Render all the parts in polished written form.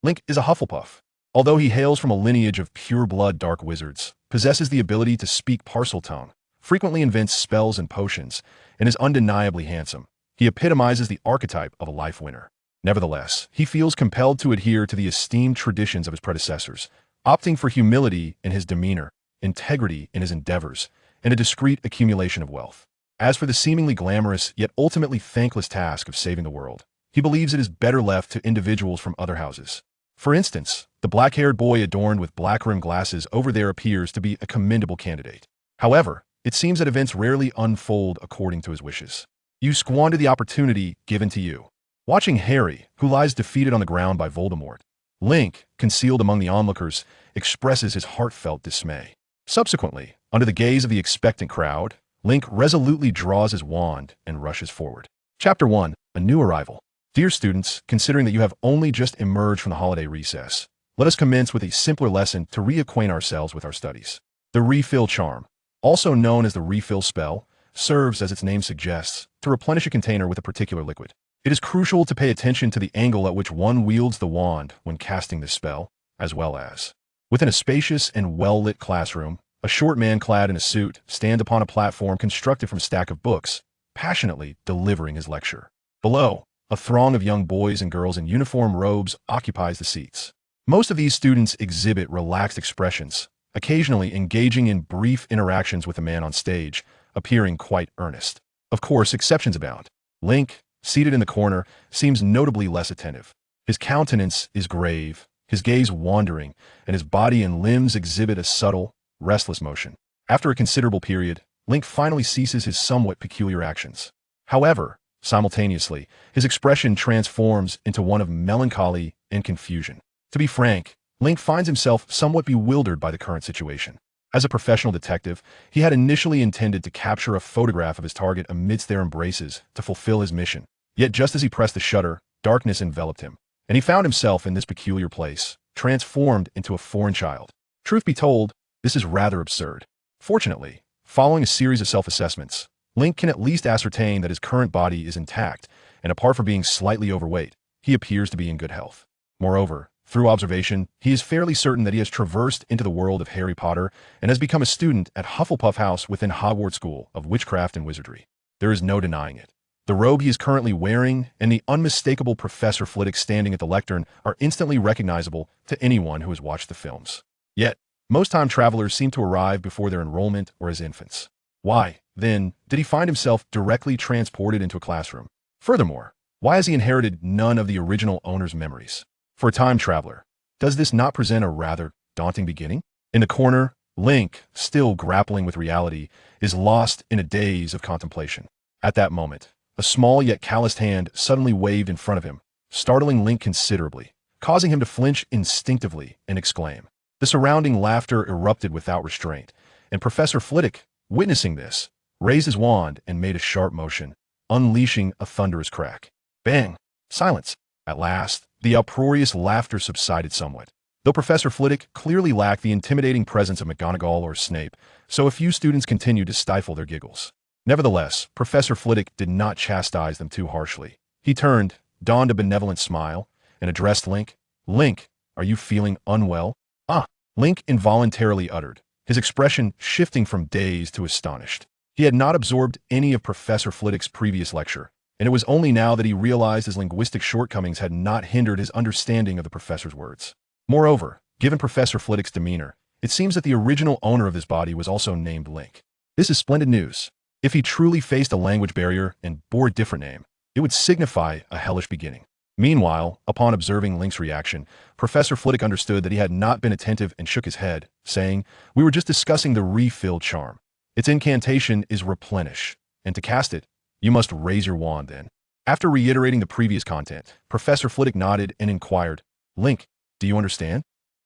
Link is a Hufflepuff. Although he hails from a lineage of pure-blood dark wizards, possesses the ability to speak Parseltongue, frequently invents spells and potions, and is undeniably handsome. He epitomizes the archetype of a life winner. Nevertheless, he feels compelled to adhere to the esteemed traditions of his predecessors, opting for humility in his demeanor, integrity in his endeavors, and a discreet accumulation of wealth. As for the seemingly glamorous yet ultimately thankless task of saving the world, he believes it is better left to individuals from other houses. For instance, the black-haired boy adorned with black-rimmed glasses over there appears to be a commendable candidate. However, it seems that events rarely unfold according to his wishes. You squander the opportunity given to you. Watching Harry, who lies defeated on the ground by Voldemort, Link, concealed among the onlookers, expresses his heartfelt dismay. Subsequently, under the gaze of the expectant crowd, Link resolutely draws his wand and rushes forward. Chapter 1. A New Arrival. Dear students, considering that you have only just emerged from the holiday recess, let us commence with a simpler lesson to reacquaint ourselves with our studies. The Refill Charm, also known as the Refill Spell, serves, as its name suggests, to replenish a container with a particular liquid. It is crucial to pay attention to the angle at which one wields the wand when casting this spell, as well as. Within a spacious and well-lit classroom, a short man clad in a suit stands upon a platform constructed from a stack of books, passionately delivering his lecture. Below, a throng of young boys and girls in uniform robes occupies the seats. Most of these students exhibit relaxed expressions, occasionally engaging in brief interactions with the man on stage, appearing quite earnest. Of course, exceptions abound. Link, seated in the corner, seems notably less attentive. His countenance is grave, his gaze wandering, and his body and limbs exhibit a subtle, restless motion. After a considerable period, Link finally ceases his somewhat peculiar actions. However, simultaneously, his expression transforms into one of melancholy and confusion. To be frank, Link finds himself somewhat bewildered by the current situation. As a professional detective, he had initially intended to capture a photograph of his target amidst their embraces to fulfill his mission. Yet just as he pressed the shutter, darkness enveloped him, and he found himself in this peculiar place, transformed into a foreign child. Truth be told, this is rather absurd. Fortunately, following a series of self-assessments, Link can at least ascertain that his current body is intact, and apart from being slightly overweight, he appears to be in good health. Moreover, through observation, he is fairly certain that he has traversed into the world of Harry Potter and has become a student at Hufflepuff House within Hogwarts School of Witchcraft and Wizardry. There is no denying it. The robe he is currently wearing and the unmistakable Professor Flitwick standing at the lectern are instantly recognizable to anyone who has watched the films. Yet, most time travelers seem to arrive before their enrollment or as infants. Why, then, did he find himself directly transported into a classroom? Furthermore, why has he inherited none of the original owner's memories? For a time traveler, does this not present a rather daunting beginning? In the corner, Link, still grappling with reality, is lost in a daze of contemplation. At that moment, a small yet calloused hand suddenly waved in front of him, startling Link considerably, causing him to flinch instinctively and exclaim. The surrounding laughter erupted without restraint, and Professor Flitwick, witnessing this, raised his wand and made a sharp motion, unleashing a thunderous crack. Bang! Silence. At last, the uproarious laughter subsided somewhat. Though Professor Flitwick clearly lacked the intimidating presence of McGonagall or Snape, so a few students continued to stifle their giggles. Nevertheless, Professor Flitwick did not chastise them too harshly. He turned, donned a benevolent smile, and addressed Link. Link, are you feeling unwell? Ah, Link involuntarily uttered, his expression shifting from dazed to astonished. He had not absorbed any of Professor Flitwick's previous lecture, and it was only now that he realized his linguistic shortcomings had not hindered his understanding of the professor's words. Moreover, given Professor Flitwick's demeanor, it seems that the original owner of this body was also named Link. This is splendid news. If he truly faced a language barrier and bore a different name, it would signify a hellish beginning. Meanwhile, upon observing Link's reaction, Professor Flitwick understood that he had not been attentive and shook his head, saying, "We were just discussing the Refill Charm. Its incantation is Replenish, and to cast it, you must raise your wand then." After reiterating the previous content, Professor Flitwick nodded and inquired, "Link, do you understand?"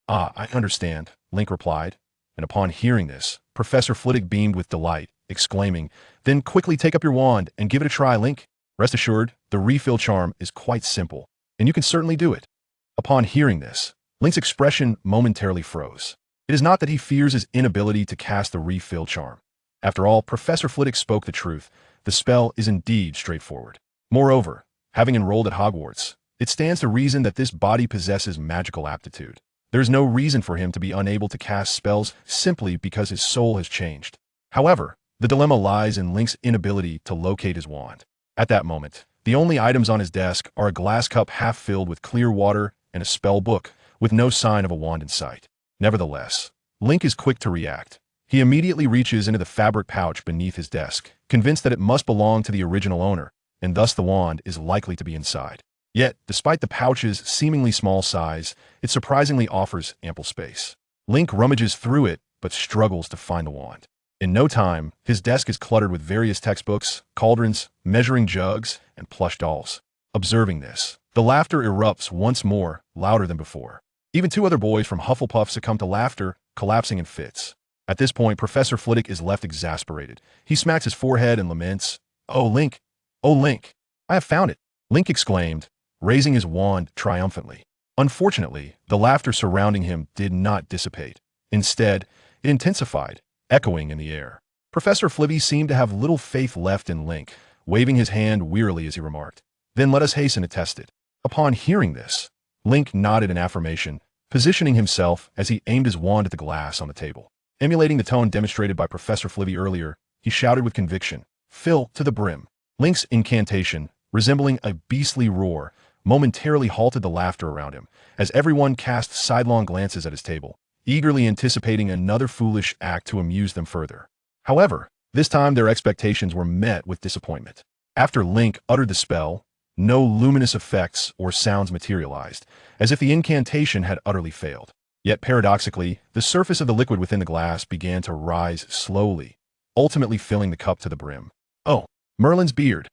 "Ah, I understand," Link replied, and upon hearing this, Professor Flitwick beamed with delight, exclaiming, "Then quickly take up your wand and give it a try, Link. Rest assured, the Refill Charm is quite simple, and you can certainly do it." Upon hearing this, Link's expression momentarily froze. It is not that he fears his inability to cast the Refill Charm. After all, Professor Flitwick spoke the truth. The spell is indeed straightforward. Moreover, having enrolled at Hogwarts, it stands to reason that this body possesses magical aptitude. There is no reason for him to be unable to cast spells simply because his soul has changed. However, the dilemma lies in Link's inability to locate his wand. At that moment, the only items on his desk are a glass cup half filled with clear water and a spell book, with no sign of a wand in sight. Nevertheless, Link is quick to react. He immediately reaches into the fabric pouch beneath his desk, convinced that it must belong to the original owner, and thus the wand is likely to be inside. Yet, despite the pouch's seemingly small size, it surprisingly offers ample space. Link rummages through it, but struggles to find the wand. In no time, his desk is cluttered with various textbooks, cauldrons, measuring jugs, and plush dolls. Observing this, the laughter erupts once more, louder than before. Even two other boys from Hufflepuff succumb to laughter, collapsing in fits. At this point, Professor Flitwick is left exasperated. He smacks his forehead and laments, "Oh, Link! Oh, Link! I have found it!" Link exclaimed, raising his wand triumphantly. Unfortunately, the laughter surrounding him did not dissipate. Instead, it intensified, echoing in the air. Professor Flitwick seemed to have little faith left in Link, waving his hand wearily as he remarked, "Then let us hasten to test it." Upon hearing this, Link nodded in affirmation, positioning himself as he aimed his wand at the glass on the table. Emulating the tone demonstrated by Professor Flitwick earlier, he shouted with conviction, "Fill to the brim." Link's incantation, resembling a beastly roar, momentarily halted the laughter around him, as everyone cast sidelong glances at his table, eagerly anticipating another foolish act to amuse them further. However, this time their expectations were met with disappointment. After Link uttered the spell, no luminous effects or sounds materialized, as if the incantation had utterly failed. Yet paradoxically, the surface of the liquid within the glass began to rise slowly, ultimately filling the cup to the brim. "Oh, Merlin's beard!"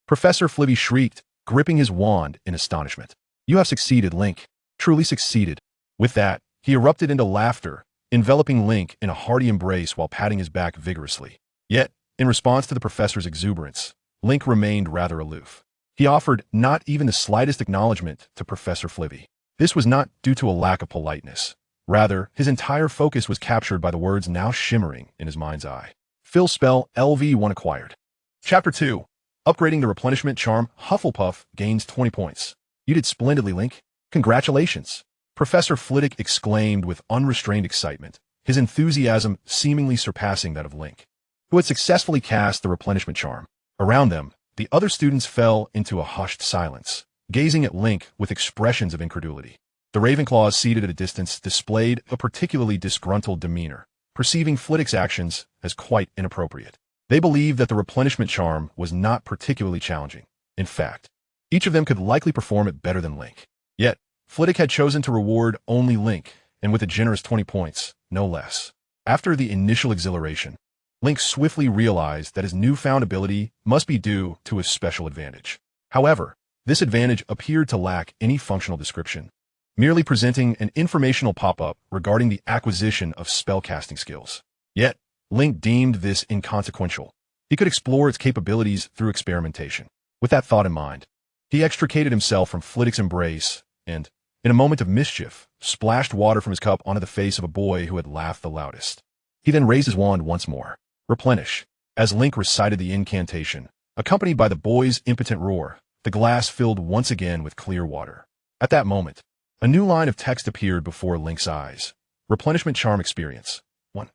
Professor Flitwick shrieked, gripping his wand in astonishment. "You have succeeded, Link. Truly succeeded." With that, he erupted into laughter, enveloping Link in a hearty embrace while patting his back vigorously. Yet, in response to the professor's exuberance, Link remained rather aloof. He offered not even the slightest acknowledgement to Professor Flitwick. This was not due to a lack of politeness. Rather, his entire focus was captured by the words now shimmering in his mind's eye. Fill spell LV1 acquired. Chapter 2. Upgrading the replenishment charm, Hufflepuff gains 20 points. You did splendidly, Link. Congratulations. Professor Flitwick exclaimed with unrestrained excitement, his enthusiasm seemingly surpassing that of Link, who had successfully cast the replenishment charm. Around them, the other students fell into a hushed silence, gazing at Link with expressions of incredulity. The Ravenclaws seated at a distance displayed a particularly disgruntled demeanor, perceiving Flitwick's actions as quite inappropriate. They believed that the replenishment charm was not particularly challenging. In fact, each of them could likely perform it better than Link. Yet, Flitwick had chosen to reward only Link, and with a generous 20 points, no less. After the initial exhilaration, Link swiftly realized that his newfound ability must be due to his special advantage. However, this advantage appeared to lack any functional description, merely presenting an informational pop-up regarding the acquisition of spellcasting skills. Yet, Link deemed this inconsequential. He could explore its capabilities through experimentation. With that thought in mind, he extricated himself from Flitwick's embrace and, in a moment of mischief, splashed water from his cup onto the face of a boy who had laughed the loudest. He then raised his wand once more. Replenish. As Link recited the incantation, accompanied by the boy's impotent roar, the glass filled once again with clear water. At that moment, a new line of text appeared before Link's eyes. Replenishment Charm Experience. 1.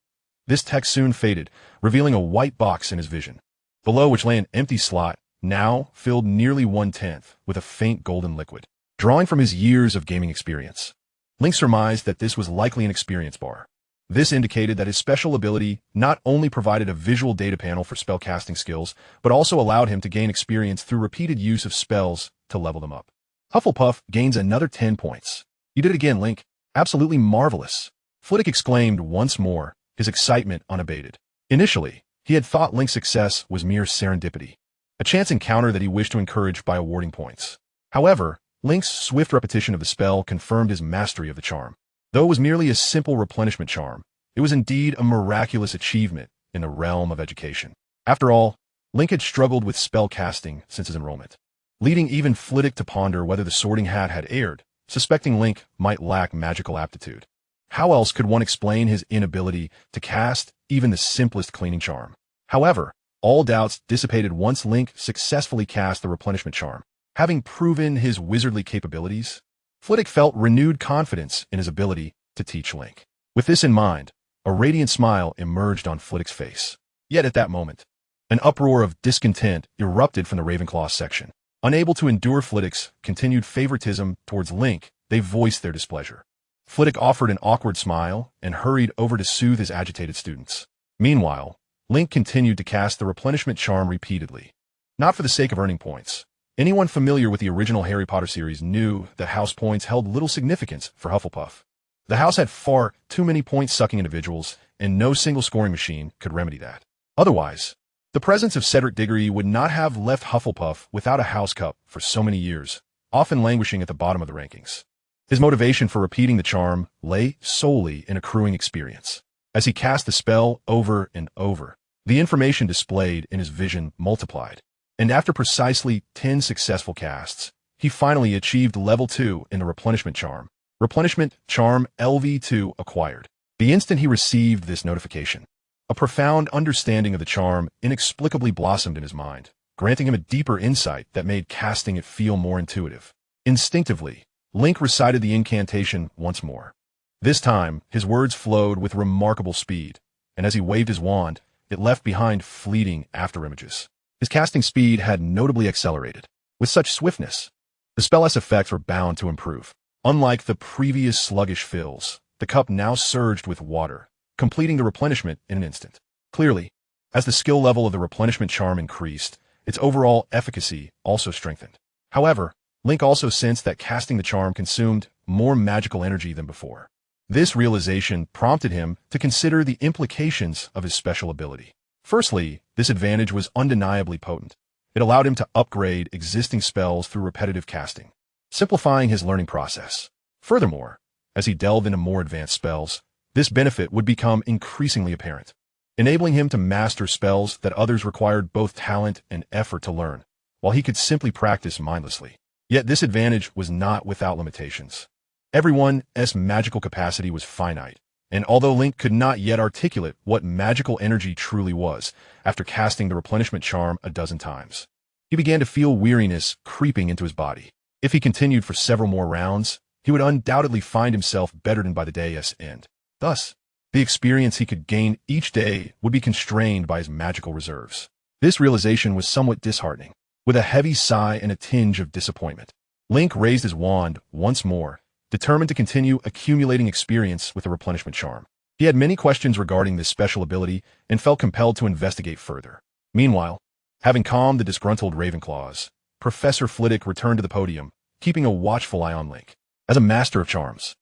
This text soon faded, revealing a white box in his vision, below which lay an empty slot, now filled nearly 1/10 with a faint golden liquid. Drawing from his years of gaming experience, Link surmised that this was likely an experience bar. This indicated that his special ability not only provided a visual data panel for spellcasting skills, but also allowed him to gain experience through repeated use of spells to level them up. Hufflepuff gains another 10 points. You did it again, Link. Absolutely marvelous. Flitwick exclaimed once more, his excitement unabated. Initially, he had thought Link's success was mere serendipity, a chance encounter that he wished to encourage by awarding points. However, Link's swift repetition of the spell confirmed his mastery of the charm. Though it was merely a simple replenishment charm, it was indeed a miraculous achievement in the realm of education. After all, Link had struggled with spell casting since his enrollment, leading even Flitwick to ponder whether the Sorting Hat had erred, suspecting Link might lack magical aptitude. How else could one explain his inability to cast even the simplest cleaning charm? However, all doubts dissipated once Link successfully cast the replenishment charm. Having proven his wizardly capabilities, Flitwick felt renewed confidence in his ability to teach Link. With this in mind, a radiant smile emerged on Flitwick's face. Yet at that moment, an uproar of discontent erupted from the Ravenclaw section. Unable to endure Flitwick's continued favoritism towards Link, they voiced their displeasure. Flitwick offered an awkward smile and hurried over to soothe his agitated students. Meanwhile, Link continued to cast the replenishment charm repeatedly. Not for the sake of earning points. Anyone familiar with the original Harry Potter series knew that house points held little significance for Hufflepuff. The house had far too many point-sucking individuals, and no single scoring machine could remedy that. Otherwise, the presence of Cedric Diggory would not have left Hufflepuff without a house cup for so many years, often languishing at the bottom of the rankings. His motivation for repeating the charm lay solely in accruing experience. As he cast the spell over and over, the information displayed in his vision multiplied. And after precisely 10 successful casts, he finally achieved level 2 in the replenishment charm. Replenishment charm LV2 acquired. The instant he received this notification, a profound understanding of the charm inexplicably blossomed in his mind, granting him a deeper insight that made casting it feel more intuitive. Instinctively, Link recited the incantation once more. This time, his words flowed with remarkable speed, and as he waved his wand, it left behind fleeting afterimages. His casting speed had notably accelerated. With such swiftness, the spell's effects were bound to improve. Unlike the previous sluggish fills, the cup now surged with water, completing the replenishment in an instant. Clearly, as the skill level of the replenishment charm increased, its overall efficacy also strengthened. However, Link also sensed that casting the charm consumed more magical energy than before. This realization prompted him to consider the implications of his special ability. Firstly, this advantage was undeniably potent. It allowed him to upgrade existing spells through repetitive casting, simplifying his learning process. Furthermore, as he delved into more advanced spells, this benefit would become increasingly apparent, enabling him to master spells that others required both talent and effort to learn, while he could simply practice mindlessly. Yet this advantage was not without limitations. Everyone's magical capacity was finite, and although Link could not yet articulate what magical energy truly was, after casting the replenishment charm a dozen times, he began to feel weariness creeping into his body. If he continued for several more rounds, he would undoubtedly find himself bettered by the day's end. Thus, the experience he could gain each day would be constrained by his magical reserves. This realization was somewhat disheartening. With a heavy sigh and a tinge of disappointment, Link raised his wand once more, determined to continue accumulating experience with the replenishment charm. He had many questions regarding this special ability and felt compelled to investigate further. Meanwhile, having calmed the disgruntled Ravenclaws, Professor Flitwick returned to the podium, keeping a watchful eye on Link. As a master of charms,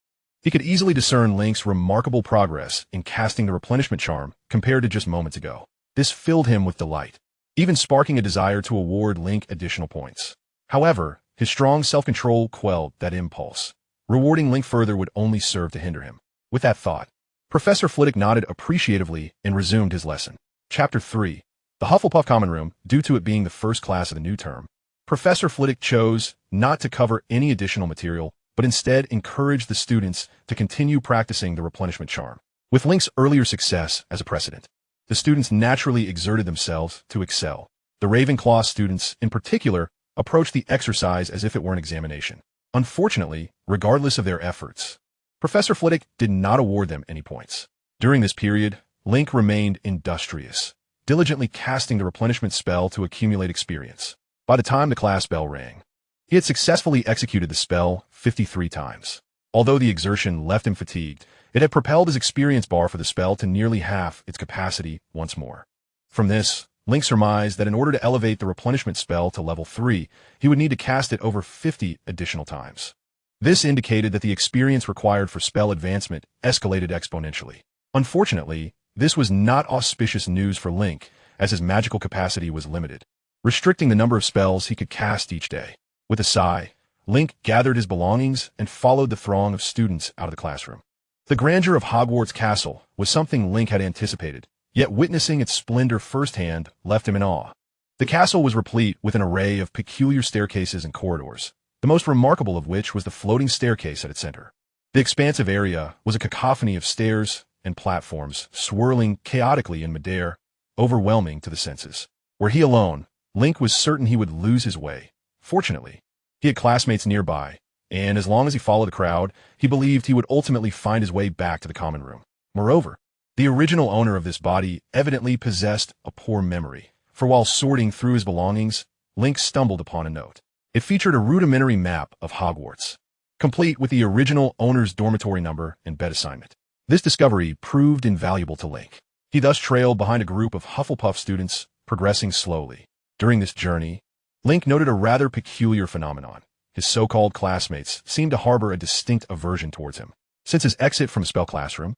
he could easily discern Link's remarkable progress in casting the replenishment charm compared to just moments ago. This filled him with delight, even sparking a desire to award Link additional points. However, his strong self-control quelled that impulse. Rewarding Link further would only serve to hinder him. With that thought, Professor Flitwick nodded appreciatively and resumed his lesson. Chapter 3. The Hufflepuff Common Room. Due to it being the first class of the new term, Professor Flitwick chose not to cover any additional material, but instead encouraged the students to continue practicing the replenishment charm. With Link's earlier success as a precedent, the students naturally exerted themselves to excel. The Ravenclaw students, in particular, approached the exercise as if it were an examination. Unfortunately, regardless of their efforts, Professor Flitwick did not award them any points. During this period, Link remained industrious, diligently casting the replenishment spell to accumulate experience. By the time the class bell rang, he had successfully executed the spell 53 times. Although the exertion left him fatigued, it had propelled his experience bar for the spell to nearly half its capacity once more. From this, Link surmised that in order to elevate the replenishment spell to level 3, he would need to cast it over 50 additional times. This indicated that the experience required for spell advancement escalated exponentially. Unfortunately, this was not auspicious news for Link, as his magical capacity was limited, restricting the number of spells he could cast each day. With a sigh, Link gathered his belongings and followed the throng of students out of the classroom. The grandeur of Hogwarts Castle was something Link had anticipated, yet witnessing its splendor firsthand left him in awe. The castle was replete with an array of peculiar staircases and corridors, the most remarkable of which was the floating staircase at its center. The expansive area was a cacophony of stairs and platforms, swirling chaotically in midair, overwhelming to the senses. Were he alone, Link was certain he would lose his way. Fortunately, He had classmates nearby, and as long as he followed the crowd, he believed he would ultimately find his way back to the common room. Moreover, the original owner of this body evidently possessed a poor memory, for while sorting through his belongings, Link stumbled upon a note. It featured a rudimentary map of Hogwarts, complete with the original owner's dormitory number and bed assignment. This discovery proved invaluable to Link. He thus trailed behind a group of Hufflepuff students, progressing slowly. During this journey, Link noted a rather peculiar phenomenon. His so-called classmates seemed to harbor a distinct aversion towards him. Since his exit from the spell classroom,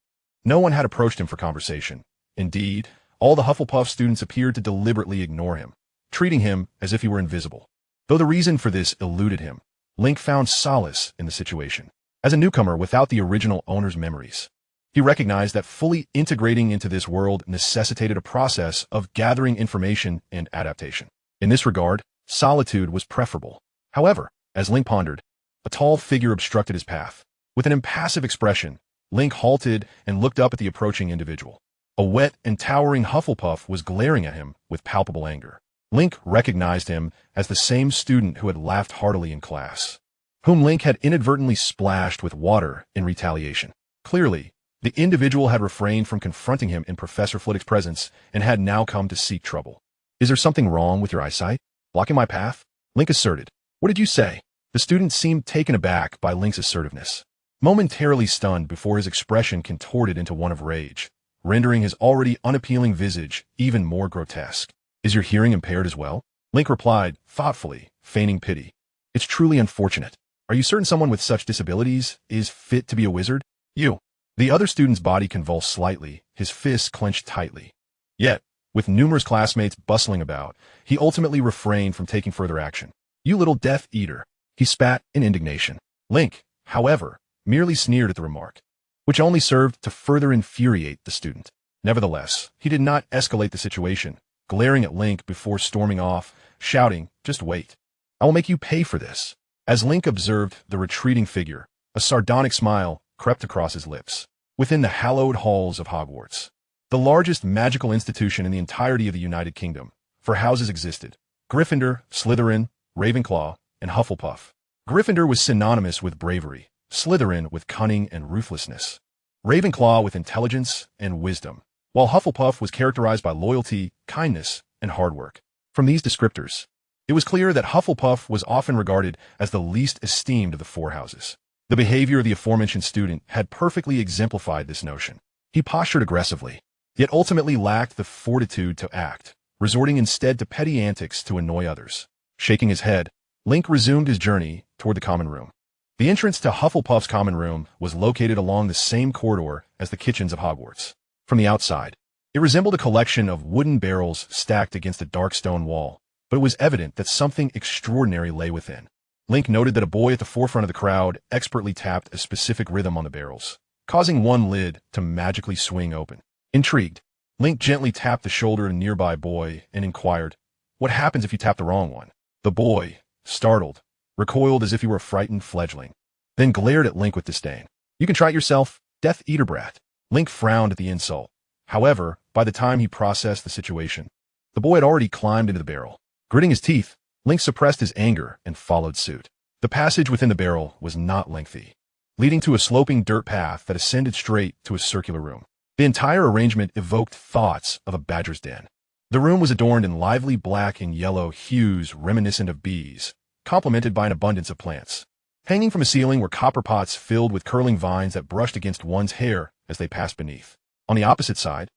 no one had approached him for conversation. Indeed, all the Hufflepuff students appeared to deliberately ignore him, treating him as if he were invisible. Though the reason for this eluded him, Link found solace in the situation. As a newcomer without the original owner's memories, he recognized that fully integrating into this world necessitated a process of gathering information and adaptation. In this regard, solitude was preferable. However, as Link pondered, a tall figure obstructed his path. With an impassive expression, Link halted and looked up at the approaching individual. A wet and towering Hufflepuff was glaring at him with palpable anger. Link recognized him as the same student who had laughed heartily in class, whom Link had inadvertently splashed with water in retaliation. Clearly, the individual had refrained from confronting him in Professor Flitwick's presence and had now come to seek trouble. "Is there something wrong with your eyesight? Blocking my path?" Link asserted. "What did you say?" The student seemed taken aback by Link's assertiveness, momentarily stunned before his expression contorted into one of rage, rendering his already unappealing visage even more grotesque. "Is your hearing impaired as well?" Link replied, thoughtfully, feigning pity. "It's truly unfortunate. Are you certain someone with such disabilities is fit to be a wizard?" "You." The other student's body convulsed slightly, his fists clenched tightly. Yet, with numerous classmates bustling about, he ultimately refrained from taking further action. "You little Death Eater." He spat in indignation. Link, however, merely sneered at the remark, which only served to further infuriate the student. Nevertheless, he did not escalate the situation, glaring at Link before storming off, shouting, "Just wait. I will make you pay for this." As Link observed the retreating figure, a sardonic smile crept across his lips. Within the hallowed halls of Hogwarts, the largest magical institution in the entirety of the United Kingdom, 4 houses existed: Gryffindor, Slytherin, Ravenclaw, and Hufflepuff. Gryffindor was synonymous with bravery, Slytherin with cunning and ruthlessness, Ravenclaw with intelligence and wisdom, while Hufflepuff was characterized by loyalty, kindness, and hard work. From these descriptors, it was clear that Hufflepuff was often regarded as the least esteemed of the 4 houses. The behavior of the aforementioned student had perfectly exemplified this notion. He postured aggressively, yet ultimately lacked the fortitude to act, resorting instead to petty antics to annoy others. Shaking his head, Link resumed his journey toward the common room. The entrance to Hufflepuff's common room was located along the same corridor as the kitchens of Hogwarts. From the outside, it resembled a collection of wooden barrels stacked against a dark stone wall, but it was evident that something extraordinary lay within. Link noted that a boy at the forefront of the crowd expertly tapped a specific rhythm on the barrels, causing one lid to magically swing open. Intrigued, Link gently tapped the shoulder of a nearby boy and inquired, "What happens if you tap the wrong one?" The boy, startled, recoiled as if he were a frightened fledgling, then glared at Link with disdain. "You can try it yourself, Death Eater brat." Link frowned at the insult. However, by the time he processed the situation, the boy had already climbed into the barrel. Gritting his teeth, Link suppressed his anger and followed suit. The passage within the barrel was not lengthy, leading to a sloping dirt path that ascended straight to a circular room. The entire arrangement evoked thoughts of a badger's den. The room was adorned in lively black and yellow hues reminiscent of bees, complemented by an abundance of plants. Hanging from a ceiling were copper pots filled with curling vines that brushed against one's hair as they passed beneath. On the opposite side,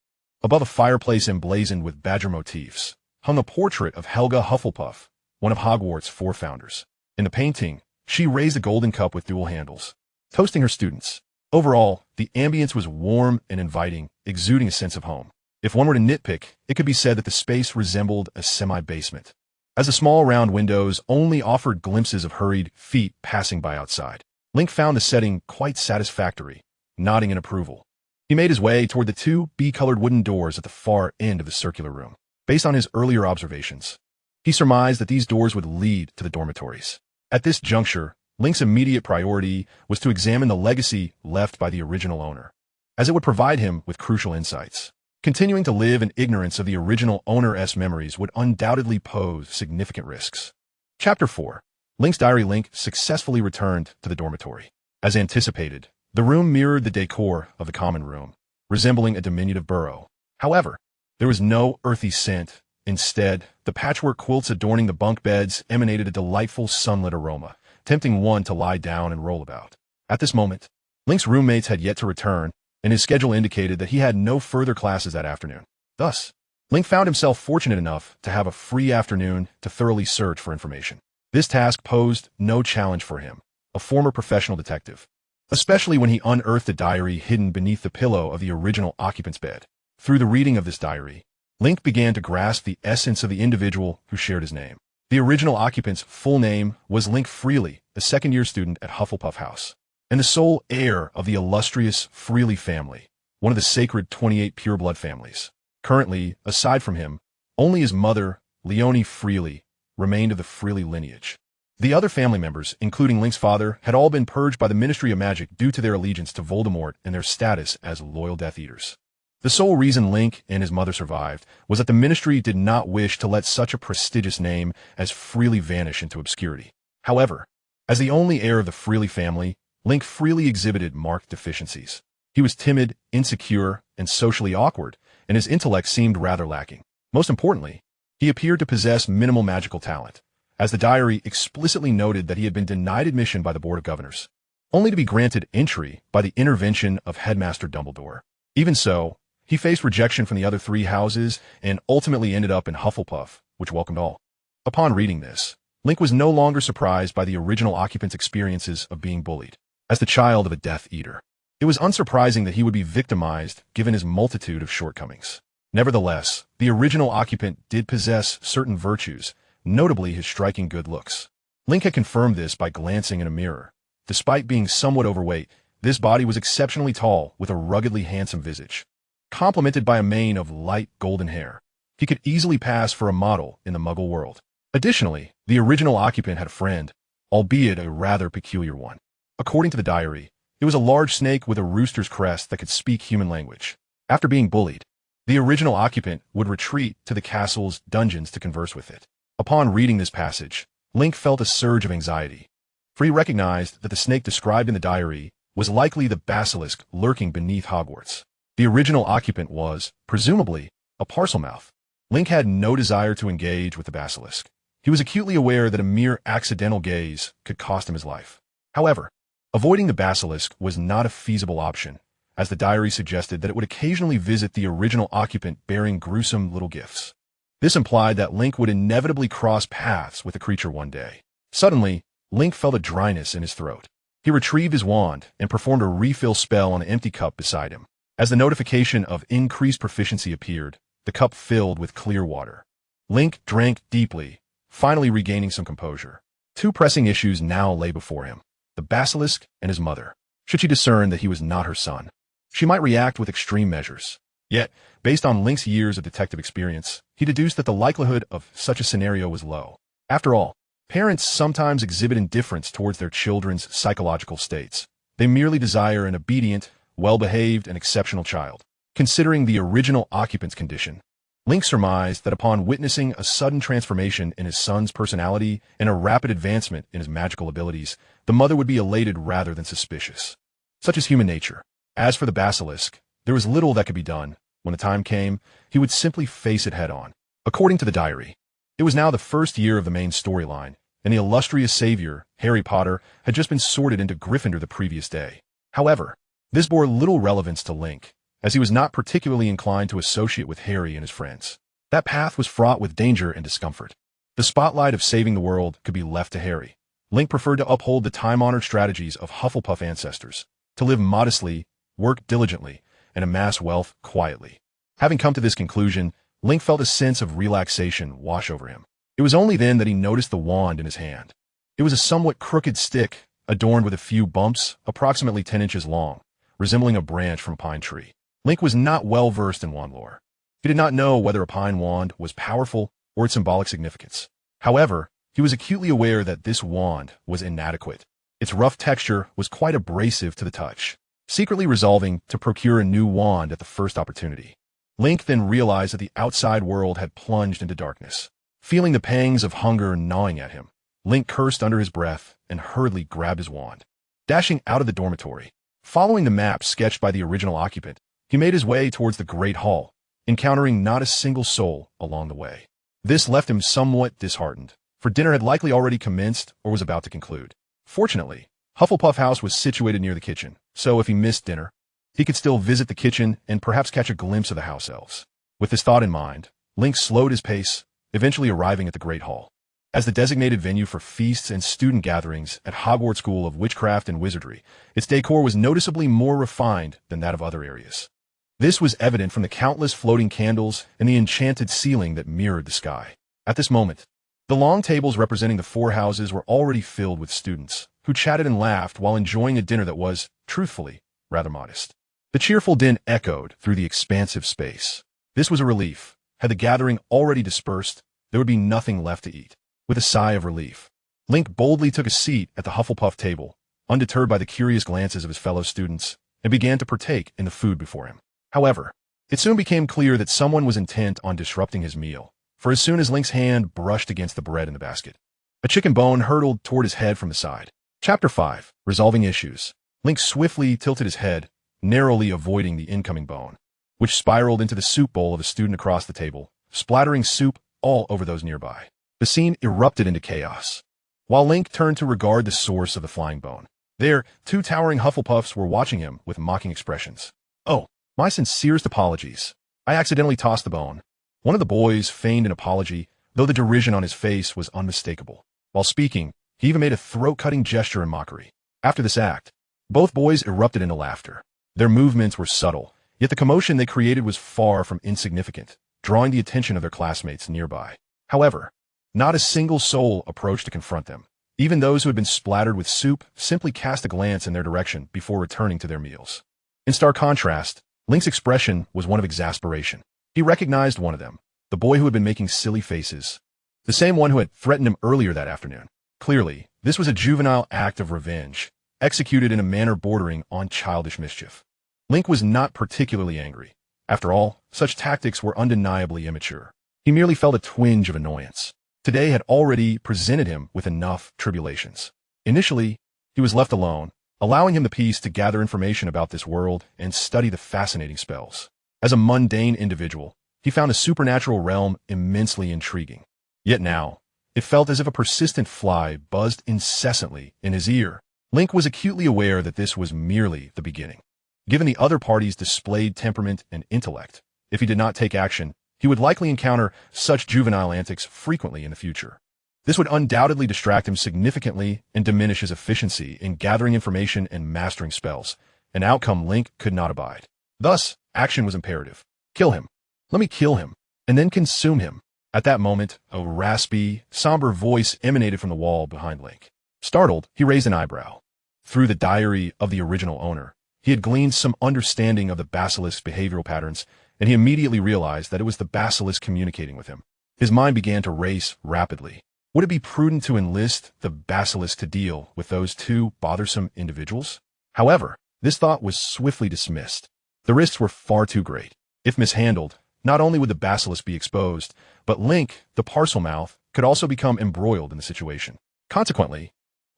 above a fireplace emblazoned with badger motifs, hung a portrait of Helga Hufflepuff, one of Hogwarts' 4 founders. In the painting, she raised a golden cup with dual handles, toasting her students. Overall, the ambience was warm and inviting, exuding a sense of home. If one were to nitpick, it could be said that the space resembled a semi-basement, as the small round windows only offered glimpses of hurried feet passing by outside. Link found the setting quite satisfactory, nodding in approval. He made his way toward the 2 bee-colored wooden doors at the far end of the circular room. Based on his earlier observations, he surmised that these doors would lead to the dormitories. At this juncture, Link's immediate priority was to examine the legacy left by the original owner, as it would provide him with crucial insights. Continuing to live in ignorance of the original owner's memories would undoubtedly pose significant risks. Chapter 4. Link's diary. Link successfully returned to the dormitory. As anticipated, the room mirrored the decor of the common room, resembling a diminutive burrow. However, there was no earthy scent. Instead, the patchwork quilts adorning the bunk beds emanated a delightful sunlit aroma, tempting one to lie down and roll about. At this moment, Link's roommates had yet to return, and his schedule indicated that he had no further classes that afternoon. Thus, Link found himself fortunate enough to have a free afternoon to thoroughly search for information. This task posed no challenge for him, a former professional detective, especially when he unearthed a diary hidden beneath the pillow of the original occupant's bed. Through the reading of this diary, Link began to grasp the essence of the individual who shared his name. The original occupant's full name was Link Freely, a second-year student at Hufflepuff House, and the sole heir of the illustrious Freely family, one of the sacred 28 pureblood families. Currently, aside from him, only his mother, Leonie Freely, remained of the Freely lineage. The other family members, including Link's father, had all been purged by the Ministry of Magic due to their allegiance to Voldemort and their status as loyal Death Eaters. The sole reason Link and his mother survived was that the Ministry did not wish to let such a prestigious name as Freely vanish into obscurity. However, as the only heir of the Freely family, Link Freely exhibited marked deficiencies. He was timid, insecure, and socially awkward, and his intellect seemed rather lacking. Most importantly, he appeared to possess minimal magical talent, as the diary explicitly noted that he had been denied admission by the Board of Governors, only to be granted entry by the intervention of Headmaster Dumbledore. Even so, he faced rejection from the other three houses and ultimately ended up in Hufflepuff, which welcomed all. Upon reading this, Link was no longer surprised by the original occupant's experiences of being bullied. As the child of a Death Eater, it was unsurprising that he would be victimized given his multitude of shortcomings. Nevertheless, the original occupant did possess certain virtues, notably his striking good looks. Link had confirmed this by glancing in a mirror. Despite being somewhat overweight, this body was exceptionally tall with a ruggedly handsome visage, complemented by a mane of light golden hair. He could easily pass for a model in the Muggle world. Additionally, the original occupant had a friend, albeit a rather peculiar one. According to the diary, it was a large snake with a rooster's crest that could speak human language. After being bullied, the original occupant would retreat to the castle's dungeons to converse with it. Upon reading this passage, Link felt a surge of anxiety, for he recognized that the snake described in the diary was likely the basilisk lurking beneath Hogwarts. The original occupant was, presumably, a parselmouth. Link had no desire to engage with the basilisk. He was acutely aware that a mere accidental gaze could cost him his life. However, avoiding the basilisk was not a feasible option, as the diary suggested that it would occasionally visit the original occupant bearing gruesome little gifts. This implied that Link would inevitably cross paths with the creature one day. Suddenly, Link felt a dryness in his throat. He retrieved his wand and performed a refill spell on an empty cup beside him. As the notification of increased proficiency appeared, the cup filled with clear water. Link drank deeply, finally regaining some composure. Two pressing issues now lay before him: the basilisk and his mother. Should she discern that he was not her son, she might react with extreme measures. Yet, based on Link's years of detective experience, he deduced that the likelihood of such a scenario was low. After all, parents sometimes exhibit indifference towards their children's psychological states. They merely desire an obedient, well-behaved, and exceptional child. Considering the original occupant's condition, Link surmised that upon witnessing a sudden transformation in his son's personality and a rapid advancement in his magical abilities, the mother would be elated rather than suspicious. Such is human nature. As for the basilisk, there was little that could be done. When the time came, he would simply face it head-on. According to the diary, it was now the first year of the main storyline, and the illustrious savior, Harry Potter, had just been sorted into Gryffindor the previous day. However, this bore little relevance to Link, as he was not particularly inclined to associate with Harry and his friends. That path was fraught with danger and discomfort. The spotlight of saving the world could be left to Harry. Link preferred to uphold the time-honored strategies of Hufflepuff ancestors, to live modestly, work diligently, and amass wealth quietly. Having come to this conclusion, Link felt a sense of relaxation wash over him. It was only then that he noticed the wand in his hand. It was a somewhat crooked stick, adorned with a few bumps, approximately 10 inches long, resembling a branch from a pine tree. Link was not well versed in wand lore. He did not know whether a pine wand was powerful or its symbolic significance. However, he was acutely aware that this wand was inadequate. Its rough texture was quite abrasive to the touch. Secretly resolving to procure a new wand at the first opportunity, Link then realized that the outside world had plunged into darkness. Feeling the pangs of hunger gnawing at him, Link cursed under his breath and hurriedly grabbed his wand. Dashing out of the dormitory, following the map sketched by the original occupant, he made his way towards the Great Hall, encountering not a single soul along the way. This left him somewhat disheartened, for dinner had likely already commenced or was about to conclude. Fortunately, Hufflepuff House was situated near the kitchen, so if he missed dinner, he could still visit the kitchen and perhaps catch a glimpse of the house elves. With this thought in mind, Link slowed his pace, eventually arriving at the Great Hall. As the designated venue for feasts and student gatherings at Hogwarts School of Witchcraft and Wizardry, its decor was noticeably more refined than that of other areas. This was evident from the countless floating candles and the enchanted ceiling that mirrored the sky. At this moment, the long tables representing the four houses were already filled with students, who chatted and laughed while enjoying a dinner that was, truthfully, rather modest. The cheerful din echoed through the expansive space. This was a relief. Had the gathering already dispersed, there would be nothing left to eat. With a sigh of relief, Link boldly took a seat at the Hufflepuff table, undeterred by the curious glances of his fellow students, and began to partake in the food before him. However, it soon became clear that someone was intent on disrupting his meal, for as soon as Link's hand brushed against the bread in the basket, a chicken bone hurtled toward his head from the side. Chapter 5. Resolving Issues. Link swiftly tilted his head, narrowly avoiding the incoming bone, which spiraled into the soup bowl of a student across the table, splattering soup all over those nearby. The scene erupted into chaos. While Link turned to regard the source of the flying bone, there, two towering Hufflepuffs were watching him with mocking expressions. "Oh, my sincerest apologies. I accidentally tossed the bone." One of the boys feigned an apology, though the derision on his face was unmistakable. While speaking, he even made a throat-cutting gesture in mockery. After this act, both boys erupted into laughter. Their movements were subtle, yet the commotion they created was far from insignificant, drawing the attention of their classmates nearby. However, not a single soul approached to confront them. Even those who had been splattered with soup simply cast a glance in their direction before returning to their meals. In stark contrast, Link's expression was one of exasperation. He recognized one of them, the boy who had been making silly faces, the same one who had threatened him earlier that afternoon. Clearly, this was a juvenile act of revenge, executed in a manner bordering on childish mischief. Link was not particularly angry. After all, such tactics were undeniably immature. He merely felt a twinge of annoyance. Today had already presented him with enough tribulations. Initially, he was left alone, allowing him the peace to gather information about this world and study the fascinating spells. As a mundane individual, he found a supernatural realm immensely intriguing. Yet now, it felt as if a persistent fly buzzed incessantly in his ear. Link was acutely aware that this was merely the beginning. Given the other party's displayed temperament and intellect, if he did not take action, he would likely encounter such juvenile antics frequently in the future. This would undoubtedly distract him significantly and diminish his efficiency in gathering information and mastering spells, an outcome Link could not abide. Thus, action was imperative. Kill him. Let me kill him, and then consume him. At that moment, a raspy, somber voice emanated from the wall behind Link. Startled, he raised an eyebrow. Through the diary of the original owner, he had gleaned some understanding of the basilisk's behavioral patterns, and he immediately realized that it was the basilisk communicating with him. His mind began to race rapidly. Would it be prudent to enlist the basilisk to deal with those two bothersome individuals? However, this thought was swiftly dismissed. The risks were far too great. If mishandled, not only would the basilisk be exposed, but Link, the parcel mouth, could also become embroiled in the situation. Consequently,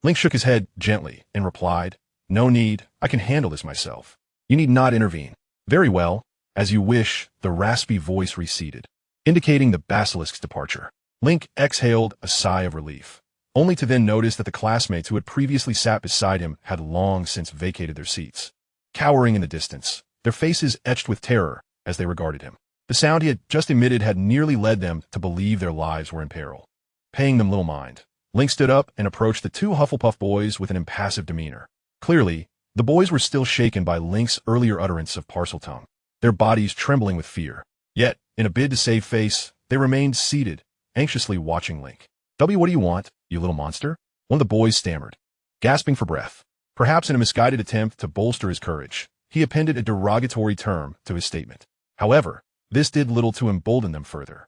Link shook his head gently and replied, "No need, I can handle this myself. You need not intervene." "Very well, as you wish," the raspy voice receded, indicating the basilisk's departure. Link exhaled a sigh of relief, only to then notice that the classmates who had previously sat beside him had long since vacated their seats, cowering in the distance, their faces etched with terror as they regarded him. The sound he had just emitted had nearly led them to believe their lives were in peril. Paying them little mind, Link stood up and approached the two Hufflepuff boys with an impassive demeanor. Clearly, the boys were still shaken by Link's earlier utterance of Parseltongue, their bodies trembling with fear. Yet, in a bid to save face, they remained seated, anxiously watching Link. "What do you want, you little monster?" one of the boys stammered, gasping for breath. Perhaps in a misguided attempt to bolster his courage, he appended a derogatory term to his statement. However, this did little to embolden them further.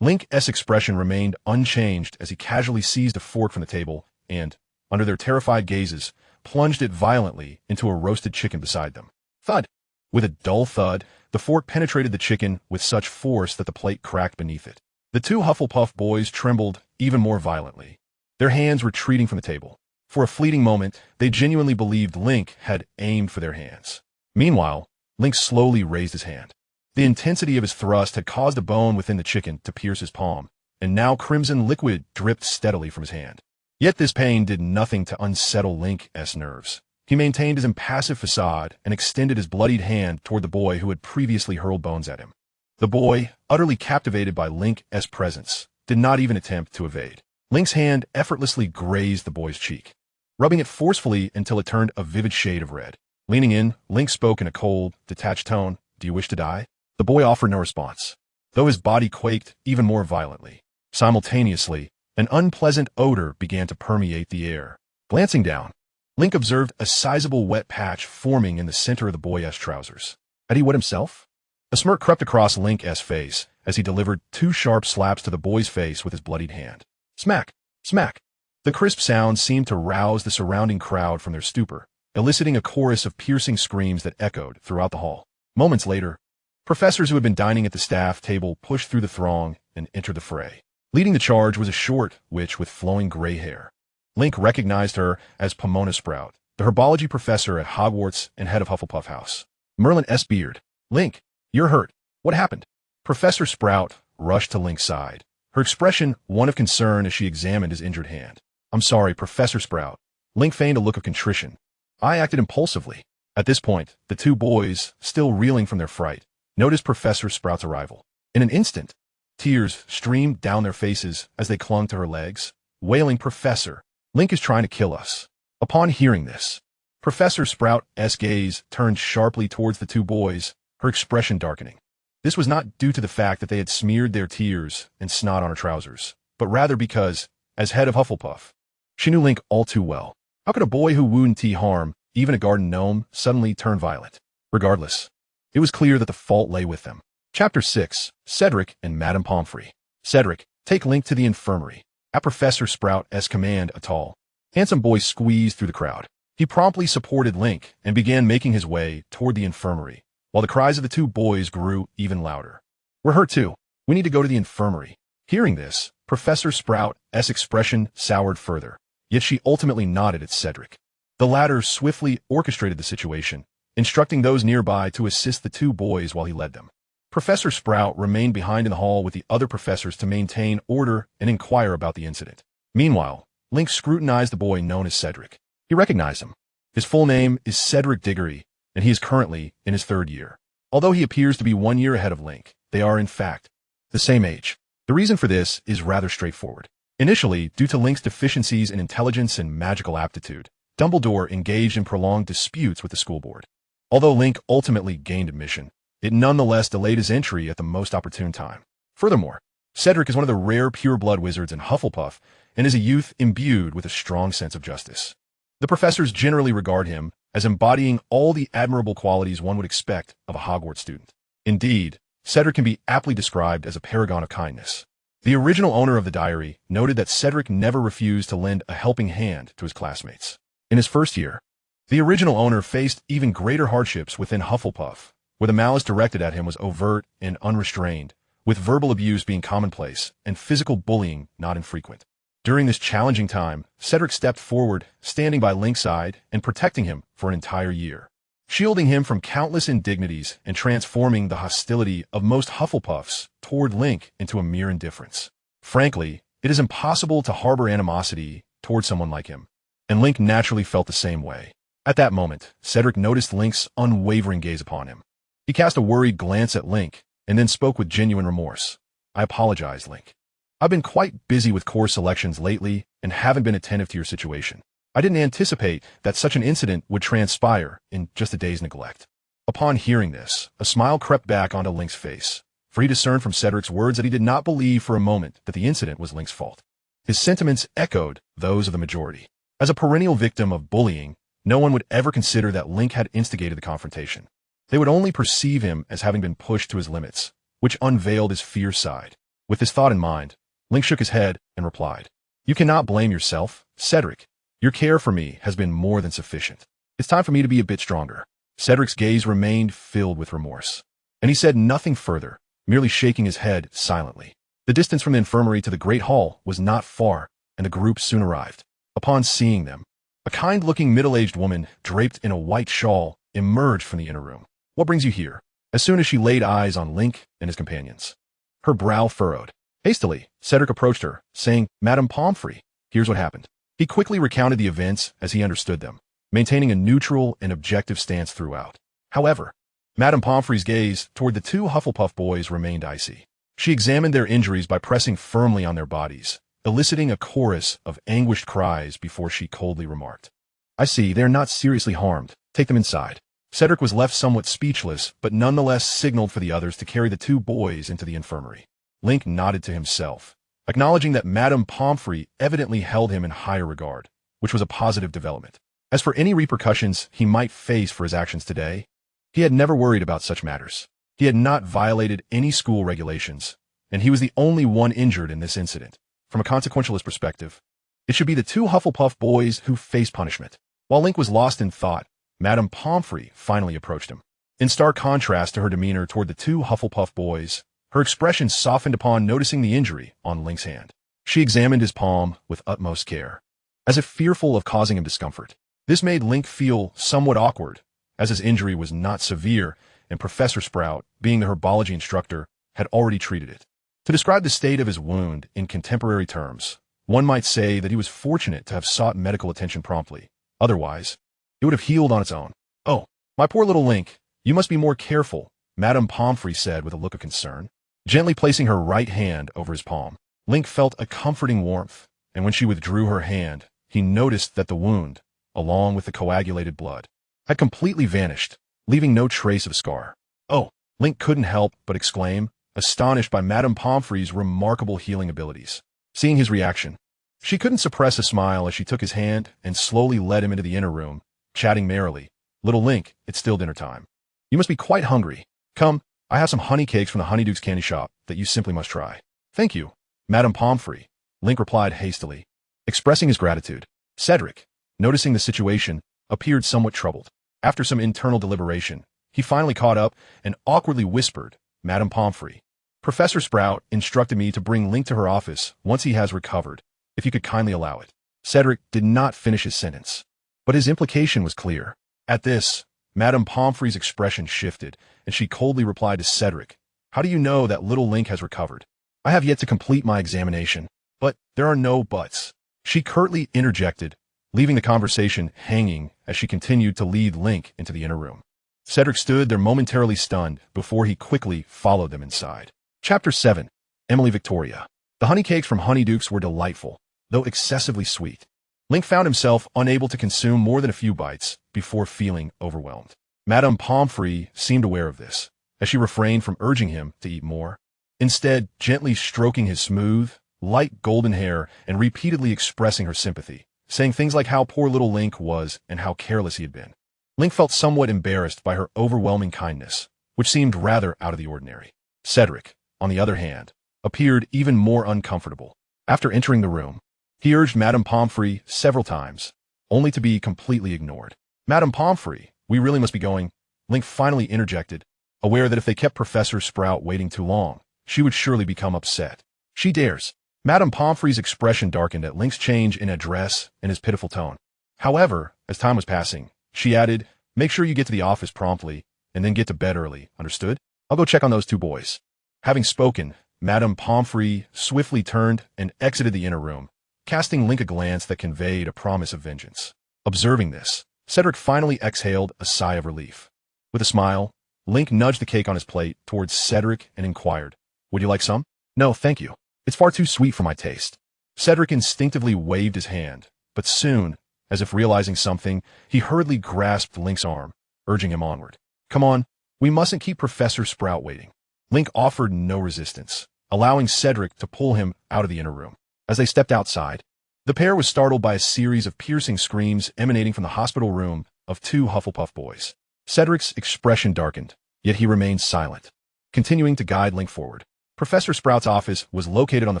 Link's expression remained unchanged as he casually seized a fork from the table and, under their terrified gazes, plunged it violently into a roasted chicken beside them. Thud! With a dull thud, the fork penetrated the chicken with such force that the plate cracked beneath it. The two Hufflepuff boys trembled even more violently. their hands retreating from the table. For a fleeting moment, they genuinely believed Link had aimed for their hands. Meanwhile, Link slowly raised his hand. The intensity of his thrust had caused a bone within the chicken to pierce his palm, and now crimson liquid dripped steadily from his hand. Yet this pain did nothing to unsettle Link's nerves. He maintained his impassive facade and extended his bloodied hand toward the boy who had previously hurled bones at him. The boy, utterly captivated by Link's presence, did not even attempt to evade. Link's hand effortlessly grazed the boy's cheek, rubbing it forcefully until it turned a vivid shade of red. Leaning in, Link spoke in a cold, detached tone, "Do you wish to die?" The boy offered no response, though his body quaked even more violently. Simultaneously, an unpleasant odor began to permeate the air. Glancing down, Link observed a sizable wet patch forming in the center of the boy's trousers. Had he wet himself? A smirk crept across Link's face as he delivered 2 sharp slaps to the boy's face with his bloodied hand. Smack! Smack! The crisp sound seemed to rouse the surrounding crowd from their stupor, eliciting a chorus of piercing screams that echoed throughout the hall. Moments later, professors who had been dining at the staff table pushed through the throng and entered the fray. Leading the charge was a short witch with flowing gray hair. Link recognized her as Pomona Sprout, the herbology professor at Hogwarts and head of Hufflepuff House. Merlin S. Beard. "Link, you're hurt. What happened?" Professor Sprout rushed to Link's side, her expression one of concern as she examined his injured hand. "I'm sorry, Professor Sprout." Link feigned a look of contrition. "I acted impulsively." At this point, the 2 boys, still reeling from their fright, noticed Professor Sprout's arrival. In an instant, tears streamed down their faces as they clung to her legs, wailing, "Professor, Link is trying to kill us." Upon hearing this, Professor Sprout's gaze turned sharply towards the 2 boys, her expression darkening. This was not due to the fact that they had smeared their tears and snot on her trousers, but rather because, as head of Hufflepuff, she knew Link all too well. How could a boy who wouldn't harm even a garden gnome suddenly turn violent? Regardless, it was clear that the fault lay with them. Chapter 6, Cedric and Madame Pomfrey. Cedric, take Link to the infirmary. At Professor Sprout's command, a tall, handsome boy squeezed through the crowd. He promptly supported Link and began making his way toward the infirmary, while the cries of the 2 boys grew even louder. "We're hurt too. We need to go to the infirmary." Hearing this, Professor Sprout's expression soured further, yet she ultimately nodded at Cedric. The latter swiftly orchestrated the situation, instructing those nearby to assist the 2 boys while he led them. Professor Sprout remained behind in the hall with the other professors to maintain order and inquire about the incident. Meanwhile, Link scrutinized the boy known as Cedric. He recognized him. His full name is Cedric Diggory, and he is currently in his 3rd year. Although he appears to be 1 year ahead of Link, they are, in fact, the same age. The reason for this is rather straightforward. Initially, due to Link's deficiencies in intelligence and magical aptitude, Dumbledore engaged in prolonged disputes with the school board. Although Link ultimately gained admission, it nonetheless delayed his entry at the most opportune time. Furthermore, Cedric is one of the rare pure-blood wizards in Hufflepuff and is a youth imbued with a strong sense of justice. The professors generally regard him as embodying all the admirable qualities one would expect of a Hogwarts student. Indeed, Cedric can be aptly described as a paragon of kindness. The original owner of the diary noted that Cedric never refused to lend a helping hand to his classmates. In his 1st year, the original owner faced even greater hardships within Hufflepuff, where the malice directed at him was overt and unrestrained, with verbal abuse being commonplace and physical bullying not infrequent. During this challenging time, Cedric stepped forward, standing by Link's side and protecting him for an entire year, shielding him from countless indignities and transforming the hostility of most Hufflepuffs toward Link into a mere indifference. Frankly, it is impossible to harbor animosity toward someone like him, and Link naturally felt the same way. At that moment, Cedric noticed Link's unwavering gaze upon him. He cast a worried glance at Link and then spoke with genuine remorse. "I apologize, Link. I've been quite busy with course selections lately and haven't been attentive to your situation. I didn't anticipate that such an incident would transpire in just a day's neglect." Upon hearing this, a smile crept back onto Link's face, for he discerned from Cedric's words that he did not believe for a moment that the incident was Link's fault. His sentiments echoed those of the majority. As a perennial victim of bullying, no one would ever consider that Link had instigated the confrontation. They would only perceive him as having been pushed to his limits, which unveiled his fierce side. With this thought in mind, Link shook his head and replied, "You cannot blame yourself, Cedric. Your care for me has been more than sufficient. It's time for me to be a bit stronger." Cedric's gaze remained filled with remorse, and he said nothing further, merely shaking his head silently. The distance from the infirmary to the Great Hall was not far, and the group soon arrived. Upon seeing them, a kind-looking middle-aged woman, draped in a white shawl, emerged from the inner room. "What brings you here?" As soon as she laid eyes on Link and his companions, her brow furrowed. Hastily, Cedric approached her, saying, "Madame Pomfrey, here's what happened." He quickly recounted the events as he understood them, maintaining a neutral and objective stance throughout. However, Madame Pomfrey's gaze toward the two Hufflepuff boys remained icy. She examined their injuries by pressing firmly on their bodies, eliciting a chorus of anguished cries before she coldly remarked, "I see, they're not seriously harmed. Take them inside." Cedric was left somewhat speechless, but nonetheless signaled for the others to carry the two boys into the infirmary. Link nodded to himself, acknowledging that Madame Pomfrey evidently held him in higher regard, which was a positive development. As for any repercussions he might face for his actions today, he had never worried about such matters. He had not violated any school regulations, and he was the only one injured in this incident. From a consequentialist perspective, it should be the two Hufflepuff boys who faced punishment. While Link was lost in thought, Madame Pomfrey finally approached him. In stark contrast to her demeanor toward the two Hufflepuff boys, her expression softened upon noticing the injury on Link's hand. She examined his palm with utmost care, as if fearful of causing him discomfort. This made Link feel somewhat awkward, as his injury was not severe, and Professor Sprout, being the herbology instructor, had already treated it. To describe the state of his wound in contemporary terms, one might say that he was fortunate to have sought medical attention promptly. Otherwise, it would have healed on its own. "Oh, my poor little Link, you must be more careful," Madame Pomfrey said with a look of concern. Gently placing her right hand over his palm, Link felt a comforting warmth, and when she withdrew her hand, he noticed that the wound, along with the coagulated blood, had completely vanished, leaving no trace of scar. "Oh," Link couldn't help but exclaim, astonished by Madame Pomfrey's remarkable healing abilities. Seeing his reaction, she couldn't suppress a smile as she took his hand and slowly led him into the inner room, chatting merrily. "Little Link, it's still dinner time. You must be quite hungry. Come, I have some honey cakes from the Honeyduke's candy shop that you simply must try." "Thank you, Madame Pomfrey," Link replied hastily, expressing his gratitude. Cedric, noticing the situation, appeared somewhat troubled. After some internal deliberation, he finally caught up and awkwardly whispered, "Madame Pomfrey, Professor Sprout instructed me to bring Link to her office once he has recovered, if you could kindly allow it." Cedric did not finish his sentence, but his implication was clear. At this, Madame Pomfrey's expression shifted, and she coldly replied to Cedric, "How do you know that little Link has recovered?" "I have yet to complete my examination." "But there are no buts," she curtly interjected, leaving the conversation hanging as she continued to lead Link into the inner room. Cedric stood there momentarily stunned before he quickly followed them inside. Chapter 7. Emily Victoria. The honey cakes from Honeyduke's were delightful, though excessively sweet. Link found himself unable to consume more than a few bites before feeling overwhelmed. Madame Pomfrey seemed aware of this, as she refrained from urging him to eat more, instead gently stroking his smooth, light golden hair and repeatedly expressing her sympathy, saying things like how poor little Link was and how careless he had been. Link felt somewhat embarrassed by her overwhelming kindness, which seemed rather out of the ordinary. Cedric, on the other hand, appeared even more uncomfortable. After entering the room, he urged Madame Pomfrey several times, only to be completely ignored. "Madame Pomfrey, we really must be going," Link finally interjected, aware that if they kept Professor Sprout waiting too long, she would surely become upset. "She dares." Madame Pomfrey's expression darkened at Link's change in address and his pitiful tone. However, as time was passing, she added, "Make sure you get to the office promptly, and then get to bed early, understood? I'll go check on those two boys." Having spoken, Madame Pomfrey swiftly turned and exited the inner room, casting Link a glance that conveyed a promise of vengeance. Observing this, Cedric finally exhaled a sigh of relief. With a smile, Link nudged the cake on his plate towards Cedric and inquired, "Would you like some?" "No, thank you. It's far too sweet for my taste." Cedric instinctively waved his hand, but soon, as if realizing something, he hurriedly grasped Link's arm, urging him onward. "Come on, we mustn't keep Professor Sprout waiting." Link offered no resistance, allowing Cedric to pull him out of the inner room. As they stepped outside, the pair was startled by a series of piercing screams emanating from the hospital room of two Hufflepuff boys. Cedric's expression darkened, yet he remained silent, continuing to guide Link forward. Professor Sprout's office was located on the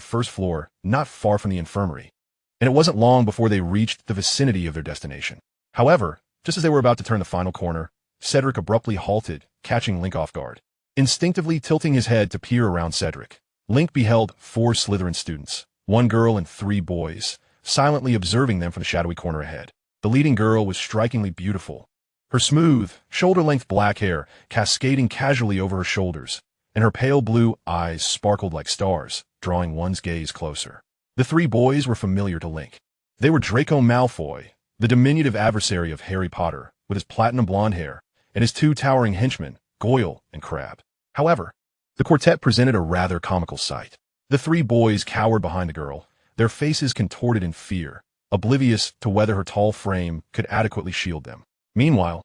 first floor, not far from the infirmary, and it wasn't long before they reached the vicinity of their destination. However, just as they were about to turn the final corner, Cedric abruptly halted, catching Link off guard. Instinctively tilting his head to peer around Cedric, Link beheld 4 Slytherin students, 1 girl and 3 boys, silently observing them from the shadowy corner ahead. The leading girl was strikingly beautiful. Her smooth, shoulder-length black hair cascading casually over her shoulders, and her pale blue eyes sparkled like stars, drawing one's gaze closer. The three boys were familiar to Link. They were Draco Malfoy, the diminutive adversary of Harry Potter, with his platinum blonde hair, and his two towering henchmen, Goyle and Crabbe. However, the quartet presented a rather comical sight. The three boys cowered behind the girl, their faces contorted in fear, oblivious to whether her tall frame could adequately shield them. Meanwhile,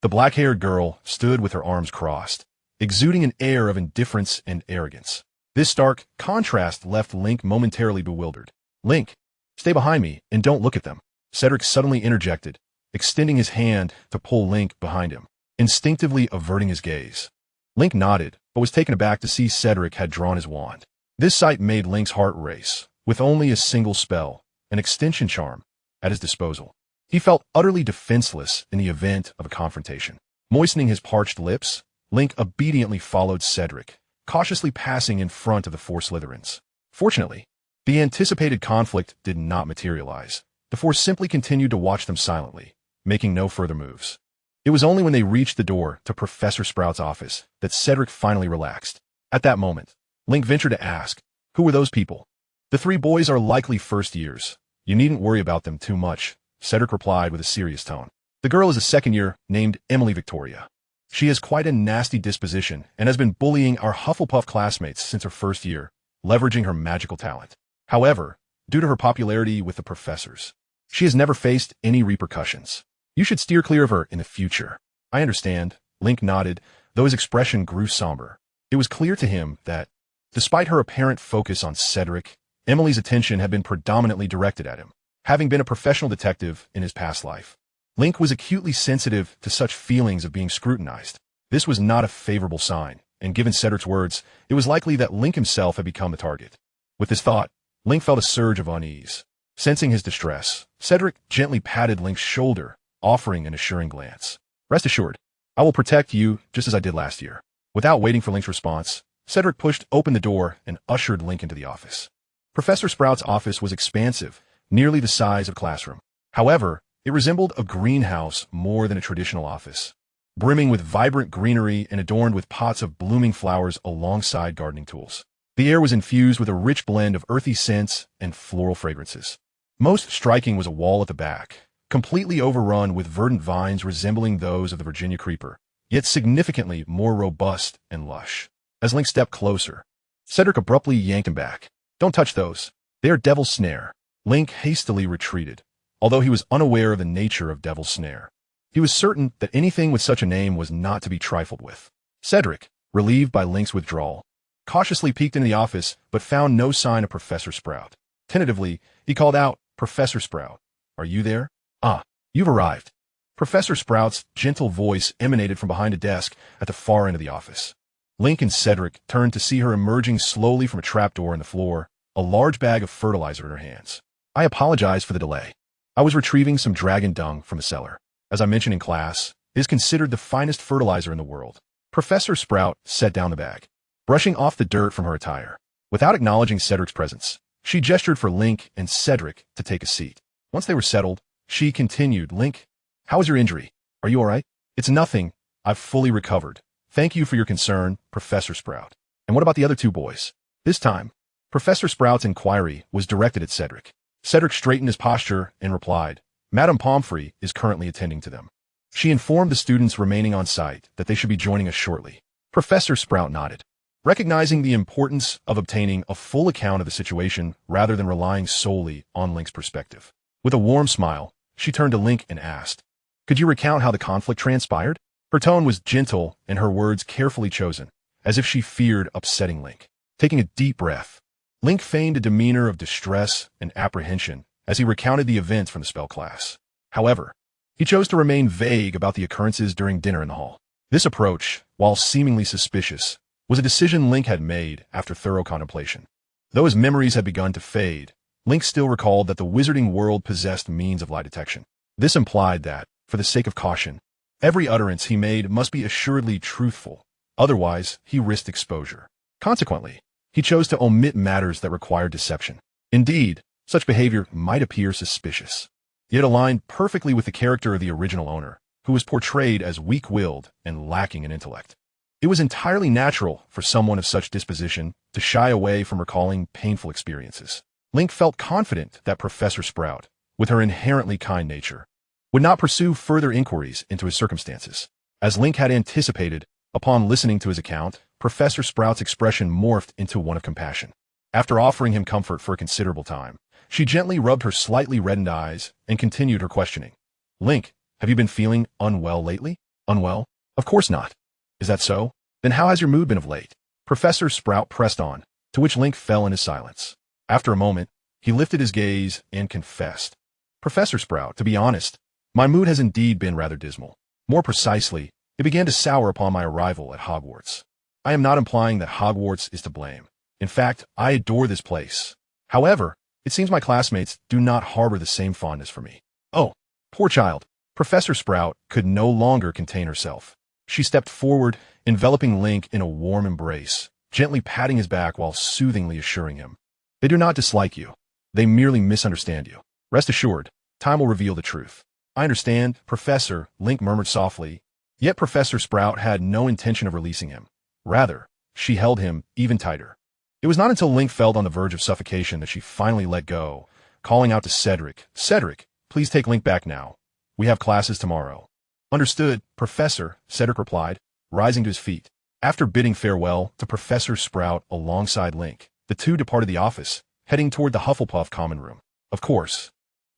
the black-haired girl stood with her arms crossed, exuding an air of indifference and arrogance. This stark contrast left Link momentarily bewildered. "Link, stay behind me and don't look at them," Cedric suddenly interjected, extending his hand to pull Link behind him, instinctively averting his gaze. Link nodded, but was taken aback to see Cedric had drawn his wand. This sight made Link's heart race. With only a single spell, an extension charm, at his disposal, he felt utterly defenseless in the event of a confrontation. Moistening his parched lips, Link obediently followed Cedric, cautiously passing in front of the four Slytherins. Fortunately, the anticipated conflict did not materialize. The four simply continued to watch them silently, making no further moves. It was only when they reached the door to Professor Sprout's office that Cedric finally relaxed. At that moment, Link ventured to ask, "Who were those people?" "The three boys are likely first years. You needn't worry about them too much," Cedric replied with a serious tone. "The girl is a second year named Emily Victoria. She has quite a nasty disposition and has been bullying our Hufflepuff classmates since her first year, leveraging her magical talent. However, due to her popularity with the professors, she has never faced any repercussions. You should steer clear of her in the future." "I understand," Link nodded, though his expression grew somber. It was clear to him that, despite her apparent focus on Cedric, Emily's attention had been predominantly directed at him. Having been a professional detective in his past life, Link was acutely sensitive to such feelings of being scrutinized. This was not a favorable sign, and given Cedric's words, it was likely that Link himself had become the target. With this thought, Link felt a surge of unease. Sensing his distress, Cedric gently patted Link's shoulder, offering an assuring glance. "Rest assured, I will protect you just as I did last year." Without waiting for Link's response, Cedric pushed open the door and ushered Link into the office. Professor Sprout's office was expansive, nearly the size of a classroom. However, it resembled a greenhouse more than a traditional office, brimming with vibrant greenery and adorned with pots of blooming flowers alongside gardening tools. The air was infused with a rich blend of earthy scents and floral fragrances. Most striking was a wall at the back, completely overrun with verdant vines resembling those of the Virginia creeper, yet significantly more robust and lush. As Link stepped closer, Cedric abruptly yanked him back. "Don't touch those. They are Devil's Snare." Link hastily retreated, although he was unaware of the nature of Devil's Snare. He was certain that anything with such a name was not to be trifled with. Cedric, relieved by Link's withdrawal, cautiously peeked into the office but found no sign of Professor Sprout. Tentatively, he called out, "Professor Sprout, are you there?" "Ah, you've arrived." Professor Sprout's gentle voice emanated from behind a desk at the far end of the office. Link and Cedric turned to see her emerging slowly from a trapdoor in the floor, a large bag of fertilizer in her hands. "I apologize for the delay. I was retrieving some dragon dung from the cellar. As I mentioned in class, it is considered the finest fertilizer in the world." Professor Sprout set down the bag, brushing off the dirt from her attire. Without acknowledging Cedric's presence, she gestured for Link and Cedric to take a seat. Once they were settled, she continued, "Link, how was your injury? Are you all right?" "It's nothing. I've fully recovered. Thank you for your concern, Professor Sprout." "And what about the other two boys?" This time, Professor Sprout's inquiry was directed at Cedric. Cedric straightened his posture and replied, "Madame Pomfrey is currently attending to them. She informed the students remaining on site that they should be joining us shortly." Professor Sprout nodded, recognizing the importance of obtaining a full account of the situation rather than relying solely on Link's perspective. With a warm smile, she turned to Link and asked, "Could you recount how the conflict transpired?" Her tone was gentle and her words carefully chosen, as if she feared upsetting Link. Taking a deep breath, Link feigned a demeanor of distress and apprehension as he recounted the events from the spell class. However, he chose to remain vague about the occurrences during dinner in the hall. This approach, while seemingly suspicious, was a decision Link had made after thorough contemplation. Though his memories had begun to fade, Link still recalled that the wizarding world possessed means of lie detection. This implied that, for the sake of caution, every utterance he made must be assuredly truthful, otherwise he risked exposure. Consequently, he chose to omit matters that required deception. Indeed, Such behavior might appear suspicious. Yet aligned perfectly with the character of the original owner, who was portrayed as weak-willed and lacking in intellect. It was entirely natural for someone of such disposition to shy away from recalling painful experiences. Link felt confident that Professor Sprout, with her inherently kind nature, would not pursue further inquiries into his circumstances. As Link had anticipated, upon listening to his account, Professor Sprout's expression morphed into one of compassion. After offering him comfort for a considerable time, she gently rubbed her slightly reddened eyes and continued her questioning. Link, have you been feeling unwell lately? Unwell? Of course not. Is that so? Then how has your mood been of late? Professor Sprout pressed on, to which Link fell into silence. After a moment, he lifted his gaze and confessed. Professor Sprout, to be honest, my mood has indeed been rather dismal. More precisely, it began to sour upon my arrival at Hogwarts. I am not implying that Hogwarts is to blame. In fact, I adore this place. However, it seems my classmates do not harbor the same fondness for me. Oh, poor child. Professor Sprout could no longer contain herself. She stepped forward, enveloping Link in a warm embrace, gently patting his back while soothingly assuring him. They do not dislike you. They merely misunderstand you. Rest assured, time will reveal the truth. I understand, Professor, Link murmured softly, yet Professor Sprout had no intention of releasing him. Rather, she held him even tighter. It was not until Link felt on the verge of suffocation that she finally let go, calling out to Cedric, Cedric, please take Link back now. We have classes tomorrow. Understood, Professor, Cedric replied, rising to his feet. After bidding farewell to Professor Sprout alongside Link, the two departed the office, heading toward the Hufflepuff common room. Of course.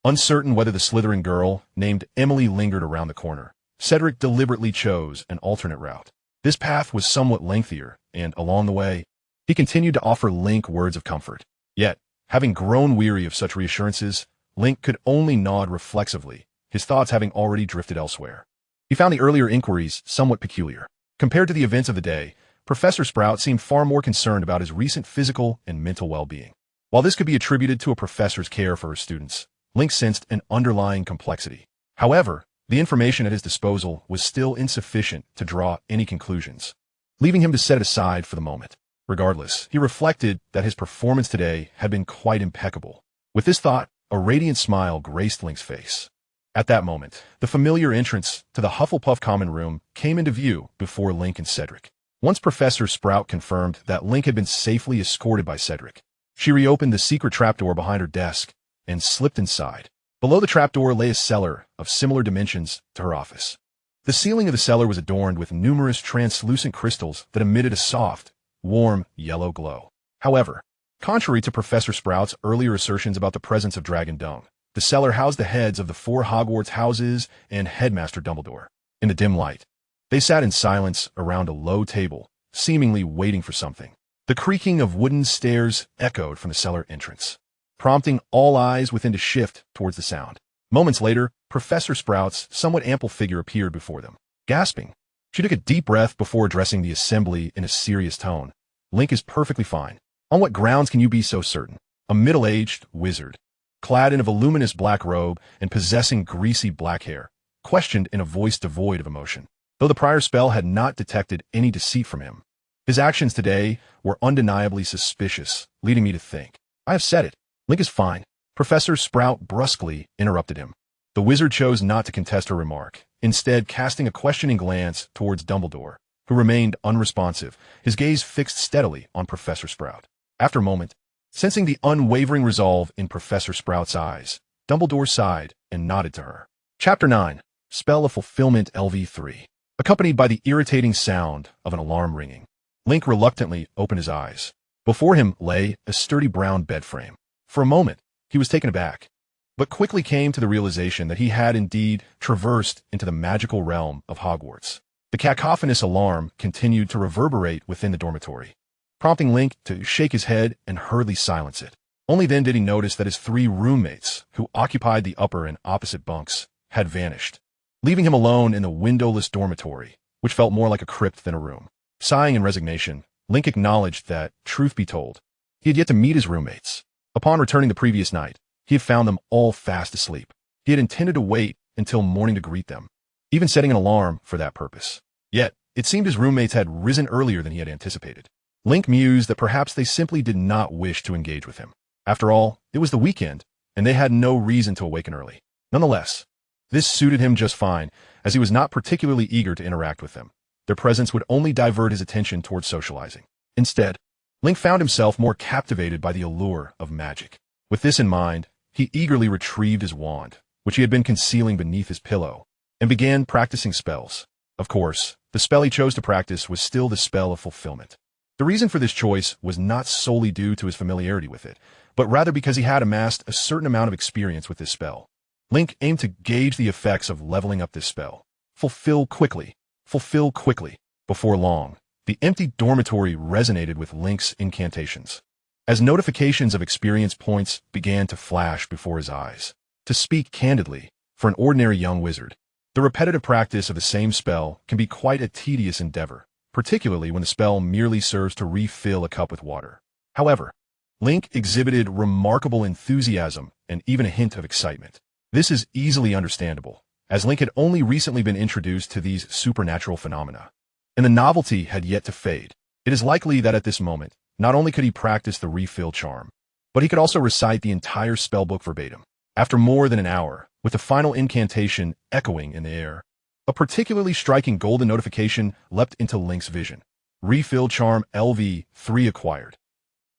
Uncertain whether the Slytherin girl named Emily lingered around the corner, Cedric deliberately chose an alternate route. This path was somewhat lengthier, and along the way, he continued to offer Link words of comfort. Yet, having grown weary of such reassurances, Link could only nod reflexively, his thoughts having already drifted elsewhere. He found the earlier inquiries somewhat peculiar. Compared to the events of the day, Professor Sprout seemed far more concerned about his recent physical and mental well-being. While this could be attributed to a professor's care for her students, Link sensed an underlying complexity. However, the information at his disposal was still insufficient to draw any conclusions, leaving him to set it aside for the moment. Regardless, he reflected that his performance today had been quite impeccable. With this thought, a radiant smile graced Link's face. At that moment, the familiar entrance to the Hufflepuff common room came into view before Link and Cedric. Once Professor Sprout confirmed that Link had been safely escorted by Cedric, she reopened the secret trapdoor behind her desk and slipped inside. Below the trapdoor lay a cellar of similar dimensions to her office. The ceiling of the cellar was adorned with numerous translucent crystals that emitted a soft, warm yellow glow. However, contrary to Professor Sprout's earlier assertions about the presence of dragon dung, the cellar housed the heads of the 4 Hogwarts houses and Headmaster Dumbledore. In the dim light, they sat in silence around a low table, seemingly waiting for something. The creaking of wooden stairs echoed from the cellar entrance, prompting all eyes within to shift towards the sound. Moments later, Professor Sprout's somewhat ample figure appeared before them. Gasping, she took a deep breath before addressing the assembly in a serious tone. Link is perfectly fine. On what grounds can you be so certain? A middle-aged wizard, clad in a voluminous black robe and possessing greasy black hair, questioned in a voice devoid of emotion. Though the prior spell had not detected any deceit from him, his actions today were undeniably suspicious, leading me to think. I have said it. Link is fine. Professor Sprout brusquely interrupted him. The wizard chose not to contest her remark, instead casting a questioning glance towards Dumbledore, who remained unresponsive, his gaze fixed steadily on Professor Sprout. After a moment, sensing the unwavering resolve in Professor Sprout's eyes, Dumbledore sighed and nodded to her. Chapter 9. Spell of Fulfillment LV3. Accompanied by the irritating sound of an alarm ringing, Link reluctantly opened his eyes. Before him lay a sturdy brown bed frame. For a moment, he was taken aback, but quickly came to the realization that he had indeed traversed into the magical realm of Hogwarts. The cacophonous alarm continued to reverberate within the dormitory, prompting Link to shake his head and hurriedly silence it. Only then did he notice that his 3 roommates, who occupied the upper and opposite bunks, had vanished, leaving him alone in the windowless dormitory, which felt more like a crypt than a room. Sighing in resignation, Link acknowledged that, truth be told, he had yet to meet his roommates. Upon returning the previous night, he had found them all fast asleep. He had intended to wait until morning to greet them, even setting an alarm for that purpose. Yet, it seemed his roommates had risen earlier than he had anticipated. Link mused that perhaps they simply did not wish to engage with him. After all, it was the weekend, and they had no reason to awaken early. Nonetheless, this suited him just fine, as he was not particularly eager to interact with them. Their presence would only divert his attention towards socializing. Instead, Link found himself more captivated by the allure of magic. With this in mind, he eagerly retrieved his wand, which he had been concealing beneath his pillow, and began practicing spells. Of course, the spell he chose to practice was still the spell of fulfillment. The reason for this choice was not solely due to his familiarity with it, but rather because he had amassed a certain amount of experience with this spell. Link aimed to gauge the effects of leveling up this spell. Fulfill quickly. Fulfill quickly. Before long, the empty dormitory resonated with Link's incantations. As notifications of experience points began to flash before his eyes. To speak candidly, for an ordinary young wizard, the repetitive practice of the same spell can be quite a tedious endeavor, particularly when the spell merely serves to refill a cup with water. However, Link exhibited remarkable enthusiasm and even a hint of excitement. This is easily understandable, as Link had only recently been introduced to these supernatural phenomena, and the novelty had yet to fade. It is likely that at this moment, not only could he practice the refill charm, but he could also recite the entire spellbook verbatim. After more than an hour, with the final incantation echoing in the air, a particularly striking golden notification leapt into Link's vision. Refill charm LV3 acquired.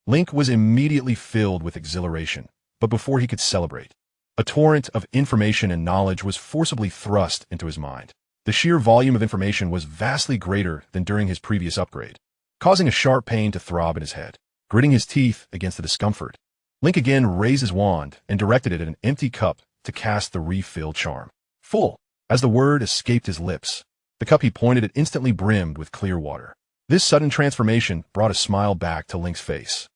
Link was immediately filled with exhilaration, but before he could celebrate, a torrent of information and knowledge was forcibly thrust into his mind. The sheer volume of information was vastly greater than during his previous upgrade, causing a sharp pain to throb in his head. Gritting his teeth against the discomfort, Link again raised his wand and directed it at an empty cup to cast the refill charm. Full. As the word escaped his lips, the cup he pointed at instantly brimmed with clear water. This sudden transformation brought a smile back to Link's face,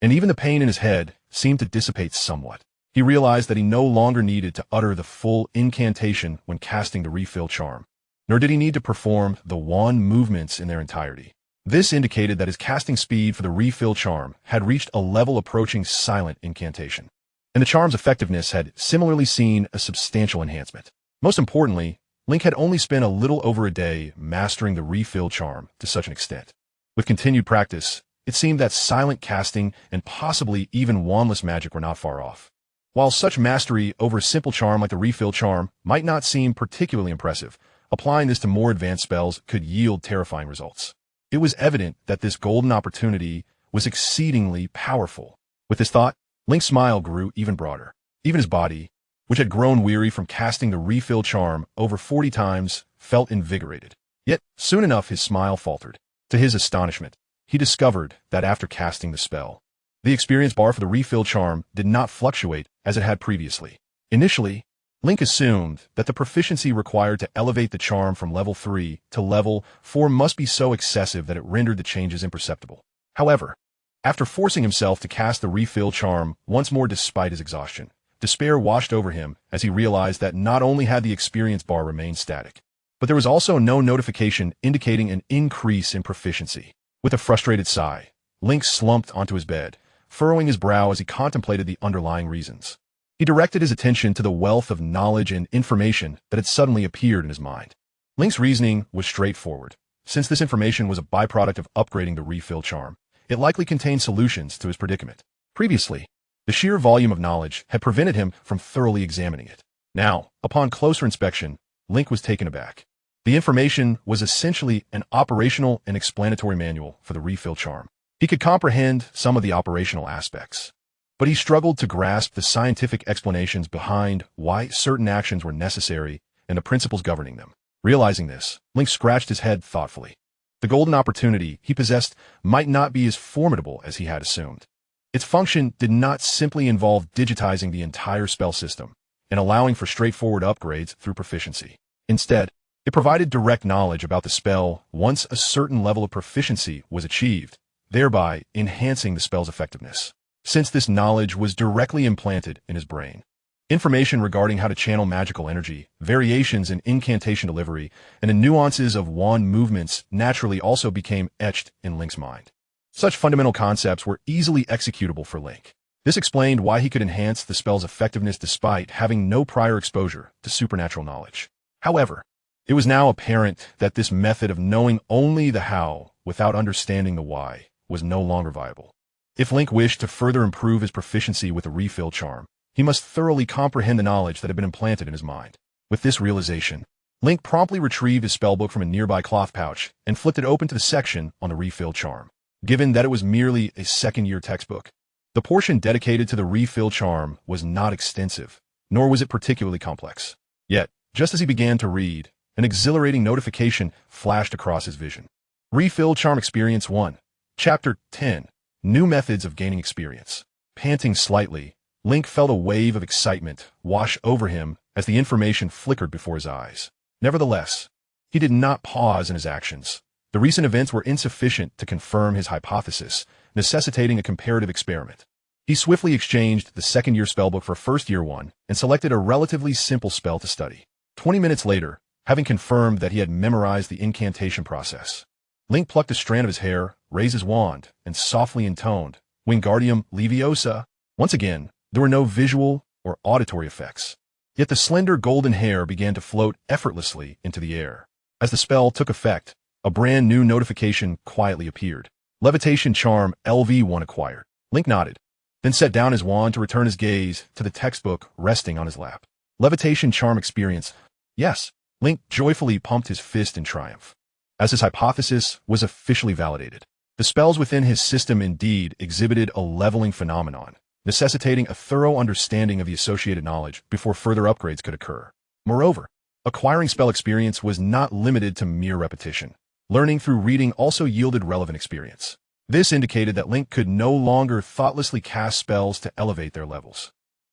and even the pain in his head seemed to dissipate somewhat. He realized that he no longer needed to utter the full incantation when casting the refill charm, nor did he need to perform the wand movements in their entirety. This indicated that his casting speed for the refill charm had reached a level approaching silent incantation, and the charm's effectiveness had similarly seen a substantial enhancement. Most importantly, Link had only spent a little over a day mastering the refill charm to such an extent. With continued practice, it seemed that silent casting and possibly even wandless magic were not far off. While such mastery over a simple charm like the refill charm might not seem particularly impressive, applying this to more advanced spells could yield terrifying results. It was evident that this golden opportunity was exceedingly powerful. With this thought, Link's smile grew even broader. Even his body, which had grown weary from casting the refill charm over 40 times, felt invigorated. Yet, soon enough his smile faltered. To his astonishment, he discovered that after casting the spell, the experience bar for the refill charm did not fluctuate as it had previously. Initially, Link assumed that the proficiency required to elevate the charm from level 3 to level 4 must be so excessive that it rendered the changes imperceptible. However, after forcing himself to cast the refill charm once more despite his exhaustion, despair washed over him as he realized that not only had the experience bar remained static, but there was also no notification indicating an increase in proficiency. With a frustrated sigh, Link slumped onto his bed, furrowing his brow as he contemplated the underlying reasons. He directed his attention to the wealth of knowledge and information that had suddenly appeared in his mind. Link's reasoning was straightforward. Since this information was a byproduct of upgrading the refill charm, it likely contained solutions to his predicament. Previously, the sheer volume of knowledge had prevented him from thoroughly examining it. Now, upon closer inspection, Link was taken aback. The information was essentially an operational and explanatory manual for the refill charm. He could comprehend some of the operational aspects, but he struggled to grasp the scientific explanations behind why certain actions were necessary and the principles governing them. Realizing this, Link scratched his head thoughtfully. The golden opportunity he possessed might not be as formidable as he had assumed. Its function did not simply involve digitizing the entire spell system and allowing for straightforward upgrades through proficiency. Instead, it provided direct knowledge about the spell once a certain level of proficiency was achieved, thereby enhancing the spell's effectiveness. Since this knowledge was directly implanted in his brain, information regarding how to channel magical energy, variations in incantation delivery, and the nuances of wand movements naturally also became etched in Link's mind. Such fundamental concepts were easily executable for Link. This explained why he could enhance the spell's effectiveness despite having no prior exposure to supernatural knowledge. However, it was now apparent that this method of knowing only the how without understanding the why was no longer viable. If Link wished to further improve his proficiency with the refill charm, he must thoroughly comprehend the knowledge that had been implanted in his mind. With this realization, Link promptly retrieved his spellbook from a nearby cloth pouch and flipped it open to the section on the refill charm. Given that it was merely a second-year textbook, the portion dedicated to the refill charm was not extensive, nor was it particularly complex. Yet, just as he began to read, an exhilarating notification flashed across his vision. Refill Charm Experience 1, Chapter 10, New Methods of Gaining Experience. Panting slightly, Link felt a wave of excitement wash over him as the information flickered before his eyes. Nevertheless, he did not pause in his actions. The recent events were insufficient to confirm his hypothesis, necessitating a comparative experiment. He swiftly exchanged the second-year spellbook for first-year one and selected a relatively simple spell to study. 20 minutes later, having confirmed that he had memorized the incantation process, Link plucked a strand of his hair, raised his wand, and softly intoned, Wingardium Leviosa. Once again, there were no visual or auditory effects. Yet the slender golden hair began to float effortlessly into the air. As the spell took effect, a brand new notification quietly appeared. Levitation Charm LV1 acquired. Link nodded, then set down his wand to return his gaze to the textbook resting on his lap. Levitation Charm Experience. Yes. Link joyfully pumped his fist in triumph, as his hypothesis was officially validated. The spells within his system indeed exhibited a leveling phenomenon, necessitating a thorough understanding of the associated knowledge before further upgrades could occur. Moreover, acquiring spell experience was not limited to mere repetition. Learning through reading also yielded relevant experience. This indicated that Link could no longer thoughtlessly cast spells to elevate their levels.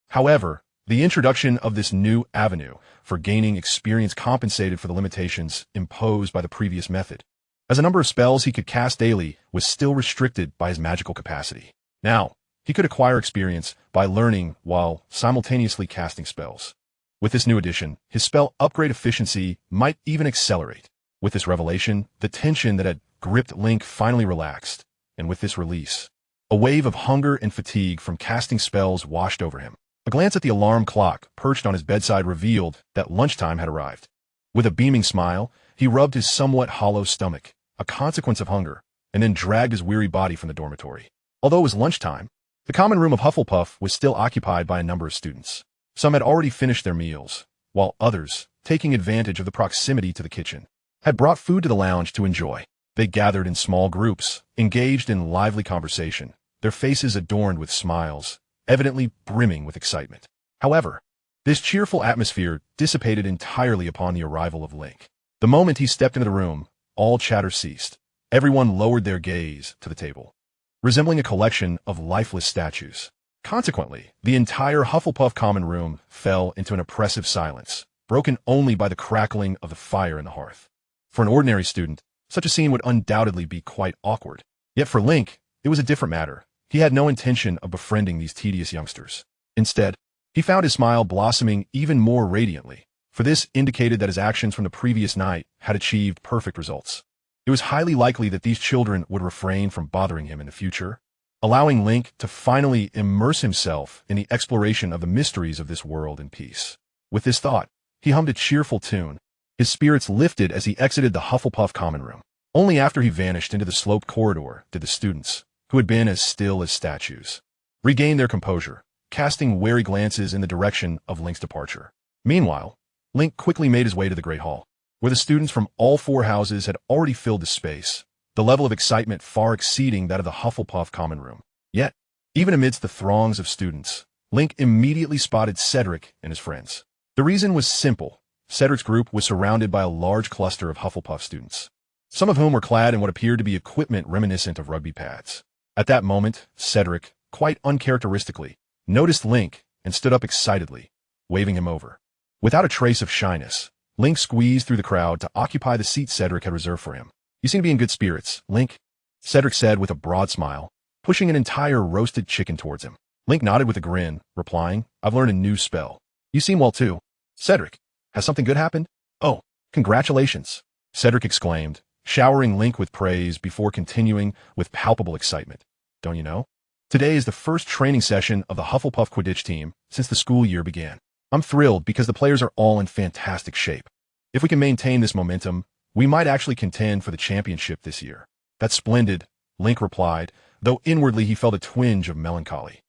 However, the introduction of this new avenue for gaining experience compensated for the limitations imposed by the previous method, as a number of spells he could cast daily was still restricted by his magical capacity. Now, he could acquire experience by learning while simultaneously casting spells. With this new addition, his spell upgrade efficiency might even accelerate. With this revelation, the tension that had gripped Link finally relaxed, and with this release, a wave of hunger and fatigue from casting spells washed over him. A glance at the alarm clock perched on his bedside revealed that lunchtime had arrived. With a beaming smile, he rubbed his somewhat hollow stomach, a consequence of hunger, and then dragged his weary body from the dormitory. Although it was lunchtime, the common room of Hufflepuff was still occupied by a number of students. Some had already finished their meals, while others, taking advantage of the proximity to the kitchen, had brought food to the lounge to enjoy. They gathered in small groups, engaged in lively conversation, their faces adorned with smiles, evidently brimming with excitement. However, this cheerful atmosphere dissipated entirely upon the arrival of Link. The moment he stepped into the room, all chatter ceased. Everyone lowered their gaze to the table, resembling a collection of lifeless statues. Consequently, the entire Hufflepuff common room fell into an oppressive silence, broken only by the crackling of the fire in the hearth. For an ordinary student, such a scene would undoubtedly be quite awkward. Yet for Link, it was a different matter. He had no intention of befriending these tedious youngsters. Instead, he found his smile blossoming even more radiantly, for this indicated that his actions from the previous night had achieved perfect results. It was highly likely that these children would refrain from bothering him in the future, allowing Link to finally immerse himself in the exploration of the mysteries of this world in peace. With this thought, he hummed a cheerful tune. His spirits lifted as he exited the Hufflepuff common room. Only after he vanished into the sloped corridor did the students, who had been as still as statues, regain their composure, casting wary glances in the direction of Link's departure. Meanwhile, Link quickly made his way to the Great Hall, where the students from all four houses had already filled the space, the level of excitement far exceeding that of the Hufflepuff common room. Yet, even amidst the throngs of students, Link immediately spotted Cedric and his friends. The reason was simple. Cedric's group was surrounded by a large cluster of Hufflepuff students, some of whom were clad in what appeared to be equipment reminiscent of rugby pads. At that moment, Cedric, quite uncharacteristically, noticed Link and stood up excitedly, waving him over. Without a trace of shyness, Link squeezed through the crowd to occupy the seat Cedric had reserved for him. "You seem to be in good spirits, Link," Cedric said with a broad smile, pushing an entire roasted chicken towards him. Link nodded with a grin, replying, "I've learned a new spell." "You seem well too." "Cedric, has something good happened?" "Oh, congratulations," Cedric exclaimed, showering Link with praise before continuing with palpable excitement. "Don't you know? Today is the first training session of the Hufflepuff Quidditch team since the school year began. I'm thrilled because the players are all in fantastic shape. If we can maintain this momentum, we might actually contend for the championship this year." "That's splendid," Link replied, though inwardly he felt a twinge of melancholy.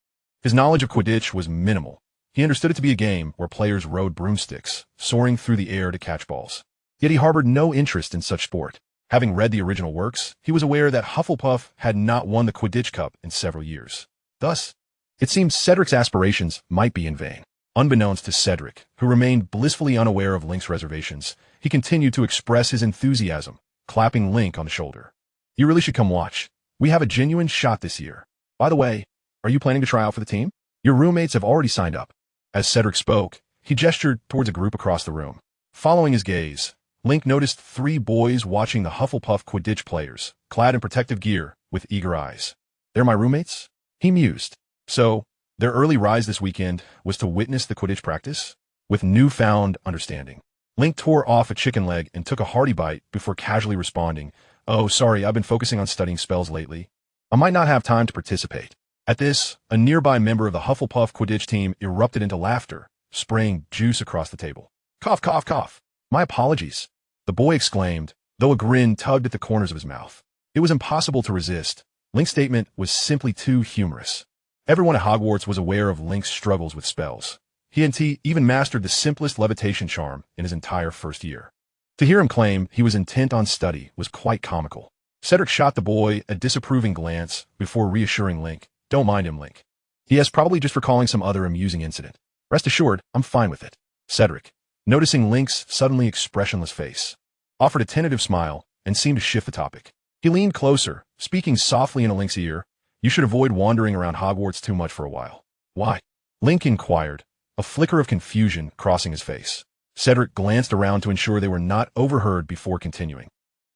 His knowledge of Quidditch was minimal. He understood it to be a game where players rode broomsticks, soaring through the air to catch balls. Yet he harbored no interest in such sport. Having read the original works, he was aware that Hufflepuff had not won the Quidditch Cup in several years. Thus, it seemed Cedric's aspirations might be in vain. Unbeknownst to Cedric, who remained blissfully unaware of Link's reservations, he continued to express his enthusiasm, clapping Link on the shoulder. "You really should come watch. We have a genuine shot this year. By the way, are you planning to try out for the team? Your roommates have already signed up." As Cedric spoke, he gestured towards a group across the room. Following his gaze, Link noticed 3 boys watching the Hufflepuff Quidditch players, clad in protective gear, with eager eyes. "They're my roommates?" he mused. So, their early rise this weekend was to witness the Quidditch practice? With newfound understanding, Link tore off a chicken leg and took a hearty bite before casually responding, "Oh, sorry, I've been focusing on studying spells lately. I might not have time to participate." At this, a nearby member of the Hufflepuff Quidditch team erupted into laughter, spraying juice across the table. "Cough, cough, cough. My apologies," the boy exclaimed, though a grin tugged at the corners of his mouth. It was impossible to resist. Link's statement was simply too humorous. Everyone at Hogwarts was aware of Link's struggles with spells. He even mastered the simplest levitation charm in his entire first year. To hear him claim he was intent on study was quite comical. Cedric shot the boy a disapproving glance before reassuring Link, "Don't mind him, Link. He has probably just recalling some other amusing incident. Rest assured, I'm fine with it." Cedric, noticing Link's suddenly expressionless face, offered a tentative smile and seemed to shift the topic. He leaned closer, speaking softly into Link's ear, "You should avoid wandering around Hogwarts too much for a while." "Why?" Link inquired, a flicker of confusion crossing his face. Cedric glanced around to ensure they were not overheard before continuing.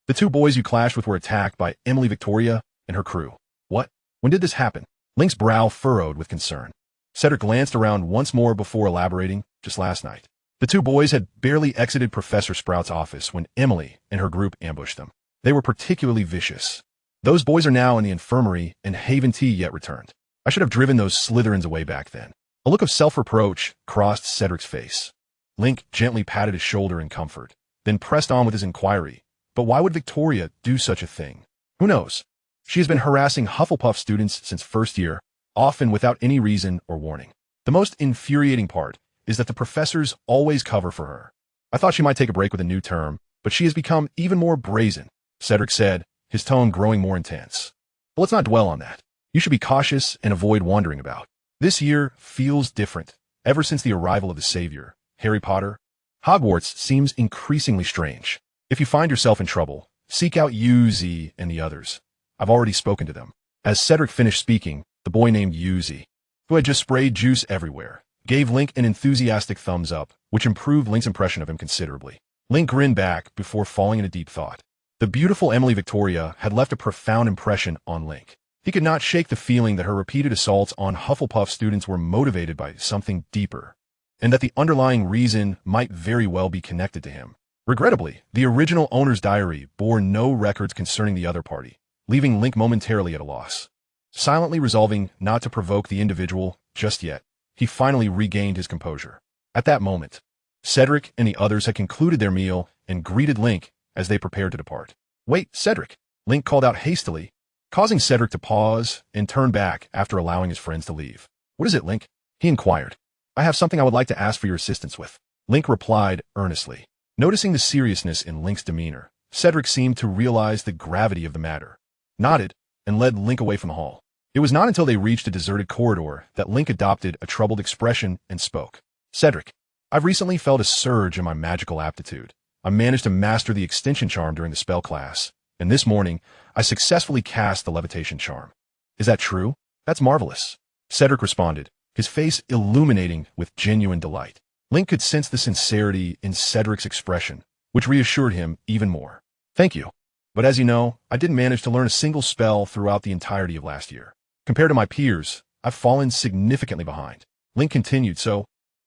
"The 2 boys you clashed with were attacked by Emily Victoria and her crew." "What? When did this happen?" Link's brow furrowed with concern. Cedric glanced around once more before elaborating, "Just last night. The 2 boys had barely exited Professor Sprout's office when Emily and her group ambushed them. They were particularly vicious. Those boys are now in the infirmary and haven't yet returned. I should have driven those Slytherins away back then." A look of self-reproach crossed Cedric's face. Link gently patted his shoulder in comfort, then pressed on with his inquiry. "But why would Victoria do such a thing?" "Who knows? She has been harassing Hufflepuff students since first year, often without any reason or warning. The most infuriating part is that the professors always cover for her. I thought she might take a break with a new term, but she has become even more brazen," Cedric said, his tone growing more intense. "But let's not dwell on that. You should be cautious and avoid wandering about. This year feels different. Ever since the arrival of the Savior, Harry Potter, Hogwarts seems increasingly strange. If you find yourself in trouble, seek out Yuzi and the others. I've already spoken to them." As Cedric finished speaking, the boy named Yuzi, who had just sprayed juice everywhere, gave Link an enthusiastic thumbs up, which improved Link's impression of him considerably. Link grinned back before falling into deep thought. The beautiful Emily Victoria had left a profound impression on Link. He could not shake the feeling that her repeated assaults on Hufflepuff students were motivated by something deeper, and that the underlying reason might very well be connected to him. Regrettably, the original owner's diary bore no records concerning the other party, leaving Link momentarily at a loss. Silently resolving not to provoke the individual just yet, he finally regained his composure. At that moment, Cedric and the others had concluded their meal and greeted Link as they prepared to depart. "Wait, Cedric," Link called out hastily, causing Cedric to pause and turn back after allowing his friends to leave. "What is it, Link?" he inquired. "I have something I would like to ask for your assistance with," Link replied earnestly. Noticing the seriousness in Link's demeanor, Cedric seemed to realize the gravity of the matter, nodded, and led Link away from the hall. It was not until they reached a deserted corridor that Link adopted a troubled expression and spoke. "Cedric, I've recently felt a surge in my magical aptitude. I managed to master the extension charm during the spell class, and this morning, I successfully cast the levitation charm." "Is that true? That's marvelous," Cedric responded, his face illuminating with genuine delight. Link could sense the sincerity in Cedric's expression, which reassured him even more. "Thank you. But as you know, I didn't manage to learn a single spell throughout the entirety of last year. Compared to my peers, I've fallen significantly behind." Link continued, "So,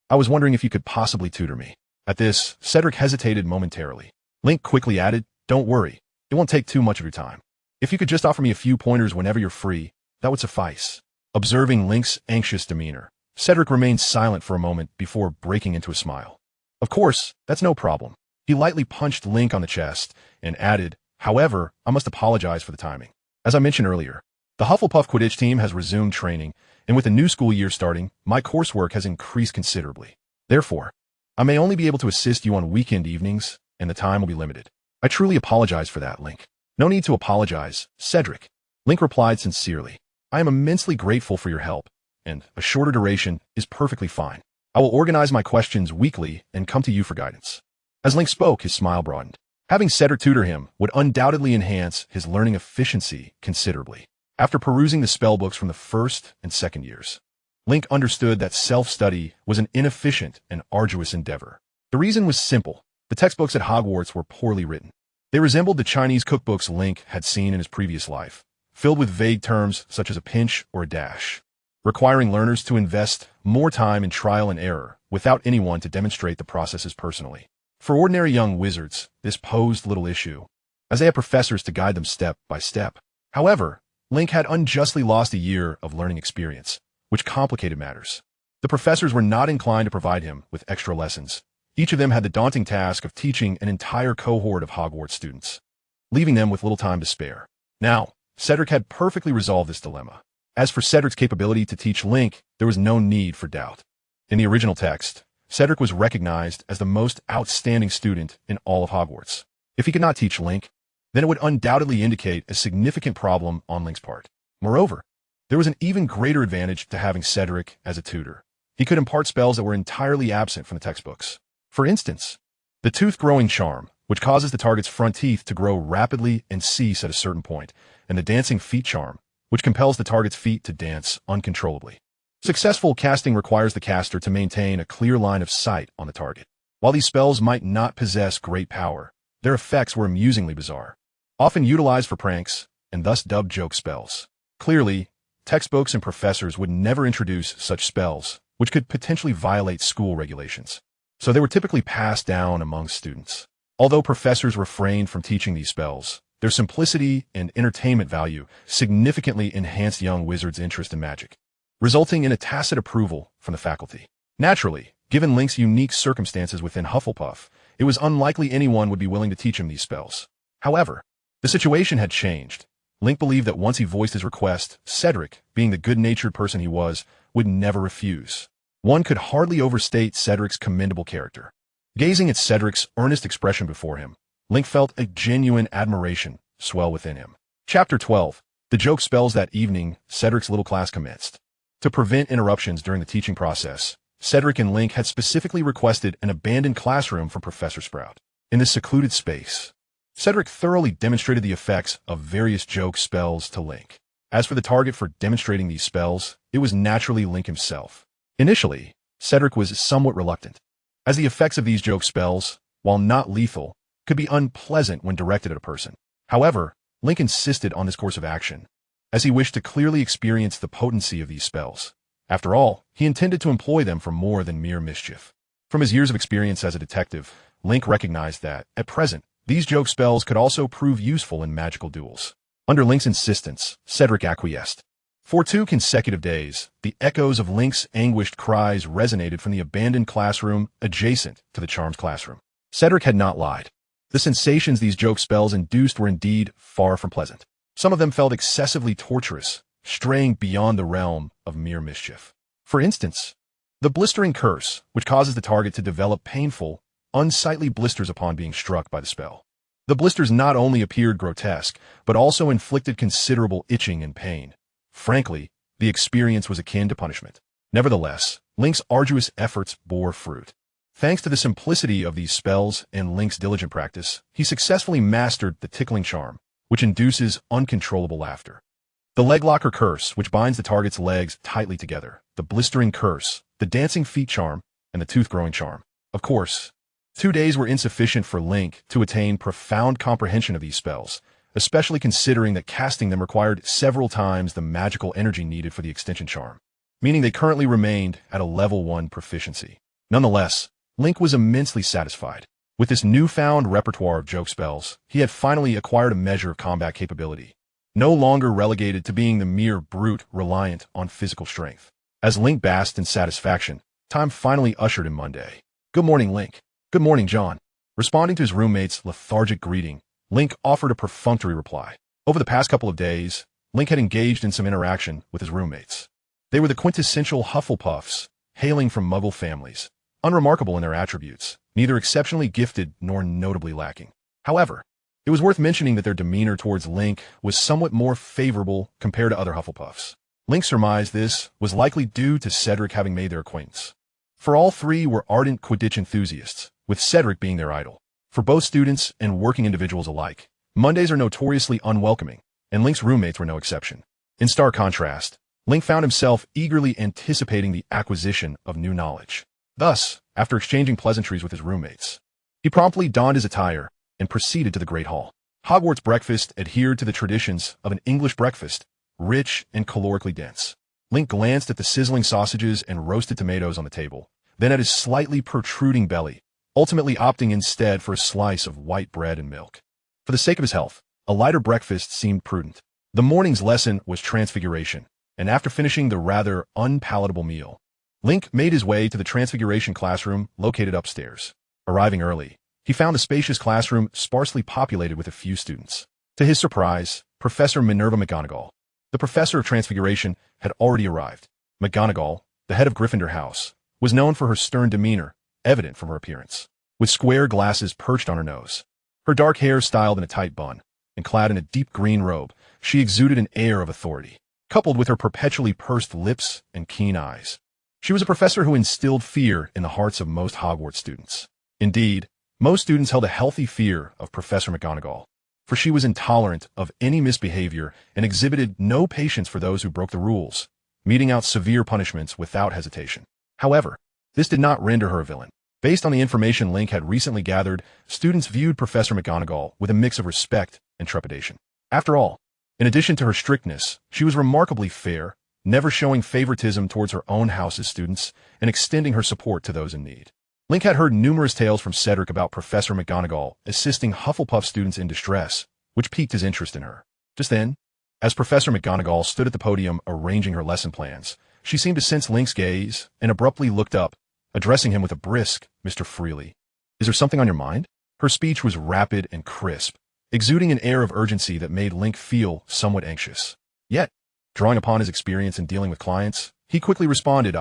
I was wondering if you could possibly tutor me." At this, Cedric hesitated momentarily. Link quickly added, "Don't worry. It won't take too much of your time. If you could just offer me a few pointers whenever you're free, that would suffice." Observing Link's anxious demeanor, Cedric remained silent for a moment before breaking into a smile. "Of course, that's no problem." He lightly punched Link on the chest and added, "However, I must apologize for the timing. As I mentioned earlier, The Hufflepuff Quidditch team has resumed training, and with the new school year starting, my coursework has increased considerably. Therefore, I may only be able to assist you on weekend evenings, and the time will be limited. I truly apologize for that, Link. No need to apologize, Cedric. Link replied sincerely. I am immensely grateful for your help, and a shorter duration is perfectly fine. I will organize my questions weekly and come to you for guidance. As Link spoke, his smile broadened. Having Cedric tutor him would undoubtedly enhance his learning efficiency considerably. After perusing the spellbooks from the first and second years, Link understood that self-study was an inefficient and arduous endeavor. The reason was simple. The textbooks at Hogwarts were poorly written. They resembled the Chinese cookbooks Link had seen in his previous life, filled with vague terms such as a pinch or a dash, requiring learners to invest more time in trial and error without anyone to demonstrate the processes personally. For ordinary young wizards, this posed little issue, as they had professors to guide them step by step. However, Link had unjustly lost a year of learning experience, which complicated matters. The professors were not inclined to provide him with extra lessons. Each of them had the daunting task of teaching an entire cohort of Hogwarts students, leaving them with little time to spare. Now, Cedric had perfectly resolved this dilemma. As for Cedric's capability to teach Link, there was no need for doubt. In the original text, Cedric was recognized as the most outstanding student in all of Hogwarts. If he could not teach Link, then it would undoubtedly indicate a significant problem on Link's part. Moreover, there was an even greater advantage to having Cedric as a tutor. He could impart spells that were entirely absent from the textbooks. For instance, the tooth-growing charm, which causes the target's front teeth to grow rapidly and cease at a certain point, and the dancing feet charm, which compels the target's feet to dance uncontrollably. Successful casting requires the caster to maintain a clear line of sight on the target. While these spells might not possess great power, their effects were amusingly bizarre, often utilized for pranks, and thus dubbed joke spells. Clearly, textbooks and professors would never introduce such spells, which could potentially violate school regulations. So they were typically passed down among students. Although professors refrained from teaching these spells, their simplicity and entertainment value significantly enhanced young wizards' interest in magic, resulting in a tacit approval from the faculty. Naturally, given Link's unique circumstances within Hufflepuff, it was unlikely anyone would be willing to teach him these spells. However, the situation had changed. Link believed that once he voiced his request, Cedric, being the good-natured person he was, would never refuse. One could hardly overstate Cedric's commendable character. Gazing at Cedric's earnest expression before him, Link felt a genuine admiration swell within him. Chapter 12. The joke spells. That evening, Cedric's little class commenced. To prevent interruptions during the teaching process, Cedric and Link had specifically requested an abandoned classroom from Professor Sprout. In this secluded space, Cedric thoroughly demonstrated the effects of various joke spells to Link. As for the target for demonstrating these spells, it was naturally Link himself. Initially, Cedric was somewhat reluctant, as the effects of these joke spells, while not lethal, could be unpleasant when directed at a person. However, Link insisted on this course of action, as he wished to clearly experience the potency of these spells. After all, he intended to employ them for more than mere mischief. From his years of experience as a detective, Link recognized that, at present, these joke spells could also prove useful in magical duels. Under Link's insistence, Cedric acquiesced. For 2 consecutive days, the echoes of Link's anguished cries resonated from the abandoned classroom adjacent to the charms classroom. Cedric had not lied. The sensations these joke spells induced were indeed far from pleasant. Some of them felt excessively torturous, straying beyond the realm of mere mischief. For instance, the blistering curse, which causes the target to develop painful, unsightly blisters upon being struck by the spell. The blisters not only appeared grotesque, but also inflicted considerable itching and pain. Frankly, the experience was akin to punishment. Nevertheless, Link's arduous efforts bore fruit. Thanks to the simplicity of these spells and Link's diligent practice, he successfully mastered the tickling charm, which induces uncontrollable laughter. The leg locker curse, which binds the target's legs tightly together, the blistering curse, the dancing feet charm, and the tooth-growing charm. Of course, 2 days were insufficient for Link to attain profound comprehension of these spells, especially considering that casting them required several times the magical energy needed for the extension charm, meaning they currently remained at a level 1 proficiency. Nonetheless, Link was immensely satisfied. With this newfound repertoire of joke spells, he had finally acquired a measure of combat capability, no longer relegated to being the mere brute reliant on physical strength. As Link basked in satisfaction, time finally ushered in Monday. "Good morning, Link." "Good morning, John." Responding to his roommate's lethargic greeting, Link offered a perfunctory reply. Over the past couple of days, Link had engaged in some interaction with his roommates. They were the quintessential Hufflepuffs, hailing from Muggle families, unremarkable in their attributes, neither exceptionally gifted nor notably lacking. However, it was worth mentioning that their demeanor towards Link was somewhat more favorable compared to other Hufflepuffs. Link surmised this was likely due to Cedric having made their acquaintance. For all three were ardent Quidditch enthusiasts, with Cedric being their idol. For both students and working individuals alike, Mondays are notoriously unwelcoming, and Link's roommates were no exception. In stark contrast, Link found himself eagerly anticipating the acquisition of new knowledge. Thus, after exchanging pleasantries with his roommates, he promptly donned his attire and proceeded to the Great Hall. Hogwarts breakfast adhered to the traditions of an English breakfast, rich and calorically dense. Link glanced at the sizzling sausages and roasted tomatoes on the table, then at his slightly protruding belly, ultimately opting instead for a slice of white bread and milk. For the sake of his health, a lighter breakfast seemed prudent. The morning's lesson was Transfiguration, and after finishing the rather unpalatable meal, Link made his way to the Transfiguration classroom located upstairs. Arriving early, he found the spacious classroom sparsely populated with a few students. To his surprise, Professor Minerva McGonagall, the professor of Transfiguration, had already arrived. McGonagall, the head of Gryffindor House, was known for her stern demeanor, evident from her appearance. With square glasses perched on her nose, her dark hair styled in a tight bun, and clad in a deep green robe, she exuded an air of authority, coupled with her perpetually pursed lips and keen eyes. She was a professor who instilled fear in the hearts of most Hogwarts students. Indeed, most students held a healthy fear of Professor McGonagall, for she was intolerant of any misbehavior and exhibited no patience for those who broke the rules, meting out severe punishments without hesitation. However, this did not render her a villain. Based on the information Link had recently gathered, students viewed Professor McGonagall with a mix of respect and trepidation. After all, in addition to her strictness, she was remarkably fair, never showing favoritism towards her own house's students and extending her support to those in need. Link had heard numerous tales from Cedric about Professor McGonagall assisting Hufflepuff students in distress, which piqued his interest in her. Just then, as Professor McGonagall stood at the podium arranging her lesson plans, she seemed to sense Link's gaze and abruptly looked up, addressing him with a brisk, "Mr. Freely, is there something on your mind?" Her speech was rapid and crisp, exuding an air of urgency that made Link feel somewhat anxious. Yet, drawing upon his experience in dealing with clients, he quickly responded,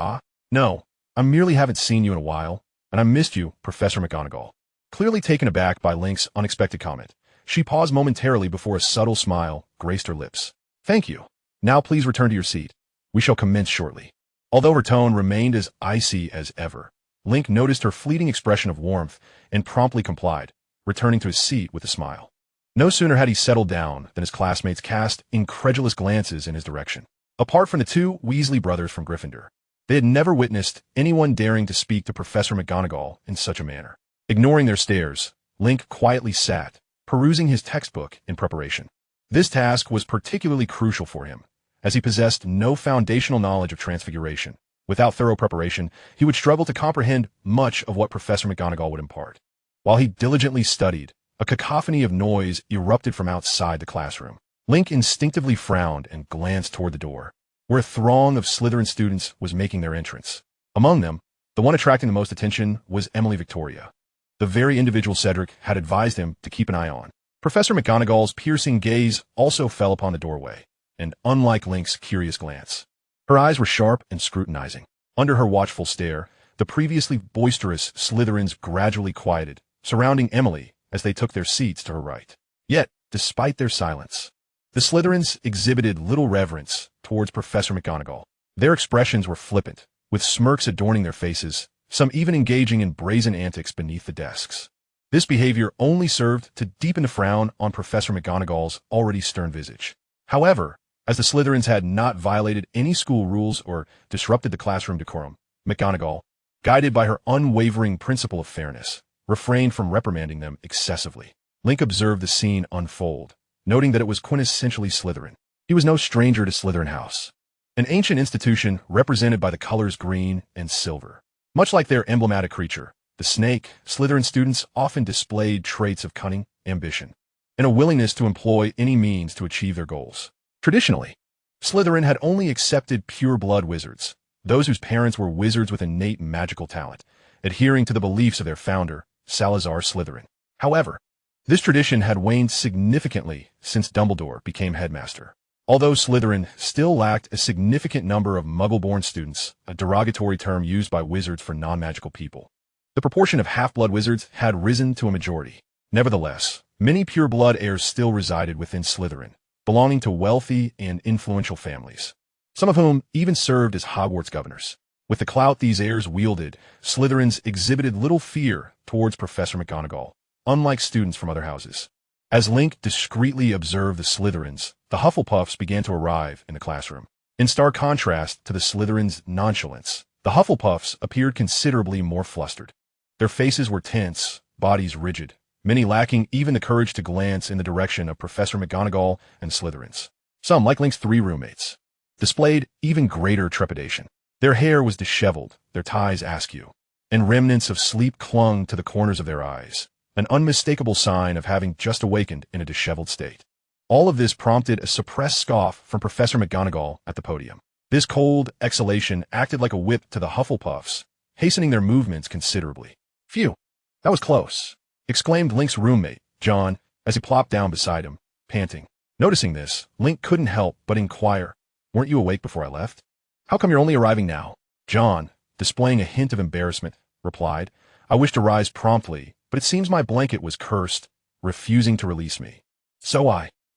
"No, I merely haven't seen you in a while, and I missed you, Professor McGonagall." Clearly taken aback by Link's unexpected comment, she paused momentarily before a subtle smile graced her lips. "Thank you. Now please return to your seat. We shall commence shortly." Although her tone remained as icy as ever, Link noticed her fleeting expression of warmth and promptly complied, returning to his seat with a smile. No sooner had he settled down than his classmates cast incredulous glances in his direction. Apart from the two Weasley brothers from Gryffindor, they had never witnessed anyone daring to speak to Professor McGonagall in such a manner. Ignoring their stares, Link quietly sat, perusing his textbook in preparation. This task was particularly crucial for him, as he possessed no foundational knowledge of Transfiguration. Without thorough preparation, he would struggle to comprehend much of what Professor McGonagall would impart. While he diligently studied, a cacophony of noise erupted from outside the classroom. Link instinctively frowned and glanced toward the door, where a throng of Slytherin students was making their entrance. Among them, the one attracting the most attention was Emily Victoria, the very individual Cedric had advised him to keep an eye on. Professor McGonagall's piercing gaze also fell upon the doorway, and unlike Link's curious glance, her eyes were sharp and scrutinizing. Under her watchful stare, the previously boisterous Slytherins gradually quieted, surrounding Emily as they took their seats to her right. Yet, despite their silence, the Slytherins exhibited little reverence towards Professor McGonagall. Their expressions were flippant, with smirks adorning their faces, some even engaging in brazen antics beneath the desks. This behavior only served to deepen the frown on Professor McGonagall's already stern visage. However, as the Slytherins had not violated any school rules or disrupted the classroom decorum, McGonagall, guided by her unwavering principle of fairness, refrained from reprimanding them excessively. Link observed the scene unfold, noting that it was quintessentially Slytherin. He was no stranger to Slytherin House, an ancient institution represented by the colors green and silver. Much like their emblematic creature, the snake, Slytherin students often displayed traits of cunning, ambition, and a willingness to employ any means to achieve their goals. Traditionally, Slytherin had only accepted pure-blood wizards, those whose parents were wizards with innate magical talent, adhering to the beliefs of their founder, Salazar Slytherin. However, this tradition had waned significantly since Dumbledore became headmaster. Although Slytherin still lacked a significant number of Muggle-born students, a derogatory term used by wizards for non-magical people, the proportion of half-blood wizards had risen to a majority. Nevertheless, many pure-blood heirs still resided within Slytherin, belonging to wealthy and influential families, some of whom even served as Hogwarts governors. With the clout these heirs wielded, Slytherins exhibited little fear towards Professor McGonagall, unlike students from other houses. As Link discreetly observed the Slytherins, the Hufflepuffs began to arrive in the classroom. In stark contrast to the Slytherins' nonchalance, the Hufflepuffs appeared considerably more flustered. Their faces were tense, bodies rigid, many lacking even the courage to glance in the direction of Professor McGonagall and Slytherins. Some, like Link's 3 roommates, displayed even greater trepidation. Their hair was disheveled, their ties askew, and remnants of sleep clung to the corners of their eyes, an unmistakable sign of having just awakened in a disheveled state. All of this prompted a suppressed scoff from Professor McGonagall at the podium. This cold exhalation acted like a whip to the Hufflepuffs, hastening their movements considerably. "Phew, that was close," exclaimed Link's roommate, John, as he plopped down beside him, panting. Noticing this, Link couldn't help but inquire, "Weren't you awake before I left? How come you're only arriving now?" John, displaying a hint of embarrassment, replied, "I wish to rise promptly, but it seems my blanket was cursed, refusing to release me."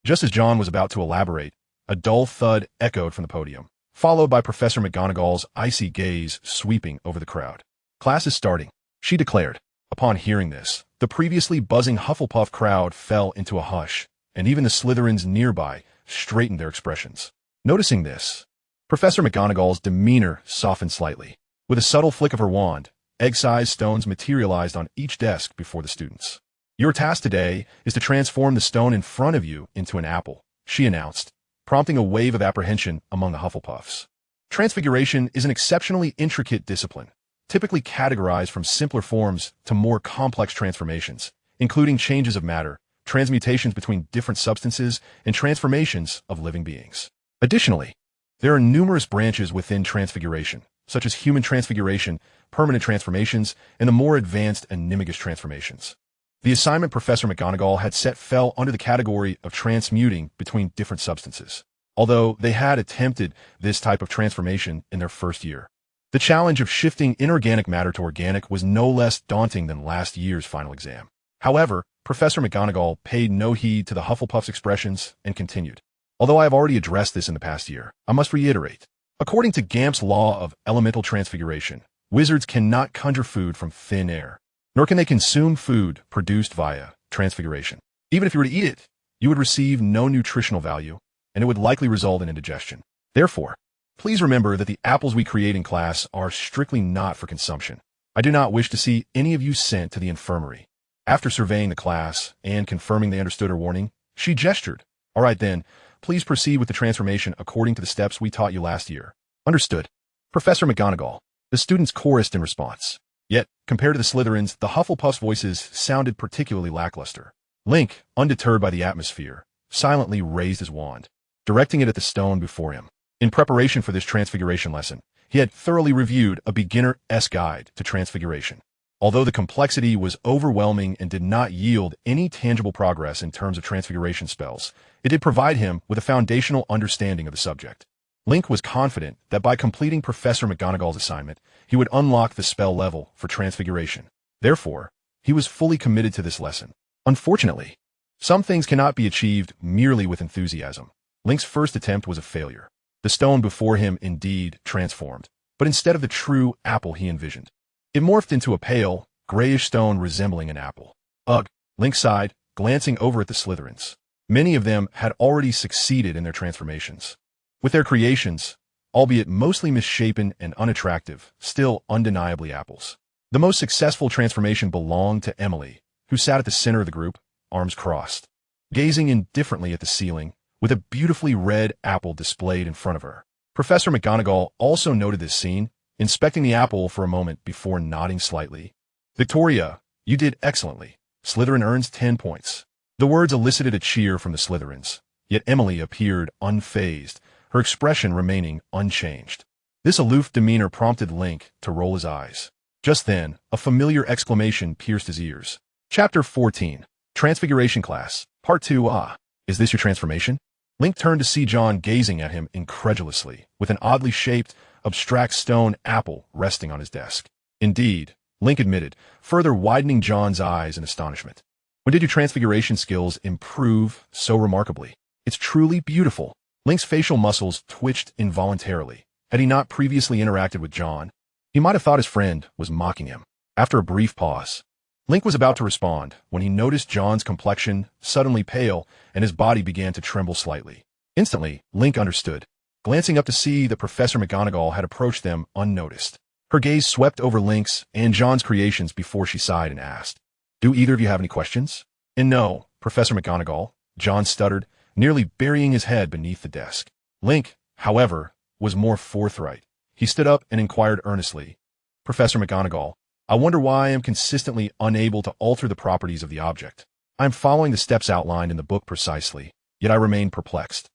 Just as John was about to elaborate, a dull thud echoed from the podium, followed by Professor McGonagall's icy gaze sweeping over the crowd. "Class is starting," she declared. Upon hearing this, the previously buzzing Hufflepuff crowd fell into a hush, and even the Slytherins nearby straightened their expressions. Noticing this, Professor McGonagall's demeanor softened slightly. With a subtle flick of her wand, egg-sized stones materialized on each desk before the students. "Your task today is to transform the stone in front of you into an apple," she announced, prompting a wave of apprehension among the Hufflepuffs. Transfiguration is an exceptionally intricate discipline, typically categorized from simpler forms to more complex transformations, including changes of matter, transmutations between different substances, and transformations of living beings. Additionally, there are numerous branches within Transfiguration, such as human transfiguration, permanent transformations, and the more advanced animagus transformations. The assignment Professor McGonagall had set fell under the category of transmuting between different substances, although they had attempted this type of transformation in their first year. The challenge of shifting inorganic matter to organic was no less daunting than last year's final exam. However, Professor McGonagall paid no heed to the Hufflepuff's expressions and continued. "Although I have already addressed this in the past year, I must reiterate. According to Gamp's law of elemental transfiguration, wizards cannot conjure food from thin air, nor can they consume food produced via transfiguration. Even if you were to eat it, you would receive no nutritional value, and it would likely result in indigestion. Therefore, please remember that the apples we create in class are strictly not for consumption. I do not wish to see any of you sent to the infirmary." After surveying the class and confirming they understood her warning, she gestured. "All right then, please proceed with the transformation according to the steps we taught you last year." "Understood, Professor McGonagall," the students chorused in response. Yet, compared to the Slytherins, the Hufflepuff's voices sounded particularly lackluster. Link, undeterred by the atmosphere, silently raised his wand, directing it at the stone before him. In preparation for this transfiguration lesson, he had thoroughly reviewed a beginner's guide to transfiguration. Although the complexity was overwhelming and did not yield any tangible progress in terms of transfiguration spells, it did provide him with a foundational understanding of the subject. Link was confident that by completing Professor McGonagall's assignment, he would unlock the spell level for transfiguration. Therefore, he was fully committed to this lesson. Unfortunately, some things cannot be achieved merely with enthusiasm. Link's first attempt was a failure. The stone before him indeed transformed, but instead of the true apple he envisioned, it morphed into a pale, grayish stone resembling an apple. "Ugh," Link sighed, glancing over at the Slytherins. Many of them had already succeeded in their transformations, with their creations, albeit mostly misshapen and unattractive, still undeniably apples. The most successful transformation belonged to Emily, who sat at the center of the group, arms crossed, gazing indifferently at the ceiling, with a beautifully red apple displayed in front of her. Professor McGonagall also noted this scene, inspecting the apple for a moment before nodding slightly. "Victoria, you did excellently. Slytherin earns 10 points. The words elicited a cheer from the Slytherins, yet Emily appeared unfazed, her expression remaining unchanged. This aloof demeanor prompted Link to roll his eyes. Just then, a familiar exclamation pierced his ears. Chapter 14, Transfiguration Class, Part 2. "Ah, is this your transformation?" Link turned to see John gazing at him incredulously, with an oddly shaped, abstract stone apple resting on his desk. Indeed, Link admitted, further widening John's eyes in astonishment. When did your transfiguration skills improve so remarkably? It's truly beautiful. Link's facial muscles twitched involuntarily. Had he not previously interacted with John, he might have thought his friend was mocking him. After a brief pause, Link was about to respond when he noticed John's complexion suddenly pale and his body began to tremble slightly. Instantly, Link understood, glancing up to see that Professor McGonagall had approached them unnoticed. Her gaze swept over Link's and John's creations before she sighed and asked, "Do either of you have any questions?" "And no, Professor McGonagall," John stuttered, nearly burying his head beneath the desk. Link, however, was more forthright. He stood up and inquired earnestly, "Professor McGonagall, I wonder why I am consistently unable to alter the properties of the object. I am following the steps outlined in the book precisely, yet I remain perplexed."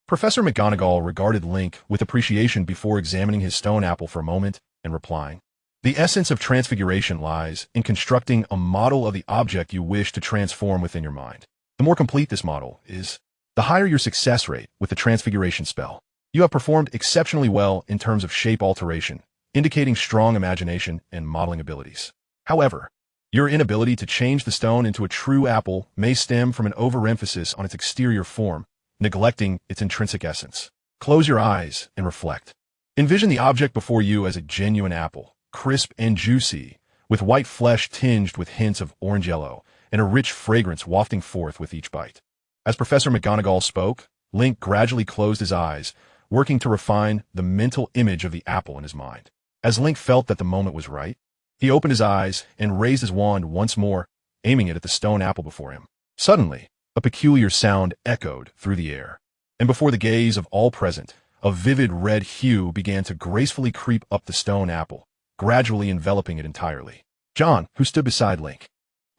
Professor McGonagall regarded Link with appreciation before examining his stone apple for a moment and replying, "The essence of transfiguration lies in constructing a model of the object you wish to transform within your mind. The more complete this model is, the higher your success rate with the transfiguration spell. You have performed exceptionally well in terms of shape alteration, indicating strong imagination and modeling abilities. However, your inability to change the stone into a true apple may stem from an overemphasis on its exterior form, neglecting its intrinsic essence. Close your eyes and reflect. Envision the object before you as a genuine apple, crisp and juicy, with white flesh tinged with hints of orange yellow, and a rich fragrance wafting forth with each bite." As Professor McGonagall spoke, Link gradually closed his eyes, working to refine the mental image of the apple in his mind. As Link felt that the moment was right, he opened his eyes and raised his wand once more, aiming it at the stone apple before him. Suddenly, a peculiar sound echoed through the air, and before the gaze of all present, a vivid red hue began to gracefully creep up the stone apple, gradually enveloping it entirely. John, who stood beside Link,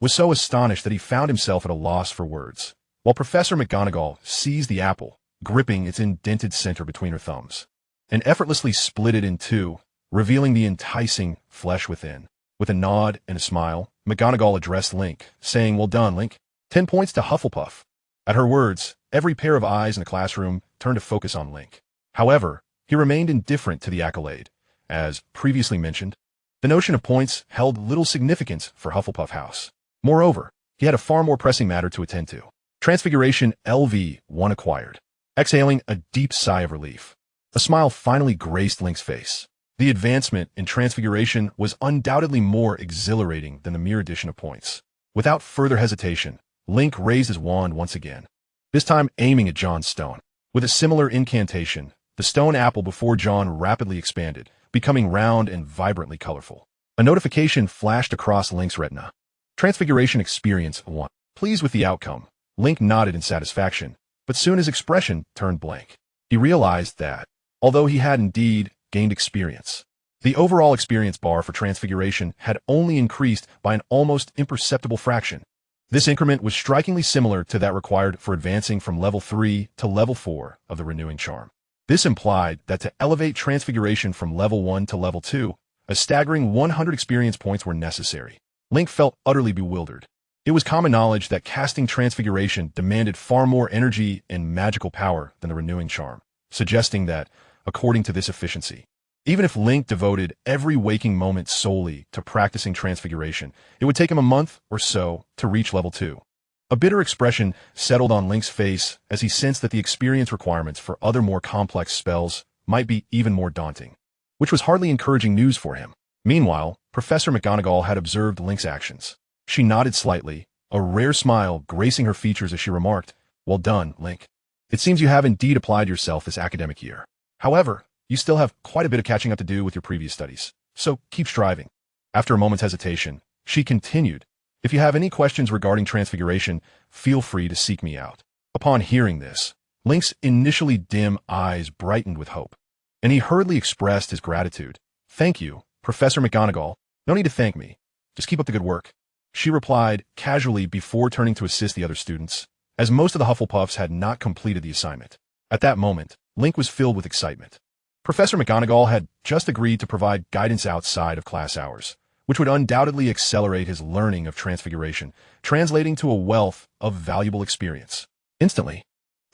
was so astonished that he found himself at a loss for words, while Professor McGonagall seized the apple, gripping its indented center between her thumbs, and effortlessly split it in two, revealing the enticing flesh within. With a nod and a smile, McGonagall addressed Link, saying, "Well done, Link. 10 points to Hufflepuff." At her words, every pair of eyes in the classroom turned to focus on Link. However, he remained indifferent to the accolade. As previously mentioned, the notion of points held little significance for Hufflepuff House. Moreover, he had a far more pressing matter to attend to. Transfiguration LV1 acquired. Exhaling a deep sigh of relief, a smile finally graced Link's face. The advancement in Transfiguration was undoubtedly more exhilarating than the mere addition of points. Without further hesitation, Link raised his wand once again, this time aiming at John's stone. With a similar incantation, the stone apple before John rapidly expanded, becoming round and vibrantly colorful. A notification flashed across Link's retina. Transfiguration Experience 1. Pleased with the outcome, Link nodded in satisfaction, but soon his expression turned blank. He realized that, although he had indeed gained experience, the overall experience bar for Transfiguration had only increased by an almost imperceptible fraction. This increment was strikingly similar to that required for advancing from level 3 to level 4 of the Renewing Charm. This implied that to elevate Transfiguration from level 1 to level 2, a staggering 100 experience points were necessary. Link felt utterly bewildered. It was common knowledge that casting Transfiguration demanded far more energy and magical power than the Renewing Charm, suggesting that, according to this efficiency, even if Link devoted every waking moment solely to practicing Transfiguration, it would take him a month or so to reach level 2. A bitter expression settled on Link's face as he sensed that the experience requirements for other more complex spells might be even more daunting, which was hardly encouraging news for him. Meanwhile, Professor McGonagall had observed Link's actions. She nodded slightly, a rare smile gracing her features as she remarked, "Well done, Link. It seems you have indeed applied yourself this academic year. However, you still have quite a bit of catching up to do with your previous studies, so keep striving." After a moment's hesitation, she continued, "If you have any questions regarding Transfiguration, feel free to seek me out." Upon hearing this, Link's initially dim eyes brightened with hope, and he hurriedly expressed his gratitude. "Thank you, Professor McGonagall. No need to thank me. Just keep up the good work," she replied casually before turning to assist the other students, as most of the Hufflepuffs had not completed the assignment. At that moment, Link was filled with excitement. Professor McGonagall had just agreed to provide guidance outside of class hours, which would undoubtedly accelerate his learning of Transfiguration, translating to a wealth of valuable experience. Instantly,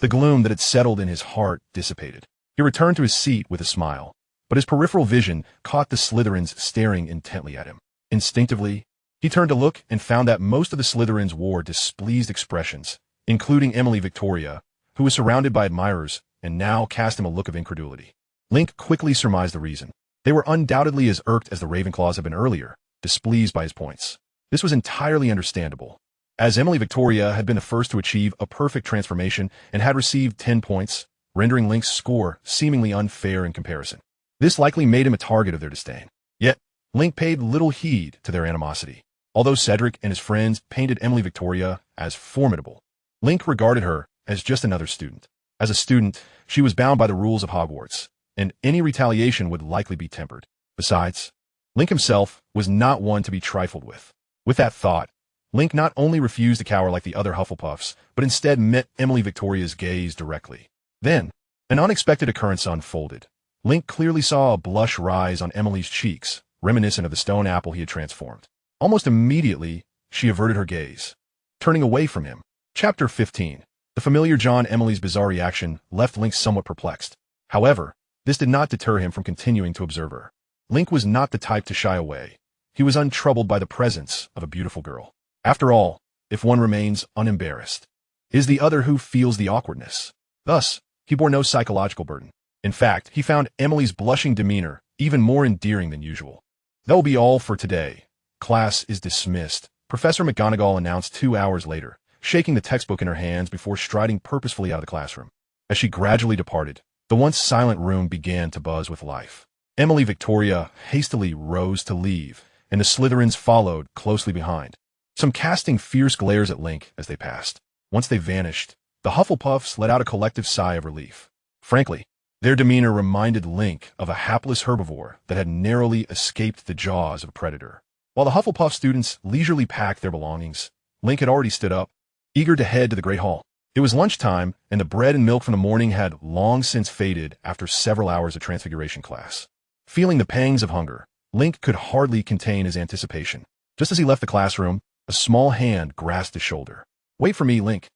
The gloom that had settled in his heart dissipated. He returned to his seat with a smile, but his peripheral vision caught the Slytherins staring intently at him. Instinctively, he turned to look and found that most of the Slytherins wore displeased expressions, including Emily Victoria, who was surrounded by admirers and now cast him a look of incredulity. Link quickly surmised the reason. They were undoubtedly as irked as the Ravenclaws had been earlier, displeased by his points. This was entirely understandable, as Emily Victoria had been the first to achieve a perfect transformation and had received 10 points, rendering Link's score seemingly unfair in comparison. This likely made him a target of their disdain. Yet, Link paid little heed to their animosity. Although Cedric and his friends painted Emily Victoria as formidable, Link regarded her as just another student. As a student, she was bound by the rules of Hogwarts, and any retaliation would likely be tempered. Besides, Link himself was not one to be trifled with. With that thought, Link not only refused to cower like the other Hufflepuffs, but instead met Emily Victoria's gaze directly. Then, an unexpected occurrence unfolded. Link clearly saw a blush rise on Emily's cheeks, reminiscent of the stone apple he had transformed. Almost immediately, she averted her gaze, turning away from him. Chapter 15. The familiar John Emily's bizarre reaction left Link somewhat perplexed. However, this did not deter him from continuing to observe her. Link was not the type to shy away. He was untroubled by the presence of a beautiful girl. After all, if one remains unembarrassed, it is the other who feels the awkwardness. Thus, he bore no psychological burden. In fact, he found Emily's blushing demeanor even more endearing than usual. That will be all for today. Class is dismissed, Professor McGonagall announced 2 hours later, shaking the textbook in her hands before striding purposefully out of the classroom. As she gradually departed, the once silent room began to buzz with life. Emily Victoria hastily rose to leave, and the Slytherins followed closely behind, some casting fierce glares at Link as they passed. Once they vanished, the Hufflepuffs let out a collective sigh of relief. Frankly, their demeanor reminded Link of a hapless herbivore that had narrowly escaped the jaws of a predator. While the Hufflepuff students leisurely packed their belongings, Link had already stood up, eager to head to the Great Hall. It was lunchtime, and the bread and milk from the morning had long since faded after several hours of Transfiguration class. Feeling the pangs of hunger, Link could hardly contain his anticipation. Just as he left the classroom, a small hand grasped his shoulder. "Wait for me, Link."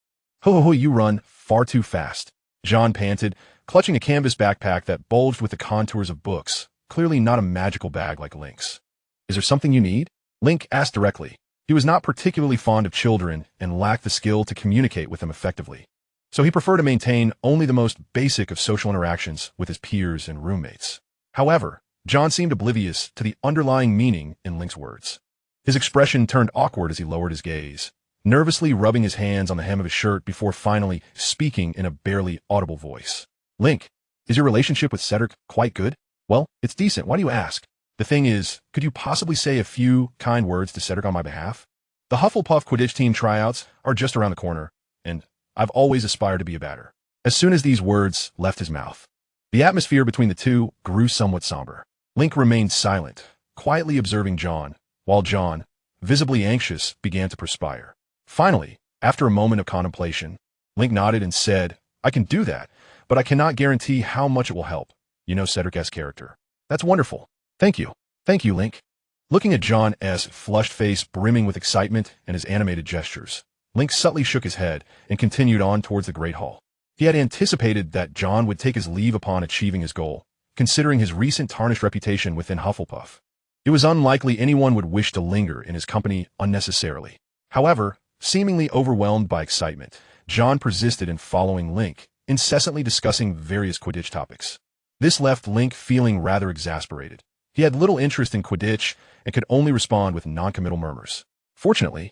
"Ho, you run far too fast," John panted, clutching a canvas backpack that bulged with the contours of books, clearly not a magical bag like Link's. "Is there something you need?" Link asked directly. He was not particularly fond of children and lacked the skill to communicate with them effectively, so he preferred to maintain only the most basic of social interactions with his peers and roommates. However, John seemed oblivious to the underlying meaning in Link's words. His expression turned awkward as he lowered his gaze, nervously rubbing his hands on the hem of his shirt before finally speaking in a barely audible voice. "Link, is your relationship with Cedric quite good?" "Well, it's decent. Why do you ask?" "The thing is, could you possibly say a few kind words to Cedric on my behalf? The Hufflepuff Quidditch team tryouts are just around the corner, and I've always aspired to be a batter." As soon as these words left his mouth, the atmosphere between the two grew somewhat somber. Link remained silent, quietly observing John, while John, visibly anxious, began to perspire. Finally, after a moment of contemplation, Link nodded and said, "I can do that, but I cannot guarantee how much it will help. You know Cedric's character." "That's wonderful. Thank you. Thank you, Link." Looking at John's flushed face brimming with excitement and his animated gestures, Link subtly shook his head and continued on towards the Great Hall. He had anticipated that John would take his leave upon achieving his goal, considering his recent tarnished reputation within Hufflepuff. It was unlikely anyone would wish to linger in his company unnecessarily. However, seemingly overwhelmed by excitement, John persisted in following Link, incessantly discussing various Quidditch topics. This left Link feeling rather exasperated. He had little interest in Quidditch and could only respond with noncommittal murmurs. Fortunately,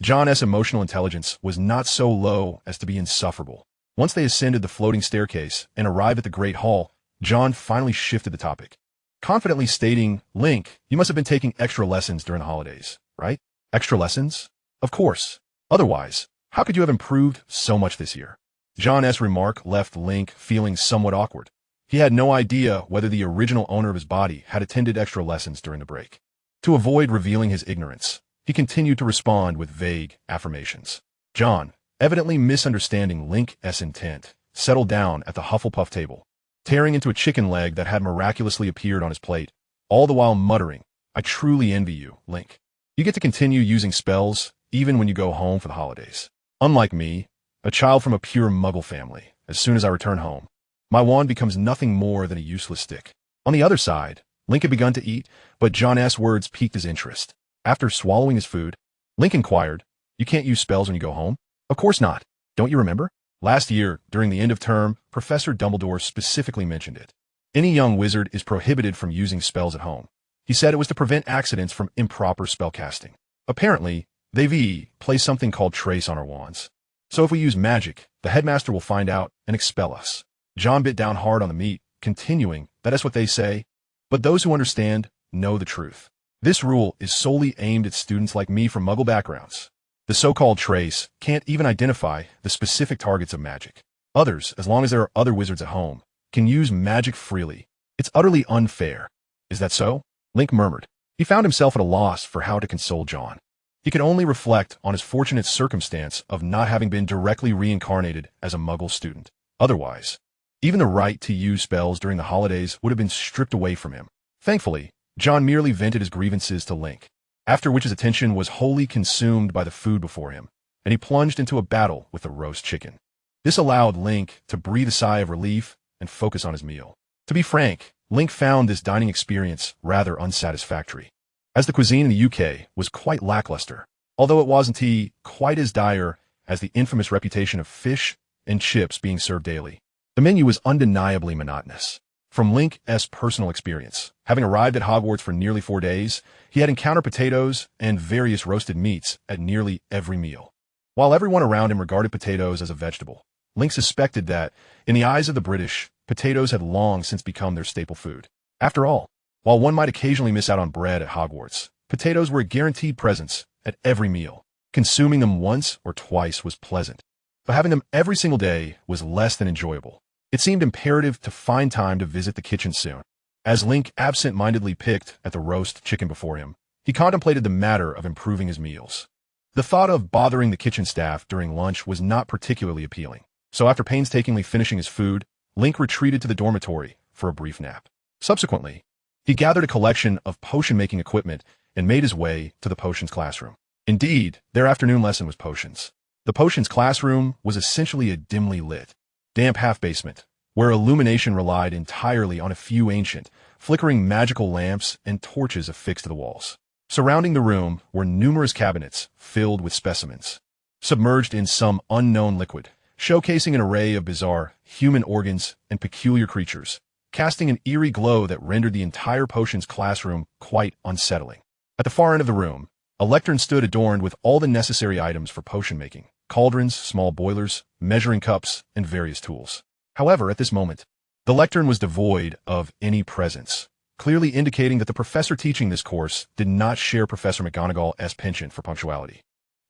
John's emotional intelligence was not so low as to be insufferable. Once they ascended the floating staircase and arrived at the Great Hall, John finally shifted the topic, confidently stating, "Link, you must have been taking extra lessons during the holidays, right?" "Extra lessons? Of course. Otherwise, how could you have improved so much this year?" John's remark left Link feeling somewhat awkward. He had no idea whether the original owner of his body had attended extra lessons during the break. To avoid revealing his ignorance, he continued to respond with vague affirmations. John, evidently misunderstanding Link's intent, settled down at the Hufflepuff table, tearing into a chicken leg that had miraculously appeared on his plate, all the while muttering, "I truly envy you, Link. You get to continue using spells even when you go home for the holidays. Unlike me, a child from a pure Muggle family, as soon as I return home. My wand becomes nothing more than a useless stick. On the other side, Link had begun to eat, but John S. words piqued his interest. After swallowing his food, Link inquired, "You can't use spells when you go home?" "Of course not. Don't you remember? Last year, during the end of term, Professor Dumbledore specifically mentioned it. Any young wizard is prohibited from using spells at home. He said it was to prevent accidents from improper spellcasting. Apparently, they've placed something called trace on our wands. So if we use magic, the headmaster will find out and expel us." John bit down hard on the meat, continuing, "That is what they say. But those who understand know the truth. This rule is solely aimed at students like me from Muggle backgrounds. The so-called trace can't even identify the specific targets of magic. Others, as long as there are other wizards at home, can use magic freely. It's utterly unfair." "Is that so?" Link murmured. He found himself at a loss for how to console John. He could only reflect on his fortunate circumstance of not having been directly reincarnated as a Muggle student. Otherwise, even the right to use spells during the holidays would have been stripped away from him. Thankfully, John merely vented his grievances to Link, after which his attention was wholly consumed by the food before him, and he plunged into a battle with the roast chicken. This allowed Link to breathe a sigh of relief and focus on his meal. To be frank, Link found this dining experience rather unsatisfactory, as the cuisine in the UK was quite lackluster, although it wasn't quite as dire as the infamous reputation of fish and chips being served daily. The menu was undeniably monotonous. From Link's personal experience, having arrived at Hogwarts for nearly 4 days, he had encountered potatoes and various roasted meats at nearly every meal. While everyone around him regarded potatoes as a vegetable, Link suspected that, in the eyes of the British, potatoes had long since become their staple food. After all, while one might occasionally miss out on bread at Hogwarts, potatoes were a guaranteed presence at every meal. Consuming them once or twice was pleasant, but having them every single day was less than enjoyable. It seemed imperative to find time to visit the kitchen soon. As Link absent-mindedly picked at the roast chicken before him, he contemplated the matter of improving his meals. The thought of bothering the kitchen staff during lunch was not particularly appealing, so after painstakingly finishing his food, Link retreated to the dormitory for a brief nap. Subsequently, he gathered a collection of potion-making equipment and made his way to the potions classroom. Indeed, their afternoon lesson was potions. The potions classroom was essentially a dimly lit, damp half-basement, where illumination relied entirely on a few ancient, flickering magical lamps and torches affixed to the walls. Surrounding the room were numerous cabinets filled with specimens, submerged in some unknown liquid, showcasing an array of bizarre human organs and peculiar creatures, casting an eerie glow that rendered the entire potions classroom quite unsettling. At the far end of the room, a lectern stood adorned with all the necessary items for potion making: cauldrons, small boilers, measuring cups, and various tools. However, at this moment, the lectern was devoid of any presence, clearly indicating that the professor teaching this course did not share Professor McGonagall's penchant for punctuality.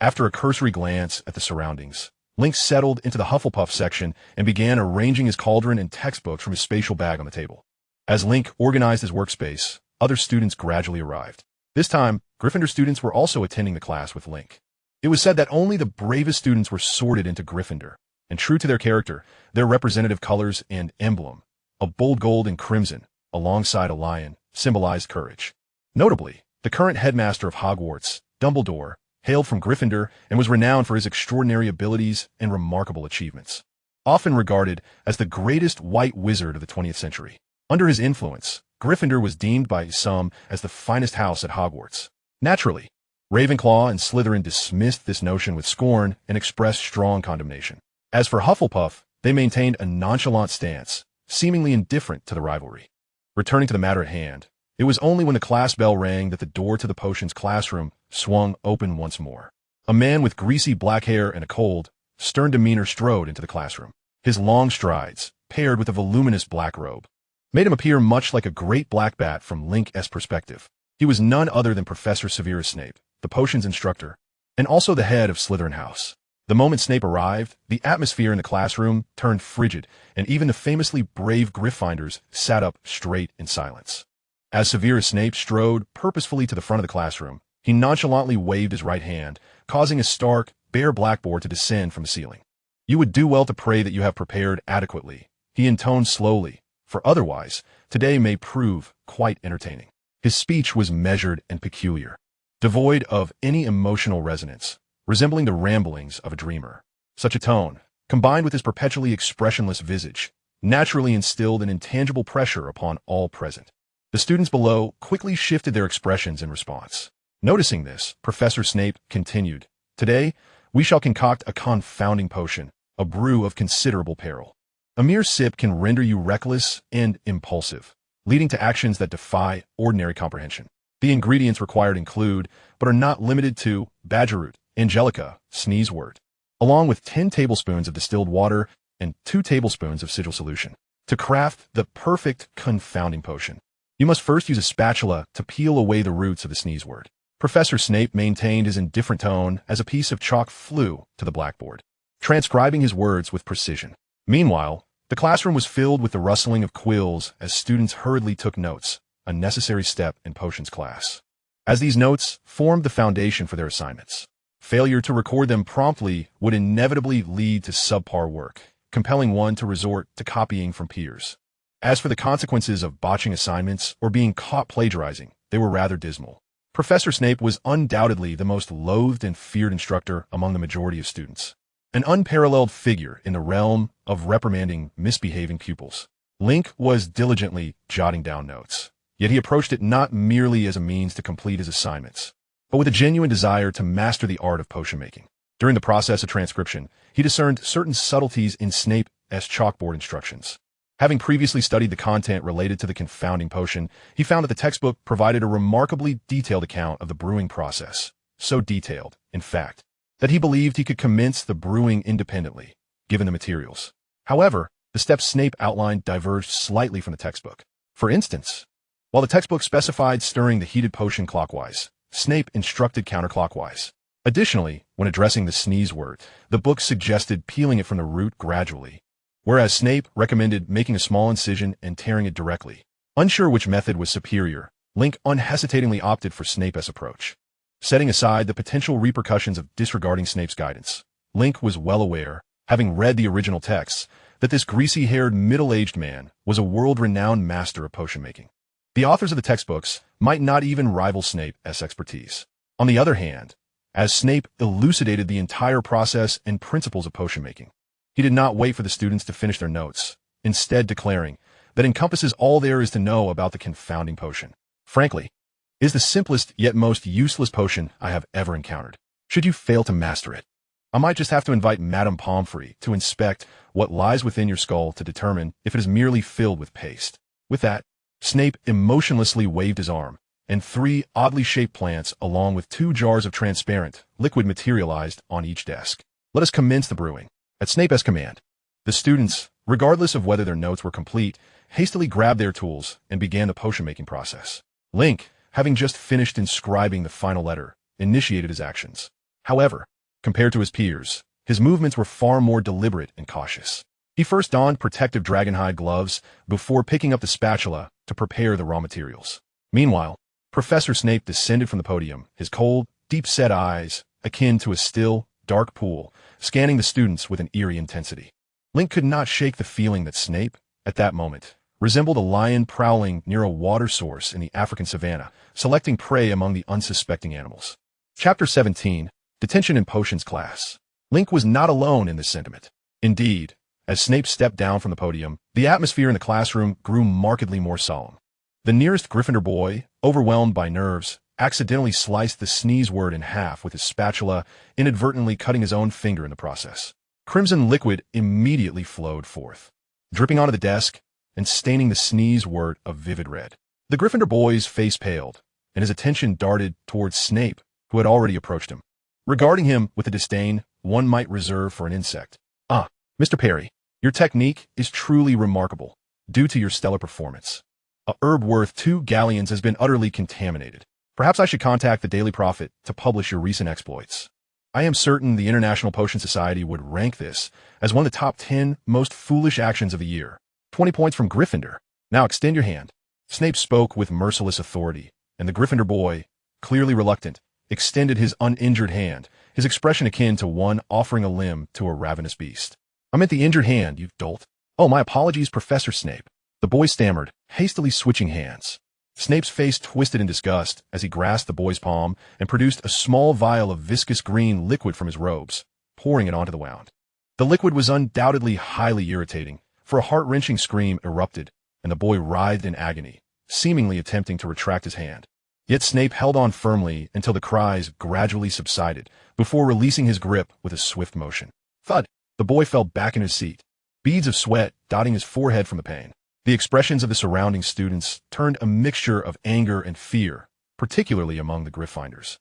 After a cursory glance at the surroundings, Link settled into the Hufflepuff section and began arranging his cauldron and textbooks from his spatial bag on the table. As Link organized his workspace, other students gradually arrived. This time, Gryffindor students were also attending the class with Link. It was said that only the bravest students were sorted into Gryffindor, and true to their character, their representative colors and emblem, a bold gold and crimson, alongside a lion, symbolized courage. Notably, the current headmaster of Hogwarts, Dumbledore, hailed from Gryffindor and was renowned for his extraordinary abilities and remarkable achievements. Often regarded as the greatest white wizard of the 20th century. Under his influence, Gryffindor was deemed by some as the finest house at Hogwarts. Naturally, Ravenclaw and Slytherin dismissed this notion with scorn and expressed strong condemnation. As for Hufflepuff, they maintained a nonchalant stance, seemingly indifferent to the rivalry. Returning to the matter at hand, it was only when the class bell rang that the door to the potions classroom swung open once more. A man with greasy black hair and a cold, stern demeanor strode into the classroom. His long strides, paired with a voluminous black robe, made him appear much like a great black bat from Link's perspective. He was none other than Professor Severus Snape, the potions instructor, and also the head of Slytherin House. The moment Snape arrived, the atmosphere in the classroom turned frigid, and even the famously brave Gryffindors sat up straight in silence. As Severus Snape strode purposefully to the front of the classroom, he nonchalantly waved his right hand, causing a stark, bare blackboard to descend from the ceiling. "You would do well to pray that you have prepared adequately," he intoned slowly, "for otherwise, today may prove quite entertaining." His speech was measured and peculiar, devoid of any emotional resonance, resembling the ramblings of a dreamer. Such a tone, combined with his perpetually expressionless visage, naturally instilled an intangible pressure upon all present. The students below quickly shifted their expressions in response. Noticing this, Professor Snape continued, "Today, we shall concoct a confounding potion, a brew of considerable peril. A mere sip can render you reckless and impulsive, leading to actions that defy ordinary comprehension. The ingredients required include, but are not limited to, badgerroot, angelica, sneezewort, along with 10 tablespoons of distilled water and 2 tablespoons of sigil solution. To craft the perfect confounding potion, you must first use a spatula to peel away the roots of the sneezewort." Professor Snape maintained his indifferent tone as a piece of chalk flew to the blackboard, transcribing his words with precision. Meanwhile, the classroom was filled with the rustling of quills as students hurriedly took notes, a necessary step in potions class. As these notes formed the foundation for their assignments, failure to record them promptly would inevitably lead to subpar work, compelling one to resort to copying from peers. As for the consequences of botching assignments or being caught plagiarizing, they were rather dismal. Professor Snape was undoubtedly the most loathed and feared instructor among the majority of students, an unparalleled figure in the realm of reprimanding misbehaving pupils. Link was diligently jotting down notes, yet he approached it not merely as a means to complete his assignments, but with a genuine desire to master the art of potion making. During the process of transcription, he discerned certain subtleties in Snape's chalkboard instructions. Having previously studied the content related to the confounding potion, he found that the textbook provided a remarkably detailed account of the brewing process. So detailed, in fact, that he believed he could commence the brewing independently, given the materials. However, the steps Snape outlined diverged slightly from the textbook. For instance, while the textbook specified stirring the heated potion clockwise, Snape instructed counterclockwise. Additionally, when addressing the sneezewort, the book suggested peeling it from the root gradually, whereas Snape recommended making a small incision and tearing it directly. Unsure which method was superior, Link unhesitatingly opted for Snape's approach. Setting aside the potential repercussions of disregarding Snape's guidance, Link was well aware, having read the original texts, that this greasy-haired middle-aged man was a world-renowned master of potion-making. The authors of the textbooks might not even rival Snape's expertise. On the other hand, as Snape elucidated the entire process and principles of potion-making, he did not wait for the students to finish their notes, instead declaring that encompasses all there is to know about the confounding potion. Frankly, it is the simplest yet most useless potion I have ever encountered. Should you fail to master it, I might just have to invite Madame Pomfrey to inspect what lies within your skull to determine if it is merely filled with paste. With that, Snape emotionlessly waved his arm, and 3 oddly shaped plants along with 2 jars of transparent liquid materialized on each desk. Let us commence the brewing. At Snape's command, the students, regardless of whether their notes were complete, hastily grabbed their tools and began the potion-making process. Link, having just finished inscribing the final letter, initiated his actions. However, compared to his peers, his movements were far more deliberate and cautious. He first donned protective dragonhide gloves before picking up the spatula to prepare the raw materials. Meanwhile, Professor Snape descended from the podium, his cold, deep-set eyes akin to a still, dark pool, scanning the students with an eerie intensity. Link could not shake the feeling that Snape, at that moment, resembled a lion prowling near a water source in the African savanna, selecting prey among the unsuspecting animals. Chapter 17, Detention in Potions Class. Link was not alone in this sentiment. Indeed, as Snape stepped down from the podium, the atmosphere in the classroom grew markedly more solemn. The nearest Gryffindor boy, overwhelmed by nerves, accidentally sliced the sneezewort in half with his spatula, inadvertently cutting his own finger in the process. Crimson liquid immediately flowed forth, dripping onto the desk and staining the sneezewort a vivid red. The Gryffindor boy's face paled, and his attention darted towards Snape, who had already approached him, regarding him with a disdain one might reserve for an insect. "Ah, Mr. Perry, your technique is truly remarkable, due to your stellar performance. A herb worth 2 galleons has been utterly contaminated. Perhaps I should contact the Daily Prophet to publish your recent exploits. I am certain the International Potion Society would rank this as one of the top 10 most foolish actions of the year. 20 points from Gryffindor. Now extend your hand." Snape spoke with merciless authority, and the Gryffindor boy, clearly reluctant, extended his uninjured hand, his expression akin to one offering a limb to a ravenous beast. "I meant the injured hand, you dolt." "Oh, my apologies, Professor Snape," the boy stammered, hastily switching hands. Snape's face twisted in disgust as he grasped the boy's palm and produced a small vial of viscous green liquid from his robes, pouring it onto the wound. The liquid was undoubtedly highly irritating, for a heart-wrenching scream erupted, and the boy writhed in agony, seemingly attempting to retract his hand. Yet Snape held on firmly until the cries gradually subsided, before releasing his grip with a swift motion. Thud! The boy fell back in his seat, beads of sweat dotting his forehead from the pain. The expressions of the surrounding students turned a mixture of anger and fear, particularly among the Gryffindors,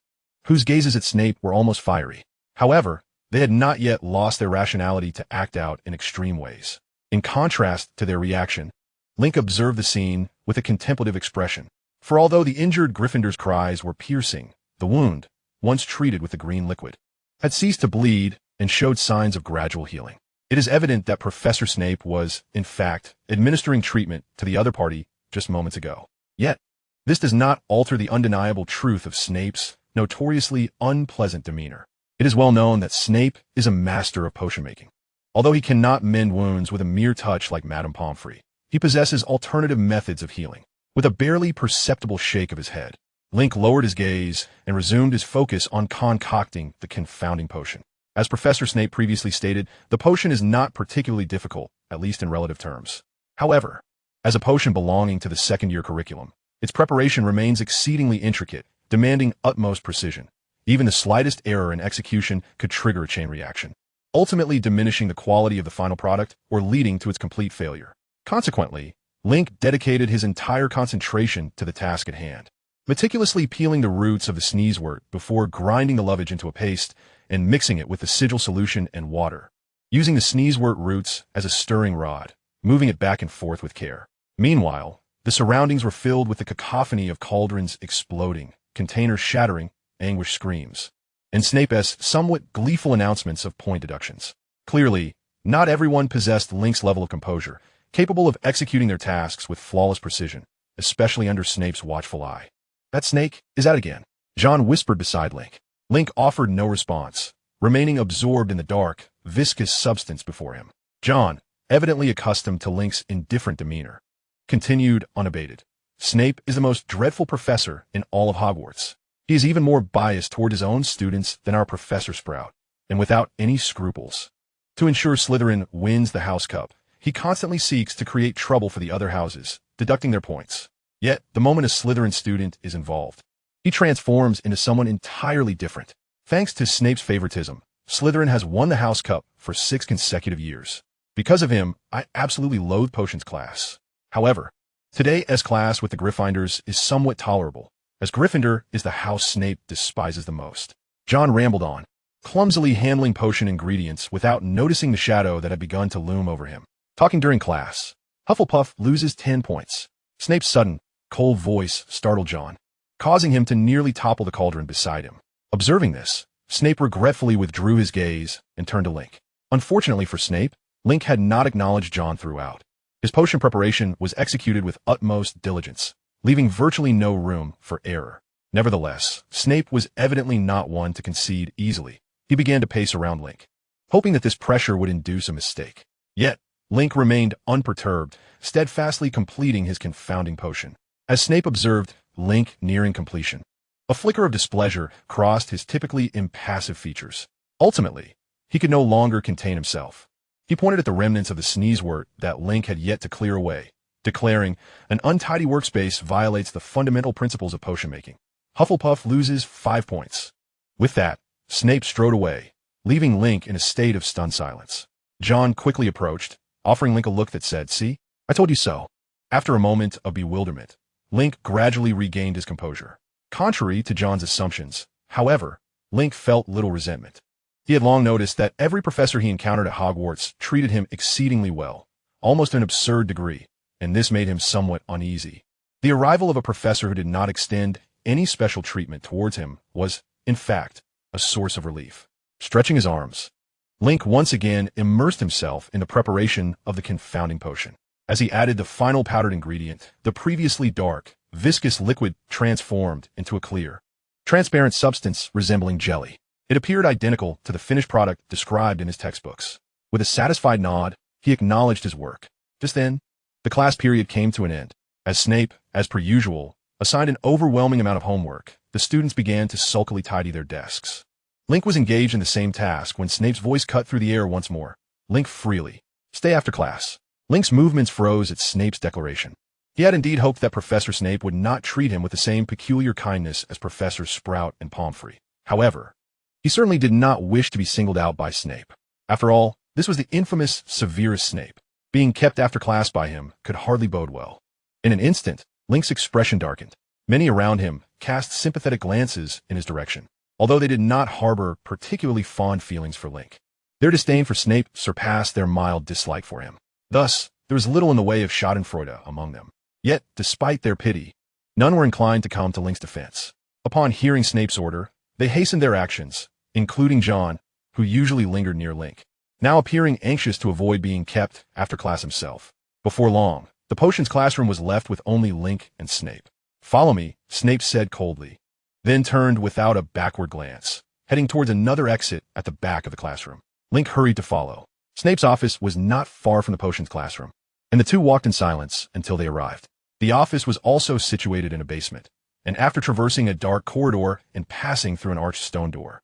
whose gazes at Snape were almost fiery. However, they had not yet lost their rationality to act out in extreme ways. In contrast to their reaction, Link observed the scene with a contemplative expression. For although the injured Gryffindor's cries were piercing, the wound, once treated with the green liquid, had ceased to bleed and showed signs of gradual healing. It is evident that Professor Snape was, in fact, administering treatment to the other party just moments ago. Yet, this does not alter the undeniable truth of Snape's notoriously unpleasant demeanor. It is well known that Snape is a master of potion-making. Although he cannot mend wounds with a mere touch like Madame Pomfrey, he possesses alternative methods of healing. With a barely perceptible shake of his head, Link lowered his gaze and resumed his focus on concocting the confounding potion. As Professor Snape previously stated, the potion is not particularly difficult, at least in relative terms. However, as a potion belonging to the second-year curriculum, its preparation remains exceedingly intricate, demanding utmost precision. Even the slightest error in execution could trigger a chain reaction, ultimately diminishing the quality of the final product or leading to its complete failure. Consequently, Link dedicated his entire concentration to the task at hand, meticulously peeling the roots of the sneezewort before grinding the lovage into a paste and mixing it with the sigil solution and water, using the sneezewort roots as a stirring rod, moving it back and forth with care. Meanwhile, the surroundings were filled with the cacophony of cauldrons exploding, containers shattering, anguished screams, and Snape's somewhat gleeful announcements of point deductions. Clearly, not everyone possessed Link's level of composure, capable of executing their tasks with flawless precision, especially under Snape's watchful eye. "That snake is out again," John whispered beside Link. Link offered no response, remaining absorbed in the dark, viscous substance before him. John, evidently accustomed to Link's indifferent demeanor, continued unabated. "Snape is the most dreadful professor in all of Hogwarts. He is even more biased toward his own students than our Professor Sprout, and without any scruples. To ensure Slytherin wins the House Cup, he constantly seeks to create trouble for the other houses, deducting their points. Yet, the moment a Slytherin student is involved, he transforms into someone entirely different. Thanks to Snape's favoritism, Slytherin has won the House Cup for 6 consecutive years. Because of him, I absolutely loathe Potions class. However, today's class with the Gryffindors is somewhat tolerable, as Gryffindor is the house Snape despises the most." John rambled on, clumsily handling potion ingredients without noticing the shadow that had begun to loom over him. Talking during class. Hufflepuff loses 10 points. Snape's sudden, cold voice startled John, causing him to nearly topple the cauldron beside him. Observing this, Snape regretfully withdrew his gaze and turned to Link. Unfortunately for Snape, Link had not acknowledged John throughout. His potion preparation was executed with utmost diligence, leaving virtually no room for error. Nevertheless, Snape was evidently not one to concede easily. He began to pace around Link, hoping that this pressure would induce a mistake. Yet, Link remained unperturbed, steadfastly completing his confounding potion. As Snape observed Link nearing completion, a flicker of displeasure crossed his typically impassive features. Ultimately, he could no longer contain himself. He pointed at the remnants of the sneezewort that Link had yet to clear away, declaring, "An untidy workspace violates the fundamental principles of potion making. Hufflepuff loses 5 points." With that, Snape strode away, leaving Link in a state of stunned silence. John quickly approached, offering Link a look that said, "See, I told you so." After a moment of bewilderment, Link gradually regained his composure. Contrary to John's assumptions, however, Link felt little resentment. He had long noticed that every professor he encountered at Hogwarts treated him exceedingly well, almost to an absurd degree, and this made him somewhat uneasy. The arrival of a professor who did not extend any special treatment towards him was, in fact, a source of relief. Stretching his arms, Link once again immersed himself in the preparation of the confounding potion. As he added the final powdered ingredient, the previously dark, viscous liquid transformed into a clear, transparent substance resembling jelly. It appeared identical to the finished product described in his textbooks. With a satisfied nod, he acknowledged his work. Just then, the class period came to an end. As Snape, as per usual, assigned an overwhelming amount of homework, the students began to sulkily tidy their desks. Link was engaged in the same task when Snape's voice cut through the air once more. Link freely. Stay after class. Link's movements froze at Snape's declaration. He had indeed hoped that Professor Snape would not treat him with the same peculiar kindness as Professor Sprout and Pomfrey. However, he certainly did not wish to be singled out by Snape. After all, this was the infamous Severus Snape. Being kept after class by him could hardly bode well. In an instant, Link's expression darkened. Many around him cast sympathetic glances in his direction, although they did not harbor particularly fond feelings for Link. Their disdain for Snape surpassed their mild dislike for him. Thus, there was little in the way of schadenfreude among them. Yet, despite their pity, none were inclined to come to Link's defense. Upon hearing Snape's order, they hastened their actions, including John, who usually lingered near Link, now appearing anxious to avoid being kept after class himself. Before long, the potions classroom was left with only Link and Snape. "Follow me," Snape said coldly, then turned without a backward glance, heading towards another exit at the back of the classroom. Link hurried to follow. Snape's office was not far from the potions classroom, and the two walked in silence until they arrived. The office was also situated in a basement, and after traversing a dark corridor and passing through an arched stone door,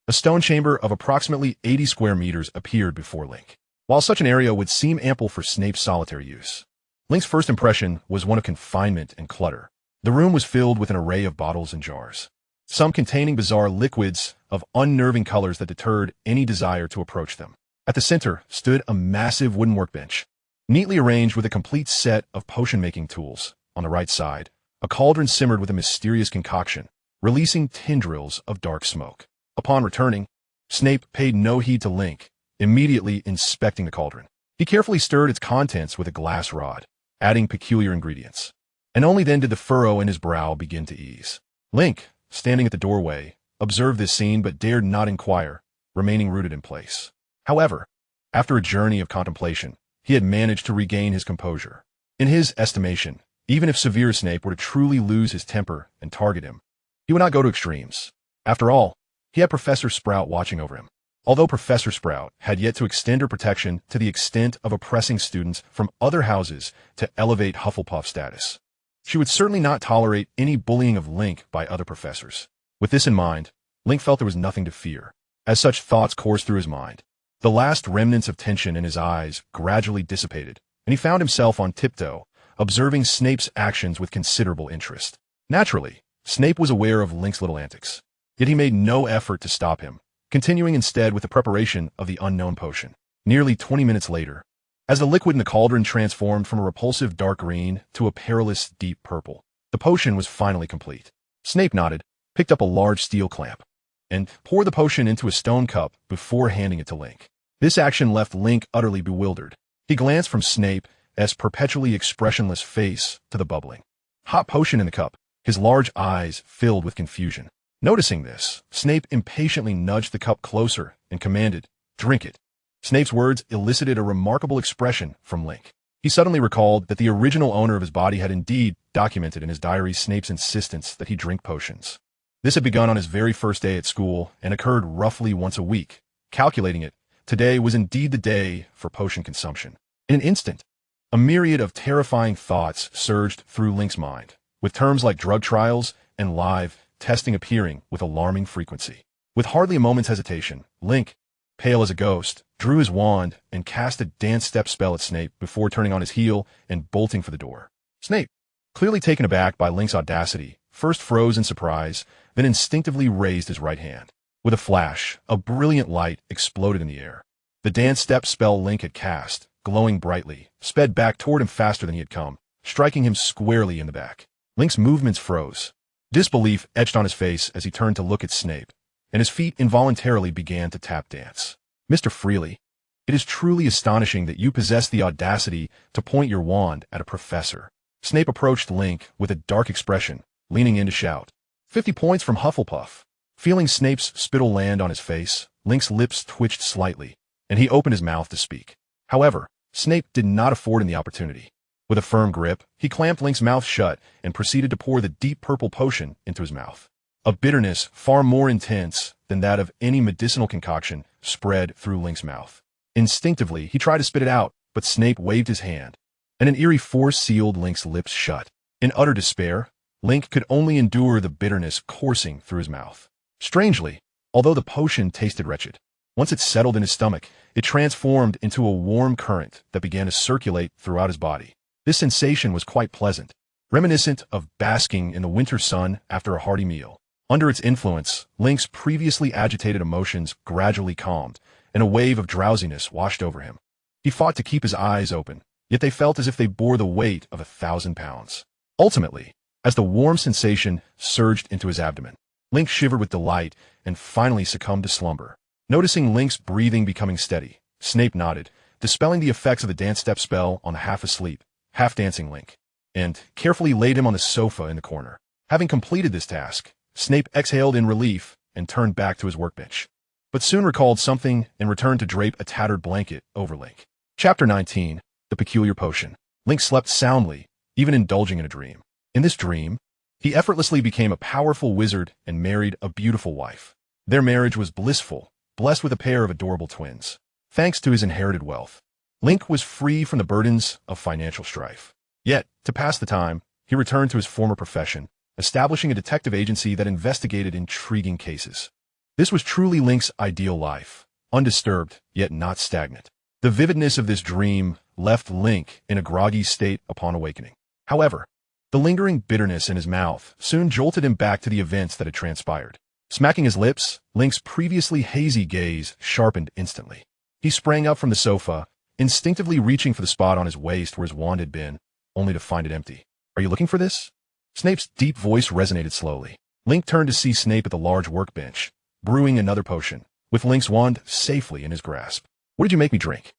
a stone chamber of approximately 80 square meters appeared before Link. While such an area would seem ample for Snape's solitary use, Link's first impression was one of confinement and clutter. The room was filled with an array of bottles and jars, some containing bizarre liquids of unnerving colors that deterred any desire to approach them. At the center stood a massive wooden workbench, neatly arranged with a complete set of potion-making tools. On the right side, a cauldron simmered with a mysterious concoction, releasing tendrils of dark smoke. Upon returning, Snape paid no heed to Link, immediately inspecting the cauldron. He carefully stirred its contents with a glass rod, adding peculiar ingredients. And only then did the furrow in his brow begin to ease. Link, standing at the doorway, observed this scene but dared not inquire, remaining rooted in place. However, after a journey of contemplation, he had managed to regain his composure. In his estimation, even if Severus Snape were to truly lose his temper and target him, he would not go to extremes. After all, he had Professor Sprout watching over him. Although Professor Sprout had yet to extend her protection to the extent of oppressing students from other houses to elevate Hufflepuff status, she would certainly not tolerate any bullying of Link by other professors. With this in mind, Link felt there was nothing to fear. As such thoughts coursed through his mind, the last remnants of tension in his eyes gradually dissipated, and he found himself on tiptoe, observing Snape's actions with considerable interest. Naturally, Snape was aware of Link's little antics, yet he made no effort to stop him, continuing instead with the preparation of the unknown potion. Nearly 20 minutes later, as the liquid in the cauldron transformed from a repulsive dark green to a perilous deep purple, the potion was finally complete. Snape nodded, picked up a large steel clamp, and poured the potion into a stone cup before handing it to Link. This action left Link utterly bewildered. He glanced from Snape's perpetually expressionless face to the bubbling hot potion in the cup, his large eyes filled with confusion. Noticing this, Snape impatiently nudged the cup closer and commanded, "Drink it." Snape's words elicited a remarkable expression from Link. He suddenly recalled that the original owner of his body had indeed documented in his diary Snape's insistence that he drink potions. This had begun on his very first day at school and occurred roughly once a week. Calculating it, today was indeed the day for potion consumption. In an instant, a myriad of terrifying thoughts surged through Link's mind, with terms like drug trials and live testing appearing with alarming frequency. With hardly a moment's hesitation, Link, pale as a ghost, drew his wand and cast a dance step spell at Snape before turning on his heel and bolting for the door. Snape, clearly taken aback by Link's audacity, first froze in surprise, then instinctively raised his right hand. With a flash, a brilliant light exploded in the air. The dance step spell Link had cast, glowing brightly, sped back toward him faster than he had come, striking him squarely in the back. Link's movements froze. Disbelief etched on his face as he turned to look at Snape, and his feet involuntarily began to tap dance. "Mr. Freely, it is truly astonishing that you possess the audacity to point your wand at a professor." Snape approached Link with a dark expression, leaning in to shout, 50 points from Hufflepuff." Feeling Snape's spittle land on his face, Link's lips twitched slightly, and he opened his mouth to speak. However, Snape did not afford him the opportunity. With a firm grip, he clamped Link's mouth shut and proceeded to pour the deep purple potion into his mouth. A bitterness far more intense than that of any medicinal concoction spread through Link's mouth. Instinctively, he tried to spit it out, but Snape waved his hand, and an eerie force sealed Link's lips shut. In utter despair, Link could only endure the bitterness coursing through his mouth. Strangely, although the potion tasted wretched, Once it settled in his stomach, it transformed into a warm current that began to circulate throughout his body. This sensation was quite pleasant, reminiscent of basking in the winter sun after a hearty meal. Under its influence, Link's previously agitated emotions gradually calmed, and a wave of drowsiness washed over him. He fought to keep his eyes open, yet they felt as if they bore the weight of 1,000 pounds. Ultimately, as the warm sensation surged into his abdomen, Link shivered with delight and finally succumbed to slumber. Noticing Link's breathing becoming steady, Snape nodded, dispelling the effects of the dance step spell on the half-asleep, half-dancing Link, and carefully laid him on the sofa in the corner. Having completed this task, Snape exhaled in relief and turned back to his workbench, but soon recalled something and returned to drape a tattered blanket over Link. Chapter 19, The Peculiar Potion. Link slept soundly, even indulging in a dream. In this dream, he effortlessly became a powerful wizard and married a beautiful wife. Their marriage was blissful, blessed with a pair of adorable twins. Thanks to his inherited wealth, Link was free from the burdens of financial strife. Yet, to pass the time, he returned to his former profession, establishing a detective agency that investigated intriguing cases. This was truly Link's ideal life, undisturbed, yet not stagnant. The vividness of this dream left Link in a groggy state upon awakening. However, the lingering bitterness in his mouth soon jolted him back to the events that had transpired. Smacking his lips, Link's previously hazy gaze sharpened instantly. He sprang up from the sofa, instinctively reaching for the spot on his waist where his wand had been, only to find it empty. "Are you looking for this?" Snape's deep voice resonated slowly. Link turned to see Snape at the large workbench, brewing another potion, with Link's wand safely in his grasp. "What did you make me drink?"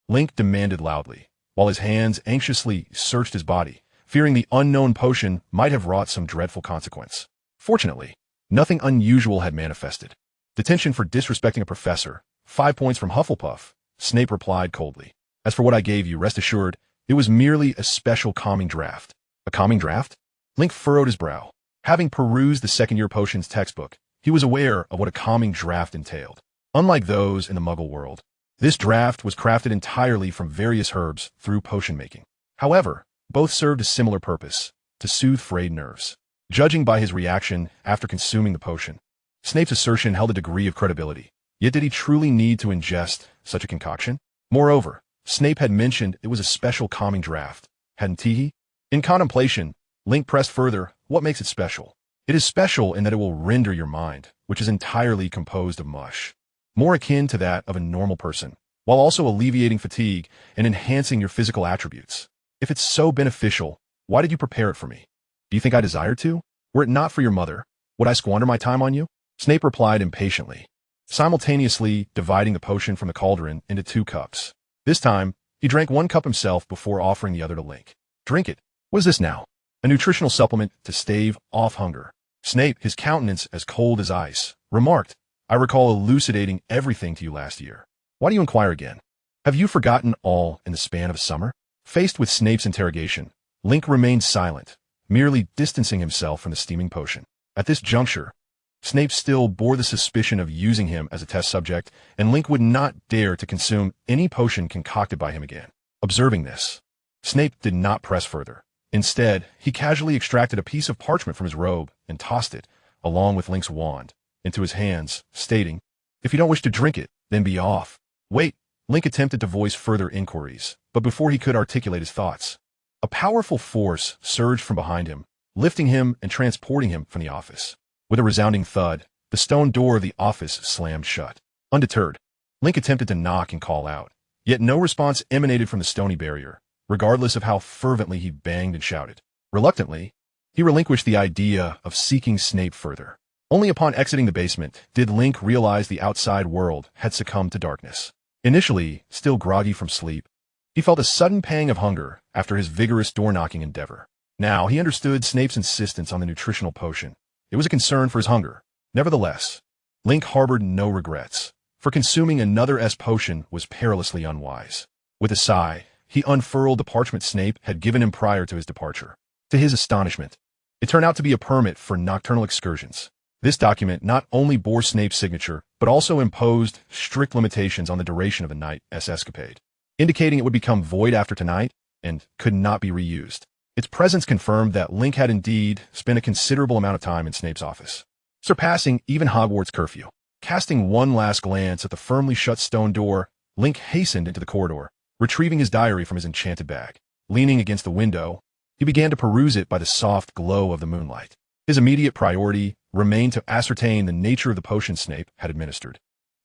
Link demanded loudly, while his hands anxiously searched his body, fearing the unknown potion might have wrought some dreadful consequence. Fortunately, nothing unusual had manifested. "Detention for disrespecting a professor. 5 points from Hufflepuff," Snape replied coldly. "As for what I gave you, rest assured, it was merely a special calming draft." "A calming draft?" Link furrowed his brow. Having perused the second-year potions textbook, he was aware of what a calming draft entailed. Unlike those in the Muggle world, this draft was crafted entirely from various herbs through potion making. However, both served a similar purpose, to soothe frayed nerves. Judging by his reaction after consuming the potion, Snape's assertion held a degree of credibility. Yet did he truly need to ingest such a concoction? Moreover, Snape had mentioned it was a special calming draft, hadn't he? In contemplation, Link pressed further, "What makes it special?" "It is special in that it will render your mind, which is entirely composed of mush, more akin to that of a normal person, while also alleviating fatigue and enhancing your physical attributes. If it's so beneficial, why did you prepare it for me? Do you think I desired to? Were it not for your mother, would I squander my time on you?" Snape replied impatiently, simultaneously dividing the potion from the cauldron into 2 cups. This time, he drank 1 cup himself before offering the other to Link. "Drink it. What is this now?" "A nutritional supplement to stave off hunger." Snape, his countenance as cold as ice, remarked, "I recall elucidating everything to you last year. Why do you inquire again? Have you forgotten all in the span of a summer?" Faced with Snape's interrogation, Link remained silent, merely distancing himself from the steaming potion. At this juncture, Snape still bore the suspicion of using him as a test subject, and Link would not dare to consume any potion concocted by him again. Observing this, Snape did not press further. Instead, he casually extracted a piece of parchment from his robe and tossed it, along with Link's wand, into his hands, stating, "If you don't wish to drink it, then be off." "Wait," Link attempted to voice further inquiries, but before he could articulate his thoughts, a powerful force surged from behind him, lifting him and transporting him from the office. With a resounding thud, the stone door of the office slammed shut. Undeterred, Link attempted to knock and call out, yet no response emanated from the stony barrier, regardless of how fervently he banged and shouted. Reluctantly, he relinquished the idea of seeking Snape further. Only upon exiting the basement did Link realize the outside world had succumbed to darkness. Initially, still groggy from sleep, he felt a sudden pang of hunger after his vigorous door-knocking endeavor. Now he understood Snape's insistence on the nutritional potion. It was a concern for his hunger. Nevertheless, Link harbored no regrets, for consuming another potion was perilously unwise. With a sigh, he unfurled the parchment Snape had given him prior to his departure. To his astonishment, it turned out to be a permit for nocturnal excursions. This document not only bore Snape's signature, but also imposed strict limitations on the duration of the night's escapade, indicating it would become void after tonight and could not be reused. Its presence confirmed that Link had indeed spent a considerable amount of time in Snape's office, surpassing even Hogwarts curfew. Casting one last glance at the firmly shut stone door, Link hastened into the corridor, retrieving his diary from his enchanted bag. Leaning against the window, he began to peruse it by the soft glow of the moonlight. His immediate priority remained to ascertain the nature of the potion Snape had administered.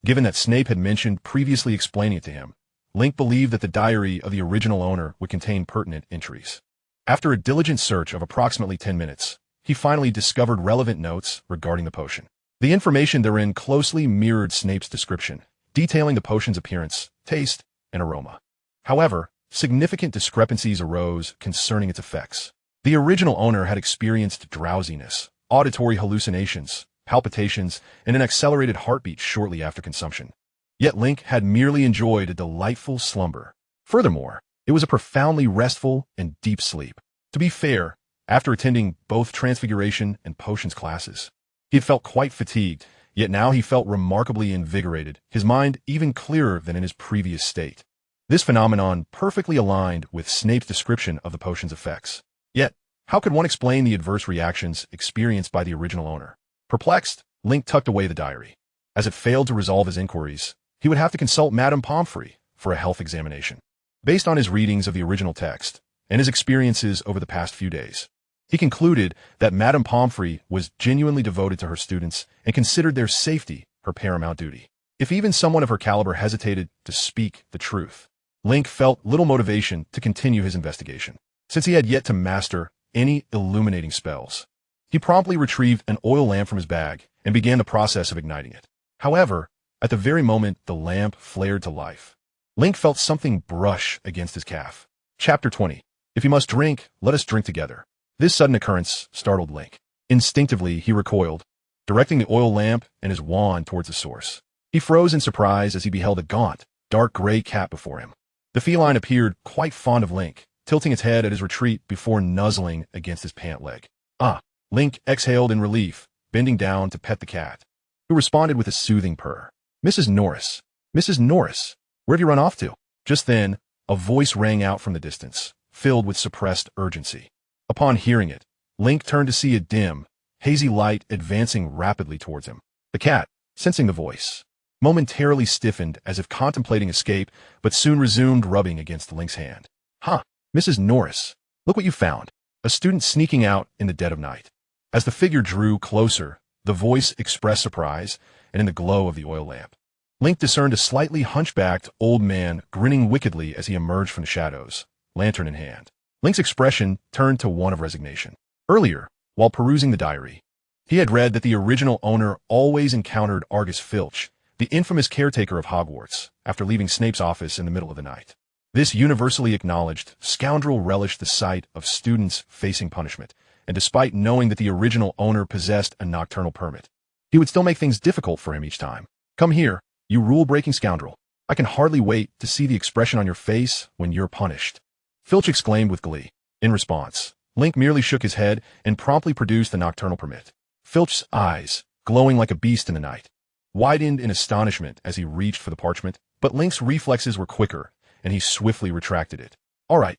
Given that Snape had mentioned previously explaining it to him, Link believed that the diary of the original owner would contain pertinent entries. After a diligent search of approximately 10 minutes, he finally discovered relevant notes regarding the potion. The information therein closely mirrored Snape's description, detailing the potion's appearance, taste, and aroma. However, significant discrepancies arose concerning its effects. The original owner had experienced drowsiness, auditory hallucinations, palpitations, and an accelerated heartbeat shortly after consumption. Yet Link had merely enjoyed a delightful slumber. Furthermore, it was a profoundly restful and deep sleep. To be fair, after attending both Transfiguration and Potions classes, he had felt quite fatigued, yet now he felt remarkably invigorated, his mind even clearer than in his previous state. This phenomenon perfectly aligned with Snape's description of the potion's effects. Yet, how could one explain the adverse reactions experienced by the original owner? Perplexed, Link tucked away the diary. As it failed to resolve his inquiries, he would have to consult Madame Pomfrey for a health examination. Based on his readings of the original text and his experiences over the past few days, he concluded that Madame Pomfrey was genuinely devoted to her students and considered their safety her paramount duty. If even someone of her caliber hesitated to speak the truth, Link felt little motivation to continue his investigation. Since he had yet to master any illuminating spells, he promptly retrieved an oil lamp from his bag and began the process of igniting it. However, at the very moment the lamp flared to life, Link felt something brush against his calf. Chapter 20. If you must drink, let us drink together. This sudden occurrence startled Link. Instinctively, he recoiled, directing the oil lamp and his wand towards the source. He froze in surprise as he beheld a gaunt, dark gray cat before him. The feline appeared quite fond of Link, tilting its head at his retreat before nuzzling against his pant leg. Ah! Link exhaled in relief, bending down to pet the cat, who responded with a soothing purr. Mrs. Norris. Mrs. Norris, where have you run off to? Just then, a voice rang out from the distance, filled with suppressed urgency. Upon hearing it, Link turned to see a dim, hazy light advancing rapidly towards him. The cat, sensing the voice, momentarily stiffened as if contemplating escape, but soon resumed rubbing against Link's hand. Huh, Mrs. Norris, look what you found. A student sneaking out in the dead of night. As the figure drew closer, the voice expressed surprise, and in the glow of the oil lamp, Link discerned a slightly hunchbacked old man grinning wickedly as he emerged from the shadows, lantern in hand. Link's expression turned to one of resignation. Earlier, while perusing the diary, he had read that the original owner always encountered Argus Filch, the infamous caretaker of Hogwarts, after leaving Snape's office in the middle of the night. This universally acknowledged scoundrel relished the sight of students facing punishment, and despite knowing that the original owner possessed a nocturnal permit, he would still make things difficult for him each time. Come here, you rule-breaking scoundrel. I can hardly wait to see the expression on your face when you're punished. Filch exclaimed with glee. In response, Link merely shook his head and promptly produced the nocturnal permit. Filch's eyes, glowing like a beast in the night, widened in astonishment as he reached for the parchment, but Link's reflexes were quicker, and he swiftly retracted it. All right,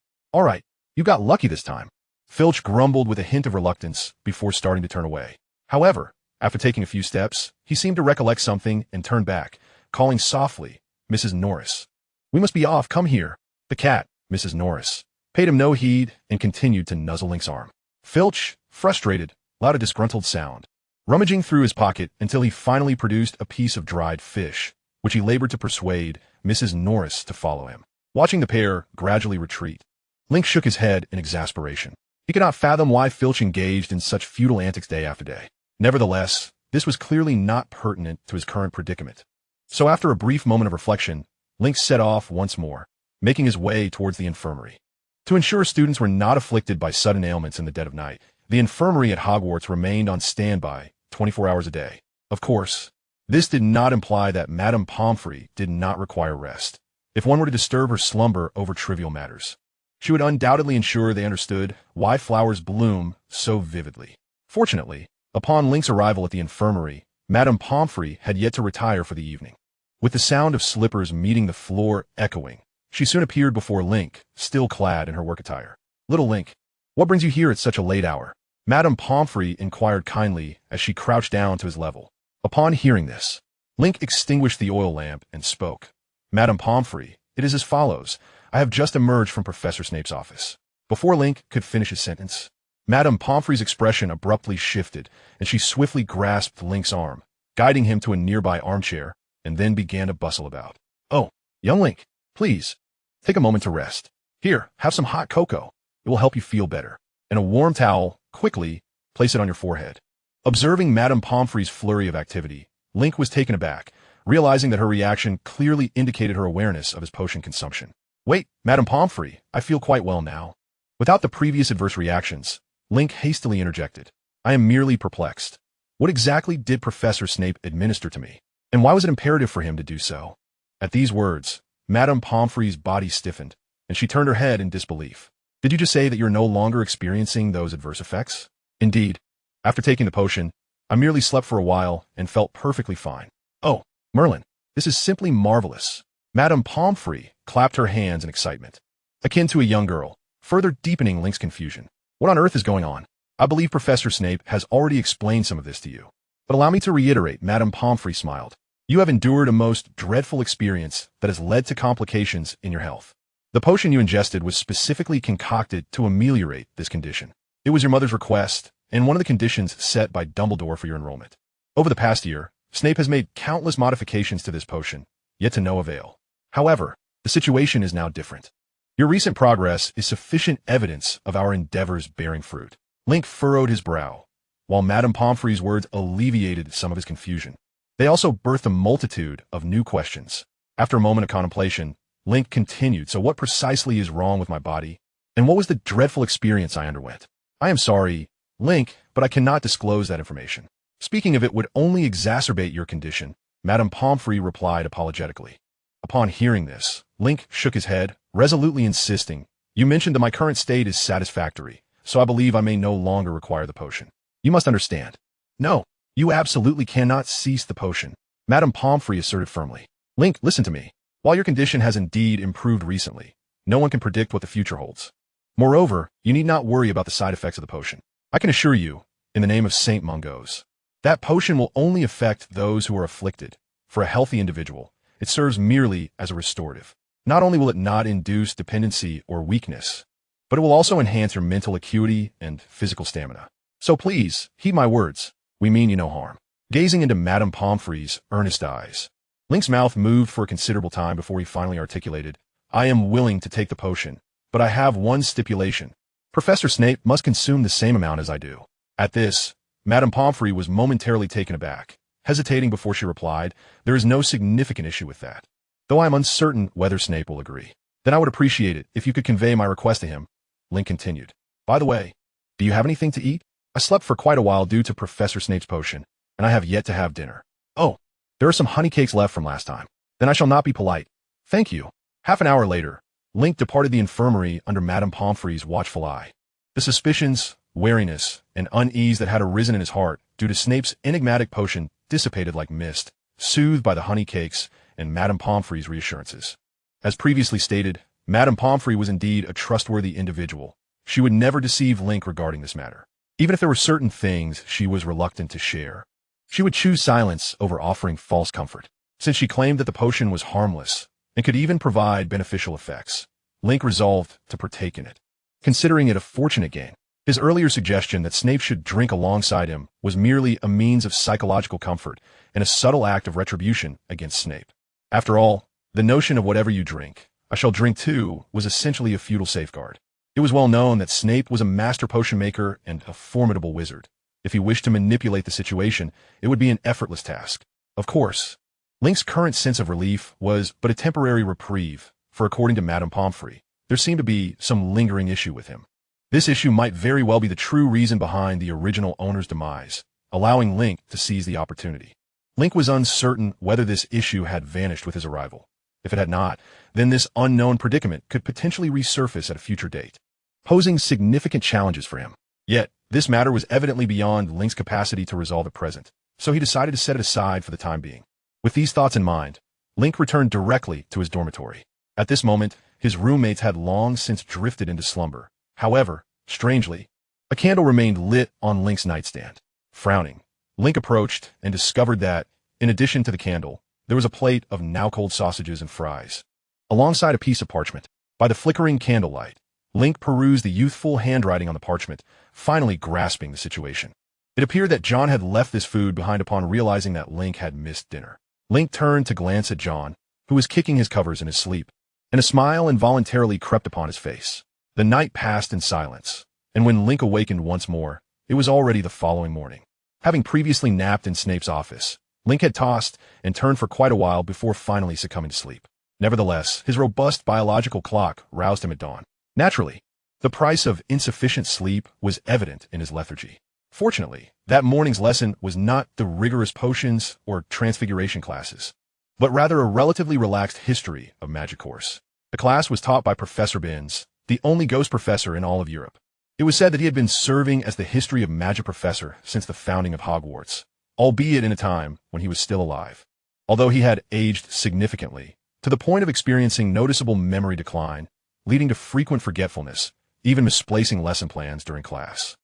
you got lucky this time. Filch grumbled with a hint of reluctance before starting to turn away. However, after taking a few steps, he seemed to recollect something and turned back, calling softly, Mrs. Norris. We must be off, come here. The cat, Mrs. Norris, paid him no heed and continued to nuzzle Link's arm. Filch, frustrated, let out a disgruntled sound, rummaging through his pocket until he finally produced a piece of dried fish, which he labored to persuade Mrs. Norris to follow him. Watching the pair gradually retreat, Link shook his head in exasperation. He could not fathom why Filch engaged in such futile antics day after day. Nevertheless, this was clearly not pertinent to his current predicament. So after a brief moment of reflection, Link set off once more, making his way towards the infirmary. To ensure students were not afflicted by sudden ailments in the dead of night, the infirmary at Hogwarts remained on standby 24 hours a day. Of course, this did not imply that Madame Pomfrey did not require rest. If one were to disturb her slumber over trivial matters, she would undoubtedly ensure they understood why flowers bloom so vividly. Fortunately, upon Link's arrival at the infirmary, Madame Pomfrey had yet to retire for the evening. With the sound of slippers meeting the floor echoing, she soon appeared before Link, still clad in her work attire. Little Link, what brings you here at such a late hour? Madame Pomfrey inquired kindly as she crouched down to his level. Upon hearing this, Link extinguished the oil lamp and spoke. Madame Pomfrey, it is as follows. I have just emerged from Professor Snape's office. Before Link could finish his sentence, Madame Pomfrey's expression abruptly shifted, and she swiftly grasped Link's arm, guiding him to a nearby armchair, and then began to bustle about. Oh, young Link, please, take a moment to rest. Here, have some hot cocoa. It will help you feel better. And a warm towel, quickly, place it on your forehead. Observing Madame Pomfrey's flurry of activity, Link was taken aback, realizing that her reaction clearly indicated her awareness of his potion consumption. Wait, Madame Pomfrey, I feel quite well now. Without the previous adverse reactions, Link hastily interjected. I am merely perplexed. What exactly did Professor Snape administer to me? And why was it imperative for him to do so? At these words, Madame Pomfrey's body stiffened, and she turned her head in disbelief. Did you just say that you're no longer experiencing those adverse effects? Indeed. After taking the potion, I merely slept for a while and felt perfectly fine. Oh, Merlin, this is simply marvelous. Madame Pomfrey clapped her hands in excitement, akin to a young girl, further deepening Link's confusion. What on earth is going on? I believe Professor Snape has already explained some of this to you. But allow me to reiterate, Madame Pomfrey smiled. You have endured a most dreadful experience that has led to complications in your health. The potion you ingested was specifically concocted to ameliorate this condition. It was your mother's request, and one of the conditions set by Dumbledore for your enrollment. Over the past year, Snape has made countless modifications to this potion, yet to no avail. However, the situation is now different. Your recent progress is sufficient evidence of our endeavors bearing fruit. Link furrowed his brow, while Madame Pomfrey's words alleviated some of his confusion. They also birthed a multitude of new questions. After a moment of contemplation, Link continued, so what precisely is wrong with my body? And what was the dreadful experience I underwent? I am sorry, Link, but I cannot disclose that information. Speaking of it would only exacerbate your condition, Madame Pomfrey replied apologetically. Upon hearing this, Link shook his head, resolutely insisting, You mentioned that my current state is satisfactory, so I believe I may no longer require the potion. You must understand. No, you absolutely cannot cease the potion, Madame Pomfrey asserted firmly. Link, listen to me. While your condition has indeed improved recently, no one can predict what the future holds. Moreover, you need not worry about the side effects of the potion. I can assure you, in the name of Saint Mungo's, that potion will only affect those who are afflicted. For a healthy individual, it serves merely as a restorative. Not only will it not induce dependency or weakness, but it will also enhance your mental acuity and physical stamina. So please, heed my words. We mean you no harm. Gazing into Madame Pomfrey's earnest eyes, Link's mouth moved for a considerable time before he finally articulated, I am willing to take the potion, but I have one stipulation. Professor Snape must consume the same amount as I do. At this, Madame Pomfrey was momentarily taken aback. Hesitating before she replied, there is no significant issue with that, though I am uncertain whether Snape will agree. Then I would appreciate it if you could convey my request to him. Link continued. By the way, do you have anything to eat? I slept for quite a while due to Professor Snape's potion, and I have yet to have dinner. Oh, there are some honey cakes left from last time. Then I shall not be polite. Thank you. Half an hour later, Link departed the infirmary under Madame Pomfrey's watchful eye. The suspicions, wariness, and unease that had arisen in his heart due to Snape's enigmatic potion dissipated like mist, soothed by the honey cakes and Madame Pomfrey's reassurances. As previously stated, Madame Pomfrey was indeed a trustworthy individual. She would never deceive Link regarding this matter. Even if there were certain things she was reluctant to share, she would choose silence over offering false comfort. Since she claimed that the potion was harmless and could even provide beneficial effects, Link resolved to partake in it, considering it a fortunate gain. His earlier suggestion that Snape should drink alongside him was merely a means of psychological comfort and a subtle act of retribution against Snape. After all, the notion of whatever you drink, I shall drink too, was essentially a futile safeguard. It was well known that Snape was a master potion maker and a formidable wizard. If he wished to manipulate the situation, it would be an effortless task. Of course, Link's current sense of relief was but a temporary reprieve, for according to Madame Pomfrey, there seemed to be some lingering issue with him. This issue might very well be the true reason behind the original owner's demise, allowing Link to seize the opportunity. Link was uncertain whether this issue had vanished with his arrival. If it had not, then this unknown predicament could potentially resurface at a future date, posing significant challenges for him. Yet, this matter was evidently beyond Link's capacity to resolve at present, so he decided to set it aside for the time being. With these thoughts in mind, Link returned directly to his dormitory. At this moment, his roommates had long since drifted into slumber. However, strangely, a candle remained lit on Link's nightstand. Frowning, Link approached and discovered that, In addition to the candle, there was a plate of now-cold sausages and fries. Alongside a piece of parchment, by the flickering candlelight, Link perused the youthful handwriting on the parchment, finally grasping the situation. It appeared that John had left this food behind upon realizing that Link had missed dinner. Link turned to glance at John, who was kicking his covers in his sleep, and a smile involuntarily crept upon his face. The night passed in silence, and when Link awakened once more, it was already the following morning. Having previously napped in Snape's office, Link had tossed and turned for quite a while before finally succumbing to sleep. Nevertheless, his robust biological clock roused him at dawn. Naturally, the price of insufficient sleep was evident in his lethargy. Fortunately, that morning's lesson was not the rigorous potions or transfiguration classes, but rather a relatively relaxed history of magic course. The class was taught by Professor Binns, the only ghost professor in all of Europe. It was said that he had been serving as the history of magic professor since the founding of Hogwarts, albeit in a time when he was still alive. Although he had aged significantly, to the point of experiencing noticeable memory decline, leading to frequent forgetfulness, even misplacing lesson plans during class.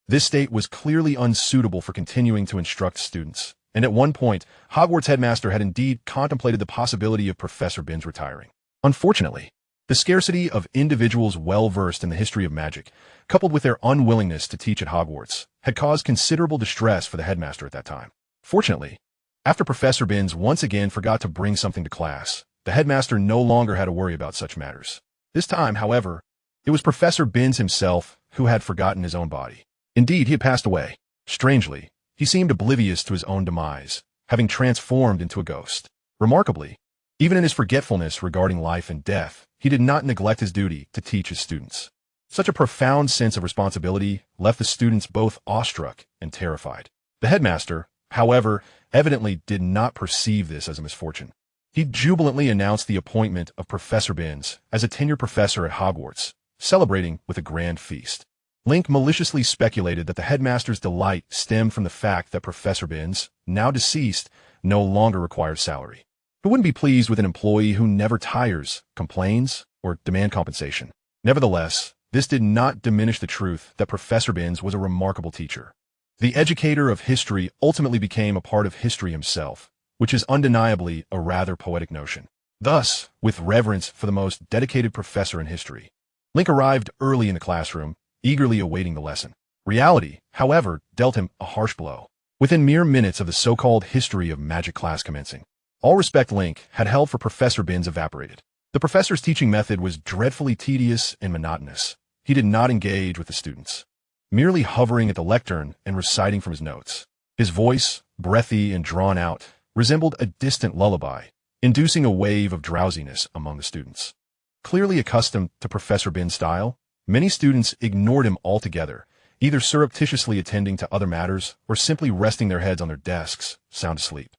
This state was clearly unsuitable for continuing to instruct students, and at one point, Hogwarts headmaster had indeed contemplated the possibility of Professor Binns retiring. Unfortunately, the scarcity of individuals well-versed in the history of magic, coupled with their unwillingness to teach at Hogwarts, had caused considerable distress for the headmaster at that time. Fortunately, after Professor Binns once again forgot to bring something to class, the headmaster no longer had to worry about such matters. This time, however, it was Professor Binns himself who had forgotten his own body. Indeed, he had passed away. Strangely, he seemed oblivious to his own demise, having transformed into a ghost. Remarkably, even in his forgetfulness regarding life and death, he did not neglect his duty to teach his students. Such a profound sense of responsibility left the students both awestruck and terrified. The headmaster, however, evidently did not perceive this as a misfortune. He jubilantly announced the appointment of Professor Binns as a tenured professor at Hogwarts, celebrating with a grand feast. Link maliciously speculated that the headmaster's delight stemmed from the fact that Professor Binns, now deceased, no longer required salary. Who wouldn't be pleased with an employee who never tires, complains, or demands compensation? Nevertheless, this did not diminish the truth that Professor Binns was a remarkable teacher. The educator of history ultimately became a part of history himself, which is undeniably a rather poetic notion. Thus, with reverence for the most dedicated professor in history, Link arrived early in the classroom, eagerly awaiting the lesson. Reality, however, dealt him a harsh blow. Within mere minutes of the so-called history of magic class commencing, all respect Link had held for Professor Binns evaporated. The professor's teaching method was dreadfully tedious and monotonous. He did not engage with the students, merely hovering at the lectern and reciting from his notes. His voice, breathy and drawn out, resembled a distant lullaby, inducing a wave of drowsiness among the students. Clearly accustomed to Professor Binns' style, many students ignored him altogether, either surreptitiously attending to other matters or simply resting their heads on their desks, sound asleep.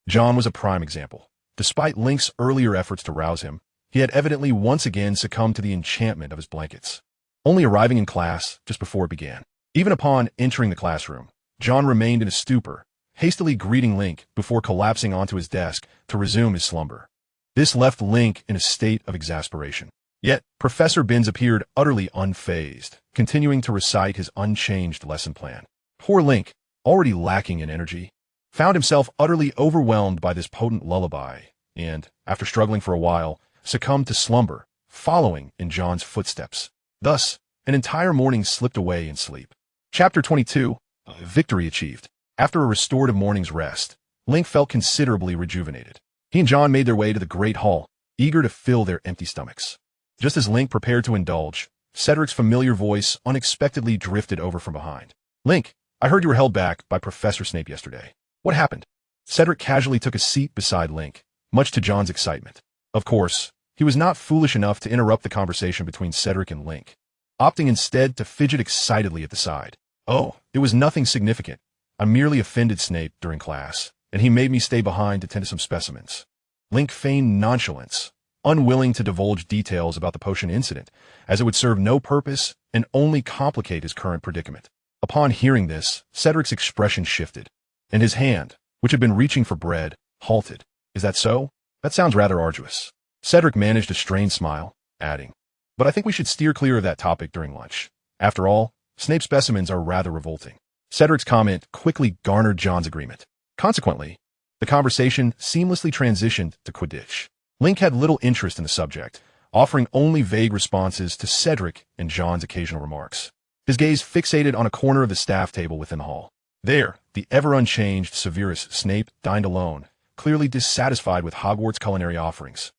John was a prime example. Despite Link's earlier efforts to rouse him, he had evidently once again succumbed to the enchantment of his blankets, only arriving in class just before it began. Even upon entering the classroom, John remained in a stupor, hastily greeting Link before collapsing onto his desk to resume his slumber. This left Link in a state of exasperation. Yet, Professor Binns appeared utterly unfazed, continuing to recite his unchanged lesson plan. Poor Link, already lacking in energy, found himself utterly overwhelmed by this potent lullaby, and, after struggling for a while, succumbed to slumber, following in John's footsteps. Thus, an entire morning slipped away in sleep. Chapter 22. Victory achieved. After a restorative morning's rest, Link felt considerably rejuvenated. He and John made their way to the Great Hall, eager to fill their empty stomachs. Just as Link prepared to indulge, Cedric's familiar voice unexpectedly drifted over from behind. "Link, I heard you were held back by Professor Snape yesterday. What happened?" Cedric casually took a seat beside Link, much to John's excitement. Of course, he was not foolish enough to interrupt the conversation between Cedric and Link, opting instead to fidget excitedly at the side. "Oh, it was nothing significant. I merely offended Snape during class, and he made me stay behind to tend to some specimens." Link feigned nonchalance, unwilling to divulge details about the potion incident, as it would serve no purpose and only complicate his current predicament. Upon hearing this, Cedric's expression shifted, and his hand, which had been reaching for bread, halted. "Is that so? That sounds rather arduous." Cedric managed a strained smile, adding, "But I think we should steer clear of that topic during lunch. After all, Snape's specimens are rather revolting." Cedric's comment quickly garnered John's agreement. Consequently, The conversation seamlessly transitioned to Quidditch. Link had little interest in the subject, offering only vague responses to Cedric and John's occasional remarks. His gaze fixated on a corner of the staff table within the hall. There, the ever-unchanged Severus Snape dined alone, clearly dissatisfied with Hogwarts' culinary offerings.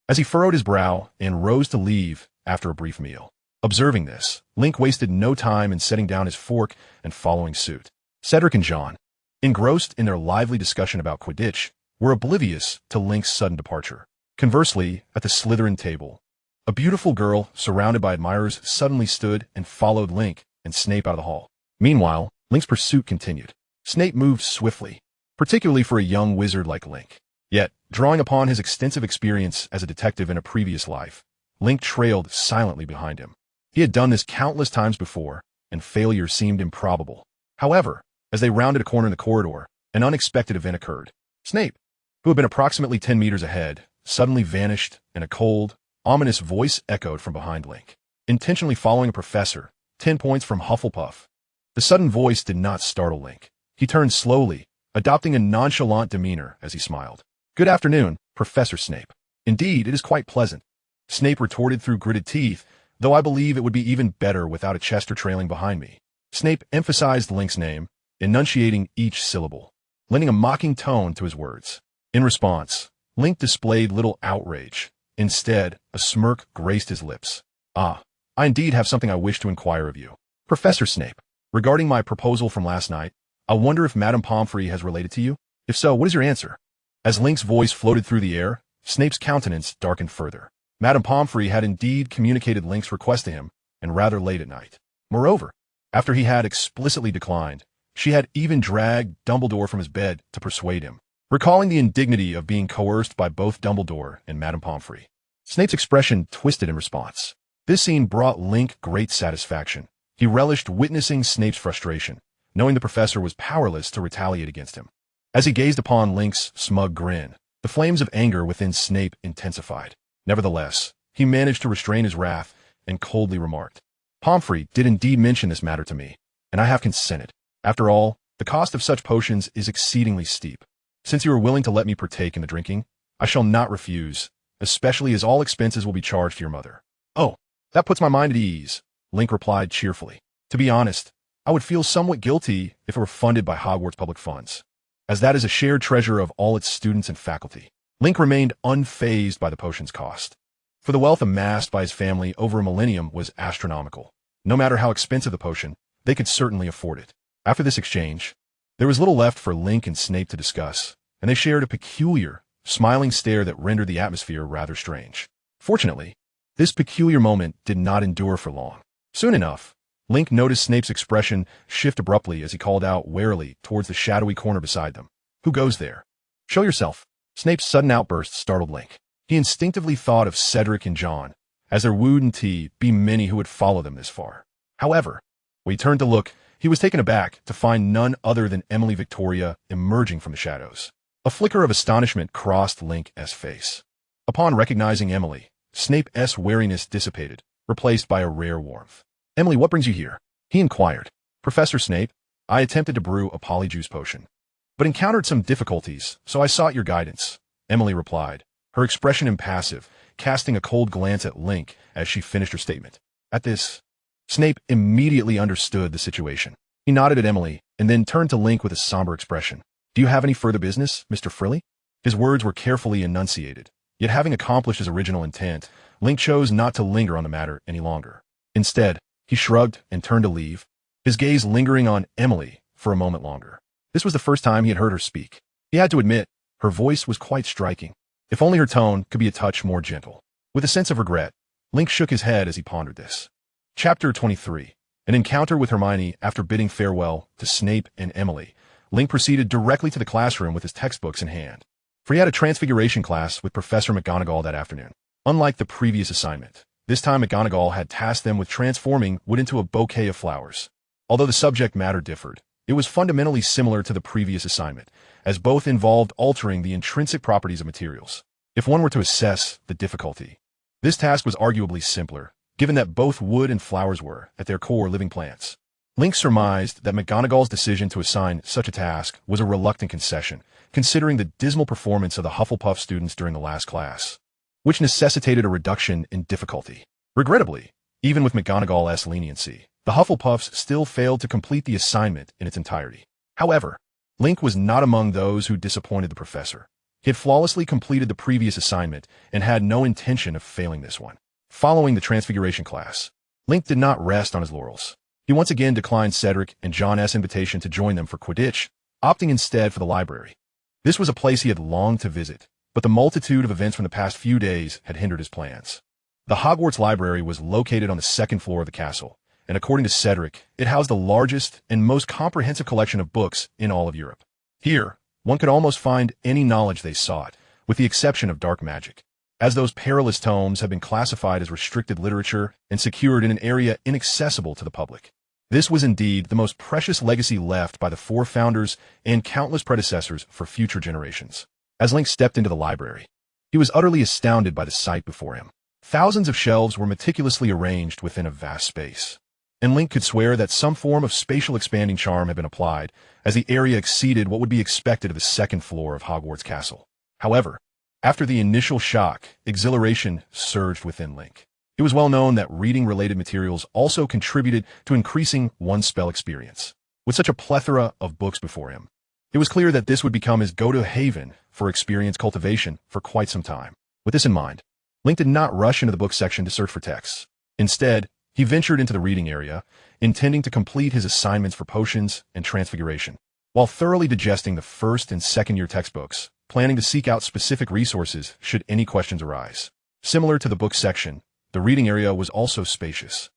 As he furrowed his brow and rose to leave after a brief meal. Observing this, Link wasted no time in setting down his fork and following suit. Cedric and John, engrossed in their lively discussion about Quidditch, were oblivious to Link's sudden departure. Conversely, at the Slytherin table, a beautiful girl surrounded by admirers suddenly stood and followed Link and Snape out of the hall. Meanwhile, Link's pursuit continued. Snape moved swiftly, particularly for a young wizard like Link. Yet, drawing upon his extensive experience as a detective in a previous life, Link trailed silently behind him. He had done this countless times before, and failure seemed improbable. However, as they rounded a corner in the corridor, an unexpected event occurred. Snape, who had been approximately 10 meters ahead, suddenly vanished, and a cold, ominous voice echoed from behind Link. Intentionally following a professor, 10 points from Hufflepuff. The sudden voice did not startle Link. He turned slowly, adopting a nonchalant demeanor as he smiled. "Good afternoon, Professor Snape. Indeed, it is quite pleasant," Snape retorted through gritted teeth, "though I believe it would be even better without a Chester trailing behind me." Snape emphasized Link's name, enunciating each syllable, lending a mocking tone to his words. In response, Link displayed little outrage. Instead, a smirk graced his lips. "Ah, I indeed have something I wish to inquire of you. Professor Snape, regarding my proposal from last night, I wonder if Madame Pomfrey has related to you? If so, what is your answer?" As Link's voice floated through the air, Snape's countenance darkened further. Madame Pomfrey had indeed communicated Link's request to him, and rather late at night. Moreover, after he had explicitly declined, she had even dragged Dumbledore from his bed to persuade him. Recalling the indignity of being coerced by both Dumbledore and Madame Pomfrey, Snape's expression twisted in response. This scene brought Link great satisfaction. He relished witnessing Snape's frustration, knowing the professor was powerless to retaliate against him. As he gazed upon Link's smug grin, the flames of anger within Snape intensified. Nevertheless, he managed to restrain his wrath and coldly remarked, "Pomfrey did indeed mention this matter to me, and I have consented. After all, the cost of such potions is exceedingly steep. Since you are willing to let me partake in the drinking, I shall not refuse, especially as all expenses will be charged to your mother." "Oh, that puts my mind at ease," Link replied cheerfully. "To be honest, I would feel somewhat guilty if it were funded by Hogwarts public funds, as that is a shared treasure of all its students and faculty." Link remained unfazed by the potion's cost, for the wealth amassed by his family over a millennium was astronomical. No matter how expensive the potion, they could certainly afford it. After this exchange, there was little left for Link and Snape to discuss, and they shared a peculiar, smiling stare that rendered the atmosphere rather strange. Fortunately, this peculiar moment did not endure for long. Soon enough, Link noticed Snape's expression shift abruptly as he called out warily towards the shadowy corner beside them. "Who goes there? Show yourself." Snape's sudden outburst startled Link. He instinctively thought of Cedric and John, as there would indeed be many who would follow them this far. However, when he turned to look, he was taken aback to find none other than Emily Victoria emerging from the shadows. A flicker of astonishment crossed Link's face. Upon recognizing Emily, Snape's wariness dissipated, replaced by a rare warmth. "Emily, what brings you here?" he inquired. "Professor Snape, I attempted to brew a polyjuice potion, but encountered some difficulties, so I sought your guidance," Emily replied, her expression impassive, casting a cold glance at Link as she finished her statement. At this, Snape immediately understood the situation. He nodded at Emily, and then turned to Link with a somber expression. "Do you have any further business, Mr. Frilly?" His words were carefully enunciated, yet having accomplished his original intent, Link chose not to linger on the matter any longer. Instead, he shrugged and turned to leave, his gaze lingering on Emily for a moment longer. This was the first time he had heard her speak. He had to admit, her voice was quite striking. If only her tone could be a touch more gentle. With a sense of regret, Link shook his head as he pondered this. Chapter 23. An encounter with Hermione. After bidding farewell to Snape and Emily, Link proceeded directly to the classroom with his textbooks in hand. For he had a Transfiguration class with Professor McGonagall that afternoon. Unlike the previous assignment, this time McGonagall had tasked them with transforming wood into a bouquet of flowers. Although the subject matter differed, it was fundamentally similar to the previous assignment, as both involved altering the intrinsic properties of materials. If one were to assess the difficulty, this task was arguably simpler, given that both wood and flowers were, at their core, living plants. Link surmised that McGonagall's decision to assign such a task was a reluctant concession, considering the dismal performance of the Hufflepuff students during the last class, which necessitated a reduction in difficulty. Regrettably, even with McGonagall's leniency, the Hufflepuffs still failed to complete the assignment in its entirety. However, Link was not among those who disappointed the professor. He had flawlessly completed the previous assignment and had no intention of failing this one. Following the Transfiguration class, Link did not rest on his laurels. He once again declined Cedric and John's invitation to join them for Quidditch, opting instead for the library. This was a place he had longed to visit, but the multitude of events from the past few days had hindered his plans. The Hogwarts library was located on the second floor of the castle, and according to Cedric, it housed the largest and most comprehensive collection of books in all of Europe. Here, one could almost find any knowledge they sought, with the exception of dark magic, as those perilous tomes have been classified as restricted literature and secured in an area inaccessible to the public. This was indeed the most precious legacy left by the four founders and countless predecessors for future generations. As Link stepped into the library, he was utterly astounded by the sight before him. Thousands of shelves were meticulously arranged within a vast space, and Link could swear that some form of spatial expanding charm had been applied, as the area exceeded what would be expected of the second floor of Hogwarts Castle. However, after the initial shock, exhilaration surged within Link. It was well known that reading-related materials also contributed to increasing one's spell experience. With such a plethora of books before him, it was clear that this would become his go-to haven for experience cultivation for quite some time. With this in mind, Link did not rush into the book section to search for texts. Instead, he ventured into the reading area, intending to complete his assignments for potions and transfiguration. While thoroughly digesting the first and second-year textbooks, planning to seek out specific resources should any questions arise. Similar to the book section, the reading area was also spacious,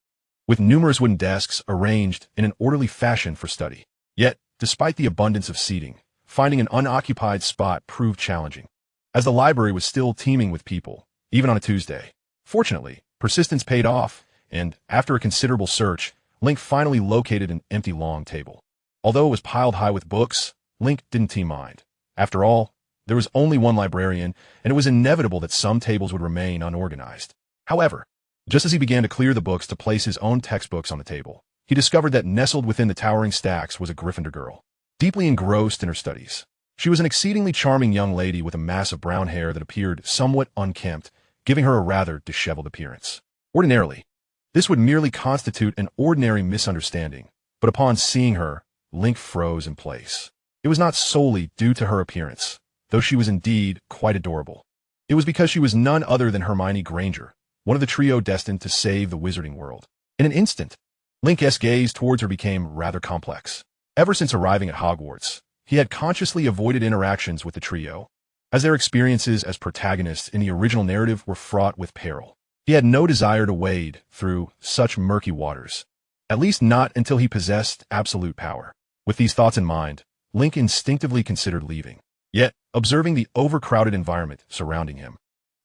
with numerous wooden desks arranged in an orderly fashion for study. Yet, despite the abundance of seating, finding an unoccupied spot proved challenging, as the library was still teeming with people, even on a Tuesday. Fortunately, persistence paid off, and after a considerable search, Link finally located an empty long table. Although it was piled high with books, Link didn't mind. After all, there was only one librarian, and it was inevitable that some tables would remain unorganized. However, just as he began to clear the books to place his own textbooks on the table, he discovered that nestled within the towering stacks was a Gryffindor girl, deeply engrossed in her studies. She was an exceedingly charming young lady with a mass of brown hair that appeared somewhat unkempt, giving her a rather disheveled appearance. Ordinarily, this would merely constitute an ordinary misunderstanding, but upon seeing her, Link froze in place. It was not solely due to her appearance, though she was indeed quite adorable. It was because she was none other than Hermione Granger, one of the trio destined to save the wizarding world. In an instant, Link's gaze towards her became rather complex. Ever since arriving at Hogwarts, he had consciously avoided interactions with the trio, as their experiences as protagonists in the original narrative were fraught with peril. He had no desire to wade through such murky waters, at least not until he possessed absolute power. With these thoughts in mind, Link instinctively considered leaving. Yet, observing the overcrowded environment surrounding him,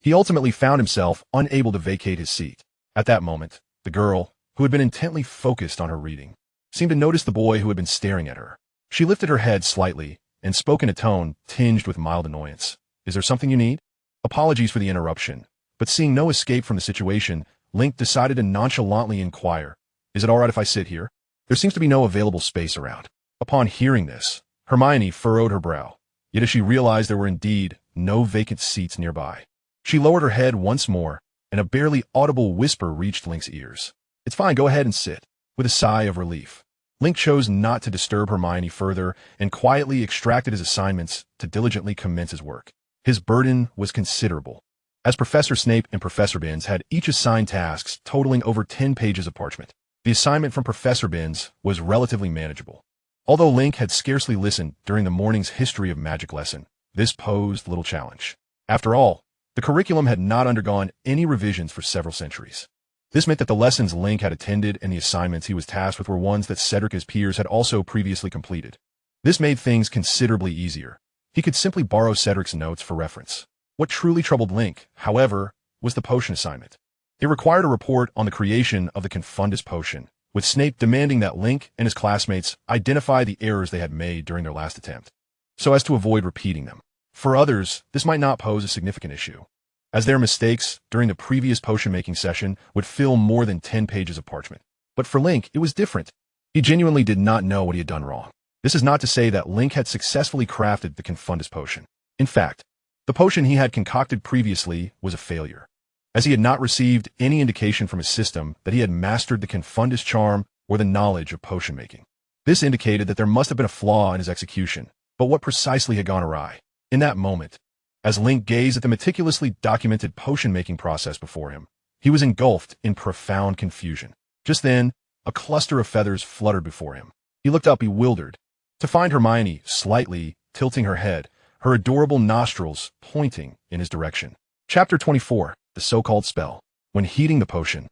he ultimately found himself unable to vacate his seat. At that moment, the girl, who had been intently focused on her reading, seemed to notice the boy who had been staring at her. She lifted her head slightly and spoke in a tone tinged with mild annoyance. "Is there something you need?" Apologies for the interruption, but seeing no escape from the situation, Link decided to nonchalantly inquire, "Is it all right if I sit here? There seems to be no available space around." Upon hearing this, Hermione furrowed her brow, yet as she realized there were indeed no vacant seats nearby, she lowered her head once more, and a barely audible whisper reached Link's ears. "It's fine, go ahead and sit." With a sigh of relief, Link chose not to disturb Hermione further and quietly extracted his assignments to diligently commence his work. His burden was considerable, as Professor Snape and Professor Binns had each assigned tasks totaling over 10 pages of parchment. The assignment from Professor Binns was relatively manageable. Although Link had scarcely listened during the morning's history of magic lesson, this posed little challenge. After all, the curriculum had not undergone any revisions for several centuries. This meant that the lessons Link had attended and the assignments he was tasked with were ones that Cedric and his peers had also previously completed. This made things considerably easier. He could simply borrow Cedric's notes for reference. What truly troubled Link, however, was the potion assignment. It required a report on the creation of the Confundus potion, with Snape demanding that Link and his classmates identify the errors they had made during their last attempt, so as to avoid repeating them. For others, this might not pose a significant issue, as their mistakes during the previous potion-making session would fill more than 10 pages of parchment. But for Link, it was different. He genuinely did not know what he had done wrong. This is not to say that Link had successfully crafted the Confundus potion. In fact, the potion he had concocted previously was a failure, as he had not received any indication from his system that he had mastered the Confundus charm or the knowledge of potion making. This indicated that there must have been a flaw in his execution, but what precisely had gone awry? In that moment, as Link gazed at the meticulously documented potion-making process before him, he was engulfed in profound confusion. Just then, a cluster of feathers fluttered before him. He looked up bewildered, to find Hermione slightly tilting her head, her adorable nostrils pointing in his direction. Chapter 24, the so-called spell. When heating the potion,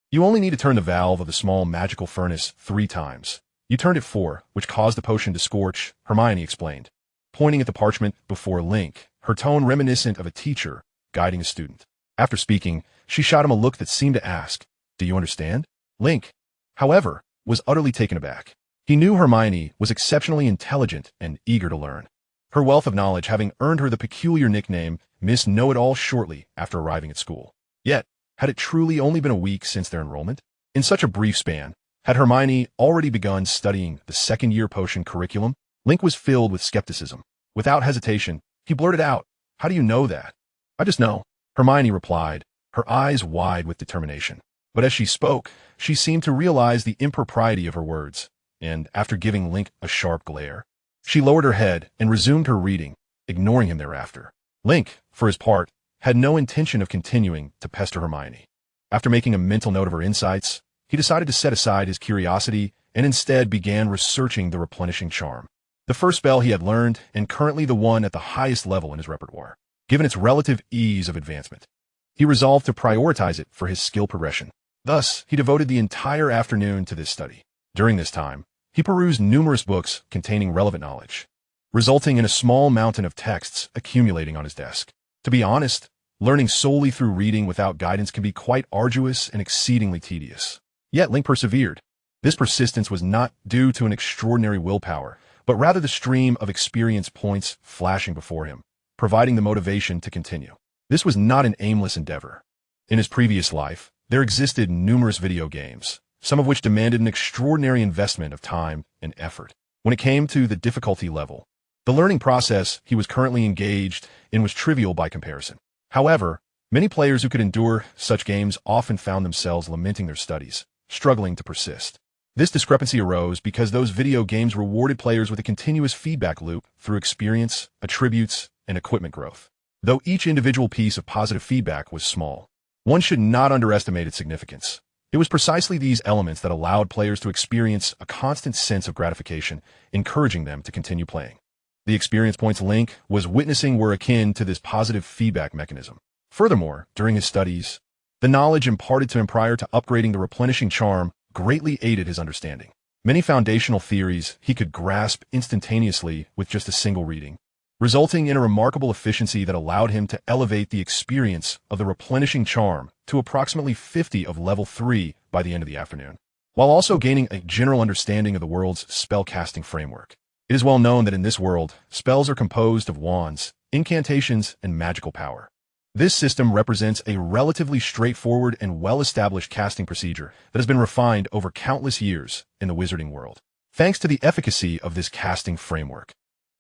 you only need to turn the valve of the small magical furnace 3 times. You turned it 4, which caused the potion to scorch, Hermione explained, pointing at the parchment before Link, her tone reminiscent of a teacher guiding a student. After speaking, she shot him a look that seemed to ask, "Do you understand?" Link, however, was utterly taken aback. He knew Hermione was exceptionally intelligent and eager to learn, her wealth of knowledge having earned her the peculiar nickname Miss Know-It-All shortly after arriving at school. Yet, had it truly only been a week since their enrollment? In such a brief span, had Hermione already begun studying the second-year potion curriculum? Link was filled with skepticism. Without hesitation, he blurted out, "How do you know that?" "I just know," Hermione replied, her eyes wide with determination. But as she spoke, she seemed to realize the impropriety of her words, and after giving Link a sharp glare, she lowered her head and resumed her reading, ignoring him thereafter. Link, for his part, had no intention of continuing to pester Hermione. After making a mental note of her insights, he decided to set aside his curiosity and instead began researching the replenishing charm. The first spell he had learned, and currently the one at the highest level in his repertoire. Given its relative ease of advancement, he resolved to prioritize it for his skill progression. Thus, he devoted the entire afternoon to this study. During this time, he perused numerous books containing relevant knowledge, resulting in a small mountain of texts accumulating on his desk. To be honest, learning solely through reading without guidance can be quite arduous and exceedingly tedious. Yet Link persevered. This persistence was not due to an extraordinary willpower, but rather the stream of experience points flashing before him, providing the motivation to continue. This was not an aimless endeavor. In his previous life, there existed numerous video games, some of which demanded an extraordinary investment of time and effort. When it came to the difficulty level, the learning process he was currently engaged in was trivial by comparison. However, many players who could endure such games often found themselves lamenting their studies, struggling to persist. This discrepancy arose because those video games rewarded players with a continuous feedback loop through experience, attributes, and equipment growth. Though each individual piece of positive feedback was small, one should not underestimate its significance. It was precisely these elements that allowed players to experience a constant sense of gratification, encouraging them to continue playing. The experience points Link was witnessing were akin to this positive feedback mechanism. Furthermore, during his studies, the knowledge imparted to him prior to upgrading the replenishing charm greatly aided his understanding. Many foundational theories he could grasp instantaneously with just a single reading, resulting in a remarkable efficiency that allowed him to elevate the experience of the replenishing charm to approximately 50 of level 3 by the end of the afternoon, while also gaining a general understanding of the world's spellcasting framework. It is well known that in this world, spells are composed of wands, incantations, and magical power. This system represents a relatively straightforward and well-established casting procedure that has been refined over countless years in the wizarding world. Thanks to the efficacy of this casting framework,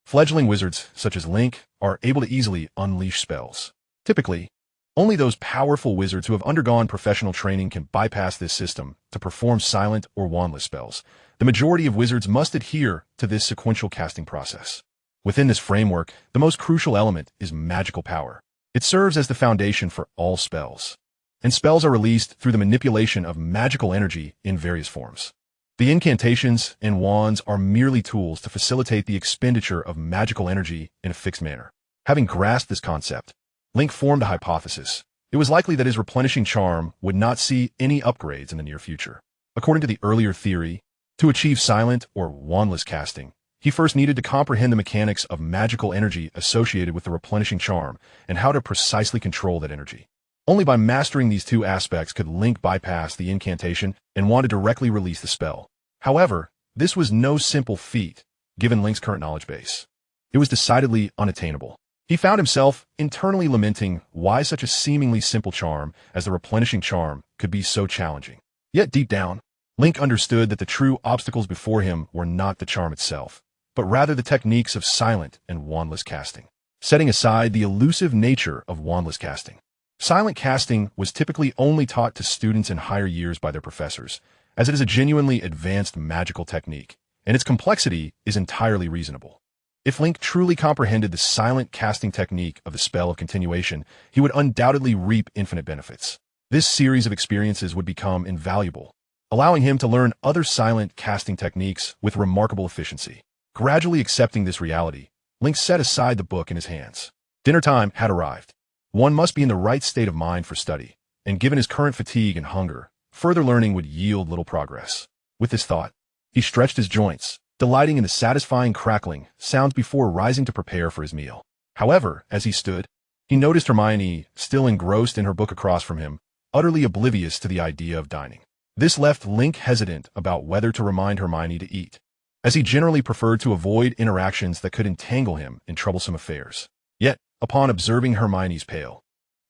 fledgling wizards such as Link are able to easily unleash spells. Typically, only those powerful wizards who have undergone professional training can bypass this system to perform silent or wandless spells. The majority of wizards must adhere to this sequential casting process. Within this framework, the most crucial element is magical power. It serves as the foundation for all spells, and spells are released through the manipulation of magical energy in various forms. The incantations and wands are merely tools to facilitate the expenditure of magical energy in a fixed manner. Having grasped this concept, Link formed a hypothesis. It was likely that his replenishing charm would not see any upgrades in the near future. According to the earlier theory, to achieve silent or wandless casting, he first needed to comprehend the mechanics of magical energy associated with the replenishing charm and how to precisely control that energy. Only by mastering these two aspects could Link bypass the incantation and want to directly release the spell. However, this was no simple feat, given Link's current knowledge base. It was decidedly unattainable. He found himself internally lamenting why such a seemingly simple charm as the replenishing charm could be so challenging. Yet deep down, Link understood that the true obstacles before him were not the charm itself, but rather the techniques of silent and wandless casting. Setting aside the elusive nature of wandless casting, silent casting was typically only taught to students in higher years by their professors, as it is a genuinely advanced magical technique, and its complexity is entirely reasonable. If Link truly comprehended the silent casting technique of the spell of continuation, he would undoubtedly reap infinite benefits. This series of experiences would become invaluable, allowing him to learn other silent casting techniques with remarkable efficiency. Gradually accepting this reality, Link set aside the book in his hands. Dinner time had arrived. One must be in the right state of mind for study, and given his current fatigue and hunger, further learning would yield little progress. With this thought, he stretched his joints, delighting in the satisfying crackling sounds before rising to prepare for his meal. However, as he stood, he noticed Hermione, still engrossed in her book across from him, utterly oblivious to the idea of dining. This left Link hesitant about whether to remind Hermione to eat, as he generally preferred to avoid interactions that could entangle him in troublesome affairs. Yet, upon observing Hermione's pale,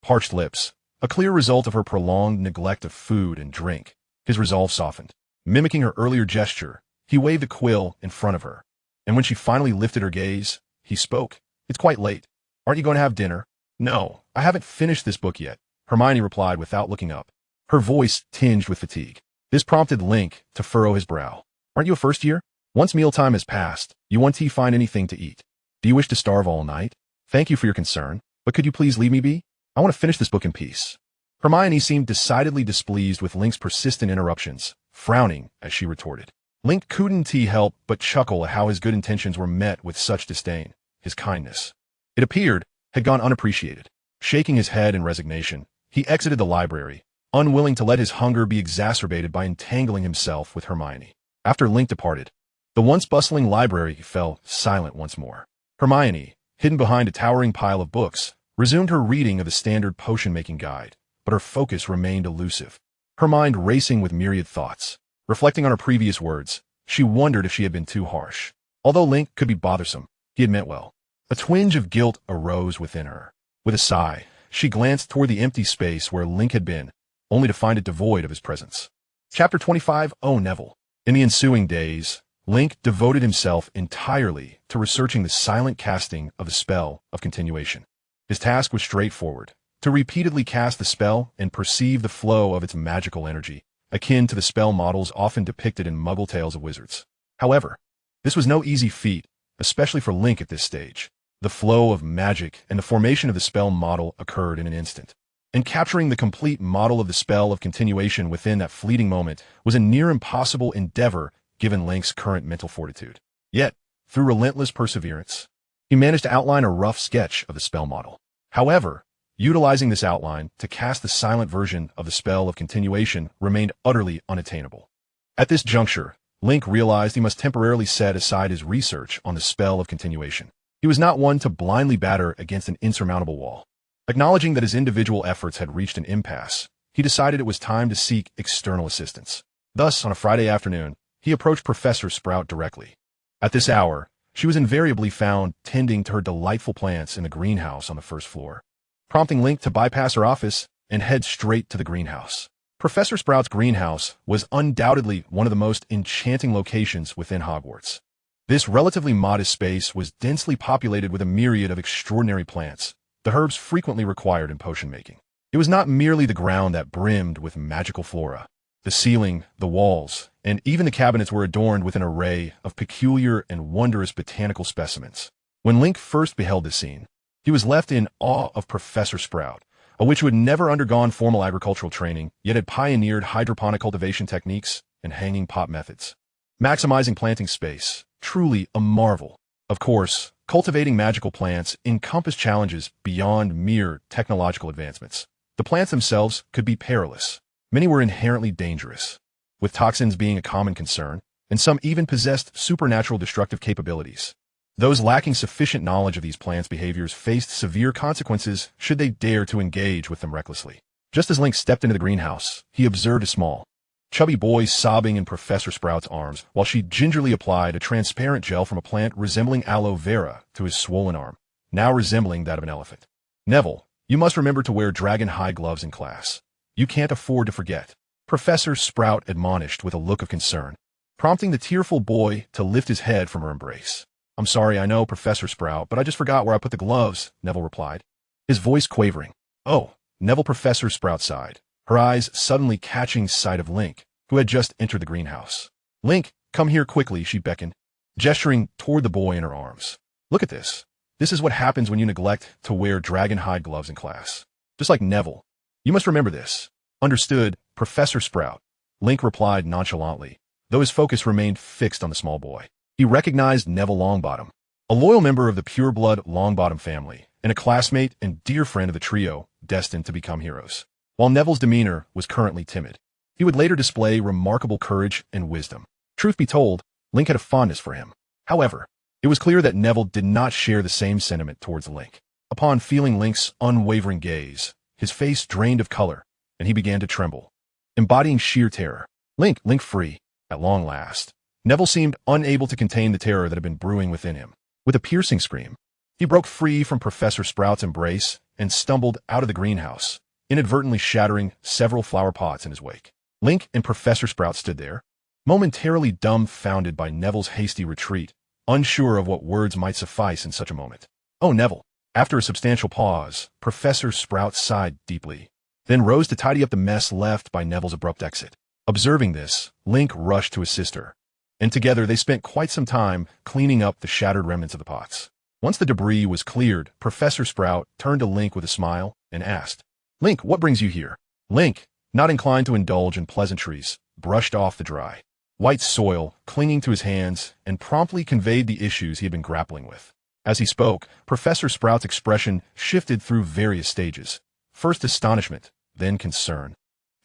parched lips, a clear result of her prolonged neglect of food and drink, his resolve softened. Mimicking her earlier gesture, he waved a quill in front of her, and when she finally lifted her gaze, he spoke. "It's quite late. Aren't you going to have dinner?" "No, I haven't finished this book yet," Hermione replied without looking up, her voice tinged with fatigue. This prompted Link to furrow his brow. "Aren't you a first year? Once mealtime has passed, you won't find anything to eat. Do you wish to starve all night? Thank you for your concern, but could you please leave me be? I want to finish this book in peace." Hermione seemed decidedly displeased with Link's persistent interruptions, frowning as she retorted. Link couldn't help but chuckle at how his good intentions were met with such disdain. His kindness, it appeared, had gone unappreciated. Shaking his head in resignation, he exited the library, unwilling to let his hunger be exacerbated by entangling himself with Hermione. After Link departed, the once bustling library fell silent once more. Hermione, hidden behind a towering pile of books, resumed her reading of the standard potion-making guide, but her focus remained elusive, her mind racing with myriad thoughts. Reflecting on her previous words, she wondered if she had been too harsh. Although Link could be bothersome, he had meant well. A twinge of guilt arose within her. With a sigh, she glanced toward the empty space where Link had been, only to find it devoid of his presence. Chapter 25. Oh, Neville. In the ensuing days, Link devoted himself entirely to researching the silent casting of the spell of continuation. His task was straightforward: to repeatedly cast the spell and perceive the flow of its magical energy, akin to the spell models often depicted in Muggle tales of wizards. However, this was no easy feat, especially for Link at this stage. The flow of magic and the formation of the spell model occurred in an instant, and capturing the complete model of the spell of continuation within that fleeting moment was a near impossible endeavor given Link's current mental fortitude. Yet, through relentless perseverance, he managed to outline a rough sketch of the spell model. However, utilizing this outline to cast the silent version of the spell of continuation remained utterly unattainable. At this juncture, Link realized he must temporarily set aside his research on the spell of continuation. He was not one to blindly batter against an insurmountable wall. Acknowledging that his individual efforts had reached an impasse, he decided it was time to seek external assistance. Thus, on a Friday afternoon, he approached Professor Sprout directly. At this hour, she was invariably found tending to her delightful plants in the greenhouse on the first floor, prompting Link to bypass her office and head straight to the greenhouse. Professor Sprout's greenhouse was undoubtedly one of the most enchanting locations within Hogwarts. This relatively modest space was densely populated with a myriad of extraordinary plants, the herbs frequently required in potion making. It was not merely the ground that brimmed with magical flora. The ceiling, the walls, and even the cabinets were adorned with an array of peculiar and wondrous botanical specimens. When Link first beheld this scene, he was left in awe of Professor Sprout, a witch who had never undergone formal agricultural training, yet had pioneered hydroponic cultivation techniques and hanging pot methods, maximizing planting space. Truly a marvel. Of course, cultivating magical plants encompassed challenges beyond mere technological advancements. The plants themselves could be perilous. Many were inherently dangerous, with toxins being a common concern, and some even possessed supernatural destructive capabilities. Those lacking sufficient knowledge of these plants' behaviors faced severe consequences should they dare to engage with them recklessly. Just as Link stepped into the greenhouse, he observed a small, chubby boy sobbing in Professor Sprout's arms while she gingerly applied a transparent gel from a plant resembling aloe vera to his swollen arm, now resembling that of an elephant. "Neville, you must remember to wear dragon-hide gloves in class. You can't afford to forget," Professor Sprout admonished with a look of concern, prompting the tearful boy to lift his head from her embrace. I'm sorry, I know, Professor Sprout, but I just forgot where I put the gloves, Neville replied, his voice quavering. Oh, Neville. Professor Sprout sighed, her eyes suddenly catching sight of Link, who had just entered the greenhouse. Link, come here quickly, she beckoned, gesturing toward the boy in her arms. Look at this. This is what happens when you neglect to wear dragon hide gloves in class. Just like Neville. You must remember this. Understood, Professor Sprout, Link replied nonchalantly, though his focus remained fixed on the small boy. He recognized Neville Longbottom, a loyal member of the pureblood Longbottom family, and a classmate and dear friend of the trio destined to become heroes. While Neville's demeanor was currently timid, he would later display remarkable courage and wisdom. Truth be told, Link had a fondness for him. However, it was clear that Neville did not share the same sentiment towards Link. Upon feeling Link's unwavering gaze, his face drained of color, and he began to tremble, embodying sheer terror. Link free, at long last. Neville seemed unable to contain the terror that had been brewing within him. With a piercing scream, he broke free from Professor Sprout's embrace and stumbled out of the greenhouse, inadvertently shattering several flower pots in his wake. Link and Professor Sprout stood there, momentarily dumbfounded by Neville's hasty retreat, unsure of what words might suffice in such a moment. Oh, Neville. After a substantial pause, Professor Sprout sighed deeply, then rose to tidy up the mess left by Neville's abrupt exit. Observing this, Link rushed to assist her, and together they spent quite some time cleaning up the shattered remnants of the pots. Once the debris was cleared, Professor Sprout turned to Link with a smile and asked, Link, what brings you here? Link, not inclined to indulge in pleasantries, brushed off the dry, white soil clinging to his hands and promptly conveyed the issues he had been grappling with. As he spoke, Professor Sprout's expression shifted through various stages, first astonishment, then concern,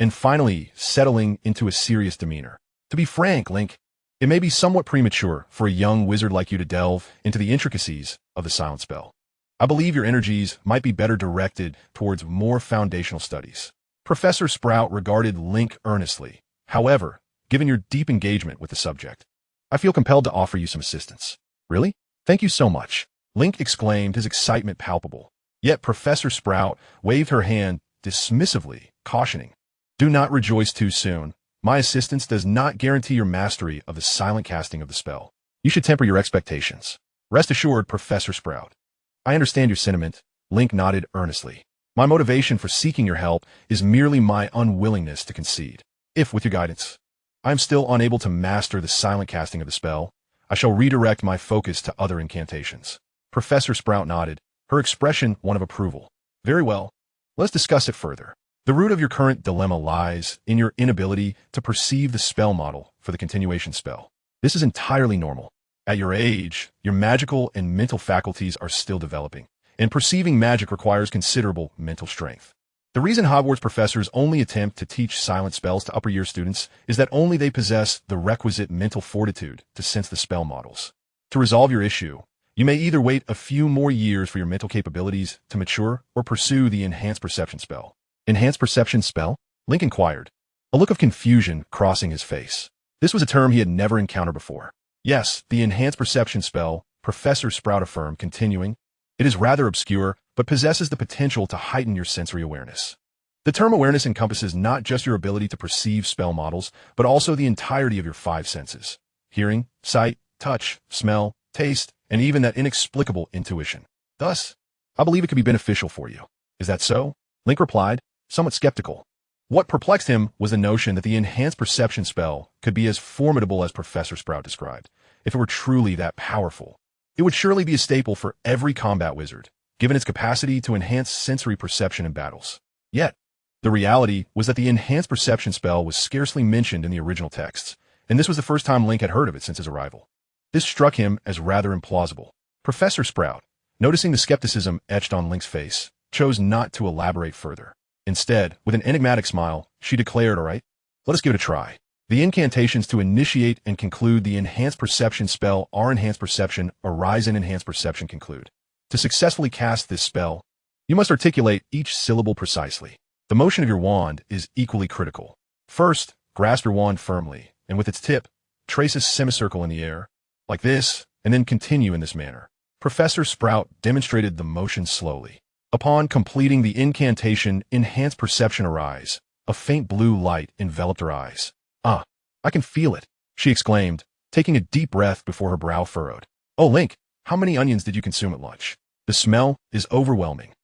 and finally settling into a serious demeanor. To be frank, Link, it may be somewhat premature for a young wizard like you to delve into the intricacies of the silent spell. I believe your energies might be better directed towards more foundational studies. Professor Sprout regarded Link earnestly. However, given your deep engagement with the subject, I feel compelled to offer you some assistance. Really? Thank you so much, Link exclaimed, his excitement palpable. Yet Professor Sprout waved her hand dismissively, cautioning, do not rejoice too soon. My assistance does not guarantee your mastery of the silent casting of the spell. You should temper your expectations. Rest assured, Professor Sprout. I understand your sentiment, Link nodded earnestly. My motivation for seeking your help is merely my unwillingness to concede. If, with your guidance, I am still unable to master the silent casting of the spell, I shall redirect my focus to other incantations. Professor Sprout nodded, her expression one of approval. Very well. Let's discuss it further. The root of your current dilemma lies in your inability to perceive the spell model for the continuation spell. This is entirely normal. At your age, your magical and mental faculties are still developing, and perceiving magic requires considerable mental strength. The reason Hogwarts professors only attempt to teach silent spells to upper-year students is that only they possess the requisite mental fortitude to sense the spell models. To resolve your issue, you may either wait a few more years for your mental capabilities to mature or pursue the Enhanced Perception spell. Enhanced Perception spell? Link inquired, a look of confusion crossing his face. This was a term he had never encountered before. Yes, the Enhanced Perception spell, Professor Sprout affirmed, continuing. It is rather obscure, but possesses the potential to heighten your sensory awareness. The term awareness encompasses not just your ability to perceive spell models, but also the entirety of your five senses: hearing, sight, touch, smell, taste, and even that inexplicable intuition. Thus, I believe it could be beneficial for you. Is that so? Link replied, somewhat skeptical. What perplexed him was the notion that the Enhanced Perception spell could be as formidable as Professor Sprout described. If it were truly that powerful, it would surely be a staple for every combat wizard, given its capacity to enhance sensory perception in battles. Yet, the reality was that the Enhanced Perception spell was scarcely mentioned in the original texts, and this was the first time Link had heard of it since his arrival. This struck him as rather implausible. Professor Sprout, noticing the skepticism etched on Link's face, chose not to elaborate further. Instead, with an enigmatic smile, she declared, all right, let us give it a try. The incantations to initiate and conclude the Enhanced Perception spell are Enhanced Perception, Arise, and Enhanced Perception conclude. To successfully cast this spell, you must articulate each syllable precisely. The motion of your wand is equally critical. First, grasp your wand firmly, and with its tip, trace a semicircle in the air, like this, and then continue in this manner. Professor Sprout demonstrated the motion slowly. Upon completing the incantation Enhanced Perception Arise, a faint blue light enveloped her eyes. Ah, I can feel it, she exclaimed, taking a deep breath before her brow furrowed. Oh, Link, How many onions did you consume at lunch? The smell is overwhelming.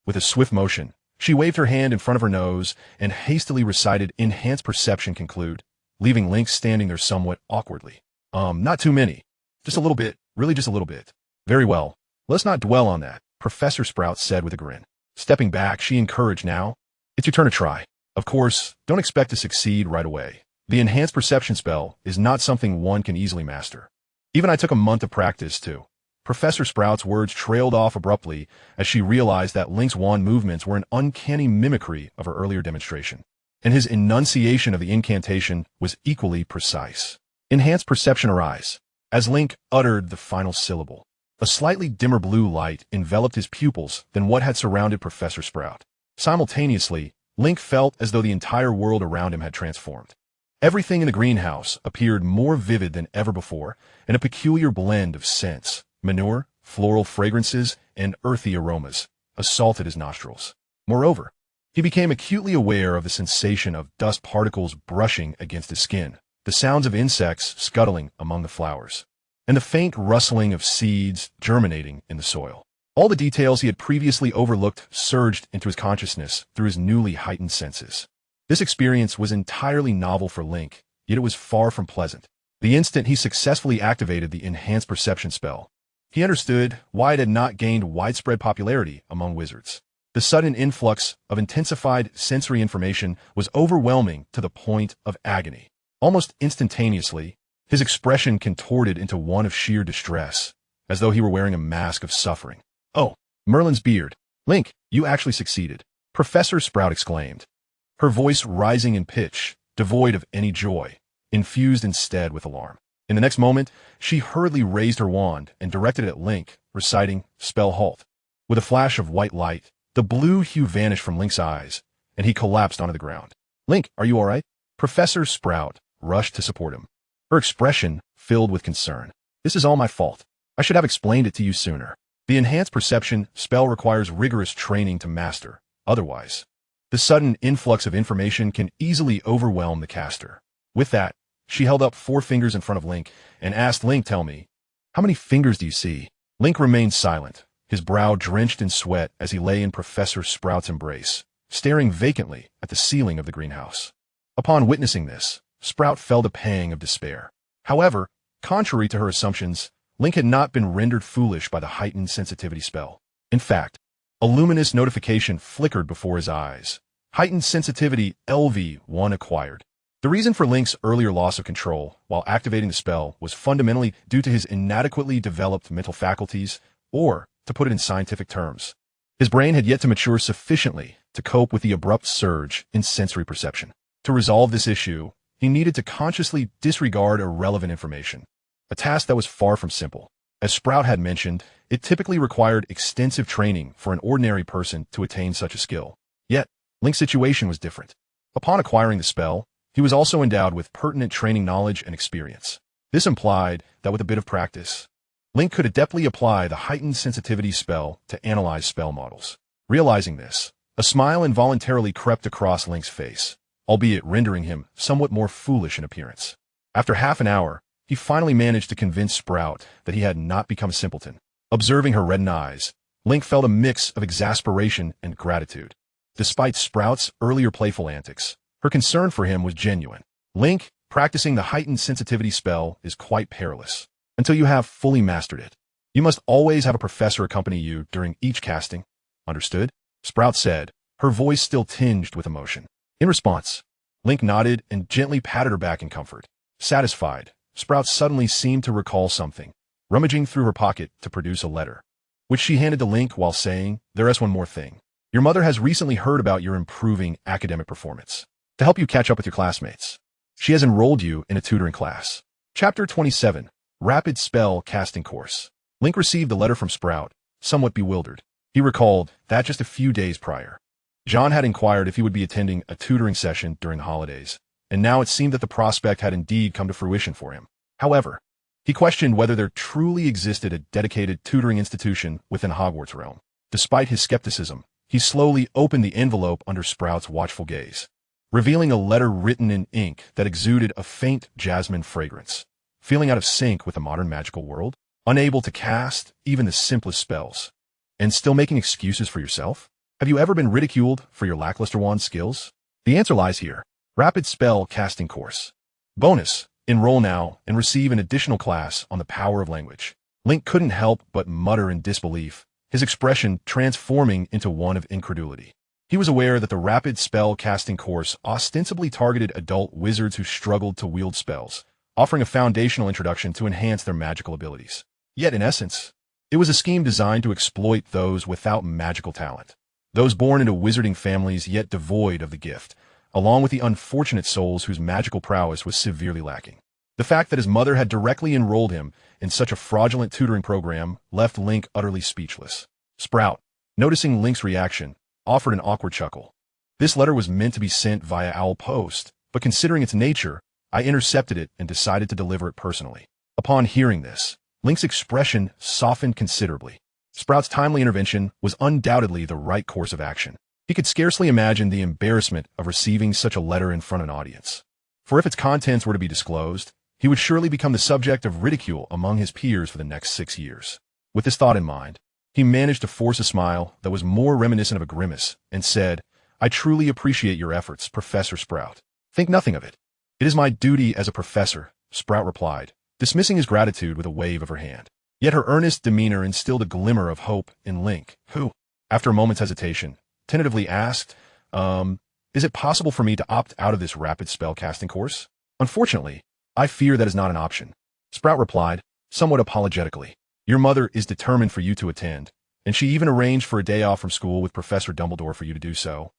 With a swift motion, she waved her hand in front of her nose and hastily recited Enhanced Perception conclude, leaving Link standing there somewhat awkwardly. Not too many. Just a little bit. Really just a little bit. Very well. Let's not dwell on that, Professor Sprout said with a grin. Stepping back, she encouraged now. It's your turn to try. Of course, don't expect to succeed right away. The Enhanced Perception spell is not something one can easily master. Even I took a month of practice, too. Professor Sprout's words trailed off abruptly as she realized that Link's wand movements were an uncanny mimicry of her earlier demonstration, and his enunciation of the incantation was equally precise. Enhanced Perception arise. As Link uttered the final syllable, a slightly dimmer blue light enveloped his pupils than what had surrounded Professor Sprout. Simultaneously, Link felt as though the entire world around him had transformed. Everything in the greenhouse appeared more vivid than ever before, in a peculiar blend of scents. Manure, floral fragrances, and earthy aromas assaulted his nostrils. Moreover, he became acutely aware of the sensation of dust particles brushing against his skin, the sounds of insects scuttling among the flowers, and the faint rustling of seeds germinating in the soil. All the details he had previously overlooked surged into his consciousness through his newly heightened senses. This experience was entirely novel for Link, yet it was far from pleasant. The instant he successfully activated the Enhanced Perception spell, he understood why it had not gained widespread popularity among wizards. The sudden influx of intensified sensory information was overwhelming to the point of agony. Almost instantaneously, his expression contorted into one of sheer distress, as though he were wearing a mask of suffering. "Oh, Merlin's beard. Link, you actually succeeded," Professor Sprout exclaimed, her voice rising in pitch, devoid of any joy, infused instead with alarm. In the next moment, she hurriedly raised her wand and directed it at Link, reciting Spell Halt. With a flash of white light, the blue hue vanished from Link's eyes, and he collapsed onto the ground. "Link, are you all right?" Professor Sprout rushed to support him, her expression filled with concern. "This is all my fault. I should have explained it to you sooner. The Enhanced Perception spell requires rigorous training to master. Otherwise, the sudden influx of information can easily overwhelm the caster." With that, she held up 4 fingers in front of Link and asked Link, "Tell me, how many fingers do you see?" Link remained silent, his brow drenched in sweat as he lay in Professor Sprout's embrace, staring vacantly at the ceiling of the greenhouse. Upon witnessing this, Sprout felt a pang of despair. However, contrary to her assumptions, Link had not been rendered foolish by the heightened sensitivity spell. In fact, a luminous notification flickered before his eyes. Heightened sensitivity LV1 acquired. The reason for Link's earlier loss of control while activating the spell was fundamentally due to his inadequately developed mental faculties, or, to put it in scientific terms, his brain had yet to mature sufficiently to cope with the abrupt surge in sensory perception. To resolve this issue, he needed to consciously disregard irrelevant information, a task that was far from simple. As Sprout had mentioned, it typically required extensive training for an ordinary person to attain such a skill. Yet, Link's situation was different. Upon acquiring the spell, he was also endowed with pertinent training knowledge and experience. This implied that with a bit of practice, Link could adeptly apply the heightened sensitivity spell to analyze spell models. Realizing this, a smile involuntarily crept across Link's face, albeit rendering him somewhat more foolish in appearance. After half an hour, he finally managed to convince Sprout that he had not become a simpleton. Observing her reddened eyes, Link felt a mix of exasperation and gratitude. Despite Sprout's earlier playful antics, her concern for him was genuine. "Link, practicing the heightened sensitivity spell is quite perilous until you have fully mastered it. You must always have a professor accompany you during each casting. Understood?" Sprout said, her voice still tinged with emotion. In response, Link nodded and gently patted her back in comfort. Satisfied, Sprout suddenly seemed to recall something, rummaging through her pocket to produce a letter, which she handed to Link while saying, "There is one more thing. Your mother has recently heard about your improving academic performance. To help you catch up with your classmates, she has enrolled you in a tutoring class." Chapter 27, Rapid Spell Casting Course. Link received a letter from Sprout, somewhat bewildered. He recalled that just a few days prior, John had inquired if he would be attending a tutoring session during the holidays, and now it seemed that the prospect had indeed come to fruition for him. However, he questioned whether there truly existed a dedicated tutoring institution within Hogwarts realm. Despite his skepticism, he slowly opened the envelope under Sprout's watchful gaze, revealing a letter written in ink that exuded a faint jasmine fragrance. Feeling out of sync with the modern magical world? unable to cast even the simplest spells, and still making excuses for yourself? Have you ever been ridiculed for your lackluster wand skills? The answer lies here. Rapid Spell Casting Course. Bonus: enroll now and receive an additional class on the power of language. Link couldn't help but mutter in disbelief, his expression transforming into one of incredulity. He was aware that the Rapid Spell Casting Course ostensibly targeted adult wizards who struggled to wield spells, offering a foundational introduction to enhance their magical abilities. Yet in essence, it was a scheme designed to exploit those without magical talent, those born into wizarding families yet devoid of the gift, along with the unfortunate souls whose magical prowess was severely lacking. The fact that his mother had directly enrolled him in such a fraudulent tutoring program left Link utterly speechless. Sprout, noticing Link's reaction, offered an awkward chuckle. This letter was meant to be sent via owl post, but considering its nature, I intercepted it and decided to deliver it personally. Upon hearing this, Link's expression softened considerably. Sprout's timely intervention was undoubtedly the right course of action. He could scarcely imagine the embarrassment of receiving such a letter in front of an audience. For if its contents were to be disclosed, he would surely become the subject of ridicule among his peers for the next 6 years. With this thought in mind, he managed to force a smile that was more reminiscent of a grimace and said, "I truly appreciate your efforts, Professor Sprout. Think nothing of it. It is my duty as a professor," Sprout replied, dismissing his gratitude with a wave of her hand. Yet her earnest demeanor instilled a glimmer of hope in Link, who, after a moment's hesitation, tentatively asked, "Is it possible for me to opt out of this rapid spell casting course?" "Unfortunately, I fear that is not an option," Sprout replied, somewhat apologetically. "Your mother is determined for you to attend, and she even arranged for a day off from school with Professor Dumbledore for you to do so,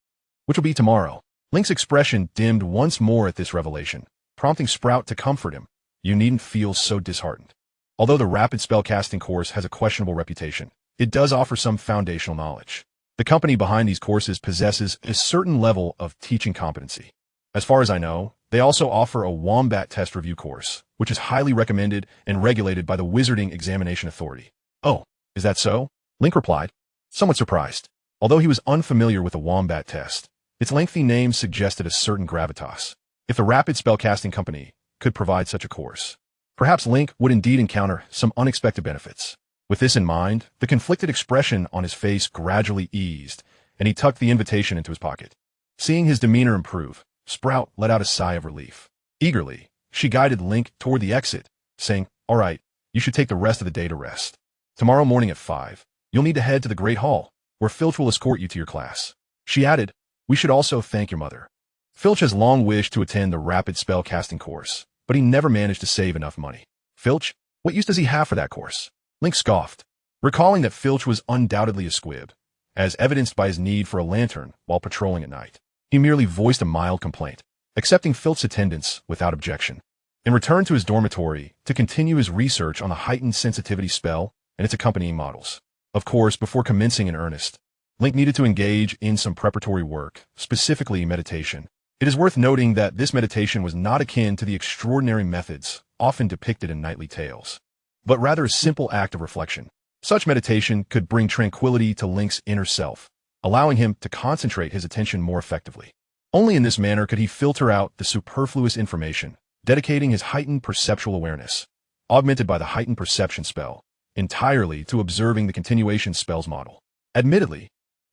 which will be tomorrow." Link's expression dimmed once more at this revelation, prompting Sprout to comfort him. "You needn't feel so disheartened. Although the rapid spell casting course has a questionable reputation, it does offer some foundational knowledge. The company behind these courses possesses a certain level of teaching competency. As far as I know, they also offer a Wombat Test Review course, which is highly recommended and regulated by the Wizarding Examination Authority." "Oh, is that so?" Link replied, somewhat surprised. Although he was unfamiliar with the Wombat Test, its lengthy name suggested a certain gravitas. If the Rapid Spellcasting Company could provide such a course, perhaps Link would indeed encounter some unexpected benefits. With this in mind, the conflicted expression on his face gradually eased, and he tucked the invitation into his pocket. Seeing his demeanor improve, Sprout let out a sigh of relief. Eagerly, she guided Link toward the exit, saying, "All right, you should take the rest of the day to rest. Tomorrow morning at 5, you'll need to head to the Great Hall, where Filch will escort you to your class." She added, "We should also thank your mother. Filch has long wished to attend the Rapid Spell Casting course, but he never managed to save enough money." "Filch? What use does he have for that course?" Link scoffed, recalling that Filch was undoubtedly a squib, as evidenced by his need for a lantern while patrolling at night. He merely voiced a mild complaint, accepting Filch's attendance without objection, and returned to his dormitory to continue his research on the heightened sensitivity spell and its accompanying models. Of course, before commencing in earnest, Link needed to engage in some preparatory work, specifically meditation. It is worth noting that this meditation was not akin to the extraordinary methods often depicted in knightly tales, but rather a simple act of reflection. Such meditation could bring tranquility to Link's inner self, allowing him to concentrate his attention more effectively. Only in this manner could he filter out the superfluous information, dedicating his heightened perceptual awareness, augmented by the heightened perception spell, entirely to observing the continuation spells model. Admittedly,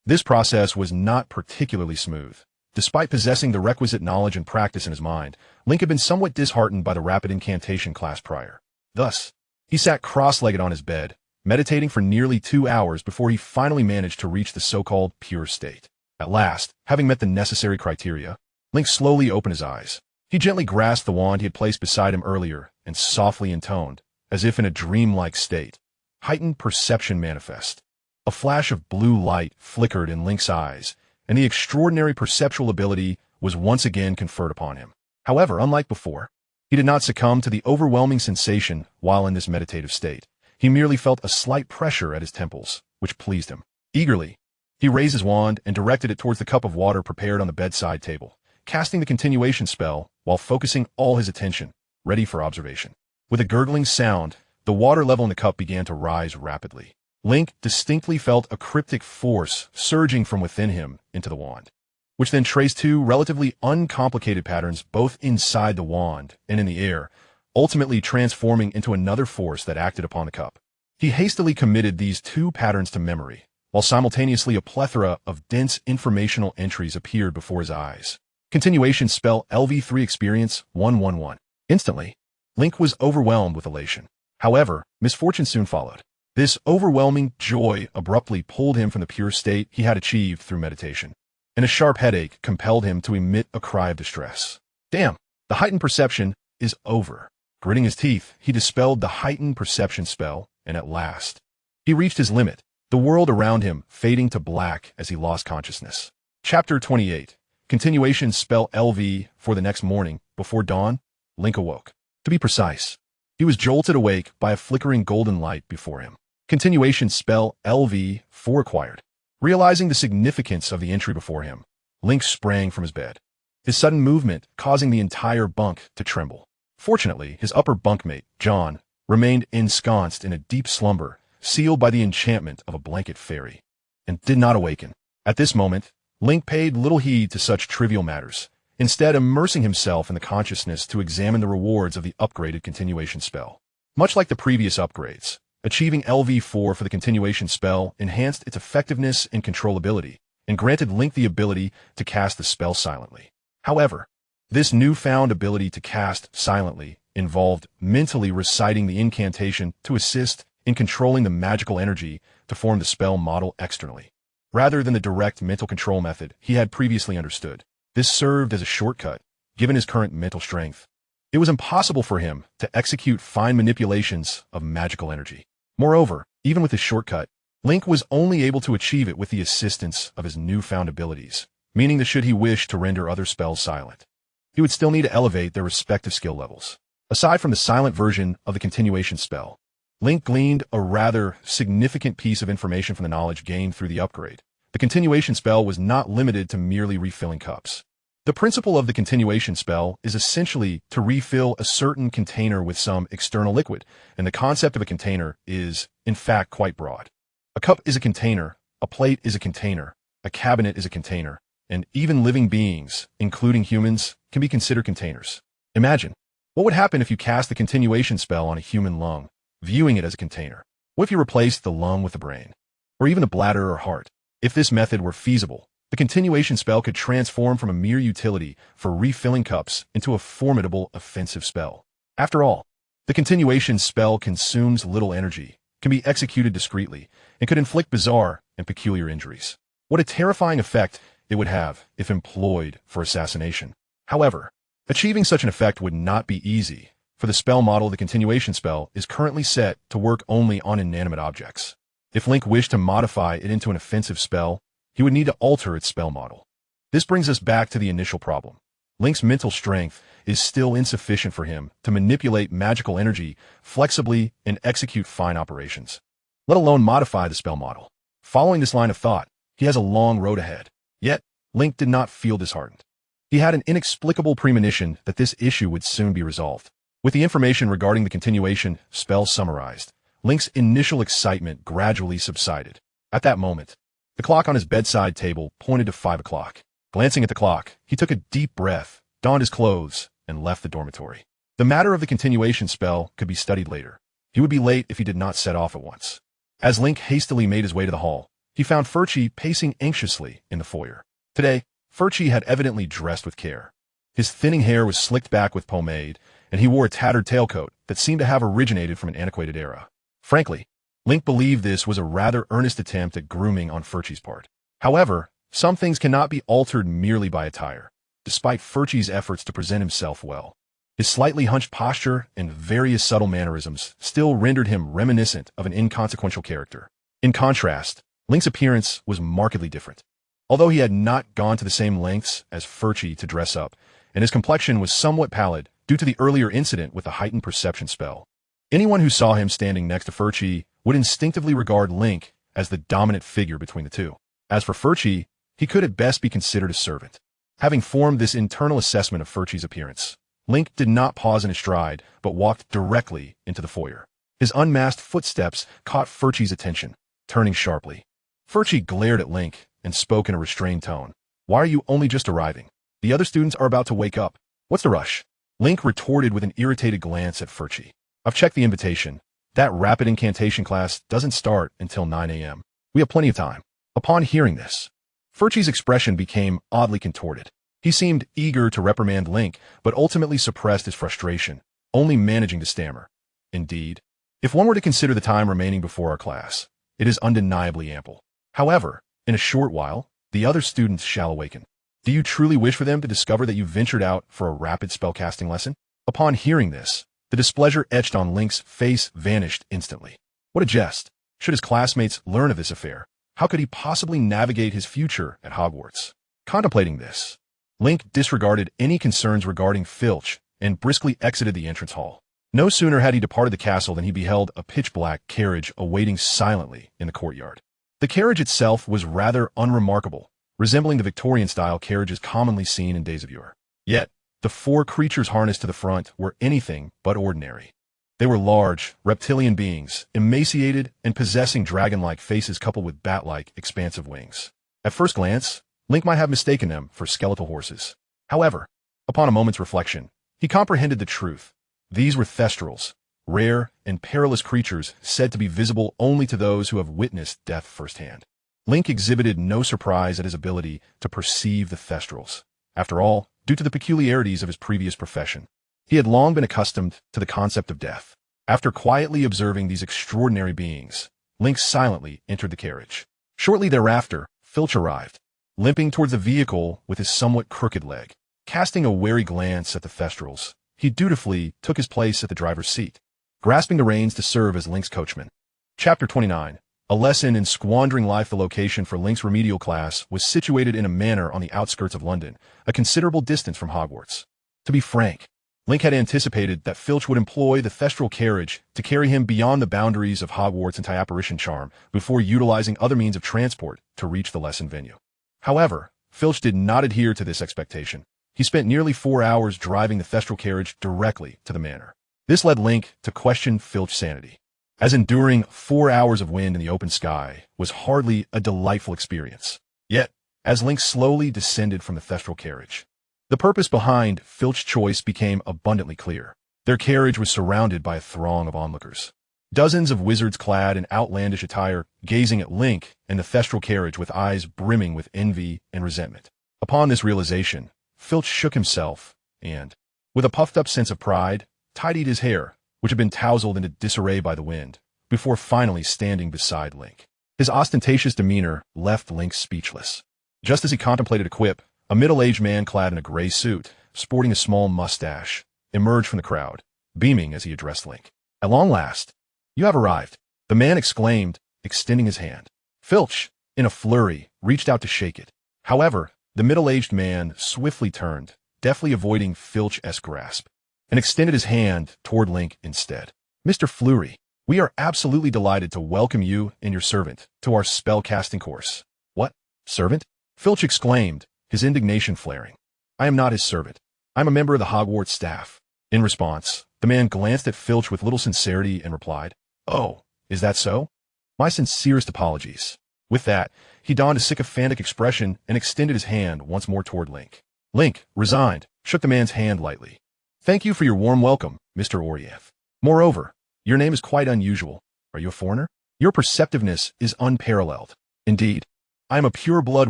this process was not particularly smooth. Despite possessing the requisite knowledge and practice in his mind, Link had been somewhat disheartened by the rapid incantation class prior. Thus, he sat cross-legged on his bed, meditating for nearly 2 hours before he finally managed to reach the so-called pure state. At last, having met the necessary criteria, Link slowly opened his eyes. He gently grasped the wand he had placed beside him earlier and softly intoned, as if in a dreamlike state, "Heightened perception manifest." A flash of blue light flickered in Link's eyes, and the extraordinary perceptual ability was once again conferred upon him. However, unlike before, he did not succumb to the overwhelming sensation while in this meditative state. He merely felt a slight pressure at his temples, which pleased him. Eagerly, he raised his wand and directed it towards the cup of water prepared on the bedside table, casting the continuation spell while focusing all his attention, ready for observation. With a gurgling sound, the water level in the cup began to rise rapidly. Link distinctly felt a cryptic force surging from within him into the wand, which then traced 2 relatively uncomplicated patterns both inside the wand and in the air, ultimately transforming into another force that acted upon the cup. He hastily committed these two patterns to memory, while simultaneously a plethora of dense informational entries appeared before his eyes. Continuation spell LV3 experience 111. Instantly, Link was overwhelmed with elation. However, misfortune soon followed. This overwhelming joy abruptly pulled him from the pure state he had achieved through meditation, and a sharp headache compelled him to emit a cry of distress. Damn, the heightened perception is over. Gritting his teeth, he dispelled the heightened perception spell, and at last, he reached his limit, the world around him fading to black as he lost consciousness. Chapter 28. Continuation spell LV. For the next morning, before dawn, Link awoke. To be precise, he was jolted awake by a flickering golden light before him. Continuation spell LV. 4 acquired. Realizing the significance of the entry before him, Link sprang from his bed, his sudden movement causing the entire bunk to tremble. Fortunately, his upper bunkmate, John, remained ensconced in a deep slumber, sealed by the enchantment of a blanket fairy, and did not awaken. At this moment, Link paid little heed to such trivial matters, instead immersing himself in the consciousness to examine the rewards of the upgraded continuation spell. Much like the previous upgrades, achieving LV4 for the continuation spell enhanced its effectiveness and controllability, and granted Link the ability to cast the spell silently. However, this newfound ability to cast silently involved mentally reciting the incantation to assist in controlling the magical energy to form the spell model externally, rather than the direct mental control method he had previously understood. This served as a shortcut, given his current mental strength. It was impossible for him to execute fine manipulations of magical energy. Moreover, even with this shortcut, Link was only able to achieve it with the assistance of his newfound abilities, meaning that should he wish to render other spells silent, he would still need to elevate their respective skill levels. Aside from the silent version of the continuation spell, Link gleaned a rather significant piece of information from the knowledge gained through the upgrade. The continuation spell was not limited to merely refilling cups. The principle of the continuation spell is essentially to refill a certain container with some external liquid, and the concept of a container is, in fact, quite broad. A cup is a container, a plate is a container, a cabinet is a container, and even living beings, including humans, can be considered containers. Imagine, what would happen if you cast the continuation spell on a human lung, viewing it as a container? What if you replaced the lung with the brain, or even a bladder or heart? If this method were feasible, the continuation spell could transform from a mere utility for refilling cups into a formidable offensive spell. After all, the continuation spell consumes little energy, can be executed discreetly, and could inflict bizarre and peculiar injuries. What a terrifying effect it would have if employed for assassination. However, achieving such an effect would not be easy, for the spell model of the continuation spell is currently set to work only on inanimate objects. If Link wished to modify it into an offensive spell, he would need to alter its spell model. This brings us back to the initial problem. Link's mental strength is still insufficient for him to manipulate magical energy flexibly and execute fine operations, let alone modify the spell model. Following this line of thought, he has a long road ahead. Yet, Link did not feel disheartened. He had an inexplicable premonition that this issue would soon be resolved. With the information regarding the continuation spell summarized, Link's initial excitement gradually subsided. At that moment, the clock on his bedside table pointed to 5 o'clock. Glancing at the clock, he took a deep breath, donned his clothes, and left the dormitory. The matter of the continuation spell could be studied later. He would be late if he did not set off at once. As Link hastily made his way to the hall, he found Furchie pacing anxiously in the foyer. Today, Furchie had evidently dressed with care. His thinning hair was slicked back with pomade, and he wore a tattered tailcoat that seemed to have originated from an antiquated era. Frankly, Link believed this was a rather earnest attempt at grooming on Furchie's part. However, some things cannot be altered merely by attire, despite Furchie's efforts to present himself well. His slightly hunched posture and various subtle mannerisms still rendered him reminiscent of an inconsequential character. In contrast, Link's appearance was markedly different. Although he had not gone to the same lengths as Furchie to dress up, and his complexion was somewhat pallid due to the earlier incident with the heightened perception spell, anyone who saw him standing next to Furchie would instinctively regard Link as the dominant figure between the two. As for Furchie, he could at best be considered a servant. Having formed this internal assessment of Furchie's appearance, Link did not pause in his stride, but walked directly into the foyer. His unmasked footsteps caught Furchie's attention. Turning sharply, Furchie glared at Link and spoke in a restrained tone. "Why are you only just arriving? The other students are about to wake up. What's the rush?" Link retorted with an irritated glance at Furchie. "I've checked the invitation. That rapid incantation class doesn't start until 9 a.m. We have plenty of time. Upon hearing this, Furchy's expression became oddly contorted. He seemed eager to reprimand Link, but ultimately suppressed his frustration, only managing to stammer. Indeed, if one were to consider the time remaining before our class, it is undeniably ample. However, in a short while, the other students shall awaken. Do you truly wish for them to discover that you ventured out for a rapid spellcasting lesson? Upon hearing this, the displeasure etched on Link's face vanished instantly. What a jest! Should his classmates learn of this affair, how could he possibly navigate his future at Hogwarts? Contemplating this, Link disregarded any concerns regarding Filch and briskly exited the entrance hall. No sooner had he departed the castle than he beheld a pitch-black carriage awaiting silently in the courtyard. The carriage itself was rather unremarkable, resembling the Victorian-style carriages commonly seen in days of yore. Yet, the four creatures harnessed to the front were anything but ordinary. They were large, reptilian beings, emaciated and possessing dragon-like faces coupled with bat-like, expansive wings. At first glance, Link might have mistaken them for skeletal horses. However, upon a moment's reflection, he comprehended the truth. These were thestrals, rare and perilous creatures said to be visible only to those who have witnessed death firsthand. Link exhibited no surprise at his ability to perceive the thestrals. After all, due to the peculiarities of his previous profession, he had long been accustomed to the concept of death. After quietly observing these extraordinary beings, Link silently entered the carriage. Shortly thereafter, Filch arrived, limping towards the vehicle with his somewhat crooked leg. Casting a wary glance at the thestrals, he dutifully took his place at the driver's seat, grasping the reins to serve as Link's coachman. Chapter 29. A lesson in squandering life. The location for Link's remedial class was situated in a manor on the outskirts of London, a considerable distance from Hogwarts. To be frank, Link had anticipated that Filch would employ the thestral carriage to carry him beyond the boundaries of Hogwarts' anti-apparition charm before utilizing other means of transport to reach the lesson venue. However, Filch did not adhere to this expectation. He spent nearly 4 hours driving the thestral carriage directly to the manor. This led Link to question Filch's sanity, as enduring 4 hours of wind in the open sky was hardly a delightful experience. Yet, as Link slowly descended from the thestral carriage, the purpose behind Filch's choice became abundantly clear. Their carriage was surrounded by a throng of onlookers. Dozens of wizards clad in outlandish attire gazing at Link and the thestral carriage with eyes brimming with envy and resentment. Upon this realization, Filch shook himself and, with a puffed-up sense of pride, tidied his hair, which had been tousled into disarray by the wind, before finally standing beside Link. His ostentatious demeanor left Link speechless. Just as he contemplated a quip, a middle-aged man clad in a gray suit, sporting a small mustache, emerged from the crowd, beaming as he addressed Link. "At long last, you have arrived," the man exclaimed, extending his hand. Filch, in a flurry, reached out to shake it. However, the middle-aged man swiftly turned, deftly avoiding Filch's grasp, and extended his hand toward Link instead. "Mr. Fleury, we are absolutely delighted to welcome you and your servant to our spellcasting course." "What? Servant?" Filch exclaimed, his indignation flaring. "I am not his servant. I am a member of the Hogwarts staff." In response, the man glanced at Filch with little sincerity and replied, "Oh, is that so? My sincerest apologies." With that, he donned a sycophantic expression and extended his hand once more toward Link. Link, resigned, shook the man's hand lightly. "Thank you for your warm welcome, Mr. Orianth. Moreover, your name is quite unusual. Are you a foreigner? Your perceptiveness is unparalleled. Indeed, I am a pure-blood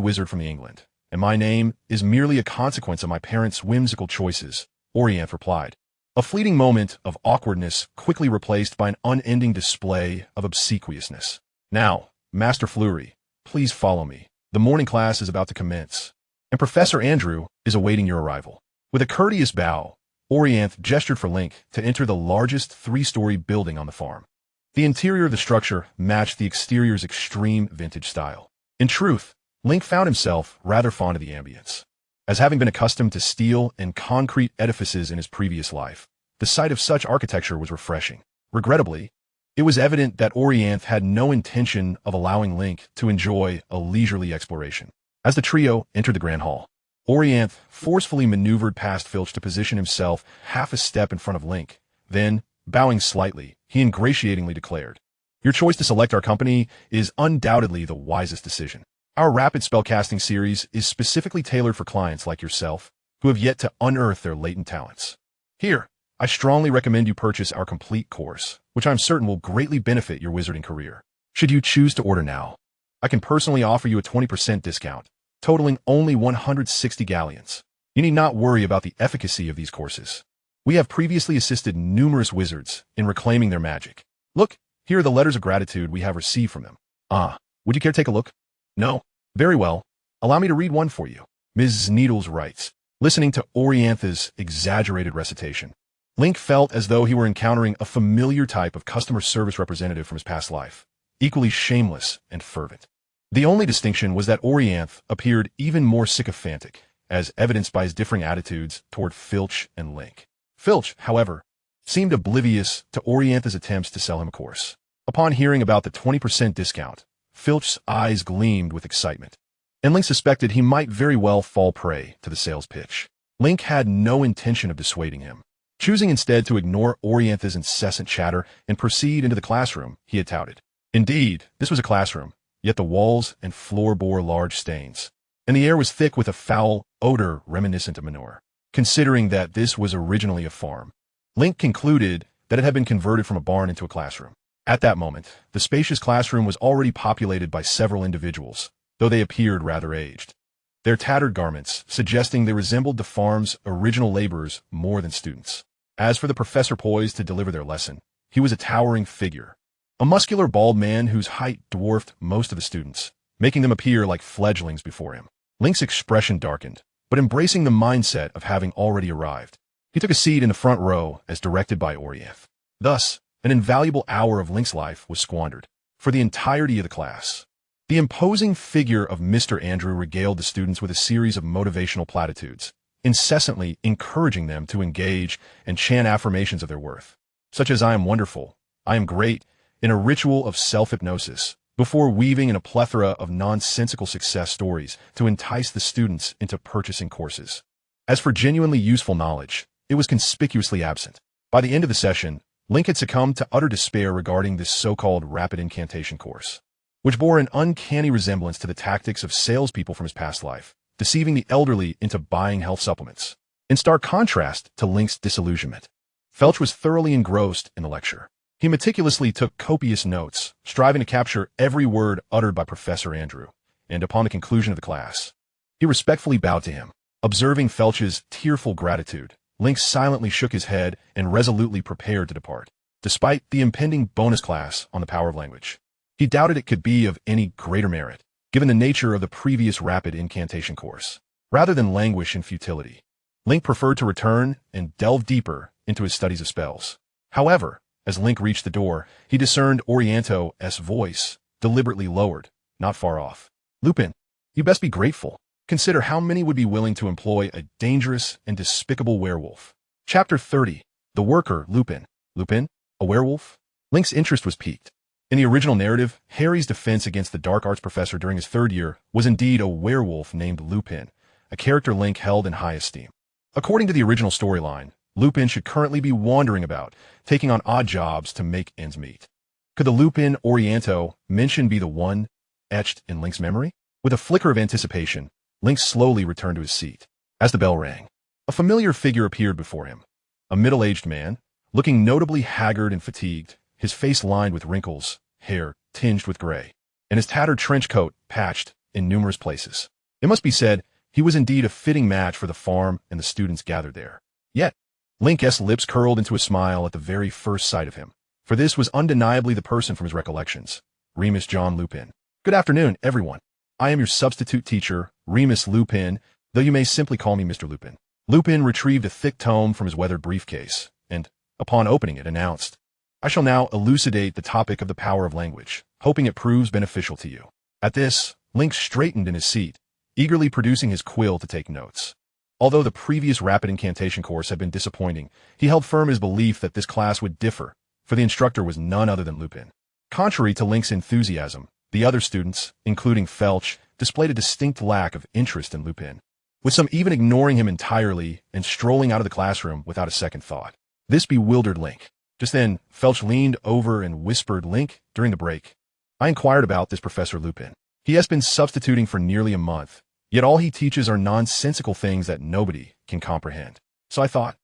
wizard from England, and my name is merely a consequence of my parents' whimsical choices," Orianth replied. A fleeting moment of awkwardness quickly replaced by an unending display of obsequiousness. "Now, Master Fleury, please follow me. The morning class is about to commence, and Professor Andrew is awaiting your arrival." With a courteous bow, Orianth gestured for Link to enter the largest 3-story building on the farm. The interior of the structure matched the exterior's extreme vintage style. In truth, Link found himself rather fond of the ambience. As having been accustomed to steel and concrete edifices in his previous life, the sight of such architecture was refreshing. Regrettably, it was evident that Orianth had no intention of allowing Link to enjoy a leisurely exploration. As the trio entered the grand hall, Orianth forcefully maneuvered past Filch to position himself half a step in front of Link. Then, bowing slightly, he ingratiatingly declared, "Your choice to select our company is undoubtedly the wisest decision. Our rapid spellcasting series is specifically tailored for clients like yourself, who have yet to unearth their latent talents. Here, I strongly recommend you purchase our complete course, which I'm certain will greatly benefit your wizarding career. Should you choose to order now, I can personally offer you a 20% discount, totaling only 160 galleons. You need not worry about the efficacy of these courses. We have previously assisted numerous wizards in reclaiming their magic. Look, here are the letters of gratitude we have received from them. Would you care to take a look? No? Very well. Allow me to read one for you. Ms. Needles writes, listening to Oriantha's exaggerated recitation, Link felt as though he were encountering a familiar type of customer service representative from his past life, equally shameless and fervent. The only distinction was that Orianthe appeared even more sycophantic, as evidenced by his differing attitudes toward Filch and Link. Filch, however, seemed oblivious to Orianthe's attempts to sell him a course. Upon hearing about the 20% discount, Filch's eyes gleamed with excitement, and Link suspected he might very well fall prey to the sales pitch. Link had no intention of dissuading him. Choosing instead to ignore Orianthe's incessant chatter and proceed into the classroom he had touted. Indeed, this was a classroom, yet the walls and floor bore large stains, and the air was thick with a foul odor reminiscent of manure. Considering that this was originally a farm, Link concluded that it had been converted from a barn into a classroom. At that moment, the spacious classroom was already populated by several individuals, though they appeared rather aged. Their tattered garments suggesting they resembled the farm's original laborers more than students. As for the professor poised to deliver their lesson, he was a towering figure, a muscular bald man whose height dwarfed most of the students, making them appear like fledglings before him. Link's expression darkened, but embracing the mindset of having already arrived, he took a seat in the front row as directed by Orianthe. Thus, an invaluable hour of Link's life was squandered for the entirety of the class. The imposing figure of Mr. Andrew regaled the students with a series of motivational platitudes, incessantly encouraging them to engage and chant affirmations of their worth, such as "I am wonderful," "I am great," in a ritual of self-hypnosis, before weaving in a plethora of nonsensical success stories to entice the students into purchasing courses. As for genuinely useful knowledge, it was conspicuously absent. By the end of the session, Link had succumbed to utter despair regarding this so-called rapid incantation course, which bore an uncanny resemblance to the tactics of salespeople from his past life, deceiving the elderly into buying health supplements. In stark contrast to Link's disillusionment, Filch was thoroughly engrossed in the lecture. He meticulously took copious notes, striving to capture every word uttered by Professor Andrew, and upon the conclusion of the class, he respectfully bowed to him. Observing Filch's tearful gratitude, Link silently shook his head and resolutely prepared to depart. Despite the impending bonus class on the power of language, he doubted it could be of any greater merit, given the nature of the previous rapid incantation course. Rather than languish in futility, Link preferred to return and delve deeper into his studies of spells. However, as Link reached the door, he discerned Orianthe's voice, deliberately lowered, not far off. "Lupin, you best be grateful. Consider how many would be willing to employ a dangerous and despicable werewolf." Chapter 30. The Worker, Lupin. Lupin? A werewolf? Link's interest was piqued. In the original narrative, Harry's defense against the dark arts professor during his third year was indeed a werewolf named Lupin, a character Link held in high esteem. According to the original storyline, Lupin should currently be wandering about, taking on odd jobs to make ends meet. Could the Lupin Orianthe mentioned be the one etched in Link's memory? With a flicker of anticipation, Link slowly returned to his seat. As the bell rang, a familiar figure appeared before him. A middle-aged man, looking notably haggard and fatigued, his face lined with wrinkles, hair tinged with gray, and his tattered trench coat patched in numerous places. It must be said, he was indeed a fitting match for the farm and the students gathered there. Yet, Link's lips curled into a smile at the very first sight of him, for this was undeniably the person from his recollections, Remus John Lupin. "Good afternoon, everyone. I am your substitute teacher, Remus Lupin, though you may simply call me Mr. Lupin." Lupin retrieved a thick tome from his weathered briefcase, and, upon opening it, announced, "I shall now elucidate the topic of the power of language, hoping it proves beneficial to you." At this, Link straightened in his seat, eagerly producing his quill to take notes. Although the previous rapid incantation course had been disappointing, he held firm his belief that this class would differ, for the instructor was none other than Lupin. Contrary to Link's enthusiasm, the other students, including Filch, displayed a distinct lack of interest in Lupin, with some even ignoring him entirely and strolling out of the classroom without a second thought. This bewildered Link. Just then, Filch leaned over and whispered, "Link, during the break, I inquired about this Professor Lupin. He has been substituting for nearly a month, yet all he teaches are nonsensical things that nobody can comprehend. So I thought,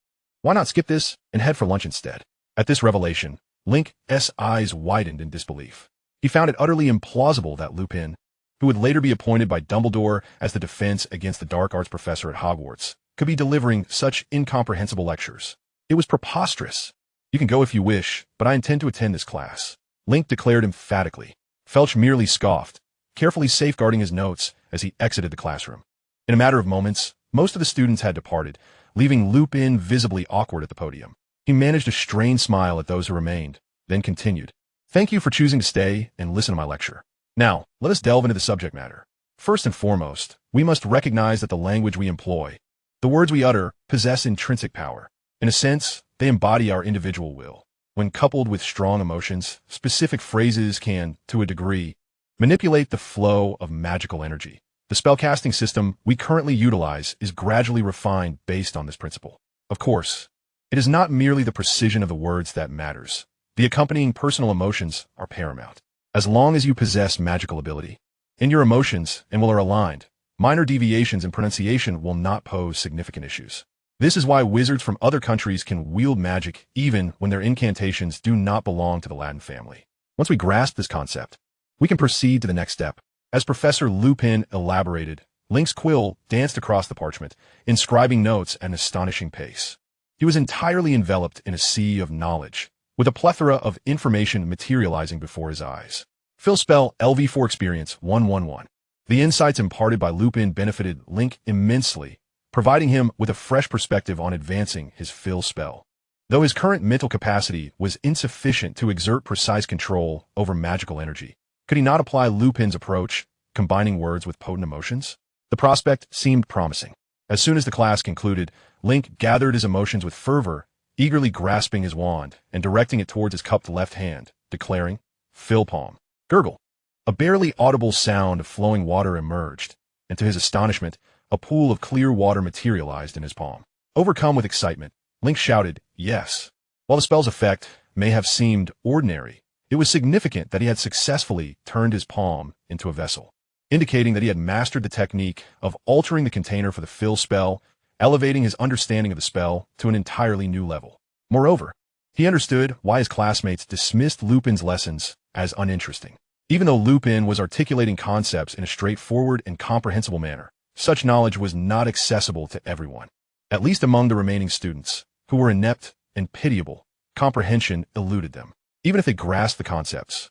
Why not skip this and head for lunch instead? At this revelation, Link's eyes widened in disbelief. He found it utterly implausible that Lupin, who would later be appointed by Dumbledore as the defense against the dark arts professor at Hogwarts, could be delivering such incomprehensible lectures. It was preposterous. You can go if you wish, but I intend to attend this class, Link declared emphatically. Filch merely scoffed, carefully safeguarding his notes as he exited the classroom. In a matter of moments, most of the students had departed, leaving Lupin visibly awkward at the podium. He managed a strained smile at those who remained, then continued. Thank you for choosing to stay and listen to my lecture. Now, let us delve into the subject matter. First and foremost, we must recognize that the language we employ, the words we utter, possess intrinsic power. In a sense, they embody our individual will. When coupled with strong emotions, specific phrases can, to a degree, manipulate the flow of magical energy. The spellcasting system we currently utilize is gradually refined based on this principle. Of course, it is not merely the precision of the words that matters. The accompanying personal emotions are paramount. As long as you possess magical ability, and your emotions and will are aligned, minor deviations in pronunciation will not pose significant issues. This is why wizards from other countries can wield magic even when their incantations do not belong to the Latin family. Once we grasp this concept, we can proceed to the next step. As Professor Lupin elaborated, Link's quill danced across the parchment, inscribing notes at an astonishing pace. He was entirely enveloped in a sea of knowledge, with a plethora of information materializing before his eyes. Fill spell LV4 experience 111. The insights imparted by Lupin benefited Link immensely, providing him with a fresh perspective on advancing his fill spell. Though his current mental capacity was insufficient to exert precise control over magical energy, could he not apply Lupin's approach, combining words with potent emotions? The prospect seemed promising. As soon as the class concluded, Link gathered his emotions with fervor, eagerly grasping his wand and directing it towards his cupped left hand, declaring, "Fill palm." Gurgle. A barely audible sound of flowing water emerged, and to his astonishment, a pool of clear water materialized in his palm. Overcome with excitement, Link shouted, "Yes." While the spell's effect may have seemed ordinary, it was significant that he had successfully turned his palm into a vessel, indicating that he had mastered the technique of altering the container for the fill spell, elevating his understanding of the spell to an entirely new level. Moreover, he understood why his classmates dismissed Lupin's lessons as uninteresting. Even though Lupin was articulating concepts in a straightforward and comprehensible manner, such knowledge was not accessible to everyone. At least among the remaining students, who were inept and pitiable, comprehension eluded them. Even if they grasped the concepts,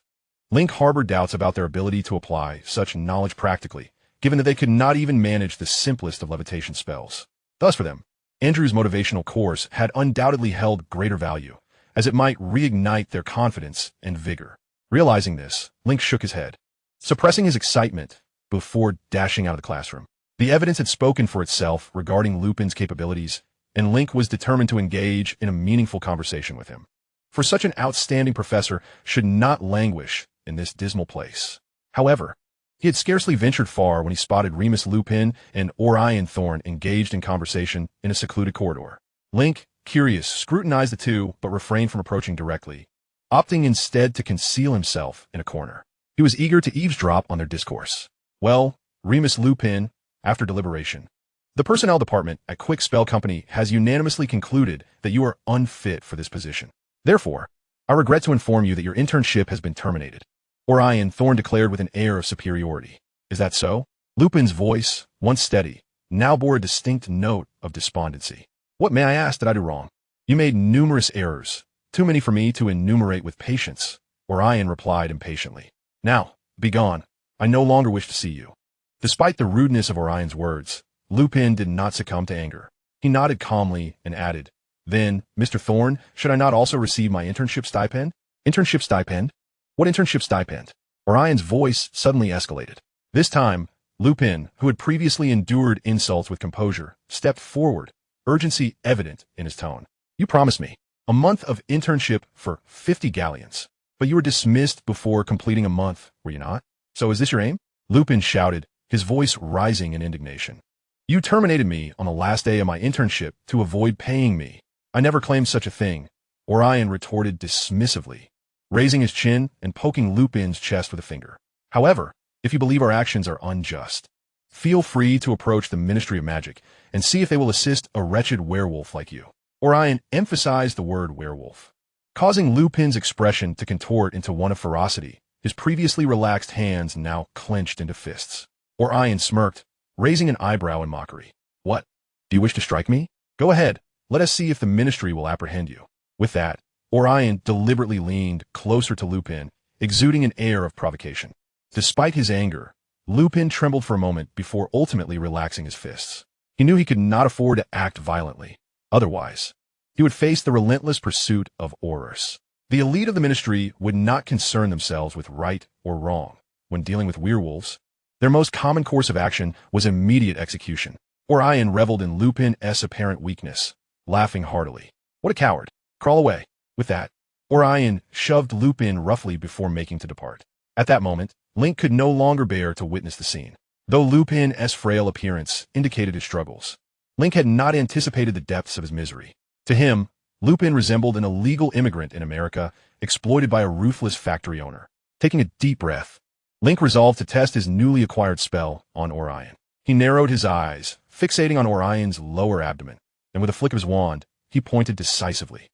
Link harbored doubts about their ability to apply such knowledge practically, given that they could not even manage the simplest of levitation spells. Thus for them, Andrew's motivational course had undoubtedly held greater value, as it might reignite their confidence and vigor. Realizing this, Link shook his head, suppressing his excitement before dashing out of the classroom. The evidence had spoken for itself regarding Lupin's capabilities, and Link was determined to engage in a meaningful conversation with him. For such an outstanding professor should not languish in this dismal place. However, he had scarcely ventured far when he spotted Remus Lupin and Orion Thorn engaged in conversation in a secluded corridor. Link, curious, scrutinized the two but refrained from approaching directly, opting instead to conceal himself in a corner. He was eager to eavesdrop on their discourse. "Well, Remus Lupin, after deliberation, the personnel department at Quick Spell Company has unanimously concluded that you are unfit for this position. Therefore, I regret to inform you that your internship has been terminated," Orion Thorn declared with an air of superiority. "Is that so?" Lupin's voice, once steady, now bore a distinct note of despondency. "What, may I ask, did I do wrong?" "You made numerous errors, too many for me to enumerate with patience," Orion replied impatiently. "Now, begone. I no longer wish to see you." Despite the rudeness of Orion's words, Lupin did not succumb to anger. He nodded calmly and added, "Then, Mr. Thorn, should I not also receive my internship stipend?" "Internship stipend? What internship stipend?" Orion's voice suddenly escalated. This time, Lupin, who had previously endured insults with composure, stepped forward, urgency evident in his tone. "You promised me a month of internship for 50 galleons, but you were dismissed before completing a month, were you not? So is this your aim?" Lupin shouted, his voice rising in indignation. "You terminated me on the last day of my internship to avoid paying me. I never claimed such a thing," Orion retorted dismissively, raising his chin and poking Lupin's chest with a finger. "However, if you believe our actions are unjust, feel free to approach the Ministry of Magic and see if they will assist a wretched werewolf like you." Orion emphasized the word werewolf, causing Lupin's expression to contort into one of ferocity. His previously relaxed hands now clenched into fists. Orion smirked, raising an eyebrow in mockery. What? Do you wish to strike me? Go ahead. Let us see if the Ministry will apprehend you. With that, Orion deliberately leaned closer to Lupin, exuding an air of provocation. Despite his anger, Lupin trembled for a moment before ultimately relaxing his fists. He knew he could not afford to act violently. Otherwise, he would face the relentless pursuit of Norris. The elite of the Ministry would not concern themselves with right or wrong. When dealing with werewolves, their most common course of action was immediate execution. Orion reveled in Lupin's apparent weakness, laughing heartily. What a coward. Crawl away. With that, Orion shoved Lupin roughly before making to depart. At that moment, Link could no longer bear to witness the scene. Though Lupin's frail appearance indicated his struggles, Link had not anticipated the depths of his misery. To him, Lupin resembled an illegal immigrant in America, exploited by a ruthless factory owner. Taking a deep breath, Link resolved to test his newly acquired spell on Orion. He narrowed his eyes, fixating on Orion's lower abdomen, and with a flick of his wand, he pointed decisively.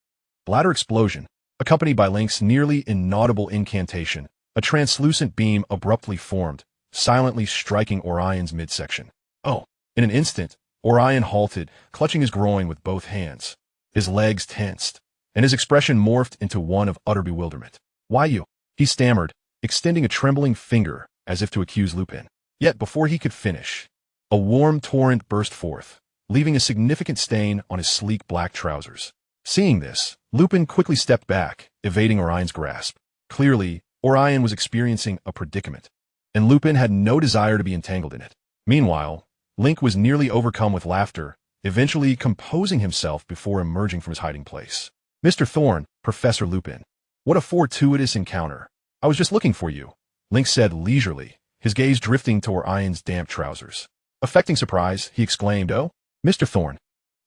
Bladder explosion, accompanied by Link's nearly inaudible incantation, a translucent beam abruptly formed, silently striking Orion's midsection. Oh! In an instant, Orion halted, clutching his groin with both hands. His legs tensed, and his expression morphed into one of utter bewilderment. Why you? He stammered, extending a trembling finger as if to accuse Lupin. Yet before he could finish, a warm torrent burst forth, leaving a significant stain on his sleek black trousers. Seeing this, Lupin quickly stepped back, evading Orion's grasp. Clearly, Orion was experiencing a predicament, and Lupin had no desire to be entangled in it. Meanwhile, Link was nearly overcome with laughter, eventually composing himself before emerging from his hiding place. Mr. Thorne, Professor Lupin. What a fortuitous encounter. I was just looking for you, Link said leisurely, his gaze drifting to Orion's damp trousers. Affecting surprise, he exclaimed, Oh, Mr. Thorne,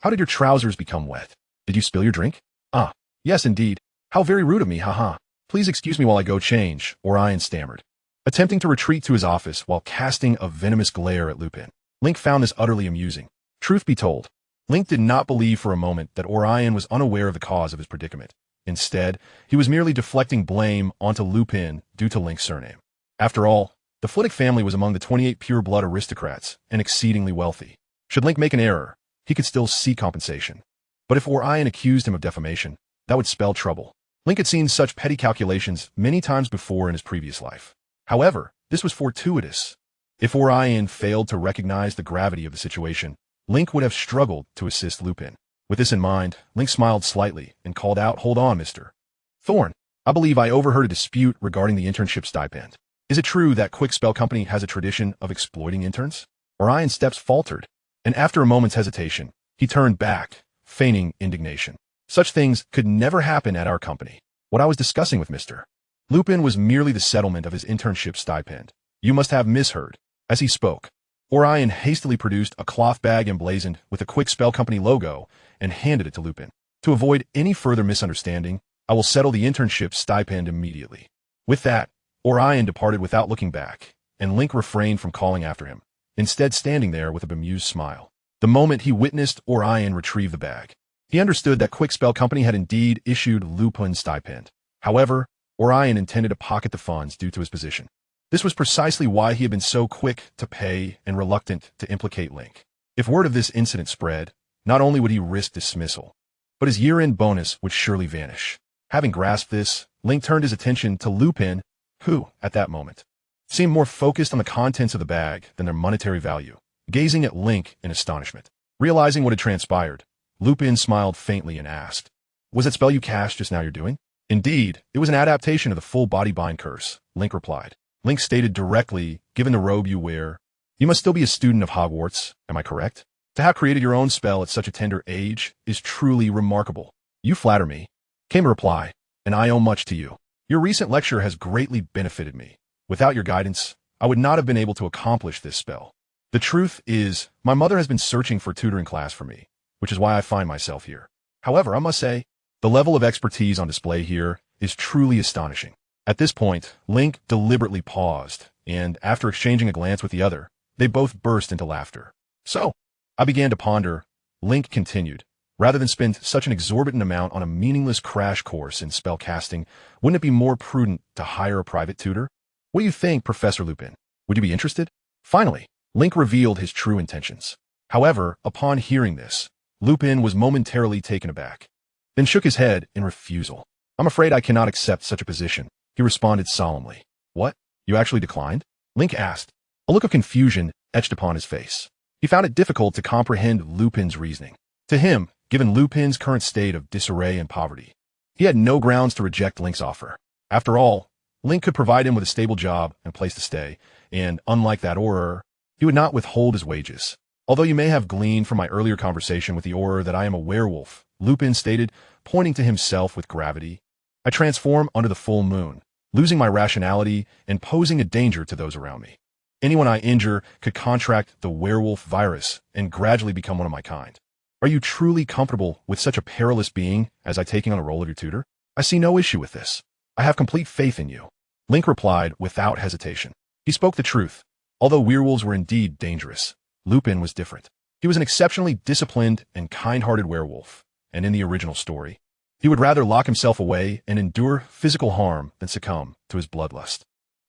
how did your trousers become wet? Did you spill your drink? Ah, yes indeed. How very rude of me, haha. Please excuse me while I go change, Orion stammered, attempting to retreat to his office while casting a venomous glare at Lupin. Link found this utterly amusing. Truth be told, Link did not believe for a moment that Orion was unaware of the cause of his predicament. Instead, he was merely deflecting blame onto Lupin due to Link's surname. After all, the Flitwick family was among the 28 pure-blood aristocrats and exceedingly wealthy. Should Link make an error, he could still seek compensation. But if Orion accused him of defamation, that would spell trouble. Link had seen such petty calculations many times before in his previous life. However, this was fortuitous. If Orion failed to recognize the gravity of the situation, Link would have struggled to assist Lupin. With this in mind, Link smiled slightly and called out, Hold on, Mr. Thorne. I believe I overheard a dispute regarding the internship stipend. Is it true that Quick Spell Company has a tradition of exploiting interns? Orion's steps faltered, and after a moment's hesitation, he turned back, feigning indignation. Such things could never happen at our company. What I was discussing with Mr. Lupin was merely the settlement of his internship stipend. You must have misheard. As he spoke, Orion hastily produced a cloth bag emblazoned with the Quick Spell Company logo and handed it to Lupin. To avoid any further misunderstanding, I will settle the internship stipend immediately. With that, Orion departed without looking back, and Link refrained from calling after him, instead standing there with a bemused smile. The moment he witnessed Orion retrieve the bag, he understood that Quick Spell Company had indeed issued Lupin's stipend. However, Orion intended to pocket the funds due to his position. This was precisely why he had been so quick to pay and reluctant to implicate Link. If word of this incident spread, not only would he risk dismissal, but his year-end bonus would surely vanish. Having grasped this, Link turned his attention to Lupin, who, at that moment, seemed more focused on the contents of the bag than their monetary value, gazing at Link in astonishment. Realizing what had transpired, Lupin smiled faintly and asked, Was that spell you cast just now you're doing? Indeed, it was an adaptation of the full body bind curse, Link replied. Link stated directly, given the robe you wear, you must still be a student of Hogwarts, am I correct? To have created your own spell at such a tender age is truly remarkable. You flatter me, came a reply, and I owe much to you. Your recent lecture has greatly benefited me. Without your guidance, I would not have been able to accomplish this spell. The truth is, my mother has been searching for a tutoring class for me, which is why I find myself here. However, I must say, the level of expertise on display here is truly astonishing. At this point, Link deliberately paused, and after exchanging a glance with the other, they both burst into laughter. So, I began to ponder, Link continued, Rather than spend such an exorbitant amount on a meaningless crash course in spellcasting, wouldn't it be more prudent to hire a private tutor? What do you think, Professor Lupin? Would you be interested? Finally, Link revealed his true intentions. However, upon hearing this, Lupin was momentarily taken aback, then shook his head in refusal. I'm afraid I cannot accept such a position, he responded solemnly. What? You actually declined? Link asked, a look of confusion etched upon his face. He found it difficult to comprehend Lupin's reasoning. To him, given Lupin's current state of disarray and poverty, he had no grounds to reject Link's offer. After all, Link could provide him with a stable job and place to stay, and unlike that Auror, he would not withhold his wages. Although you may have gleaned from my earlier conversation with the Auror that I am a werewolf, Lupin stated, pointing to himself with gravity, I transform under the full moon, losing my rationality and posing a danger to those around me. Anyone I injure could contract the werewolf virus and gradually become one of my kind. Are you truly comfortable with such a perilous being as I taking on a role of your tutor? I see no issue with this. I have complete faith in you. Link replied without hesitation. He spoke the truth. Although werewolves were indeed dangerous, Lupin was different. He was an exceptionally disciplined and kind-hearted werewolf, and in the original story, he would rather lock himself away and endure physical harm than succumb to his bloodlust.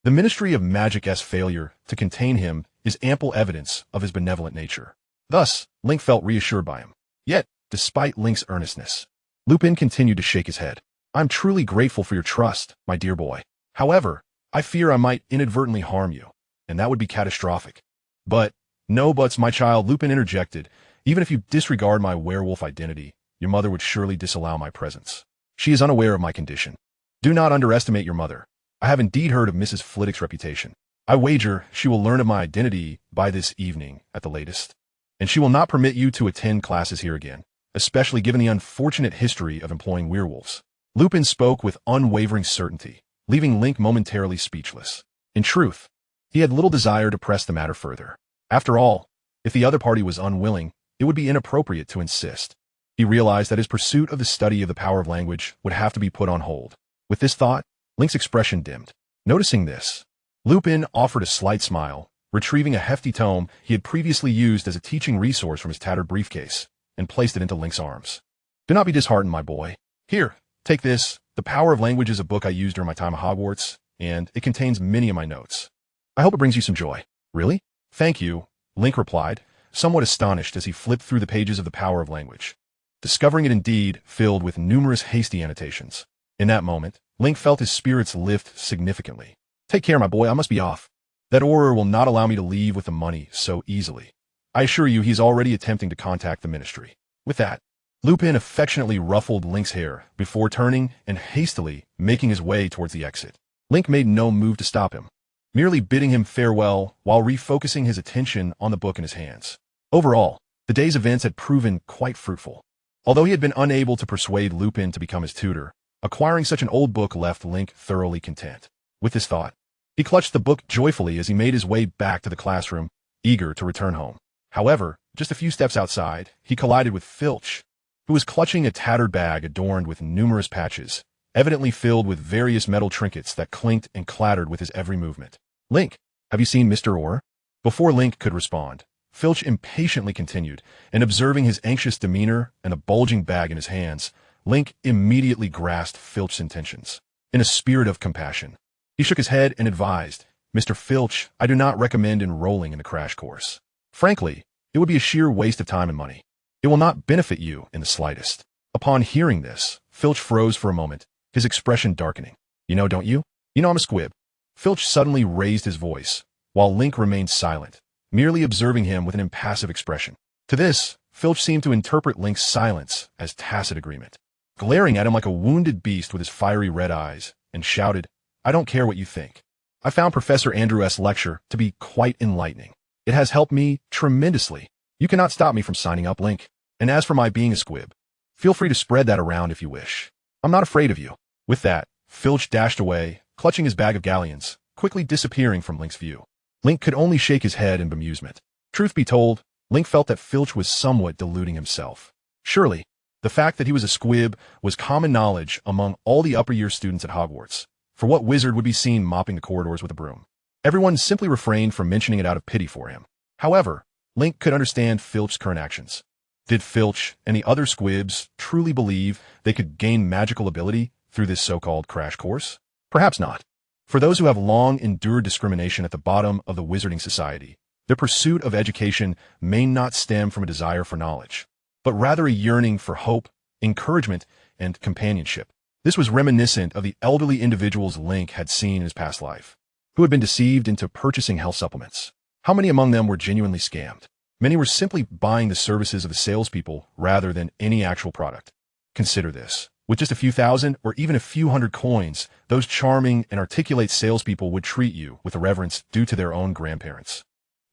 The Ministry of Magic's failure to contain him is ample evidence of his benevolent nature. Thus, Link felt reassured by him. Yet, despite Link's earnestness, Lupin continued to shake his head. I'm truly grateful for your trust, my dear boy. However, I fear I might inadvertently harm you, and that would be catastrophic. But, no buts, my child, Lupin interjected. Even if you disregard my werewolf identity, your mother would surely disallow my presence. She is unaware of my condition. Do not underestimate your mother. I have indeed heard of Mrs. Flitwick's reputation. I wager she will learn of my identity by this evening at the latest. And she will not permit you to attend classes here again, especially given the unfortunate history of employing werewolves. Lupin spoke with unwavering certainty, leaving Link momentarily speechless. In truth, he had little desire to press the matter further. After all, if the other party was unwilling, it would be inappropriate to insist. He realized that his pursuit of the study of the power of language would have to be put on hold. With this thought, Link's expression dimmed. Noticing this, Lupin offered a slight smile, retrieving a hefty tome he had previously used as a teaching resource from his tattered briefcase, and placed it into Link's arms. Do not be disheartened, my boy. Here, take this. The Power of Language is a book I used during my time at Hogwarts, and it contains many of my notes. I hope it brings you some joy. Really? Thank you, Link replied, somewhat astonished as he flipped through the pages of the Power of Language, discovering it indeed filled with numerous hasty annotations. In that moment, Link felt his spirits lift significantly. Take care, my boy, I must be off. That Auror will not allow me to leave with the money so easily. I assure you he's already attempting to contact the Ministry. With that, Lupin affectionately ruffled Link's hair before turning and hastily making his way towards the exit. Link made no move to stop him, merely bidding him farewell while refocusing his attention on the book in his hands. Overall, the day's events had proven quite fruitful. Although he had been unable to persuade Lupin to become his tutor, acquiring such an old book left Link thoroughly content. With this thought, he clutched the book joyfully as he made his way back to the classroom, eager to return home. However, just a few steps outside, he collided with Filch, who was clutching a tattered bag adorned with numerous patches, evidently filled with various metal trinkets that clinked and clattered with his every movement. Link, have you seen Mr. Auror? Before Link could respond, Filch impatiently continued, and observing his anxious demeanor and the bulging bag in his hands, Link immediately grasped Filch's intentions. In a spirit of compassion, he shook his head and advised, Mr. Filch, I do not recommend enrolling in the crash course. Frankly, it would be a sheer waste of time and money. It will not benefit you in the slightest. Upon hearing this, Filch froze for a moment, his expression darkening. You know, don't you? You know I'm a squib. Filch suddenly raised his voice, while Link remained silent, merely observing him with an impassive expression. To this, Filch seemed to interpret Link's silence as tacit agreement, glaring at him like a wounded beast with his fiery red eyes, and shouted, I don't care what you think. I found Professor Andrew's lecture to be quite enlightening. It has helped me tremendously. You cannot stop me from signing up, Link. And as for my being a squib, feel free to spread that around if you wish. I'm not afraid of you. With that, Filch dashed away, clutching his bag of galleons, quickly disappearing from Link's view. Link could only shake his head in bemusement. Truth be told, Link felt that Filch was somewhat deluding himself. Surely, the fact that he was a squib was common knowledge among all the upper-year students at Hogwarts. For what wizard would be seen mopping the corridors with a broom? Everyone simply refrained from mentioning it out of pity for him. However, Link could understand Filch's current actions. Did Filch and the other squibs truly believe they could gain magical ability through this so-called crash course? Perhaps not. For those who have long endured discrimination at the bottom of the wizarding society, their pursuit of education may not stem from a desire for knowledge, but rather a yearning for hope, encouragement, and companionship. This was reminiscent of the elderly individuals Link had seen in his past life, who had been deceived into purchasing health supplements. How many among them were genuinely scammed? Many were simply buying the services of the salespeople rather than any actual product. Consider this. With just a few thousand or even a few hundred coins, those charming and articulate salespeople would treat you with the reverence due to their own grandparents,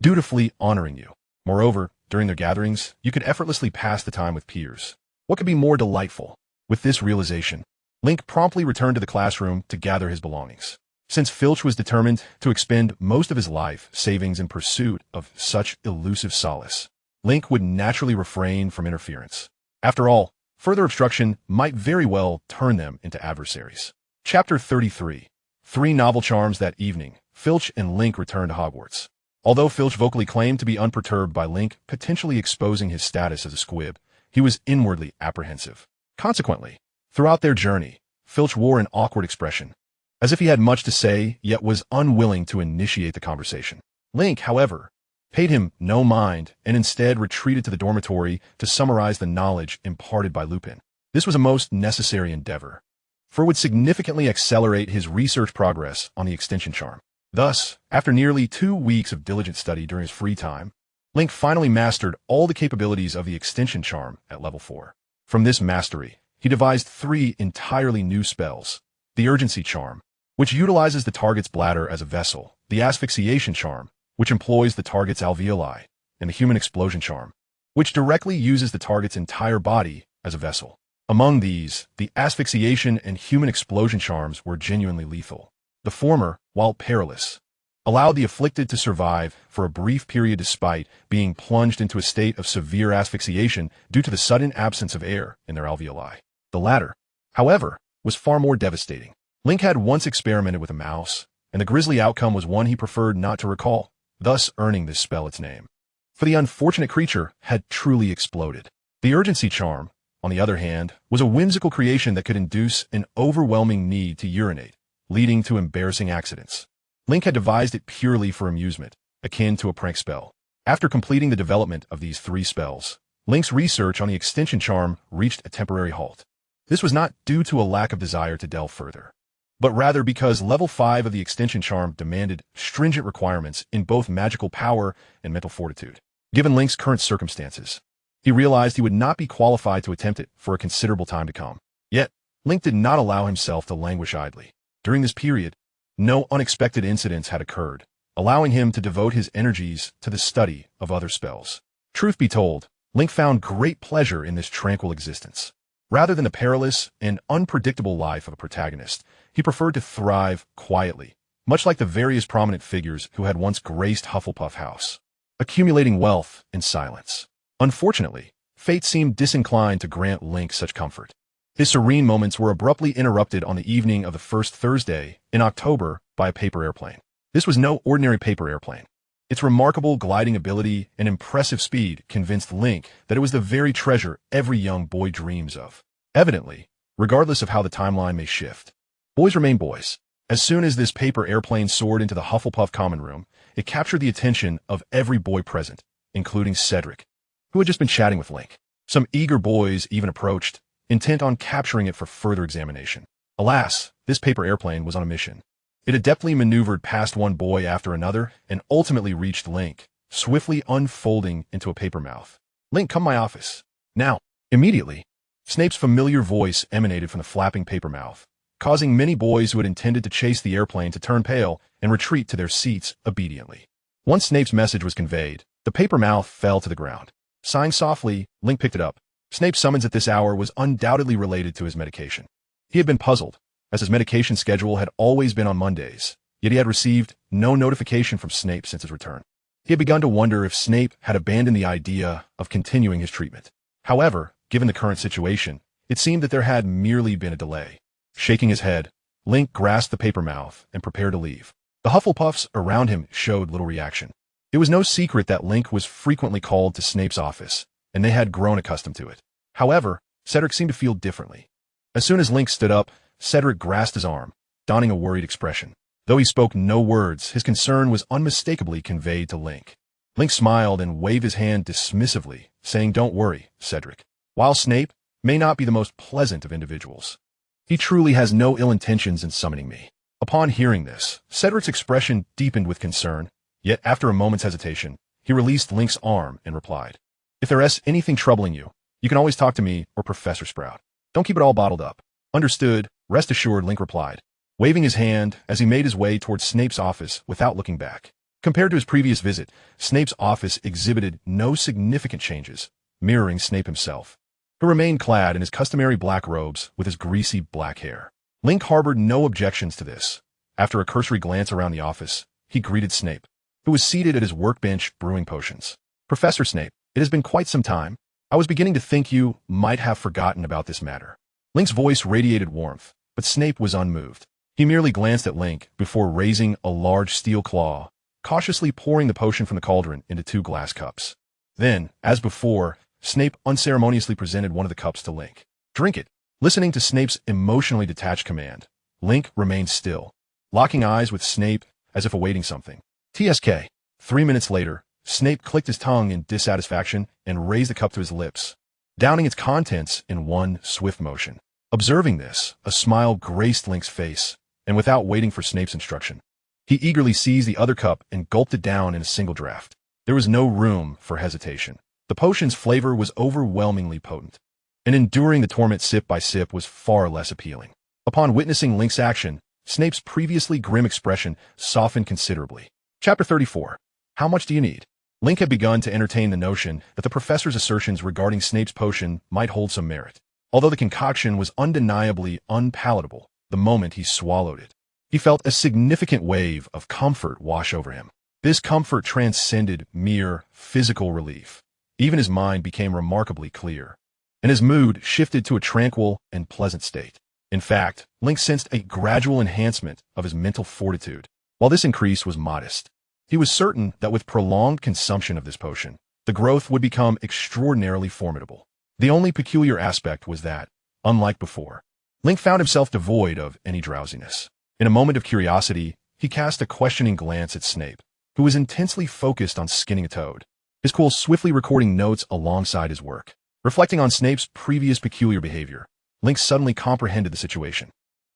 dutifully honoring you. Moreover, during their gatherings, you could effortlessly pass the time with peers. What could be more delightful? With this realization, Link promptly returned to the classroom to gather his belongings. Since Filch was determined to expend most of his life savings in pursuit of such elusive solace, Link would naturally refrain from interference. After all, further obstruction might very well turn them into adversaries. Chapter 33. 3 novel charms. That evening, Filch and Link returned to Hogwarts. Although Filch vocally claimed to be unperturbed by Link potentially exposing his status as a squib, he was inwardly apprehensive. Consequently, throughout their journey, Filch wore an awkward expression, as if he had much to say yet was unwilling to initiate the conversation. Link, however, paid him no mind and instead retreated to the dormitory to summarize the knowledge imparted by Lupin. This was a most necessary endeavor, for it would significantly accelerate his research progress on the extension charm. Thus, after nearly 2 weeks of diligent study during his free time, Link finally mastered all the capabilities of the extension charm at level 4. From this mastery, he devised 3 entirely new spells: the urgency charm, which utilizes the target's bladder as a vessel, the asphyxiation charm, which employs the target's alveoli, and the human explosion charm, which directly uses the target's entire body as a vessel. Among these, the asphyxiation and human explosion charms were genuinely lethal. The former, while perilous, allowed the afflicted to survive for a brief period despite being plunged into a state of severe asphyxiation due to the sudden absence of air in their alveoli. The latter, however, was far more devastating. Link had once experimented with a mouse, and the grisly outcome was one he preferred not to recall, thus earning this spell its name. For the unfortunate creature had truly exploded. The urgency charm, on the other hand, was a whimsical creation that could induce an overwhelming need to urinate, leading to embarrassing accidents. Link had devised it purely for amusement, akin to a prank spell. After completing the development of these 3 spells, Link's research on the extension charm reached a temporary halt. This was not due to a lack of desire to delve further, but rather because level 5 of the extension charm demanded stringent requirements in both magical power and mental fortitude. Given Link's current circumstances, he realized he would not be qualified to attempt it for a considerable time to come. Yet, Link did not allow himself to languish idly. During this period, no unexpected incidents had occurred, allowing him to devote his energies to the study of other spells. Truth be told, Link found great pleasure in this tranquil existence. Rather than the perilous and unpredictable life of a protagonist, he preferred to thrive quietly, much like the various prominent figures who had once graced Hufflepuff House, accumulating wealth in silence. Unfortunately, fate seemed disinclined to grant Link such comfort. His serene moments were abruptly interrupted on the evening of the first Thursday in October by a paper airplane. This was no ordinary paper airplane. Its remarkable gliding ability and impressive speed convinced Link that it was the very treasure every young boy dreams of. Evidently, regardless of how the timeline may shift, boys remain boys. As soon as this paper airplane soared into the Hufflepuff common room, it captured the attention of every boy present, including Cedric, who had just been chatting with Link. Some eager boys even approached, intent on capturing it for further examination. Alas, this paper airplane was on a mission. It adeptly maneuvered past one boy after another and ultimately reached Link, swiftly unfolding into a paper mouth. "Link, come to my office. Now." Immediately, Snape's familiar voice emanated from the flapping paper mouth, causing many boys who had intended to chase the airplane to turn pale and retreat to their seats obediently. Once Snape's message was conveyed, the paper mouth fell to the ground. Sighing softly, Link picked it up. Snape's summons at this hour was undoubtedly related to his medication. He had been puzzled, as his medication schedule had always been on Mondays, yet he had received no notification from Snape since his return. He had begun to wonder if Snape had abandoned the idea of continuing his treatment. However, given the current situation, it seemed that there had merely been a delay. Shaking his head, Link grasped the paper mouth and prepared to leave. The Hufflepuffs around him showed little reaction. It was no secret that Link was frequently called to Snape's office, and they had grown accustomed to it. However, Cedric seemed to feel differently. As soon as Link stood up, Cedric grasped his arm, donning a worried expression. Though he spoke no words, his concern was unmistakably conveyed to Link. Link smiled and waved his hand dismissively, saying, "Don't worry, Cedric. While Snape may not be the most pleasant of individuals, he truly has no ill intentions in summoning me." Upon hearing this, Cedric's expression deepened with concern, yet after a moment's hesitation, he released Link's arm and replied, "If there is anything troubling you, you can always talk to me or Professor Sprout. Don't keep it all bottled up." "Understood, rest assured," Link replied, waving his hand as he made his way towards Snape's office without looking back. Compared to his previous visit, Snape's office exhibited no significant changes, mirroring Snape himself, who remained clad in his customary black robes with his greasy black hair. Link harbored no objections to this. After a cursory glance around the office, he greeted Snape, who was seated at his workbench brewing potions. "Professor Snape, it has been quite some time. I was beginning to think you might have forgotten about this matter." Link's voice radiated warmth, but Snape was unmoved. He merely glanced at Link before raising a large steel claw, cautiously pouring the potion from the cauldron into 2 glass cups. Then, as before, Snape unceremoniously presented one of the cups to Link. "Drink it." Listening to Snape's emotionally detached command, Link remained still, locking eyes with Snape as if awaiting something. TSK. 3 minutes later, Snape clicked his tongue in dissatisfaction and raised the cup to his lips, downing its contents in one swift motion. Observing this, a smile graced Link's face, and without waiting for Snape's instruction, he eagerly seized the other cup and gulped it down in a single draft. There was no room for hesitation. The potion's flavor was overwhelmingly potent, and enduring the torment sip by sip was far less appealing. Upon witnessing Link's action, Snape's previously grim expression softened considerably. Chapter 34. How much do you need? Link had begun to entertain the notion that the professor's assertions regarding Snape's potion might hold some merit, although the concoction was undeniably unpalatable the moment he swallowed it. He felt a significant wave of comfort wash over him. This comfort transcended mere physical relief. Even his mind became remarkably clear, and his mood shifted to a tranquil and pleasant state. In fact, Link sensed a gradual enhancement of his mental fortitude. While this increase was modest, he was certain that with prolonged consumption of this potion, the growth would become extraordinarily formidable. The only peculiar aspect was that, unlike before, Link found himself devoid of any drowsiness. In a moment of curiosity, he cast a questioning glance at Snape, who was intensely focused on skinning a toad, his quill swiftly recording notes alongside his work. Reflecting on Snape's previous peculiar behavior, Link suddenly comprehended the situation.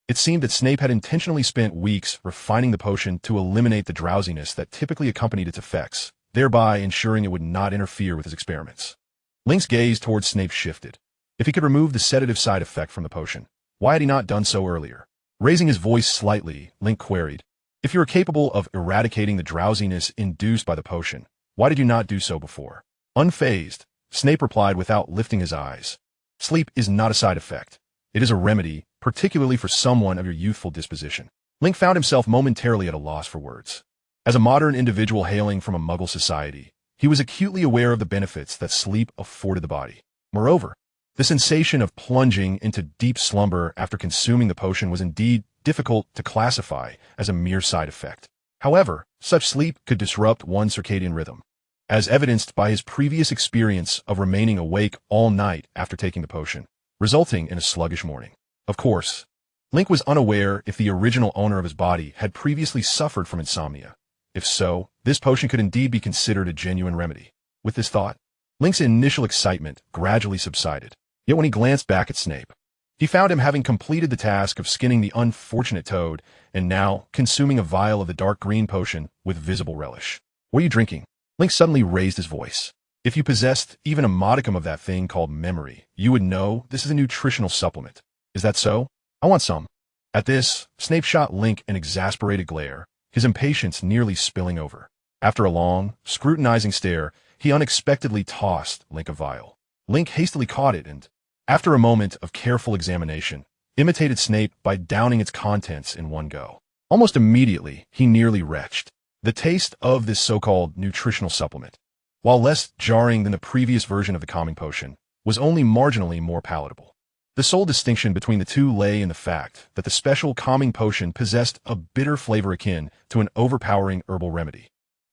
It seemed that Snape had intentionally spent weeks refining the potion to eliminate the drowsiness that typically accompanied its effects, thereby ensuring it would not interfere with his experiments. Link's gaze towards Snape shifted. If he could remove the sedative side effect from the potion, why had he not done so earlier? Raising his voice slightly, Link queried, "If you were capable of eradicating the drowsiness induced by the potion, why did you not do so before?" Unfazed, Snape replied without lifting his eyes, "Sleep is not a side effect. It is a remedy, particularly for someone of your youthful disposition." Link found himself momentarily at a loss for words. As a modern individual hailing from a Muggle society, he was acutely aware of the benefits that sleep afforded the body. Moreover, the sensation of plunging into deep slumber after consuming the potion was indeed difficult to classify as a mere side effect. However, such sleep could disrupt one's circadian rhythm, as evidenced by his previous experience of remaining awake all night after taking the potion, resulting in a sluggish morning. Of course, Link was unaware if the original owner of his body had previously suffered from insomnia. If so, this potion could indeed be considered a genuine remedy. With this thought, Link's initial excitement gradually subsided. Yet when he glanced back at Snape, he found him having completed the task of skinning the unfortunate toad and now consuming a vial of the dark green potion with visible relish. "What are you drinking?" Link suddenly raised his voice. "If you possessed even a modicum of that thing called memory, you would know this is a nutritional supplement. Is that so? I want some." At this, Snape shot Link an exasperated glare, his impatience nearly spilling over. After a long, scrutinizing stare, he unexpectedly tossed Link a vial. Link hastily caught it and, after a moment of careful examination, imitated Snape by downing its contents in one go. Almost immediately, he nearly retched. The taste of this so-called nutritional supplement, while less jarring than the previous version of the calming potion, was only marginally more palatable. The sole distinction between the two lay in the fact that the special calming potion possessed a bitter flavor akin to an overpowering herbal remedy,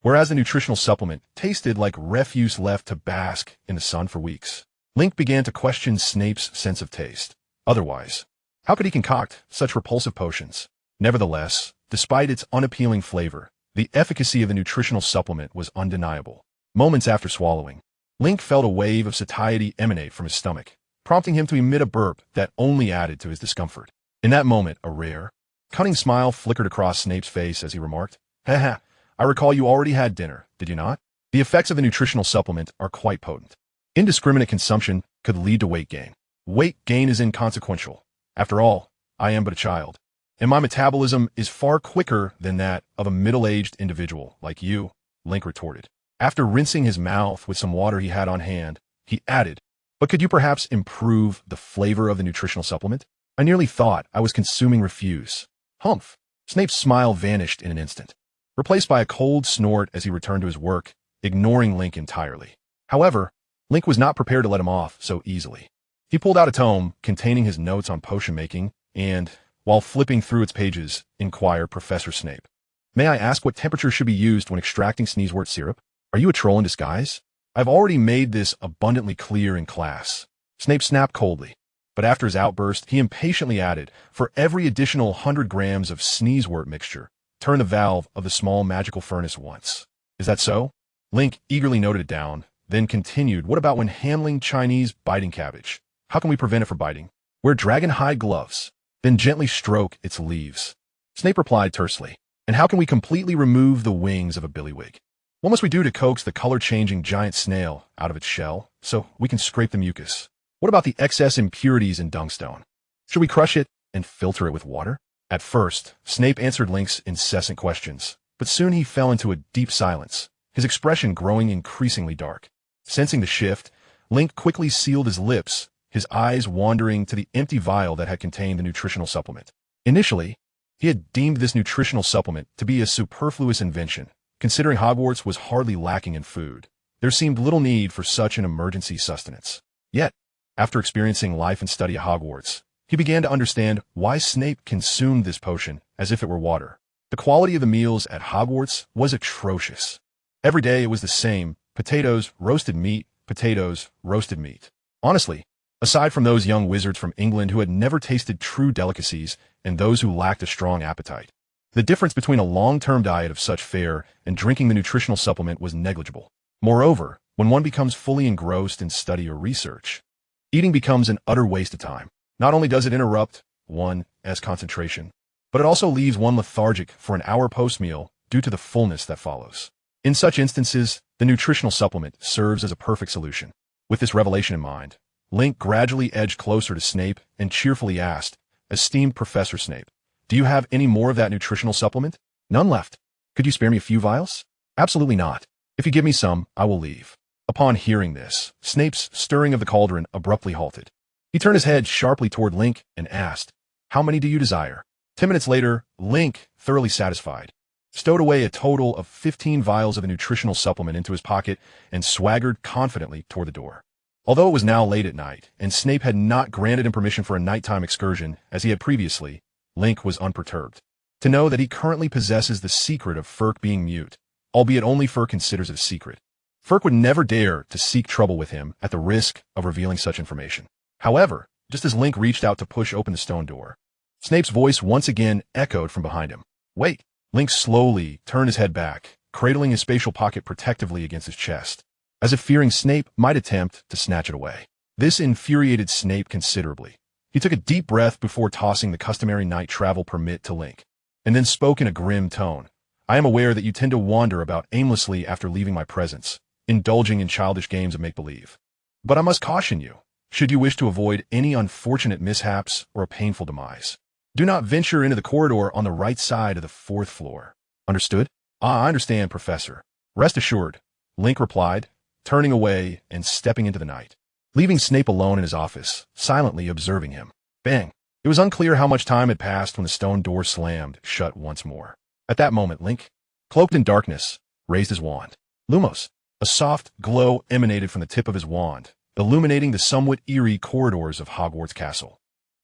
whereas the nutritional supplement tasted like refuse left to bask in the sun for weeks. Link began to question Snape's sense of taste. Otherwise, how could he concoct such repulsive potions? Nevertheless, despite its unappealing flavor, the efficacy of the nutritional supplement was undeniable. Moments after swallowing, Link felt a wave of satiety emanate from his stomach, prompting him to emit a burp that only added to his discomfort. In that moment, a rare, cunning smile flickered across Snape's face as he remarked, "Haha, I recall you already had dinner, did you not? The effects of the nutritional supplement are quite potent. Indiscriminate consumption could lead to weight gain. Weight gain is inconsequential. After all, I am but a child, and my metabolism is far quicker than that of a middle-aged individual like you," Link retorted. After rinsing his mouth with some water he had on hand, he added, "But could you perhaps improve the flavor of the nutritional supplement? I nearly thought I was consuming refuse." Humph! Snape's smile vanished in an instant, replaced by a cold snort as he returned to his work, ignoring Link entirely. However, Link was not prepared to let him off so easily. He pulled out a tome containing his notes on potion making and, while flipping through its pages, inquired Professor Snape, "May I ask what temperature should be used when extracting sneezewort syrup? Are you a troll in disguise? I've already made this abundantly clear in class." Snape snapped coldly, but after his outburst, he impatiently added, "For every additional 100 grams of sneezewort mixture, turn the valve of the small magical furnace once." "Is that so?" Link eagerly noted it down, then continued, "What about when handling Chinese biting cabbage? How can we prevent it from biting?" "Wear dragon-hide gloves, then gently stroke its leaves." Snape replied tersely, "And how can we completely remove the wings of a billywig? What must we do to coax the color-changing giant snail out of its shell so we can scrape the mucus? What about the excess impurities in Dungstone? Should we crush it and filter it with water?" At first, Snape answered Link's incessant questions, but soon he fell into a deep silence, his expression growing increasingly dark. Sensing the shift, Link quickly sealed his lips, his eyes wandering to the empty vial that had contained the nutritional supplement. Initially, he had deemed this nutritional supplement to be a superfluous invention. Considering Hogwarts was hardly lacking in food, there seemed little need for such an emergency sustenance. Yet, after experiencing life and study at Hogwarts, he began to understand why Snape consumed this potion as if it were water. The quality of the meals at Hogwarts was atrocious. Every day it was the same: potatoes, roasted meat, potatoes, roasted meat. Honestly, aside from those young wizards from England who had never tasted true delicacies and those who lacked a strong appetite, the difference between a long-term diet of such fare and drinking the nutritional supplement was negligible. Moreover, when one becomes fully engrossed in study or research, eating becomes an utter waste of time. Not only does it interrupt one's concentration, but it also leaves one lethargic for an hour post-meal due to the fullness that follows. In such instances, the nutritional supplement serves as a perfect solution. With this revelation in mind, Link gradually edged closer to Snape and cheerfully asked, "Esteemed Professor Snape, do you have any more of that nutritional supplement?" "None left. Could you spare me a few vials?" "Absolutely not. If you give me some, I will leave." Upon hearing this, Snape's stirring of the cauldron abruptly halted. He turned his head sharply toward Link and asked, "How many do you desire?" 10 minutes later, Link, thoroughly satisfied, stowed away a total of 15 vials of the nutritional supplement into his pocket and swaggered confidently toward the door. Although it was now late at night, and Snape had not granted him permission for a nighttime excursion as he had previously, Link was unperturbed. To know that he currently possesses the secret of Furk being mute, albeit only Furk considers it a secret. Furk would never dare to seek trouble with him at the risk of revealing such information. However, just as Link reached out to push open the stone door, Snape's voice once again echoed from behind him. "Wait!" Link slowly turned his head back, cradling his spatial pocket protectively against his chest, as if fearing Snape might attempt to snatch it away. This infuriated Snape considerably. He took a deep breath before tossing the customary night travel permit to Link, and then spoke in a grim tone. "I am aware that you tend to wander about aimlessly after leaving my presence, indulging in childish games of make-believe. But I must caution you, should you wish to avoid any unfortunate mishaps or a painful demise, do not venture into the corridor on the right side of the 4th floor. Understood?" "Ah, I understand, Professor. Rest assured," Link replied, turning away and stepping into the night, leaving Snape alone in his office, silently observing him. Bang! It was unclear how much time had passed when the stone door slammed shut once more. At that moment, Link, cloaked in darkness, raised his wand. Lumos! A soft glow emanated from the tip of his wand, illuminating the somewhat eerie corridors of Hogwarts Castle,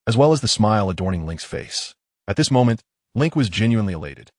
as well as the smile adorning Link's face. At this moment, Link was genuinely elated.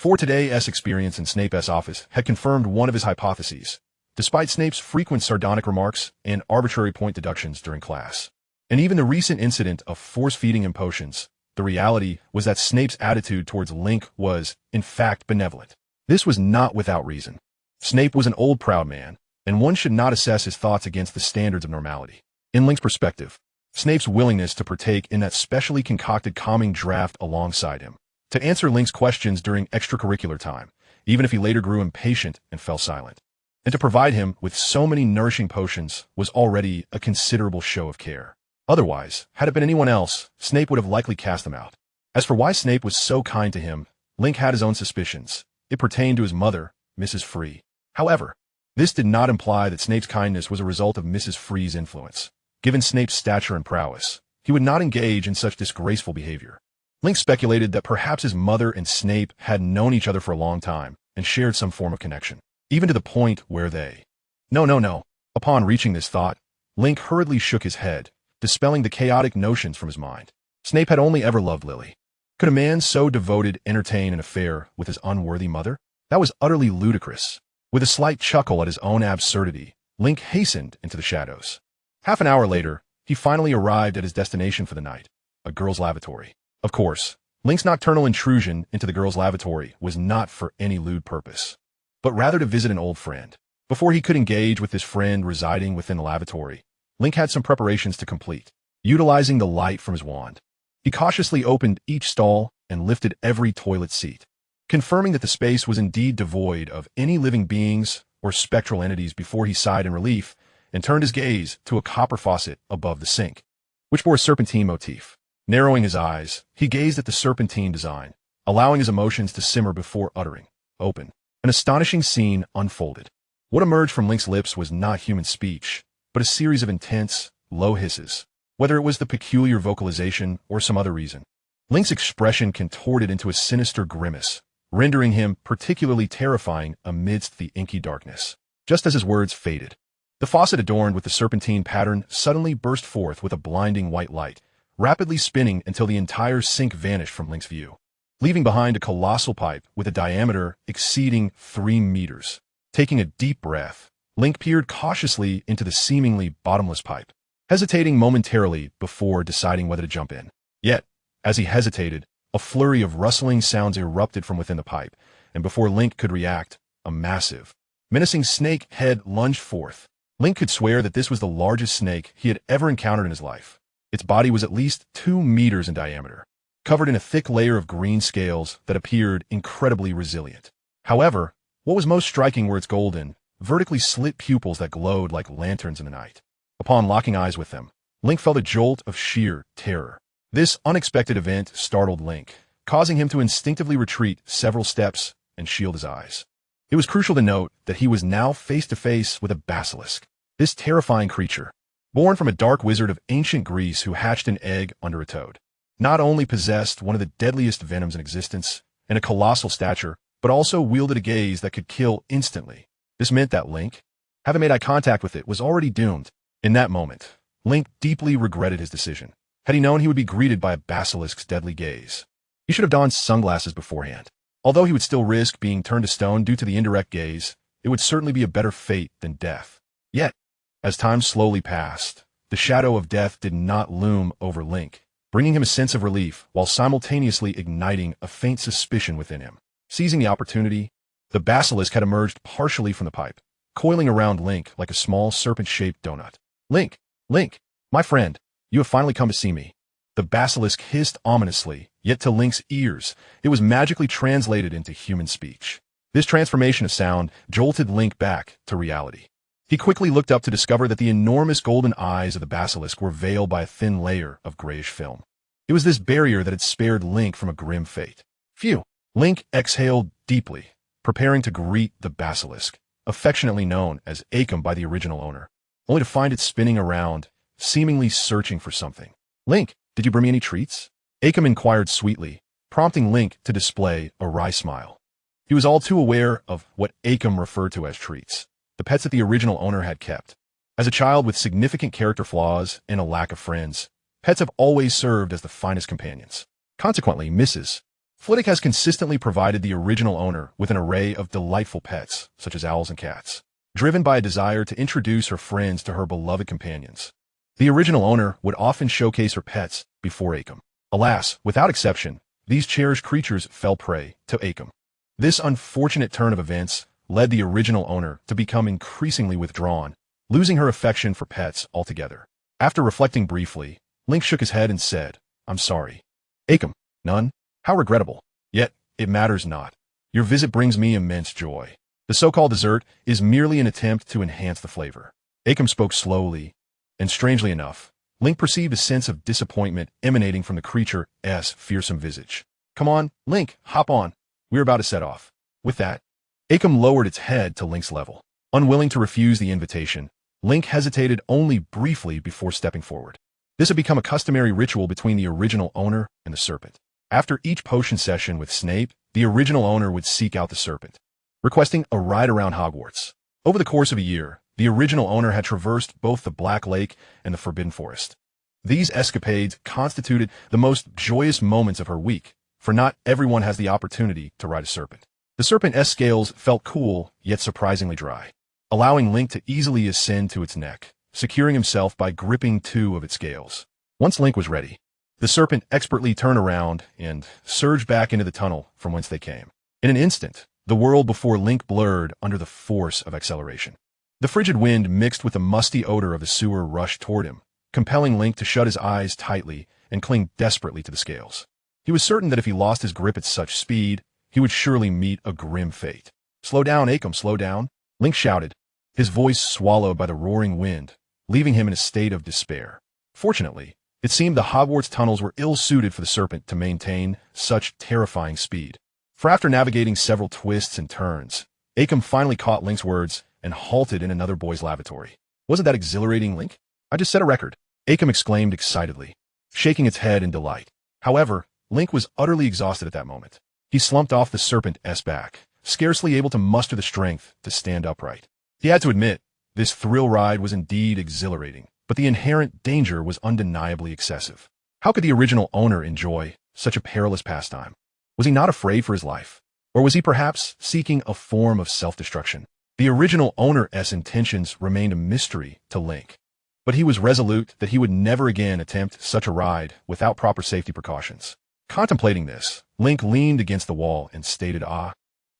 For today's experience in Snape's office had confirmed one of his hypotheses, despite Snape's frequent sardonic remarks and arbitrary point deductions during class. And even the recent incident of force-feeding him potions, the reality was that Snape's attitude towards Link was, in fact, benevolent. This was not without reason. Snape was an old proud man, and one should not assess his thoughts against the standards of normality. In Link's perspective, Snape's willingness to partake in that specially concocted calming draft alongside him, to answer Link's questions during extracurricular time, even if he later grew impatient and fell silent, and to provide him with so many nourishing potions was already a considerable show of care. Otherwise, had it been anyone else, Snape would have likely cast him out. As for why Snape was so kind to him, Link had his own suspicions. It pertained to his mother, Mrs. Free. However, this did not imply that Snape's kindness was a result of Mrs. Free's influence. Given Snape's stature and prowess, he would not engage in such disgraceful behavior. Link speculated that perhaps his mother and Snape had known each other for a long time and shared some form of connection, even to the point where they... No. Upon reaching this thought, Link hurriedly shook his head, dispelling the chaotic notions from his mind. Snape had only ever loved Lily. Could a man so devoted entertain an affair with his unworthy mother? That was utterly ludicrous. With a slight chuckle at his own absurdity, Link hastened into the shadows. Half an hour later, he finally arrived at his destination for the night, a girl's lavatory. Of course, Link's nocturnal intrusion into the girl's lavatory was not for any lewd purpose, but rather to visit an old friend. Before he could engage with his friend residing within the lavatory, Link had some preparations to complete. Utilizing the light from his wand, he cautiously opened each stall and lifted every toilet seat, confirming that the space was indeed devoid of any living beings or spectral entities before he sighed in relief and turned his gaze to a copper faucet above the sink, which bore a serpentine motif. Narrowing his eyes, he gazed at the serpentine design, allowing his emotions to simmer before uttering, "Open." An astonishing scene unfolded. What emerged from Link's lips was not human speech, but a series of intense, low hisses. Whether it was the peculiar vocalization or some other reason, Link's expression contorted into a sinister grimace, rendering him particularly terrifying amidst the inky darkness. Just as his words faded, the faucet adorned with the serpentine pattern suddenly burst forth with a blinding white light, rapidly spinning until the entire sink vanished from Link's view, leaving behind a colossal pipe with a diameter exceeding 3 meters. Taking a deep breath, Link peered cautiously into the seemingly bottomless pipe, hesitating momentarily before deciding whether to jump in. Yet, as he hesitated, a flurry of rustling sounds erupted from within the pipe, and before Link could react, a massive, menacing snake head lunged forth. Link could swear that this was the largest snake he had ever encountered in his life. Its body was at least 2 meters in diameter, covered in a thick layer of green scales that appeared incredibly resilient. However, what was most striking were its golden, vertically slit pupils that glowed like lanterns in the night. Upon locking eyes with them, Link felt a jolt of sheer terror. This unexpected event startled Link, causing him to instinctively retreat several steps and shield his eyes. It was crucial to note that he was now face to face with a basilisk. This terrifying creature, born from a dark wizard of ancient Greece who hatched an egg under a toad, not only possessed one of the deadliest venoms in existence and a colossal stature, but also wielded a gaze that could kill instantly. This meant that Link, having made eye contact with it, was already doomed. In that moment, Link deeply regretted his decision. Had he known he would be greeted by a basilisk's deadly gaze, he should have donned sunglasses beforehand. Although he would still risk being turned to stone due to the indirect gaze, it would certainly be a better fate than death. Yet, as time slowly passed, the shadow of death did not loom over Link, bringing him a sense of relief while simultaneously igniting a faint suspicion within him. Seizing the opportunity, the basilisk had emerged partially from the pipe, coiling around Link like a small serpent-shaped donut. Link, my friend, you have finally come to see me." The basilisk hissed ominously, yet to Link's ears, it was magically translated into human speech. This transformation of sound jolted Link back to reality. He quickly looked up to discover that the enormous golden eyes of the basilisk were veiled by a thin layer of grayish film. It was this barrier that had spared Link from a grim fate. Phew! Link exhaled deeply, preparing to greet the basilisk, affectionately known as Arkham by the original owner, only to find it spinning around, seemingly searching for something. "Link, did you bring me any treats?" Arkham inquired sweetly, prompting Link to display a wry smile. He was all too aware of what Arkham referred to as treats, the pets that the original owner had kept. As a child with significant character flaws and a lack of friends, pets have always served as the finest companions. Consequently, Mrs. Flitwick has consistently provided the original owner with an array of delightful pets, such as owls and cats, driven by a desire to introduce her friends to her beloved companions. The original owner would often showcase her pets before Arkham. Alas, without exception, these cherished creatures fell prey to Arkham. This unfortunate turn of events led the original owner to become increasingly withdrawn, losing her affection for pets altogether. After reflecting briefly, Link shook his head and said, "I'm sorry." "Arkham, none? How regrettable. Yet, it matters not. Your visit brings me immense joy. The so-called dessert is merely an attempt to enhance the flavor." Arkham spoke slowly, and strangely enough, Link perceived a sense of disappointment emanating from the creature's fearsome visage. "Come on, Link, hop on. We're about to set off." With that, Arkham lowered its head to Link's level. Unwilling to refuse the invitation, Link hesitated only briefly before stepping forward. This had become a customary ritual between the original owner and the serpent. After each potion session with Snape, the original owner would seek out the serpent, requesting a ride around Hogwarts. Over the course of a year, the original owner had traversed both the Black Lake and the Forbidden Forest. These escapades constituted the most joyous moments of her week, for not everyone has the opportunity to ride a serpent. The serpent's scales felt cool, yet surprisingly dry, allowing Link to easily ascend to its neck, securing himself by gripping two of its scales. Once Link was ready, the serpent expertly turned around and surged back into the tunnel from whence they came. In an instant, the world before Link blurred under the force of acceleration. The frigid wind mixed with the musty odor of the sewer rushed toward him, compelling Link to shut his eyes tightly and cling desperately to the scales. He was certain that if he lost his grip at such speed, he would surely meet a grim fate. "Slow down, Arkham, slow down," Link shouted, his voice swallowed by the roaring wind, leaving him in a state of despair. Fortunately, it seemed the Hogwarts tunnels were ill-suited for the serpent to maintain such terrifying speed. For after navigating several twists and turns, Arkham finally caught Link's words and halted in another boy's lavatory. "Wasn't that exhilarating, Link? I just set a record," Arkham exclaimed excitedly, shaking its head in delight. However, Link was utterly exhausted at that moment. He slumped off the serpent's back, scarcely able to muster the strength to stand upright. He had to admit, this thrill ride was indeed exhilarating, but the inherent danger was undeniably excessive. How could the original owner enjoy such a perilous pastime? Was he not afraid for his life? Or was he perhaps seeking a form of self-destruction? The original owner's intentions remained a mystery to Link, but he was resolute that he would never again attempt such a ride without proper safety precautions. Contemplating this, Link leaned against the wall and stated,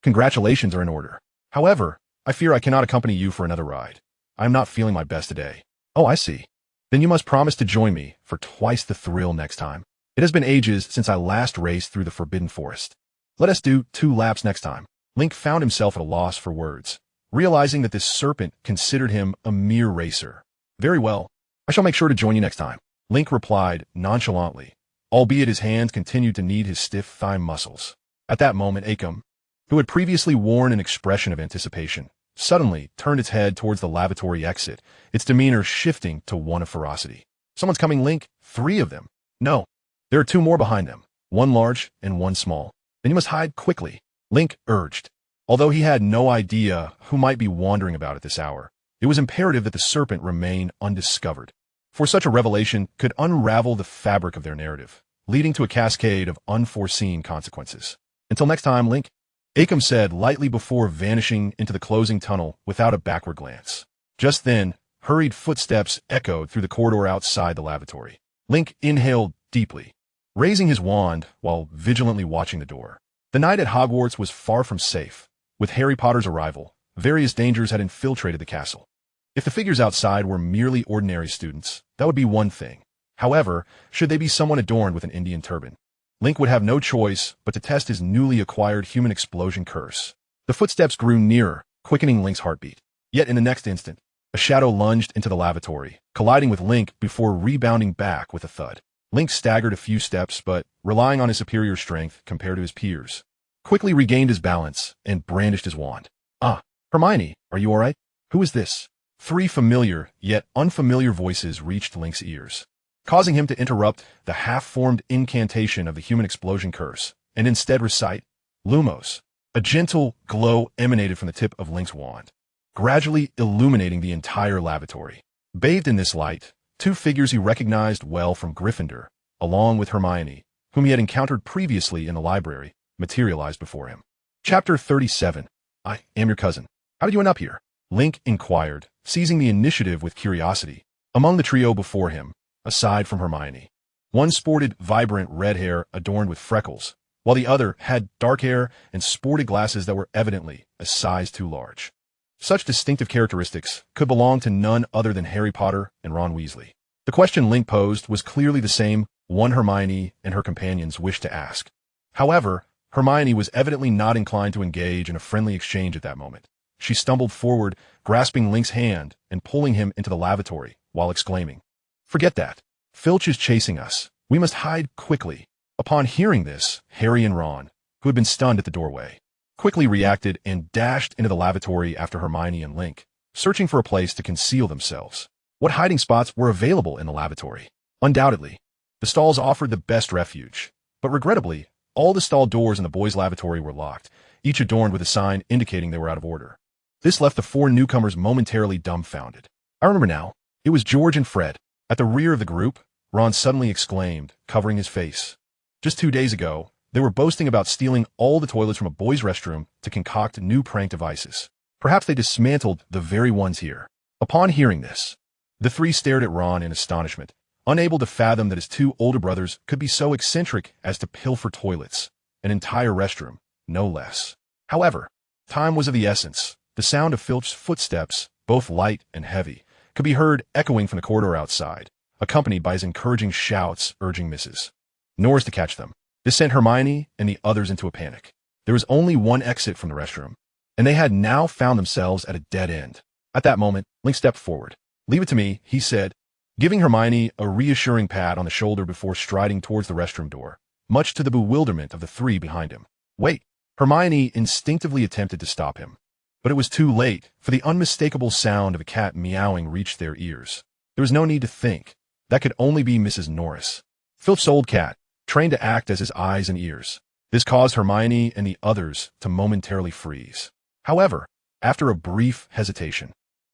"Congratulations are in order. However, I fear I cannot accompany you for another ride. I am not feeling my best today." "Oh, I see. Then you must promise to join me for twice the thrill next time. It has been ages since I last raced through the Forbidden Forest. Let us do 2 laps next time." Link found himself at a loss for words, realizing that this serpent considered him a mere racer. "Very well. I shall make sure to join you next time," Link replied nonchalantly, albeit his hands continued to knead his stiff thigh muscles. At that moment, Arkham, who had previously worn an expression of anticipation, suddenly turned its head towards the lavatory exit, its demeanor shifting to one of ferocity. "Someone's coming, Link. 3 of them. No, there are 2 more behind them, 1 large and 1 small. Then you must hide quickly," Link urged. Although he had no idea who might be wandering about at this hour, it was imperative that the serpent remain undiscovered, for such a revelation could unravel the fabric of their narrative, leading to a cascade of unforeseen consequences. "Until next time, Link," Arkham said lightly before vanishing into the closing tunnel without a backward glance. Just then, hurried footsteps echoed through the corridor outside the lavatory. Link inhaled deeply, raising his wand while vigilantly watching the door. The night at Hogwarts was far from safe. With Harry Potter's arrival, various dangers had infiltrated the castle. If the figures outside were merely ordinary students, that would be one thing. However, should they be someone adorned with an Indian turban, Link would have no choice but to test his newly acquired human explosion curse. The footsteps grew nearer, quickening Link's heartbeat. Yet in the next instant, a shadow lunged into the lavatory, colliding with Link before rebounding back with a thud. Link staggered a few steps, but, relying on his superior strength compared to his peers, quickly regained his balance and brandished his wand. Hermione, are you all right? Who is this?" 3 familiar, yet unfamiliar voices reached Link's ears, causing him to interrupt the half-formed incantation of the human explosion curse, and instead recite, "Lumos." A gentle glow emanated from the tip of Link's wand, gradually illuminating the entire lavatory. Bathed in this light, 2 figures he recognized well from Gryffindor, along with Hermione, whom he had encountered previously in the library, materialized before him. Chapter 37. I am your cousin. How did you end up here? Link inquired, seizing the initiative with curiosity. Among the trio before him, aside from Hermione, one sported vibrant red hair adorned with freckles, while the other had dark hair and sported glasses that were evidently a size too large. Such distinctive characteristics could belong to none other than Harry Potter and Ron Weasley. The question Link posed was clearly the same one Hermione and her companions wished to ask. However, Hermione was evidently not inclined to engage in a friendly exchange at that moment. She stumbled forward, grasping Link's hand and pulling him into the lavatory, while exclaiming, "Forget that. Filch is chasing us. We must hide quickly." Upon hearing this, Harry and Ron, who had been stunned at the doorway, quickly reacted and dashed into the lavatory after Hermione and Link, searching for a place to conceal themselves. What hiding spots were available in the lavatory? Undoubtedly, the stalls offered the best refuge, but regrettably, all the stall doors in the boys' lavatory were locked, each adorned with a sign indicating they were out of order. This left the four newcomers momentarily dumbfounded. I remember now. It was George and Fred. At the rear of the group, Ron suddenly exclaimed, covering his face. Just 2 days ago, they were boasting about stealing all the toilets from a boys' restroom to concoct new prank devices. Perhaps they dismantled the very ones here. Upon hearing this, the three stared at Ron in astonishment, unable to fathom that his two older brothers could be so eccentric as to pilfer toilets, an entire restroom, no less. However, time was of the essence. The sound of Filch's footsteps, both light and heavy, could be heard echoing from the corridor outside, accompanied by his encouraging shouts urging Mrs. Norris to catch them. This sent Hermione and the others into a panic. There was only one exit from the restroom, and they had now found themselves at a dead end. At that moment, Link stepped forward. "Leave it to me," he said, giving Hermione a reassuring pat on the shoulder before striding towards the restroom door, much to the bewilderment of the three behind him. "Wait." Hermione instinctively attempted to stop him, but it was too late, for the unmistakable sound of a cat meowing reached their ears. There was no need to think. That could only be Mrs. Norris, Filch's old cat, trained to act as his eyes and ears. This caused Hermione and the others to momentarily freeze. However, after a brief hesitation,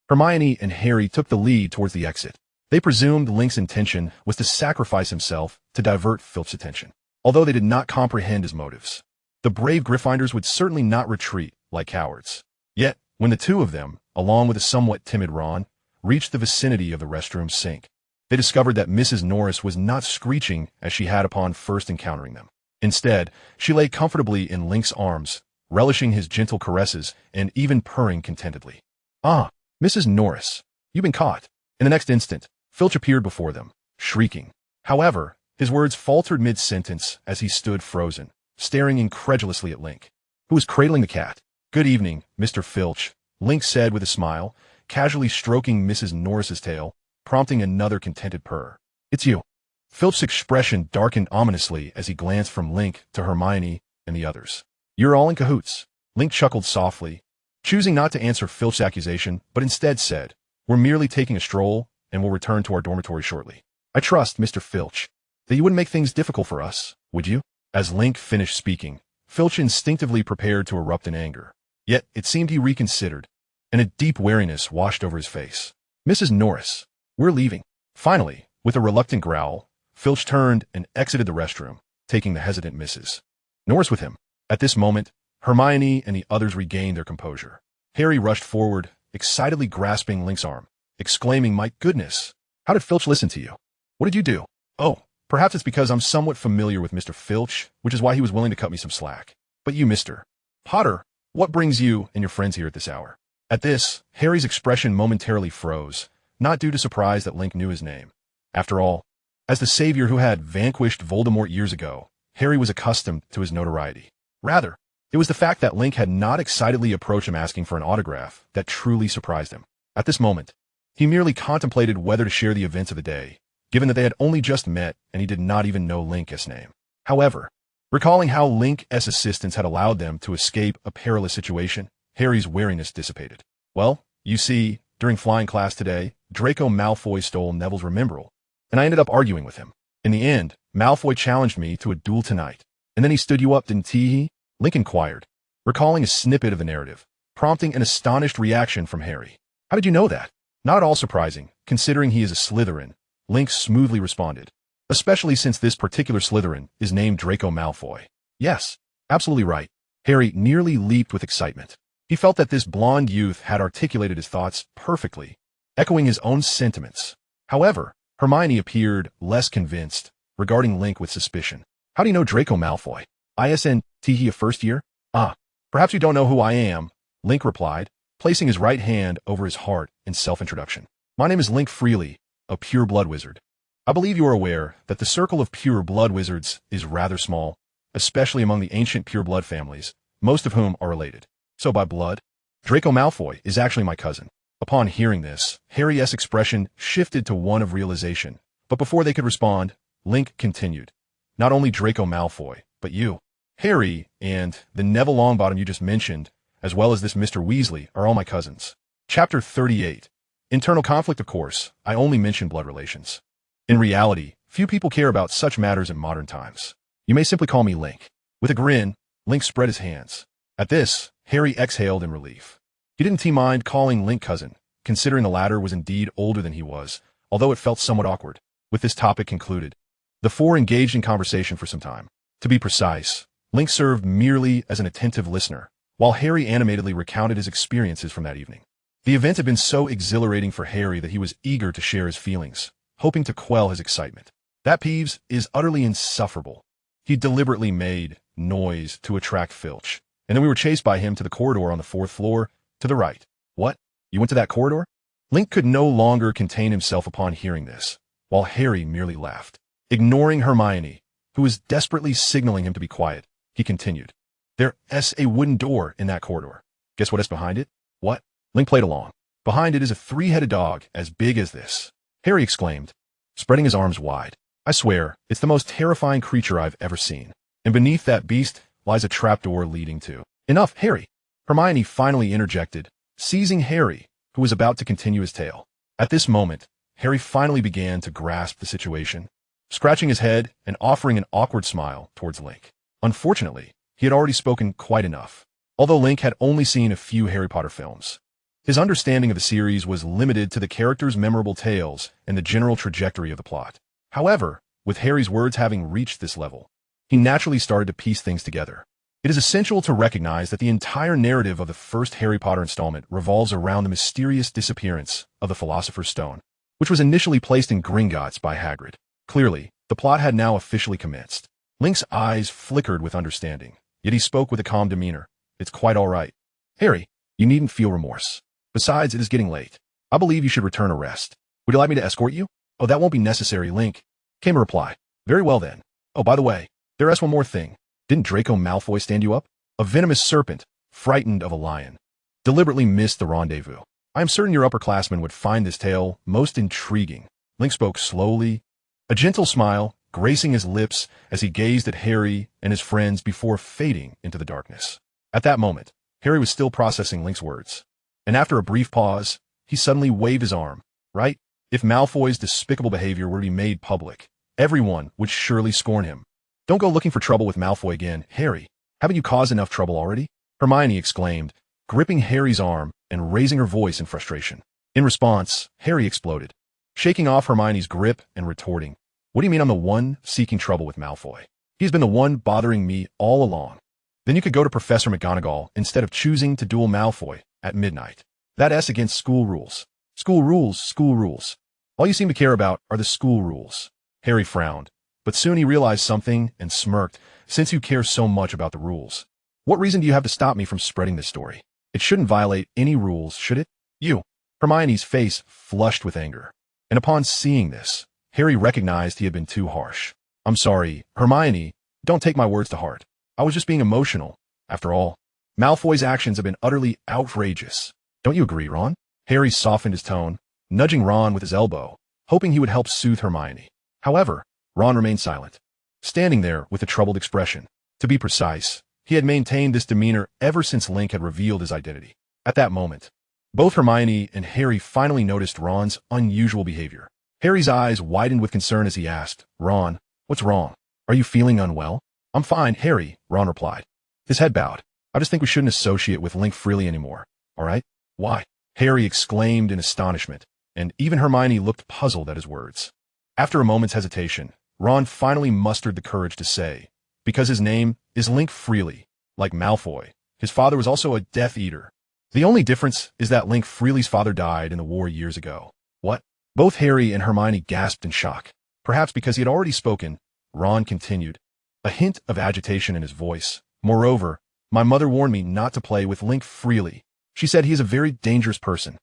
Hermione and Harry took the lead towards the exit. They presumed Link's intention was to sacrifice himself to divert Filch's attention, although they did not comprehend his motives. The brave Gryffindors would certainly not retreat like cowards. Yet, when the two of them, along with a somewhat timid Ron, reached the vicinity of the restroom sink, they discovered that Mrs. Norris was not screeching as she had upon first encountering them. Instead, she lay comfortably in Link's arms, relishing his gentle caresses and even purring contentedly. "Ah, Mrs. Norris, you've been caught." In the next instant, Filch appeared before them, shrieking. However, his words faltered mid-sentence as he stood frozen, staring incredulously at Link, who was cradling the cat. "Good evening, Mr. Filch," Link said with a smile, casually stroking Mrs. Norris's tail, prompting another contented purr. "It's you." Filch's expression darkened ominously as he glanced from Link to Hermione and the others. "You're all in cahoots." Link chuckled softly, choosing not to answer Filch's accusation, but instead said, "We're merely taking a stroll, and we'll return to our dormitory shortly. I trust, Mr. Filch, that you wouldn't make things difficult for us, would you?" As Link finished speaking, Filch instinctively prepared to erupt in anger. Yet it seemed he reconsidered, and a deep wariness washed over his face. "Mrs. Norris, we're leaving." Finally, with a reluctant growl, Filch turned and exited the restroom, taking the hesitant Mrs. Norris with him. At this moment, Hermione and the others regained their composure. Harry rushed forward, excitedly grasping Link's arm, exclaiming, "My goodness, how did Filch listen to you? What did you do?" "Oh, perhaps it's because I'm somewhat familiar with Mr. Filch, which is why he was willing to cut me some slack. But you, Mr. Potter, what brings you and your friends here at this hour?" At this, Harry's expression momentarily froze, not due to surprise that Link knew his name. After all, as the savior who had vanquished Voldemort years ago, Harry was accustomed to his notoriety. Rather, it was the fact that Link had not excitedly approached him asking for an autograph that truly surprised him. At this moment, he merely contemplated whether to share the events of the day, given that they had only just met and he did not even know Link's name. However, recalling how Link's assistance had allowed them to escape a perilous situation, Harry's wariness dissipated. "Well, you see, during flying class today, Draco Malfoy stole Neville's Remembrall, and I ended up arguing with him. In the end, Malfoy challenged me to a duel tonight. And then he stood you up, didn't he?" Link inquired, recalling a snippet of the narrative, prompting an astonished reaction from Harry. "How did you know that?" "Not at all surprising, considering he is a Slytherin," Link smoothly responded. especially since this particular Slytherin is named Draco Malfoy. Yes, absolutely right. Harry nearly leaped with excitement. He felt that this blonde youth had articulated his thoughts perfectly, echoing his own sentiments. However, Hermione appeared less convinced, regarding Link with suspicion. How do you know Draco Malfoy? ISNT he a first year? Ah, perhaps you don't know who I am, Link replied, placing his right hand over his heart in self-introduction. My name is Link Freely, a pure blood wizard. I believe you are aware that the circle of pure blood wizards is rather small, especially among the ancient pure blood families, most of whom are related. So by blood, Draco Malfoy is actually my cousin. Upon hearing this, Harry's expression shifted to one of realization, but before they could respond, Link continued. Not only Draco Malfoy, but you, Harry, and the Neville Longbottom you just mentioned, as well as this Mr. Weasley, are all my cousins. Chapter 38. Internal conflict. Of course, I only mention blood relations. In reality, few people care about such matters in modern times. You may simply call me Link. With a grin, Link spread his hands. At this, Harry exhaled in relief. He didn't mind calling Link cousin, considering the latter was indeed older than he was, although it felt somewhat awkward. With this topic concluded, the four engaged in conversation for some time. To be precise, Link served merely as an attentive listener, while Harry animatedly recounted his experiences from that evening. The event had been so exhilarating for Harry that he was eager to share his feelings, hoping to quell his excitement. That Peeves is utterly insufferable. He deliberately made noise to attract Filch, and then we were chased by him to the corridor on the 4th floor, to the right. What? You went to that corridor? Link could no longer contain himself upon hearing this, while Harry merely laughed. Ignoring Hermione, who was desperately signaling him to be quiet, he continued. There's a wooden door in that corridor. Guess what is behind it? What? Link played along. Behind it is a 3-headed dog as big as this, Harry exclaimed, spreading his arms wide. I swear, it's the most terrifying creature I've ever seen. And beneath that beast lies a trapdoor leading to... Enough, Harry! Hermione finally interjected, seizing Harry, who was about to continue his tale. At this moment, Harry finally began to grasp the situation, scratching his head and offering an awkward smile towards Link. Unfortunately, he had already spoken quite enough. Although Link had only seen a few Harry Potter films, his understanding of the series was limited to the characters' memorable tales and the general trajectory of the plot. However, with Harry's words having reached this level, he naturally started to piece things together. It is essential to recognize that the entire narrative of the first Harry Potter installment revolves around the mysterious disappearance of the Philosopher's Stone, which was initially placed in Gringotts by Hagrid. Clearly, the plot had now officially commenced. Link's eyes flickered with understanding, yet he spoke with a calm demeanor. It's quite all right. Harry, you needn't feel remorse. Besides, it is getting late. I believe you should return to rest. Would you like me to escort you? Oh, that won't be necessary, Link, came a reply. Very well then. Oh, by the way, there's one more thing. Didn't Draco Malfoy stand you up? A venomous serpent, frightened of a lion, deliberately missed the rendezvous. I am certain your upperclassmen would find this tale most intriguing. Link spoke slowly, a gentle smile gracing his lips as he gazed at Harry and his friends before fading into the darkness. At that moment, Harry was still processing Link's words, and after a brief pause, he suddenly waved his arm. Right? If Malfoy's despicable behavior were to be made public, everyone would surely scorn him. Don't go looking for trouble with Malfoy again, Harry. Haven't you caused enough trouble already? Hermione exclaimed, gripping Harry's arm and raising her voice in frustration. In response, Harry exploded, shaking off Hermione's grip and retorting, What do you mean I'm the one seeking trouble with Malfoy? He's been the one bothering me all along. Then you could go to Professor McGonagall instead of choosing to duel Malfoy at midnight. That's against school rules. School rules, school rules. All you seem to care about are the school rules. Harry frowned, but soon he realized something and smirked. Since you care so much about the rules, what reason do you have to stop me from spreading this story? It shouldn't violate any rules, should it? You. Hermione's face flushed with anger, and upon seeing this, Harry recognized he had been too harsh. I'm sorry, Hermione, don't take my words to heart. I was just being emotional. After all, Malfoy's actions have been utterly outrageous. Don't you agree, Ron? Harry softened his tone, nudging Ron with his elbow, hoping he would help soothe Hermione. However, Ron remained silent, standing there with a troubled expression. To be precise, he had maintained this demeanor ever since Link had revealed his identity. At that moment, both Hermione and Harry finally noticed Ron's unusual behavior. Harry's eyes widened with concern as he asked, Ron, what's wrong? Are you feeling unwell? I'm fine, Harry, Ron replied. His head bowed. I just think we shouldn't associate with Link freely anymore, all right? Why? Harry exclaimed in astonishment, and even Hermione looked puzzled at his words. After a moment's hesitation, Ron finally mustered the courage to say, because his name is Link Freely, like Malfoy. His father was also a Death Eater. The only difference is that Link Freely's father died in the war years ago. What? Both Harry and Hermione gasped in shock. Perhaps because he had already spoken, Ron continued, a hint of agitation in his voice. Moreover, my mother warned me not to play with Link Freely. She said he is a very dangerous person.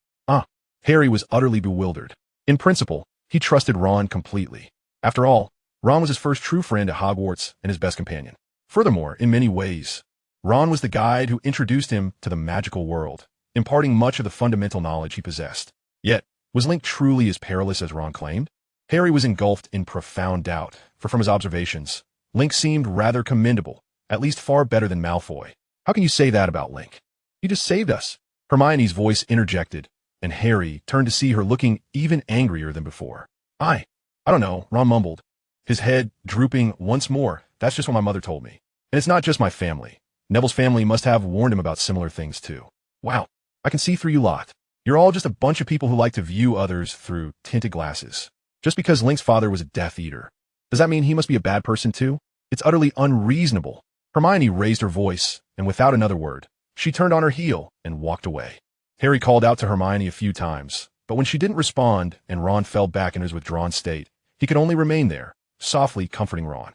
Harry was utterly bewildered. In principle, he trusted Ron completely. After all, Ron was his first true friend at Hogwarts and his best companion. Furthermore, in many ways, Ron was the guide who introduced him to the magical world, imparting much of the fundamental knowledge he possessed. Yet, was Link truly as perilous as Ron claimed? Harry was engulfed in profound doubt, for from his observations, Link seemed rather commendable, at least far better than Malfoy. How can you say that about Link? He just saved us. Hermione's voice interjected, and Harry turned to see her looking even angrier than before. I don't know, Ron mumbled, his head drooping once more. That's just what my mother told me. And it's not just my family. Neville's family must have warned him about similar things too. Wow, I can see through you lot. You're all just a bunch of people who like to view others through tinted glasses. Just because Link's father was a Death Eater, does that mean he must be a bad person too? It's utterly unreasonable. Hermione raised her voice, and without another word, she turned on her heel and walked away. Harry called out to Hermione a few times, but when she didn't respond and Ron fell back in his withdrawn state, he could only remain there, softly comforting Ron.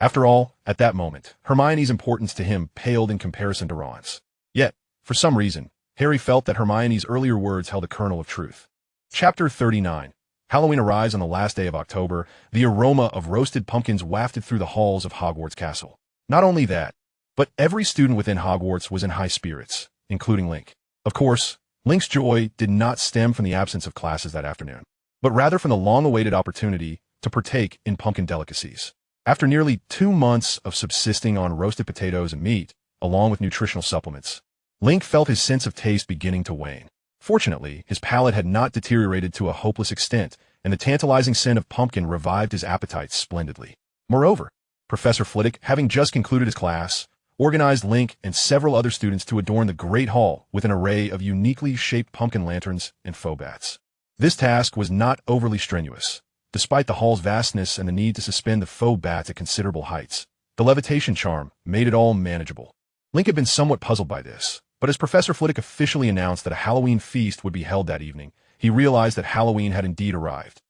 After all, at that moment, Hermione's importance to him paled in comparison to Ron's. Yet, for some reason, Harry felt that Hermione's earlier words held a kernel of truth. Chapter 39. Halloween arrives on the last day of October. The aroma of roasted pumpkins wafted through the halls of Hogwarts Castle. Not only that, but every student within Hogwarts was in high spirits, including Link. Of course, Link's joy did not stem from the absence of classes that afternoon, but rather from the long-awaited opportunity to partake in pumpkin delicacies. After nearly 2 months of subsisting on roasted potatoes and meat, along with nutritional supplements, Link felt his sense of taste beginning to wane. Fortunately, his palate had not deteriorated to a hopeless extent, and the tantalizing scent of pumpkin revived his appetite splendidly. Moreover, Professor Flitwick, having just concluded his class, organized Link and several other students to adorn the Great Hall with an array of uniquely shaped pumpkin lanterns and faux bats. This task was not overly strenuous. Despite the hall's vastness and the need to suspend the faux bats at considerable heights, the levitation charm made it all manageable. Link had been somewhat puzzled by this, but as Professor Flitwick officially announced that a Halloween feast would be held that evening, he realized that Halloween had indeed arrived.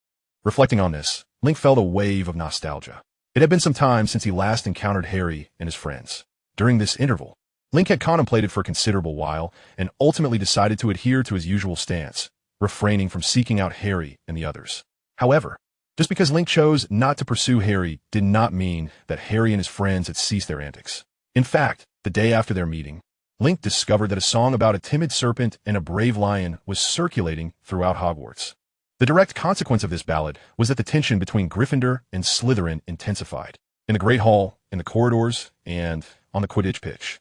Reflecting on this, Link felt a wave of nostalgia. It had been some time since he last encountered Harry and his friends. During this interval, Link had contemplated for a considerable while and ultimately decided to adhere to his usual stance, refraining from seeking out Harry and the others. However, just because Link chose not to pursue Harry did not mean that Harry and his friends had ceased their antics. In fact, the day after their meeting, Link discovered that a song about a timid serpent and a brave lion was circulating throughout Hogwarts. The direct consequence of this ballad was that the tension between Gryffindor and Slytherin intensified. In the Great Hall, in the corridors, and on the Quidditch pitch.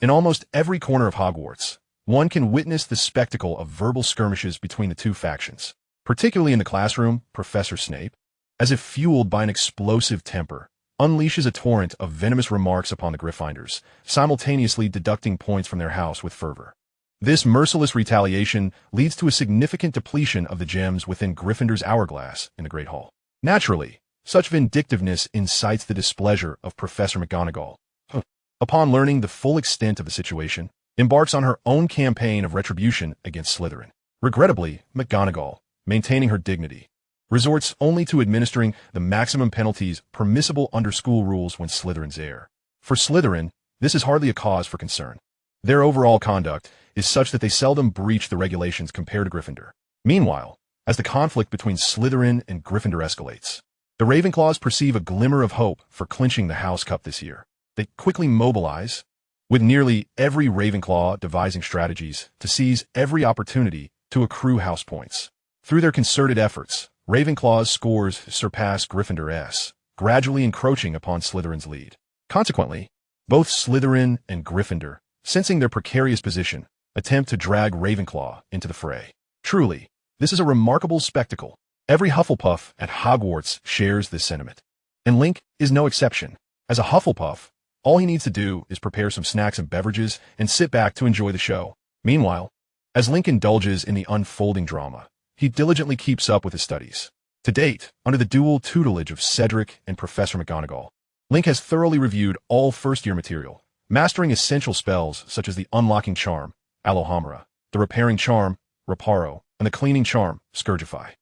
In almost every corner of Hogwarts, one can witness the spectacle of verbal skirmishes between the two factions. Particularly in the classroom, Professor Snape, as if fueled by an explosive temper, unleashes a torrent of venomous remarks upon the Gryffindors, simultaneously deducting points from their house with fervor. This merciless retaliation leads to a significant depletion of the gems within Gryffindor's hourglass in the Great Hall. Naturally, such vindictiveness incites the displeasure of Professor McGonagall, who, upon learning the full extent of the situation, embarks on her own campaign of retribution against Slytherin. Regrettably, McGonagall, maintaining her dignity, resorts only to administering the maximum penalties permissible under school rules when Slytherins err. For Slytherin, this is hardly a cause for concern. Their overall conduct is such that they seldom breach the regulations compared to Gryffindor. Meanwhile, as the conflict between Slytherin and Gryffindor escalates, the Ravenclaws perceive a glimmer of hope for clinching the House Cup this year. They quickly mobilize, with nearly every Ravenclaw devising strategies to seize every opportunity to accrue house points. Through their concerted efforts, Ravenclaw's scores surpass Gryffindor's, gradually encroaching upon Slytherin's lead. Consequently, both Slytherin and Gryffindor, sensing their precarious position, attempt to drag Ravenclaw into the fray. Truly, this is a remarkable spectacle. Every Hufflepuff at Hogwarts shares this sentiment. And Link is no exception. As a Hufflepuff, all he needs to do is prepare some snacks and beverages and sit back to enjoy the show. Meanwhile, as Link indulges in the unfolding drama, he diligently keeps up with his studies. To date, under the dual tutelage of Cedric and Professor McGonagall, Link has thoroughly reviewed all first-year material, mastering essential spells such as the Unlocking Charm, Alohomora, the Repairing Charm, Reparo, and the Cleaning Charm, Scourgify.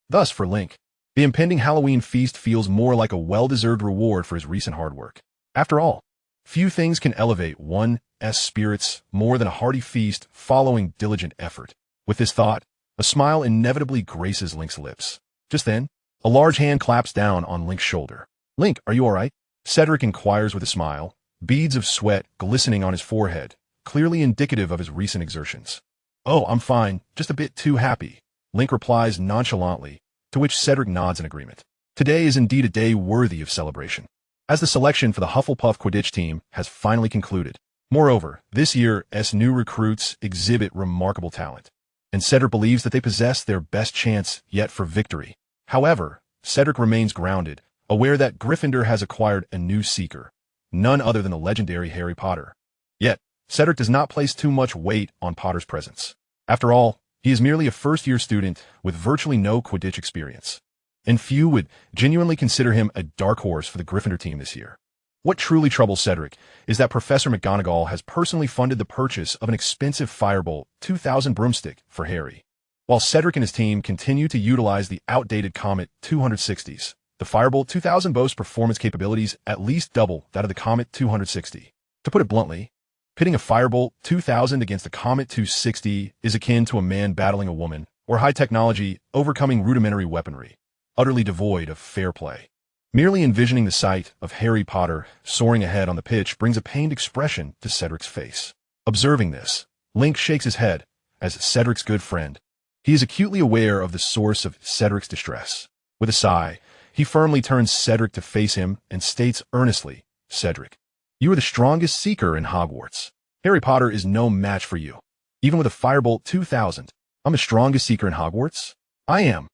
Thus, for Link, the impending Halloween feast feels more like a well-deserved reward for his recent hard work. After all, few things can elevate one's spirits more than a hearty feast following diligent effort. With this thought, a smile inevitably graces Link's lips. Just then, a large hand claps down on Link's shoulder. "Link, are you all right?" Cedric inquires with a smile, beads of sweat glistening on his forehead, clearly indicative of his recent exertions. "Oh, I'm fine, just a bit too happy," Link replies nonchalantly, to which Cedric nods in agreement. Today is indeed a day worthy of celebration, as the selection for the Hufflepuff Quidditch team has finally concluded. Moreover, this year's new recruits exhibit remarkable talent, and Cedric believes that they possess their best chance yet for victory. However, Cedric remains grounded, aware that Gryffindor has acquired a new seeker, none other than the legendary Harry Potter. Yet, Cedric does not place too much weight on Potter's presence. After all, he is merely a first-year student with virtually no Quidditch experience, and few would genuinely consider him a dark horse for the Gryffindor team this year. What truly troubles Cedric is that Professor McGonagall has personally funded the purchase of an expensive Firebolt 2000 broomstick for Harry. While Cedric and his team continue to utilize the outdated Comet 260s, the Firebolt 2000 boasts performance capabilities at least double that of the Comet 260. To put it bluntly, pitting a Firebolt 2000 against a Comet 260 is akin to a man battling a woman, or high technology overcoming rudimentary weaponry, utterly devoid of fair play. Merely envisioning the sight of Harry Potter soaring ahead on the pitch brings a pained expression to Cedric's face. Observing this, Link shakes his head. As Cedric's good friend, he is acutely aware of the source of Cedric's distress. With a sigh, he firmly turns Cedric to face him and states earnestly, "Cedric, you are the strongest seeker in Hogwarts. Harry Potter is no match for you. Even with a Firebolt 2000, I'm the strongest seeker in Hogwarts? I am."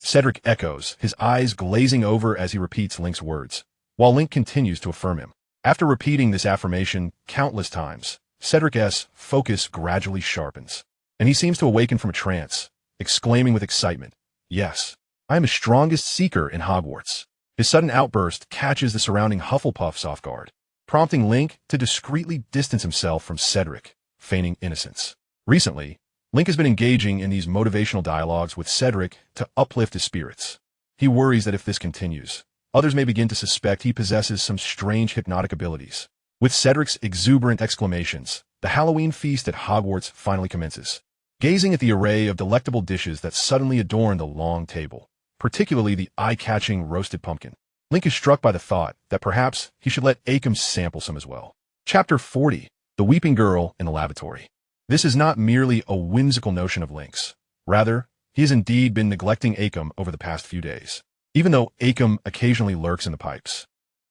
Cedric echoes, his eyes glazing over as he repeats Link's words, while Link continues to affirm him. After repeating this affirmation countless times, Cedric's focus gradually sharpens, and he seems to awaken from a trance, exclaiming with excitement, "Yes, I am the strongest seeker in Hogwarts." His sudden outburst catches the surrounding Hufflepuffs off guard, prompting Link to discreetly distance himself from Cedric, feigning innocence. Recently, Link has been engaging in these motivational dialogues with Cedric to uplift his spirits. He worries that if this continues, others may begin to suspect he possesses some strange hypnotic abilities. With Cedric's exuberant exclamations, the Halloween feast at Hogwarts finally commences. Gazing at the array of delectable dishes that suddenly adorn the long table, particularly the eye-catching roasted pumpkin, Link is struck by the thought that perhaps he should let Akam sample some as well. Chapter 40, The Weeping Girl in the Lavatory. This is not merely a whimsical notion of Link's. Rather, he has indeed been neglecting Akam over the past few days, even though Akam occasionally lurks in the pipes.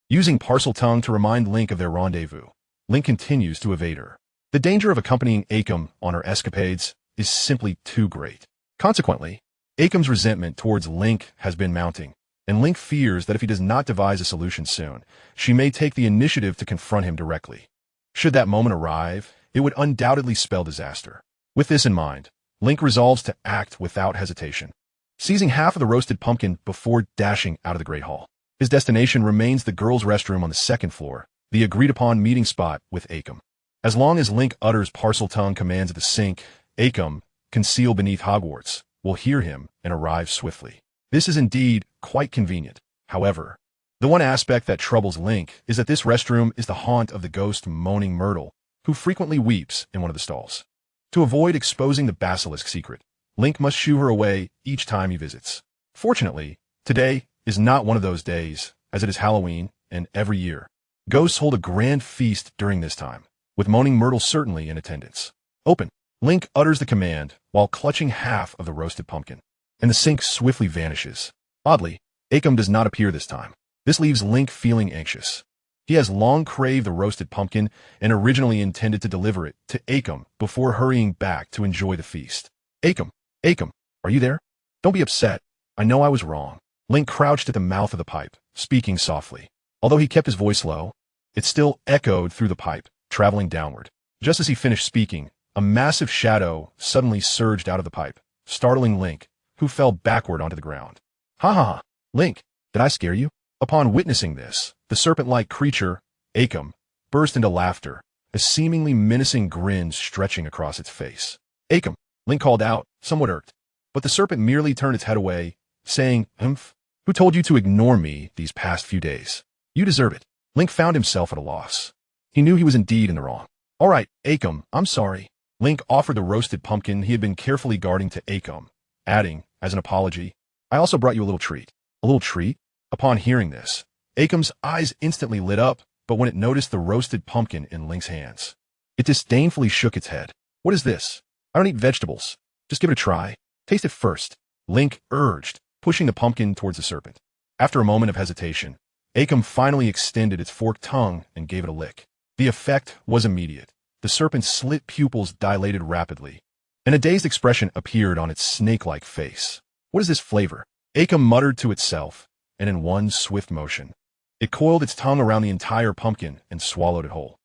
Using Parseltongue to remind Link of their rendezvous, Link continues to evade her. The danger of accompanying Akam on her escapades is simply too great. Consequently, Akam's resentment towards Link has been mounting, and Link fears that if he does not devise a solution soon, she may take the initiative to confront him directly. Should that moment arrive, it would undoubtedly spell disaster. With this in mind, Link resolves to act without hesitation, seizing half of the roasted pumpkin before dashing out of the Great Hall. His destination remains the girls' restroom on the second floor, the agreed-upon meeting spot with Akam. As long as Link utters Parseltongue commands at the sink, Akam, concealed beneath Hogwarts, will hear him and arrive swiftly. This is indeed quite convenient. However, the one aspect that troubles Link is that this restroom is the haunt of the ghost Moaning Myrtle, who frequently weeps in one of the stalls. To avoid exposing the basilisk secret, Link must shoo her away each time he visits. Fortunately, today is not one of those days, as it is Halloween, and every year, ghosts hold a grand feast during this time, with Moaning Myrtle certainly in attendance. "Open." Link utters the command while clutching half of the roasted pumpkin, and the sink swiftly vanishes. Oddly, Akam does not appear this time. This leaves Link feeling anxious. He has long craved the roasted pumpkin and originally intended to deliver it to Akam before hurrying back to enjoy the feast. "Akam, Akam, are you there? Don't be upset. I know I was wrong." Link crouched at the mouth of the pipe, speaking softly. Although he kept his voice low, it still echoed through the pipe, traveling downward. Just as he finished speaking, a massive shadow suddenly surged out of the pipe, startling Link, who fell backward onto the ground. Ha ha ha. Link, did I scare you? Upon witnessing this, the serpent-like creature, Arkham, burst into laughter, a seemingly menacing grin stretching across its face. Arkham, Link called out, somewhat irked. But the serpent merely turned its head away, saying, "Humph, who told you to ignore me these past few days? You deserve it." Link found himself at a loss. He knew he was indeed in the wrong. "All right, Arkham, I'm sorry." Link offered the roasted pumpkin he had been carefully guarding to Arkham, adding, as an apology, "I also brought you a little treat." A little treat? Upon hearing this, Arkham's eyes instantly lit up, but when it noticed the roasted pumpkin in Link's hands, it disdainfully shook its head. "What is this? I don't eat vegetables. Just give it a try. Taste it first," Link urged, pushing the pumpkin towards the serpent. After a moment of hesitation, Arkham finally extended its forked tongue and gave it a lick. The effect was immediate. The serpent's slit pupils dilated rapidly, and a dazed expression appeared on its snake-like face. "What is this flavor?" Arkham muttered to itself, and in one swift motion, it coiled its tongue around the entire pumpkin and swallowed it whole.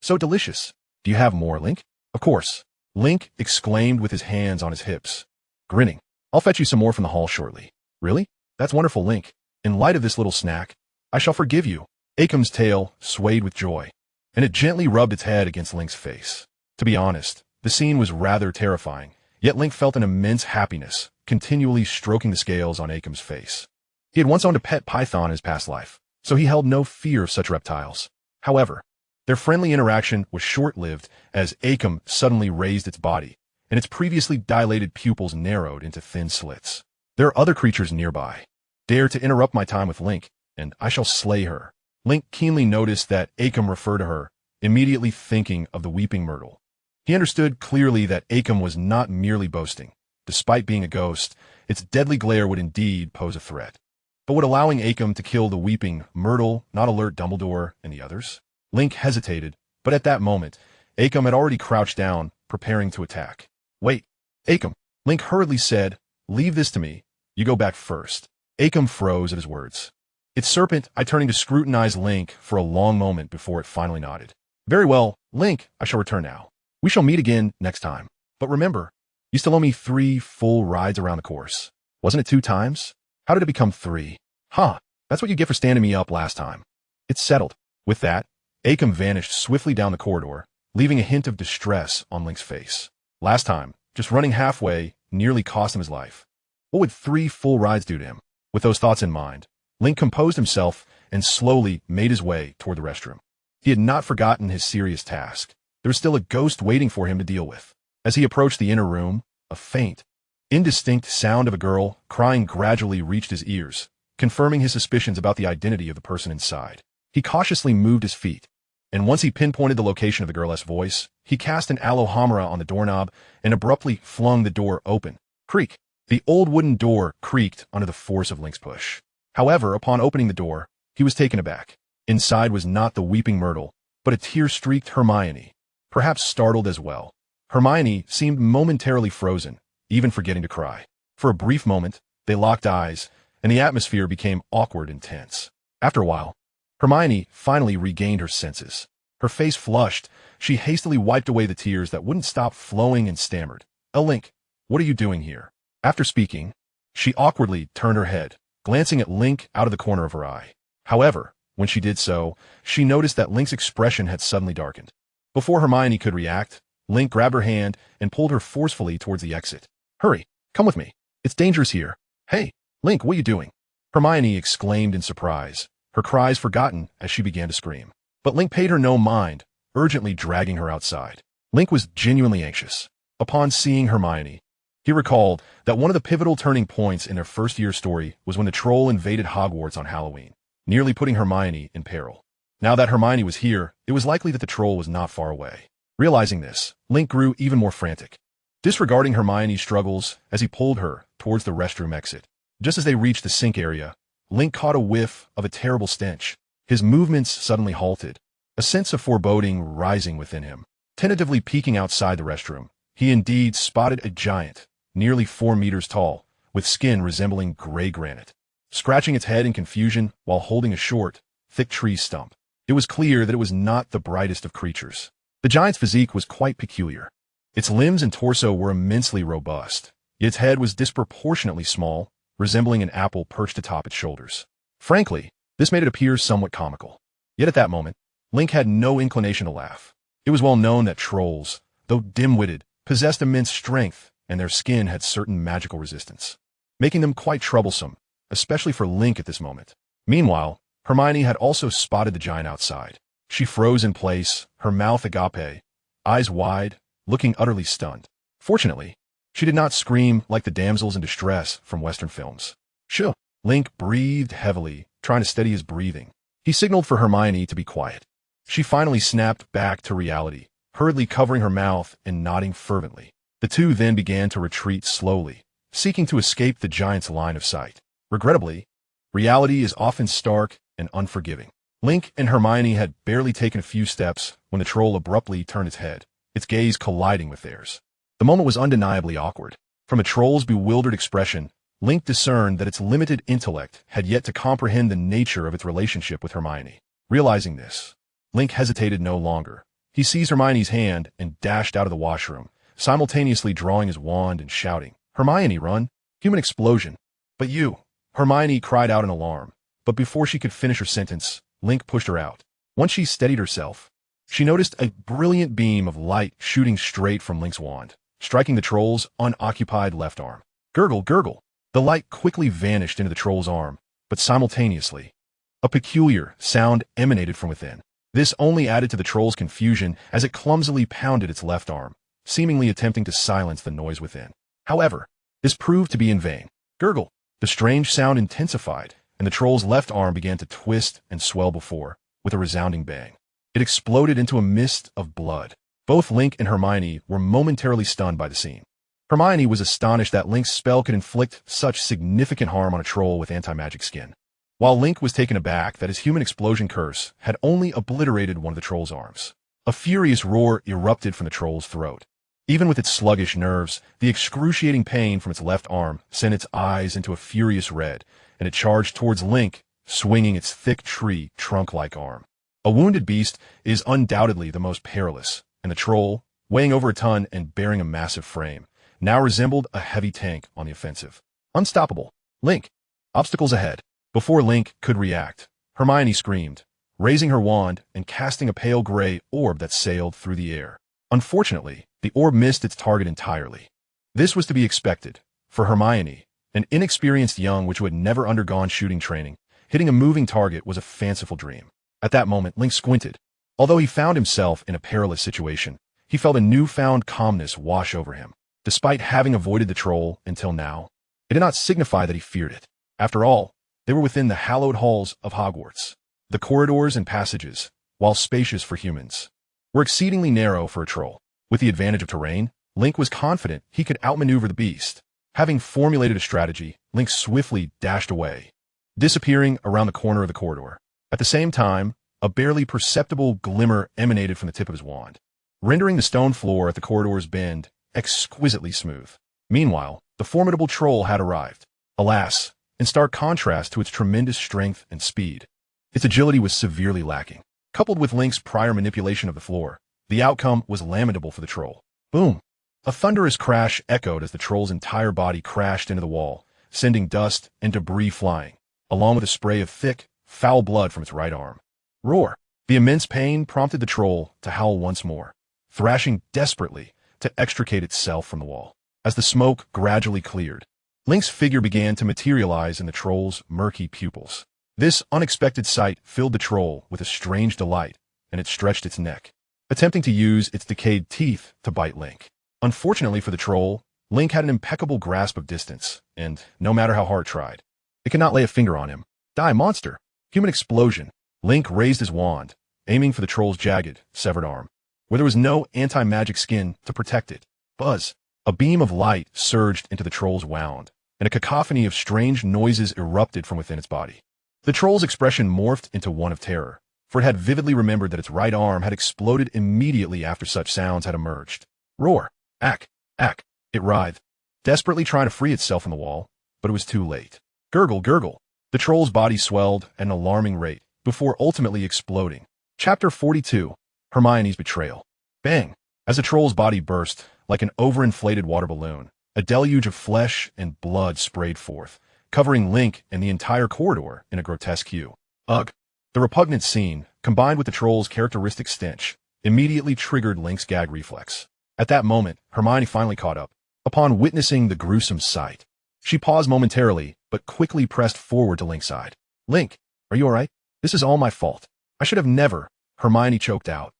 So delicious. Do you have more, Link?" "Of course," Link exclaimed with his hands on his hips, grinning. "I'll fetch you some more from the hall shortly." "Really? That's wonderful, Link. In light of this little snack, I shall forgive you." Arkham's tail swayed with joy, and it gently rubbed its head against Link's face. To be honest, the scene was rather terrifying, yet Link felt an immense happiness, continually stroking the scales on Arkham's face. He had once owned a pet python in his past life, so he held no fear of such reptiles. However, their friendly interaction was short-lived as Arkham suddenly raised its body, and its previously dilated pupils narrowed into thin slits. "There are other creatures nearby. Dare to interrupt my time with Link, and I shall slay her." Link keenly noticed that Arkham referred to her, immediately thinking of the Weeping Myrtle. He understood clearly that Arkham was not merely boasting. Despite being a ghost, its deadly glare would indeed pose a threat. But would allowing Arkham to kill the Weeping Myrtle not alert Dumbledore and the others? Link hesitated, but at that moment, Arkham had already crouched down, preparing to attack. "Wait, Arkham," Link hurriedly said, "leave this to me. You go back first." Arkham froze at his words. Its serpent eyed turning to scrutinize Link for a long moment before it finally nodded. "Very well, Link, I shall return now. We shall meet again next time. But remember, you still owe me 3 full rides around the course. Wasn't it 2 times? How did it become 3? Huh, that's what you get for standing me up last time." "It's settled." With that, Arkham vanished swiftly down the corridor, leaving a hint of distress on Link's face. Last time, just running halfway nearly cost him his life. What would 3 full rides do to him? With those thoughts in mind, Link composed himself and slowly made his way toward the restroom. He had not forgotten his serious task. There was still a ghost waiting for him to deal with. As he approached the inner room, a faint, indistinct sound of a girl crying gradually reached his ears, confirming his suspicions about the identity of the person inside. He cautiously moved his feet, and once he pinpointed the location of the girl's voice, he cast an Alohomora on the doorknob and abruptly flung the door open. Creak! The old wooden door creaked under the force of Link's push. However, upon opening the door, he was taken aback. Inside was not the Weeping Myrtle, but a tear-streaked Hermione, perhaps startled as well. Hermione seemed momentarily frozen, even forgetting to cry. For a brief moment, they locked eyes, and the atmosphere became awkward and tense. After a while, Hermione finally regained her senses. Her face flushed, she hastily wiped away the tears that wouldn't stop flowing and stammered. "Link, what are you doing here?" After speaking, she awkwardly turned her head, glancing at Link out of the corner of her eye. However, when she did so, she noticed that Link's expression had suddenly darkened. Before Hermione could react, Link grabbed her hand and pulled her forcefully towards the exit. "Hurry, come with me. It's dangerous here." "Hey, Link, what are you doing?" Hermione exclaimed in surprise, her cries forgotten as she began to scream. But Link paid her no mind, urgently dragging her outside. Link was genuinely anxious. Upon seeing Hermione, he recalled that one of the pivotal turning points in their first-year story was when the troll invaded Hogwarts on Halloween, nearly putting Hermione in peril. Now that Hermione was here, it was likely that the troll was not far away. Realizing this, Link grew even more frantic, disregarding Hermione's struggles as he pulled her towards the restroom exit. Just as they reached the sink area, Link caught a whiff of a terrible stench. His movements suddenly halted, a sense of foreboding rising within him. Tentatively peeking outside the restroom, he indeed spotted a giant, nearly 4 meters tall, with skin resembling gray granite, scratching its head in confusion while holding a short, thick tree stump. It was clear that it was not the brightest of creatures. The giant's physique was quite peculiar. Its limbs and torso were immensely robust, yet its head was disproportionately small, resembling an apple perched atop its shoulders. Frankly, this made it appear somewhat comical. Yet at that moment, Link had no inclination to laugh. It was well known that trolls, though dim-witted, possessed immense strength, and their skin had certain magical resistance, making them quite troublesome, especially for Link at this moment. Meanwhile, Hermione had also spotted the giant outside. She froze in place, her mouth agape, eyes wide, looking utterly stunned. Fortunately, she did not scream like the damsels in distress from Western films. Shoo! Link breathed heavily, trying to steady his breathing. He signaled for Hermione to be quiet. She finally snapped back to reality, hurriedly covering her mouth and nodding fervently. The two then began to retreat slowly, seeking to escape the giant's line of sight. Regrettably, reality is often stark and unforgiving. Link and Hermione had barely taken a few steps when the troll abruptly turned its head, its gaze colliding with theirs. The moment was undeniably awkward. From the troll's bewildered expression, Link discerned that its limited intellect had yet to comprehend the nature of its relationship with Hermione. Realizing this, Link hesitated no longer. He seized Hermione's hand and dashed out of the washroom, simultaneously drawing his wand and shouting, "Hermione, run! Human explosion!" "But you!" Hermione cried out in alarm, but before she could finish her sentence, Link pushed her out. Once she steadied herself, she noticed a brilliant beam of light shooting straight from Link's wand, striking the troll's unoccupied left arm. Gurgle, gurgle! The light quickly vanished into the troll's arm, but simultaneously, a peculiar sound emanated from within. This only added to the troll's confusion as it clumsily pounded its left arm, seemingly attempting to silence the noise within. However, this proved to be in vain. Gurgle! The strange sound intensified, and the troll's left arm began to twist and swell with a resounding bang. It exploded into a mist of blood. Both Link and Hermione were momentarily stunned by the scene. Hermione was astonished that Link's spell could inflict such significant harm on a troll with anti-magic skin, while Link was taken aback that his human explosion curse had only obliterated one of the troll's arms. A furious roar erupted from the troll's throat. Even with its sluggish nerves, the excruciating pain from its left arm sent its eyes into a furious red, and it charged towards Link, swinging its thick tree, trunk-like arm. A wounded beast is undoubtedly the most perilous, and the troll, weighing over a ton and bearing a massive frame, now resembled a heavy tank on the offensive. Unstoppable. Link. Obstacles ahead. Before Link could react, Hermione screamed, raising her wand and casting a pale gray orb that sailed through the air. Unfortunately, the orb missed its target entirely. This was to be expected. For Hermione, an inexperienced young witch who had never undergone shooting training, hitting a moving target was a fanciful dream. At that moment, Link squinted. Although he found himself in a perilous situation, he felt a newfound calmness wash over him. Despite having avoided the troll until now, it did not signify that he feared it. After all, they were within the hallowed halls of Hogwarts. The corridors and passages, while spacious for humans, were exceedingly narrow for a troll. With the advantage of terrain, Link was confident he could outmaneuver the beast. Having formulated a strategy, Link swiftly dashed away, disappearing around the corner of the corridor. At the same time, a barely perceptible glimmer emanated from the tip of his wand, rendering the stone floor at the corridor's bend exquisitely smooth. Meanwhile, the formidable troll had arrived. Alas, in stark contrast to its tremendous strength and speed, its agility was severely lacking. Coupled with Link's prior manipulation of the floor, the outcome was lamentable for the troll. Boom! A thunderous crash echoed as the troll's entire body crashed into the wall, sending dust and debris flying, along with a spray of thick, foul blood from its right arm. Roar! The immense pain prompted the troll to howl once more, thrashing desperately to extricate itself from the wall. As the smoke gradually cleared, Link's figure began to materialize in the troll's murky pupils. This unexpected sight filled the troll with a strange delight, and it stretched its neck, attempting to use its decayed teeth to bite Link. Unfortunately for the troll, Link had an impeccable grasp of distance, and, no matter how hard it tried, it could not lay a finger on him. Die, monster! Human explosion! Link raised his wand, aiming for the troll's jagged, severed arm, where there was no anti-magic skin to protect it. Buzz! A beam of light surged into the troll's wound, and a cacophony of strange noises erupted from within its body. The troll's expression morphed into one of terror, for it had vividly remembered that its right arm had exploded immediately after such sounds had emerged. Roar! Ack! Ack! It writhed, desperately trying to free itself from the wall, but it was too late. Gurgle, gurgle! The troll's body swelled at an alarming rate, before ultimately exploding. Chapter 42. Hermione's Betrayal. Bang! As the troll's body burst, like an overinflated water balloon, a deluge of flesh and blood sprayed forth, covering Link and the entire corridor in a grotesque hue. Ugh. The repugnant scene, combined with the troll's characteristic stench, immediately triggered Link's gag reflex. At that moment, Hermione finally caught up. Upon witnessing the gruesome sight, she paused momentarily, but quickly pressed forward to Link's side. Link, are you alright? This is all my fault. I should have never, Hermione choked out,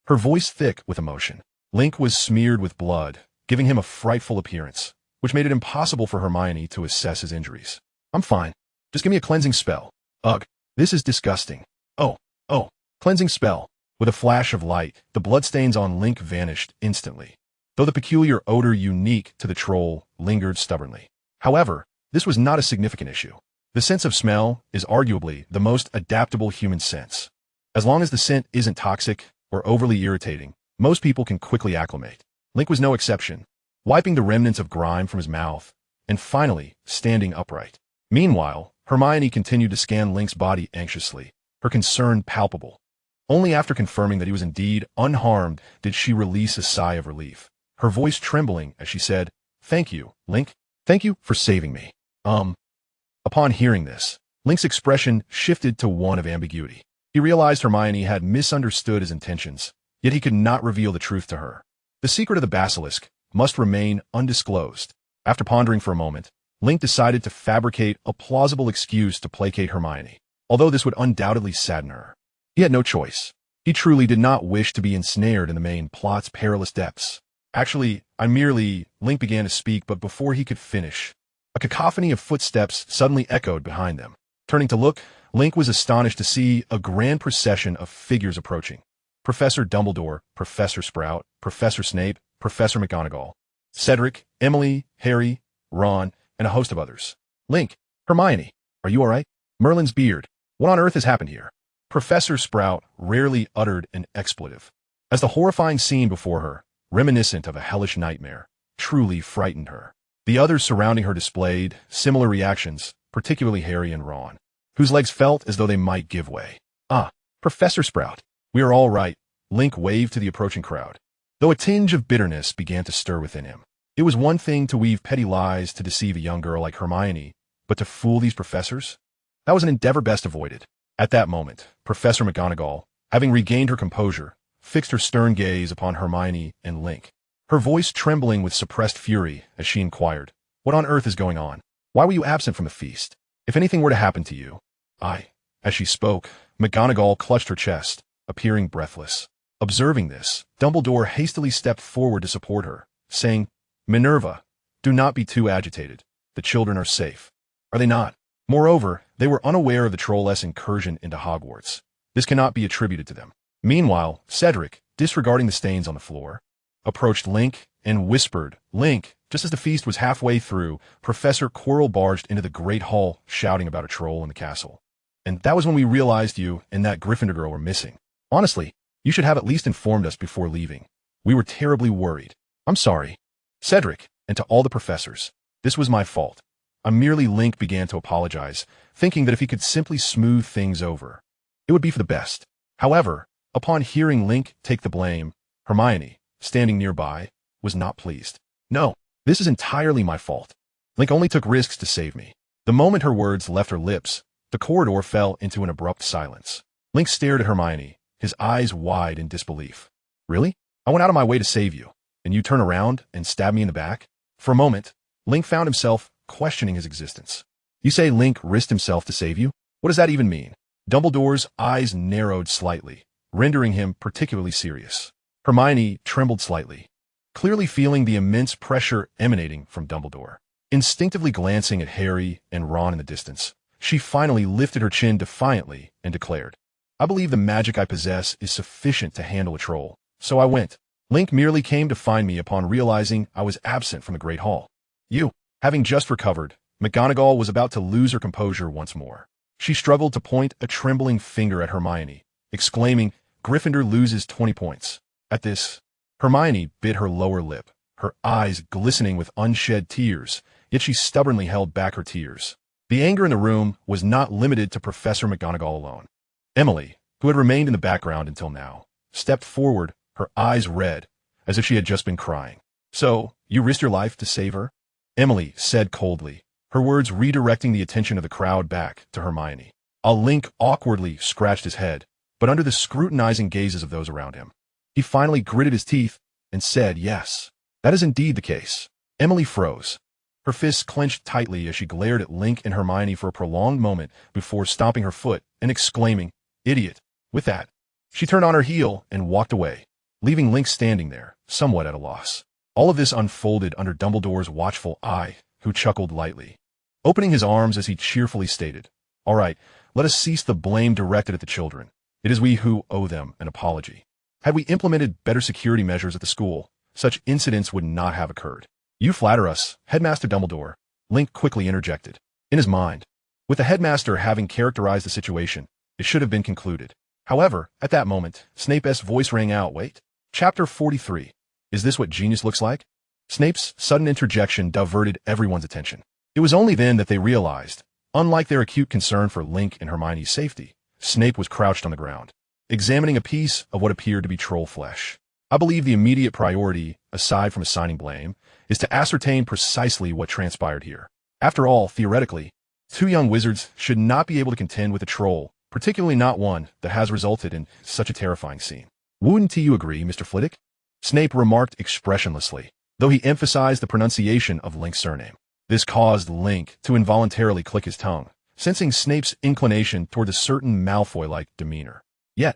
her voice thick with emotion. Link was smeared with blood, giving him a frightful appearance, which made it impossible for Hermione to assess his injuries. I'm fine. Just give me a cleansing spell. Ugh, this is disgusting. Oh, cleansing spell. With a flash of light, the bloodstains on Link vanished instantly, though the peculiar odor unique to the troll lingered stubbornly. However, this was not a significant issue. The sense of smell is arguably the most adaptable human sense. As long as the scent isn't toxic or overly irritating, most people can quickly acclimate. Link was no exception, wiping the remnants of grime from his mouth, and finally standing upright. Meanwhile, Hermione continued to scan Link's body anxiously, her concern palpable. Only after confirming that he was indeed unharmed did she release a sigh of relief, her voice trembling as she said, "Thank you, Link. Thank you for saving me." Upon hearing this, Link's expression shifted to one of ambiguity. He realized Hermione had misunderstood his intentions, yet he could not reveal the truth to her. The secret of the basilisk must remain undisclosed. After pondering for a moment, Link decided to fabricate a plausible excuse to placate Hermione, although this would undoubtedly sadden her. He had no choice. He truly did not wish to be ensnared in the main plot's perilous depths. Actually, Link began to speak, but before he could finish, a cacophony of footsteps suddenly echoed behind them. Turning to look, Link was astonished to see a grand procession of figures approaching. Professor Dumbledore, Professor Sprout, Professor Snape, Professor McGonagall, Cedric, Emily, Harry, Ron, and a host of others. Link, Hermione, are you alright? Merlin's beard. What on earth has happened here? Professor Sprout rarely uttered an expletive, as the horrifying scene before her, reminiscent of a hellish nightmare, truly frightened her. The others surrounding her displayed similar reactions, particularly Harry and Ron, whose legs felt as though they might give way. Professor Sprout, we are all right, Link waved to the approaching crowd, though a tinge of bitterness began to stir within him. It was one thing to weave petty lies to deceive a young girl like Hermione, but to fool these professors? That was an endeavor best avoided. At that moment, Professor McGonagall, having regained her composure, fixed her stern gaze upon Hermione and Link, her voice trembling with suppressed fury as she inquired, "What on earth is going on? Why were you absent from the feast? If anything were to happen to you—" As she spoke, McGonagall clutched her chest, appearing breathless. Observing this, Dumbledore hastily stepped forward to support her, saying, "Minerva, do not be too agitated. The children are safe." Are they not? Moreover, they were unaware of the troll's incursion into Hogwarts. This cannot be attributed to them. Meanwhile, Cedric, disregarding the stains on the floor, approached Link and whispered, "Link, just as the feast was halfway through, Professor Quirrell barged into the Great Hall shouting about a troll in the castle. And that was when we realized you and that Gryffindor girl were missing. Honestly, you should have at least informed us before leaving. We were terribly worried. I'm sorry. Cedric, and to all the professors, this was my fault. Link began to apologize, thinking that if he could simply smooth things over, it would be for the best. However, upon hearing Link take the blame, Hermione, standing nearby, was not pleased. "No, this is entirely my fault. Link only took risks to save me." The moment her words left her lips, the corridor fell into an abrupt silence. Link stared at Hermione, his eyes wide in disbelief. "Really? I went out of my way to save you, and you turn around and stab me in the back?" For a moment, Link found himself questioning his existence. "You say Link risked himself to save you? What does that even mean?" Dumbledore's eyes narrowed slightly, rendering him particularly serious. Hermione trembled slightly, clearly feeling the immense pressure emanating from Dumbledore. Instinctively glancing at Harry and Ron in the distance, she finally lifted her chin defiantly and declared, "I believe the magic I possess is sufficient to handle a troll, so I went. Link merely came to find me upon realizing I was absent from the Great Hall." Having just recovered, McGonagall was about to lose her composure once more. She struggled to point a trembling finger at Hermione, exclaiming, "Gryffindor loses 20 points. At this, Hermione bit her lower lip, her eyes glistening with unshed tears, yet she stubbornly held back her tears. The anger in the room was not limited to Professor McGonagall alone. Emily, who had remained in the background until now, stepped forward, her eyes red, as if she had just been crying. "So, you risked your life to save her?" Emily said coldly, her words redirecting the attention of the crowd back to Hermione. Link awkwardly scratched his head, but under the scrutinizing gazes of those around him, he finally gritted his teeth and said, "Yes, that is indeed the case." Emily froze, her fists clenched tightly as she glared at Link and Hermione for a prolonged moment before stomping her foot and exclaiming, "Idiot." With that, she turned on her heel and walked away, leaving Link standing there, somewhat at a loss. All of this unfolded under Dumbledore's watchful eye, who chuckled lightly, opening his arms as he cheerfully stated, "All right, let us cease the blame directed at the children. It is we who owe them an apology. Had we implemented better security measures at the school, such incidents would not have occurred." "You flatter us, Headmaster Dumbledore," Link quickly interjected. In his mind, with the headmaster having characterized the situation, it should have been concluded. However, at that moment, Snape's voice rang out, "Wait. Chapter 43. Is this what genius looks like?" Snape's sudden interjection diverted everyone's attention. It was only then that they realized, unlike their acute concern for Link and Hermione's safety, Snape was crouched on the ground, examining a piece of what appeared to be troll flesh. I believe the immediate priority, aside from assigning blame, is to ascertain precisely what transpired here. After all, theoretically, two young wizards should not be able to contend with a troll, particularly not one that has resulted in such a terrifying scene. "Wouldn't you agree, Mr. Flitwick?" Snape remarked expressionlessly, though he emphasized the pronunciation of Link's surname. This caused Link to involuntarily click his tongue, sensing Snape's inclination toward a certain Malfoy-like demeanor. Yet,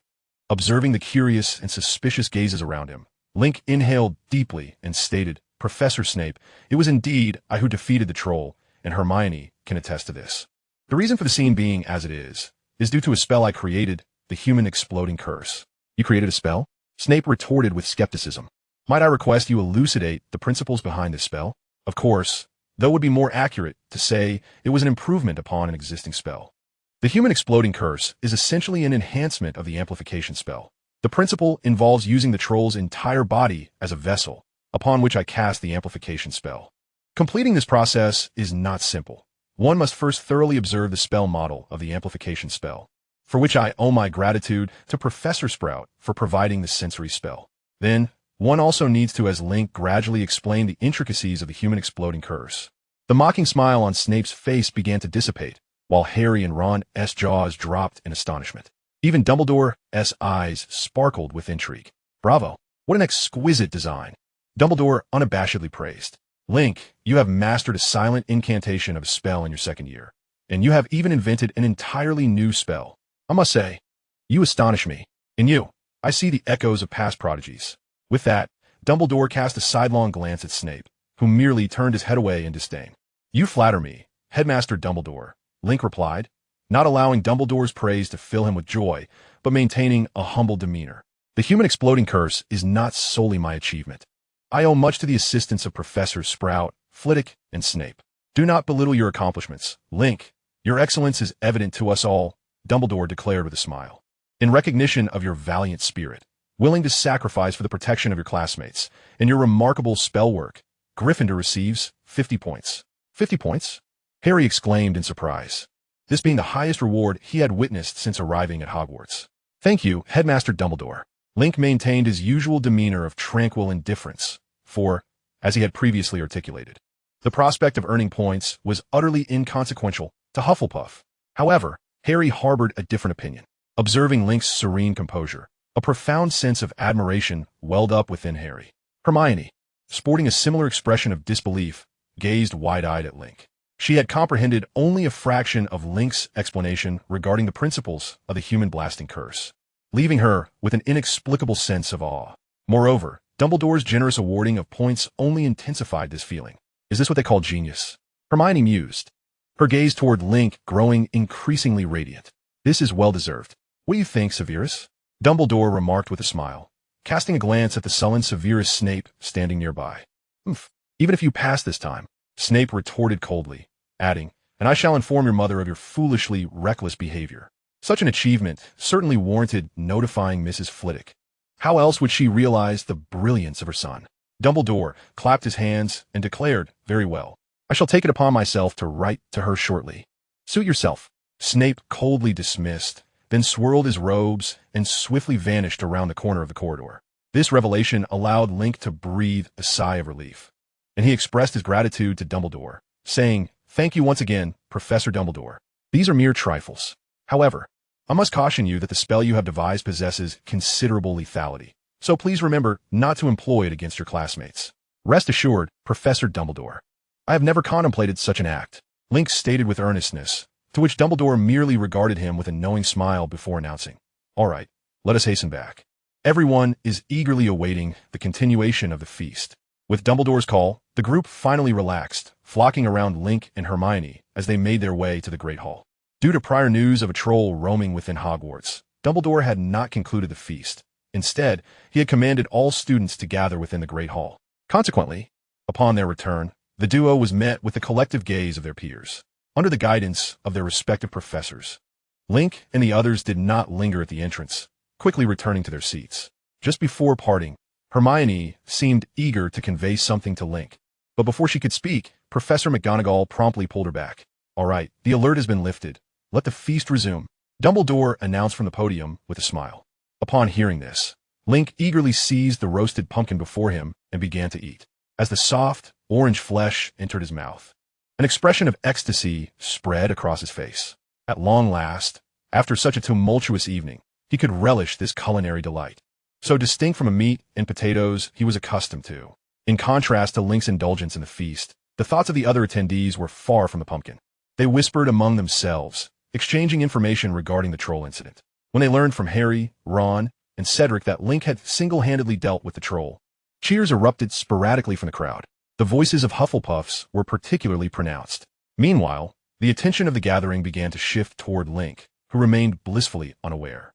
observing the curious and suspicious gazes around him, Link inhaled deeply and stated, "Professor Snape, it was indeed I who defeated the troll, and Hermione can attest to this. The reason for the scene being as it is due to a spell I created, the human exploding curse." "You created a spell?" Snape retorted with skepticism. "Might I request you elucidate the principles behind this spell?" "Of course, though it would be more accurate to say it was an improvement upon an existing spell. The human exploding curse is essentially an enhancement of the amplification spell. The principle involves using the troll's entire body as a vessel, upon which I cast the amplification spell. Completing this process is not simple. One must first thoroughly observe the spell model of the amplification spell, for which I owe my gratitude to Professor Sprout for providing the sensory spell. Then, one also needs to, as Link gradually explained the intricacies of the human exploding curse. The mocking smile on Snape's face began to dissipate, while Harry and Ron's jaws dropped in astonishment. Even Dumbledore's eyes sparkled with intrigue. "Bravo! What an exquisite design!" Dumbledore unabashedly praised. "Link, you have mastered a silent incantation of a spell in your second year, and you have even invented an entirely new spell. I must say, you astonish me. In you, I see the echoes of past prodigies." With that, Dumbledore cast a sidelong glance at Snape, who merely turned his head away in disdain. "You flatter me, Headmaster Dumbledore," Link replied, not allowing Dumbledore's praise to fill him with joy, but maintaining a humble demeanor. "The human exploding curse is not solely my achievement. I owe much to the assistance of Professors Sprout, Flitwick, and Snape. Do not belittle your accomplishments, Link. Your excellence is evident to us all," Dumbledore declared with a smile. "In recognition of your valiant spirit, willing to sacrifice for the protection of your classmates, and your remarkable spell work, Gryffindor receives 50 points. 50 points? Harry exclaimed in surprise, this being the highest reward he had witnessed since arriving at Hogwarts. "Thank you, Headmaster Dumbledore." Link maintained his usual demeanor of tranquil indifference, for, as he had previously articulated, the prospect of earning points was utterly inconsequential to Hufflepuff. However, Harry harbored a different opinion. Observing Link's serene composure, a profound sense of admiration welled up within Harry. Hermione, sporting a similar expression of disbelief, gazed wide-eyed at Link. She had comprehended only a fraction of Link's explanation regarding the principles of the human blasting curse, leaving her with an inexplicable sense of awe. Moreover, Dumbledore's generous awarding of points only intensified this feeling. "Is this what they call genius?" Hermione mused, her gaze toward Link growing increasingly radiant. "This is well-deserved. What do you think, Severus?" Dumbledore remarked with a smile, casting a glance at the sullen Severus Snape standing nearby. "Humph. Even if you pass this time," Snape retorted coldly, adding, "and I shall inform your mother of your foolishly reckless behavior." Such an achievement certainly warranted notifying Mrs. Flitwick. How else would she realize the brilliance of her son? Dumbledore clapped his hands and declared, "Very well. I shall take it upon myself to write to her shortly." "Suit yourself." Snape coldly dismissed, then swirled his robes and swiftly vanished around the corner of the corridor. This revelation allowed Link to breathe a sigh of relief, and he expressed his gratitude to Dumbledore, saying, Thank you once again, Professor Dumbledore. These are mere trifles. However, I must caution you that the spell you have devised possesses considerable lethality, so please remember not to employ it against your classmates. Rest assured, Professor Dumbledore. I have never contemplated such an act, Link stated with earnestness, to which Dumbledore merely regarded him with a knowing smile before announcing, "All right, let us hasten back. Everyone is eagerly awaiting the continuation of the feast." With Dumbledore's call, the group finally relaxed, flocking around Link and Hermione as they made their way to the Great Hall. Due to prior news of a troll roaming within Hogwarts, Dumbledore had not concluded the feast. Instead, he had commanded all students to gather within the Great Hall. Consequently, upon their return, the duo was met with the collective gaze of their peers, under the guidance of their respective professors. Link and the others did not linger at the entrance, quickly returning to their seats. Just before parting, Hermione seemed eager to convey something to Link, but before she could speak, Professor McGonagall promptly pulled her back. "All right, the alert has been lifted. Let the feast resume," Dumbledore announced from the podium with a smile. Upon hearing this, Link eagerly seized the roasted pumpkin before him and began to eat. As the soft, orange flesh entered his mouth, an expression of ecstasy spread across his face. At long last, after such a tumultuous evening, he could relish this culinary delight, so distinct from a meat and potatoes he was accustomed to. In contrast to Link's indulgence in the feast, the thoughts of the other attendees were far from the pumpkin. They whispered among themselves, exchanging information regarding the troll incident. When they learned from Harry, Ron, and Cedric that Link had single-handedly dealt with the troll, cheers erupted sporadically from the crowd. The voices of Hufflepuffs were particularly pronounced. Meanwhile, the attention of the gathering began to shift toward Link, who remained blissfully unaware.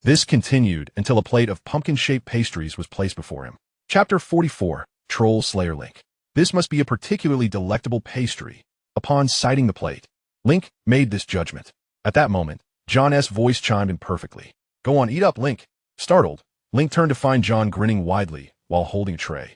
This continued until a plate of pumpkin-shaped pastries was placed before him. Chapter 44, Troll Slayer Link. This must be a particularly delectable pastry. Upon sighting the plate, Link made this judgment. At that moment, John's voice chimed in perfectly. "Go on, eat up, Link." Startled, Link turned to find John grinning widely while holding a tray.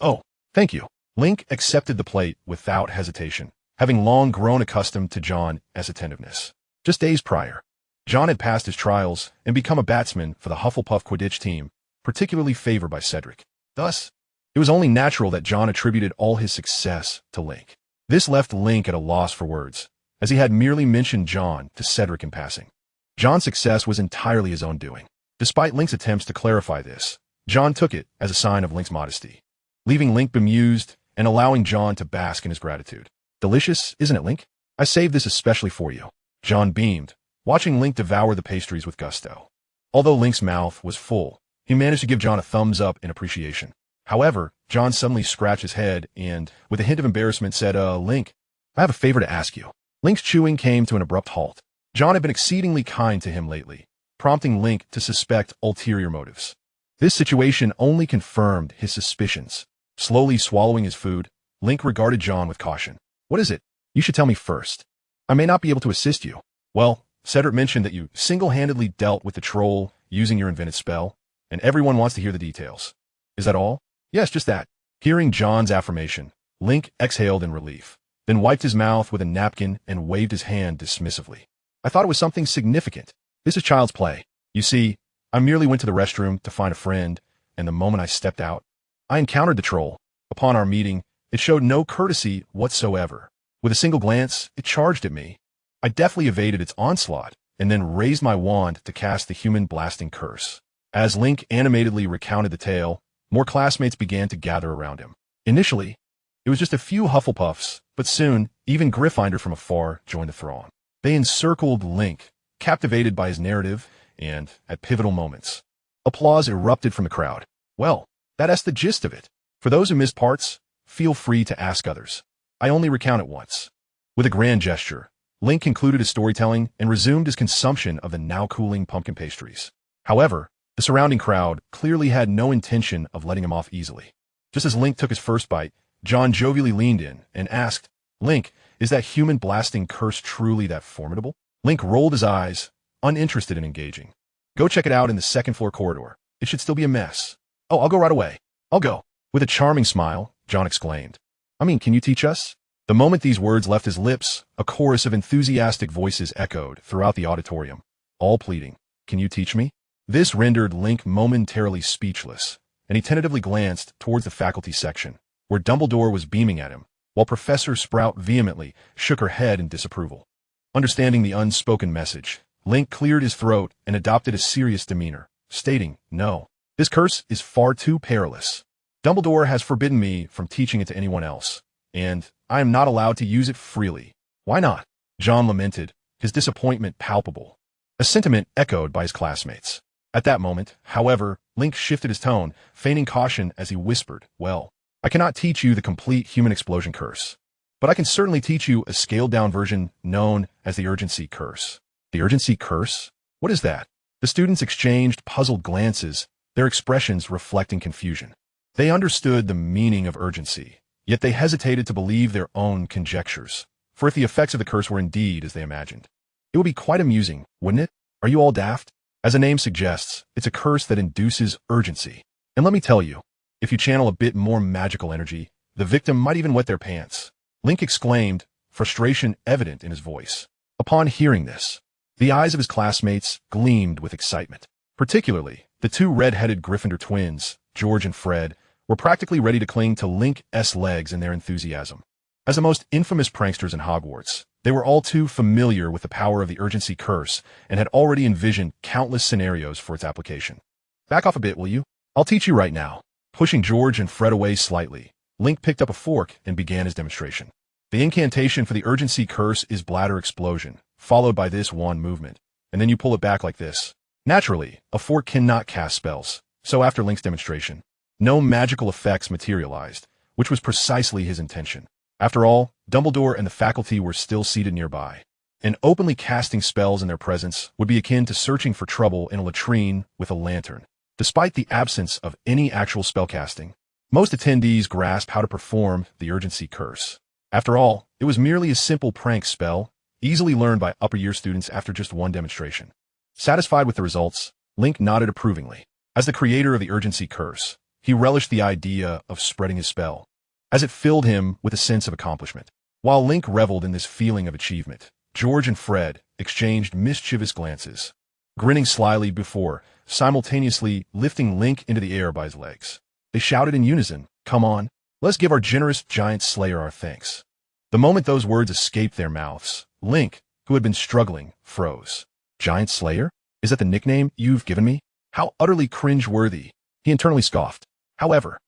"Oh, thank you." Link accepted the plate without hesitation, having long grown accustomed to John's attentiveness. Just days prior, John had passed his trials and become a batsman for the Hufflepuff Quidditch team, particularly favored by Cedric. Thus, it was only natural that John attributed all his success to Link. This left Link at a loss for words, as he had merely mentioned John to Cedric in passing. John's success was entirely his own doing. Despite Link's attempts to clarify this, John took it as a sign of Link's modesty, leaving Link bemused and allowing John to bask in his gratitude. "Delicious, isn't it, Link? I saved this especially for you." John beamed, watching Link devour the pastries with gusto. Although Link's mouth was full, he managed to give John a thumbs up in appreciation. However, John suddenly scratched his head and, with a hint of embarrassment, said, Link, I have a favor to ask you." Link's chewing came to an abrupt halt. John had been exceedingly kind to him lately, prompting Link to suspect ulterior motives. This situation only confirmed his suspicions. Slowly swallowing his food, Link regarded John with caution. "What is it? You should tell me first. I may not be able to assist you." "Well, Cedric mentioned that you single-handedly dealt with the troll using your invented spell, and everyone wants to hear the details. Is that all?" "Yes, just that." Hearing John's affirmation, Link exhaled in relief, then wiped his mouth with a napkin and waved his hand dismissively. "I thought it was something significant. This is child's play. You see, I merely went to the restroom to find a friend, and the moment I stepped out, I encountered the troll. Upon our meeting, it showed no courtesy whatsoever. With a single glance, it charged at me. I deftly evaded its onslaught, and then raised my wand to cast the human blasting curse." As Link animatedly recounted the tale, more classmates began to gather around him. Initially, it was just a few Hufflepuffs, but soon, even Gryffindor from afar joined the throng. They encircled Link, captivated by his narrative, and, at pivotal moments, applause erupted from the crowd. "Well, that's the gist of it. For those who missed parts, feel free to ask others. I only recount it once." With a grand gesture, Link concluded his storytelling and resumed his consumption of the now-cooling pumpkin pastries. However, the surrounding crowd clearly had no intention of letting him off easily. Just as Link took his first bite, John jovially leaned in and asked, "Link, is that human blasting curse truly that formidable?" Link rolled his eyes, uninterested in engaging. "Go check it out in the second-floor corridor. It should still be a mess." "Oh, I'll go right away. I'll go." With a charming smile, John exclaimed, "Can you teach us?" The moment these words left his lips, a chorus of enthusiastic voices echoed throughout the auditorium, all pleading, "Can you teach me?" This rendered Link momentarily speechless, and he tentatively glanced towards the faculty section, where Dumbledore was beaming at him, while Professor Sprout vehemently shook her head in disapproval. Understanding the unspoken message, Link cleared his throat and adopted a serious demeanor, stating, "No, this curse is far too perilous. Dumbledore has forbidden me from teaching it to anyone else, and I am not allowed to use it freely." "Why not?" John lamented, his disappointment palpable, a sentiment echoed by his classmates. At that moment, however, Link shifted his tone, feigning caution as he whispered, "Well, I cannot teach you the complete human explosion curse, but I can certainly teach you a scaled-down version known as the urgency curse." "The urgency curse? What is that?" The students exchanged puzzled glances, their expressions reflecting confusion. They understood the meaning of urgency, yet they hesitated to believe their own conjectures, for if the effects of the curse were indeed as they imagined, it would be quite amusing, wouldn't it? Are you all daft? As the name suggests, it's a curse that induces urgency. And let me tell you, if you channel a bit more magical energy, the victim might even wet their pants. Link exclaimed, frustration evident in his voice. Upon hearing this, the eyes of his classmates gleamed with excitement. Particularly, the two red-headed Gryffindor twins, George and Fred, were practically ready to cling to Link's legs in their enthusiasm. As the most infamous pranksters in Hogwarts, they were all too familiar with the power of the urgency curse and had already envisioned countless scenarios for its application. "Back off a bit, will you? I'll teach you right now." Pushing George and Fred away slightly, Link picked up a fork and began his demonstration. The incantation for the urgency curse is bladder explosion, followed by this one movement, and then you pull it back like this. Naturally, a fork cannot cast spells, so after Link's demonstration, no magical effects materialized, which was precisely his intention. After all, Dumbledore and the faculty were still seated nearby, and openly casting spells in their presence would be akin to searching for trouble in a latrine with a lantern. Despite the absence of any actual spellcasting, most attendees grasped how to perform the urgency curse. After all, it was merely a simple prank spell, easily learned by upper-year students after just one demonstration. Satisfied with the results, Link nodded approvingly. As the creator of the urgency curse, he relished the idea of spreading his spell, as it filled him with a sense of accomplishment. While Link reveled in this feeling of achievement, George and Fred exchanged mischievous glances, grinning slyly before simultaneously lifting Link into the air by his legs. They shouted in unison, "Come on, let's give our generous giant slayer our thanks." The moment those words escaped their mouths, Link, who had been struggling, froze. "Giant slayer? Is that the nickname you've given me? How utterly cringe-worthy," he internally scoffed. However,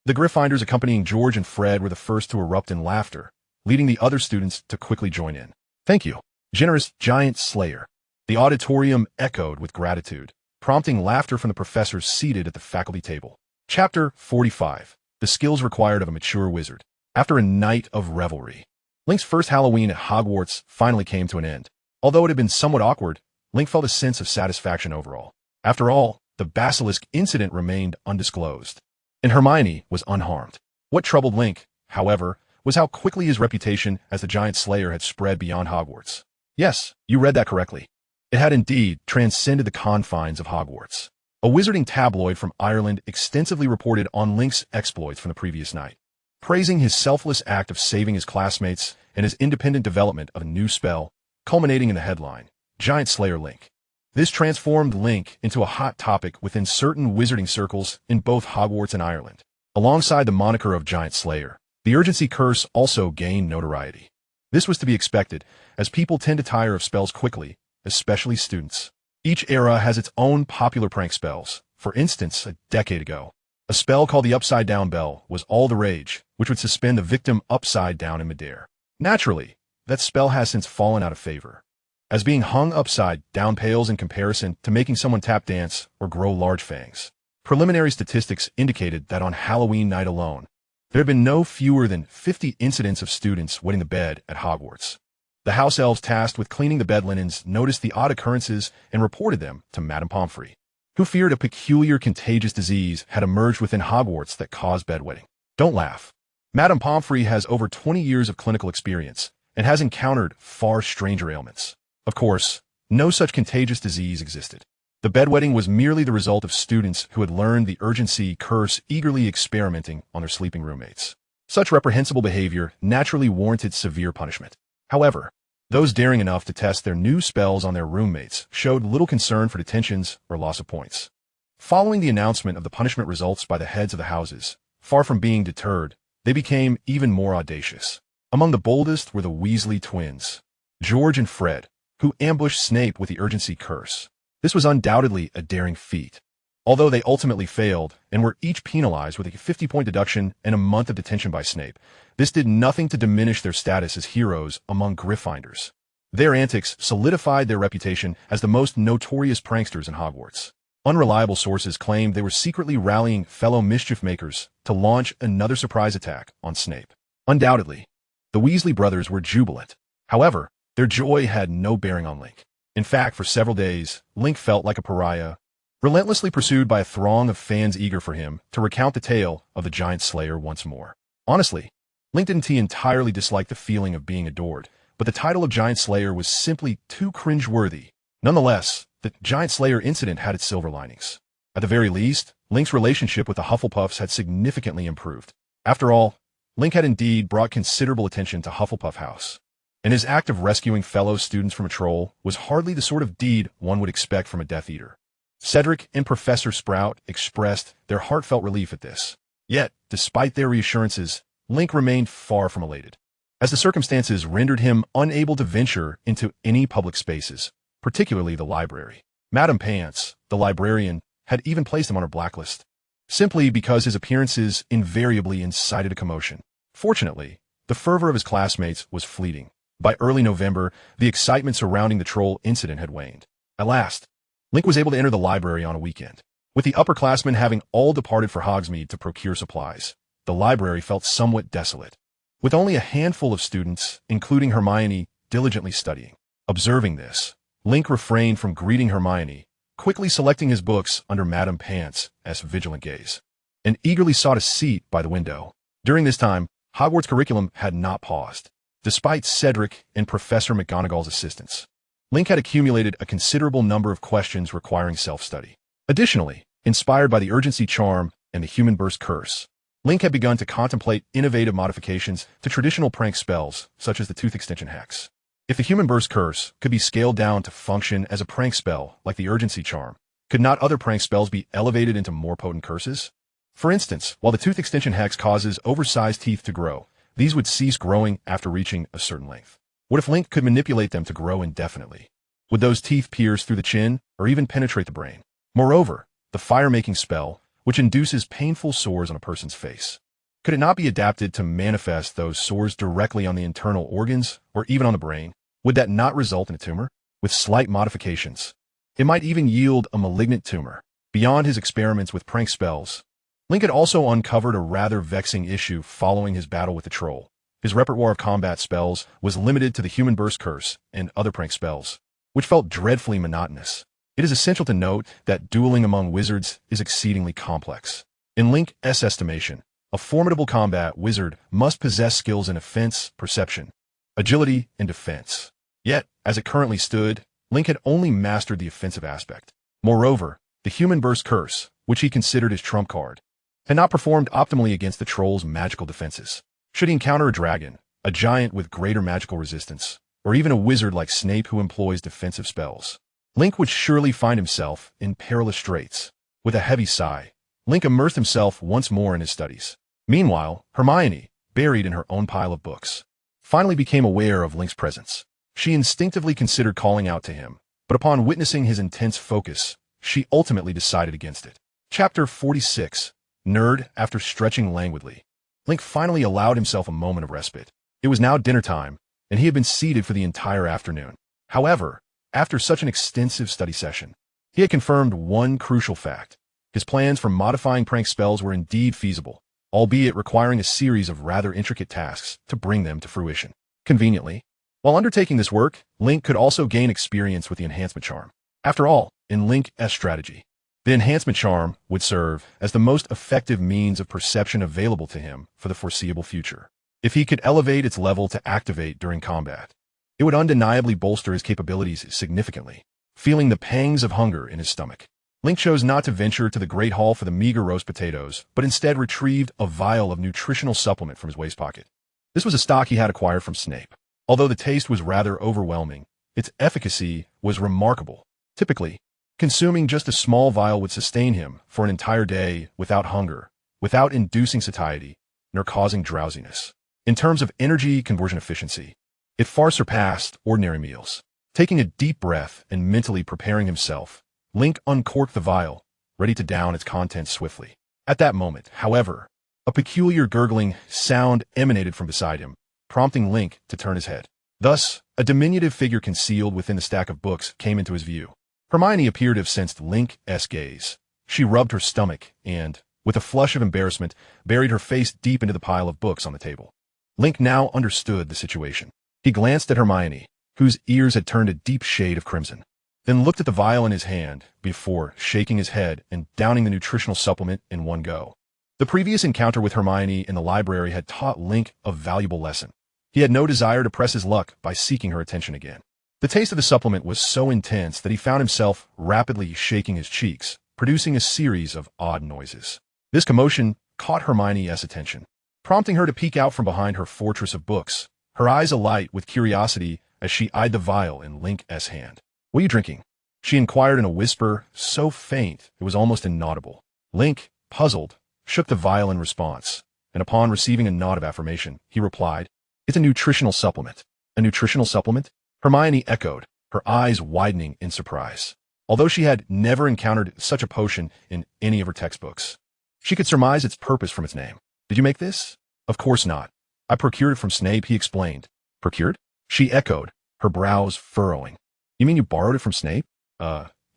the Gryffindors accompanying George and Fred were the first to erupt in laughter, leading the other students to quickly join in. "Thank you, generous giant slayer." The auditorium echoed with gratitude, prompting laughter from the professors seated at the faculty table. Chapter 45. The Skills Required of a Mature Wizard. After a night of revelry, Link's first Halloween at Hogwarts finally came to an end. Although it had been somewhat awkward, Link felt a sense of satisfaction overall. After all, the basilisk incident remained undisclosed, and Hermione was unharmed. What troubled Link, however, was how quickly his reputation as the giant slayer had spread beyond Hogwarts. Yes, you read that correctly. It had indeed transcended the confines of Hogwarts. A wizarding tabloid from Ireland extensively reported on Link's exploits from the previous night, praising his selfless act of saving his classmates and his independent development of a new spell, culminating in the headline, "Giant Slayer Link." This transformed Link into a hot topic within certain wizarding circles in both Hogwarts and Ireland. Alongside the moniker of Giant Slayer, the urgency curse also gained notoriety. This was to be expected, as people tend to tire of spells quickly, especially students. Each era has its own popular prank spells. For instance, a decade ago, a spell called the Upside Down Bell was all the rage, which would suspend the victim upside down in midair. Naturally, that spell has since fallen out of favor, as being hung upside down pales in comparison to making someone tap dance or grow large fangs. Preliminary statistics indicated that on Halloween night alone, there had been no fewer than 50 incidents of students wetting the bed at Hogwarts. The house elves tasked with cleaning the bed linens noticed the odd occurrences and reported them to Madame Pomfrey, who feared a peculiar contagious disease had emerged within Hogwarts that caused bedwetting. Don't laugh. Madame Pomfrey has over 20 years of clinical experience and has encountered far stranger ailments. Of course, no such contagious disease existed. The bedwetting was merely the result of students who had learned the urgency curse eagerly experimenting on their sleeping roommates. Such reprehensible behavior naturally warranted severe punishment. However, those daring enough to test their new spells on their roommates showed little concern for detentions or loss of points. Following the announcement of the punishment results by the heads of the houses, far from being deterred, they became even more audacious. Among the boldest were the Weasley twins, George and Fred, who ambushed Snape with the urgency curse. This was undoubtedly a daring feat. Although they ultimately failed and were each penalized with a 50-point deduction and a month of detention by Snape, this did nothing to diminish their status as heroes among Gryffindors. Their antics solidified their reputation as the most notorious pranksters in Hogwarts. Unreliable sources claimed they were secretly rallying fellow mischief-makers to launch another surprise attack on Snape. Undoubtedly, the Weasley brothers were jubilant. However, their joy had no bearing on Link. In fact, for several days, Link felt like a pariah, relentlessly pursued by a throng of fans eager for him to recount the tale of the Giant Slayer once more. Honestly, Link didn't entirely dislike the feeling of being adored, but the title of Giant Slayer was simply too cringe-worthy. Nonetheless, the Giant Slayer incident had its silver linings. At the very least, Link's relationship with the Hufflepuffs had significantly improved. After all, Link had indeed brought considerable attention to Hufflepuff House, and his act of rescuing fellow students from a troll was hardly the sort of deed one would expect from a Death Eater. Cedric and Professor Sprout expressed their heartfelt relief at this. Yet, despite their reassurances, Link remained far from elated, as the circumstances rendered him unable to venture into any public spaces, particularly the library. Madame Pants, the librarian, had even placed him on her blacklist, simply because his appearances invariably incited a commotion. Fortunately, the fervor of his classmates was fleeting. By early November, the excitement surrounding the troll incident had waned. At last, Link was able to enter the library on a weekend. With the upperclassmen having all departed for Hogsmeade to procure supplies, the library felt somewhat desolate, with only a handful of students, including Hermione, diligently studying. Observing this, Link refrained from greeting Hermione, quickly selecting his books under Madame Pants' vigilant gaze, and eagerly sought a seat by the window. During this time, Hogwarts curriculum had not paused. Despite Cedric and Professor McGonagall's assistance, Link had accumulated a considerable number of questions requiring self-study. Additionally, inspired by the urgency charm and the human burst curse, Link had begun to contemplate innovative modifications to traditional prank spells, such as the tooth extension hex. If the human burst curse could be scaled down to function as a prank spell like the urgency charm, could not other prank spells be elevated into more potent curses? For instance, while the tooth extension hex causes oversized teeth to grow, these would cease growing after reaching a certain length. What if Link could manipulate them to grow indefinitely? Would those teeth pierce through the chin or even penetrate the brain? Moreover, the fire-making spell, which induces painful sores on a person's face, could it not be adapted to manifest those sores directly on the internal organs or even on the brain? Would that not result in a tumor? With slight modifications, it might even yield a malignant tumor. Beyond his experiments with prank spells, Link had also uncovered a rather vexing issue following his battle with the troll. His repertoire of combat spells was limited to the human burst curse and other prank spells, which felt dreadfully monotonous. It is essential to note that dueling among wizards is exceedingly complex. In Link's estimation, a formidable combat wizard must possess skills in offense, perception, agility, and defense. Yet, as it currently stood, Link had only mastered the offensive aspect. Moreover, the human burst curse, which he considered his trump card, had not performed optimally against the troll's magical defenses. Should he encounter a dragon, a giant with greater magical resistance, or even a wizard like Snape who employs defensive spells, Link would surely find himself in perilous straits. With a heavy sigh, Link immersed himself once more in his studies. Meanwhile, Hermione, buried in her own pile of books, finally became aware of Link's presence. She instinctively considered calling out to him, but upon witnessing his intense focus, she ultimately decided against it. Chapter 46. Nerd. After stretching languidly, Link finally allowed himself a moment of respite. It was now dinner time, and he had been seated for the entire afternoon. However, after such an extensive study session, he had confirmed one crucial fact. His plans for modifying prank spells were indeed feasible, albeit requiring a series of rather intricate tasks to bring them to fruition. Conveniently, while undertaking this work, Link could also gain experience with the enhancement charm. After all, in Link's strategy, the enhancement charm would serve as the most effective means of perception available to him for the foreseeable future. If he could elevate its level to activate during combat, it would undeniably bolster his capabilities significantly. Feeling the pangs of hunger in his stomach, Link chose not to venture to the Great Hall for the meager roast potatoes, but instead retrieved a vial of nutritional supplement from his waist pocket. This was a stock he had acquired from Snape. Although the taste was rather overwhelming, its efficacy was remarkable. Typically, consuming just a small vial would sustain him for an entire day without hunger, without inducing satiety, nor causing drowsiness. In terms of energy conversion efficiency, it far surpassed ordinary meals. Taking a deep breath and mentally preparing himself, Link uncorked the vial, ready to down its contents swiftly. At that moment, however, a peculiar gurgling sound emanated from beside him, prompting Link to turn his head. Thus, a diminutive figure concealed within the stack of books came into his view. Hermione appeared to have sensed Link's gaze. She rubbed her stomach and, with a flush of embarrassment, buried her face deep into the pile of books on the table. Link now understood the situation. He glanced at Hermione, whose ears had turned a deep shade of crimson, then looked at the vial in his hand before shaking his head and downing the nutritional supplement in one go. The previous encounter with Hermione in the library had taught Link a valuable lesson. He had no desire to press his luck by seeking her attention again. The taste of the supplement was so intense that he found himself rapidly shaking his cheeks, producing a series of odd noises. This commotion caught Hermione's attention, prompting her to peek out from behind her fortress of books, her eyes alight with curiosity as she eyed the vial in Link's hand. "What are you drinking?" she inquired in a whisper so faint it was almost inaudible. Link, puzzled, shook the vial in response, and upon receiving a nod of affirmation, he replied, "It's a nutritional supplement." "A nutritional supplement?" Hermione echoed, her eyes widening in surprise. Although she had never encountered such a potion in any of her textbooks, she could surmise its purpose from its name. "Did you make this?" "Of course not. I procured it from Snape," he explained. "Procured?" she echoed, her brows furrowing. "You mean you borrowed it from Snape?"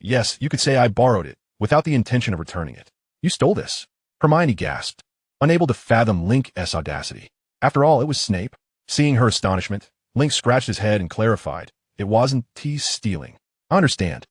Yes, you could say I borrowed it, without the intention of returning it." "You stole this?" Hermione gasped, unable to fathom Link's audacity. After all, it was Snape. Seeing her astonishment, Link scratched his head and clarified, "It wasn't stealing." I understand.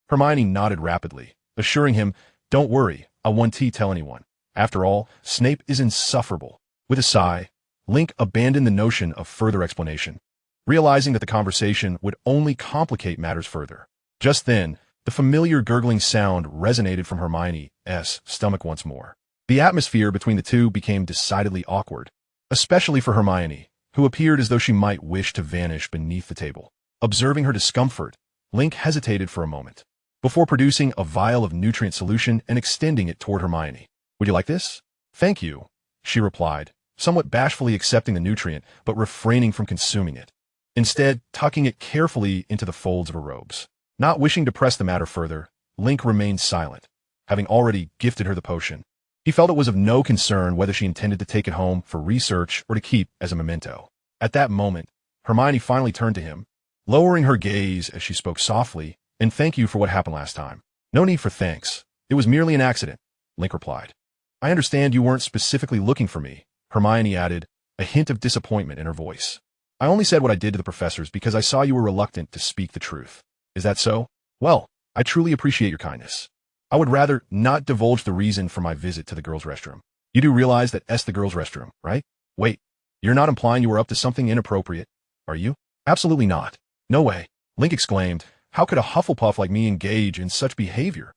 Hermione nodded rapidly, assuring him, "Don't worry, I won't tell anyone. After all, Snape is insufferable." With a sigh, Link abandoned the notion of further explanation, realizing that the conversation would only complicate matters further. Just then, the familiar gurgling sound resonated from Hermione's stomach once more. The atmosphere between the two became decidedly awkward, especially for Hermione, who appeared as though she might wish to vanish beneath the table. Observing her discomfort, Link hesitated for a moment, before producing a vial of nutrient solution and extending it toward Hermione. "Would you like this?" "Thank you," she replied, somewhat bashfully accepting the nutrient, but refraining from consuming it, instead tucking it carefully into the folds of her robes. Not wishing to press the matter further, Link remained silent, having already gifted her the potion. He felt it was of no concern whether she intended to take it home for research or to keep as a memento. At that moment, Hermione finally turned to him, lowering her gaze as she spoke softly, "And thank you for what happened last time." "No need for thanks. It was merely an accident," Link replied. "I understand you weren't specifically looking for me," Hermione added, a hint of disappointment in her voice. "I only said what I did to the professors because I saw you were reluctant to speak the truth." "Is that so? Well, I truly appreciate your kindness. I would rather not divulge the reason for my visit to the girls' restroom." "You do realize that it's the girls' restroom, right?" "Wait, you're not implying you were up to something inappropriate, are you?" "Absolutely not. No way," Link exclaimed. "How could a Hufflepuff like me engage in such behavior?"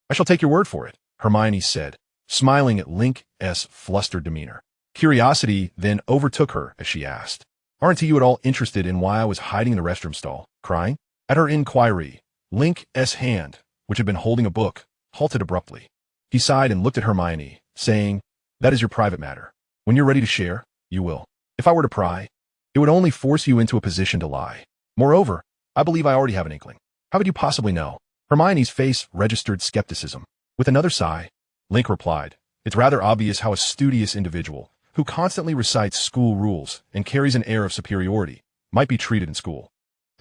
"I shall take your word for it," Hermione said, smiling at Link's flustered demeanor. Curiosity then overtook her as she asked, "Aren't you at all interested in why I was hiding in the restroom stall, crying?" At her inquiry, Link's hand, which had been holding a book, halted abruptly. He sighed and looked at Hermione, saying, "That is your private matter. When you're ready to share, you will. If I were to pry, it would only force you into a position to lie. Moreover, I believe I already have an inkling." "How could you possibly know?" Hermione's face registered skepticism. With another sigh, Link replied, "It's rather obvious how a studious individual, who constantly recites school rules and carries an air of superiority, might be treated in school.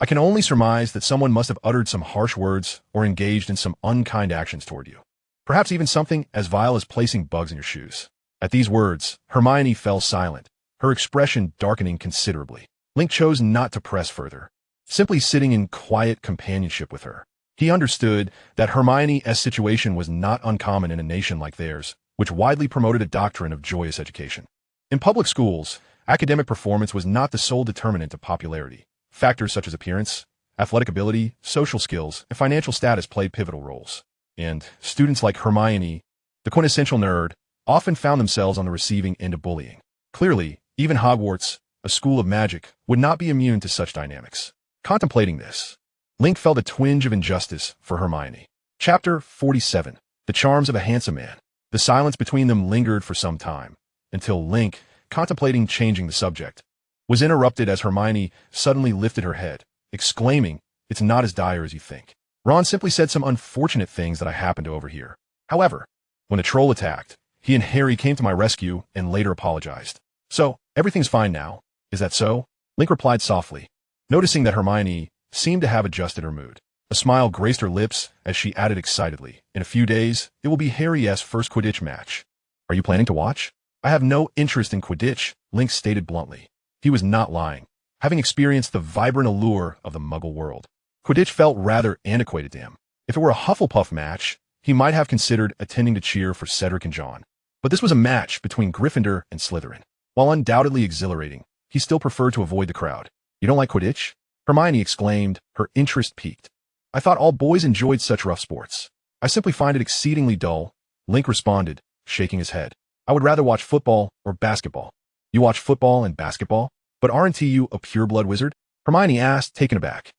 I can only surmise that someone must have uttered some harsh words or engaged in some unkind actions toward you. Perhaps even something as vile as placing bugs in your shoes." At these words, Hermione fell silent, her expression darkening considerably. Link chose not to press further, simply sitting in quiet companionship with her. He understood that Hermione's situation was not uncommon in a nation like theirs, which widely promoted a doctrine of joyous education. In public schools, academic performance was not the sole determinant of popularity. Factors such as appearance, athletic ability, social skills, and financial status played pivotal roles. And students like Hermione, the quintessential nerd, often found themselves on the receiving end of bullying. Clearly, even Hogwarts, a school of magic, would not be immune to such dynamics. Contemplating this, Link felt a twinge of injustice for Hermione. Chapter 47. The Charms of a Handsome Man. The silence between them lingered for some time, until Link, contemplating changing the subject, was interrupted as Hermione suddenly lifted her head, exclaiming, "It's not as dire as you think. Ron simply said some unfortunate things that I happened to overhear. However, when the troll attacked, he and Harry came to my rescue and later apologized. So, everything's fine now. Is that so?" Link replied softly, noticing that Hermione seemed to have adjusted her mood. A smile graced her lips as she added excitedly, "In a few days, it will be Harry's first Quidditch match. Are you planning to watch?" "I have no interest in Quidditch," Link stated bluntly. He was not lying, having experienced the vibrant allure of the Muggle world. Quidditch felt rather antiquated to him. If it were a Hufflepuff match, he might have considered attending to cheer for Cedric and John. But this was a match between Gryffindor and Slytherin. While undoubtedly exhilarating, he still preferred to avoid the crowd. "You don't like Quidditch?" Hermione exclaimed, her interest piqued. "I thought all boys enjoyed such rough sports." "I simply find it exceedingly dull," Link responded, shaking his head. "I would rather watch football or basketball." "You watch football and basketball? But aren't you a pure-blood wizard?" Hermione asked, taken aback.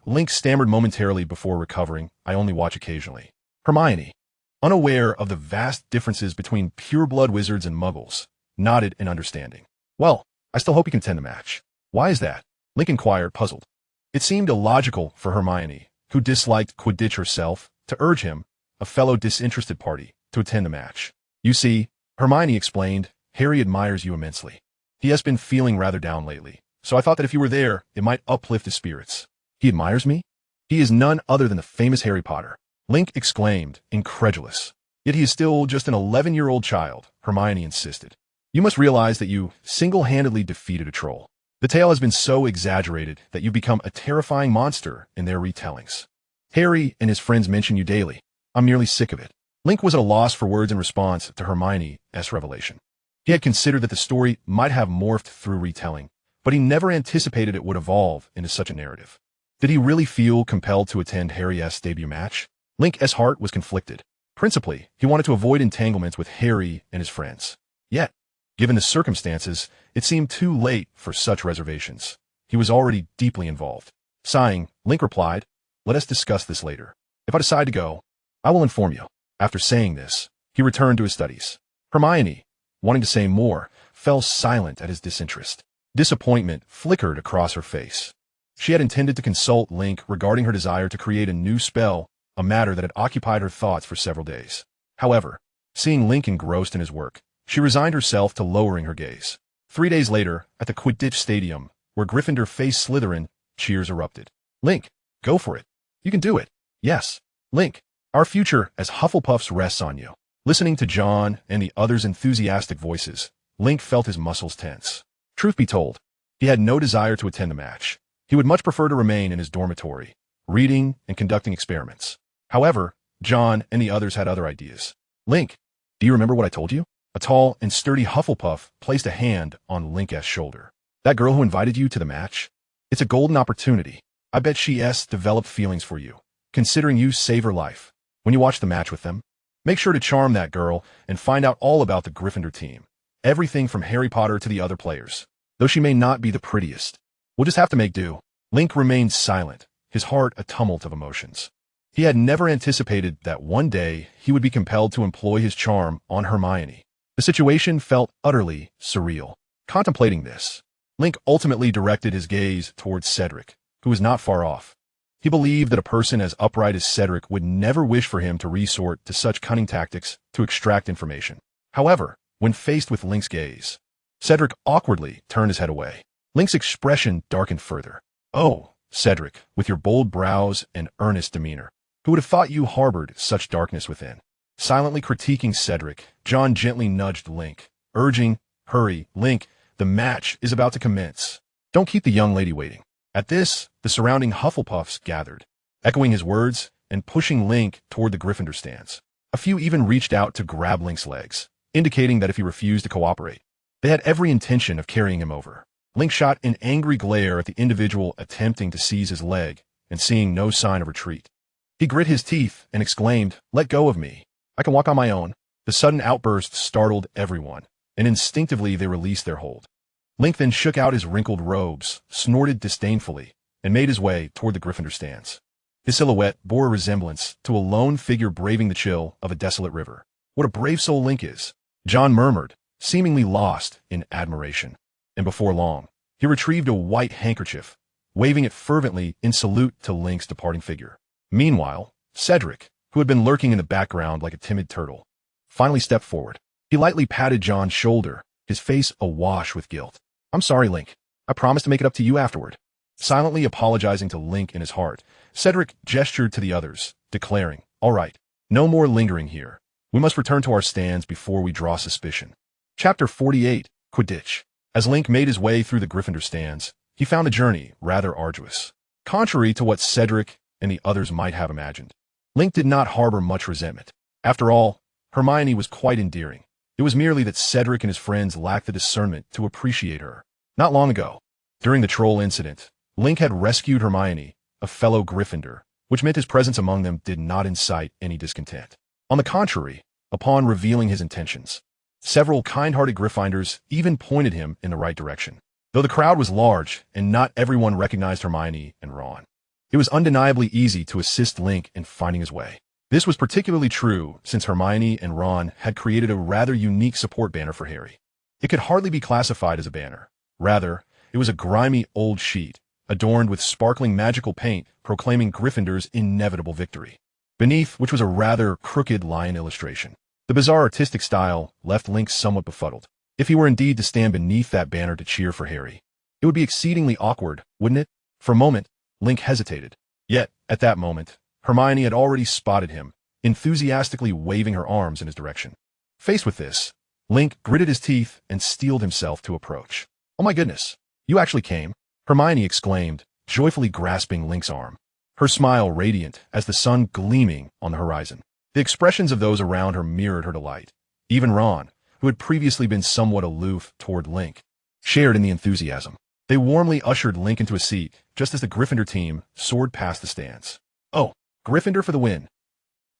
Link stammered momentarily before recovering. "I only watch occasionally." Hermione, unaware of the vast differences between pure-blood wizards and muggles, nodded in understanding. "Well, I still hope you can attend the match." "Why is that?" Link inquired, puzzled. It seemed illogical for Hermione, who disliked Quidditch herself, to urge him, a fellow disinterested party, to attend the match. "You see," Hermione explained, "Harry admires you immensely. He has been feeling rather down lately, so I thought that if you were there, it might uplift his spirits." "He admires me? He is none other than the famous Harry Potter," Link exclaimed, incredulous. "Yet he is still just an 11-year-old child," Hermione insisted. "You must realize that you single-handedly defeated a troll. The tale has been so exaggerated that you've become a terrifying monster in their retellings. Harry and his friends mention you daily. I'm nearly sick of it." Link was at a loss for words in response to Hermione's revelation. He had considered that the story might have morphed through retelling, but he never anticipated it would evolve into such a narrative. Did he really feel compelled to attend Harry's debut match? Link's heart was conflicted. Principally, he wanted to avoid entanglements with Harry and his friends. Yet, given the circumstances, it seemed too late for such reservations. He was already deeply involved. Sighing, Link replied, "Let us discuss this later. If I decide to go, I will inform you." After saying this, he returned to his studies. Hermione, wanting to say more, fell silent at his disinterest. Disappointment flickered across her face. She had intended to consult Link regarding her desire to create a new spell, a matter that had occupied her thoughts for several days. However, seeing Link engrossed in his work, she resigned herself to lowering her gaze. 3 days later, at the Quidditch Stadium, where Gryffindor faced Slytherin, cheers erupted. "Link, go for it. You can do it. Yes, Link, our future as Hufflepuffs rests on you." Listening to John and the others' enthusiastic voices, Link felt his muscles tense. Truth be told, he had no desire to attend the match. He would much prefer to remain in his dormitory, reading and conducting experiments. However, John and the others had other ideas. "Link, do you remember what I told you?" A tall and sturdy Hufflepuff placed a hand on Link's shoulder. "That girl who invited you to the match? It's a golden opportunity. I bet she's developed feelings for you, considering you saved her life. When you watch the match with them, make sure to charm that girl and find out all about the Gryffindor team. Everything from Harry Potter to the other players. Though she may not be the prettiest. We'll just have to make do." Link remained silent, his heart a tumult of emotions. He had never anticipated that one day he would be compelled to employ his charm on Hermione. The situation felt utterly surreal. Contemplating this, Link ultimately directed his gaze towards Cedric, who was not far off. He believed that a person as upright as Cedric would never wish for him to resort to such cunning tactics to extract information. However, when faced with Link's gaze, Cedric awkwardly turned his head away. Link's expression darkened further. "Oh, Cedric, with your bold brows and earnest demeanor, who would have thought you harbored such darkness within?" Silently critiquing Cedric, John gently nudged Link, urging, "Hurry, Link, the match is about to commence. Don't keep the young lady waiting." At this, the surrounding Hufflepuffs gathered, echoing his words and pushing Link toward the Gryffindor stands. A few even reached out to grab Link's legs, indicating that if he refused to cooperate, they had every intention of carrying him over. Link shot an angry glare at the individual attempting to seize his leg and seeing no sign of retreat. He grit his teeth and exclaimed, "Let go of me. I can walk on my own." The sudden outburst startled everyone, and instinctively they released their hold. Link then shook out his wrinkled robes, snorted disdainfully, and made his way toward the Gryffindor stands. His silhouette bore a resemblance to a lone figure braving the chill of a desolate river. "What a brave soul Link is," John murmured, seemingly lost in admiration. And before long, he retrieved a white handkerchief, waving it fervently in salute to Link's departing figure. Meanwhile, Cedric, who had been lurking in the background like a timid turtle, finally stepped forward. He lightly patted John's shoulder, his face awash with guilt. "I'm sorry, Link. I promise to make it up to you afterward." Silently apologizing to Link in his heart, Cedric gestured to the others, declaring, "All right, no more lingering here. We must return to our stands before we draw suspicion." Chapter 48, Quidditch. As Link made his way through the Gryffindor stands, he found the journey rather arduous. Contrary to what Cedric and the others might have imagined, Link did not harbor much resentment. After all, Hermione was quite endearing. It was merely that Cedric and his friends lacked the discernment to appreciate her. Not long ago, during the troll incident, Link had rescued Hermione, a fellow Gryffindor, which meant his presence among them did not incite any discontent. On the contrary, upon revealing his intentions, several kind-hearted Gryffindors even pointed him in the right direction. Though the crowd was large and not everyone recognized Hermione and Ron, it was undeniably easy to assist Link in finding his way. This was particularly true since Hermione and Ron had created a rather unique support banner for Harry. It could hardly be classified as a banner. Rather, it was a grimy old sheet, adorned with sparkling magical paint proclaiming Gryffindor's inevitable victory, beneath which was a rather crooked lion illustration. The bizarre artistic style left Link somewhat befuddled. If he were indeed to stand beneath that banner to cheer for Harry, it would be exceedingly awkward, wouldn't it? For a moment, Link hesitated. Yet, at that moment, Hermione had already spotted him, enthusiastically waving her arms in his direction. Faced with this, Link gritted his teeth and steeled himself to approach. "Oh my goodness, you actually came," Hermione exclaimed, joyfully grasping Link's arm, her smile radiant as the sun gleaming on the horizon. The expressions of those around her mirrored her delight. Even Ron, who had previously been somewhat aloof toward Link, shared in the enthusiasm. They warmly ushered Link into a seat just as the Gryffindor team soared past the stands. "Oh, Gryffindor for the win.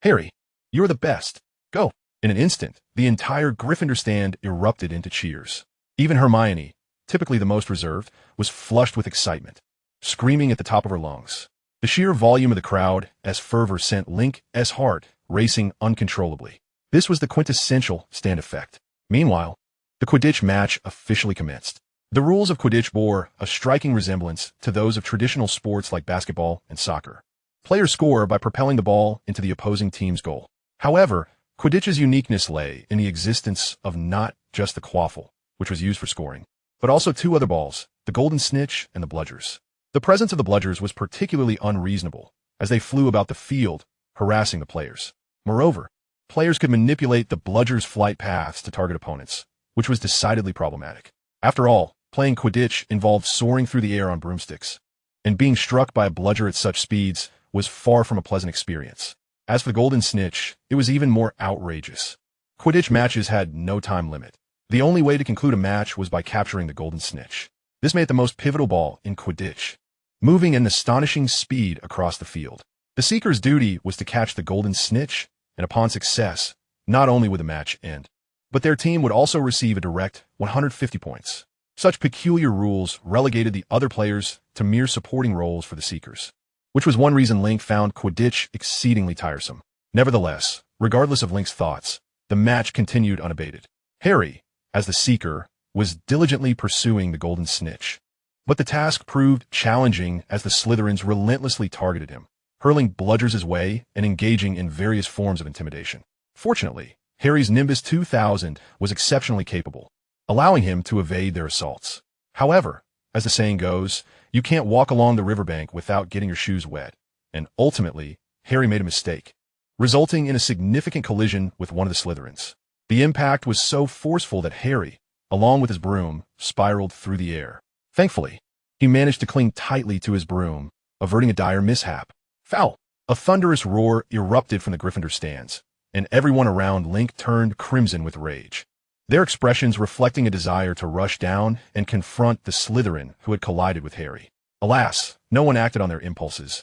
Harry, you're the best. Go." In an instant, the entire Gryffindor stand erupted into cheers. Even Hermione, typically the most reserved, was flushed with excitement, screaming at the top of her lungs. The sheer volume of the crowd as fervor sent Link's heart racing uncontrollably. This was the quintessential stand effect. Meanwhile, the Quidditch match officially commenced. The rules of Quidditch bore a striking resemblance to those of traditional sports like basketball and soccer. Players score by propelling the ball into the opposing team's goal. However, Quidditch's uniqueness lay in the existence of not just the quaffle, which was used for scoring, but also two other balls, the golden snitch and the bludgers. The presence of the bludgers was particularly unreasonable, as they flew about the field, harassing the players. Moreover, players could manipulate the bludgers' flight paths to target opponents, which was decidedly problematic. After all, playing Quidditch involved soaring through the air on broomsticks, and being struck by a bludger at such speeds was far from a pleasant experience. As for the golden snitch, it was even more outrageous. Quidditch matches had no time limit. The only way to conclude a match was by capturing the golden snitch. This made it the most pivotal ball in Quidditch, moving at an astonishing speed across the field. The seeker's duty was to catch the golden snitch, and upon success, not only would the match end, but their team would also receive a direct 150 points. Such peculiar rules relegated the other players to mere supporting roles for the seekers, which was one reason Link found Quidditch exceedingly tiresome. Nevertheless, regardless of Link's thoughts, the match continued unabated. Harry, as the seeker, was diligently pursuing the golden snitch, but the task proved challenging as the Slytherins relentlessly targeted him, hurling bludgers his way and engaging in various forms of intimidation. Fortunately, Harry's Nimbus 2000 was exceptionally capable, allowing him to evade their assaults. However, as the saying goes, you can't walk along the riverbank without getting your shoes wet, and ultimately, Harry made a mistake, resulting in a significant collision with one of the Slytherins. The impact was so forceful that Harry, along with his broom, spiraled through the air. Thankfully, he managed to cling tightly to his broom, averting a dire mishap. Foul! A thunderous roar erupted from the Gryffindor stands, and everyone around Link turned crimson with rage, their expressions reflecting a desire to rush down and confront the Slytherin who had collided with Harry. Alas, no one acted on their impulses,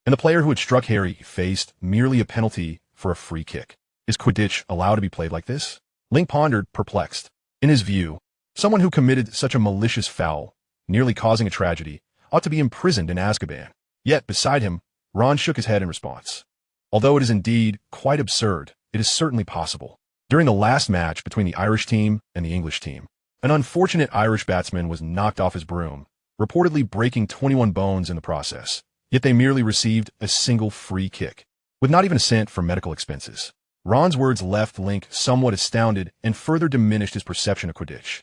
and the player who had struck Harry faced merely a penalty for a free kick. Is Quidditch allowed to be played like this? Link pondered, perplexed. In his view, someone who committed such a malicious foul, nearly causing a tragedy, ought to be imprisoned in Azkaban. Yet, beside him, Ron shook his head in response. Although it is indeed quite absurd, it is certainly possible. During the last match between the Irish team and the English team, an unfortunate Irish batsman was knocked off his broom, reportedly breaking 21 bones in the process, yet they merely received a single free kick, with not even a cent for medical expenses. Ron's words left Link somewhat astounded and further diminished his perception of Quidditch.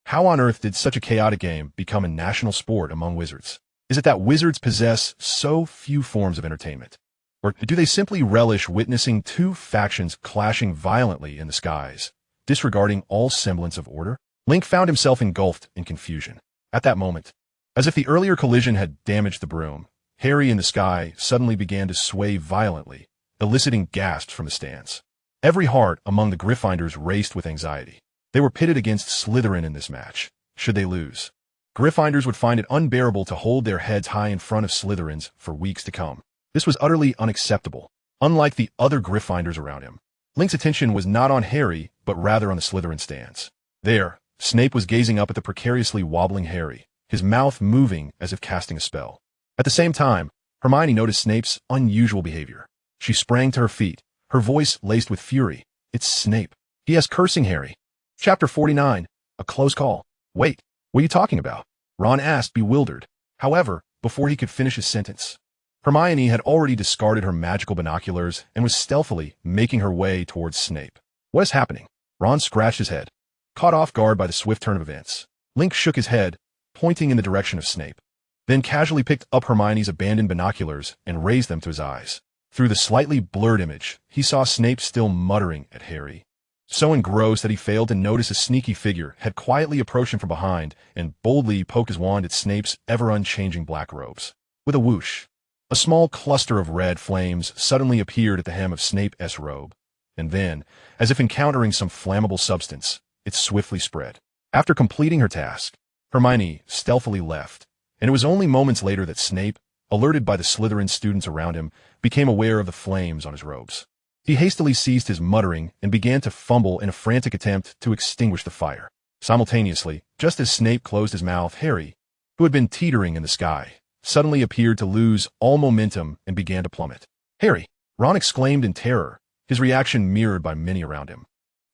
How on earth did such a chaotic game become a national sport among wizards? Is it that wizards possess so few forms of entertainment? Or do they simply relish witnessing two factions clashing violently in the skies, disregarding all semblance of order? Link found himself engulfed in confusion. At that moment, as if the earlier collision had damaged the broom, Harry in the sky suddenly began to sway violently, eliciting gasps from the stands. Every heart among the Gryffindors raced with anxiety. They were pitted against Slytherin in this match. Should they lose, Gryffindors would find it unbearable to hold their heads high in front of Slytherins for weeks to come. This was utterly unacceptable. Unlike the other Gryffindors around him, Link's attention was not on Harry, but rather on the Slytherin stands. There, Snape was gazing up at the precariously wobbling Harry, his mouth moving as if casting a spell. At the same time, Hermione noticed Snape's unusual behavior. She sprang to her feet, her voice laced with fury. "It's Snape. He is cursing Harry." Chapter 49, A Close Call. "Wait, what are you talking about?" Ron asked, bewildered. However, before he could finish his sentence, Hermione had already discarded her magical binoculars and was stealthily making her way towards Snape. "What is happening?" Ron scratched his head, caught off guard by the swift turn of events. Link shook his head, pointing in the direction of Snape, then casually picked up Hermione's abandoned binoculars and raised them to his eyes. Through the slightly blurred image, he saw Snape still muttering at Harry, so engrossed that he failed to notice a sneaky figure had quietly approached him from behind and boldly poked his wand at Snape's ever-unchanging black robes. With a whoosh, a small cluster of red flames suddenly appeared at the hem of Snape's robe, and then, as if encountering some flammable substance, it swiftly spread. After completing her task, Hermione stealthily left, and it was only moments later that Snape, alerted by the Slytherin students around him, became aware of the flames on his robes. He hastily ceased his muttering and began to fumble in a frantic attempt to extinguish the fire. Simultaneously, just as Snape closed his mouth, Harry, who had been teetering in the sky, suddenly appeared to lose all momentum and began to plummet. "Harry!" Ron exclaimed in terror, his reaction mirrored by many around him,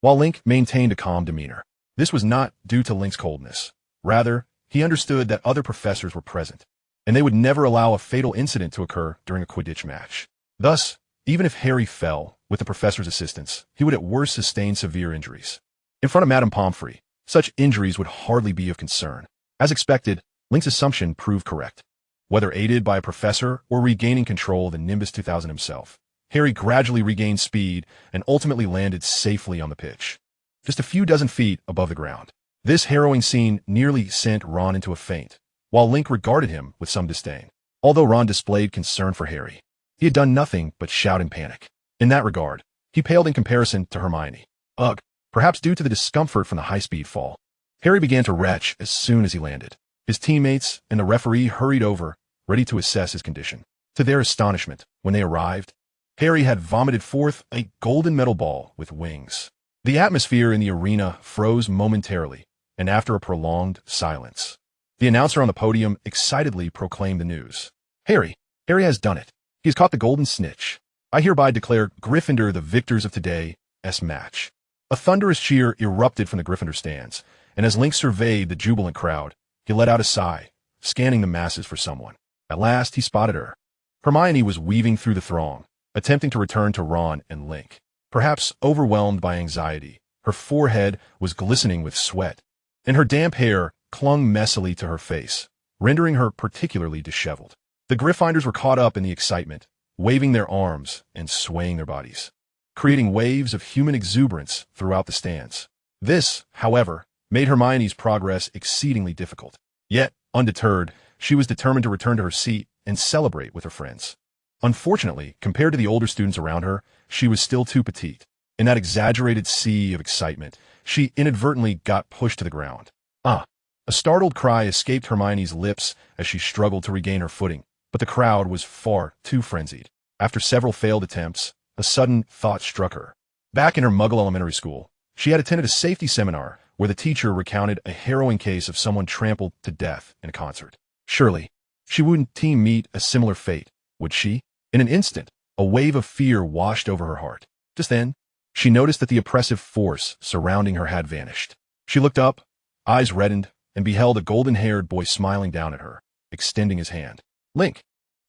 while Link maintained a calm demeanor. This was not due to Link's coldness. Rather, he understood that other professors were present, and they would never allow a fatal incident to occur during a Quidditch match. Thus, even if Harry fell with the professor's assistance, he would at worst sustain severe injuries. In front of Madame Pomfrey, such injuries would hardly be of concern. As expected, Link's assumption proved correct. Whether aided by a professor or regaining control of the Nimbus 2000 himself, Harry gradually regained speed and ultimately landed safely on the pitch, just a few dozen feet above the ground. This harrowing scene nearly sent Ron into a faint, while Link regarded him with some disdain. Although Ron displayed concern for Harry, he had done nothing but shout in panic. In that regard, he paled in comparison to Hermione. Ugh, perhaps due to the discomfort from the high-speed fall. Harry began to retch as soon as he landed. His teammates and the referee hurried over, ready to assess his condition. To their astonishment, when they arrived, Harry had vomited forth a golden metal ball with wings. The atmosphere in the arena froze momentarily, and after a prolonged silence, the announcer on the podium excitedly proclaimed the news. Harry has done it. He has caught the golden snitch. I hereby declare Gryffindor the victors of today's match." A thunderous cheer erupted from the Gryffindor stands, and as Link surveyed the jubilant crowd, he let out a sigh, scanning the masses for someone. At last, he spotted her. Hermione was weaving through the throng, attempting to return to Ron and Link. Perhaps overwhelmed by anxiety, her forehead was glistening with sweat, and her damp hair clung messily to her face, rendering her particularly disheveled. The Gryffindors were caught up in the excitement, waving their arms and swaying their bodies, creating waves of human exuberance throughout the stands. This, however, made Hermione's progress exceedingly difficult. Yet, undeterred, she was determined to return to her seat and celebrate with her friends. Unfortunately, compared to the older students around her, she was still too petite. In that exaggerated sea of excitement, she inadvertently got pushed to the ground. "Ah!" A startled cry escaped Hermione's lips as she struggled to regain her footing, but the crowd was far too frenzied. After several failed attempts, a sudden thought struck her. Back in her Muggle elementary school, she had attended a safety seminar where the teacher recounted a harrowing case of someone trampled to death in a concert. Surely, she wouldn't meet a similar fate, would she? In an instant, a wave of fear washed over her heart. Just then, She noticed that the oppressive force surrounding her had vanished. She looked up, eyes reddened, and beheld a golden-haired boy smiling down at her, extending his hand. Link.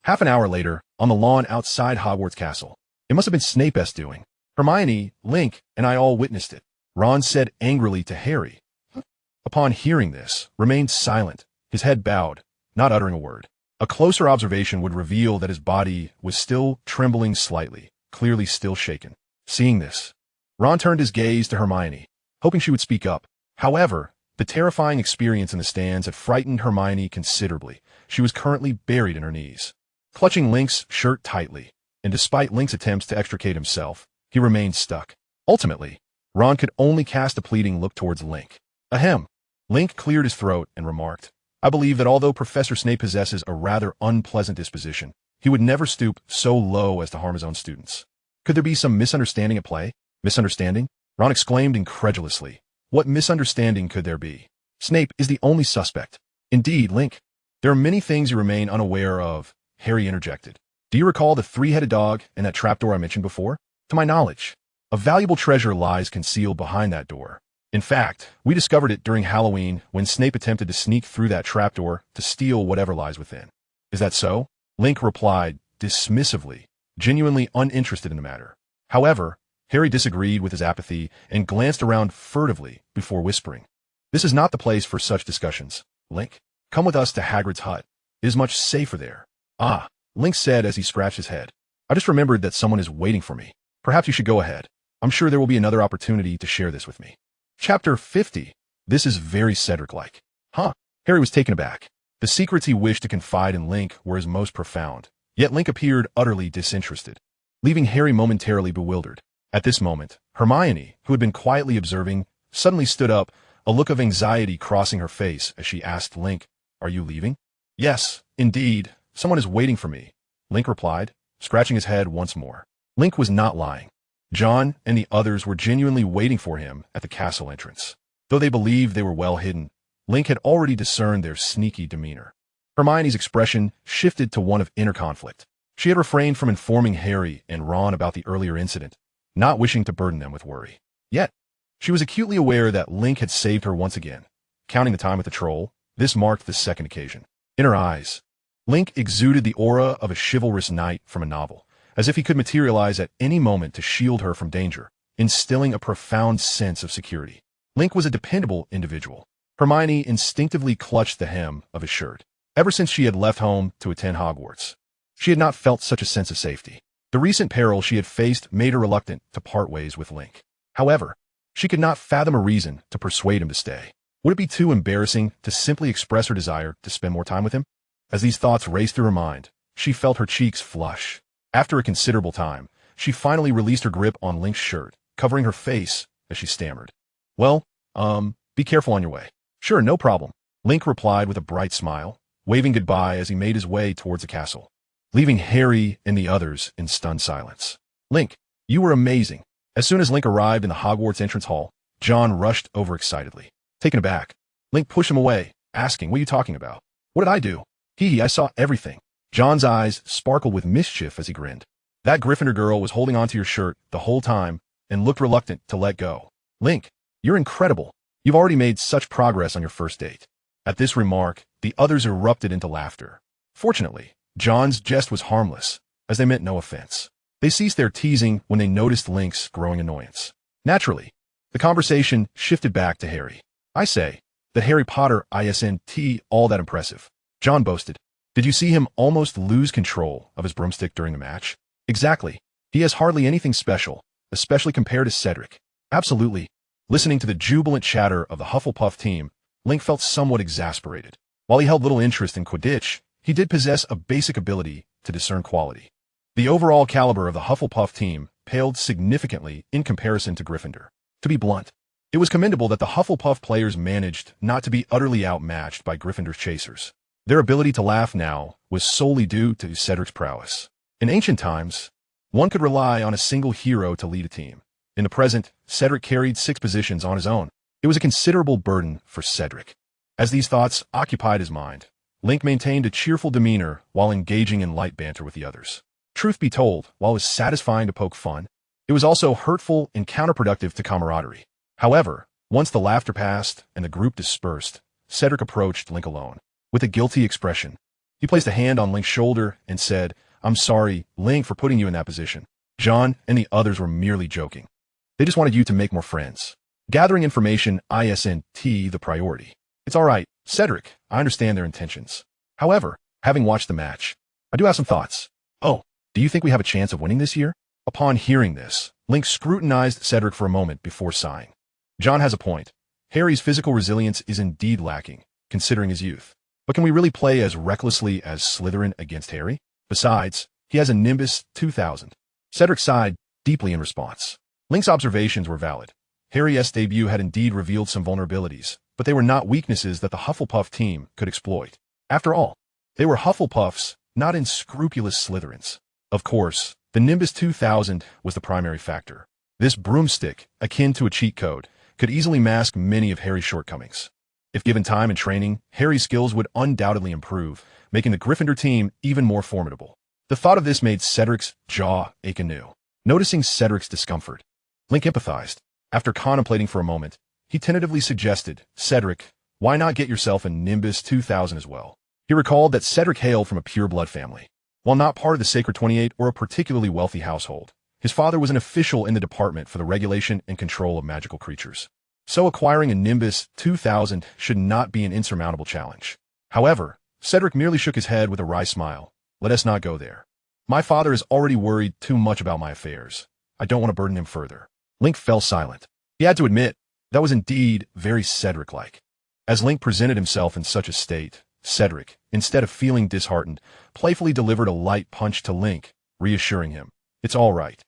Half an hour later, on the lawn outside Hogwarts Castle. It must have been Snape's doing. Hermione, Link, and I all witnessed it, Ron said angrily to Harry. Upon hearing this, remained silent, his head bowed, not uttering a word. A closer observation would reveal that his body was still trembling slightly, clearly still shaken. Seeing this, Ron turned his gaze to Hermione, hoping she would speak up. However, the terrifying experience in the stands had frightened Hermione considerably. She was currently buried in her knees, clutching Link's shirt tightly, and despite Link's attempts to extricate himself, he remained stuck. Ultimately, Ron could only cast a pleading look towards Link. Ahem. Link cleared his throat and remarked, I believe that although Professor Snape possesses a rather unpleasant disposition, he would never stoop so low as to harm his own students. Could there be some misunderstanding at play? Misunderstanding? Ron exclaimed incredulously. What misunderstanding could there be? Snape is the only suspect. Indeed, Link. There are many things you remain unaware of, Harry interjected. Do you recall the three-headed dog and that trapdoor I mentioned before? To my knowledge, a valuable treasure lies concealed behind that door. In fact, we discovered it during Halloween when Snape attempted to sneak through that trapdoor to steal whatever lies within. Is that so? Link replied, dismissively, genuinely uninterested in the matter. However, Harry disagreed with his apathy and glanced around furtively before whispering. This is not the place for such discussions, Link. Come with us to Hagrid's hut. It is much safer there. Ah, Link said as he scratched his head. I just remembered that someone is waiting for me. Perhaps you should go ahead. I'm sure there will be another opportunity to share this with me. Chapter 50. This is very Cedric-like. Huh? Harry was taken aback. The secrets he wished to confide in Link were his most profound, yet Link appeared utterly disinterested, leaving Harry momentarily bewildered. At this moment, Hermione, who had been quietly observing, suddenly stood up, a look of anxiety crossing her face as she asked Link, Are you leaving? Yes, indeed. Someone is waiting for me, Link replied, scratching his head once more. Link was not lying. John and the others were genuinely waiting for him at the castle entrance. Though they believed they were well hidden, Link had already discerned their sneaky demeanor. Hermione's expression shifted to one of inner conflict. She had refrained from informing Harry and Ron about the earlier incident, not wishing to burden them with worry. Yet, she was acutely aware that Link had saved her once again. Counting the time with the troll, this marked the second occasion. In her eyes, Link exuded the aura of a chivalrous knight from a novel, as if he could materialize at any moment to shield her from danger, instilling a profound sense of security. Link was a dependable individual. Hermione instinctively clutched the hem of his shirt. Ever since she had left home to attend Hogwarts, she had not felt such a sense of safety. The recent peril she had faced made her reluctant to part ways with Link. However, she could not fathom a reason to persuade him to stay. Would it be too embarrassing to simply express her desire to spend more time with him? As these thoughts raced through her mind, she felt her cheeks flush. After a considerable time, she finally released her grip on Link's shirt, covering her face as she stammered. Well, be careful on your way. Sure, no problem, Link replied with a bright smile, waving goodbye as he made his way towards the castle, leaving Harry and the others in stunned silence. Link, you were amazing. As soon as Link arrived in the Hogwarts entrance hall, John rushed over excitedly. Taken aback, Link pushed him away, asking, What are you talking about? What did I do? I saw everything. John's eyes sparkled with mischief as he grinned. That Gryffindor girl was holding onto your shirt the whole time and looked reluctant to let go. Link, you're incredible. You've already made such progress on your first date. At this remark, the others erupted into laughter. Fortunately, John's jest was harmless, as they meant no offense. They ceased their teasing when they noticed Link's growing annoyance. Naturally, the conversation shifted back to Harry. I say, that Harry Potter isn't all that impressive, John boasted. Did you see him almost lose control of his broomstick during the match? Exactly. He has hardly anything special, especially compared to Cedric. Absolutely. Listening to the jubilant chatter of the Hufflepuff team, Link felt somewhat exasperated. While he held little interest in Quidditch, he did possess a basic ability to discern quality. The overall caliber of the Hufflepuff team paled significantly in comparison to Gryffindor. To be blunt, it was commendable that the Hufflepuff players managed not to be utterly outmatched by Gryffindor's chasers. Their ability to laugh now was solely due to Cedric's prowess. In ancient times, one could rely on a single hero to lead a team. In the present, Cedric carried 6 positions on his own. It was a considerable burden for Cedric. As these thoughts occupied his mind, Link maintained a cheerful demeanor while engaging in light banter with the others. Truth be told, while it was satisfying to poke fun, It was also hurtful and counterproductive to camaraderie. However, once the laughter passed and the group dispersed, Cedric approached Link alone. With a guilty expression, he placed a hand on Link's shoulder and said, "I'm sorry, Link, for putting you in that position. John and the others were merely joking. They just wanted you to make more friends. Gathering information isn't the priority." "It's all right, Cedric. I understand their intentions. However, having watched the match, I do have some thoughts." "Oh, do you think we have a chance of winning this year?" Upon hearing this, Link scrutinized Cedric for a moment before sighing. "John has a point. Harry's physical resilience is indeed lacking, considering his youth. But can we really play as recklessly as Slytherin against Harry? Besides, he has a Nimbus 2000. Cedric sighed deeply in response. Link's observations were valid. Harry's debut had indeed revealed some vulnerabilities, but they were not weaknesses that the Hufflepuff team could exploit. After all, they were Hufflepuffs, not unscrupulous Slytherins. Of course, the Nimbus 2000 was the primary factor. This broomstick, akin to a cheat code, could easily mask many of Harry's shortcomings. If given time and training, Harry's skills would undoubtedly improve, making the Gryffindor team even more formidable. The thought of this made Cedric's jaw ache anew. Noticing Cedric's discomfort, Link empathized. After contemplating for a moment, he tentatively suggested, "Cedric, why not get yourself a Nimbus 2000 as well?" He recalled that Cedric hailed from a pure-blood family. While not part of the Sacred 28 or a particularly wealthy household, his father was an official in the Department for the Regulation and Control of Magical Creatures. So acquiring a Nimbus 2000 should not be an insurmountable challenge. However, Cedric merely shook his head with a wry smile. "Let us not go there. My father is already worried too much about my affairs. I don't want to burden him further." Link fell silent. He had to admit, that was indeed very Cedric-like. As Link presented himself in such a state, Cedric, instead of feeling disheartened, playfully delivered a light punch to Link, reassuring him, "It's all right.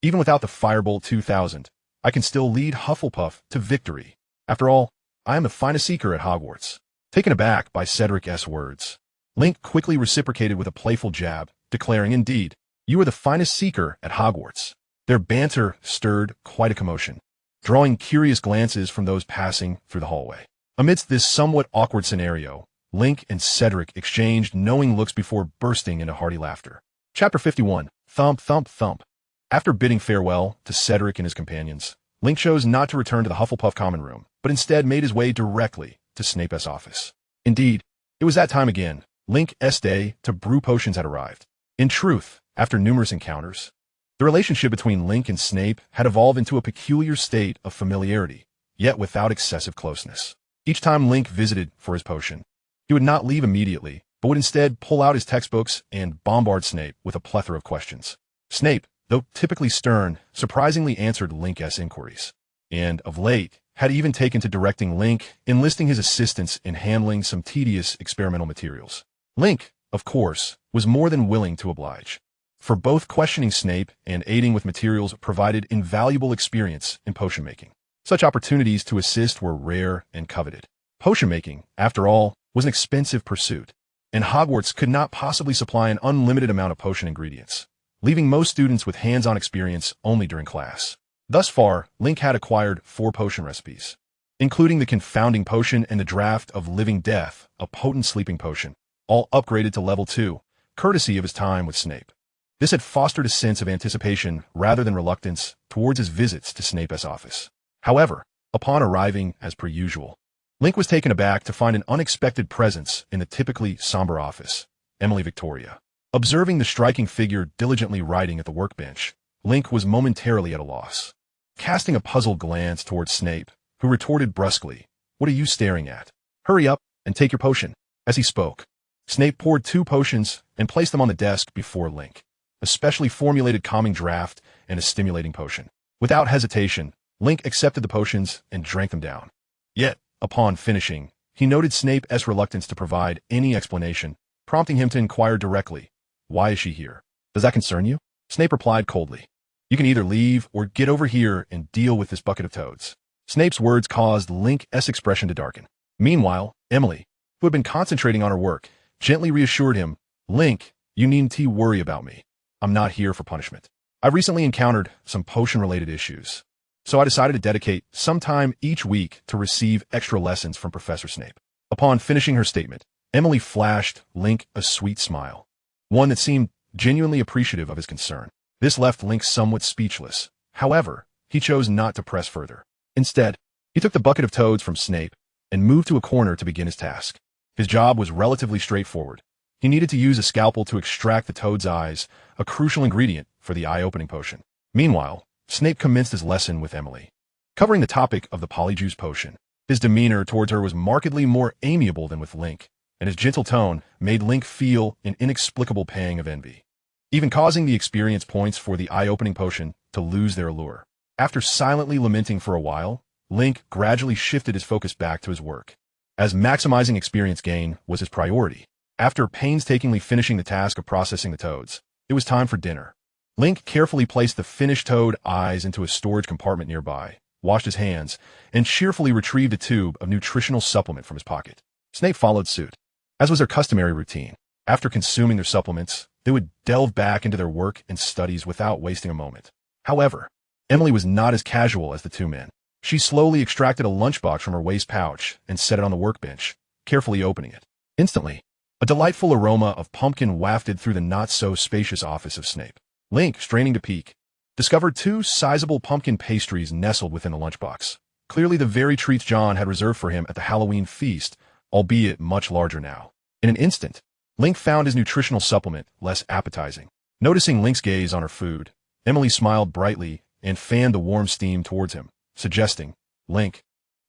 Even without the Firebolt 2000, I can still lead Hufflepuff to victory. After all, I am the finest seeker at Hogwarts." Taken aback by Cedric's words, Link quickly reciprocated with a playful jab, declaring, "Indeed, you are the finest seeker at Hogwarts." Their banter stirred quite a commotion, drawing curious glances from those passing through the hallway. Amidst this somewhat awkward scenario, Link and Cedric exchanged knowing looks before bursting into hearty laughter. Chapter 51, Thump, Thump, Thump. After bidding farewell to Cedric and his companions, Link chose not to return to the Hufflepuff common room, but instead made his way directly to Snape's office. Indeed, it was that time again. Link's day to brew potions had arrived. In truth, after numerous encounters, the relationship between Link and Snape had evolved into a peculiar state of familiarity, yet without excessive closeness. Each time Link visited for his potion, he would not leave immediately, but would instead pull out his textbooks and bombard Snape with a plethora of questions. Snape, though typically stern, surprisingly answered Link's inquiries, and, of late, had even taken to directing Link, enlisting his assistance in handling some tedious experimental materials. Link, of course, was more than willing to oblige, for both questioning Snape and aiding with materials provided invaluable experience in potion making. Such opportunities to assist were rare and coveted. Potion making, after all, was an expensive pursuit, and Hogwarts could not possibly supply an unlimited amount of potion ingredients, leaving most students with hands-on experience only during class. Thus far, Link had acquired 4 potion recipes, including the Confounding Potion and the Draft of Living Death, a potent sleeping potion, all upgraded to level 2, courtesy of his time with Snape. This had fostered a sense of anticipation rather than reluctance towards his visits to Snape's office. However, upon arriving, as per usual, Link was taken aback to find an unexpected presence in the typically somber office, Emily Victoria. Observing the striking figure diligently writing at the workbench, Link was momentarily at a loss. Casting a puzzled glance towards Snape, who retorted brusquely, "What are you staring at? Hurry up and take your potion." As he spoke, Snape poured 2 potions and placed them on the desk before Link, a specially formulated calming draft and a stimulating potion. Without hesitation, Link accepted the potions and drank them down. Yet, upon finishing, he noted Snape's reluctance to provide any explanation, prompting him to inquire directly, "Why is she here? Does that concern you?" Snape replied coldly, "You can either leave or get over here and deal with this bucket of toads." Snape's words caused Link's expression to darken. Meanwhile, Emily, who had been concentrating on her work, gently reassured him, "Link, you needn't worry about me. I'm not here for punishment. I recently encountered some potion-related issues, so I decided to dedicate some time each week to receive extra lessons from Professor Snape." Upon finishing her statement, Emily flashed Link a sweet smile, one that seemed genuinely appreciative of his concern. This left Link somewhat speechless. However, he chose not to press further. Instead, he took the bucket of toads from Snape and moved to a corner to begin his task. His job was relatively straightforward. He needed to use a scalpel to extract the toad's eyes, a crucial ingredient for the eye-opening potion. Meanwhile, Snape commenced his lesson with Emily, covering the topic of the polyjuice potion. His demeanor towards her was markedly more amiable than with Link, and his gentle tone made Link feel an inexplicable pang of envy, even causing the experience points for the eye-opening potion to lose their allure. After silently lamenting for a while, Link gradually shifted his focus back to his work, as maximizing experience gain was his priority. After painstakingly finishing the task of processing the toads, it was time for dinner. Link carefully placed the finished toad eyes into a storage compartment nearby, washed his hands, and cheerfully retrieved a tube of nutritional supplement from his pocket. Snape followed suit. As was their customary routine, after consuming their supplements, they would delve back into their work and studies without wasting a moment. However, Emily was not as casual as the two men. She slowly extracted a lunchbox from her waist pouch and set it on the workbench, carefully opening it. Instantly, a delightful aroma of pumpkin wafted through the not-so-spacious office of Snape. Link, straining to peek, discovered two sizable pumpkin pastries nestled within the lunchbox. Clearly the very treats John had reserved for him at the Halloween feast, albeit much larger now. In an instant, Link found his nutritional supplement less appetizing. Noticing Link's gaze on her food, Emily smiled brightly and fanned the warm steam towards him, suggesting, "Link,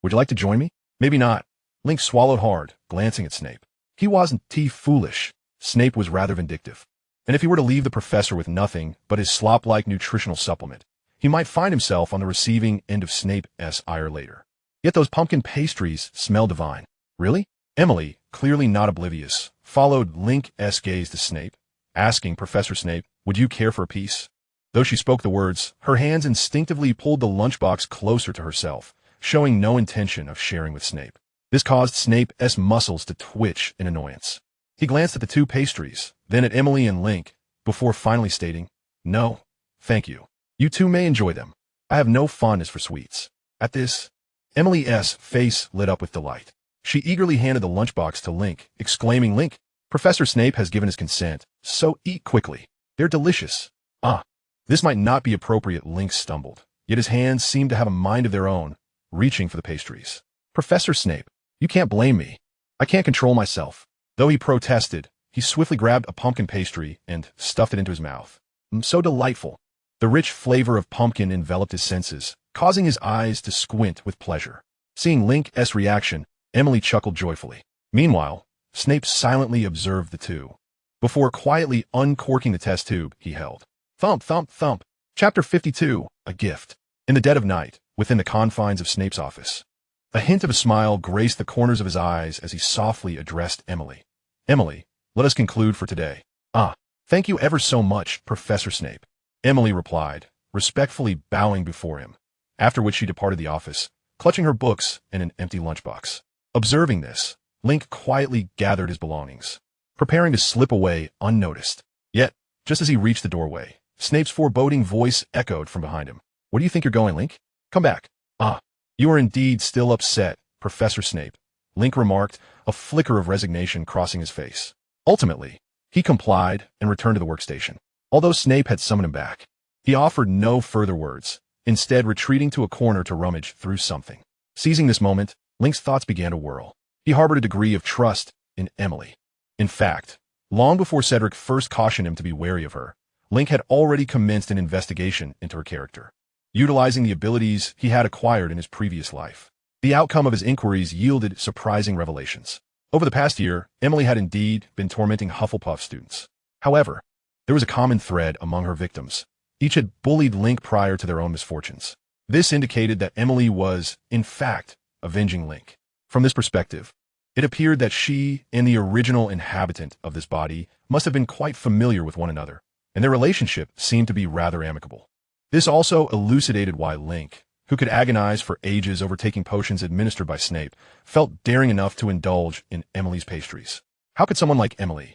would you like to join me?" "Maybe not." Link swallowed hard, glancing at Snape. He wasn't foolish. Snape was rather vindictive. And if he were to leave the professor with nothing but his slop-like nutritional supplement, he might find himself on the receiving end of Snape's ire later. Yet those pumpkin pastries smelled divine. Really? Emily, clearly not oblivious, followed Link's gaze to Snape, asking Professor Snape, "Would you care for a piece?" Though she spoke the words, her hands instinctively pulled the lunchbox closer to herself, showing no intention of sharing with Snape. This caused Snape's muscles to twitch in annoyance. He glanced at the two pastries, then at Emily and Link, before finally stating, "No, thank you. You two may enjoy them. I have no fondness for sweets." At this, Emily's face lit up with delight. She eagerly handed the lunchbox to Link, exclaiming, "Link, Professor Snape has given his consent, so eat quickly. They're delicious." "Ah." This might not be appropriate, Link stumbled, yet his hands seemed to have a mind of their own, reaching for the pastries. "Professor Snape, you can't blame me. I can't control myself." Though he protested, he swiftly grabbed a pumpkin pastry and stuffed it into his mouth. So delightful. The rich flavor of pumpkin enveloped his senses, causing his eyes to squint with pleasure. Seeing Link's reaction, Emily chuckled joyfully. Meanwhile, Snape silently observed the two, before quietly uncorking the test tube he held. Thump, thump, thump. Chapter 52, A Gift. In the dead of night, within the confines of Snape's office, a hint of a smile graced the corners of his eyes as he softly addressed Emily. "Emily, let us conclude for today." "Ah, thank you ever so much, Professor Snape," Emily replied, respectfully bowing before him, after which she departed the office, clutching her books and an empty lunchbox. Observing this, Link quietly gathered his belongings, preparing to slip away unnoticed. Yet, just as he reached the doorway, Snape's foreboding voice echoed from behind him. "Where do you think you're going, Link? Come back." "Ah, you are indeed still upset, Professor Snape," Link remarked, a flicker of resignation crossing his face. Ultimately, he complied and returned to the workstation. Although Snape had summoned him back, he offered no further words, instead retreating to a corner to rummage through something. Seizing this moment, Link's thoughts began to whirl. He harbored a degree of trust in Emily. In fact, long before Cedric first cautioned him to be wary of her, Link had already commenced an investigation into her character, utilizing the abilities he had acquired in his previous life. The outcome of his inquiries yielded surprising revelations. Over the past year, Emily had indeed been tormenting Hufflepuff students. However, there was a common thread among her victims. Each had bullied Link prior to their own misfortunes. This indicated that Emily was, in fact, avenging Link. From this perspective, it appeared that she and the original inhabitant of this body must have been quite familiar with one another, and their relationship seemed to be rather amicable. This also elucidated why Link, who could agonize for ages over taking potions administered by Snape, felt daring enough to indulge in Emily's pastries. How could someone like Emily,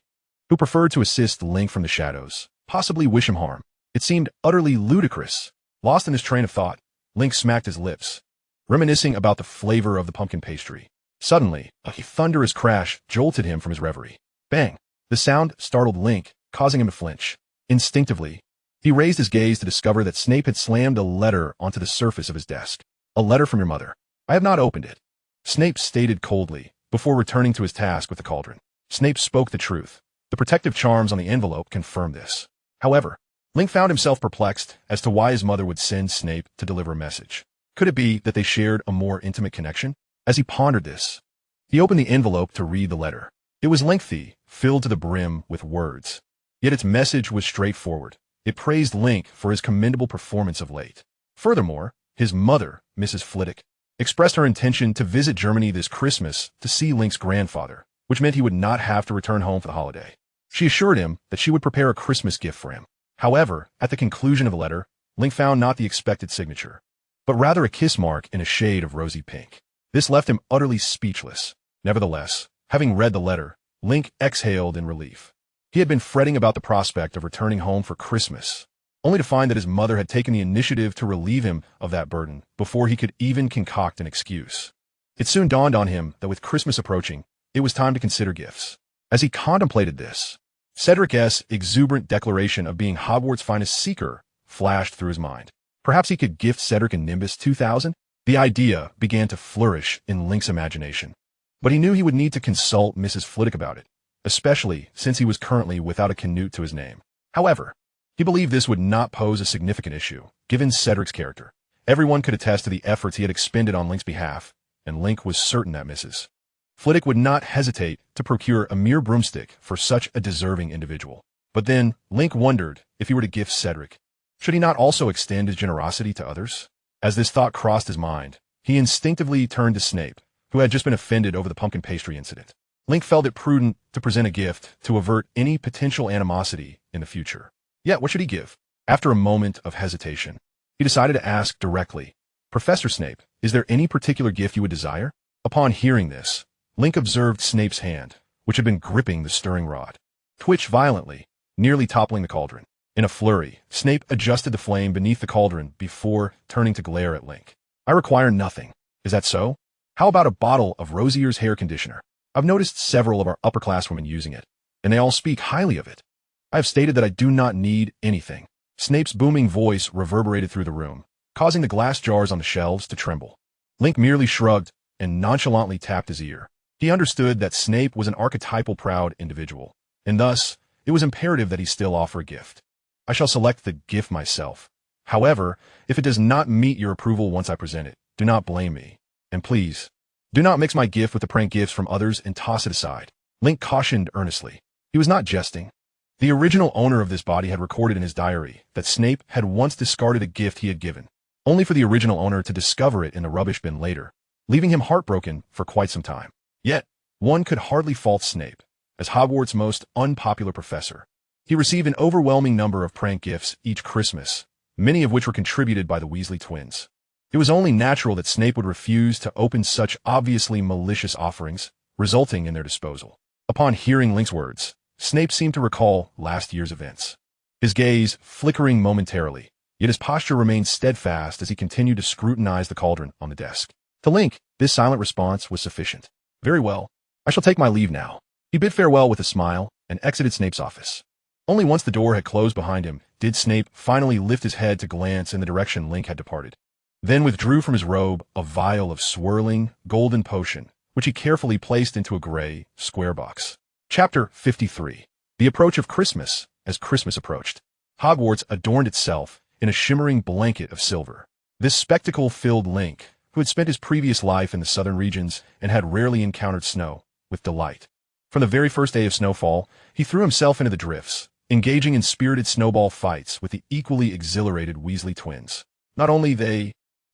who preferred to assist Link from the shadows, possibly wish him harm? It seemed utterly ludicrous. Lost in his train of thought, Link smacked his lips, reminiscing about the flavor of the pumpkin pastry. Suddenly, a thunderous crash jolted him from his reverie. Bang! The sound startled Link, causing him to flinch. Instinctively, He raised his gaze to discover that Snape had slammed a letter onto the surface of his desk. A letter from your mother. I have not opened it, Snape stated coldly, before returning to his task with the cauldron. Snape spoke the truth. The protective charms on the envelope confirmed this. However, Link found himself perplexed as to why his mother would send Snape to deliver a message. Could it be that they shared a more intimate connection? As he pondered this, he opened the envelope to read the letter. It was lengthy, filled to the brim with words. Yet its message was straightforward. It praised Link for his commendable performance of late. Furthermore, his mother, Mrs. Flitwick, expressed her intention to visit Germany this Christmas to see Link's grandfather, which meant he would not have to return home for the holiday. She assured him that she would prepare a Christmas gift for him. However, at the conclusion of the letter, Link found not the expected signature, but rather a kiss mark in a shade of rosy pink. This left him utterly speechless. Nevertheless, having read the letter, Link exhaled in relief. He had been fretting about the prospect of returning home for Christmas, only to find that his mother had taken the initiative to relieve him of that burden before he could even concoct an excuse. It soon dawned on him that with Christmas approaching, it was time to consider gifts. As he contemplated this, Cedric's exuberant declaration of being Hogwarts' finest seeker flashed through his mind. Perhaps he could gift Cedric a Nimbus 2000? The idea began to flourish in Link's imagination. But he knew he would need to consult Mrs. Flitwick about it, especially since he was currently without a Canute to his name. However, he believed this would not pose a significant issue, given Cedric's character. Everyone could attest to the efforts he had expended on Link's behalf, and Link was certain that Mrs. Flitwick would not hesitate to procure a mere broomstick for such a deserving individual. But then, Link wondered if he were to gift Cedric. Should he not also extend his generosity to others? As this thought crossed his mind, he instinctively turned to Snape, who had just been offended over the pumpkin pastry incident. Link felt it prudent to present a gift to avert any potential animosity in the future. Yet, what should he give? After a moment of hesitation, he decided to ask directly, Professor Snape, is there any particular gift you would desire? Upon hearing this, Link observed Snape's hand, which had been gripping the stirring rod, twitch violently, nearly toppling the cauldron. In a flurry, Snape adjusted the flame beneath the cauldron before turning to glare at Link. I require nothing. Is that so? How about a bottle of Rosier's hair conditioner? I've noticed several of our upperclasswomen using it, and they all speak highly of it. I have stated that I do not need anything. Snape's booming voice reverberated through the room, causing the glass jars on the shelves to tremble. Link merely shrugged and nonchalantly tapped his ear. He understood that Snape was an archetypal proud individual, and thus, it was imperative that he still offer a gift. I shall select the gift myself. However, if it does not meet your approval once I present it, do not blame me. And please, do not mix my gift with the prank gifts from others and toss it aside. Link cautioned earnestly. He was not jesting. The original owner of this body had recorded in his diary that Snape had once discarded a gift he had given, only for the original owner to discover it in the rubbish bin later, leaving him heartbroken for quite some time. Yet, one could hardly fault Snape, as Hogwarts' most unpopular professor. He received an overwhelming number of prank gifts each Christmas, many of which were contributed by the Weasley twins. It was only natural that Snape would refuse to open such obviously malicious offerings, resulting in their disposal. Upon hearing Link's words, Snape seemed to recall last year's events. His gaze flickering momentarily, yet his posture remained steadfast as he continued to scrutinize the cauldron on the desk. To Link, this silent response was sufficient. Very well. I shall take my leave now. He bid farewell with a smile and exited Snape's office. Only once the door had closed behind him did Snape finally lift his head to glance in the direction Link had departed. Then withdrew from his robe a vial of swirling, golden potion, which he carefully placed into a gray, square box. Chapter 53. The Approach of Christmas. As Christmas approached, Hogwarts adorned itself in a shimmering blanket of silver. This spectacle filled Link, who had spent his previous life in the southern regions and had rarely encountered snow, with delight. From the very first day of snowfall, he threw himself into the drifts, engaging in spirited snowball fights with the equally exhilarated Weasley twins. Not only they,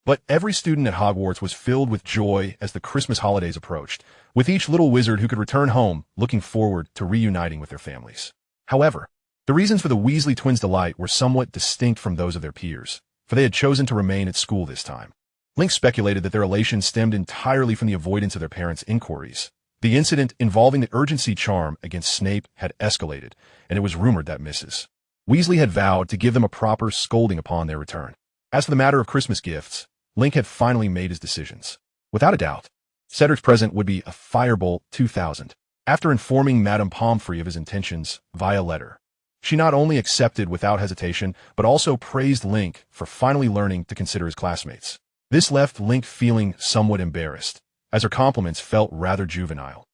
but every student at Hogwarts was filled with joy as the Christmas holidays approached, with each little wizard who could return home looking forward to reuniting with their families. However, the reasons for the Weasley twins' delight were somewhat distinct from those of their peers, for they had chosen to remain at school this time. Link speculated that their elation stemmed entirely from the avoidance of their parents' inquiries. The incident involving the urgency charm against Snape had escalated, and it was rumored that Mrs. Weasley had vowed to give them a proper scolding upon their return. As for the matter of Christmas gifts, Link had finally made his decisions. Without a doubt, Cedric's present would be a Firebolt 2000. After informing Madame Pomfrey of his intentions via letter, She not only accepted without hesitation, but also praised Link for finally learning to consider his classmates. This left Link feeling somewhat embarrassed, as her compliments felt rather juvenile,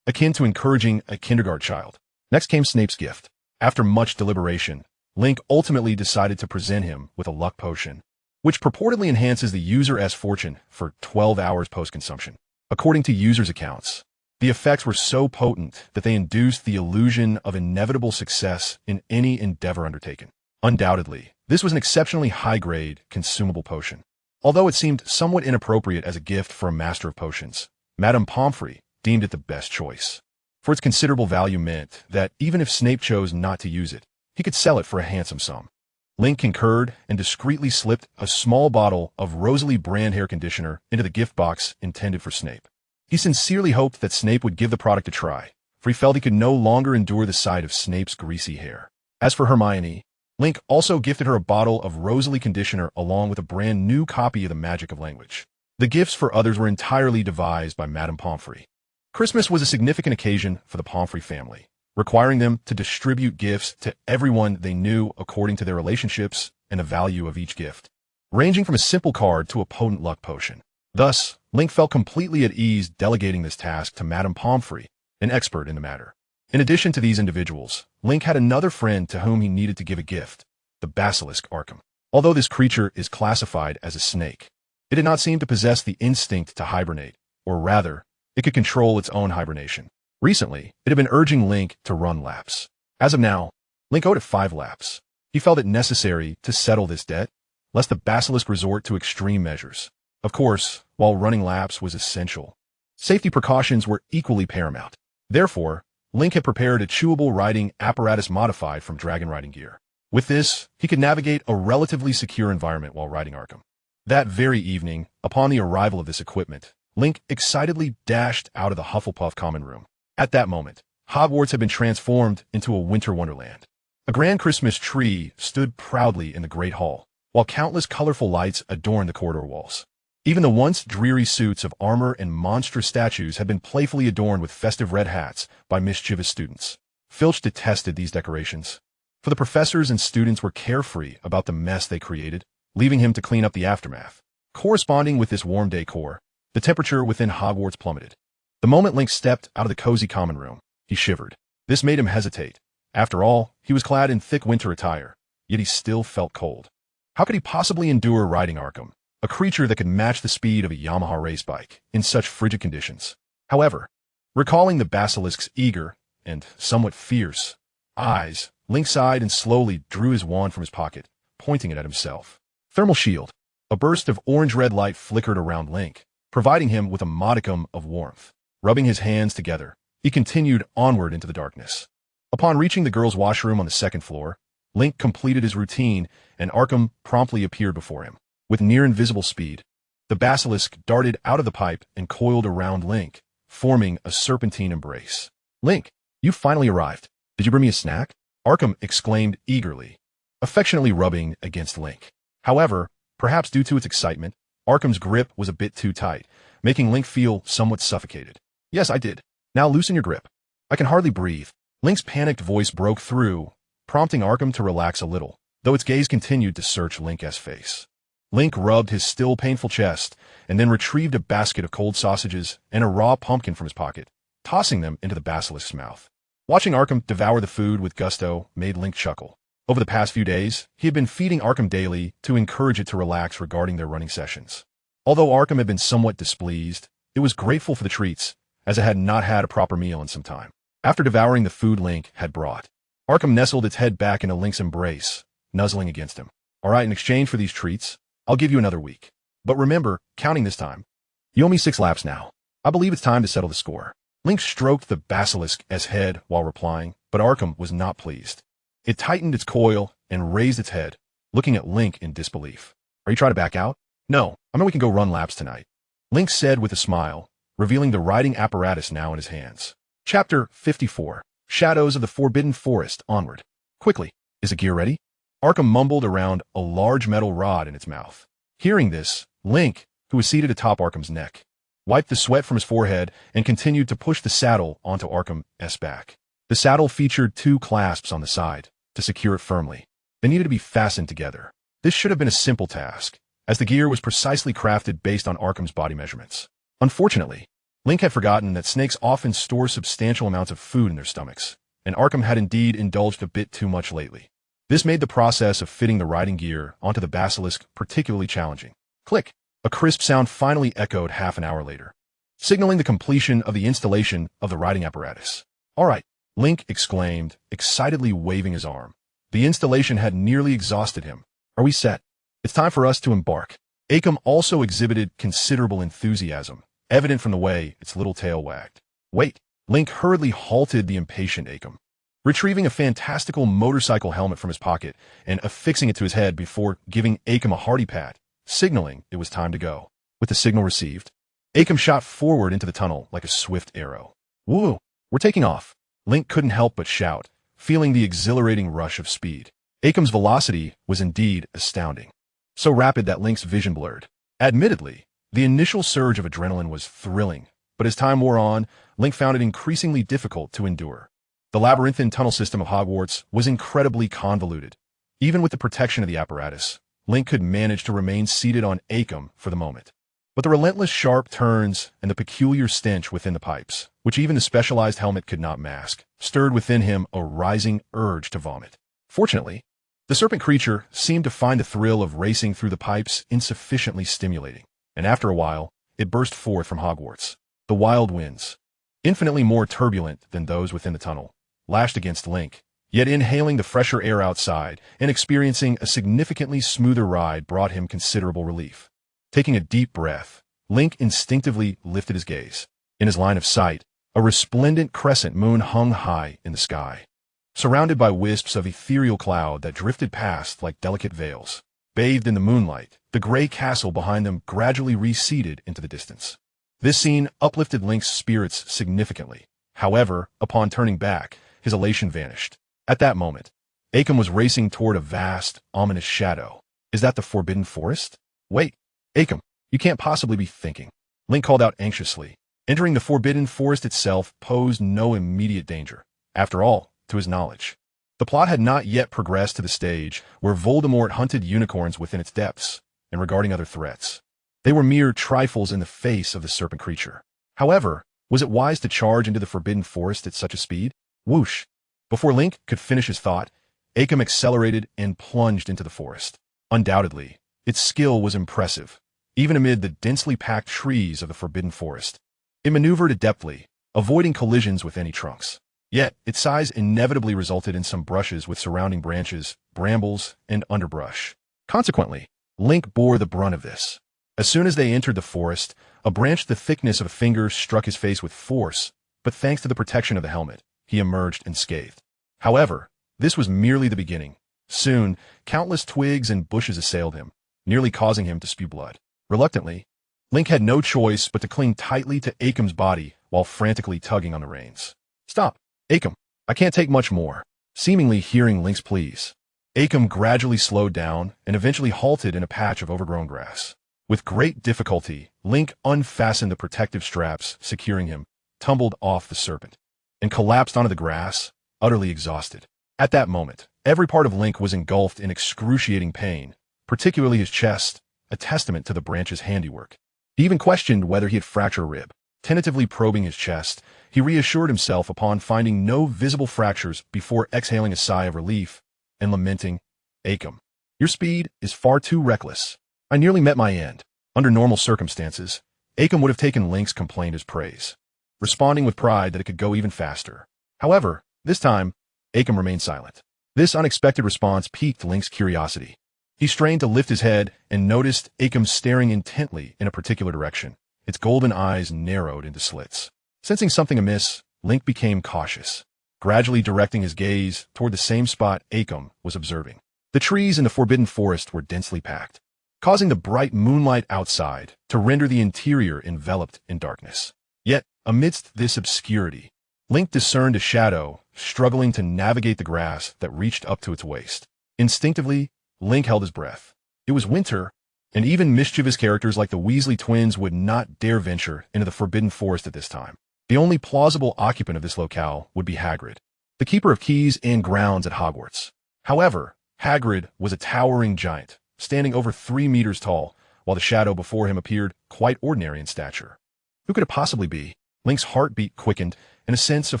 akin to encouraging a kindergarten child. Next came Snape's gift. After much deliberation, Link ultimately decided to present him with a luck potion, which purportedly enhances the user's fortune for 12 hours post-consumption. According to users' accounts, the effects were so potent that they induced the illusion of inevitable success in any endeavor undertaken. Undoubtedly, this was an exceptionally high-grade, consumable potion. Although it seemed somewhat inappropriate as a gift for a master of potions, Madame Pomfrey deemed it the best choice, for its considerable value meant that even if Snape chose not to use it, he could sell it for a handsome sum. Link concurred and discreetly slipped a small bottle of Rosalie brand hair conditioner into the gift box intended for Snape. He sincerely hoped that Snape would give the product a try, for he felt he could no longer endure the sight of Snape's greasy hair. As for Hermione, Link also gifted her a bottle of Rosalie conditioner along with a brand new copy of The Magic of Language. The gifts for others were entirely devised by Madame Pomfrey. Christmas was a significant occasion for the Pomfrey family, requiring them to distribute gifts to everyone they knew according to their relationships and the value of each gift, ranging from a simple card to a potent luck potion. Thus, Link felt completely at ease delegating this task to Madame Pomfrey, an expert in the matter. In addition to these individuals, Link had another friend to whom he needed to give a gift, the basilisk Arkham. Although this creature is classified as a snake, it did not seem to possess the instinct to hibernate, or rather, it could control its own hibernation. Recently, it had been urging Link to run laps. As of now, Link owed it 5 laps. He felt it necessary to settle this debt, lest the basilisk resort to extreme measures. Of course, while running laps was essential, safety precautions were equally paramount. Therefore, Link had prepared a chewable riding apparatus modified from dragon riding gear. With this, he could navigate a relatively secure environment while riding Arkham. That very evening, upon the arrival of this equipment, Link excitedly dashed out of the Hufflepuff common room. At that moment, Hogwarts had been transformed into a winter wonderland. A grand Christmas tree stood proudly in the Great Hall, while countless colorful lights adorned the corridor walls. Even the once dreary suits of armor and monstrous statues had been playfully adorned with festive red hats by mischievous students. Filch detested these decorations, for the professors and students were carefree about the mess they created, leaving him to clean up the aftermath. Corresponding with this warm decor, the temperature within Hogwarts plummeted. The moment Link stepped out of the cozy common room, he shivered. This made him hesitate. After all, he was clad in thick winter attire, yet he still felt cold. How could he possibly endure riding Arkham, a creature that could match the speed of a Yamaha race bike in such frigid conditions? However, recalling the basilisk's eager and somewhat fierce eyes, Link sighed and slowly drew his wand from his pocket, pointing it at himself. Thermal shield. A burst of orange-red light flickered around Link, providing him with a modicum of warmth. Rubbing his hands together, he continued onward into the darkness. Upon reaching the girls' washroom on the 2nd floor, Link completed his routine, and Arkham promptly appeared before him. With near-invisible speed, the basilisk darted out of the pipe and coiled around Link, forming a serpentine embrace. "Link, you finally arrived. Did you bring me a snack?" Arkham exclaimed eagerly, affectionately rubbing against Link. However, perhaps due to its excitement, Arkham's grip was a bit too tight, making Link feel somewhat suffocated. "Yes, I did. Now loosen your grip. I can hardly breathe." Link's panicked voice broke through, prompting Arkham to relax a little, though its gaze continued to search Link's face. Link rubbed his still painful chest, and then retrieved a basket of cold sausages and a raw pumpkin from his pocket, tossing them into the basilisk's mouth. Watching Arkham devour the food with gusto made Link chuckle. Over the past few days, he had been feeding Arkham daily to encourage it to relax regarding their running sessions. Although Arkham had been somewhat displeased, it was grateful for the treats, as it had not had a proper meal in some time. After devouring the food Link had brought, Arkham nestled its head back into Link's embrace, nuzzling against him. "All right, in exchange for these treats, I'll give you another week. But remember, counting this time. You owe me 6 laps now. I believe it's time to settle the score." Link stroked the basilisk's head while replying, but Arkham was not pleased. It tightened its coil and raised its head, looking at Link in disbelief. "Are you trying to back out?" "No, I mean we can go run laps tonight," Link said with a smile, revealing the riding apparatus now in his hands. Chapter 54. Shadows of the Forbidden Forest. Onward. "Quickly, is the gear ready?" Arkham mumbled around a large metal rod in its mouth. Hearing this, Link, who was seated atop Arkham's neck, wiped the sweat from his forehead and continued to push the saddle onto Arkham's back. The saddle featured 2 clasps on the side, to secure it firmly. They needed to be fastened together. This should have been a simple task, as the gear was precisely crafted based on Arkham's body measurements. Unfortunately, Link had forgotten that snakes often store substantial amounts of food in their stomachs, and Arkham had indeed indulged a bit too much lately. This made the process of fitting the riding gear onto the basilisk particularly challenging. Click! A crisp sound finally echoed half an hour later, signaling the completion of the installation of the riding apparatus. "All right," Link exclaimed, excitedly waving his arm. The installation had nearly exhausted him. "Are we set? It's time for us to embark." Arkham also exhibited considerable enthusiasm, evident from the way its little tail wagged. "Wait!" Link hurriedly halted the impatient Arkham, retrieving a fantastical motorcycle helmet from his pocket and affixing it to his head before giving Arkham a hearty pat, signaling it was time to go. With the signal received, Arkham shot forward into the tunnel like a swift arrow. "Woo! We're taking off!" Link couldn't help but shout, feeling the exhilarating rush of speed. Arkham's velocity was indeed astounding, so rapid that Link's vision blurred. Admittedly, the initial surge of adrenaline was thrilling, but as time wore on, Link found it increasingly difficult to endure. The labyrinthine tunnel system of Hogwarts was incredibly convoluted. Even with the protection of the apparatus, Link could manage to remain seated on Arkham for the moment. But the relentless sharp turns and the peculiar stench within the pipes, which even the specialized helmet could not mask, stirred within him a rising urge to vomit. Fortunately, the serpent creature seemed to find the thrill of racing through the pipes insufficiently stimulating, and after a while, it burst forth from Hogwarts. The wild winds, infinitely more turbulent than those within the tunnel, lashed against Link, yet inhaling the fresher air outside and experiencing a significantly smoother ride brought him considerable relief. Taking a deep breath, Link instinctively lifted his gaze. In his line of sight, a resplendent crescent moon hung high in the sky, surrounded by wisps of ethereal cloud that drifted past like delicate veils. Bathed in the moonlight, the gray castle behind them gradually receded into the distance. This scene uplifted Link's spirits significantly. However, upon turning back, his elation vanished. At that moment, Arkham was racing toward a vast, ominous shadow. "Is that the Forbidden Forest?" "Wait, Arkham, you can't possibly be thinking," Link called out anxiously. Entering the Forbidden Forest itself posed no immediate danger. After all, to his knowledge, the plot had not yet progressed to the stage where Voldemort hunted unicorns within its depths, and regarding other threats, they were mere trifles in the face of the serpent creature. However, was it wise to charge into the Forbidden Forest at such a speed? Whoosh! Before Link could finish his thought, Arkham accelerated and plunged into the forest. Undoubtedly, its skill was impressive, even amid the densely packed trees of the Forbidden Forest. It maneuvered adeptly, avoiding collisions with any trunks. Yet, its size inevitably resulted in some brushes with surrounding branches, brambles, and underbrush. Consequently, Link bore the brunt of this. As soon as they entered the forest, a branch the thickness of a finger struck his face with force, but thanks to the protection of the helmet, he emerged unscathed. However, this was merely the beginning. Soon, countless twigs and bushes assailed him, nearly causing him to spew blood. Reluctantly, Link had no choice but to cling tightly to Arkham's body while frantically tugging on the reins. "Stop, Arkham, I can't take much more." Seemingly hearing Link's pleas, Arkham gradually slowed down and eventually halted in a patch of overgrown grass. With great difficulty, Link unfastened the protective straps securing him, tumbled off the serpent, and collapsed onto the grass, utterly exhausted. At that moment, every part of Link was engulfed in excruciating pain, particularly his chest, a testament to the branch's handiwork. He even questioned whether he had fractured a rib. Tentatively probing his chest, he reassured himself upon finding no visible fractures before exhaling a sigh of relief and lamenting, "Arkham, your speed is far too reckless. I nearly met my end." Under normal circumstances, Arkham would have taken Link's complaint as praise, responding with pride that it could go even faster. However, this time, Arkham remained silent. This unexpected response piqued Link's curiosity. He strained to lift his head and noticed Arkham staring intently in a particular direction. Its golden eyes narrowed into slits. Sensing something amiss, Link became cautious, gradually directing his gaze toward the same spot Arkham was observing. The trees in the Forbidden Forest were densely packed, causing the bright moonlight outside to render the interior enveloped in darkness. Yet, amidst this obscurity, Link discerned a shadow struggling to navigate the grass that reached up to its waist. Instinctively, Link held his breath. It was winter, and even mischievous characters like the Weasley twins would not dare venture into the Forbidden Forest at this time. The only plausible occupant of this locale would be Hagrid, the keeper of keys and grounds at Hogwarts. However, Hagrid was a towering giant, standing over 3 meters tall, while the shadow before him appeared quite ordinary in stature. Who could it possibly be? Link's heartbeat quickened, and a sense of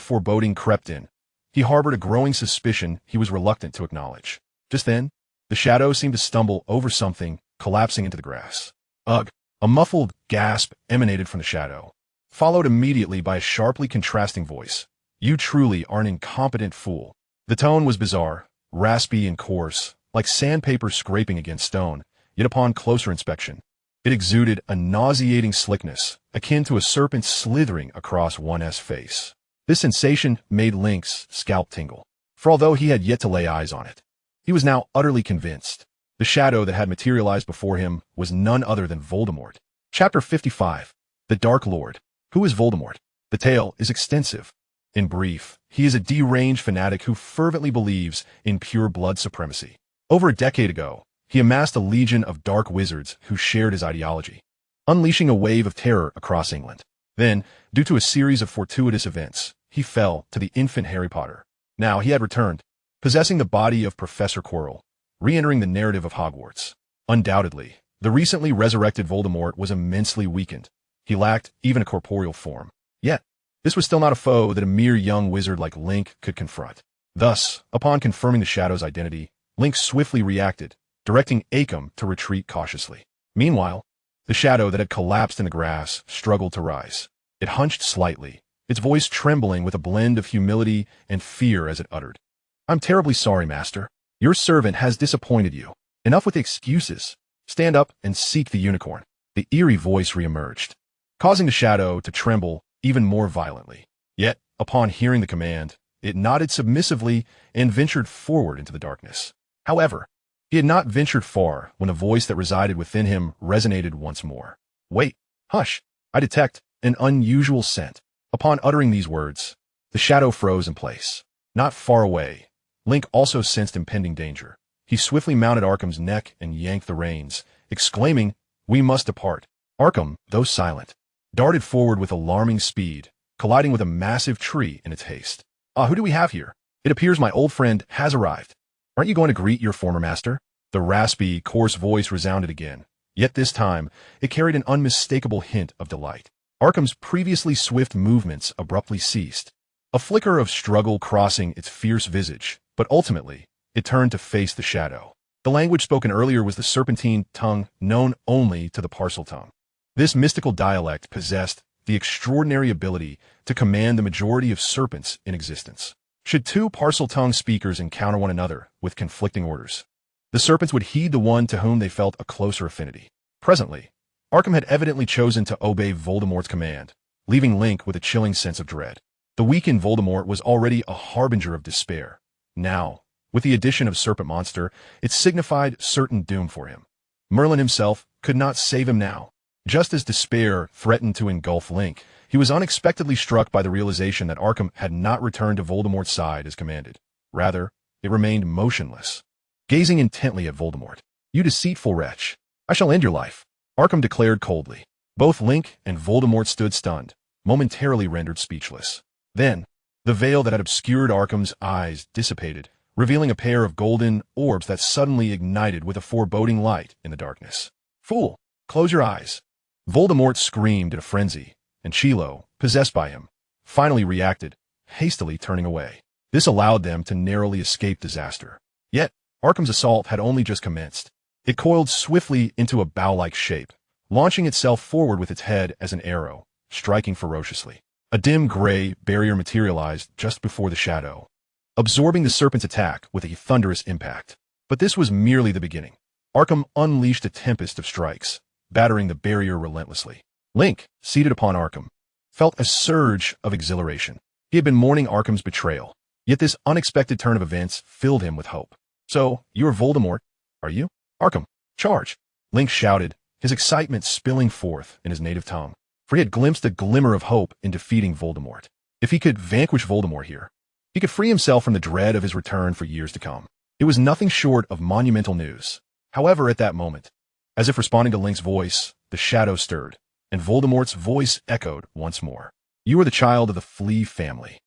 foreboding crept in. He harbored a growing suspicion he was reluctant to acknowledge. Just then, the shadow seemed to stumble over something, collapsing into the grass. Ugh! A muffled gasp emanated from the shadow, followed immediately by a sharply contrasting voice. You truly are an incompetent fool. The tone was bizarre, raspy and coarse, like sandpaper scraping against stone, yet upon closer inspection, it exuded a nauseating slickness, akin to a serpent slithering across one's face. This sensation made Link's scalp tingle, for although he had yet to lay eyes on it, he was now utterly convinced. The shadow that had materialized before him was none other than Voldemort. Chapter 55. The Dark Lord. Who is Voldemort? The tale is extensive. In brief, he is a deranged fanatic who fervently believes in pure blood supremacy. Over a decade ago, he amassed a legion of dark wizards who shared his ideology, unleashing a wave of terror across England. Then, due to a series of fortuitous events, he fell to the infant Harry Potter. Now he had returned, possessing the body of Professor Quirrell, re-entering the narrative of Hogwarts. Undoubtedly, the recently resurrected Voldemort was immensely weakened. He lacked even a corporeal form. Yet, this was still not a foe that a mere young wizard like Link could confront. Thus, upon confirming the Shadow's identity, Link swiftly reacted, directing Arkham to retreat cautiously. Meanwhile, the Shadow that had collapsed in the grass struggled to rise. It hunched slightly, its voice trembling with a blend of humility and fear as it uttered, "I'm terribly sorry, Master. Your servant has disappointed you. Enough with the excuses. Stand up and seek the unicorn." The eerie voice reemerged, causing the Shadow to tremble even more violently. Yet, upon hearing the command, it nodded submissively and ventured forward into the darkness. However, he had not ventured far when the voice that resided within him resonated once more. "Wait, hush, I detect an unusual scent." Upon uttering these words, the Shadow froze in place. Not far away, Link also sensed impending danger. He swiftly mounted Arkham's neck and yanked the reins, exclaiming, "We must depart." Arkham, though silent, darted forward with alarming speed, colliding with a massive tree in its haste. Who do we have here? It appears my old friend has arrived. Aren't you going to greet your former master?" The raspy, coarse voice resounded again, yet this time it carried an unmistakable hint of delight. Arkham's previously swift movements abruptly ceased, a flicker of struggle crossing its fierce visage, but ultimately, it turned to face the Shadow. The language spoken earlier was the serpentine tongue known only to the Parseltongue. This mystical dialect possessed the extraordinary ability to command the majority of serpents in existence. Should two Parseltongue speakers encounter one another with conflicting orders, the serpents would heed the one to whom they felt a closer affinity. Presently, Arkham had evidently chosen to obey Voldemort's command, leaving Link with a chilling sense of dread. The weakened Voldemort was already a harbinger of despair. Now, with the addition of Serpent Monster, it signified certain doom for him. Merlin himself could not save him now. Just as despair threatened to engulf Link, he was unexpectedly struck by the realization that Arkham had not returned to Voldemort's side as commanded. Rather, it remained motionless, gazing intently at Voldemort. "You deceitful wretch, I shall end your life," Arkham declared coldly. Both Link and Voldemort stood stunned, momentarily rendered speechless. Then, the veil that had obscured Arkham's eyes dissipated, revealing a pair of golden orbs that suddenly ignited with a foreboding light in the darkness. "Fool, close your eyes." Voldemort screamed in a frenzy, and Chilo, possessed by him, finally reacted, hastily turning away. This allowed them to narrowly escape disaster. Yet, Arkham's assault had only just commenced. It coiled swiftly into a bow-like shape, launching itself forward with its head as an arrow, striking ferociously. A dim gray barrier materialized just before the Shadow, absorbing the serpent's attack with a thunderous impact. But this was merely the beginning. Arkham unleashed a tempest of strikes, battering the barrier relentlessly. Link, seated upon Arkham, felt a surge of exhilaration. He had been mourning Arkham's betrayal, yet this unexpected turn of events filled him with hope. "So, you're Voldemort, are you? Arkham, charge!" Link shouted, his excitement spilling forth in his native tongue, for he had glimpsed a glimmer of hope in defeating Voldemort. If he could vanquish Voldemort here, he could free himself from the dread of his return for years to come. It was nothing short of monumental news. However, at that moment, as if responding to Link's voice, the Shadow stirred, and Voldemort's voice echoed once more. "You are the child of the Flea family.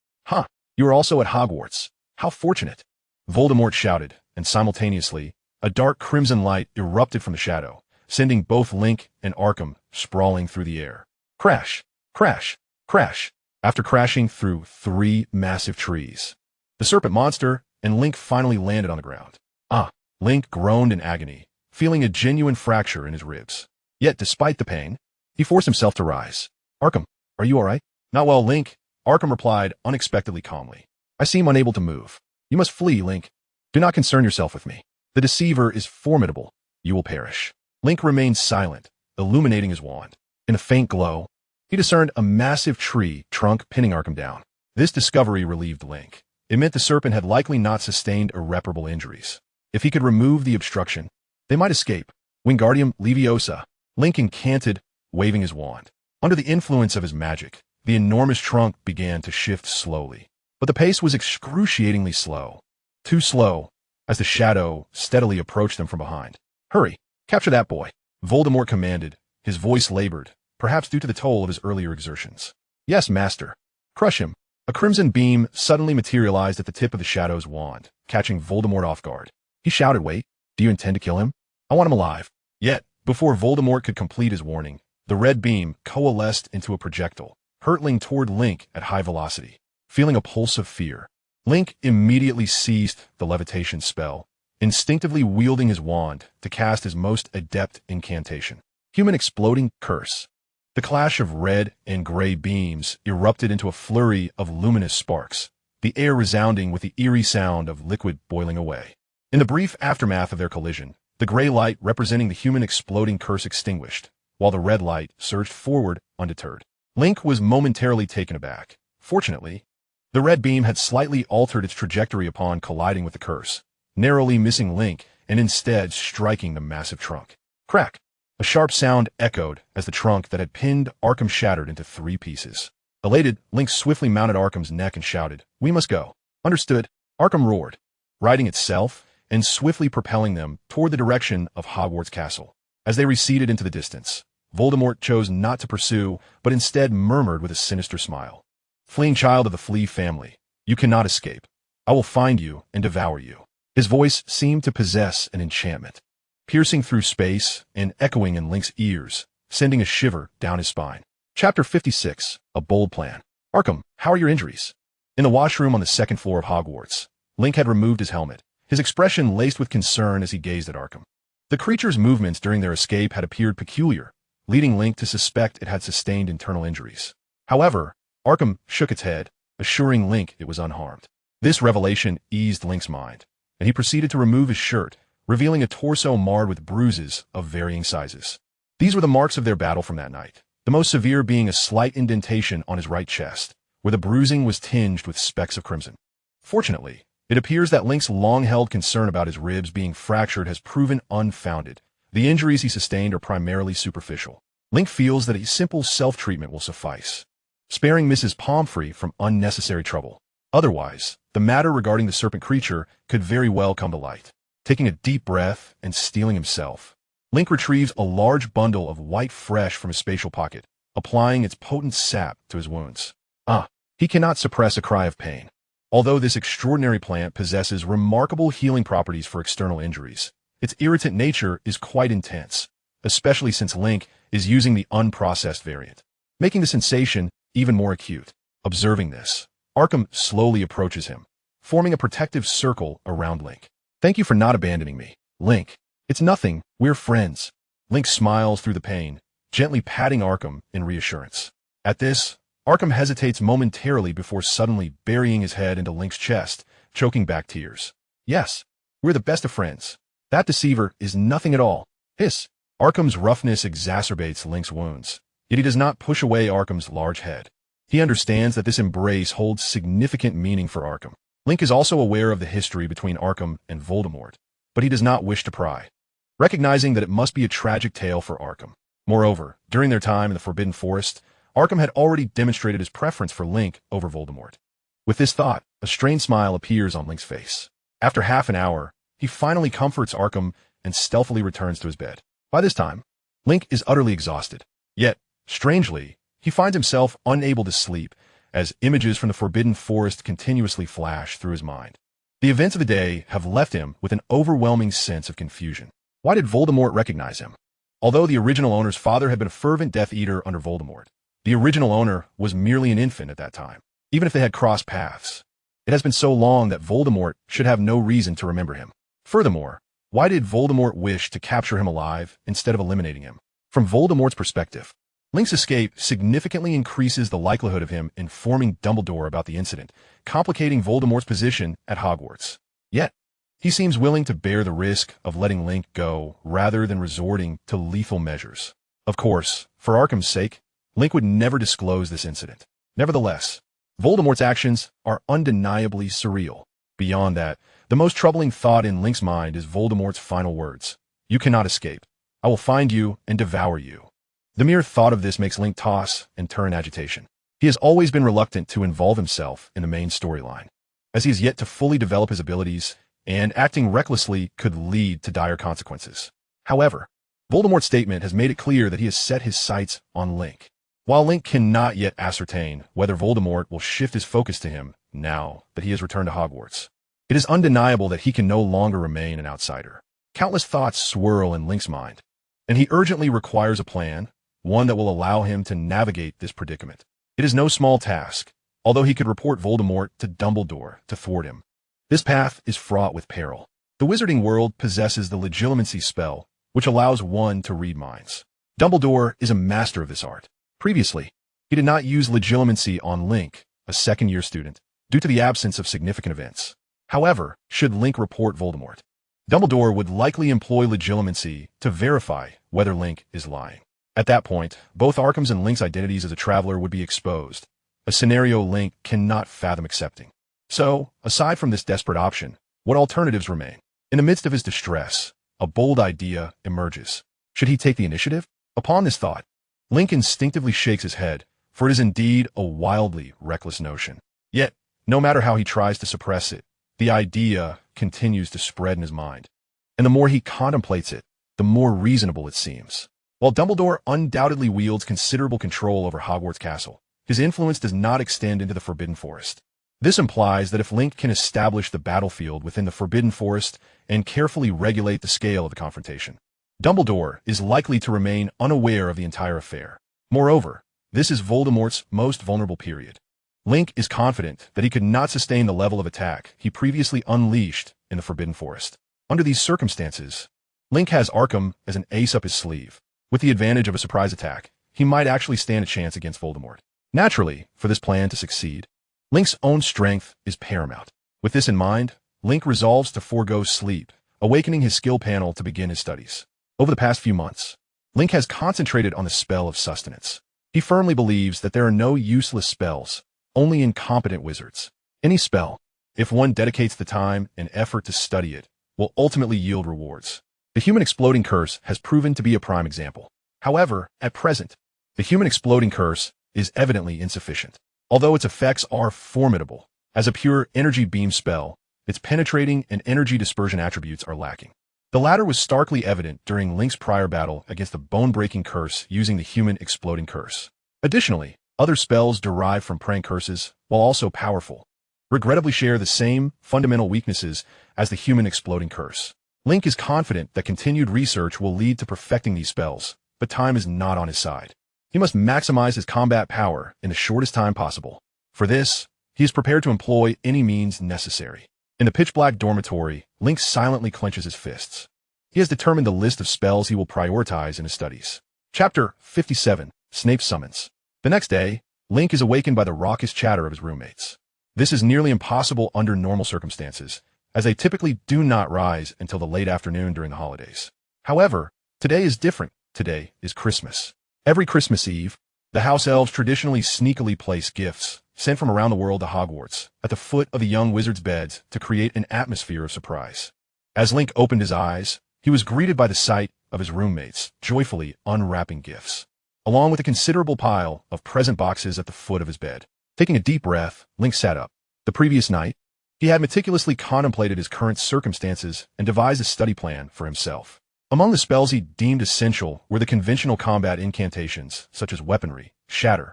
You are also at Hogwarts. How fortunate!" Voldemort shouted, and simultaneously, a dark crimson light erupted from the shadow, sending both Link and Arkham sprawling through the air. Crash! Crash! Crash! After crashing through 3 massive trees, the serpent monster and Link finally landed on the ground. Ah! Link groaned in agony, feeling a genuine fracture in his ribs. Yet, despite the pain, he forced himself to rise. Arkham, are you all right? Not well, Link, Arkham replied unexpectedly calmly. I seem unable to move. You must flee, Link. Do not concern yourself with me. The deceiver is formidable. You will perish. Link remained silent, illuminating his wand. In a faint glow, he discerned a massive tree trunk pinning Arkham down. This discovery relieved Link. It meant the serpent had likely not sustained irreparable injuries. If he could remove the obstruction, they might escape. Wingardium Leviosa. Link incanted, waving his wand. Under the influence of his magic, the enormous trunk began to shift slowly. But the pace was excruciatingly slow. Too slow, as the shadow steadily approached them from behind. Hurry, capture that boy, Voldemort commanded, his voice labored, perhaps due to the toll of his earlier exertions. Yes, master. Crush him. A crimson beam suddenly materialized at the tip of the shadow's wand, catching Voldemort off guard. He shouted, wait, do you intend to kill him? I want him alive. Yet, before Voldemort could complete his warning, the red beam coalesced into a projectile, hurtling toward Link at high velocity. Feeling a pulse of fear, Link immediately seized the levitation spell, instinctively wielding his wand to cast his most adept incantation. Human Exploding Curse. The clash of red and gray beams erupted into a flurry of luminous sparks, the air resounding with the eerie sound of liquid boiling away. In the brief aftermath of their collision, the gray light representing the Human Exploding Curse extinguished, while the red light surged forward undeterred. Link was momentarily taken aback. Fortunately, the red beam had slightly altered its trajectory upon colliding with the curse, narrowly missing Link and instead striking the massive trunk. Crack! A sharp sound echoed as the trunk that had pinned Arkham shattered into 3 pieces. Elated, Link swiftly mounted Arkham's neck and shouted, "We must go." Understood, Arkham roared, riding itself and swiftly propelling them toward the direction of Hogwarts Castle. As they receded into the distance, Voldemort chose not to pursue, but instead murmured with a sinister smile. Fleeing child of the Flea family, you cannot escape. I will find you and devour you. His voice seemed to possess an enchantment, piercing through space and echoing in Link's ears, sending a shiver down his spine. Chapter 56, A Bold Plan. Arkham, how are your injuries? In the washroom on the 2nd floor of Hogwarts, Link had removed his helmet, his expression laced with concern as he gazed at Arkham. The creature's movements during their escape had appeared peculiar, leading Link to suspect it had sustained internal injuries. However, Arkham shook its head, assuring Link it was unharmed. This revelation eased Link's mind, and he proceeded to remove his shirt, revealing a torso marred with bruises of varying sizes. These were the marks of their battle from that night, the most severe being a slight indentation on his right chest, where the bruising was tinged with specks of crimson. Fortunately, it appears that Link's long-held concern about his ribs being fractured has proven unfounded. The injuries he sustained are primarily superficial. Link feels that a simple self-treatment will suffice, sparing Mrs. Pomfrey from unnecessary trouble. Otherwise, the matter regarding the serpent creature could very well come to light. Taking a deep breath and steeling himself, Link retrieves a large bundle of white fresh from his spatial pocket, applying its potent sap to his wounds. He cannot suppress a cry of pain. Although this extraordinary plant possesses remarkable healing properties for external injuries, its irritant nature is quite intense, especially since Link is using the unprocessed variant, making the sensation even more acute. Observing this, Arkham slowly approaches him, forming a protective circle around Link. Thank you for not abandoning me, Link. It's nothing, we're friends. Link smiles through the pain, gently patting Arkham in reassurance. At this, Arkham hesitates momentarily before suddenly burying his head into Link's chest, choking back tears. Yes, we're the best of friends. That deceiver is nothing at all. Hiss. Arkham's roughness exacerbates Link's wounds, yet he does not push away Arkham's large head. He understands that this embrace holds significant meaning for Arkham. Link is also aware of the history between Arkham and Voldemort, but he does not wish to pry, recognizing that it must be a tragic tale for Arkham. Moreover, during their time in the Forbidden Forest, Arkham had already demonstrated his preference for Link over Voldemort. With this thought, a strained smile appears on Link's face. After half an hour, he finally comforts Arkham and stealthily returns to his bed. By this time, Link is utterly exhausted. Yet, strangely, he finds himself unable to sleep as images from the Forbidden Forest continuously flash through his mind. The events of the day have left him with an overwhelming sense of confusion. Why did Voldemort recognize him? Although the original owner's father had been a fervent Death Eater under Voldemort, the original owner was merely an infant at that time, even if they had crossed paths. It has been so long that Voldemort should have no reason to remember him. Furthermore, why did Voldemort wish to capture him alive instead of eliminating him? From Voldemort's perspective, Link's escape significantly increases the likelihood of him informing Dumbledore about the incident, complicating Voldemort's position at Hogwarts. Yet, he seems willing to bear the risk of letting Link go rather than resorting to lethal measures. Of course, for Arkham's sake, Link would never disclose this incident. Nevertheless, Voldemort's actions are undeniably surreal. Beyond that, the most troubling thought in Link's mind is Voldemort's final words. "You cannot escape. I will find you and devour you." The mere thought of this makes Link toss and turn in agitation. He has always been reluctant to involve himself in the main storyline, as he has yet to fully develop his abilities, and acting recklessly could lead to dire consequences. However, Voldemort's statement has made it clear that he has set his sights on Link. While Link cannot yet ascertain whether Voldemort will shift his focus to him now that he has returned to Hogwarts, it is undeniable that he can no longer remain an outsider. Countless thoughts swirl in Link's mind, and he urgently requires a plan, one that will allow him to navigate this predicament. It is no small task, although he could report Voldemort to Dumbledore to thwart him. This path is fraught with peril. The wizarding world possesses the Legilimency spell, which allows one to read minds. Dumbledore is a master of this art. Previously, he did not use Legilimency on Link, a second-year student, due to the absence of significant events. However, should Link report Voldemort, Dumbledore would likely employ Legilimency to verify whether Link is lying. At that point, both Arkham's and Link's identities as a traveler would be exposed, a scenario Link cannot fathom accepting. So, aside from this desperate option, what alternatives remain? In the midst of his distress, a bold idea emerges. Should he take the initiative? Upon this thought, Link instinctively shakes his head, for it is indeed a wildly reckless notion. Yet, no matter how he tries to suppress it, the idea continues to spread in his mind. And the more he contemplates it, the more reasonable it seems. While Dumbledore undoubtedly wields considerable control over Hogwarts Castle, his influence does not extend into the Forbidden Forest. This implies that if Link can establish the battlefield within the Forbidden Forest and carefully regulate the scale of the confrontation, Dumbledore is likely to remain unaware of the entire affair. Moreover, this is Voldemort's most vulnerable period. Link is confident that he could not sustain the level of attack he previously unleashed in the Forbidden Forest. Under these circumstances, Link has Arkham as an ace up his sleeve. With the advantage of a surprise attack, he might actually stand a chance against Voldemort. Naturally, for this plan to succeed, Link's own strength is paramount. With this in mind, Link resolves to forego sleep, awakening his skill panel to begin his studies. Over the past few months, Link has concentrated on the spell of sustenance. He firmly believes that there are no useless spells, only incompetent wizards. Any spell, if one dedicates the time and effort to study it, will ultimately yield rewards. The human exploding curse has proven to be a prime example. However, at present, the human exploding curse is evidently insufficient. Although its effects are formidable, as a pure energy beam spell, its penetrating and energy dispersion attributes are lacking. The latter was starkly evident during Link's prior battle against the bone-breaking curse using the human exploding curse. Additionally, other spells derived from praying curses, while also powerful, regrettably share the same fundamental weaknesses as the human exploding curse. Link is confident that continued research will lead to perfecting these spells, but time is not on his side. He must maximize his combat power in the shortest time possible. For this, he is prepared to employ any means necessary. In the pitch-black dormitory, Link silently clenches his fists. He has determined the list of spells he will prioritize in his studies. Chapter 57, Snape Summons. The next day, Link is awakened by the raucous chatter of his roommates. This is nearly impossible under normal circumstances, as they typically do not rise until the late afternoon during the holidays. However, today is different. Today is Christmas. Every Christmas Eve, the house elves traditionally sneakily place gifts, sent from around the world to Hogwarts, at the foot of the young wizards' beds to create an atmosphere of surprise. As Link opened his eyes, he was greeted by the sight of his roommates joyfully unwrapping gifts, along with a considerable pile of present boxes at the foot of his bed. Taking a deep breath, Link sat up. The previous night, he had meticulously contemplated his current circumstances and devised a study plan for himself. Among the spells he deemed essential were the conventional combat incantations, such as weaponry, shatter,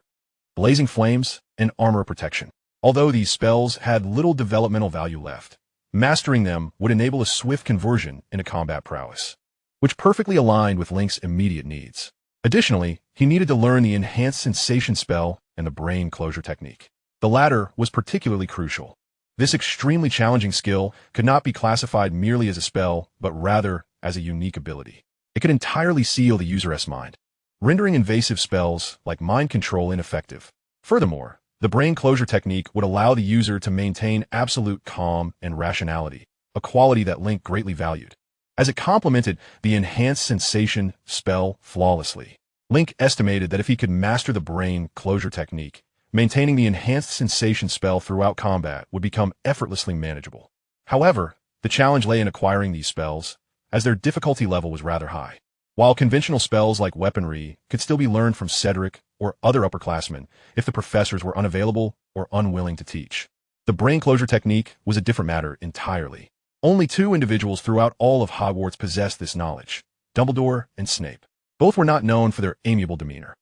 blazing flames, and armor protection. Although these spells had little developmental value left, Mastering them would enable a swift conversion into combat prowess, which perfectly aligned with Link's immediate needs. Additionally, he needed to learn the enhanced sensation spell and the brain closure technique. The latter was particularly crucial. This extremely challenging skill could not be classified merely as a spell, but rather as a unique ability. It could entirely seal the user's mind, rendering invasive spells like mind control ineffective. Furthermore, the brain closure technique would allow the user to maintain absolute calm and rationality, a quality that Link greatly valued, as it complemented the enhanced sensation spell flawlessly. Link estimated that if he could master the brain closure technique, maintaining the enhanced sensation spell throughout combat would become effortlessly manageable. However, the challenge lay in acquiring these spells, as their difficulty level was rather high. While conventional spells like weaponry could still be learned from Cedric or other upperclassmen if the professors were unavailable or unwilling to teach, the brain closure technique was a different matter entirely. Only two individuals throughout all of Hogwarts possessed this knowledge, Dumbledore and Snape. Both were not known for their amiable demeanor.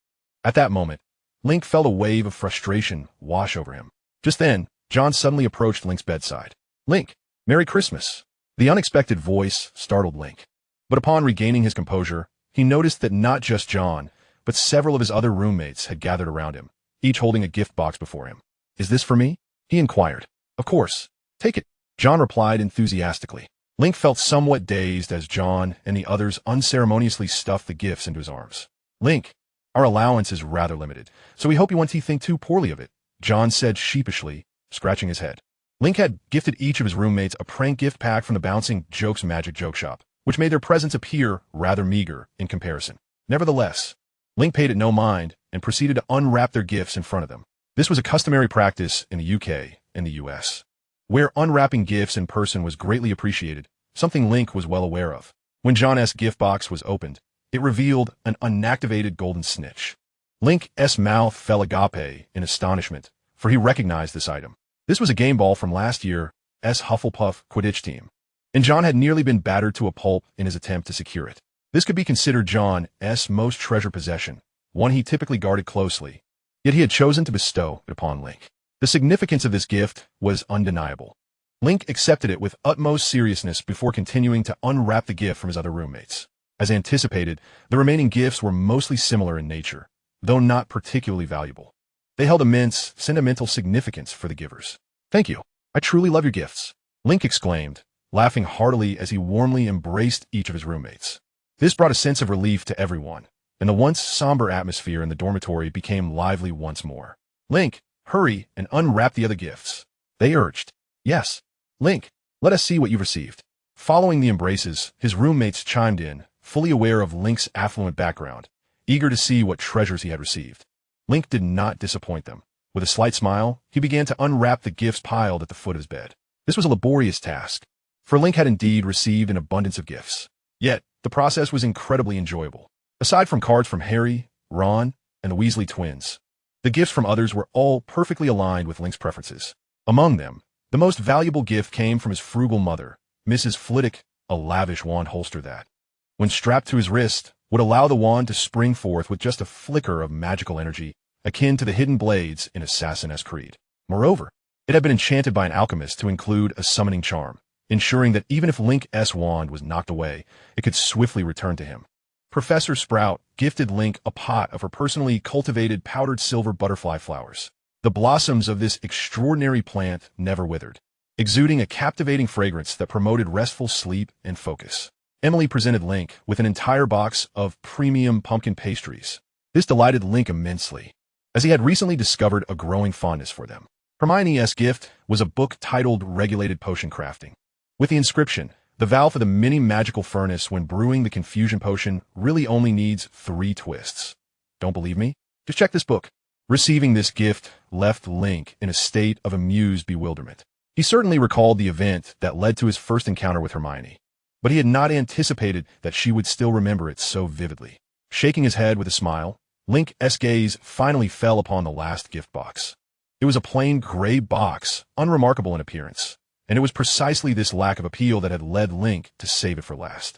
At that moment, Link felt a wave of frustration wash over him. Just then, John suddenly approached Link's bedside. "Link, Merry Christmas." The unexpected voice startled Link. But upon regaining his composure, he noticed that not just John, but several of his other roommates had gathered around him, each holding a gift box before him. "Is this for me?" he inquired. "Of course. Take it," John replied enthusiastically. Link felt somewhat dazed as John and the others unceremoniously stuffed the gifts into his arms. "Link, our allowance is rather limited, so we hope you won't think too poorly of it," John said sheepishly, scratching his head. Link had gifted each of his roommates a prank gift pack from the Bouncing Jokes Magic Joke Shop, which made their presents appear rather meager in comparison. Nevertheless, Link paid it no mind and proceeded to unwrap their gifts in front of them. This was a customary practice in the UK and the US, where unwrapping gifts in person was greatly appreciated, something Link was well aware of. When John's gift box was opened, it revealed an unactivated golden snitch. Link's mouth fell agape in astonishment, for he recognized this item. This was a game ball from last year's Hufflepuff Quidditch team, and John had nearly been battered to a pulp in his attempt to secure it. This could be considered John's most treasured possession, one he typically guarded closely, yet he had chosen to bestow it upon Link. The significance of this gift was undeniable. Link accepted it with utmost seriousness before continuing to unwrap the gift from his other roommates. As anticipated, the remaining gifts were mostly similar in nature, though not particularly valuable. They held immense sentimental significance for the givers. "Thank you. I truly love your gifts," Link exclaimed, laughing heartily as he warmly embraced each of his roommates. This brought a sense of relief to everyone, and the once somber atmosphere in the dormitory became lively once more. "Link, hurry and unwrap the other gifts," they urged. "Yes, Link, let us see what you've received." Following the embraces, his roommates chimed in, fully aware of Link's affluent background, eager to see what treasures he had received. Link did not disappoint them. With a slight smile, he began to unwrap the gifts piled at the foot of his bed. This was a laborious task, for Link had indeed received an abundance of gifts. Yet, the process was incredibly enjoyable. Aside from cards from Harry, Ron, and the Weasley twins, the gifts from others were all perfectly aligned with Link's preferences. Among them, the most valuable gift came from his frugal mother, Mrs. Flitwick, a lavish wand holster that, when strapped to his wrist, would allow the wand to spring forth with just a flicker of magical energy, akin to the hidden blades in Assassin's Creed. Moreover, it had been enchanted by an alchemist to include a summoning charm, ensuring that even if Link's wand was knocked away, it could swiftly return to him. Professor Sprout gifted Link a pot of her personally cultivated powdered silver butterfly flowers. The blossoms of this extraordinary plant never withered, exuding a captivating fragrance that promoted restful sleep and focus. Emily presented Link with an entire box of premium pumpkin pastries. This delighted Link immensely, as he had recently discovered a growing fondness for them. Hermione's gift was a book titled Regulated Potion Crafting, with the inscription, "The valve for the mini magical furnace when brewing the confusion potion really only needs 3 twists. Don't believe me? Just check this book." Receiving this gift left Link in a state of amused bewilderment. He certainly recalled the event that led to his first encounter with Hermione, but he had not anticipated that she would still remember it so vividly. Shaking his head with a smile, Link's gaze finally fell upon the last gift box. It was a plain gray box, unremarkable in appearance, and it was precisely this lack of appeal that had led Link to save it for last.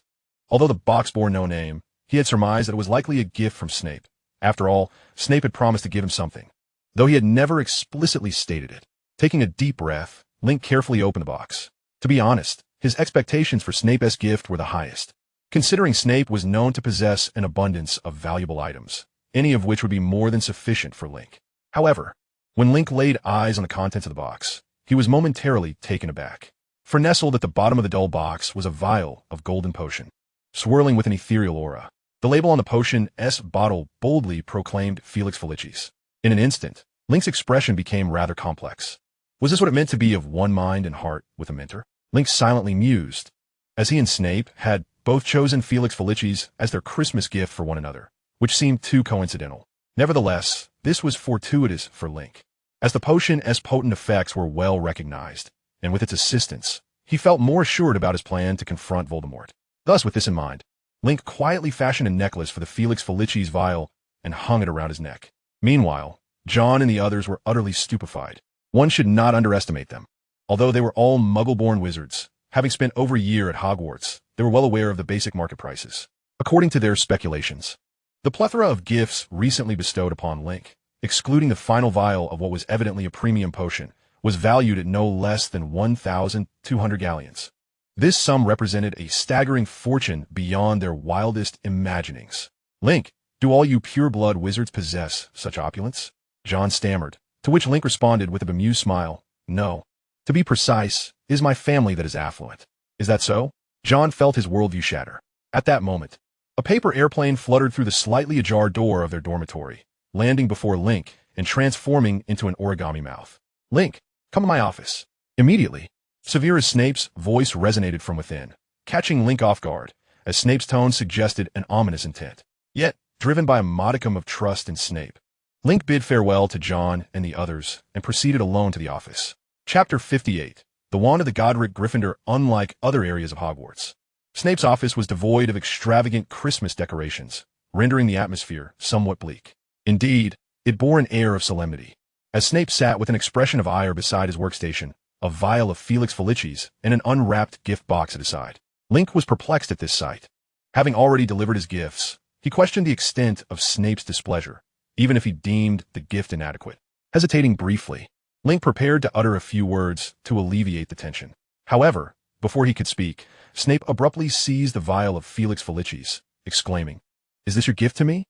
Although the box bore no name, he had surmised that it was likely a gift from Snape. After all, Snape had promised to give him something, though he had never explicitly stated it. Taking a deep breath, Link carefully opened the box. To be honest, his expectations for Snape's gift were the highest, considering Snape was known to possess an abundance of valuable items, any of which would be more than sufficient for Link. However, when Link laid eyes on the contents of the box, he was momentarily taken aback. For nestled at the bottom of the dull box was a vial of golden potion, swirling with an ethereal aura. The label on the potion's bottle boldly proclaimed Felix Felicis. In an instant, Link's expression became rather complex. Was this what it meant to be of one mind and heart with a mentor? Link silently mused, as he and Snape had both chosen Felix Felicis as their Christmas gift for one another, which seemed too coincidental. Nevertheless, this was fortuitous for Link, as the potion's potent effects were well recognized, and with its assistance, he felt more assured about his plan to confront Voldemort. Thus, with this in mind, Link quietly fashioned a necklace for the Felix Felicis vial and hung it around his neck. Meanwhile, John and the others were utterly stupefied. One should not underestimate them. Although they were all Muggle-born wizards, having spent over a year at Hogwarts, they were well aware of the basic market prices. According to their speculations, the plethora of gifts recently bestowed upon Link, excluding the final vial of what was evidently a premium potion, was valued at no less than 1,200 galleons. This sum represented a staggering fortune beyond their wildest imaginings. Link, do all you pure-blood wizards possess such opulence? John stammered, to which Link responded with a bemused smile, no. To be precise, it is my family that is affluent. Is that so? John felt his worldview shatter. At that moment, a paper airplane fluttered through the slightly ajar door of their dormitory, landing before Link and transforming into an origami mouth. Link, come to my office. Immediately, Severus Snape's voice resonated from within, catching Link off guard, as Snape's tone suggested an ominous intent. Yet, driven by a modicum of trust in Snape, Link bid farewell to John and the others and proceeded alone to the office. Chapter 58. The Wand of the Godric Gryffindor. Unlike other areas of Hogwarts, Snape's office was devoid of extravagant Christmas decorations, rendering the atmosphere somewhat bleak. Indeed, it bore an air of solemnity. As Snape sat with an expression of ire beside his workstation, a vial of Felix Felicis and an unwrapped gift box at his side, Link was perplexed at this sight. Having already delivered his gifts, he questioned the extent of Snape's displeasure, even if he deemed the gift inadequate. Hesitating briefly, Link prepared to utter a few words to alleviate the tension. However, before he could speak, Snape abruptly seized the vial of Felix Felicis, exclaiming, "Is this your gift to me?"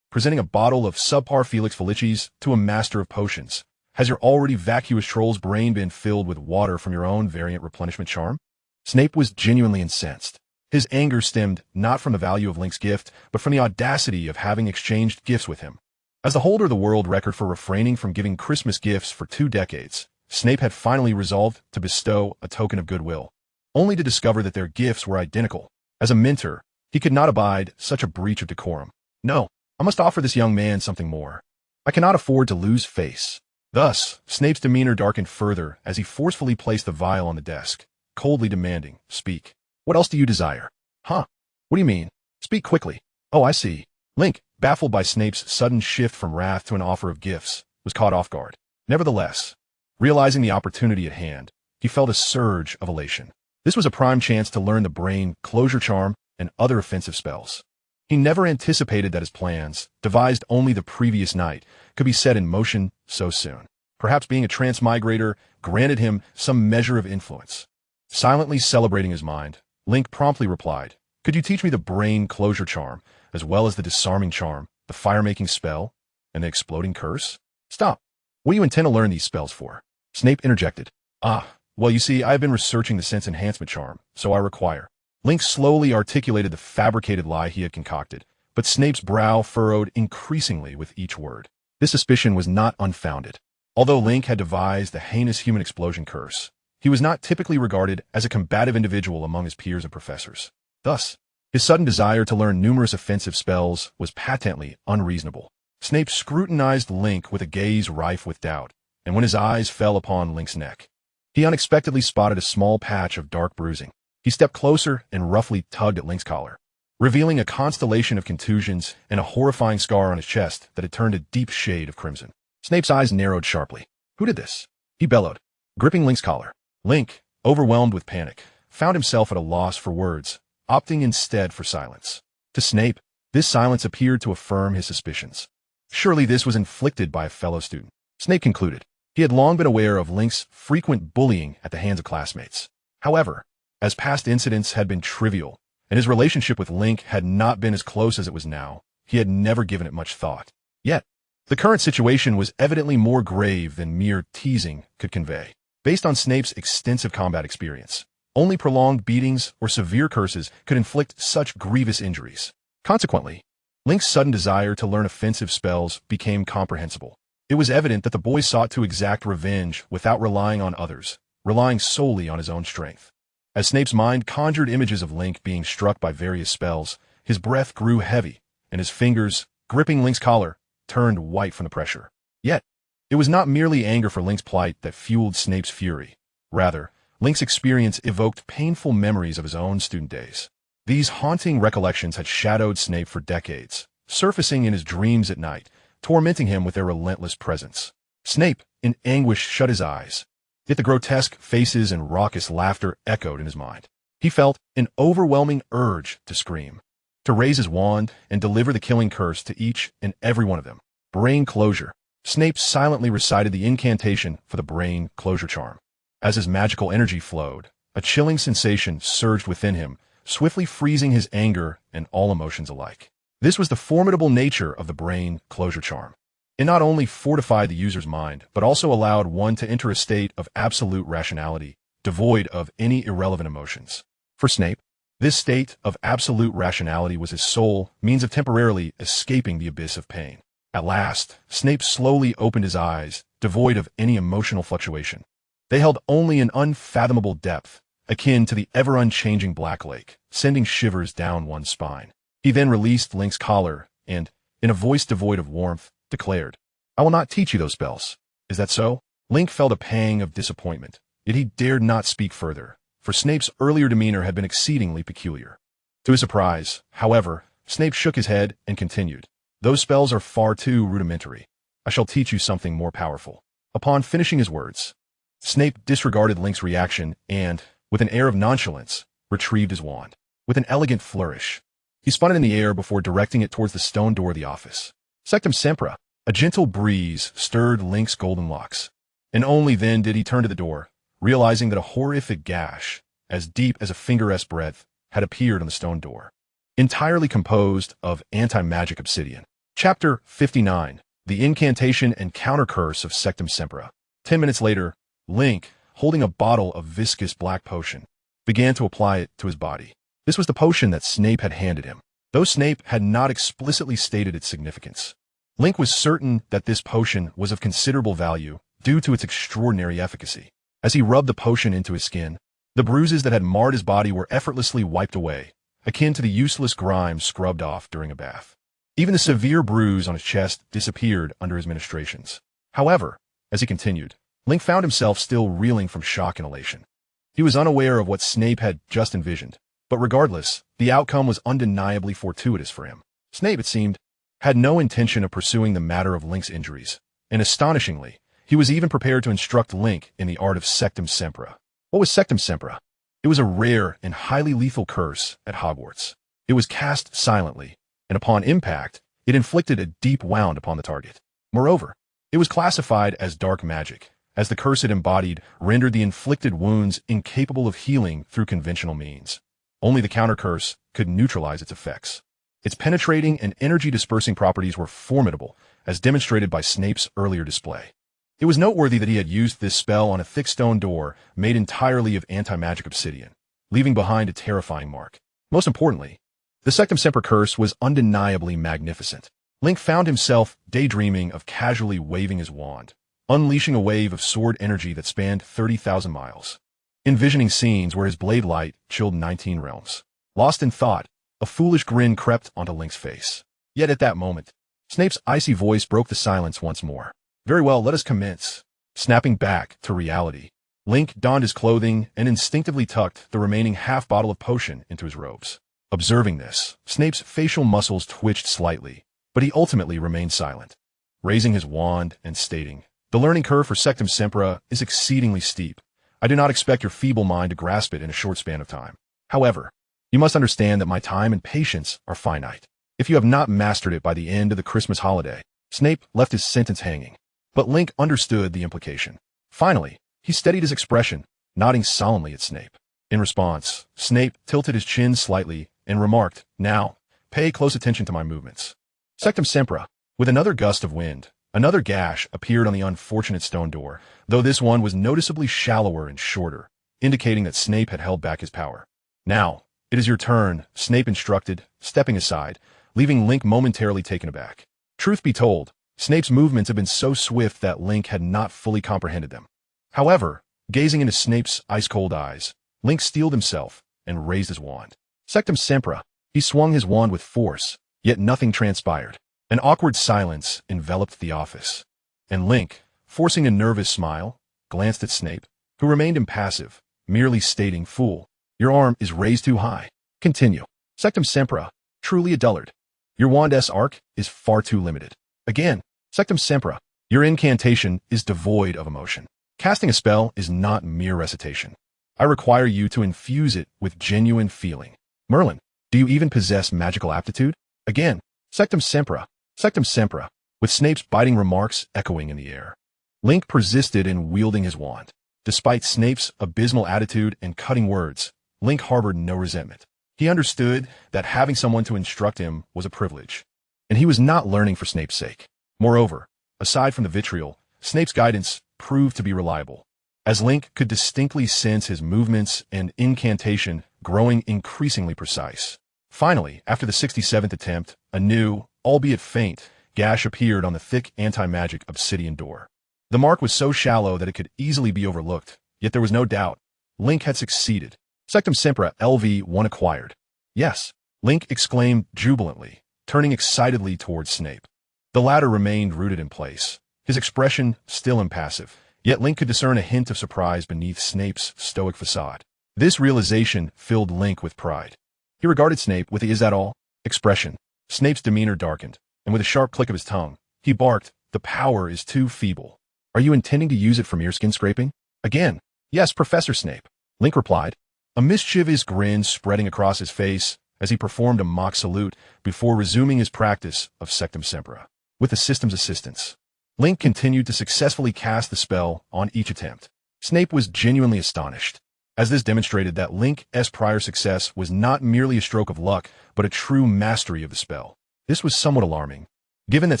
Presenting a bottle of subpar Felix Felicis to a master of potions, has your already vacuous troll's brain been filled with water from your own variant replenishment charm? Snape was genuinely incensed. His anger stemmed not from the value of Link's gift, but from the audacity of having exchanged gifts with him. As the holder of the world record for refraining from giving Christmas gifts for 2 decades, Snape had finally resolved to bestow a token of goodwill, only to discover that their gifts were identical. As a mentor, he could not abide such a breach of decorum. No, I must offer this young man something more. I cannot afford to lose face. Thus, Snape's demeanor darkened further as he forcefully placed the vial on the desk, coldly demanding, "Speak. What else do you desire?" "Huh? What do you mean? Speak quickly." "Oh, I see." Link, baffled by Snape's sudden shift from wrath to an offer of gifts, was caught off guard. Nevertheless, realizing the opportunity at hand, he felt a surge of elation. This was a prime chance to learn the brain closure charm and other offensive spells. He never anticipated that his plans, devised only the previous night, could be set in motion so soon. Perhaps being a transmigrator granted him some measure of influence. Silently celebrating his mind, Link promptly replied, "Could you teach me the brain closure charm, as well as the disarming charm, the fire-making spell, and the exploding curse?" "Stop. What do you intend to learn these spells for?" Snape interjected. Well, you see, I have been researching the sense enhancement charm, so I require." Link slowly articulated the fabricated lie he had concocted, but Snape's brow furrowed increasingly with each word. This suspicion was not unfounded. Although Link had devised the heinous human explosion curse, he was not typically regarded as a combative individual among his peers and professors. Thus, his sudden desire to learn numerous offensive spells was patently unreasonable. Snape scrutinized Link with a gaze rife with doubt, and when his eyes fell upon Link's neck, he unexpectedly spotted a small patch of dark bruising. He stepped closer and roughly tugged at Link's collar, revealing a constellation of contusions and a horrifying scar on his chest that had turned a deep shade of crimson. Snape's eyes narrowed sharply. "Who did this?" he bellowed, gripping Link's collar. Link, overwhelmed with panic, found himself at a loss for words, opting instead for silence. To Snape, this silence appeared to affirm his suspicions. Surely this was inflicted by a fellow student. Snape concluded, He had long been aware of Link's frequent bullying at the hands of classmates. However, as past incidents had been trivial, and his relationship with Link had not been as close as it was now, he had never given it much thought. Yet, the current situation was evidently more grave than mere teasing could convey. Based on Snape's extensive combat experience, only prolonged beatings or severe curses could inflict such grievous injuries. Consequently, Link's sudden desire to learn offensive spells became comprehensible. It was evident that the boy sought to exact revenge without relying on others, relying solely on his own strength. As Snape's mind conjured images of Link being struck by various spells, his breath grew heavy, and his fingers, gripping Link's collar, turned white from the pressure. Yet, it was not merely anger for Link's plight that fueled Snape's fury. Rather, Link's experience evoked painful memories of his own student days. These haunting recollections had shadowed Snape for decades, surfacing in his dreams at night, tormenting him with their relentless presence. Snape, in anguish, shut his eyes. Yet the grotesque faces and raucous laughter echoed in his mind. He felt an overwhelming urge to scream, to raise his wand and deliver the killing curse to each and every one of them. Brain closure. Snape silently recited the incantation for the brain closure charm. As his magical energy flowed, a chilling sensation surged within him, swiftly freezing his anger and all emotions alike. This was the formidable nature of the brain closure charm. It not only fortified the user's mind, but also allowed one to enter a state of absolute rationality, devoid of any irrelevant emotions. For Snape, this state of absolute rationality was his sole means of temporarily escaping the abyss of pain. At last, Snape slowly opened his eyes, devoid of any emotional fluctuation. They held only an unfathomable depth, akin to the ever-unchanging Black Lake, sending shivers down one's spine. He then released Link's collar and, in a voice devoid of warmth, declared, "I will not teach you those spells. Is that so?" Link felt a pang of disappointment, yet he dared not speak further, for Snape's earlier demeanor had been exceedingly peculiar. To his surprise, however, Snape shook his head and continued, "Those spells are far too rudimentary. I shall teach you something more powerful." Upon finishing his words, Snape disregarded Link's reaction and, with an air of nonchalance, retrieved his wand. With an elegant flourish, he spun it in the air before directing it towards the stone door of the office. Sectum Sempra, a gentle breeze stirred Link's golden locks, and only then did he turn to the door, realizing that a horrific gash, as deep as a finger's breadth, had appeared on the stone door, entirely composed of anti-magic obsidian. Chapter 59, The Incantation and Counter Curse of Sectum Sempra. 10 minutes later, Link, holding a bottle of viscous black potion, began to apply it to his body. This was the potion that Snape had handed him, though Snape had not explicitly stated its significance. Link was certain that this potion was of considerable value due to its extraordinary efficacy. As he rubbed the potion into his skin, the bruises that had marred his body were effortlessly wiped away, akin to the useless grime scrubbed off during a bath. Even the severe bruise on his chest disappeared under his ministrations. However, as he continued, Link found himself still reeling from shock and elation. He was unaware of what Snape had just envisioned, but regardless, the outcome was undeniably fortuitous for him. Snape, it seemed, had no intention of pursuing the matter of Link's injuries, and astonishingly, he was even prepared to instruct Link in the art of Sectum Sempra. What was Sectum Sempra? It was a rare and highly lethal curse at Hogwarts. It was cast silently, and upon impact, it inflicted a deep wound upon the target. Moreover, it was classified as dark magic, as the curse it embodied rendered the inflicted wounds incapable of healing through conventional means. Only the counter curse could neutralize its effects. Its penetrating and energy-dispersing properties were formidable, as demonstrated by Snape's earlier display. It was noteworthy that he had used this spell on a thick stone door made entirely of anti-magic obsidian, leaving behind a terrifying mark. Most importantly, the Sectum Sempra curse was undeniably magnificent. Link found himself daydreaming of casually waving his wand, unleashing a wave of sword energy that spanned 30,000 miles, envisioning scenes where his blade light chilled 19 realms. Lost in thought, a foolish grin crept onto Link's face. Yet at that moment, Snape's icy voice broke the silence once more. "Very well, let us commence." Snapping back to reality, Link donned his clothing and instinctively tucked the remaining half-bottle of potion into his robes. Observing this, Snape's facial muscles twitched slightly, but he ultimately remained silent, raising his wand and stating, "The learning curve for Sectum Sempra is exceedingly steep. I do not expect your feeble mind to grasp it in a short span of time. However, you must understand that my time and patience are finite. If you have not mastered it by the end of the Christmas holiday..." Snape left his sentence hanging. but Link understood the implication. Finally, he steadied his expression, nodding solemnly at Snape. In response, Snape tilted his chin slightly and remarked, "Now, pay close attention to my movements." Sectum Sempra. With another gust of wind, another gash appeared on the unfortunate stone door, though this one was noticeably shallower and shorter, indicating that Snape had held back his power. "Now, it is your turn," Snape instructed, stepping aside, leaving Link momentarily taken aback. Truth be told, Snape's movements had been so swift that Link had not fully comprehended them. However, gazing into Snape's ice-cold eyes, Link steeled himself and raised his wand. Sectum Sempra. He swung his wand with force, yet nothing transpired. An awkward silence enveloped the office. And Link, forcing a nervous smile, glanced at Snape, who remained impassive, merely stating, "Fool, your arm is raised too high. Continue." Sectum Sempra. Truly a dullard. Your wand's arc is far too limited. Again, Sectum Sempra. Your incantation is devoid of emotion. Casting a spell is not mere recitation. I require you to infuse it with genuine feeling. Merlin, do you even possess magical aptitude? Again, Sectum Sempra. Sectum Sempra, with Snape's biting remarks echoing in the air. Link persisted in wielding his wand. Despite Snape's abysmal attitude and cutting words, Link harbored no resentment. He understood that having someone to instruct him was a privilege, and he was not learning for Snape's sake. Moreover, aside from the vitriol, Snape's guidance proved to be reliable, as Link could distinctly sense his movements and incantation growing increasingly precise. Finally, after the 67th attempt, a new, albeit faint, gash appeared on the thick anti-magic obsidian door. The mark was so shallow that it could easily be overlooked, yet there was no doubt. Link had succeeded. Sectum Sempra LV1 acquired. Yes, Link exclaimed jubilantly, turning excitedly towards Snape. The latter remained rooted in place, his expression still impassive, yet Link could discern a hint of surprise beneath Snape's stoic facade. This realization filled Link with pride. He regarded Snape with the "is that all?" expression. Snape's demeanor darkened, and with a sharp click of his tongue, he barked, "The power is too feeble. Are you intending to use it for mere skin scraping?" Again, "Yes, Professor Snape," Link replied, a mischievous grin spreading across his face as he performed a mock salute before resuming his practice of Sectum Sempra. With the system's assistance, Link continued to successfully cast the spell on each attempt. Snape was genuinely astonished, as this demonstrated that Link's prior success was not merely a stroke of luck, but a true mastery of the spell. This was somewhat alarming, given that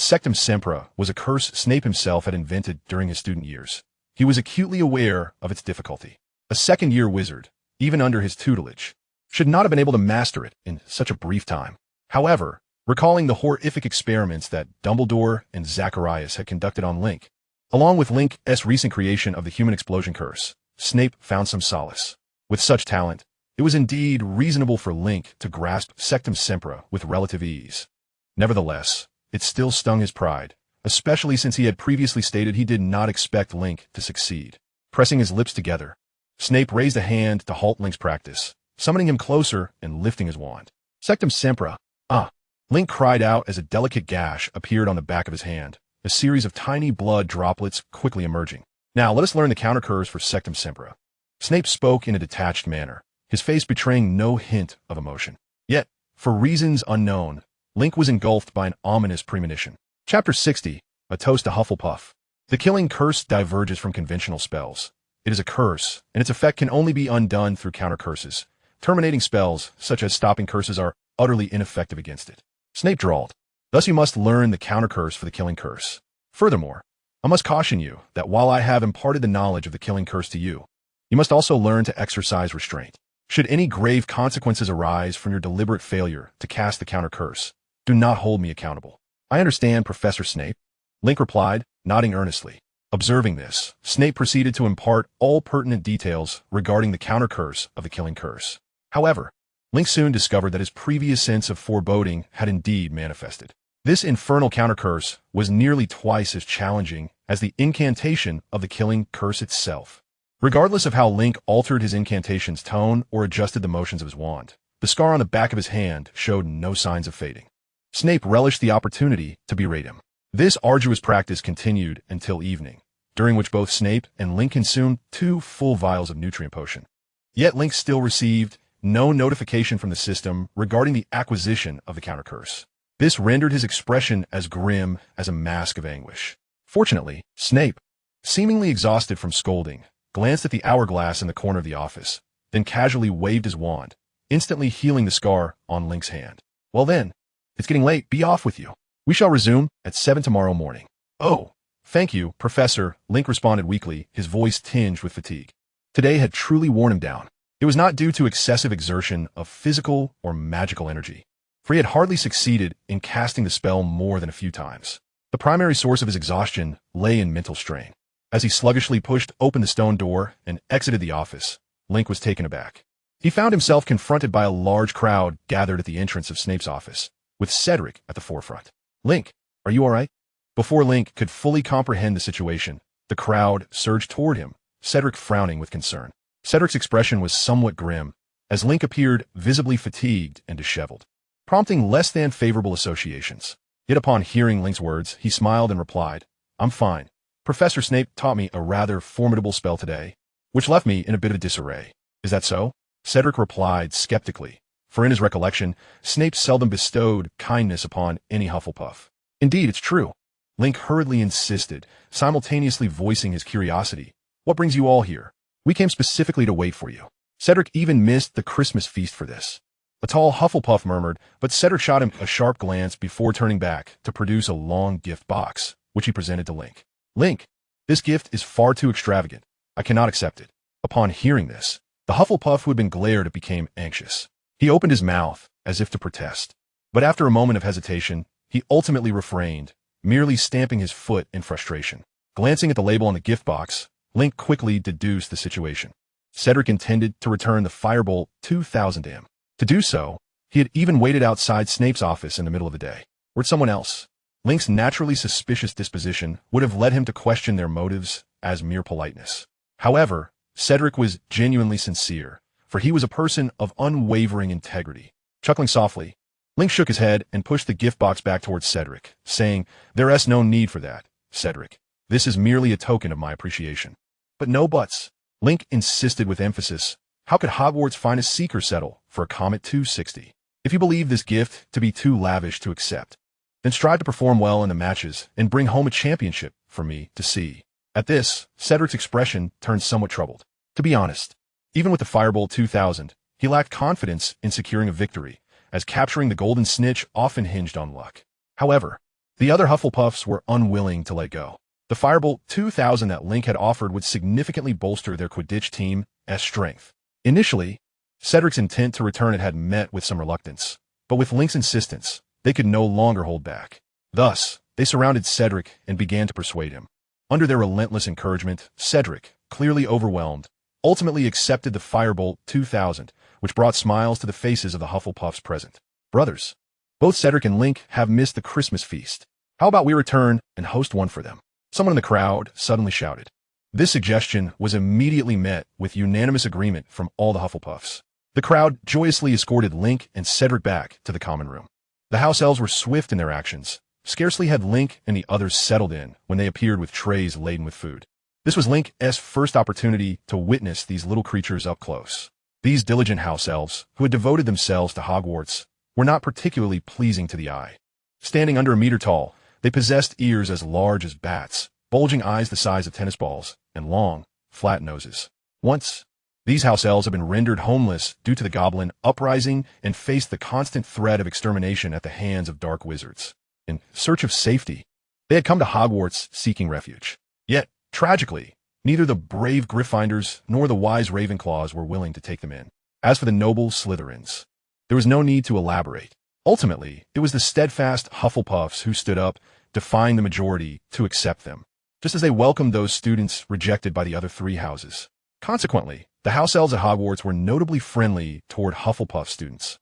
Sectum Sempra was a curse Snape himself had invented during his student years. He was acutely aware of its difficulty. A second-year wizard, even under his tutelage, should not have been able to master it in such a brief time. However, recalling the horrific experiments that Dumbledore and Zacharias had conducted on Link, along with Link's recent creation of the human explosion curse, Snape found some solace. With such talent, it was indeed reasonable for Link to grasp Sectum Sempra with relative ease. Nevertheless, it still stung his pride, especially since he had previously stated he did not expect Link to succeed. Pressing his lips together, Snape raised a hand to halt Link's practice, summoning him closer and lifting his wand. Sectum Sempra. Ah! Link cried out as a delicate gash appeared on the back of his hand, a series of tiny blood droplets quickly emerging. Now let us learn the counter curse for Sectum Sempra. Snape spoke in a detached manner, his face betraying no hint of emotion. Yet, for reasons unknown, Link was engulfed by an ominous premonition. Chapter 60, A Toast to Hufflepuff. The killing curse diverges from conventional spells. It is a curse, and its effect can only be undone through counter curses. Terminating spells, such as stopping curses, are utterly ineffective against it. Snape drawled. Thus you must learn the counter curse for the killing curse. Furthermore, I must caution you that while I have imparted the knowledge of the killing curse to you, you must also learn to exercise restraint. Should any grave consequences arise from your deliberate failure to cast the counter curse, do not hold me accountable. I understand, Professor Snape, Link replied, nodding earnestly. Observing this, Snape proceeded to impart all pertinent details regarding the counter curse of the killing curse. However, Link soon discovered that his previous sense of foreboding had indeed manifested. This infernal counter curse was nearly twice as challenging as the incantation of the killing curse itself. Regardless of how Link altered his incantation's tone or adjusted the motions of his wand, the scar on the back of his hand showed no signs of fading. Snape relished the opportunity to berate him. This arduous practice continued until evening, during which both Snape and Link consumed 2 full vials of nutrient potion. Yet Link still received no notification from the system regarding the acquisition of the counter curse. This rendered his expression as grim as a mask of anguish. Fortunately, Snape, seemingly exhausted from scolding, glanced at the hourglass in the corner of the office, then casually waved his wand, instantly healing the scar on Link's hand. Well then, it's getting late, be off with you. We shall resume at 7 tomorrow morning. Oh, thank you, Professor, Link responded weakly, his voice tinged with fatigue. Today had truly worn him down. It was not due to excessive exertion of physical or magical energy, for he had hardly succeeded in casting the spell more than a few times. The primary source of his exhaustion lay in mental strain. As he sluggishly pushed open the stone door and exited the office, Link was taken aback. He found himself confronted by a large crowd gathered at the entrance of Snape's office, with Cedric at the forefront. Link, are you all right? Before Link could fully comprehend the situation, the crowd surged toward him, Cedric frowning with concern. Cedric's expression was somewhat grim, as Link appeared visibly fatigued and disheveled, prompting less than favorable associations. Yet upon hearing Link's words, he smiled and replied, I'm fine. Professor Snape taught me a rather formidable spell today, which left me in a bit of disarray. Is that so? Cedric replied skeptically, for in his recollection, Snape seldom bestowed kindness upon any Hufflepuff. Indeed, it's true. Link hurriedly insisted, simultaneously voicing his curiosity. What brings you all here? We came specifically to wait for you. Cedric even missed the Christmas feast for this. A tall Hufflepuff murmured, but Cedric shot him a sharp glance before turning back to produce a long gift box, which he presented to Link. Link, this gift is far too extravagant. I cannot accept it. Upon hearing this, the Hufflepuff who had been glared at became anxious. He opened his mouth, as if to protest. But after a moment of hesitation, he ultimately refrained, merely stamping his foot in frustration. Glancing at the label on the gift box, Link quickly deduced the situation. Cedric intended to return the Firebolt 2000 to him. To do so, he had even waited outside Snape's office in the middle of the day. Were it someone else? Link's naturally suspicious disposition would have led him to question their motives as mere politeness. However, Cedric was genuinely sincere, for he was a person of unwavering integrity. Chuckling softly, Link shook his head and pushed the gift box back towards Cedric, saying, There's no need for that, Cedric. This is merely a token of my appreciation. But no buts. Link insisted with emphasis. How could Hogwarts' finest seeker settle for a Comet 260? If you believe this gift to be too lavish to accept, then strive to perform well in the matches and bring home a championship for me to see. At this, Cedric's expression turned somewhat troubled. To be honest, even with the Firebolt 2000, he lacked confidence in securing a victory, as capturing the golden snitch often hinged on luck. However, the other Hufflepuffs were unwilling to let go. The Firebolt 2000 that Link had offered would significantly bolster their Quidditch team's strength. Initially, Cedric's intent to return it had met with some reluctance, but with Link's insistence, they could no longer hold back. Thus, they surrounded Cedric and began to persuade him. Under their relentless encouragement, Cedric, clearly overwhelmed, ultimately accepted the Firebolt 2000, which brought smiles to the faces of the Hufflepuffs present. Brothers, both Cedric and Link have missed the Christmas feast. How about we return and host one for them? Someone in the crowd suddenly shouted. This suggestion was immediately met with unanimous agreement from all the Hufflepuffs. The crowd joyously escorted Link and Cedric back to the common room. The house elves were swift in their actions. Scarcely had Link and the others settled in when they appeared with trays laden with food. This was Link's first opportunity to witness these little creatures up close. These diligent house elves, who had devoted themselves to Hogwarts, were not particularly pleasing to the eye. Standing under a meter tall, they possessed ears as large as bats, bulging eyes the size of tennis balls, and long, flat noses. Once, these house elves had been rendered homeless due to the goblin uprising and faced the constant threat of extermination at the hands of dark wizards. In search of safety, they had come to Hogwarts seeking refuge. Yet, tragically, neither the brave Gryffindors nor the wise Ravenclaws were willing to take them in. As for the noble Slytherins, there was no need to elaborate. Ultimately, it was the steadfast Hufflepuffs who stood up, defying the majority to accept them, just as they welcomed those students rejected by the other three houses. Consequently, the house elves at Hogwarts were notably friendly toward Hufflepuff students,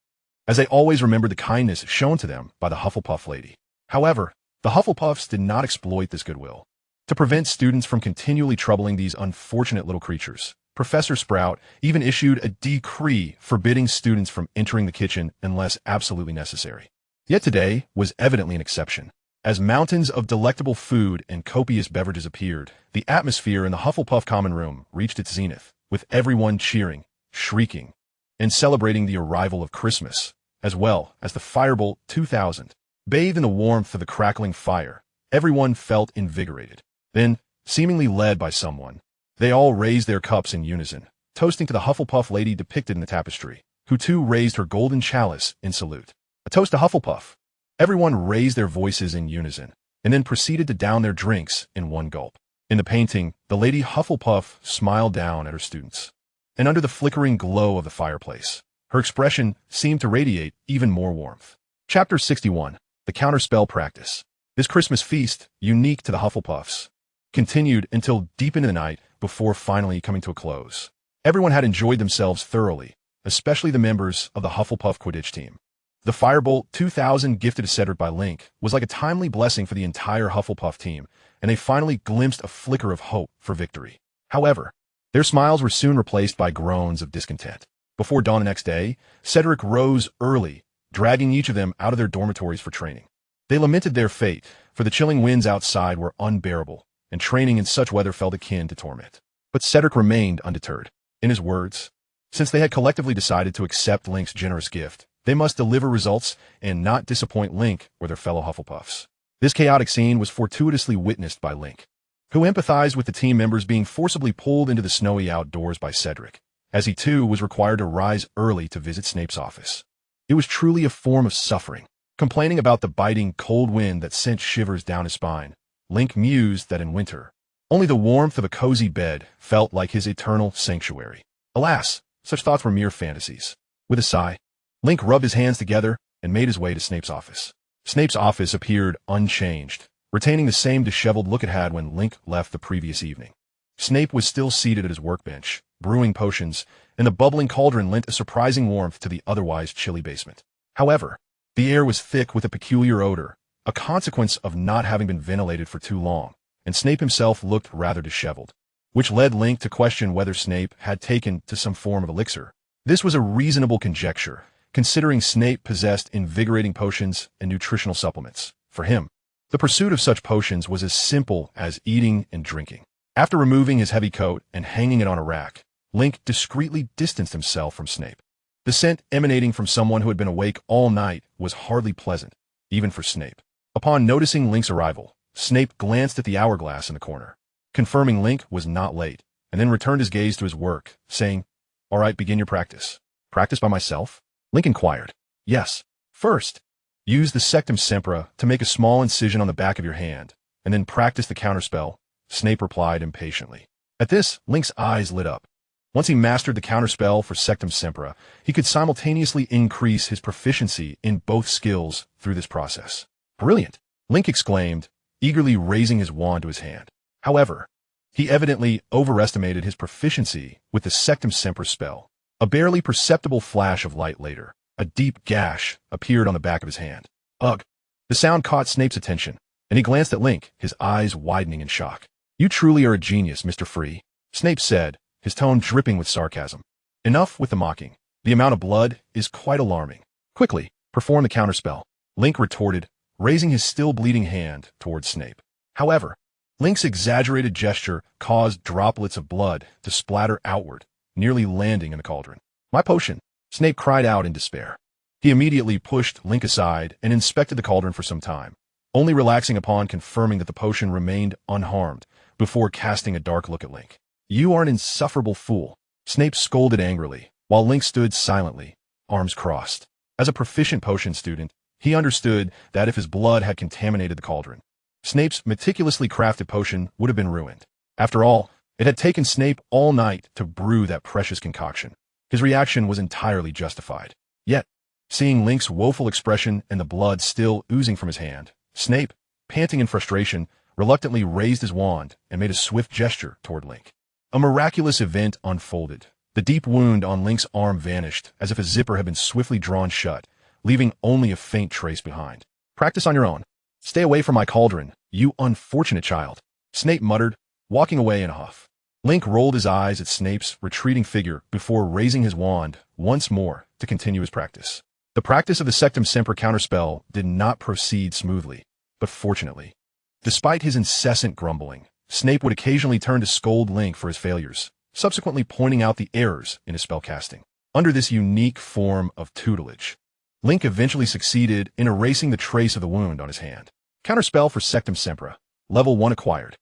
as they always remembered the kindness shown to them by the Hufflepuff lady. However, the Hufflepuffs did not exploit this goodwill. To prevent students from continually troubling these unfortunate little creatures, Professor Sprout even issued a decree forbidding students from entering the kitchen unless absolutely necessary. Yet today was evidently an exception. As mountains of delectable food and copious beverages appeared, the atmosphere in the Hufflepuff common room reached its zenith, with everyone cheering, shrieking, and celebrating the arrival of Christmas, as well as the Firebolt 2000. Bathed in the warmth of the crackling fire, everyone felt invigorated. Then, seemingly led by someone, they all raised their cups in unison, toasting to the Hufflepuff lady depicted in the tapestry, who too raised her golden chalice in salute. A toast to Hufflepuff. Everyone raised their voices in unison, and then proceeded to down their drinks in one gulp. In the painting, the Lady Hufflepuff smiled down at her students. And under the flickering glow of the fireplace, her expression seemed to radiate even more warmth. Chapter 61. The Counterspell Practice. This Christmas feast, unique to the Hufflepuffs, continued until deep into the night before finally coming to a close. Everyone had enjoyed themselves thoroughly, especially the members of the Hufflepuff Quidditch team. The Firebolt 2000 gifted to Cedric by Link was like a timely blessing for the entire Hufflepuff team, and they finally glimpsed a flicker of hope for victory. However, their smiles were soon replaced by groans of discontent. Before dawn the next day, Cedric rose early, dragging each of them out of their dormitories for training. They lamented their fate, for the chilling winds outside were unbearable, and training in such weather felt akin to torment. But Cedric remained undeterred. In his words, since they had collectively decided to accept Link's generous gift, they must deliver results and not disappoint Link or their fellow Hufflepuffs. This chaotic scene was fortuitously witnessed by Link, who empathized with the team members being forcibly pulled into the snowy outdoors by Cedric, as he too was required to rise early to visit Snape's office. It was truly a form of suffering. Complaining about the biting cold wind that sent shivers down his spine, Link mused that in winter, only the warmth of a cozy bed felt like his eternal sanctuary. Alas, such thoughts were mere fantasies. With a sigh, Link rubbed his hands together and made his way to Snape's office. Snape's office appeared unchanged, retaining the same disheveled look it had when Link left the previous evening. Snape was still seated at his workbench, brewing potions, and the bubbling cauldron lent a surprising warmth to the otherwise chilly basement. However, the air was thick with a peculiar odor, a consequence of not having been ventilated for too long, and Snape himself looked rather disheveled, which led Link to question whether Snape had taken to some form of elixir. This was a reasonable conjecture, considering Snape possessed invigorating potions and nutritional supplements. For him, the pursuit of such potions was as simple as eating and drinking. After removing his heavy coat and hanging it on a rack, Link discreetly distanced himself from Snape. The scent emanating from someone who had been awake all night was hardly pleasant, even for Snape. Upon noticing Link's arrival, Snape glanced at the hourglass in the corner, confirming Link was not late, and then returned his gaze to his work, saying, "All right, begin your practice." "Practice by myself?" Link inquired. "Yes. First, use the Sectum Sempra to make a small incision on the back of your hand, and then practice the counterspell," Snape replied impatiently. At this, Link's eyes lit up. Once he mastered the counterspell for Sectum Sempra, he could simultaneously increase his proficiency in both skills through this process. "Brilliant!" Link exclaimed, eagerly raising his wand to his hand. However, he evidently overestimated his proficiency with the Sectum Sempra spell. A barely perceptible flash of light later, a deep gash appeared on the back of his hand. "Ugh!" The sound caught Snape's attention, and he glanced at Link, his eyes widening in shock. "You truly are a genius, Mr. Free," Snape said, his tone dripping with sarcasm. "Enough with the mocking. The amount of blood is quite alarming. Quickly, perform the counterspell," Link retorted, raising his still bleeding hand towards Snape. However, Link's exaggerated gesture caused droplets of blood to splatter outward, nearly landing in the cauldron. "My potion!" Snape cried out in despair. He immediately pushed Link aside and inspected the cauldron for some time, only relaxing upon confirming that the potion remained unharmed before casting a dark look at Link. "You are an insufferable fool," Snape scolded angrily, while Link stood silently, arms crossed. As a proficient potion student, he understood that if his blood had contaminated the cauldron, Snape's meticulously crafted potion would have been ruined. After all, it had taken Snape all night to brew that precious concoction. His reaction was entirely justified. Yet, seeing Link's woeful expression and the blood still oozing from his hand, Snape, panting in frustration, reluctantly raised his wand and made a swift gesture toward Link. A miraculous event unfolded. The deep wound on Link's arm vanished as if a zipper had been swiftly drawn shut, leaving only a faint trace behind. "Practice on your own. Stay away from my cauldron, you unfortunate child," Snape muttered, walking away in a huff. Link rolled his eyes at Snape's retreating figure before raising his wand once more to continue his practice. The practice of the Sectum Sempra counterspell did not proceed smoothly, but fortunately, despite his incessant grumbling, Snape would occasionally turn to scold Link for his failures, subsequently pointing out the errors in his spellcasting. Under this unique form of tutelage, Link eventually succeeded in erasing the trace of the wound on his hand. Counterspell for Sectum Sempra. Level 1 acquired.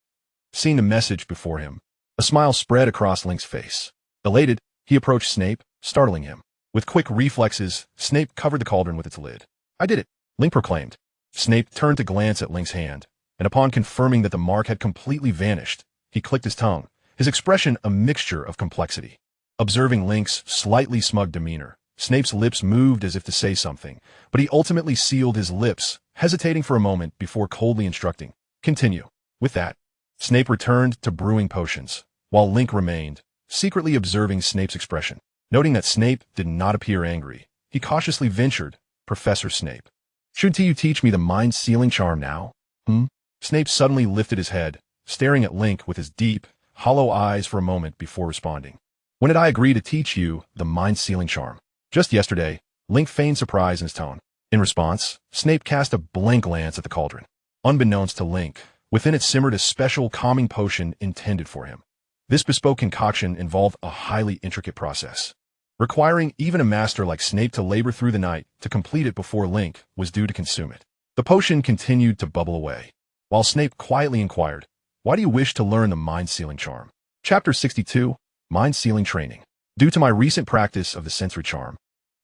Seeing the message before him, a smile spread across Link's face. Elated, he approached Snape, startling him. With quick reflexes, Snape covered the cauldron with its lid. "I did it," Link proclaimed. Snape turned to glance at Link's hand, and upon confirming that the mark had completely vanished, he clicked his tongue, his expression a mixture of complexity. Observing Link's slightly smug demeanor, Snape's lips moved as if to say something, but he ultimately sealed his lips, hesitating for a moment before coldly instructing, "Continue." With that, Snape returned to brewing potions, while Link remained, secretly observing Snape's expression. Noting that Snape did not appear angry, he cautiously ventured, "Professor Snape, shouldn't you teach me the mind-sealing charm now?" Snape suddenly lifted his head, staring at Link with his deep, hollow eyes for a moment before responding. "When did I agree to teach you the mind-sealing charm?" "Just yesterday," Link feigned surprise in his tone. In response, Snape cast a blank glance at the cauldron. Unbeknownst to Link, within it simmered a special calming potion intended for him. This bespoke concoction involved a highly intricate process, requiring even a master like Snape to labor through the night to complete it before Link was due to consume it. The potion continued to bubble away, while Snape quietly inquired, "Why do you wish to learn the mind-sealing charm?" Chapter 62, Mind-Sealing Training. Due to my recent practice of the sensory charm,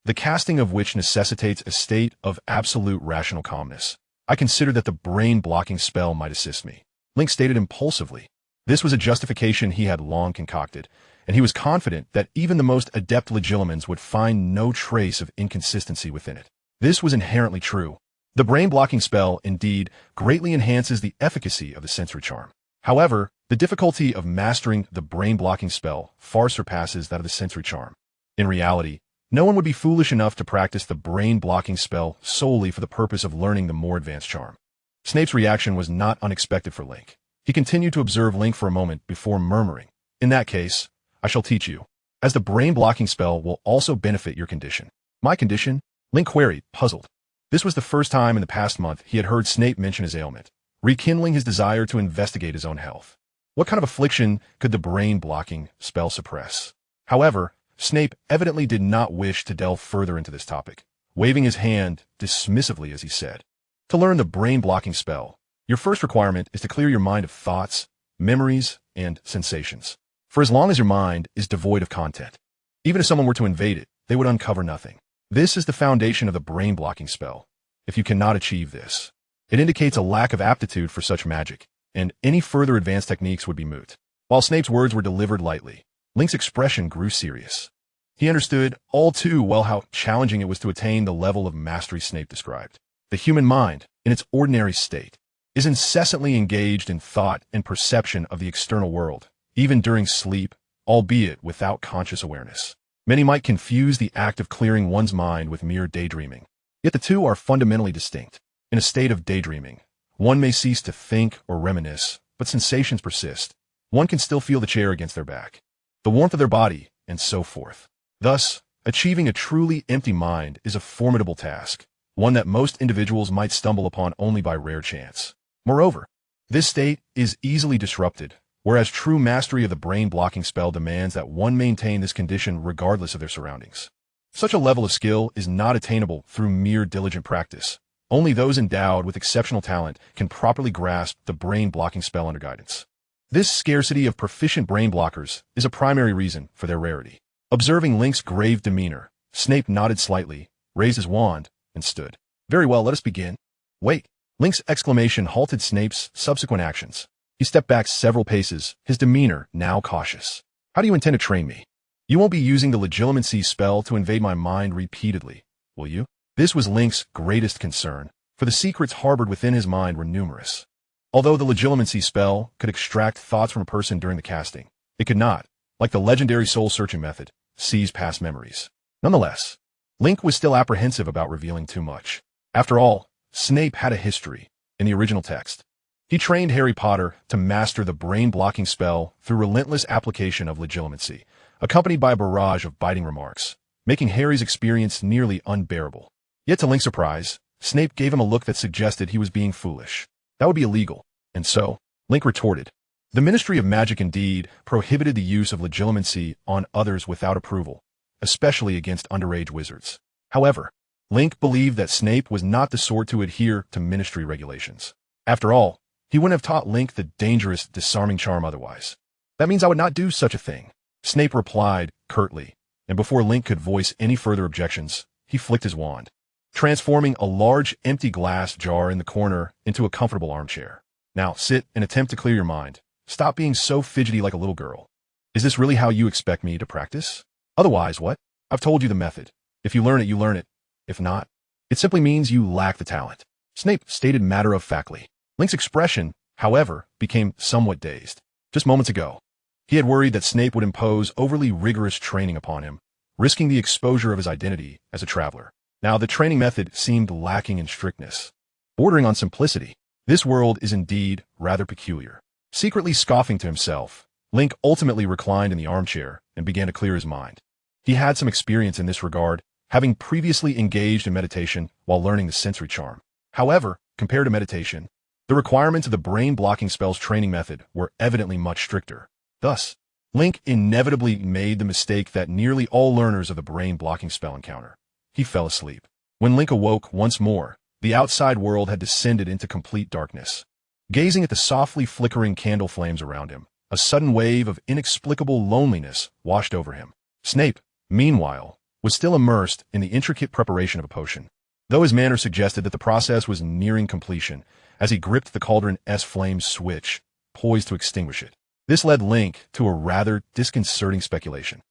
the casting of which necessitates a state of absolute rational calmness, I considered that the brain-blocking spell might assist me, Link stated impulsively. This was a justification he had long concocted, and he was confident that even the most adept legilimens would find no trace of inconsistency within it. This was inherently true. The brain-blocking spell, indeed, greatly enhances the efficacy of the sensory charm. However, the difficulty of mastering the brain-blocking spell far surpasses that of the sensory charm. In reality, no one would be foolish enough to practice the brain-blocking spell solely for the purpose of learning the more advanced charm. Snape's reaction was not unexpected for Link. He continued to observe Link for a moment before murmuring, "In that case, I shall teach you, as the brain-blocking spell will also benefit your condition." "My condition?" Link queried, puzzled. This was the first time in the past month he had heard Snape mention his ailment, rekindling his desire to investigate his own health. What kind of affliction could the brain-blocking spell suppress? However, Snape evidently did not wish to delve further into this topic, waving his hand dismissively as he said, "To learn the brain-blocking spell, your first requirement is to clear your mind of thoughts, memories, and sensations. For as long as your mind is devoid of content, even if someone were to invade it, they would uncover nothing. This is the foundation of the brain-blocking spell. If you cannot achieve this, it indicates a lack of aptitude for such magic, and any further advanced techniques would be moot." While Snape's words were delivered lightly, Link's expression grew serious. He understood all too well how challenging it was to attain the level of mastery Snape described. The human mind, in its ordinary state, is incessantly engaged in thought and perception of the external world, even during sleep, albeit without conscious awareness. Many might confuse the act of clearing one's mind with mere daydreaming. Yet the two are fundamentally distinct. In a state of daydreaming, one may cease to think or reminisce, but sensations persist. One can still feel the chair against their back, the warmth of their body, and so forth. Thus, achieving a truly empty mind is a formidable task, one that most individuals might stumble upon only by rare chance. Moreover, this state is easily disrupted, whereas true mastery of the brain-blocking spell demands that one maintain this condition regardless of their surroundings. Such a level of skill is not attainable through mere diligent practice. Only those endowed with exceptional talent can properly grasp the brain-blocking spell under guidance. This scarcity of proficient brain blockers is a primary reason for their rarity. Observing Link's grave demeanor, Snape nodded slightly, raised his wand, and stood. "Very well, let us begin." "Wait!" Link's exclamation halted Snape's subsequent actions. He stepped back several paces, his demeanor now cautious. "How do you intend to train me? You won't be using the legilimency spell to invade my mind repeatedly, will you?" This was Link's greatest concern, for the secrets harbored within his mind were numerous. Although the legilimency spell could extract thoughts from a person during the casting, it could not, like the legendary soul-searching method, seize past memories. Nonetheless, Link was still apprehensive about revealing too much. After all, Snape had a history in the original text. He trained Harry Potter to master the brain-blocking spell through relentless application of legilimency, accompanied by a barrage of biting remarks, making Harry's experience nearly unbearable. Yet to Link's surprise, Snape gave him a look that suggested he was being foolish. That would be illegal. And so, Link retorted, "The Ministry of Magic indeed prohibited the use of legilimency on others without approval, especially against underage wizards." However, Link believed that Snape was not the sort to adhere to ministry regulations. After all, he wouldn't have taught Link the dangerous, disarming charm otherwise. That means I would not do such a thing, Snape replied curtly, and before Link could voice any further objections, he flicked his wand, transforming a large, empty glass jar in the corner into a comfortable armchair. Now sit and attempt to clear your mind. Stop being so fidgety like a little girl. Is this really how you expect me to practice? Otherwise, what? I've told you the method. If you learn it, you learn it. If not, it simply means you lack the talent, Snape stated matter-of-factly. Link's expression, however, became somewhat dazed. Just moments ago, he had worried that Snape would impose overly rigorous training upon him, risking the exposure of his identity as a traveler. Now, the training method seemed lacking in strictness, bordering on simplicity. This world is indeed rather peculiar. Secretly scoffing to himself, Link ultimately reclined in the armchair and began to clear his mind. He had some experience in this regard, having previously engaged in meditation while learning the sensory charm. However, compared to meditation, the requirements of the brain-blocking spells training method were evidently much stricter. Thus, Link inevitably made the mistake that nearly all learners of the brain-blocking spell encounter. He fell asleep. When Link awoke once more, the outside world had descended into complete darkness. Gazing at the softly flickering candle flames around him, a sudden wave of inexplicable loneliness washed over him. Snape, meanwhile, was still immersed in the intricate preparation of a potion, though his manner suggested that the process was nearing completion as he gripped the cauldron's flame switch, poised to extinguish it. This led Link to a rather disconcerting speculation.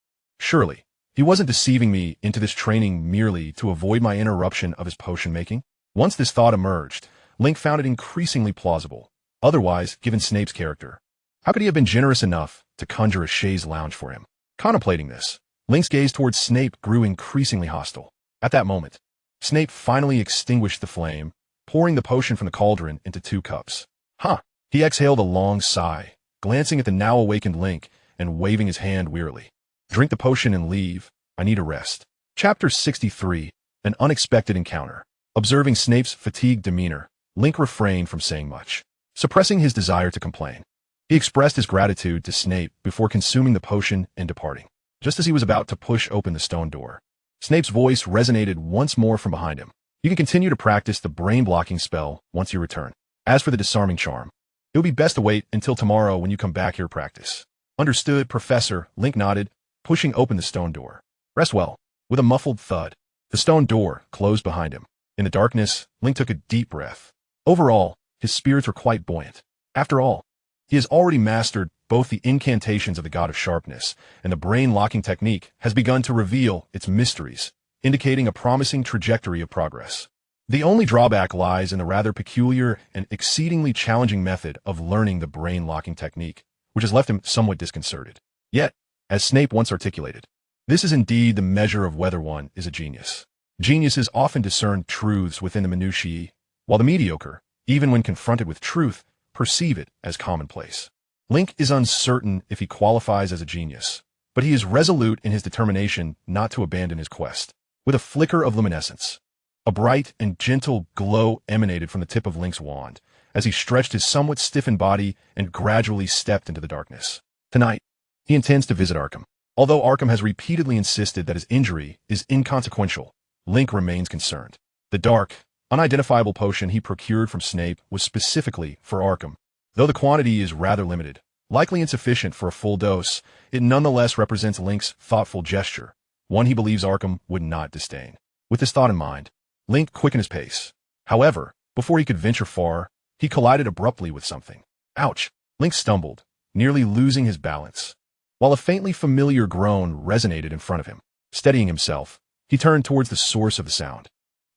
Surely, he wasn't deceiving me into this training merely to avoid my interruption of his potion making? Once this thought emerged, Link found it increasingly plausible. Otherwise, given Snape's character, how could he have been generous enough to conjure a chaise lounge for him? Contemplating this, Link's gaze towards Snape grew increasingly hostile. At that moment, Snape finally extinguished the flame, pouring the potion from the cauldron into 2 cups. Huh! He exhaled a long sigh, glancing at the now awakened Link and waving his hand wearily. Drink the potion and leave. I need a rest. Chapter 63, An Unexpected Encounter. Observing Snape's fatigued demeanor, Link refrained from saying much, suppressing his desire to complain. He expressed his gratitude to Snape before consuming the potion and departing. Just as he was about to push open the stone door, Snape's voice resonated once more from behind him. You can continue to practice the brain-blocking spell once you return. As for the disarming charm, it would be best to wait until tomorrow when you come back here to practice. Understood, Professor, Link nodded, pushing open the stone door. Rest well. With a muffled thud, the stone door closed behind him. In the darkness, Link took a deep breath. Overall, his spirits were quite buoyant. After all, he has already mastered both the incantations of the God of Sharpness, and the brain-locking technique has begun to reveal its mysteries, indicating a promising trajectory of progress. The only drawback lies in the rather peculiar and exceedingly challenging method of learning the brain-locking technique, which has left him somewhat disconcerted. Yet, as Snape once articulated, this is indeed the measure of whether one is a genius. Geniuses often discern truths within the minutiae, while the mediocre, even when confronted with truth, perceive it as commonplace. Link is uncertain if he qualifies as a genius, but he is resolute in his determination not to abandon his quest. With a flicker of luminescence, a bright and gentle glow emanated from the tip of Link's wand as he stretched his somewhat stiffened body and gradually stepped into the darkness. Tonight, he intends to visit Arkham. Although Arkham has repeatedly insisted that his injury is inconsequential, Link remains concerned. The dark, unidentifiable potion he procured from Snape was specifically for Arkham. Though the quantity is rather limited, likely insufficient for a full dose, it nonetheless represents Link's thoughtful gesture, one he believes Arkham would not disdain. With this thought in mind, Link quickened his pace. However, before he could venture far, he collided abruptly with something. Ouch! Link stumbled, nearly losing his balance, while a faintly familiar groan resonated in front of him. Steadying himself, he turned towards the source of the sound,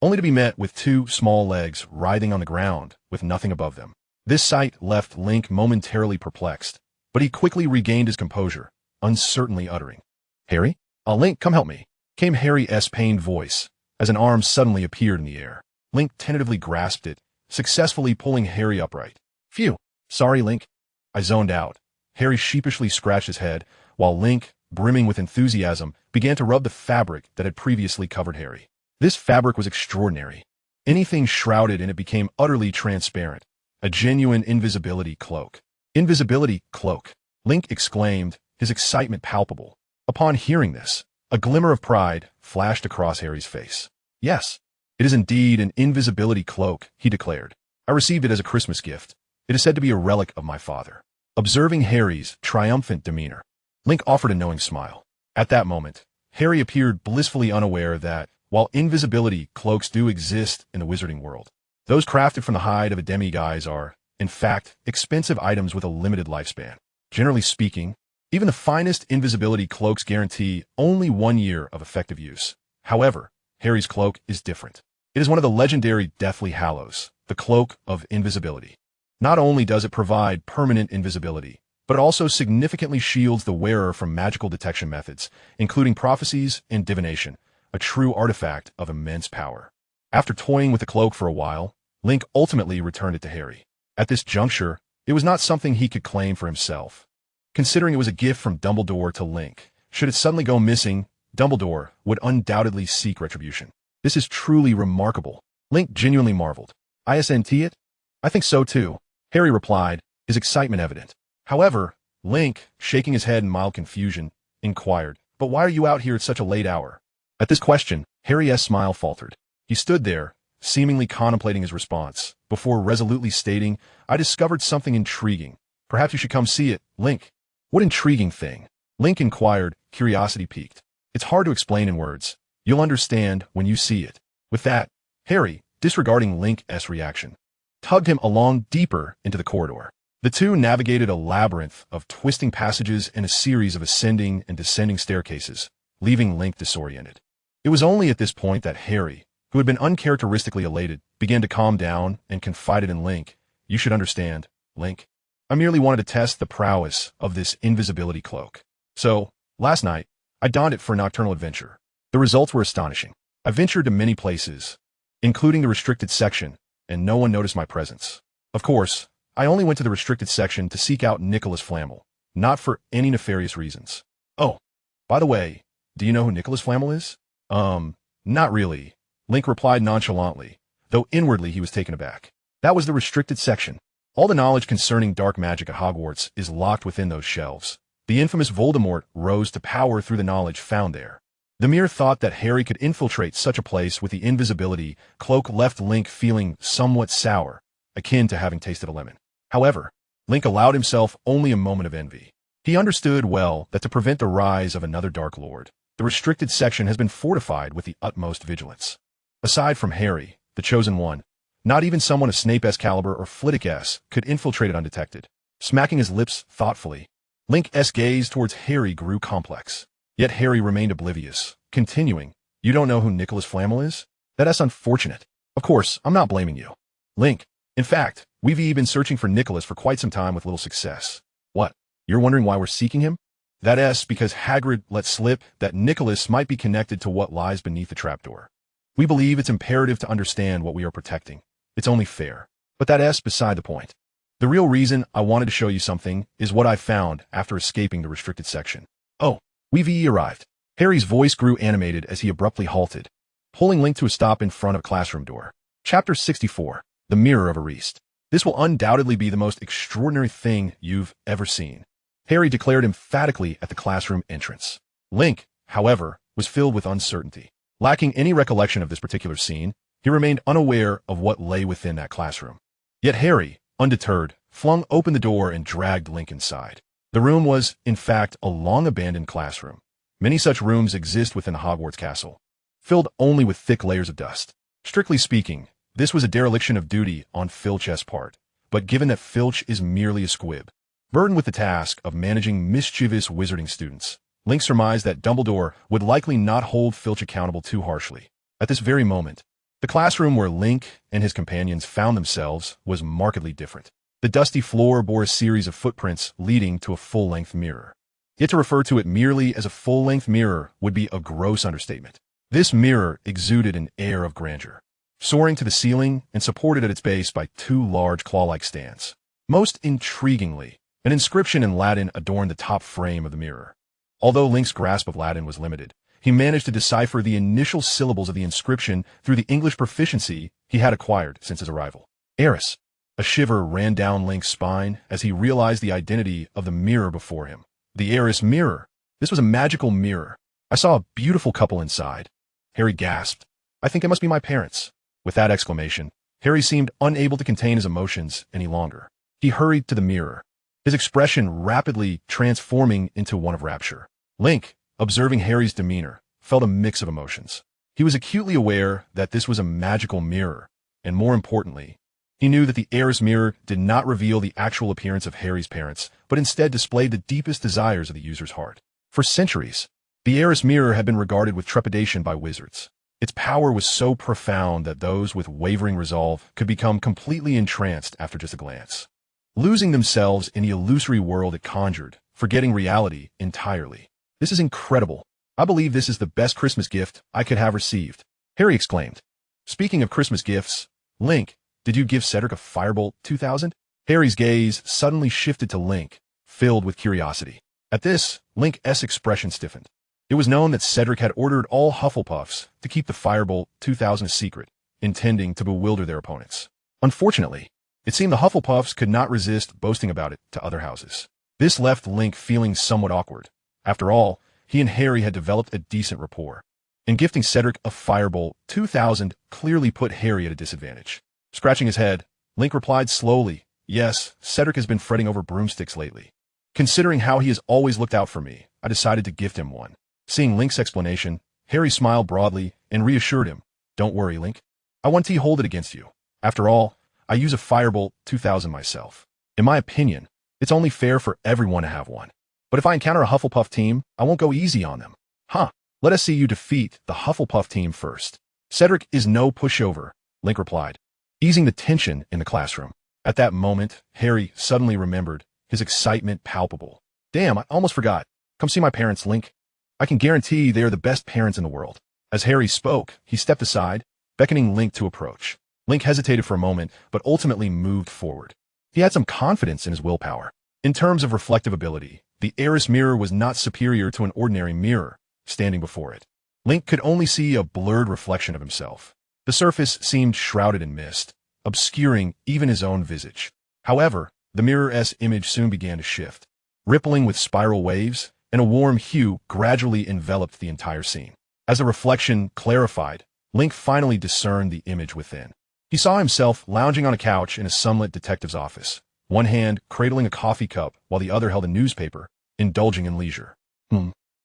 only to be met with 2 small legs writhing on the ground with nothing above them. This sight left Link momentarily perplexed, but he quickly regained his composure, uncertainly uttering, "Harry? Link, come help me," came Harry's pained voice, as an arm suddenly appeared in the air. Link tentatively grasped it, successfully pulling Harry upright. "Phew! Sorry, Link." I zoned out. Harry sheepishly scratched his head, while Link, brimming with enthusiasm, began to rub the fabric that had previously covered Harry. This fabric was extraordinary. Anything shrouded in it became utterly transparent. A genuine invisibility cloak. "Invisibility cloak!" Link exclaimed, his excitement palpable. Upon hearing this, a glimmer of pride flashed across Harry's face. "Yes, it is indeed an invisibility cloak," he declared. I received it as a Christmas gift. It is said to be a relic of my father. Observing Harry's triumphant demeanor, Link offered a knowing smile. At that moment, Harry appeared blissfully unaware that, while invisibility cloaks do exist in the wizarding world, those crafted from the hide of a demiguise are, in fact, expensive items with a limited lifespan. Generally speaking, even the finest invisibility cloaks guarantee only 1 year of effective use. However, Harry's cloak is different. It is one of the legendary Deathly Hallows, the Cloak of Invisibility. Not only does it provide permanent invisibility, but it also significantly shields the wearer from magical detection methods, including prophecies and divination, a true artifact of immense power. After toying with the cloak for a while, Link ultimately returned it to Harry. At this juncture, it was not something he could claim for himself. Considering it was a gift from Dumbledore to Link, should it suddenly go missing, Dumbledore would undoubtedly seek retribution. This is truly remarkable. Link genuinely marveled. "ISNT it?" "I think so too," Harry replied, his excitement evident. However, Link, shaking his head in mild confusion, inquired, "But why are you out here at such a late hour?" At this question, Harry's smile faltered. He stood there, seemingly contemplating his response, before resolutely stating, "I discovered something intriguing. Perhaps you should come see it, Link." "What intriguing thing?" Link inquired, curiosity piqued. "It's hard to explain in words. You'll understand when you see it." With that, Harry, disregarding Link's reaction, tugged him along deeper into the corridor. The two navigated a labyrinth of twisting passages and a series of ascending and descending staircases, leaving Link disoriented. It was only at this point that Harry, who had been uncharacteristically elated, began to calm down and confided in Link, "You should understand, Link. I merely wanted to test the prowess of this invisibility cloak. So, last night, I donned it for a nocturnal adventure. The results were astonishing. I ventured to many places, including the restricted section, and no one noticed my presence. Of course, I only went to the restricted section to seek out Nicholas Flamel, not for any nefarious reasons." "Oh, by the way, do you know who Nicholas Flamel is?" Not really," Link replied nonchalantly, though inwardly he was taken aback. "That was the restricted section. All the knowledge concerning dark magic at Hogwarts is locked within those shelves. The infamous Voldemort rose to power through the knowledge found there." The mere thought that Harry could infiltrate such a place with the invisibility cloak left Link feeling somewhat sour, akin to having tasted a lemon. However, Link allowed himself only a moment of envy. He understood well that to prevent the rise of another Dark Lord, the restricted section has been fortified with the utmost vigilance. Aside from Harry, the Chosen One, not even someone of Snape's caliber or Flitwick's could infiltrate it undetected. Smacking his lips thoughtfully, Link's gaze towards Harry grew complex. Yet Harry remained oblivious, continuing, "You don't know who Nicholas Flamel is? That's unfortunate. Of course, I'm not blaming you, Link. In fact, we've been searching for Nicholas for quite some time with little success." "What? You're wondering why we're seeking him?" "That's because Hagrid let slip that Nicholas might be connected to what lies beneath the trapdoor. We believe it's imperative to understand what we are protecting. It's only fair. But that's beside the point. The real reason I wanted to show you something is what I found after escaping the restricted section." "Oh, we've arrived." Harry's voice grew animated as he abruptly halted, pulling Link to a stop in front of a classroom door. Chapter 64. The Mirror of Arist. "This will undoubtedly be the most extraordinary thing you've ever seen," Harry declared emphatically at the classroom entrance. Link, however, was filled with uncertainty. Lacking any recollection of this particular scene, he remained unaware of what lay within that classroom. Yet Harry, undeterred, flung open the door and dragged Link inside. The room was, in fact, a long-abandoned classroom. Many such rooms exist within the Hogwarts castle, filled only with thick layers of dust. Strictly speaking, this was a dereliction of duty on Filch's part, but given that Filch is merely a squib, burdened with the task of managing mischievous wizarding students, Link surmised that Dumbledore would likely not hold Filch accountable too harshly. At this very moment, the classroom where Link and his companions found themselves was markedly different. The dusty floor bore a series of footprints leading to a full-length mirror. Yet to refer to it merely as a full-length mirror would be a gross understatement. This mirror exuded an air of grandeur, soaring to the ceiling and supported at its base by two large claw-like stands. Most intriguingly, an inscription in Latin adorned the top frame of the mirror. Although Link's grasp of Latin was limited, he managed to decipher the initial syllables of the inscription through the English proficiency he had acquired since his arrival. Eris. A shiver ran down Link's spine as he realized the identity of the mirror before him. The Eris mirror. This was a magical mirror. "I saw a beautiful couple inside," Harry gasped. "I think it must be my parents." With that exclamation, Harry seemed unable to contain his emotions any longer. He hurried to the mirror, his expression rapidly transforming into one of rapture. Link, observing Harry's demeanor, felt a mix of emotions. He was acutely aware that this was a magical mirror, and more importantly, he knew that the heiress mirror did not reveal the actual appearance of Harry's parents, but instead displayed the deepest desires of the user's heart. For centuries, the heiress mirror had been regarded with trepidation by wizards. Its power was so profound that those with wavering resolve could become completely entranced after just a glance, losing themselves in the illusory world it conjured, forgetting reality entirely. "This is incredible. I believe this is the best Christmas gift I could have received," Harry exclaimed. Speaking of Christmas gifts, Link, did you give Cedric a Firebolt 2000? Harry's gaze suddenly shifted to Link, filled with curiosity. At this, Link's expression stiffened. It was known that Cedric had ordered all Hufflepuffs to keep the Firebolt 2000 a secret, intending to bewilder their opponents. Unfortunately, it seemed the Hufflepuffs could not resist boasting about it to other houses. This left Link feeling somewhat awkward. After all, he and Harry had developed a decent rapport, and gifting Cedric a Firebolt 2000 clearly put Harry at a disadvantage. Scratching his head, Link replied slowly, "Yes, Cedric has been fretting over broomsticks lately. Considering how he has always looked out for me, I decided to gift him one." Seeing Link's explanation, Harry smiled broadly and reassured him, "Don't worry, Link. I won't hold it against you. After all, I use a Firebolt 2000 myself. In my opinion, it's only fair for everyone to have one. But if I encounter a Hufflepuff team, I won't go easy on them." "Huh. Let us see you defeat the Hufflepuff team first." "Cedric is no pushover," Link replied, easing the tension in the classroom. At that moment, Harry suddenly remembered, his excitement palpable. "Damn, I almost forgot. Come see my parents, Link. I can guarantee they are the best parents in the world." As Harry spoke, he stepped aside, beckoning Link to approach. Link hesitated for a moment, but ultimately moved forward. He had some confidence in his willpower. In terms of reflective ability, the heiress mirror was not superior to an ordinary mirror standing before it. Link could only see a blurred reflection of himself. The surface seemed shrouded in mist, obscuring even his own visage. However, the mirror's image soon began to shift, rippling with spiral waves, and a warm hue gradually enveloped the entire scene. As the reflection clarified, Link finally discerned the image within. He saw himself lounging on a couch in a sunlit detective's office, one hand cradling a coffee cup while the other held a newspaper, indulging in leisure.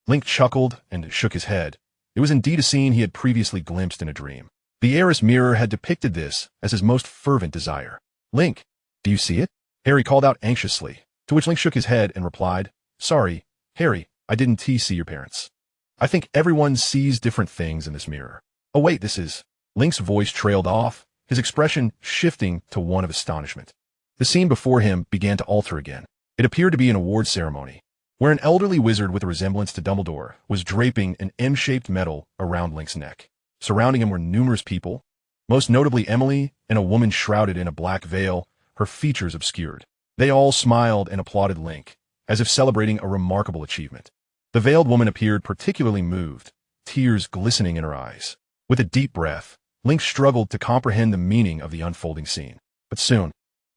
Link chuckled and shook his head. It was indeed a scene he had previously glimpsed in a dream. The heiress mirror had depicted this as his most fervent desire. "Link, do you see it?" Harry called out anxiously, to which Link shook his head and replied, "Sorry, Harry, I didn't see your parents. I think everyone sees different things in this mirror." "Oh wait, this is..." Link's voice trailed off, his expression shifting to one of astonishment. The scene before him began to alter again. It appeared to be an award ceremony, where an elderly wizard with a resemblance to Dumbledore was draping an M-shaped medal around Link's neck. Surrounding him were numerous people, most notably Emily and a woman shrouded in a black veil, her features obscured. They all smiled and applauded Link, as if celebrating a remarkable achievement. The veiled woman appeared particularly moved, tears glistening in her eyes. With a deep breath, Link struggled to comprehend the meaning of the unfolding scene. But soon,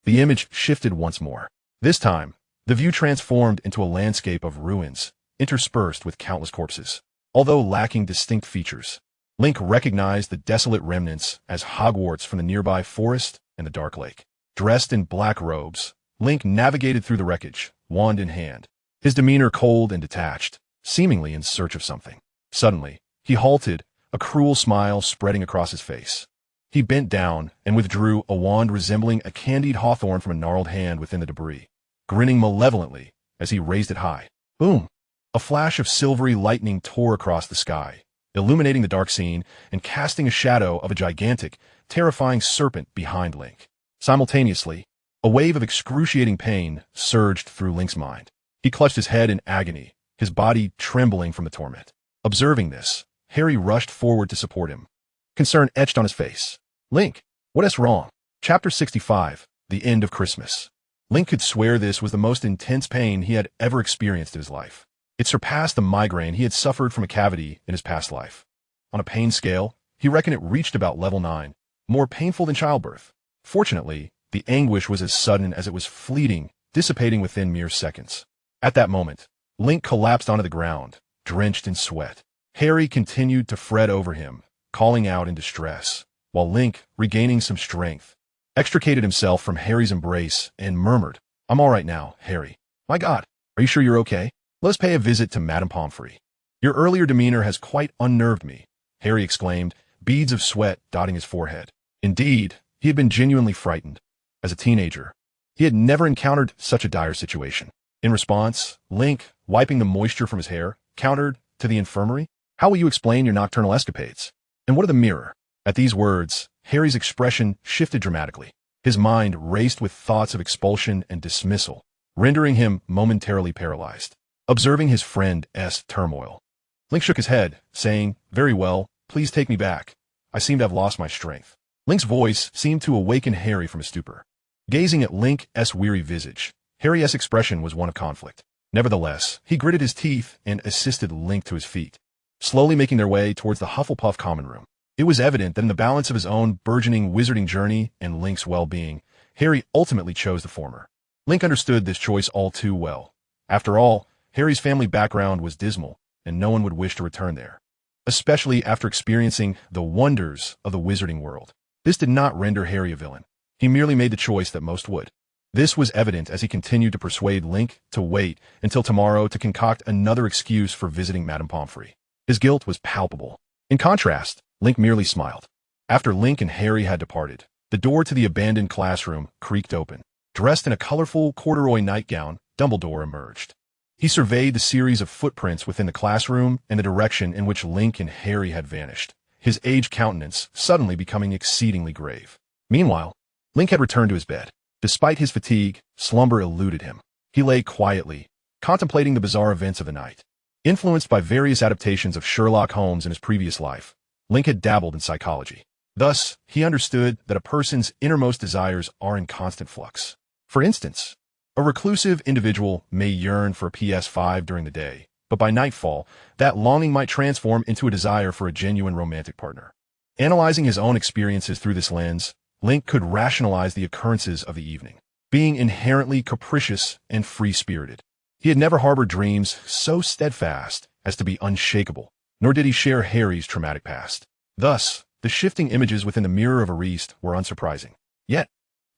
the image shifted once more. This time, the view transformed into a landscape of ruins, interspersed with countless corpses. Although lacking distinct features, Link recognized the desolate remnants as Hogwarts from the nearby forest and the dark lake. Dressed in black robes, Link navigated through the wreckage, wand in hand, his demeanor cold and detached, seemingly in search of something. Suddenly, he halted, a cruel smile spreading across his face. He bent down and withdrew a wand resembling a candied hawthorn from a gnarled hand within the debris, grinning malevolently as he raised it high. Boom! A flash of silvery lightning tore across the sky, illuminating the dark scene and casting a shadow of a gigantic, terrifying serpent behind Link. Simultaneously, a wave of excruciating pain surged through Link's mind. He clutched his head in agony, his body trembling from the torment. Observing this, Harry rushed forward to support him, concern etched on his face. "Link, what is wrong?" Chapter 65, The End of Christmas. Link could swear this was the most intense pain he had ever experienced in his life. It surpassed the migraine he had suffered from a cavity in his past life. On a pain scale, he reckoned it reached about level 9, more painful than childbirth. Fortunately, the anguish was as sudden as it was fleeting, dissipating within mere seconds. At that moment, Link collapsed onto the ground, drenched in sweat. Harry continued to fret over him, calling out in distress, while Link, regaining some strength, extricated himself from Harry's embrace and murmured, "I'm all right now, Harry. My God, are you sure you're okay? Let's pay a visit to Madame Pomfrey." "Your earlier demeanor has quite unnerved me," Harry exclaimed, beads of sweat dotting his forehead. Indeed, he had been genuinely frightened. As a teenager, he had never encountered such a dire situation. In response, Link, wiping the moisture from his hair, countered, "To the infirmary? How will you explain your nocturnal escapades? And what of the mirror?" At these words, Harry's expression shifted dramatically. His mind raced with thoughts of expulsion and dismissal, rendering him momentarily paralyzed. Observing his friend's turmoil, Link shook his head, saying, "Very well, please take me back. I seem to have lost my strength." Link's voice seemed to awaken Harry from his stupor. Gazing at Link's weary visage, Harry's expression was one of conflict. Nevertheless, he gritted his teeth and assisted Link to his feet, slowly making their way towards the Hufflepuff common room. It was evident that in the balance of his own burgeoning wizarding journey and Link's well-being, Harry ultimately chose the former. Link understood this choice all too well. After all, Harry's family background was dismal, and no one would wish to return there, especially after experiencing the wonders of the wizarding world. This did not render Harry a villain. He merely made the choice that most would. This was evident as he continued to persuade Link to wait until tomorrow to concoct another excuse for visiting Madame Pomfrey. His guilt was palpable. In contrast, Link merely smiled. After Link and Harry had departed, the door to the abandoned classroom creaked open. Dressed in a colorful corduroy nightgown, Dumbledore emerged. He surveyed the series of footprints within the classroom and the direction in which Link and Harry had vanished, his aged countenance suddenly becoming exceedingly grave. Meanwhile, Link had returned to his bed. Despite his fatigue, slumber eluded him. He lay quietly, contemplating the bizarre events of the night. Influenced by various adaptations of Sherlock Holmes in his previous life, Link had dabbled in psychology. Thus, he understood that a person's innermost desires are in constant flux. For instance, a reclusive individual may yearn for a PS5 during the day, but by nightfall, that longing might transform into a desire for a genuine romantic partner. Analyzing his own experiences through this lens, Link could rationalize the occurrences of the evening, being inherently capricious and free-spirited. He had never harbored dreams so steadfast as to be unshakable, nor did he share Harry's traumatic past. Thus, the shifting images within the mirror of Ariste were unsurprising. Yet,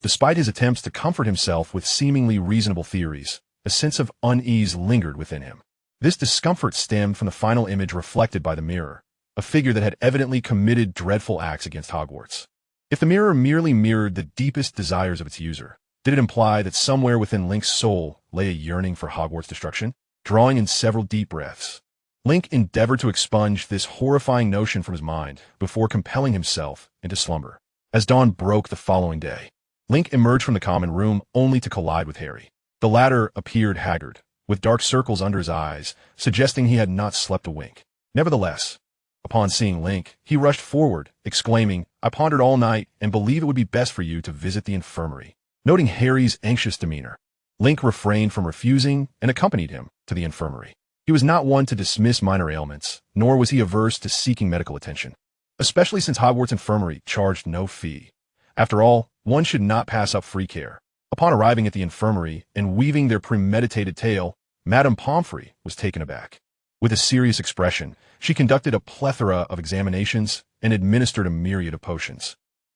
despite his attempts to comfort himself with seemingly reasonable theories, a sense of unease lingered within him. This discomfort stemmed from the final image reflected by the mirror, a figure that had evidently committed dreadful acts against Hogwarts. If the mirror merely mirrored the deepest desires of its user, did it imply that somewhere within Link's soul lay a yearning for Hogwarts destruction? Drawing in several deep breaths, Link endeavored to expunge this horrifying notion from his mind before compelling himself into slumber. As dawn broke the following day, Link emerged from the common room only to collide with Harry. The latter appeared haggard, with dark circles under his eyes, suggesting he had not slept a wink. Nevertheless, upon seeing Link, he rushed forward, exclaiming, "I pondered all night and believe it would be best for you to visit the infirmary." Noting Harry's anxious demeanor, Link refrained from refusing and accompanied him to the infirmary. He was not one to dismiss minor ailments, nor was he averse to seeking medical attention, especially since Hogwarts Infirmary charged no fee. After all, one should not pass up free care. Upon arriving at the infirmary and weaving their premeditated tale, Madame Pomfrey was taken aback. With a serious expression, she conducted a plethora of examinations and administered a myriad of potions.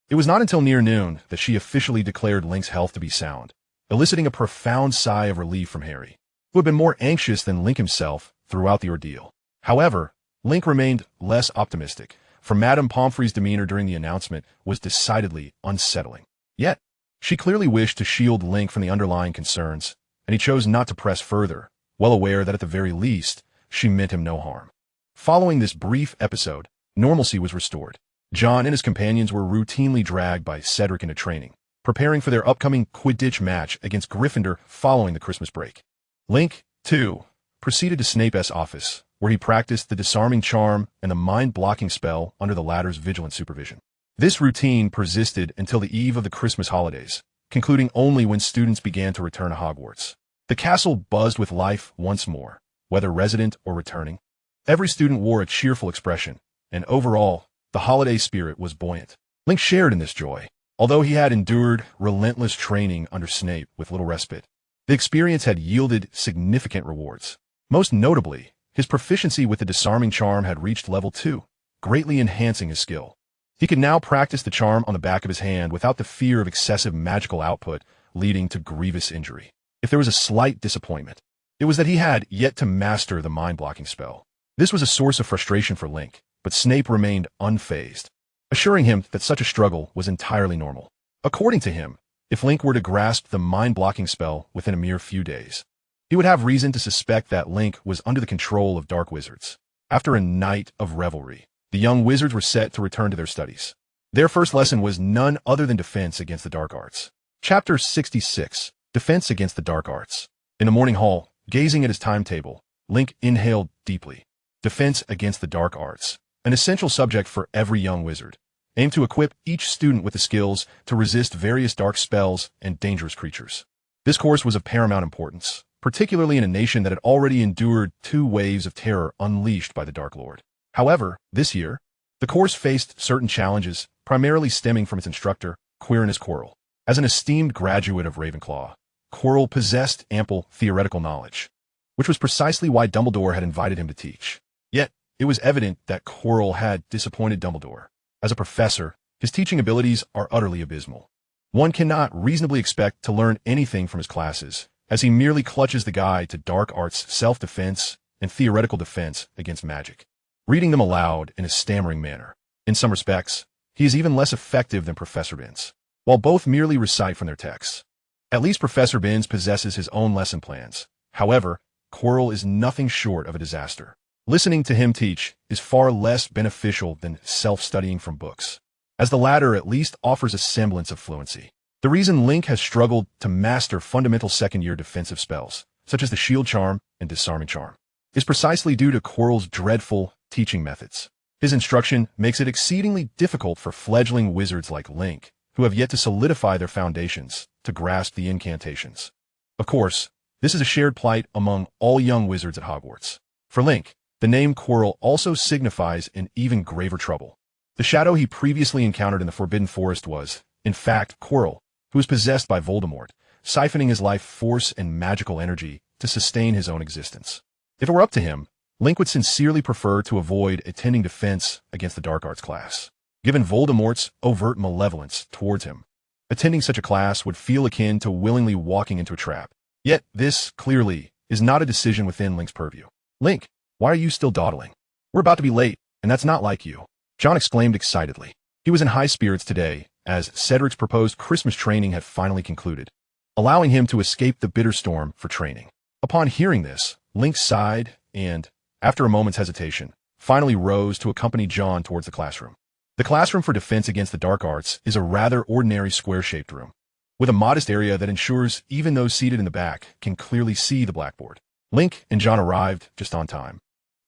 It was not until near noon that she officially declared Link's health to be sound, eliciting a profound sigh of relief from Harry, who had been more anxious than Link himself throughout the ordeal. However, Link remained less optimistic, for Madame Pomfrey's demeanor during the announcement was decidedly unsettling. Yet, she clearly wished to shield Link from the underlying concerns, and he chose not to press further, well aware that at the very least, she meant him no harm. Following this brief episode, normalcy was restored. John and his companions were routinely dragged by Cedric into training, preparing for their upcoming Quidditch match against Gryffindor following the Christmas break. Link, too, proceeded to Snape's office, where he practiced the disarming charm and the mind-blocking spell under the latter's vigilant supervision. This routine persisted until the eve of the Christmas holidays, concluding only when students began to return to Hogwarts. The castle buzzed with life once more, whether resident or returning. Every student wore a cheerful expression, and overall, the holiday spirit was buoyant. Link shared in this joy. Although he had endured relentless training under Snape with little respite, the experience had yielded significant rewards. Most notably, his proficiency with the disarming charm had reached level 2, greatly enhancing his skill. He could now practice the charm on the back of his hand without the fear of excessive magical output leading to grievous injury. If there was a slight disappointment, it was that he had yet to master the mind-blocking spell. This was a source of frustration for Link, but Snape remained unfazed, assuring him that such a struggle was entirely normal. According to him, if Link were to grasp the mind-blocking spell within a mere few days, he would have reason to suspect that Link was under the control of dark wizards. After a night of revelry, the young wizards were set to return to their studies. Their first lesson was none other than defense against the dark arts. Chapter 66, Defense Against the Dark Arts. In the morning hall, gazing at his timetable, Link inhaled deeply. Defense against the dark arts, an essential subject for every young wizard, aimed to equip each student with the skills to resist various dark spells and dangerous creatures. This course was of paramount importance, particularly in a nation that had already endured 2 waves of terror unleashed by the Dark Lord. However, this year, the course faced certain challenges, primarily stemming from its instructor, Quirrell. As an esteemed graduate of Ravenclaw, Quirrell possessed ample theoretical knowledge, which was precisely why Dumbledore had invited him to teach. Yet, it was evident that Quirrell had disappointed Dumbledore. As a professor, his teaching abilities are utterly abysmal. One cannot reasonably expect to learn anything from his classes, as he merely clutches the guide to dark arts self-defense and theoretical defense against magic, reading them aloud in a stammering manner. In some respects, he is even less effective than Professor Binns, while both merely recite from their texts. At least Professor Binns possesses his own lesson plans. However, Quirrell is nothing short of a disaster. Listening to him teach is far less beneficial than self-studying from books, as the latter at least offers a semblance of fluency. The reason Link has struggled to master fundamental second-year defensive spells, such as the Shield Charm and Disarming Charm, is precisely due to Quirrell's dreadful teaching methods. His instruction makes it exceedingly difficult for fledgling wizards like Link, who have yet to solidify their foundations, to grasp the incantations. Of course, this is a shared plight among all young wizards at Hogwarts. For Link, the name Quirrell also signifies an even graver trouble. The shadow he previously encountered in the Forbidden Forest was, in fact, Quirrell, who was possessed by Voldemort, siphoning his life force and magical energy to sustain his own existence. If it were up to him, Link would sincerely prefer to avoid attending defense against the dark arts class. Given Voldemort's overt malevolence towards him, attending such a class would feel akin to willingly walking into a trap. Yet this, clearly, is not a decision within Link's purview. Link, why are you still dawdling? We're about to be late, and that's not like you. John exclaimed excitedly. He was in high spirits today, as Cedric's proposed Christmas training had finally concluded, allowing him to escape the bitter storm for training. Upon hearing this, Link sighed and, after a moment's hesitation, finally rose to accompany John towards the classroom. The classroom for defense against the dark arts is a rather ordinary square-shaped room, with a modest area that ensures even those seated in the back can clearly see the blackboard. Link and John arrived just on time,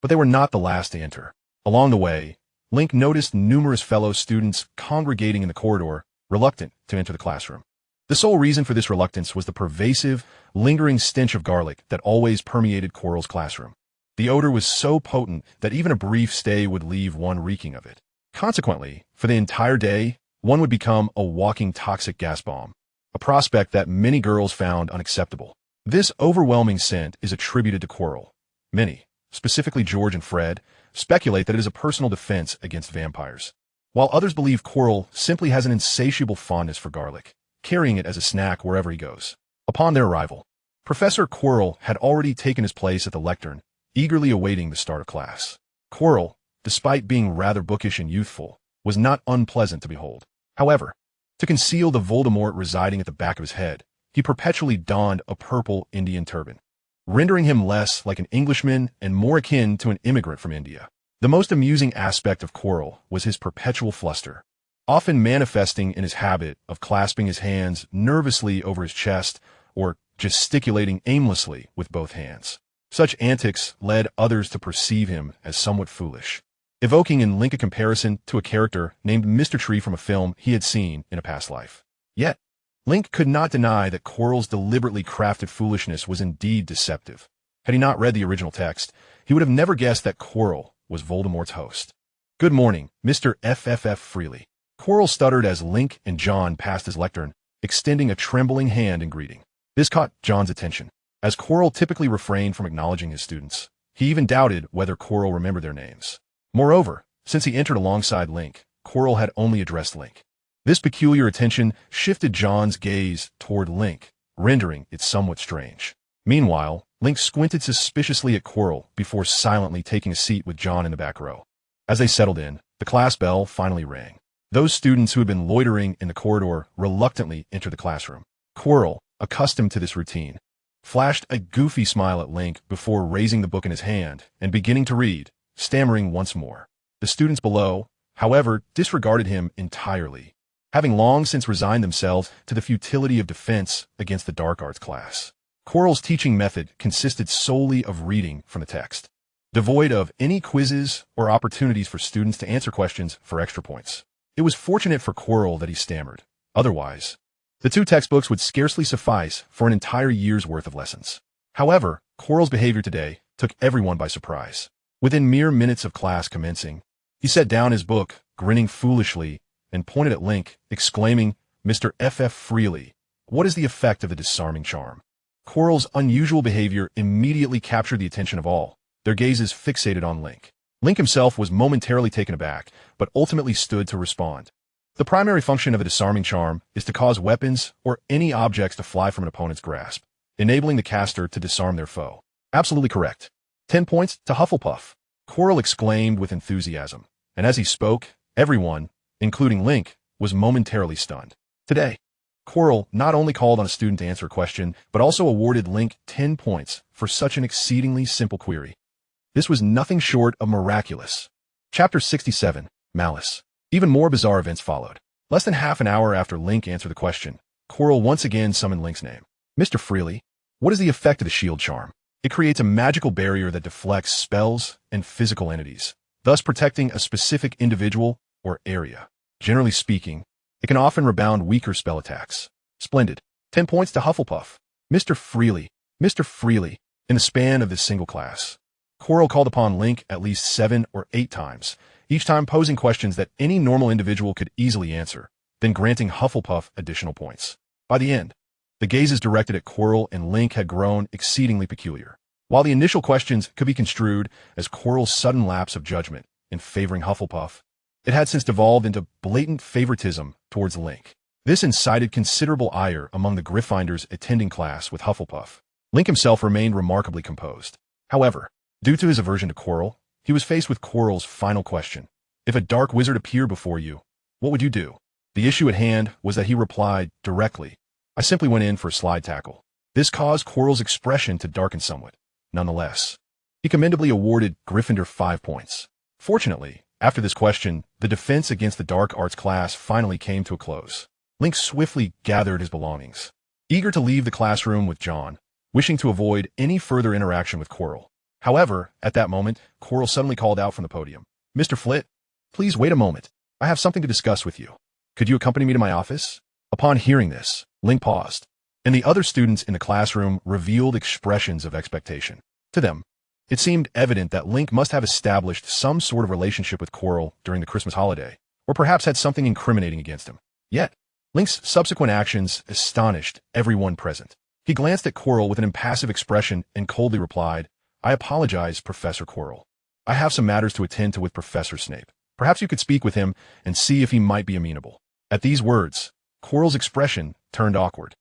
but they were not the last to enter. Along the way, Link noticed numerous fellow students congregating in the corridor, reluctant to enter the classroom. The sole reason for this reluctance was the pervasive, lingering stench of garlic that always permeated Quirrell's classroom. The odor was so potent that even a brief stay would leave one reeking of it. Consequently, for the entire day, one would become a walking toxic gas bomb, a prospect that many girls found unacceptable. This overwhelming scent is attributed to Quirrell. Many, specifically George and Fred, speculate that it is a personal defense against vampires, while others believe Quirrell simply has an insatiable fondness for garlic, carrying it as a snack wherever he goes. Upon their arrival, Professor Quirrell had already taken his place at the lectern, eagerly awaiting the start of class. Quirrell, despite being rather bookish and youthful, was not unpleasant to behold. However, to conceal the Voldemort residing at the back of his head, he perpetually donned a purple Indian turban, rendering him less like an Englishman and more akin to an immigrant from India. The most amusing aspect of Quirrell was his perpetual fluster, often manifesting in his habit of clasping his hands nervously over his chest or gesticulating aimlessly with both hands. Such antics led others to perceive him as somewhat foolish, evoking in Link a comparison to a character named Mr. Tree from a film he had seen in a past life. Yet, Link could not deny that Quirrell's deliberately crafted foolishness was indeed deceptive. Had he not read the original text, he would have never guessed that Quirrell was Voldemort's host. "Good morning, Mr. FFF Freely." Quirrell stuttered as Link and John passed his lectern, extending a trembling hand in greeting. This caught John's attention, as Quirrell typically refrained from acknowledging his students. He even doubted whether Quirrell remembered their names. Moreover, since he entered alongside Link, Quirrell had only addressed Link. This peculiar attention shifted John's gaze toward Link, rendering it somewhat strange. Meanwhile, Link squinted suspiciously at Quirrell before silently taking a seat with John in the back row. As they settled in, the class bell finally rang. Those students who had been loitering in the corridor reluctantly entered the classroom. Quirrell, accustomed to this routine, flashed a goofy smile at Link before raising the book in his hand and beginning to read, stammering once more. The students below, however, disregarded him entirely, having long since resigned themselves to the futility of defense against the dark arts class. Quirrell's teaching method consisted solely of reading from the text, devoid of any quizzes or opportunities for students to answer questions for extra points. It was fortunate for Quirrell that he stammered. Otherwise, the 2 textbooks would scarcely suffice for an entire year's worth of lessons. However, Quirrell's behavior today took everyone by surprise. Within mere minutes of class commencing, he set down his book, grinning foolishly, and pointed at Link, exclaiming, "Mr. F.F. Freely, what is the effect of the disarming charm?" Quirrell's unusual behavior immediately captured the attention of all, their gazes fixated on Link. Link himself was momentarily taken aback, but ultimately stood to respond. The primary function of a disarming charm is to cause weapons or any objects to fly from an opponent's grasp, enabling the caster to disarm their foe. Absolutely correct. 10 points to Hufflepuff, Quirrell exclaimed with enthusiasm, and as he spoke, everyone, including Link, was momentarily stunned. Today, Quirrell not only called on a student to answer a question, but also awarded Link 10 points for such an exceedingly simple query. This was nothing short of miraculous. Chapter 67, Malice. Even more bizarre events followed. Less than half an hour after Link answered the question, Quirrell once again summoned Link's name. "Mr. Freely, what is the effect of the shield charm?" It creates a magical barrier that deflects spells and physical entities, thus protecting a specific individual or area. Generally speaking, it can often rebound weaker spell attacks. Splendid. 10 points to Hufflepuff. Mr. Freely. Mr. Freely. In the span of this single class, Quirrell called upon Link at least 7 or 8 times, each time posing questions that any normal individual could easily answer, then granting Hufflepuff additional points. By the end, the gazes directed at Quirrell and Link had grown exceedingly peculiar. While the initial questions could be construed as Quirrell's sudden lapse of judgment in favoring Hufflepuff, it had since devolved into blatant favoritism towards Link. This incited considerable ire among the Gryffindors attending class with Hufflepuff. Link himself remained remarkably composed. However, due to his aversion to Quirrell, he was faced with Quirrell's final question. If a dark wizard appeared before you, what would you do? The issue at hand was that he replied directly, "I simply went in for a slide tackle." This caused Quirrell's expression to darken somewhat. Nonetheless, he commendably awarded Gryffindor 5 points. Fortunately, after this question, the defense against the dark arts class finally came to a close. Link swiftly gathered his belongings, eager to leave the classroom with John, wishing to avoid any further interaction with Quirrell. However, at that moment, Quirrell suddenly called out from the podium, "Mr. Flit, please wait a moment. I have something to discuss with you. Could you accompany me to my office?" Upon hearing this, Link paused, and the other students in the classroom revealed expressions of expectation. To them, it seemed evident that Link must have established some sort of relationship with Quirrell during the Christmas holiday, or perhaps had something incriminating against him. Yet, Link's subsequent actions astonished everyone present. He glanced at Quirrell with an impassive expression and coldly replied, "I apologize, Professor Quirrell. I have some matters to attend to with Professor Snape. Perhaps you could speak with him and see if he might be amenable." At these words, Quirrell's expression turned awkward.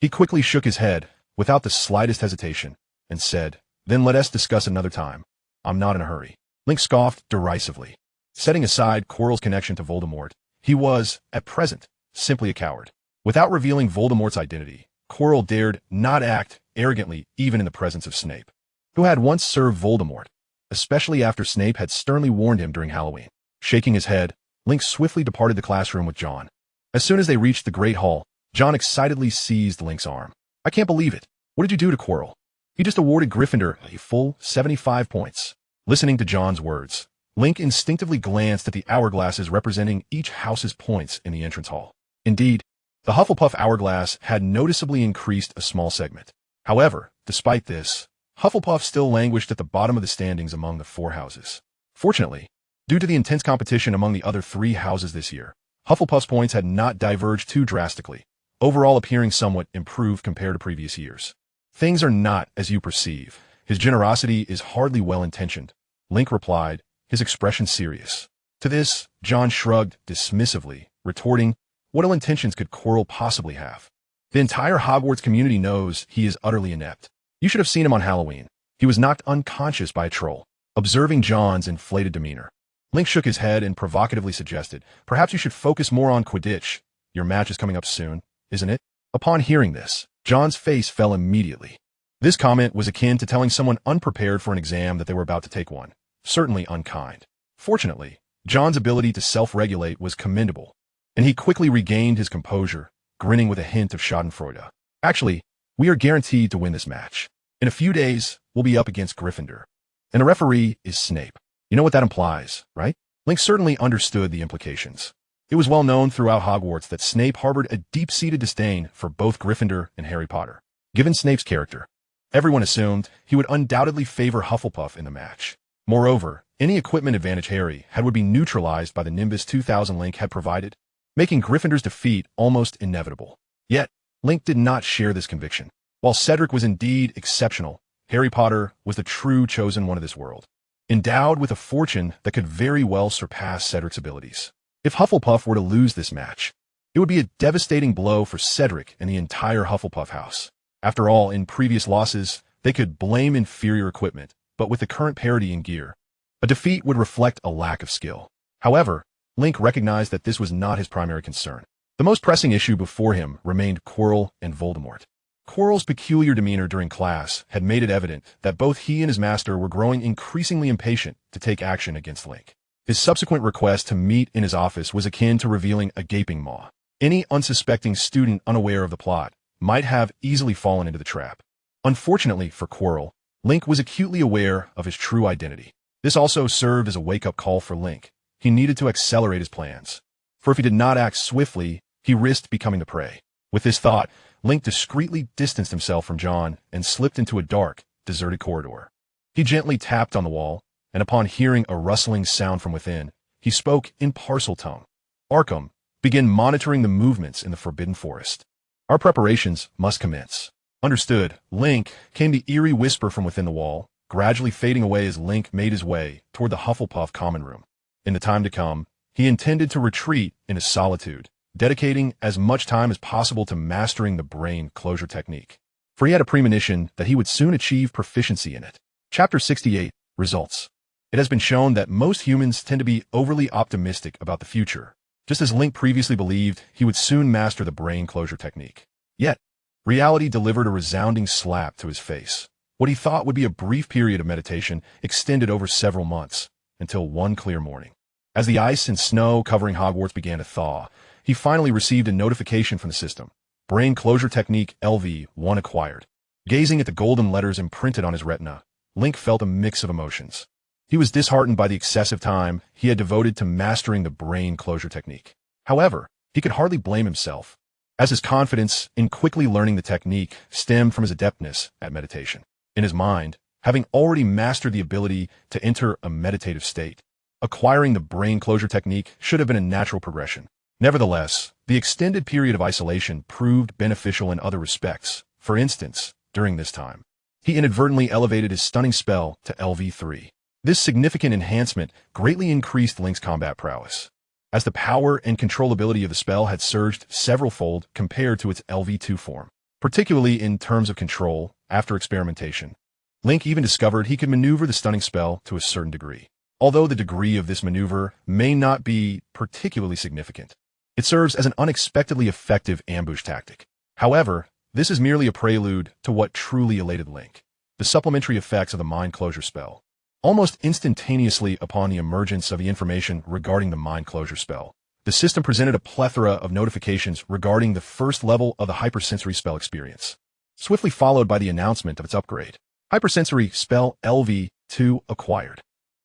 He quickly shook his head, without the slightest hesitation, and said, "Then let us discuss another time. I'm not in a hurry." Link scoffed derisively. Setting aside Quirrell's connection to Voldemort, he was, at present, simply a coward. Without revealing Voldemort's identity, Quirrell dared not act arrogantly even in the presence of Snape, who had once served Voldemort, especially after Snape had sternly warned him during Halloween. Shaking his head, Link swiftly departed the classroom with John. As soon as they reached the Great Hall, John excitedly seized Link's arm. "I can't believe it. What did you do to Quirrell?" "He just awarded Gryffindor a full 75 points. Listening to John's words, Link instinctively glanced at the hourglasses representing each house's points in the entrance hall. Indeed, the Hufflepuff hourglass had noticeably increased a small segment. However, despite this, Hufflepuff still languished at the bottom of the standings among the 4 houses. Fortunately, due to the intense competition among the other 3 houses this year, Hufflepuff's points had not diverged too drastically, overall appearing somewhat improved compared to previous years. "Things are not as you perceive. His generosity is hardly well-intentioned," Link replied, his expression serious. To this, John shrugged dismissively, retorting, "What ill intentions could Quirrell possibly have? The entire Hogwarts community knows he is utterly inept. You should have seen him on Halloween. He was knocked unconscious by a troll." Observing John's inflated demeanor, Link shook his head and provocatively suggested, "Perhaps you should focus more on Quidditch. Your match is coming up soon, isn't it?" Upon hearing this, John's face fell immediately. This comment was akin to telling someone unprepared for an exam that they were about to take one. Certainly unkind. Fortunately, John's ability to self-regulate was commendable, and he quickly regained his composure, grinning with a hint of schadenfreude. "Actually, we are guaranteed to win this match. In a few days, we'll be up against Gryffindor. And the referee is Snape. You know what that implies, right?" Link certainly understood the implications. It was well known throughout Hogwarts that Snape harbored a deep-seated disdain for both Gryffindor and Harry Potter. Given Snape's character, everyone assumed he would undoubtedly favor Hufflepuff in the match. Moreover, any equipment advantage Harry had would be neutralized by the Nimbus 2000 Link had provided, making Gryffindor's defeat almost inevitable. Yet, Link did not share this conviction. While Cedric was indeed exceptional, Harry Potter was the true chosen one of this world, endowed with a fortune that could very well surpass Cedric's abilities. If Hufflepuff were to lose this match, it would be a devastating blow for Cedric and the entire Hufflepuff house. After all, in previous losses, they could blame inferior equipment, but with the current parity in gear, a defeat would reflect a lack of skill. However, Link recognized that this was not his primary concern. The most pressing issue before him remained Quirrell and Voldemort. Quirrell's peculiar demeanor during class had made it evident that both he and his master were growing increasingly impatient to take action against Link. His subsequent request to meet in his office was akin to revealing a gaping maw. Any unsuspecting student unaware of the plot might have easily fallen into the trap. Unfortunately for Quirrell, Link was acutely aware of his true identity. This also served as a wake-up call for Link. He needed to accelerate his plans, for if he did not act swiftly, he risked becoming the prey. With this thought, Link discreetly distanced himself from John and slipped into a dark, deserted corridor. He gently tapped on the wall, and upon hearing a rustling sound from within, he spoke in Parseltongue. "Arkham, begin monitoring the movements in the Forbidden Forest. Our preparations must commence." "Understood." Link came the eerie whisper from within the wall, gradually fading away as Link made his way toward the Hufflepuff common room. In the time to come, he intended to retreat into solitude, dedicating as much time as possible to mastering the brain closure technique, for he had a premonition that he would soon achieve proficiency in it. Chapter 68, Results. It has been shown that most humans tend to be overly optimistic about the future, just as Link previously believed he would soon master the brain closure technique. Yet, reality delivered a resounding slap to his face. What he thought would be a brief period of meditation extended over several months, until one clear morning. As the ice and snow covering Hogwarts began to thaw, he finally received a notification from the system. Brain closure technique LV-1 acquired. Gazing at the golden letters imprinted on his retina, Link felt a mix of emotions. He was disheartened by the excessive time he had devoted to mastering the brain closure technique. However, he could hardly blame himself, as his confidence in quickly learning the technique stemmed from his adeptness at meditation. In his mind, having already mastered the ability to enter a meditative state, acquiring the brain closure technique should have been a natural progression. Nevertheless, the extended period of isolation proved beneficial in other respects. For instance, during this time, he inadvertently elevated his stunning spell to LV-3. This significant enhancement greatly increased Link's combat prowess, as the power and controllability of the spell had surged several-fold compared to its LV-2 form, particularly in terms of control. After experimentation, Link even discovered he could maneuver the stunning spell to a certain degree. Although the degree of this maneuver may not be particularly significant, it serves as an unexpectedly effective ambush tactic. However, this is merely a prelude to what truly elated Link: the supplementary effects of the mind closure spell. Almost instantaneously upon the emergence of the information regarding the mind closure spell, the system presented a plethora of notifications regarding the first level of the hypersensory spell experience, swiftly followed by the announcement of its upgrade. Hypersensory spell LV-2 acquired.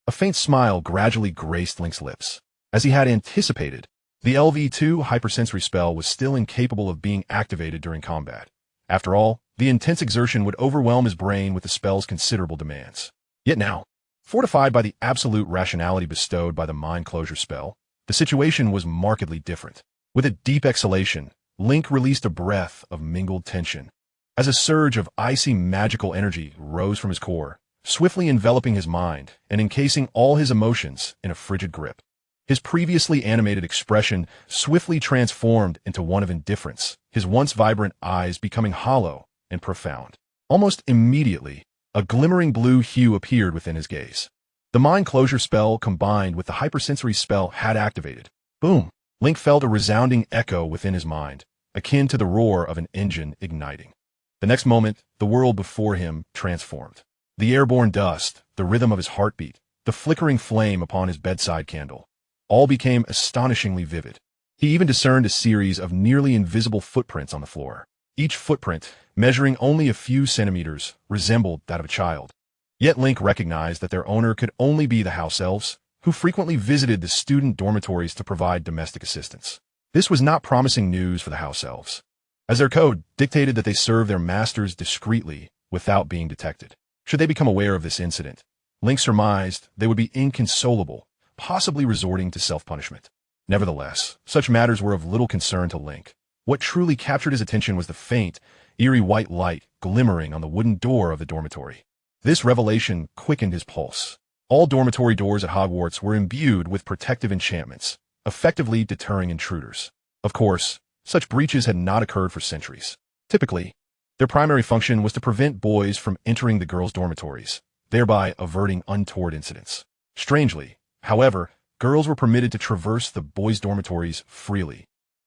A faint smile gradually graced Link's lips. As he had anticipated, the LV-2 hypersensory spell was still incapable of being activated during combat. After all, the intense exertion would overwhelm his brain with the spell's considerable demands. Yet now, fortified by the absolute rationality bestowed by the mind closure spell, the situation was markedly different. With a deep exhalation, Link released a breath of mingled tension, as a surge of icy magical energy rose from his core, swiftly enveloping his mind and encasing all his emotions in a frigid grip. His previously animated expression swiftly transformed into one of indifference, his once vibrant eyes becoming hollow and profound. Almost immediately, a glimmering blue hue appeared within his gaze. The mind closure spell combined with the hypersensory spell had activated. Boom! Link felt a resounding echo within his mind, akin to the roar of an engine igniting. The next moment, the world before him transformed. The airborne dust, the rhythm of his heartbeat, the flickering flame upon his bedside candle, all became astonishingly vivid. He even discerned a series of nearly invisible footprints on the floor. Each footprint, measuring only a few centimeters, resembled that of a child. Yet Link recognized that their owner could only be the house elves, who frequently visited the student dormitories to provide domestic assistance. This was not promising news for the house elves, as their code dictated that they serve their masters discreetly without being detected. Should they become aware of this incident, Link surmised they would be inconsolable, possibly resorting to self-punishment. Nevertheless, such matters were of little concern to Link. What truly captured his attention was the faint, eerie white light glimmering on the wooden door of the dormitory. This revelation quickened his pulse. All dormitory doors at Hogwarts were imbued with protective enchantments, effectively deterring intruders. Of course, such breaches had not occurred for centuries. Typically, their primary function was to prevent boys from entering the girls' dormitories, thereby averting untoward incidents. Strangely, however, girls were permitted to traverse the boys' dormitories freely,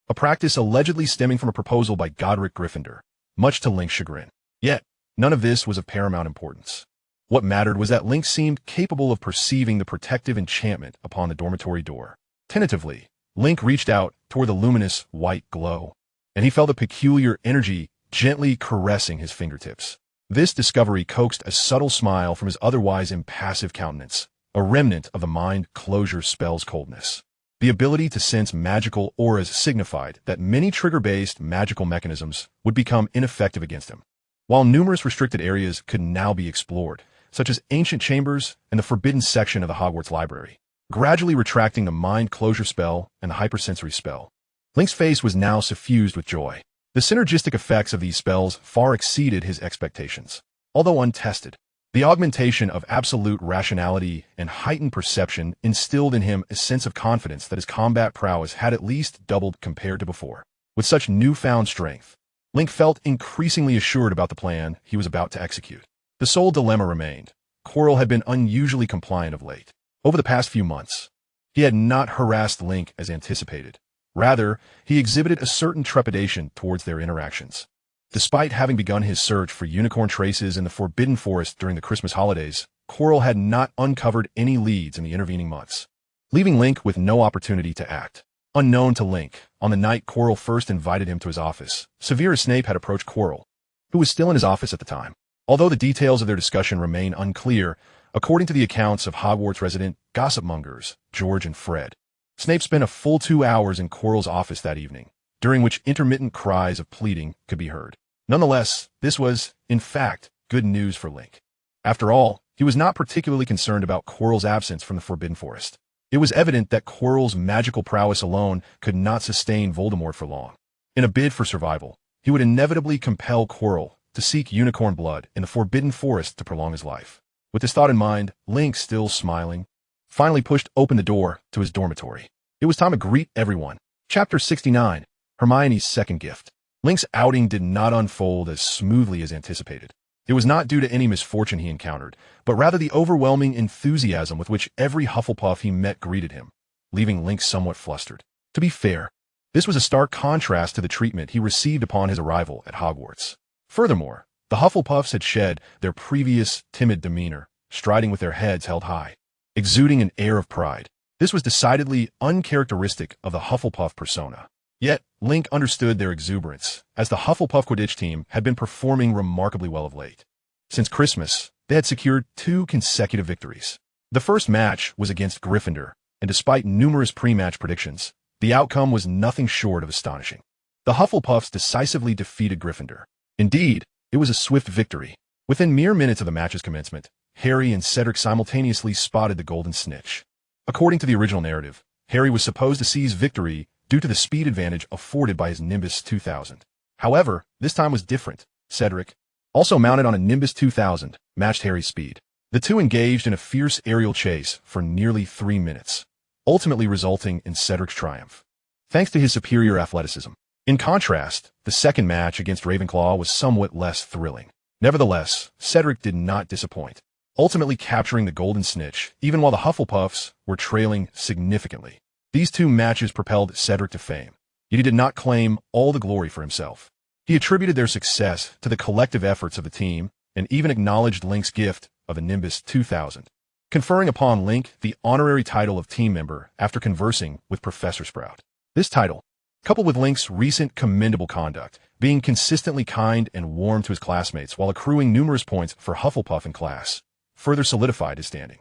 a practice allegedly stemming from a proposal by Godric Gryffindor, much to Link's chagrin. Yet, none of this was of paramount importance. What mattered was that Link seemed capable of perceiving the protective enchantment upon the dormitory door. Tentatively, Link reached out toward the luminous white glow, and he felt a peculiar energy gently caressing his fingertips. This discovery coaxed a subtle smile from his otherwise impassive countenance, a remnant of the mind closure spell's coldness. The ability to sense magical auras signified that many trigger-based magical mechanisms would become ineffective against him, while numerous restricted areas could now be explored, such as ancient chambers and the forbidden section of the Hogwarts library. Gradually retracting the mind closure spell and the hypersensory spell, Link's face was now suffused with joy. The synergistic effects of these spells far exceeded his expectations. Although untested, the augmentation of absolute rationality and heightened perception instilled in him a sense of confidence that his combat prowess had at least doubled compared to before. With such newfound strength, Link felt increasingly assured about the plan he was about to execute. The sole dilemma remained. Quirrell had been unusually compliant of late. Over the past few months, he had not harassed Link as anticipated. Rather, he exhibited a certain trepidation towards their interactions. Despite having begun his search for unicorn traces in the Forbidden Forest during the Christmas holidays, Quirrell had not uncovered any leads in the intervening months, leaving Link with no opportunity to act. Unknown to Link, on the night Quirrell first invited him to his office, Severus Snape had approached Quirrell, who was still in his office at the time. Although the details of their discussion remain unclear, according to the accounts of Hogwarts resident gossip mongers, George and Fred, Snape spent a full 2 hours in Quirrell's office that evening, during which intermittent cries of pleading could be heard. Nonetheless, this was, in fact, good news for Link. After all, he was not particularly concerned about Quirrell's absence from the Forbidden Forest. It was evident that Quirrell's magical prowess alone could not sustain Voldemort for long. In a bid for survival, he would inevitably compel Quirrell to seek unicorn blood in the Forbidden Forest to prolong his life. With this thought in mind, Link, still smiling, finally pushed open the door to his dormitory. It was time to greet everyone. Chapter 69, Hermione's Second Gift. Link's outing did not unfold as smoothly as anticipated. It was not due to any misfortune he encountered, but rather the overwhelming enthusiasm with which every Hufflepuff he met greeted him, leaving Link somewhat flustered. To be fair, this was a stark contrast to the treatment he received upon his arrival at Hogwarts. Furthermore, the Hufflepuffs had shed their previous timid demeanor, striding with their heads held high, exuding an air of pride. This was decidedly uncharacteristic of the Hufflepuff persona. Yet, Link understood their exuberance, as the Hufflepuff Quidditch team had been performing remarkably well of late. Since Christmas, they had secured 2 consecutive victories. The first match was against Gryffindor, and despite numerous pre-match predictions, the outcome was nothing short of astonishing. The Hufflepuffs decisively defeated Gryffindor. Indeed, it was a swift victory. Within mere minutes of the match's commencement, Harry and Cedric simultaneously spotted the golden snitch. According to the original narrative, Harry was supposed to seize victory due to the speed advantage afforded by his Nimbus 2000. However, this time was different. Cedric, also mounted on a Nimbus 2000, matched Harry's speed. The two engaged in a fierce aerial chase for nearly 3 minutes, ultimately resulting in Cedric's triumph, thanks to his superior athleticism. In contrast, the second match against Ravenclaw was somewhat less thrilling. Nevertheless, Cedric did not disappoint, ultimately capturing the Golden Snitch, even while the Hufflepuffs were trailing significantly. These two matches propelled Cedric to fame, yet he did not claim all the glory for himself. He attributed their success to the collective efforts of the team and even acknowledged Link's gift of a Nimbus 2000, conferring upon Link the honorary title of team member after conversing with Professor Sprout. This title, coupled with Link's recent commendable conduct, being consistently kind and warm to his classmates while accruing numerous points for Hufflepuff in class, further solidified his standing.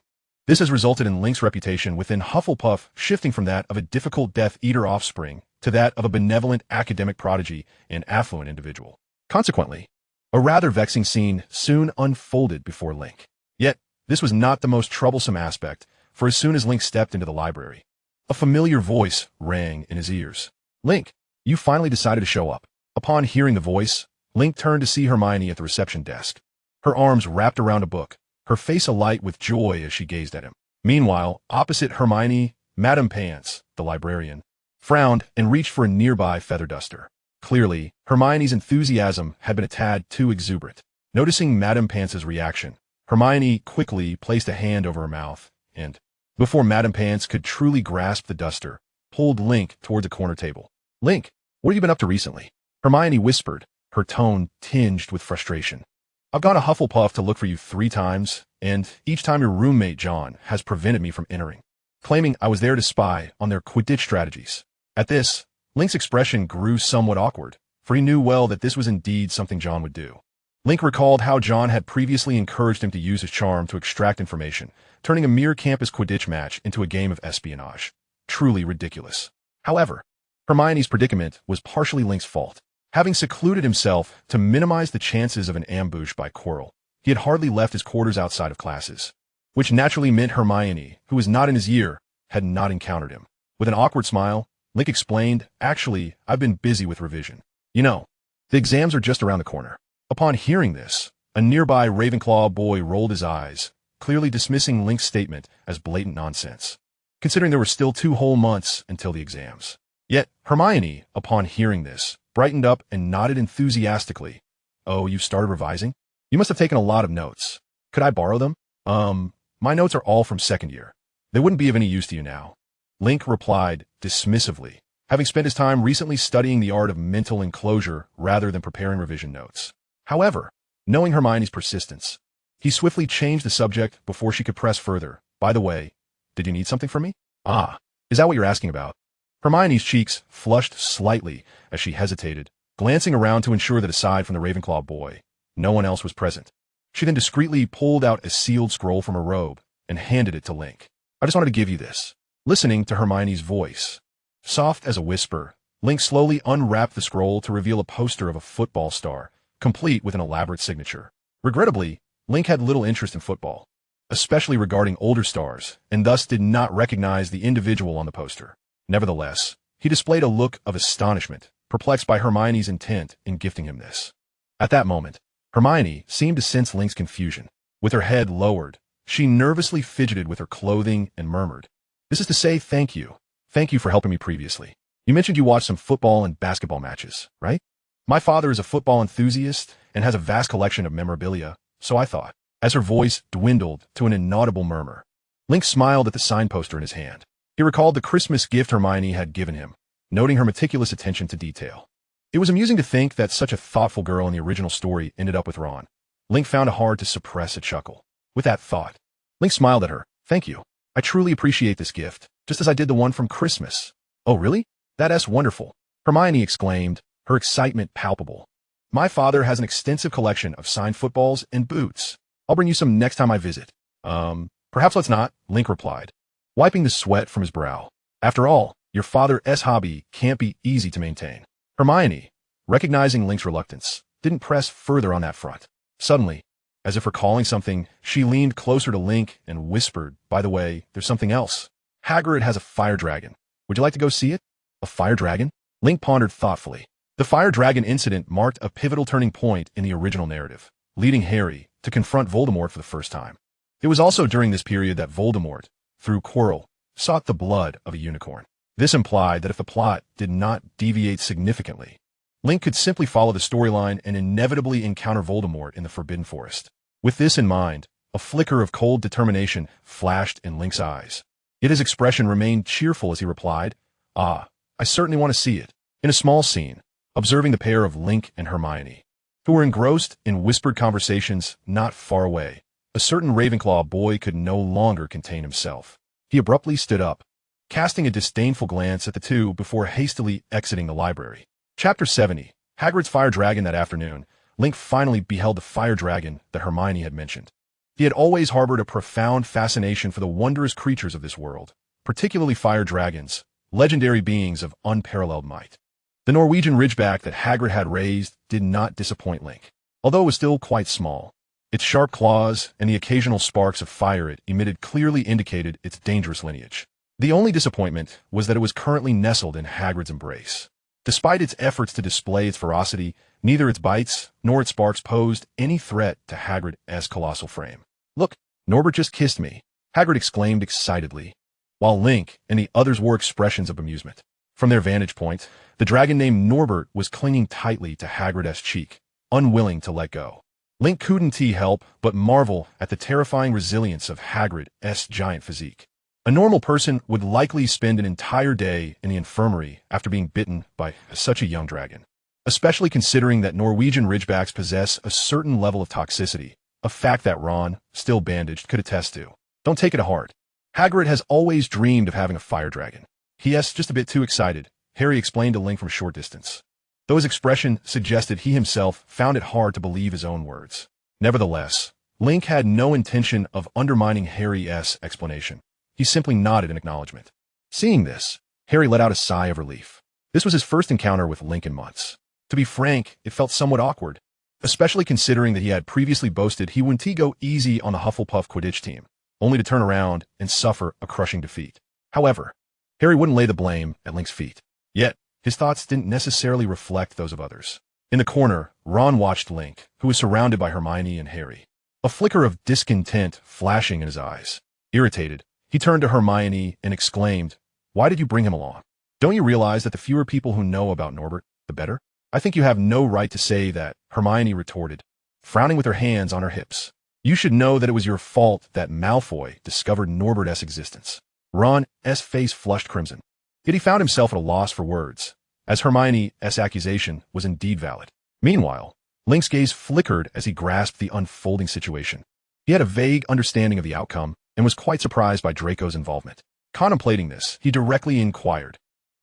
This has resulted in Link's reputation within Hufflepuff shifting from that of a difficult Death Eater offspring to that of a benevolent academic prodigy and affluent individual. Consequently, a rather vexing scene soon unfolded before Link. Yet, this was not the most troublesome aspect, for as soon as Link stepped into the library, a familiar voice rang in his ears. "Link, you finally decided to show up." Upon hearing the voice, Link turned to see Hermione at the reception desk, her arms wrapped around a book, her face alight with joy as she gazed at him. Meanwhile, opposite Hermione, Madame Pants, the librarian, frowned and reached for a nearby feather duster. Clearly, Hermione's enthusiasm had been a tad too exuberant. Noticing Madame Pants's reaction, Hermione quickly placed a hand over her mouth and, before Madame Pants could truly grasp the duster, pulled Link towards a corner table. "Link, what have you been up to recently?" Hermione whispered, her tone tinged with frustration. "I've gone to Hufflepuff to look for you 3 times, and each time your roommate John has prevented me from entering, claiming I was there to spy on their Quidditch strategies." At this, Link's expression grew somewhat awkward, for he knew well that this was indeed something John would do. Link recalled how John had previously encouraged him to use his charm to extract information, turning a mere campus Quidditch match into a game of espionage. Truly ridiculous. However, Hermione's predicament was partially Link's fault. Having secluded himself to minimize the chances of an ambush by Quirrell, he had hardly left his quarters outside of classes, which naturally meant Hermione, who was not in his year, had not encountered him. With an awkward smile, Link explained, "Actually, I've been busy with revision. You know, the exams are just around the corner." Upon hearing this, a nearby Ravenclaw boy rolled his eyes, clearly dismissing Link's statement as blatant nonsense, considering there were still 2 whole months until the exams. Yet, Hermione, upon hearing this, brightened up and nodded enthusiastically. "Oh, you've started revising? You must have taken a lot of notes. Could I borrow them?" My notes are all from second year. They wouldn't be of any use to you now." Link replied dismissively, having spent his time recently studying the art of mental enclosure rather than preparing revision notes. However, knowing Hermione's persistence, he swiftly changed the subject before she could press further. "By the way, did you need something from me?" "Ah, is that what you're asking about?" Hermione's cheeks flushed slightly as she hesitated, glancing around to ensure that aside from the Ravenclaw boy, no one else was present. She then discreetly pulled out a sealed scroll from her robe and handed it to Link. "I just wanted to give you this." Listening to Hermione's voice, soft as a whisper, Link slowly unwrapped the scroll to reveal a poster of a football star, complete with an elaborate signature. Regrettably, Link had little interest in football, especially regarding older stars, and thus did not recognize the individual on the poster. Nevertheless, he displayed a look of astonishment, perplexed by Hermione's intent in gifting him this. At that moment, Hermione seemed to sense Link's confusion. With her head lowered, she nervously fidgeted with her clothing and murmured, "This is to say thank you. Thank you for helping me previously. You mentioned you watched some football and basketball matches, right? My father is a football enthusiast and has a vast collection of memorabilia, so I thought." As her voice dwindled to an inaudible murmur, Link smiled at the sign poster in his hand. He recalled the Christmas gift Hermione had given him, noting her meticulous attention to detail. It was amusing to think that such a thoughtful girl in the original story ended up with Ron. Link found it hard to suppress a chuckle. With that thought, Link smiled at her. "Thank you. I truly appreciate this gift, just as I did the one from Christmas." "Oh, really? That's wonderful," Hermione exclaimed, her excitement palpable. "My father has an extensive collection of signed footballs and boots. I'll bring you some next time I visit." Perhaps let's not," Link replied, wiping the sweat from his brow. "After all, your father's hobby can't be easy to maintain." Hermione, recognizing Link's reluctance, didn't press further on that front. Suddenly, as if recalling something, she leaned closer to Link and whispered, "By the way, there's something else. Hagrid has a fire dragon. Would you like to go see it?" "A fire dragon?" Link pondered thoughtfully. The fire dragon incident marked a pivotal turning point in the original narrative, leading Harry to confront Voldemort for the first time. It was also during this period that Voldemort, through Quirrell, sought the blood of a unicorn. This implied that if the plot did not deviate significantly, Link could simply follow the storyline and inevitably encounter Voldemort in the Forbidden Forest. With this in mind, a flicker of cold determination flashed in Link's eyes. Yet his expression remained cheerful as he replied, "Ah, I certainly want to see it." In a small scene, observing the pair of Link and Hermione, who were engrossed in whispered conversations not far away, a certain Ravenclaw boy could no longer contain himself. He abruptly stood up, casting a disdainful glance at the two before hastily exiting the library. Chapter 70. Hagrid's Fire Dragon. That afternoon, Link finally beheld the fire dragon that Hermione had mentioned. He had always harbored a profound fascination for the wondrous creatures of this world, particularly fire dragons, legendary beings of unparalleled might. The Norwegian ridgeback that Hagrid had raised did not disappoint Link, although it was still quite small. Its sharp claws and the occasional sparks of fire it emitted clearly indicated its dangerous lineage. The only disappointment was that it was currently nestled in Hagrid's embrace. Despite its efforts to display its ferocity, neither its bites nor its sparks posed any threat to Hagrid's colossal frame. "Look, Norbert just kissed me," Hagrid exclaimed excitedly, while Link and the others wore expressions of amusement. From their vantage point, the dragon named Norbert was clinging tightly to Hagrid's cheek, unwilling to let go. Link couldn't help but marvel at the terrifying resilience of Hagrid's giant physique. A normal person would likely spend an entire day in the infirmary after being bitten by such a young dragon, especially considering that Norwegian ridgebacks possess a certain level of toxicity, a fact that Ron, still bandaged, could attest to. "Don't take it to heart. Hagrid has always dreamed of having a fire dragon." "Yes, just a bit too excited," Harry explained to Link from a short distance, though his expression suggested he himself found it hard to believe his own words. Nevertheless, Link had no intention of undermining Harry's explanation. He simply nodded in acknowledgement. Seeing this, Harry let out a sigh of relief. This was his first encounter with Link in months. To be frank, it felt somewhat awkward, especially considering that he had previously boasted he wouldn't go easy on the Hufflepuff Quidditch team, only to turn around and suffer a crushing defeat. However, Harry wouldn't lay the blame at Link's feet. Yet, his thoughts didn't necessarily reflect those of others. In the corner, Ron watched Link, who was surrounded by Hermione and Harry, a flicker of discontent flashing in his eyes. Irritated, he turned to Hermione and exclaimed, "Why did you bring him along? Don't you realize that the fewer people who know about Norbert, the better?" "I think you have no right to say that," Hermione retorted, frowning with her hands on her hips. "You should know that it was your fault that Malfoy discovered Norbert's existence." Ron's face flushed crimson. Yet he found himself at a loss for words, as Hermione's accusation was indeed valid. Meanwhile, Link's gaze flickered as he grasped the unfolding situation. He had a vague understanding of the outcome and was quite surprised by Draco's involvement. Contemplating this, he directly inquired,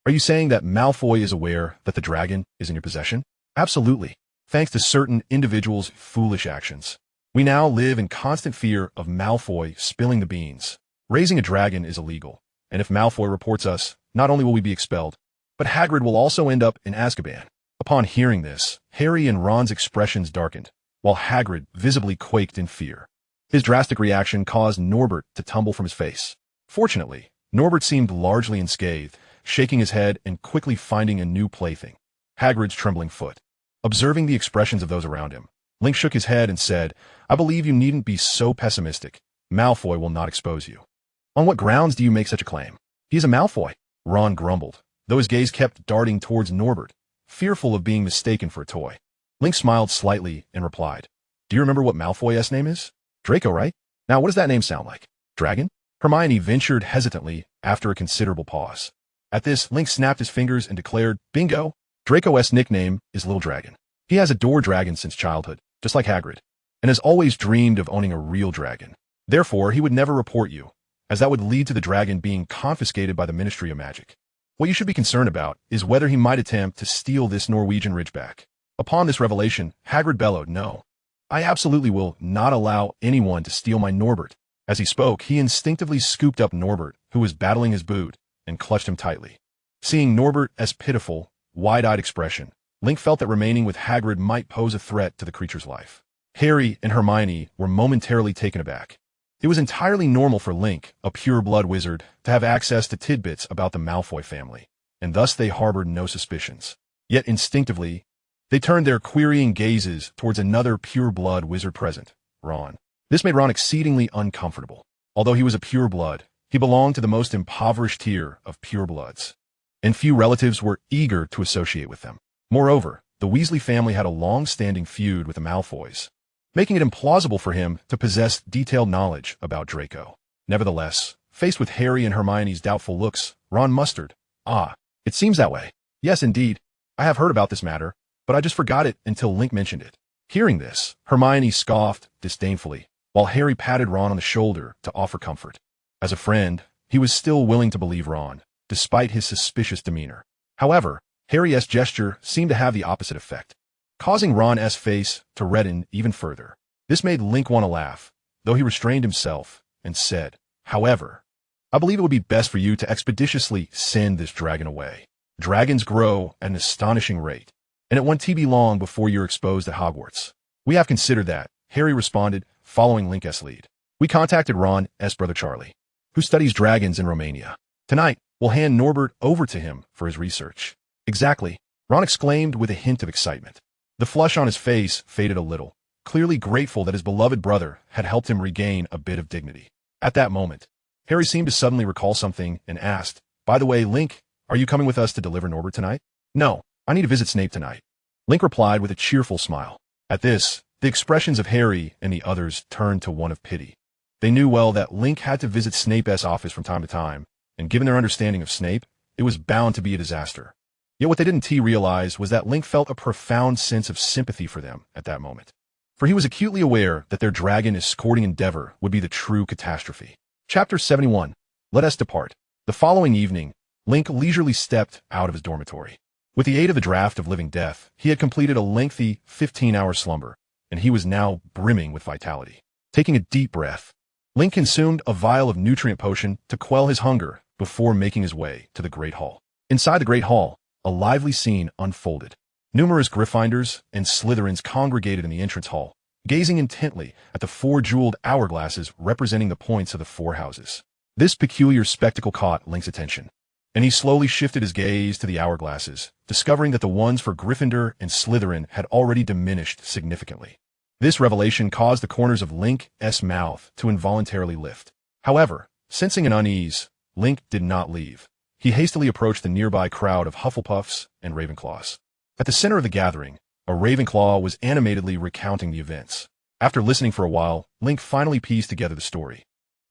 "Are you saying that Malfoy is aware that the dragon is in your possession?" "Absolutely. Thanks to certain individuals' foolish actions. We now live in constant fear of Malfoy spilling the beans. Raising a dragon is illegal, and if Malfoy reports us, not only will we be expelled, but Hagrid will also end up in Azkaban." Upon hearing this, Harry and Ron's expressions darkened, while Hagrid visibly quaked in fear. His drastic reaction caused Norbert to tumble from his face. Fortunately, Norbert seemed largely unscathed, shaking his head and quickly finding a new plaything, Hagrid's trembling foot. Observing the expressions of those around him, Link shook his head and said, "I believe you needn't be so pessimistic. Malfoy will not expose you." "On what grounds do you make such a claim?" "He is a Malfoy," Ron grumbled, though his gaze kept darting towards Norbert, fearful of being mistaken for a toy. Link smiled slightly and replied, "Do you remember what Malfoy's name is?" "Draco, right? Now what does that name sound like? Dragon?" Hermione ventured hesitantly after a considerable pause. At this, Link snapped his fingers and declared, "Bingo! Draco's nickname is Little Dragon. He has adored dragons since childhood, just like Hagrid, and has always dreamed of owning a real dragon. Therefore, he would never report you, as that would lead to the dragon being confiscated by the Ministry of Magic. What you should be concerned about is whether he might attempt to steal this Norwegian ridgeback." Upon this revelation, Hagrid bellowed, "No, I absolutely will not allow anyone to steal my Norbert." As he spoke, he instinctively scooped up Norbert, who was battling his boot, and clutched him tightly. Seeing Norbert's pitiful, wide-eyed expression, Link felt that remaining with Hagrid might pose a threat to the creature's life. Harry and Hermione were momentarily taken aback. It was entirely normal for Link, a pure-blood wizard, to have access to tidbits about the Malfoy family, and thus they harbored no suspicions. Yet instinctively, they turned their querying gazes towards another pure-blood wizard present, Ron. This made Ron exceedingly uncomfortable. Although he was a pure-blood, He belonged to the most impoverished tier of purebloods, and few relatives were eager to associate with them. Moreover, the Weasley family had a long-standing feud with the Malfoys, making it implausible for him to possess detailed knowledge about Draco. Nevertheless, faced with Harry and Hermione's doubtful looks, Ron mustered, "Ah, it seems that way. Yes, indeed. I have heard about this matter, but I just forgot it until Link mentioned it." Hearing this, Hermione scoffed disdainfully, while Harry patted Ron on the shoulder to offer comfort. As a friend, he was still willing to believe Ron, despite his suspicious demeanor. However, Harry's gesture seemed to have the opposite effect, causing Ron's face to redden even further. This made Link want to laugh, though he restrained himself and said, "However, I believe it would be best for you to expeditiously send this dragon away. Dragons grow at an astonishing rate, and it won't be long before you're exposed at Hogwarts." "We have considered that," Harry responded, following Link's lead. "We contacted Ron's brother Charlie, who studies dragons in Romania. Tonight, we'll hand Norbert over to him for his research." "Exactly," Ron exclaimed with a hint of excitement. The flush on his face faded a little, clearly grateful that his beloved brother had helped him regain a bit of dignity. At that moment, Harry seemed to suddenly recall something and asked, "By the way, Link, are you coming with us to deliver Norbert tonight?" "No, I need to visit Snape tonight," Link replied with a cheerful smile. At this, the expressions of Harry and the others turned to one of pity. They knew well that Link had to visit Snape's office from time to time, and given their understanding of Snape, it was bound to be a disaster. Yet what they didn't realize was that Link felt a profound sense of sympathy for them at that moment, for he was acutely aware that their dragon escorting endeavor would be the true catastrophe. Chapter 71. Let Us Depart. The following evening, Link leisurely stepped out of his dormitory. With the aid of the draft of Living Death, he had completed a lengthy 15-hour slumber, and he was now brimming with vitality. Taking a deep breath, Link consumed a vial of nutrient potion to quell his hunger before making his way to the Great Hall. Inside the Great Hall, a lively scene unfolded. Numerous Gryffindors and Slytherins congregated in the entrance hall, gazing intently at the 4 jeweled hourglasses representing the points of the 4 houses. This peculiar spectacle caught Link's attention, and he slowly shifted his gaze to the hourglasses, discovering that the ones for Gryffindor and Slytherin had already diminished significantly. This revelation caused the corners of Link's mouth to involuntarily lift. However, sensing an unease, Link did not leave. He hastily approached the nearby crowd of Hufflepuffs and Ravenclaws. At the center of the gathering, a Ravenclaw was animatedly recounting the events. After listening for a while, Link finally pieced together the story.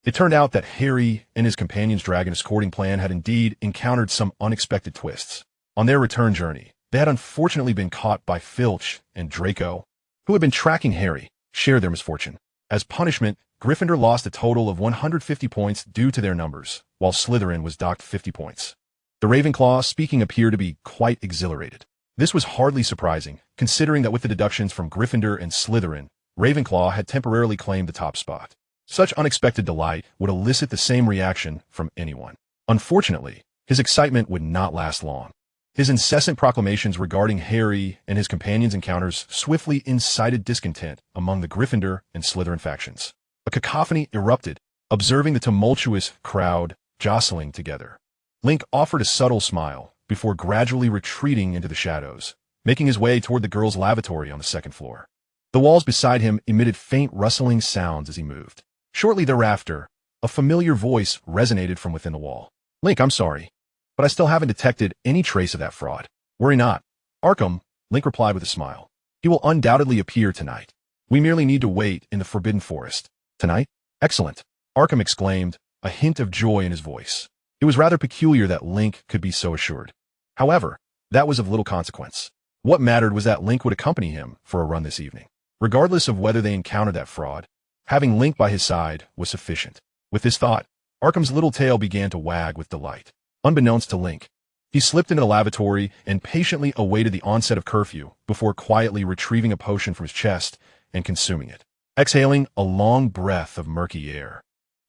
It turned out that Harry and his companion's dragon escorting plan had indeed encountered some unexpected twists. On their return journey, they had unfortunately been caught by Filch and Draco, who had been tracking Harry, share their misfortune. As punishment, Gryffindor lost a total of 150 points due to their numbers, while Slytherin was docked 50 points. The Ravenclaw speaking appeared to be quite exhilarated. This was hardly surprising, considering that with the deductions from Gryffindor and Slytherin, Ravenclaw had temporarily claimed the top spot. Such unexpected delight would elicit the same reaction from anyone. Unfortunately, his excitement would not last long. His incessant proclamations regarding Harry and his companions' encounters swiftly incited discontent among the Gryffindor and Slytherin factions. A cacophony erupted, observing the tumultuous crowd jostling together. Link offered a subtle smile before gradually retreating into the shadows, making his way toward the girls' lavatory on the 2nd floor. The walls beside him emitted faint rustling sounds as he moved. Shortly thereafter, a familiar voice resonated from within the wall. "Link, I'm sorry, but I still haven't detected any trace of that fraud." "Worry not. Arkham," Link replied with a smile. "He will undoubtedly appear tonight. We merely need to wait in the Forbidden Forest." "Tonight? Excellent," Arkham exclaimed, a hint of joy in his voice. It was rather peculiar that Link could be so assured. However, that was of little consequence. What mattered was that Link would accompany him for a run this evening. Regardless of whether they encountered that fraud, having Link by his side was sufficient. With this thought, Arkham's little tail began to wag with delight. Unbeknownst to Link, he slipped into the lavatory and patiently awaited the onset of curfew before quietly retrieving a potion from his chest and consuming it, exhaling a long breath of murky air.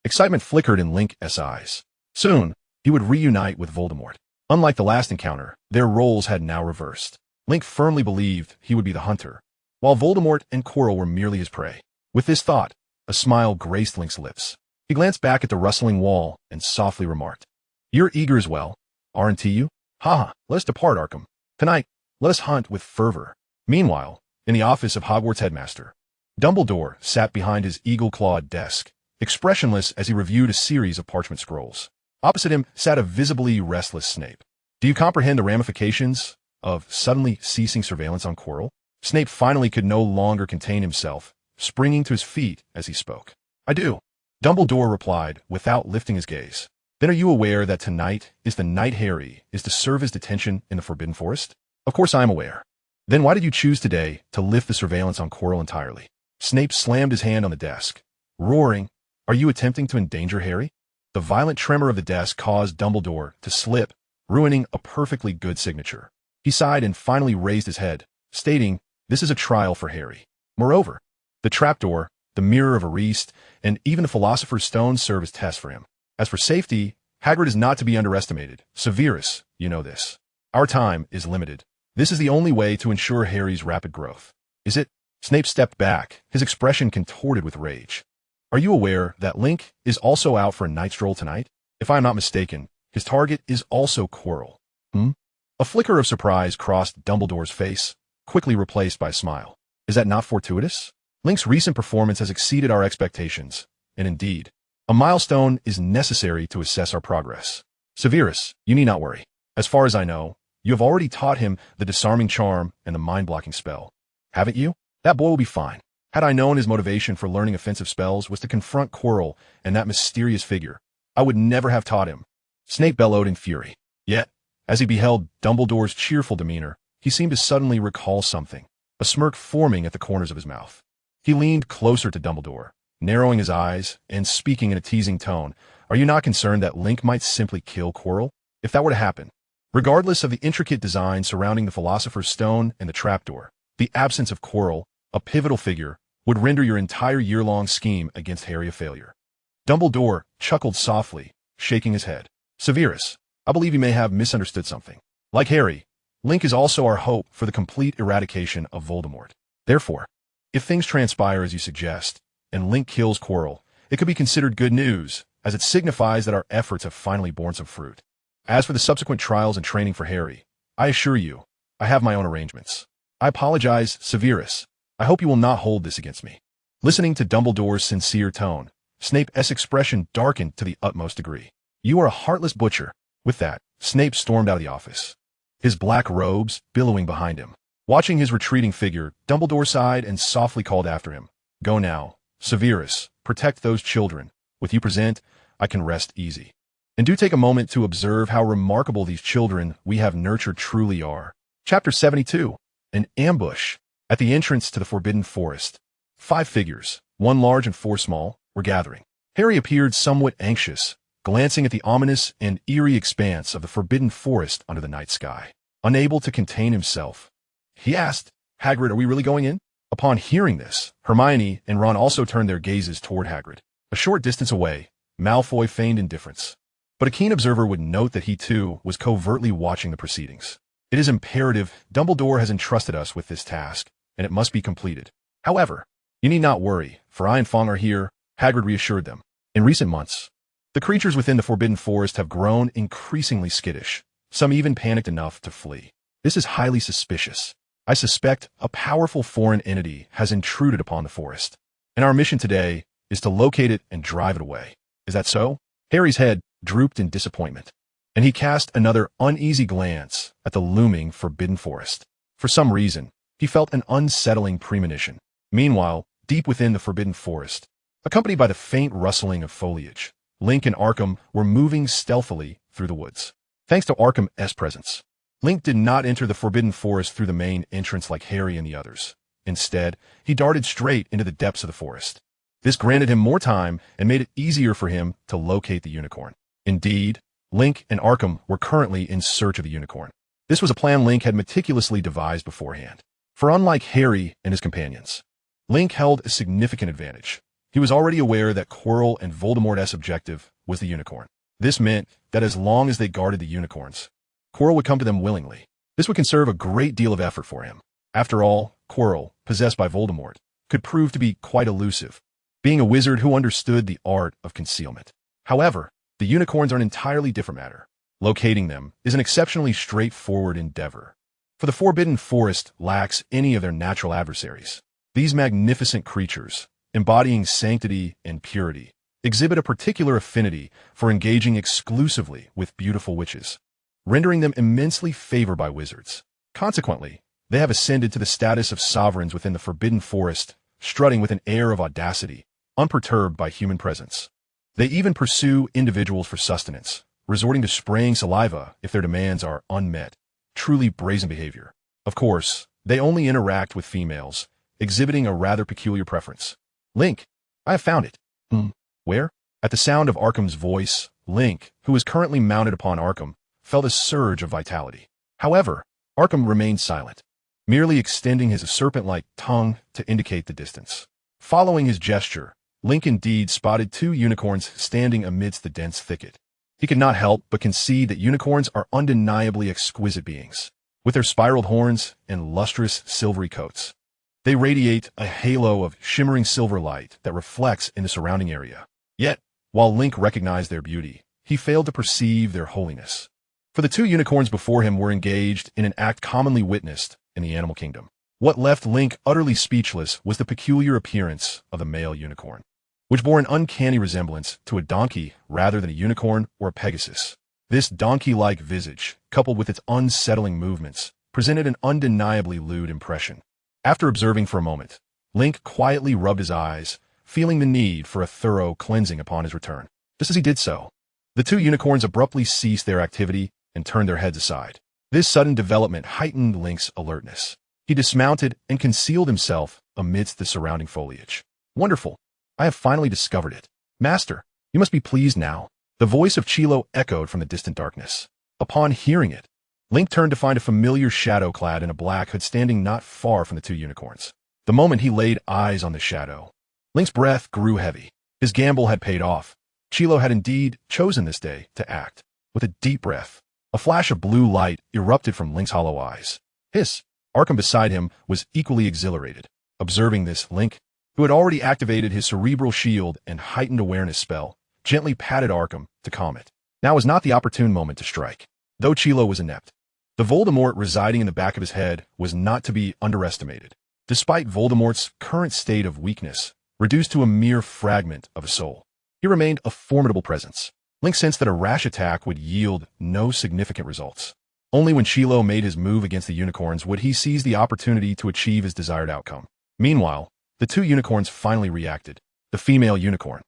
Excitement flickered in Link's eyes. Soon, he would reunite with Voldemort. Unlike the last encounter, their roles had now reversed. Link firmly believed he would be the hunter, while Voldemort and Quirrell were merely his prey. With this thought, a smile graced Link's lips. He glanced back at the rustling wall and softly remarked, "You're eager as well, aren't you? Ha! Let us depart, Arkham. Tonight, let us hunt with fervor." Meanwhile, in the office of Hogwarts headmaster, Dumbledore sat behind his eagle-clawed desk, expressionless as he reviewed a series of parchment scrolls. Opposite him sat a visibly restless Snape. Do you comprehend the ramifications of suddenly ceasing surveillance on Quirrell? Snape finally could no longer contain himself, springing to his feet as he spoke. I do. Dumbledore replied, without lifting his gaze. Then are you aware that tonight is the night Harry is to serve as detention in the Forbidden Forest? Of course I am aware. Then why did you choose today to lift the surveillance on Quirrell entirely? Snape slammed his hand on the desk, roaring, Are you attempting to endanger Harry? The violent tremor of the desk caused Dumbledore to slip, ruining a perfectly good signature. He sighed and finally raised his head, stating, This is a trial for Harry. Moreover, the trapdoor, the mirror of Ariste, and even the Philosopher's Stone serve as tests for him. As for safety, Hagrid is not to be underestimated. Severus, you know this. Our time is limited. This is the only way to ensure Harry's rapid growth. Is it? Snape stepped back, his expression contorted with rage. Are you aware that Link is also out for a night stroll tonight? If I am not mistaken, his target is also Quirrell. A flicker of surprise crossed Dumbledore's face, quickly replaced by a smile. Is that not fortuitous? Link's recent performance has exceeded our expectations, and indeed, a milestone is necessary to assess our progress. Severus, you need not worry. As far as I know, you have already taught him the disarming charm and the mind-blocking spell. Haven't you? That boy will be fine. Had I known his motivation for learning offensive spells was to confront Quirrell and that mysterious figure, I would never have taught him. Snape bellowed in fury. Yet, as he beheld Dumbledore's cheerful demeanor, he seemed to suddenly recall something, a smirk forming at the corners of his mouth. He leaned closer to Dumbledore, narrowing his eyes and speaking in a teasing tone. Are you not concerned that Link might simply kill Quirrell? If that were to happen, regardless of the intricate design surrounding the Philosopher's Stone and the trapdoor, the absence of Quirrell, a pivotal figure, would render your entire year-long scheme against Harry a failure. Dumbledore chuckled softly, shaking his head. Severus, I believe you may have misunderstood something. Like Harry, Link is also our hope for the complete eradication of Voldemort. Therefore, if things transpire as you suggest, and Link kills Quirrell, it could be considered good news, as it signifies that our efforts have finally borne some fruit. As for the subsequent trials and training for Harry, I assure you, I have my own arrangements. I apologize, Severus. I hope you will not hold this against me. Listening to Dumbledore's sincere tone, Snape's expression darkened to the utmost degree. You are a heartless butcher. With that, Snape stormed out of the office, his black robes billowing behind him. Watching his retreating figure, Dumbledore sighed and softly called after him. Go now. Severus, protect those children. With you present, I can rest easy. And do take a moment to observe how remarkable these children we have nurtured truly are. Chapter 72. An ambush. At the entrance to the Forbidden Forest, 5 figures, 1 large and 4 small, were gathering. Harry appeared somewhat anxious, glancing at the ominous and eerie expanse of the Forbidden Forest under the night sky. Unable to contain himself, he asked, Hagrid, are we really going in? Upon hearing this, Hermione and Ron also turned their gazes toward Hagrid. A short distance away, Malfoy feigned indifference. But a keen observer would note that he too was covertly watching the proceedings. It is imperative. Dumbledore has entrusted us with this task, and it must be completed. However, you need not worry, for I and Fong are here, Hagrid reassured them. In recent months, the creatures within the Forbidden Forest have grown increasingly skittish, some even panicked enough to flee. This is highly suspicious. I suspect a powerful foreign entity has intruded upon the forest, and our mission today is to locate it and drive it away. Is that so? Harry's head drooped in disappointment, and he cast another uneasy glance at the looming Forbidden Forest. For some reason, he felt an unsettling premonition. Meanwhile, deep within the Forbidden Forest, accompanied by the faint rustling of foliage, Link and Arkham were moving stealthily through the woods. Thanks to Arkham's presence, Link did not enter the Forbidden Forest through the main entrance like Harry and the others. Instead, he darted straight into the depths of the forest. This granted him more time and made it easier for him to locate the unicorn. Indeed, Link and Arkham were currently in search of the unicorn. This was a plan Link had meticulously devised beforehand. For unlike Harry and his companions, Link held a significant advantage. He was already aware that Quirrell and Voldemort's objective was the unicorn. This meant that as long as they guarded the unicorns, Quirrell would come to them willingly. This would conserve a great deal of effort for him. After all, Quirrell, possessed by Voldemort, could prove to be quite elusive, being a wizard who understood the art of concealment. However, the unicorns are an entirely different matter. Locating them is an exceptionally straightforward endeavor, for the Forbidden Forest lacks any of their natural adversaries. These magnificent creatures, embodying sanctity and purity, exhibit a particular affinity for engaging exclusively with beautiful witches, rendering them immensely favored by wizards. Consequently, they have ascended to the status of sovereigns within the Forbidden Forest, strutting with an air of audacity, unperturbed by human presence. They even pursue individuals for sustenance, resorting to spraying saliva if their demands are unmet. Truly brazen behavior. Of course, they only interact with females, exhibiting a rather peculiar preference. Link, I have found it. Where? At the sound of Arkham's voice, Link, who is currently mounted upon Arkham, felt a surge of vitality. However, Arkham remained silent, merely extending his serpent-like tongue to indicate the distance. Following his gesture, Link indeed spotted two unicorns standing amidst the dense thicket. He could not help but concede that unicorns are undeniably exquisite beings. With their spiraled horns and lustrous silvery coats, they radiate a halo of shimmering silver light that reflects in the surrounding area. Yet, while Link recognized their beauty, he failed to perceive their holiness. For the two unicorns before him were engaged in an act commonly witnessed in the animal kingdom. What left Link utterly speechless was the peculiar appearance of the male unicorn, which bore an uncanny resemblance to a donkey rather than a unicorn or a pegasus. This donkey-like visage, coupled with its unsettling movements, presented an undeniably lewd impression. After observing for a moment, Link quietly rubbed his eyes, feeling the need for a thorough cleansing upon his return. Just as he did so, the two unicorns abruptly ceased their activity and turned their heads aside. This sudden development heightened Link's alertness. He dismounted and concealed himself amidst the surrounding foliage. Wonderful! I have finally discovered it. Master, you must be pleased now. The voice of Chilo echoed from the distant darkness. Upon hearing it, Link turned to find a familiar shadow clad in a black hood standing not far from the two unicorns. The moment he laid eyes on the shadow, Link's breath grew heavy. His gamble had paid off. Chilo had indeed chosen this day to act. With a deep breath, a flash of blue light erupted from Link's hollow eyes. Hiss! Arkham beside him was equally exhilarated. Observing this, Link, who had already activated his cerebral shield and heightened awareness spell, gently patted Arkham to calm it. Now was not the opportune moment to strike. Though Chilo was inept, the Voldemort residing in the back of his head was not to be underestimated. Despite Voldemort's current state of weakness, reduced to a mere fragment of a soul, he remained a formidable presence. Link sensed that a rash attack would yield no significant results. Only when Chilo made his move against the unicorns would he seize the opportunity to achieve his desired outcome. Meanwhile, the two unicorns finally reacted. The female unicorn,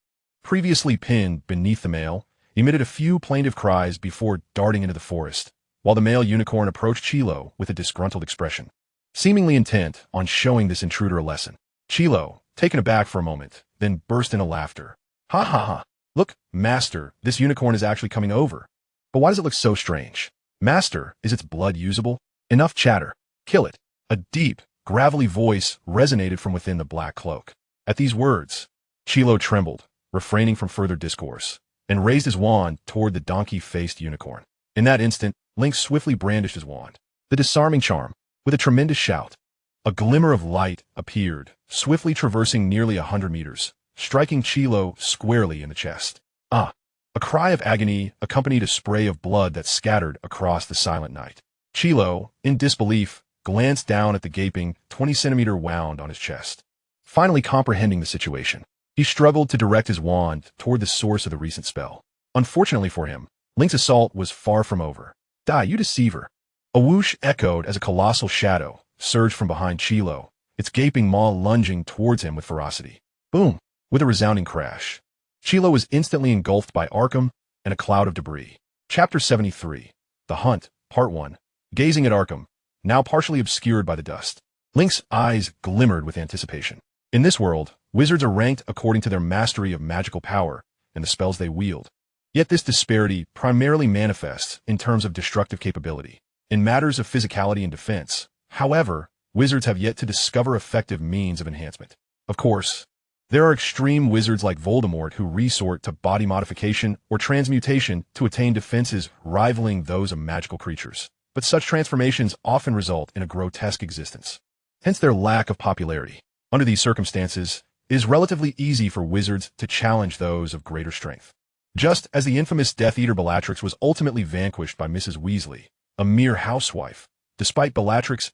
previously pinned beneath the male, emitted a few plaintive cries before darting into the forest, while the male unicorn approached Chilo with a disgruntled expression, seemingly intent on showing this intruder a lesson. Chilo, taken aback for a moment, then burst into laughter. Ha ha ha! Look, Master, this unicorn is actually coming over. But why does it look so strange? Master, is its blood usable? Enough chatter. Kill it. A deep, gravelly voice resonated from within the black cloak. At these words, Chilo trembled, refraining from further discourse, and raised his wand toward the donkey-faced unicorn. In that instant, Link swiftly brandished his wand. The disarming charm, with a tremendous shout. A glimmer of light appeared, swiftly traversing nearly 100 meters, striking Chilo squarely in the chest. Ah! A cry of agony accompanied a spray of blood that scattered across the silent night. Chilo, in disbelief, glanced down at the gaping 20-centimeter wound on his chest. Finally comprehending the situation, he struggled to direct his wand toward the source of the recent spell. Unfortunately for him, Link's assault was far from over. Die, you deceiver! A whoosh echoed as a colossal shadow surged from behind Chilo, its gaping maw lunging towards him with ferocity. Boom! With a resounding crash, Chilo was instantly engulfed by Arkham and a cloud of debris. Chapter 73. The Hunt, Part 1. Gazing at Arkham, now partially obscured by the dust, Link's eyes glimmered with anticipation. In this world, wizards are ranked according to their mastery of magical power and the spells they wield. Yet this disparity primarily manifests in terms of destructive capability. In matters of physicality and defense, however, wizards have yet to discover effective means of enhancement. Of course, there are extreme wizards like Voldemort who resort to body modification or transmutation to attain defenses rivaling those of magical creatures. But such transformations often result in a grotesque existence. Hence their lack of popularity. Under these circumstances, it is relatively easy for wizards to challenge those of greater strength. Just as the infamous Death Eater Bellatrix was ultimately vanquished by Mrs. Weasley, a mere housewife, despite Bellatrix's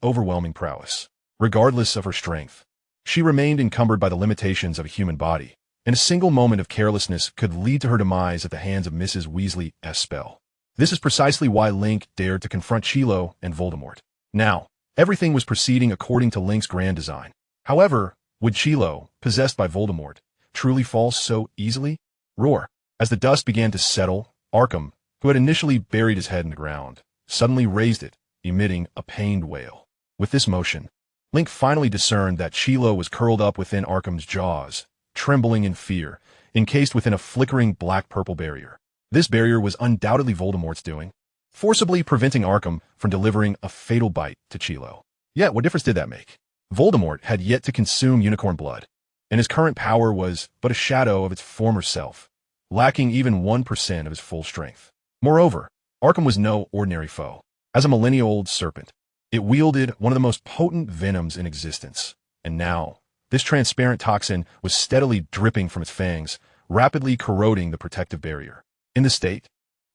overwhelming prowess. Regardless of her strength, she remained encumbered by the limitations of a human body, and a single moment of carelessness could lead to her demise at the hands of Mrs. Weasley's spell. This is precisely why Link dared to confront Chilo and Voldemort. Now, everything was proceeding according to Link's grand design. However, would Chilo, possessed by Voldemort, truly fall so easily? Roar. As the dust began to settle, Arkham, who had initially buried his head in the ground, suddenly raised it, emitting a pained wail. With this motion, Link finally discerned that Chilo was curled up within Arkham's jaws, trembling in fear, encased within a flickering black-purple barrier. This barrier was undoubtedly Voldemort's doing, forcibly preventing Arkham from delivering a fatal bite to Chilo. Yet, what difference did that make? Voldemort had yet to consume unicorn blood, and his current power was but a shadow of its former self, lacking even 1% of his full strength. Moreover, Arkham was no ordinary foe. As a millennia-old serpent, it wielded one of the most potent venoms in existence, and now, this transparent toxin was steadily dripping from its fangs, rapidly corroding the protective barrier. In this state,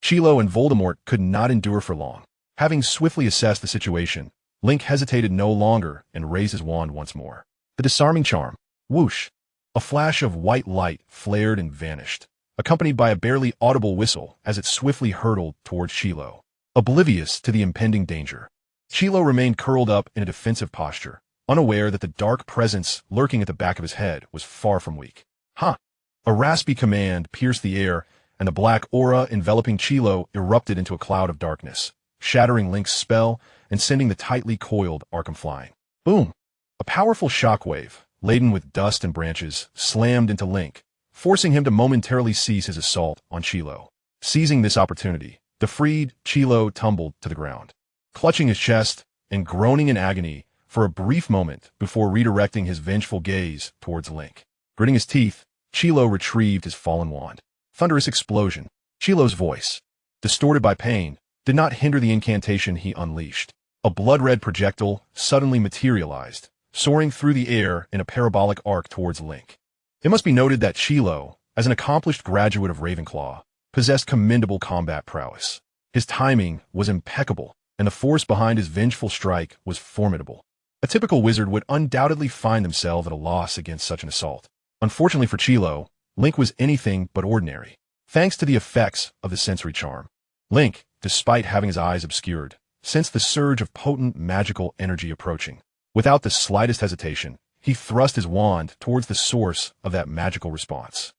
Chilo and Voldemort could not endure for long. Having swiftly assessed the situation, Link hesitated no longer and raised his wand once more. The disarming charm, whoosh! A flash of white light flared and vanished, accompanied by a barely audible whistle as it swiftly hurtled towards Chilo. Oblivious to the impending danger, Chilo remained curled up in a defensive posture, unaware that the dark presence lurking at the back of his head was far from weak. Ha! A raspy command pierced the air, and the black aura enveloping Chilo erupted into a cloud of darkness, shattering Link's spell and sending the tightly coiled Arkham flying. Boom! A powerful shockwave, laden with dust and branches, slammed into Link, forcing him to momentarily cease his assault on Chilo. Seizing this opportunity, the freed Chilo tumbled to the ground, clutching his chest and groaning in agony for a brief moment before redirecting his vengeful gaze towards Link. Gritting his teeth, Chilo retrieved his fallen wand. Thunderous explosion. Chilo's voice, distorted by pain, did not hinder the incantation he unleashed. A blood-red projectile suddenly materialized, soaring through the air in a parabolic arc towards Link. It must be noted that Chilo, as an accomplished graduate of Ravenclaw, possessed commendable combat prowess. His timing was impeccable, and the force behind his vengeful strike was formidable. A typical wizard would undoubtedly find themselves at a loss against such an assault. Unfortunately for Chilo, Link was anything but ordinary. Thanks to the effects of the sensory charm, Link, despite having his eyes obscured, sensed the surge of potent magical energy approaching. Without the slightest hesitation, he thrust his wand towards the source of that magical response.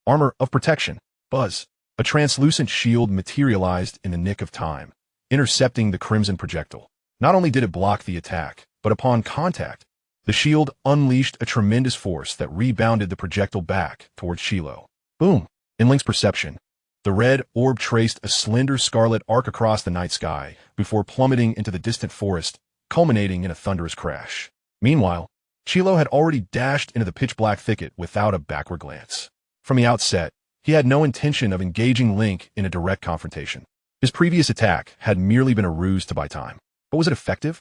Armor of protection. Buzz. A translucent shield materialized in the nick of time, intercepting the crimson projectile. Not only did it block the attack, but upon contact, the shield unleashed a tremendous force that rebounded the projectile back towards Chilo. Boom! In Link's perception, the red orb traced a slender scarlet arc across the night sky before plummeting into the distant forest, culminating in a thunderous crash. Meanwhile, Chilo had already dashed into the pitch-black thicket without a backward glance. From the outset, he had no intention of engaging Link in a direct confrontation. His previous attack had merely been a ruse to buy time. But was it effective?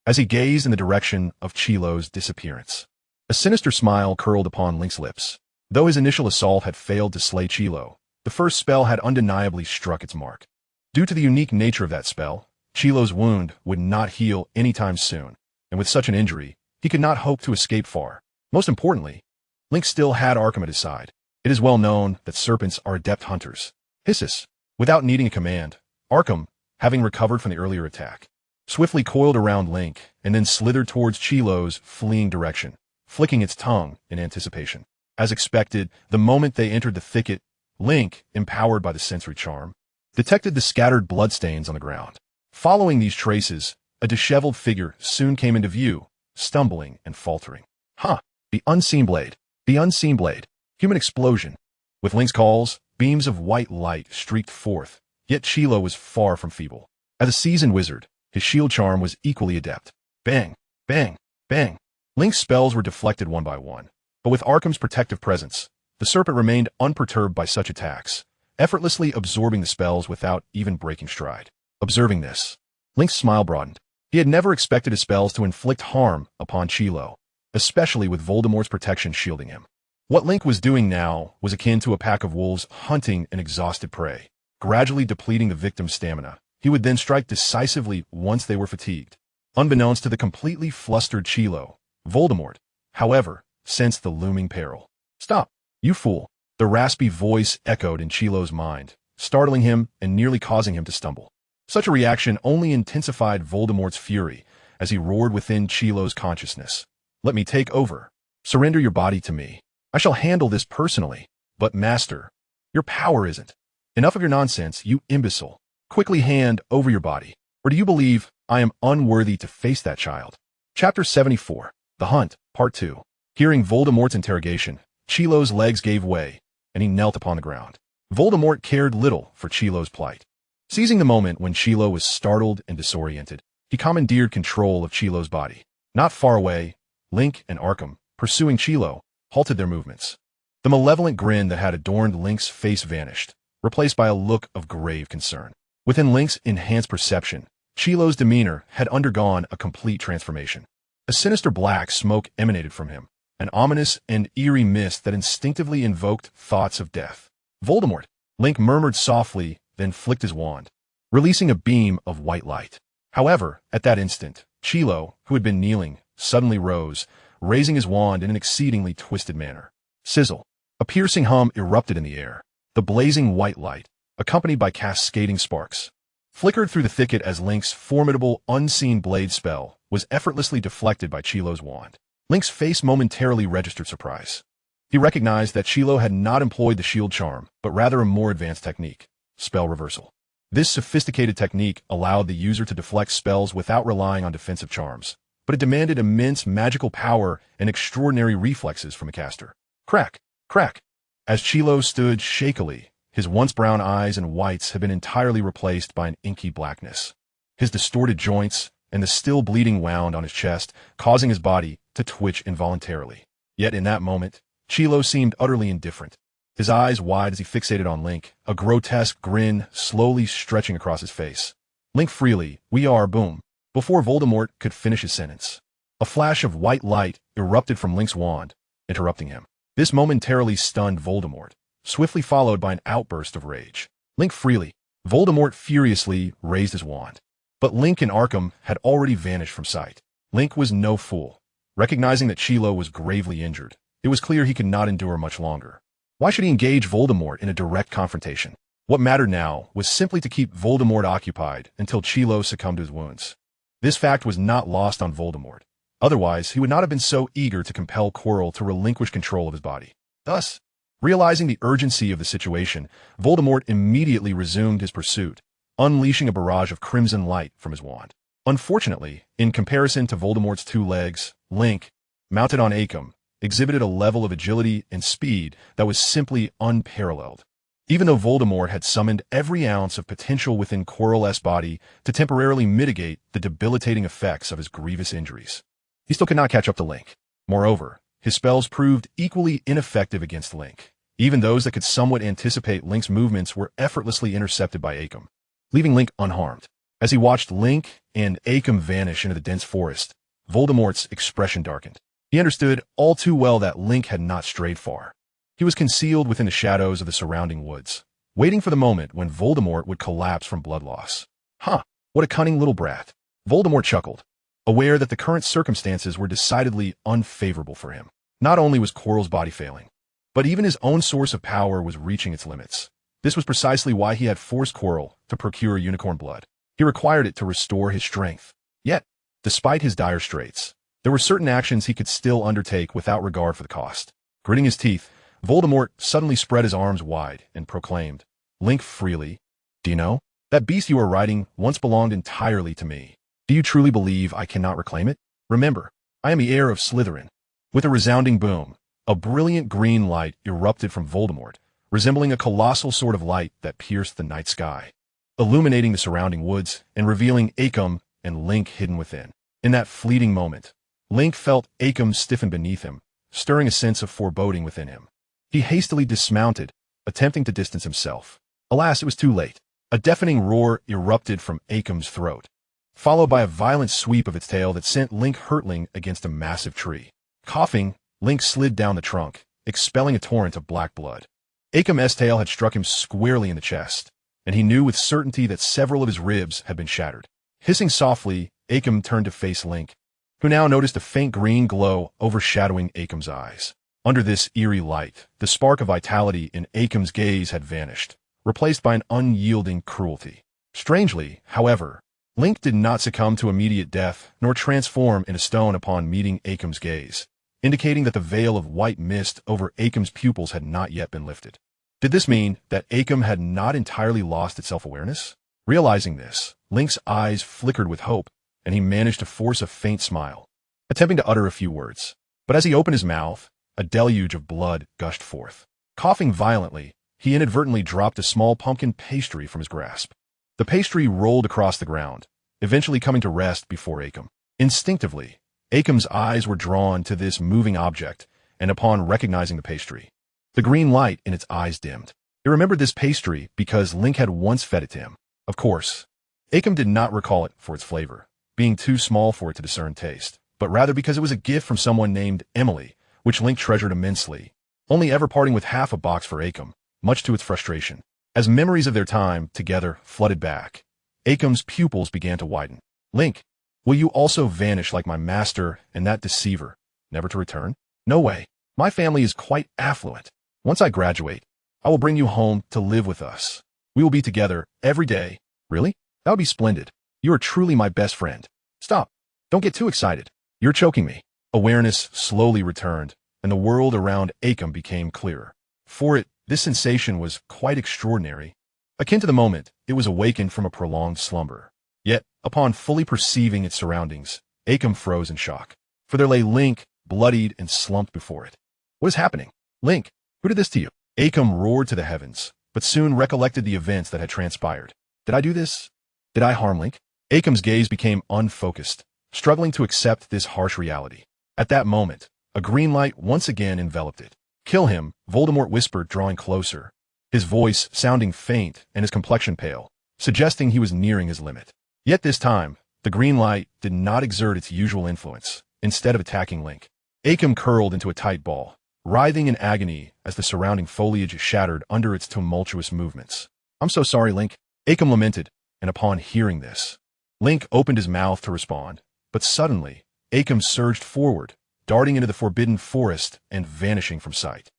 As he gazed in the direction of Chilo's disappearance, a sinister smile curled upon Link's lips. Though his initial assault had failed to slay Chilo, the first spell had undeniably struck its mark. Due to the unique nature of that spell, Chilo's wound would not heal anytime soon, and with such an injury, he could not hope to escape far. Most importantly, Link still had Arkham at his side. It is well known that serpents are adept hunters. Hisses. Without needing a command, Arkham, having recovered from the earlier attack, swiftly coiled around Link and then slithered towards Chilo's fleeing direction, flicking its tongue in anticipation. As expected, the moment they entered the thicket, Link, empowered by the sensory charm, detected the scattered bloodstains on the ground. Following these traces, a disheveled figure soon came into view, stumbling and faltering. The unseen blade. The unseen blade. Human explosion. With Link's calls, beams of white light streaked forth, yet Chilo was far from feeble. As a seasoned wizard, his shield charm was equally adept. Bang, bang, bang. Link's spells were deflected one by one, but with Arkham's protective presence, the serpent remained unperturbed by such attacks, effortlessly absorbing the spells without even breaking stride. Observing this, Link's smile broadened. He had never expected his spells to inflict harm upon Chilo, especially with Voldemort's protection shielding him. What Link was doing now was akin to a pack of wolves hunting an exhausted prey, gradually depleting the victim's stamina. He would then strike decisively once they were fatigued. Unbeknownst to the completely flustered Chilo, Voldemort, however, sensed the looming peril. Stop! You fool. The raspy voice echoed in Chilo's mind, startling him and nearly causing him to stumble. Such a reaction only intensified Voldemort's fury as he roared within Chilo's consciousness. Let me take over. Surrender your body to me. I shall handle this personally. But master, your power isn't. Enough of your nonsense, you imbecile. Quickly hand over your body. Or do you believe I am unworthy to face that child? Chapter 74. The Hunt, Part 2. Hearing Voldemort's interrogation, Chilo's legs gave way, and he knelt upon the ground. Voldemort cared little for Chilo's plight. Seizing the moment when Chilo was startled and disoriented, he commandeered control of Chilo's body. Not far away, Link and Arkham, pursuing Chilo, halted their movements. The malevolent grin that had adorned Link's face vanished, replaced by a look of grave concern. Within Link's enhanced perception, Chilo's demeanor had undergone a complete transformation. A sinister black smoke emanated from him, an ominous and eerie mist that instinctively invoked thoughts of death. Voldemort, Link murmured softly, then flicked his wand, releasing a beam of white light. However, at that instant, Chilo, who had been kneeling, suddenly rose, raising his wand in an exceedingly twisted manner. Sizzle. A piercing hum erupted in the air. The blazing white light, accompanied by cascading sparks, flickered through the thicket as Link's formidable unseen blade spell was effortlessly deflected by Chilo's wand. Link's face momentarily registered surprise. He recognized that Chilo had not employed the shield charm, but rather a more advanced technique, spell reversal. This sophisticated technique allowed the user to deflect spells without relying on defensive charms, but it demanded immense magical power and extraordinary reflexes from a caster. Crack! Crack! As Chilo stood shakily, his once brown eyes and whites had been entirely replaced by an inky blackness. His distorted joints and the still bleeding wound on his chest causing his body to twitch involuntarily. Yet in that moment, Chilo seemed utterly indifferent. His eyes wide as he fixated on Link, a grotesque grin slowly stretching across his face. Link freely, we are, boom. Before Voldemort could finish his sentence, a flash of white light erupted from Link's wand, interrupting him. This momentarily stunned Voldemort, swiftly followed by an outburst of rage. Link freely. Voldemort furiously raised his wand. But Link and Arkham had already vanished from sight. Link was no fool. Recognizing that Chilo was gravely injured, it was clear he could not endure much longer. Why should he engage Voldemort in a direct confrontation? What mattered now was simply to keep Voldemort occupied until Chilo succumbed to his wounds. This fact was not lost on Voldemort. Otherwise, he would not have been so eager to compel Quirrell to relinquish control of his body. Thus, realizing the urgency of the situation, Voldemort immediately resumed his pursuit, unleashing a barrage of crimson light from his wand. Unfortunately, in comparison to Voldemort's two legs, Link, mounted on Arkham, exhibited a level of agility and speed that was simply unparalleled. Even though Voldemort had summoned every ounce of potential within Quirrell's body to temporarily mitigate the debilitating effects of his grievous injuries, he still could not catch up to Link. Moreover, his spells proved equally ineffective against Link. Even those that could somewhat anticipate Link's movements were effortlessly intercepted by Arkham, leaving Link unharmed. As he watched Link and Arkham vanish into the dense forest, Voldemort's expression darkened. He understood all too well that Link had not strayed far. He was concealed within the shadows of the surrounding woods, waiting for the moment when Voldemort would collapse from blood loss. Huh, what a cunning little brat. Voldemort chuckled, aware that the current circumstances were decidedly unfavorable for him. Not only was Quirrell's body failing, but even his own source of power was reaching its limits. This was precisely why he had forced Quirrell to procure unicorn blood. He required it to restore his strength. Yet, despite his dire straits, there were certain actions he could still undertake without regard for the cost. Gritting his teeth, Voldemort suddenly spread his arms wide and proclaimed, Link freely. Do you know? That beast you are riding once belonged entirely to me. Do you truly believe I cannot reclaim it? Remember, I am the heir of Slytherin. With a resounding boom, a brilliant green light erupted from Voldemort, resembling a colossal sword of light that pierced the night sky, illuminating the surrounding woods and revealing Arkham and Link hidden within. In that fleeting moment, Link felt Arkham stiffen beneath him, stirring a sense of foreboding within him. He hastily dismounted, attempting to distance himself. Alas, it was too late. A deafening roar erupted from Arkham's throat, followed by a violent sweep of its tail that sent Link hurtling against a massive tree. Coughing, Link slid down the trunk, expelling a torrent of black blood. Arkham's tail had struck him squarely in the chest, and he knew with certainty that several of his ribs had been shattered. Hissing softly, Arkham turned to face Link, who now noticed a faint green glow overshadowing Arkham's eyes. Under this eerie light, the spark of vitality in Acom's gaze had vanished, replaced by an unyielding cruelty. Strangely, however, Link did not succumb to immediate death nor transform into stone upon meeting Acom's gaze, indicating that the veil of white mist over Acom's pupils had not yet been lifted. Did this mean that Acom had not entirely lost its self-awareness? Realizing this, Link's eyes flickered with hope, and he managed to force a faint smile, attempting to utter a few words. But as he opened his mouth, a deluge of blood gushed forth. Coughing violently, he inadvertently dropped a small pumpkin pastry from his grasp. The pastry rolled across the ground, eventually coming to rest before Acom. Instinctively, Acom's eyes were drawn to this moving object, and upon recognizing the pastry, the green light in its eyes dimmed. He remembered this pastry because Link had once fed it to him. Of course, Acom did not recall it for its flavor, being too small for it to discern taste, but rather because it was a gift from someone named Emily, which Link treasured immensely, only ever parting with half a box for Acom, much to its frustration. As memories of their time together flooded back, Acom's pupils began to widen. Link, will you also vanish like my master and that deceiver, never to return? No way. My family is quite affluent. Once I graduate, I will bring you home to live with us. We will be together every day. Really? That would be splendid. You are truly my best friend. Stop. Don't get too excited. You're choking me. Awareness slowly returned, and the world around Acom became clearer. For it, this sensation was quite extraordinary. Akin to the moment it was awakened from a prolonged slumber. Yet, upon fully perceiving its surroundings, Acom froze in shock. For there lay Link, bloodied and slumped before it. What is happening? Link, who did this to you? Acom roared to the heavens, but soon recollected the events that had transpired. Did I do this? Did I harm Link? Acom's gaze became unfocused, struggling to accept this harsh reality. At that moment, a green light once again enveloped it. Kill him, Voldemort whispered, drawing closer, his voice sounding faint and his complexion pale, suggesting he was nearing his limit. Yet this time, the green light did not exert its usual influence. Instead of attacking Link, Acom curled into a tight ball, writhing in agony as the surrounding foliage shattered under its tumultuous movements. I'm so sorry, Link, Acom lamented, and upon hearing this, Link opened his mouth to respond, but suddenly, Acom surged forward, darting into the forbidden forest and vanishing from sight.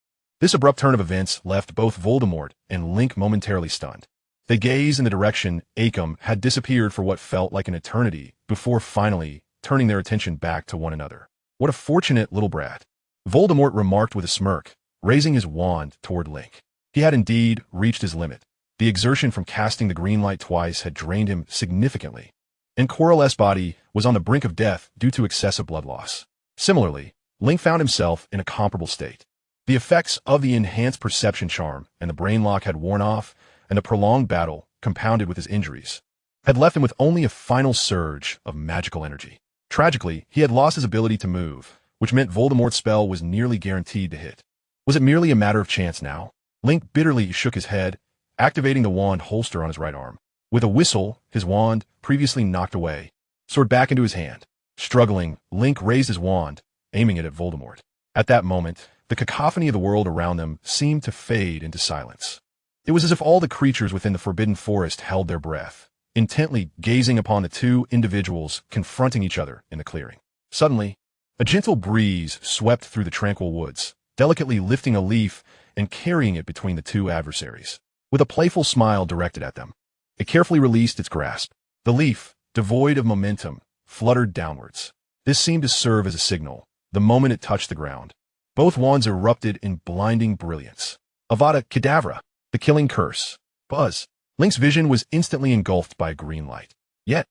This abrupt turn of events left both Voldemort and Link momentarily stunned. They gazed in the direction Acom had disappeared for what felt like an eternity before finally turning their attention back to one another. What a fortunate little brat, Voldemort remarked with a smirk, raising his wand toward Link. He had indeed reached his limit. The exertion from casting the green light twice had drained him significantly, and Quirrell's body was on the brink of death due to excessive blood loss. Similarly, Link found himself in a comparable state. The effects of the enhanced perception charm and the brain lock had worn off, and the prolonged battle, compounded with his injuries, had left him with only a final surge of magical energy. Tragically, he had lost his ability to move, which meant Voldemort's spell was nearly guaranteed to hit. Was it merely a matter of chance now? Link bitterly shook his head, activating the wand holster on his right arm. With a whistle, his wand, previously knocked away, soared back into his hand. Struggling, Link raised his wand, aiming it at Voldemort. At that moment, the cacophony of the world around them seemed to fade into silence. It was as if all the creatures within the Forbidden Forest held their breath, intently gazing upon the two individuals confronting each other in the clearing. Suddenly, a gentle breeze swept through the tranquil woods, delicately lifting a leaf and carrying it between the two adversaries. With a playful smile directed at them, it carefully released its grasp. The leaf, devoid of momentum, fluttered downwards. This seemed to serve as a signal. The moment it touched the ground, both wands erupted in blinding brilliance. Avada Kedavra, the killing curse. Buzz. Link's vision was instantly engulfed by a green light. Yet,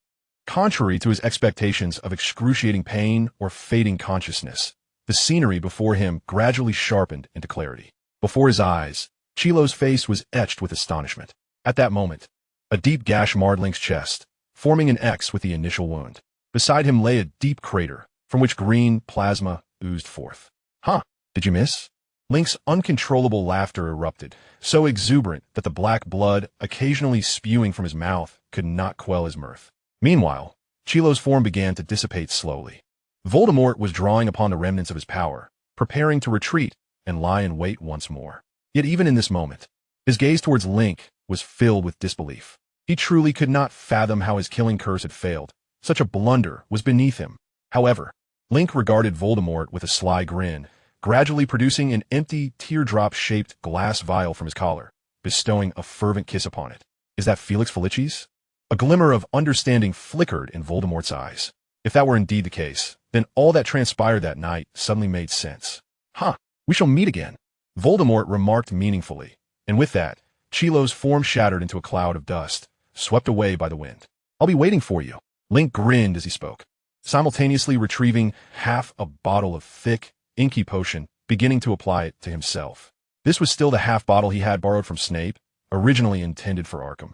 contrary to his expectations of excruciating pain or fading consciousness, the scenery before him gradually sharpened into clarity. Before his eyes, Chilo's face was etched with astonishment. At that moment, a deep gash marred Link's chest, forming an X with the initial wound. Beside him lay a deep crater, from which green plasma oozed forth. Huh, did you miss? Link's uncontrollable laughter erupted, so exuberant that the black blood occasionally spewing from his mouth could not quell his mirth. Meanwhile, Chilo's form began to dissipate slowly. Voldemort was drawing upon the remnants of his power, preparing to retreat and lie in wait once more. Yet even in this moment, his gaze towards Link was filled with disbelief. He truly could not fathom how his killing curse had failed. Such a blunder was beneath him. However, Link regarded Voldemort with a sly grin, gradually producing an empty, teardrop-shaped glass vial from his collar, bestowing a fervent kiss upon it. Is that Felix Felicis? A glimmer of understanding flickered in Voldemort's eyes. If that were indeed the case, then all that transpired that night suddenly made sense. Huh, we shall meet again, Voldemort remarked meaningfully, and with that, Chilo's form shattered into a cloud of dust, swept away by the wind. I'll be waiting for you. Link grinned as he spoke, simultaneously retrieving half a bottle of thick, inky potion, beginning to apply it to himself. This was still the half bottle he had borrowed from Snape, originally intended for Arkham,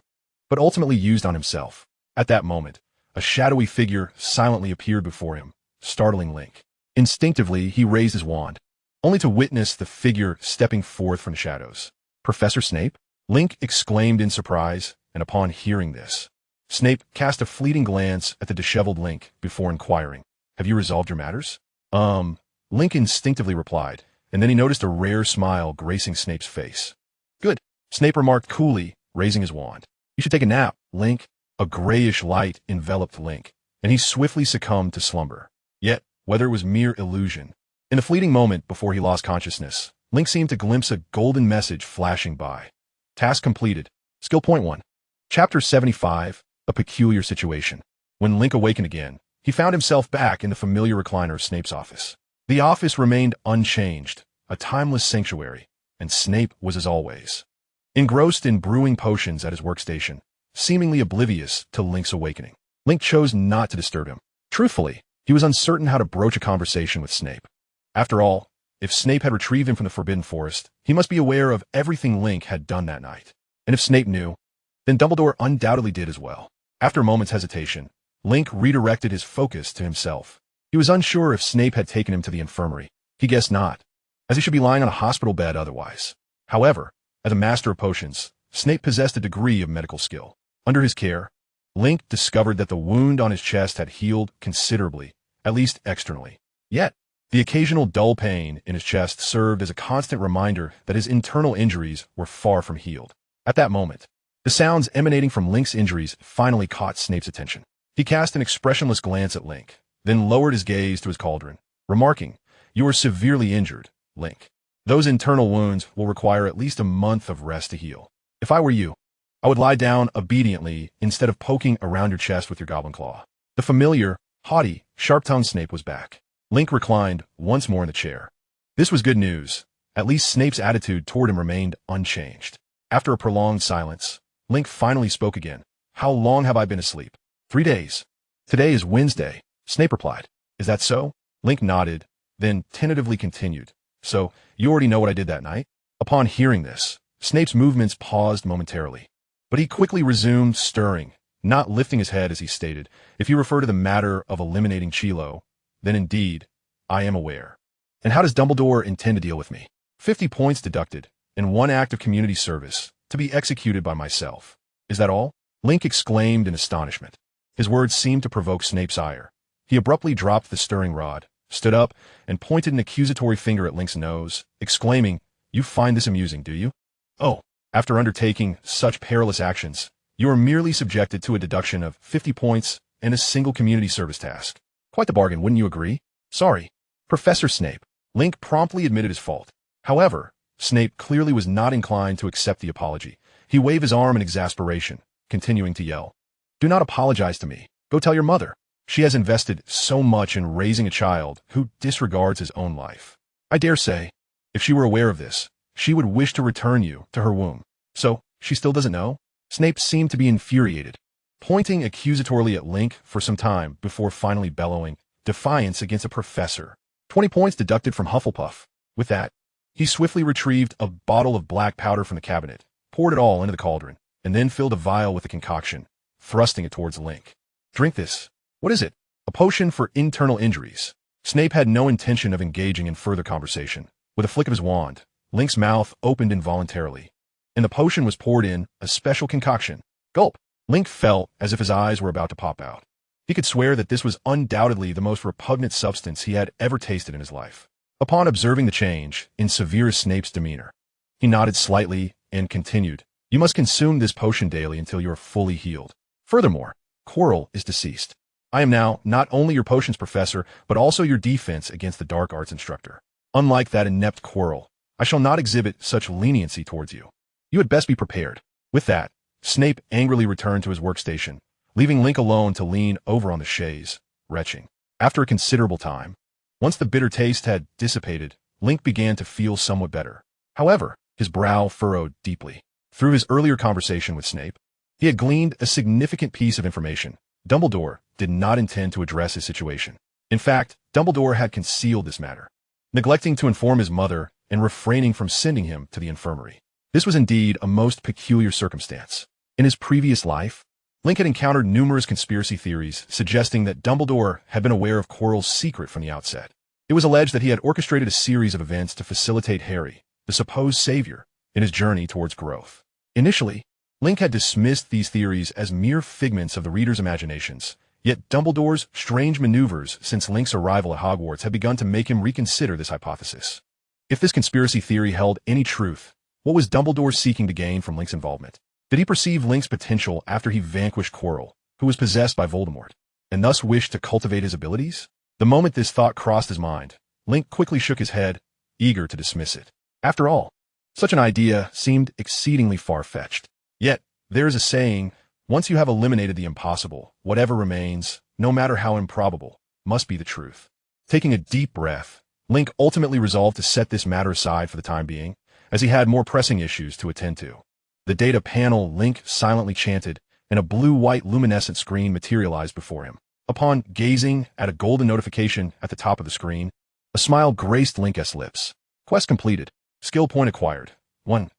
but ultimately used on himself. At that moment, a shadowy figure silently appeared before him, startling Link. Instinctively, he raised his wand, only to witness the figure stepping forth from the shadows. Professor Snape? Link exclaimed in surprise, and upon hearing this, Snape cast a fleeting glance at the disheveled Link before inquiring, "Have you resolved your matters?" Link instinctively replied, and then he noticed a rare smile gracing Snape's face. "Good," Snape remarked coolly, raising his wand. "You should take a nap, Link." A grayish light enveloped Link, and he swiftly succumbed to slumber. Yet, whether it was mere illusion, in the fleeting moment before he lost consciousness, Link seemed to glimpse a golden message flashing by. Task completed. Skill point 1. Chapter 75, A Peculiar Situation. When Link awakened again, he found himself back in the familiar recliner of Snape's office. The office remained unchanged, a timeless sanctuary, and Snape was as always, engrossed in brewing potions at his workstation, seemingly oblivious to Link's awakening. Link chose not to disturb him. Truthfully, he was uncertain how to broach a conversation with Snape. After all, if Snape had retrieved him from the Forbidden Forest, he must be aware of everything Link had done that night. And if Snape knew, then Dumbledore undoubtedly did as well. After a moment's hesitation, Link redirected his focus to himself. He was unsure if Snape had taken him to the infirmary. He guessed not, as he should be lying on a hospital bed otherwise. However, as a master of potions, Snape possessed a degree of medical skill. Under his care, Link discovered that the wound on his chest had healed considerably, at least externally. Yet, the occasional dull pain in his chest served as a constant reminder that his internal injuries were far from healed. At that moment, the sounds emanating from Link's injuries finally caught Snape's attention. He cast an expressionless glance at Link, then lowered his gaze to his cauldron, remarking, "You are severely injured, Link. Those internal wounds will require at least a month of rest to heal. If I were you, I would lie down obediently instead of poking around your chest with your goblin claw." The familiar, haughty, sharp-tongued Snape was back. Link reclined once more in the chair. This was good news. At least Snape's attitude toward him remained unchanged. After a prolonged silence, Link finally spoke again. "How long have I been asleep?" 3 days. "Today is Wednesday," Snape replied. "Is that so?" Link nodded, then tentatively continued. "So, you already know what I did that night?" Upon hearing this, Snape's movements paused momentarily, but he quickly resumed stirring, not lifting his head as he stated, "If you refer to the matter of eliminating Chilo, then indeed, I am aware. And how does Dumbledore intend to deal with me? 50 points deducted, and 1 act of community service, to be executed by myself. Is that all?" Link exclaimed in astonishment. His words seemed to provoke Snape's ire. He abruptly dropped the stirring rod, stood up, and pointed an accusatory finger at Link's nose, exclaiming, "You find this amusing, do you? Oh, after undertaking such perilous actions, you are merely subjected to a deduction of 50 points and a single community service task. Quite the bargain, wouldn't you agree?" "Sorry, Professor Snape." Link promptly admitted his fault. However, Snape clearly was not inclined to accept the apology. He waved his arm in exasperation, continuing to yell, "Do not apologize to me. Go tell your mother. She has invested so much in raising a child who disregards his own life. I dare say, if she were aware of this, she would wish to return you to her womb. So, she still doesn't know?" Snape seemed to be infuriated, pointing accusatorily at Link for some time before finally bellowing, defiance against a professor. 20 points deducted from Hufflepuff. With that, he swiftly retrieved a bottle of black powder from the cabinet, poured it all into the cauldron, and then filled a vial with the concoction, thrusting it towards Link. "Drink this." "What is it?" "A potion for internal injuries." Snape had no intention of engaging in further conversation. With a flick of his wand, Link's mouth opened involuntarily, and the potion was poured in a special concoction. Gulp! Link felt as if his eyes were about to pop out. He could swear that this was undoubtedly the most repugnant substance he had ever tasted in his life. Upon observing the change in Severus Snape's demeanor, he nodded slightly and continued, "You must consume this potion daily until you are fully healed. Furthermore, Quirrell is deceased. I am now not only your potions professor, but also your defense against the dark arts instructor. Unlike that inept Quirrell, I shall not exhibit such leniency towards you. You had best be prepared. With that, Snape angrily returned to his workstation, leaving Link alone to lean over on the chaise, retching. After a considerable time, once the bitter taste had dissipated, Link began to feel somewhat better. However, his brow furrowed deeply. Through his earlier conversation with Snape, he had gleaned a significant piece of information. Dumbledore did not intend to address his situation. In fact, Dumbledore had concealed this matter, neglecting to inform his mother and refraining from sending him to the infirmary. This was indeed a most peculiar circumstance. In his previous life, Link had encountered numerous conspiracy theories suggesting that Dumbledore had been aware of Quirrell's secret from the outset. It was alleged that he had orchestrated a series of events to facilitate Harry, the supposed savior, in his journey towards growth. Initially, Link had dismissed these theories as mere figments of the reader's imaginations, yet Dumbledore's strange maneuvers since Link's arrival at Hogwarts had begun to make him reconsider this hypothesis. If this conspiracy theory held any truth, what was Dumbledore seeking to gain from Link's involvement? Did he perceive Link's potential after he vanquished Quirrell, who was possessed by Voldemort, and thus wished to cultivate his abilities? The moment this thought crossed his mind, Link quickly shook his head, eager to dismiss it. After all, such an idea seemed exceedingly far-fetched. Yet, there is a saying, once you have eliminated the impossible, whatever remains, no matter how improbable, must be the truth. Taking a deep breath, Link ultimately resolved to set this matter aside for the time being, as he had more pressing issues to attend to. The data panel Link silently chanted, and a blue-white luminescent screen materialized before him. Upon gazing at a golden notification at the top of the screen, a smile graced Link's lips. Quest completed. Skill point acquired. 1.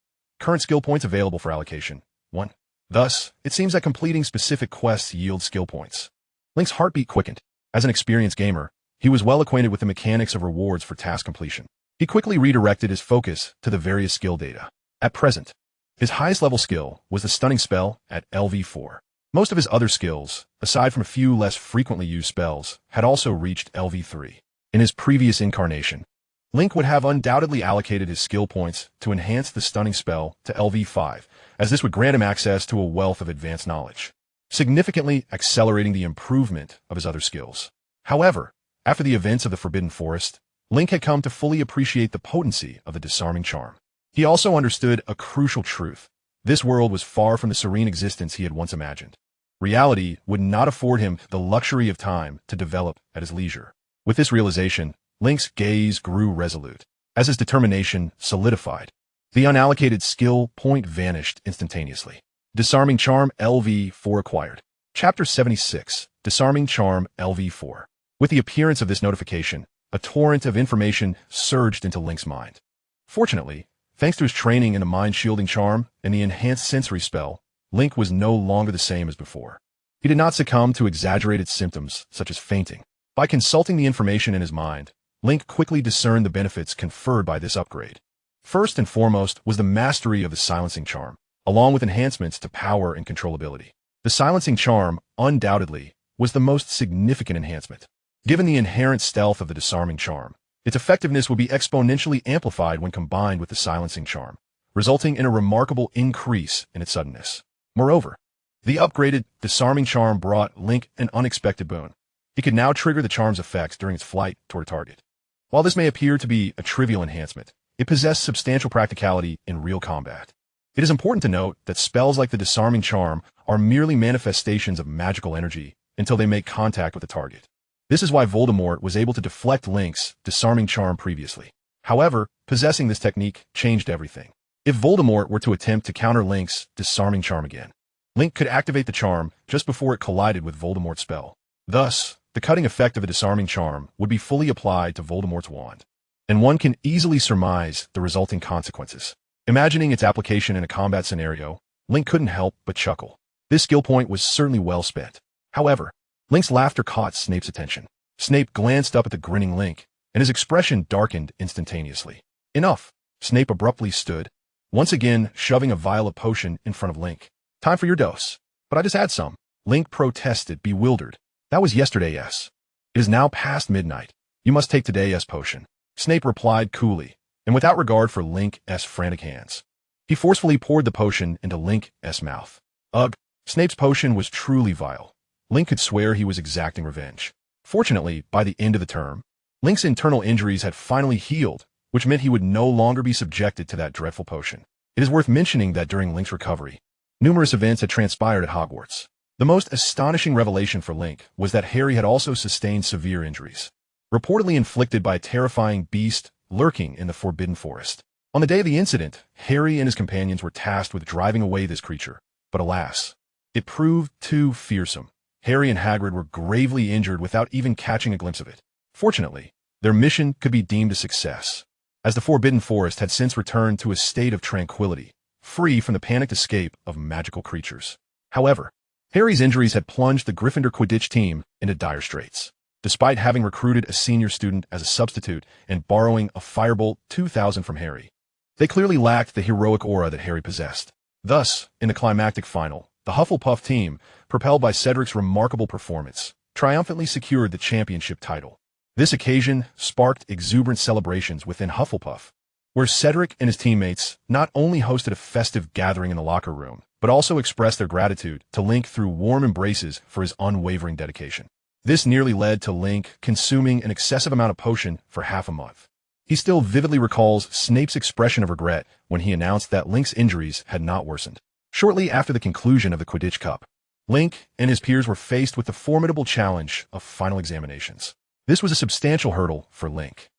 Current skill points available for allocation. 1. Thus, it seems that completing specific quests yields skill points. Link's heartbeat quickened. As an experienced gamer, he was well acquainted with the mechanics of rewards for task completion. He quickly redirected his focus to the various skill data. At present, his highest level skill was the stunning spell at LV4. Most of his other skills, aside from a few less frequently used spells, had also reached LV3. In his previous incarnation, Link would have undoubtedly allocated his skill points to enhance the stunning spell to LV5, as this would grant him access to a wealth of advanced knowledge, significantly accelerating the improvement of his other skills. However, after the events of the Forbidden Forest, Link had come to fully appreciate the potency of the disarming charm. He also understood a crucial truth. This world was far from the serene existence he had once imagined. Reality would not afford him the luxury of time to develop at his leisure. With this realization, Link's gaze grew resolute. As his determination solidified, the unallocated skill point vanished instantaneously. Disarming Charm LV4 acquired. Chapter 76, Disarming Charm LV4. With the appearance of this notification, a torrent of information surged into Link's mind. Fortunately, thanks to his training in the mind-shielding charm and the enhanced sensory spell, Link was no longer the same as before. He did not succumb to exaggerated symptoms, such as fainting. By consulting the information in his mind, Link quickly discerned the benefits conferred by this upgrade. First and foremost was the mastery of the silencing charm, along with enhancements to power and controllability. The silencing charm, undoubtedly, was the most significant enhancement. Given the inherent stealth of the disarming charm, its effectiveness would be exponentially amplified when combined with the silencing charm, resulting in a remarkable increase in its suddenness. Moreover, the upgraded disarming charm brought Link an unexpected boon. He could now trigger the charm's effects during its flight toward a target. While this may appear to be a trivial enhancement, it possessed substantial practicality in real combat. It is important to note that spells like the disarming charm are merely manifestations of magical energy until they make contact with the target. This is why Voldemort was able to deflect Link's disarming charm previously. However, possessing this technique changed everything. If Voldemort were to attempt to counter Link's disarming charm again, Link could activate the charm just before it collided with Voldemort's spell. Thus, the cutting effect of the disarming charm would be fully applied to Voldemort's wand, and one can easily surmise the resulting consequences. Imagining its application in a combat scenario, Link couldn't help but chuckle. This skill point was certainly well spent. However, Link's laughter caught Snape's attention. Snape glanced up at the grinning Link, and his expression darkened instantaneously. Enough! Snape abruptly stood, once again shoving a vial of potion in front of Link. Time for your dose. But I just had some. Link protested, bewildered. That was yesterday, yes. It is now past midnight. You must take today's potion. Snape replied coolly, and without regard for Link's frantic hands. He forcefully poured the potion into Link's mouth. Ugh! Snape's potion was truly vile. Link could swear he was exacting revenge. Fortunately, by the end of the term, Link's internal injuries had finally healed, which meant he would no longer be subjected to that dreadful potion. It is worth mentioning that during Link's recovery, numerous events had transpired at Hogwarts. The most astonishing revelation for Link was that Harry had also sustained severe injuries, reportedly inflicted by a terrifying beast lurking in the Forbidden Forest. On the day of the incident, Harry and his companions were tasked with driving away this creature, but alas, it proved too fearsome. Harry and Hagrid were gravely injured without even catching a glimpse of it. Fortunately, their mission could be deemed a success, as the Forbidden Forest had since returned to a state of tranquility, free from the panicked escape of magical creatures. However, Harry's injuries had plunged the Gryffindor Quidditch team into dire straits. Despite having recruited a senior student as a substitute and borrowing a Firebolt 2000 from Harry, they clearly lacked the heroic aura that Harry possessed. Thus, in the climactic final, the Hufflepuff team, propelled by Cedric's remarkable performance, triumphantly secured the championship title. This occasion sparked exuberant celebrations within Hufflepuff, where Cedric and his teammates not only hosted a festive gathering in the locker room, but also expressed their gratitude to Link through warm embraces for his unwavering dedication. This nearly led to Link consuming an excessive amount of potion for half a month. He still vividly recalls Snape's expression of regret when he announced that Link's injuries had not worsened. Shortly after the conclusion of the Quidditch Cup, Link and his peers were faced with the formidable challenge of final examinations. This was a substantial hurdle for Link,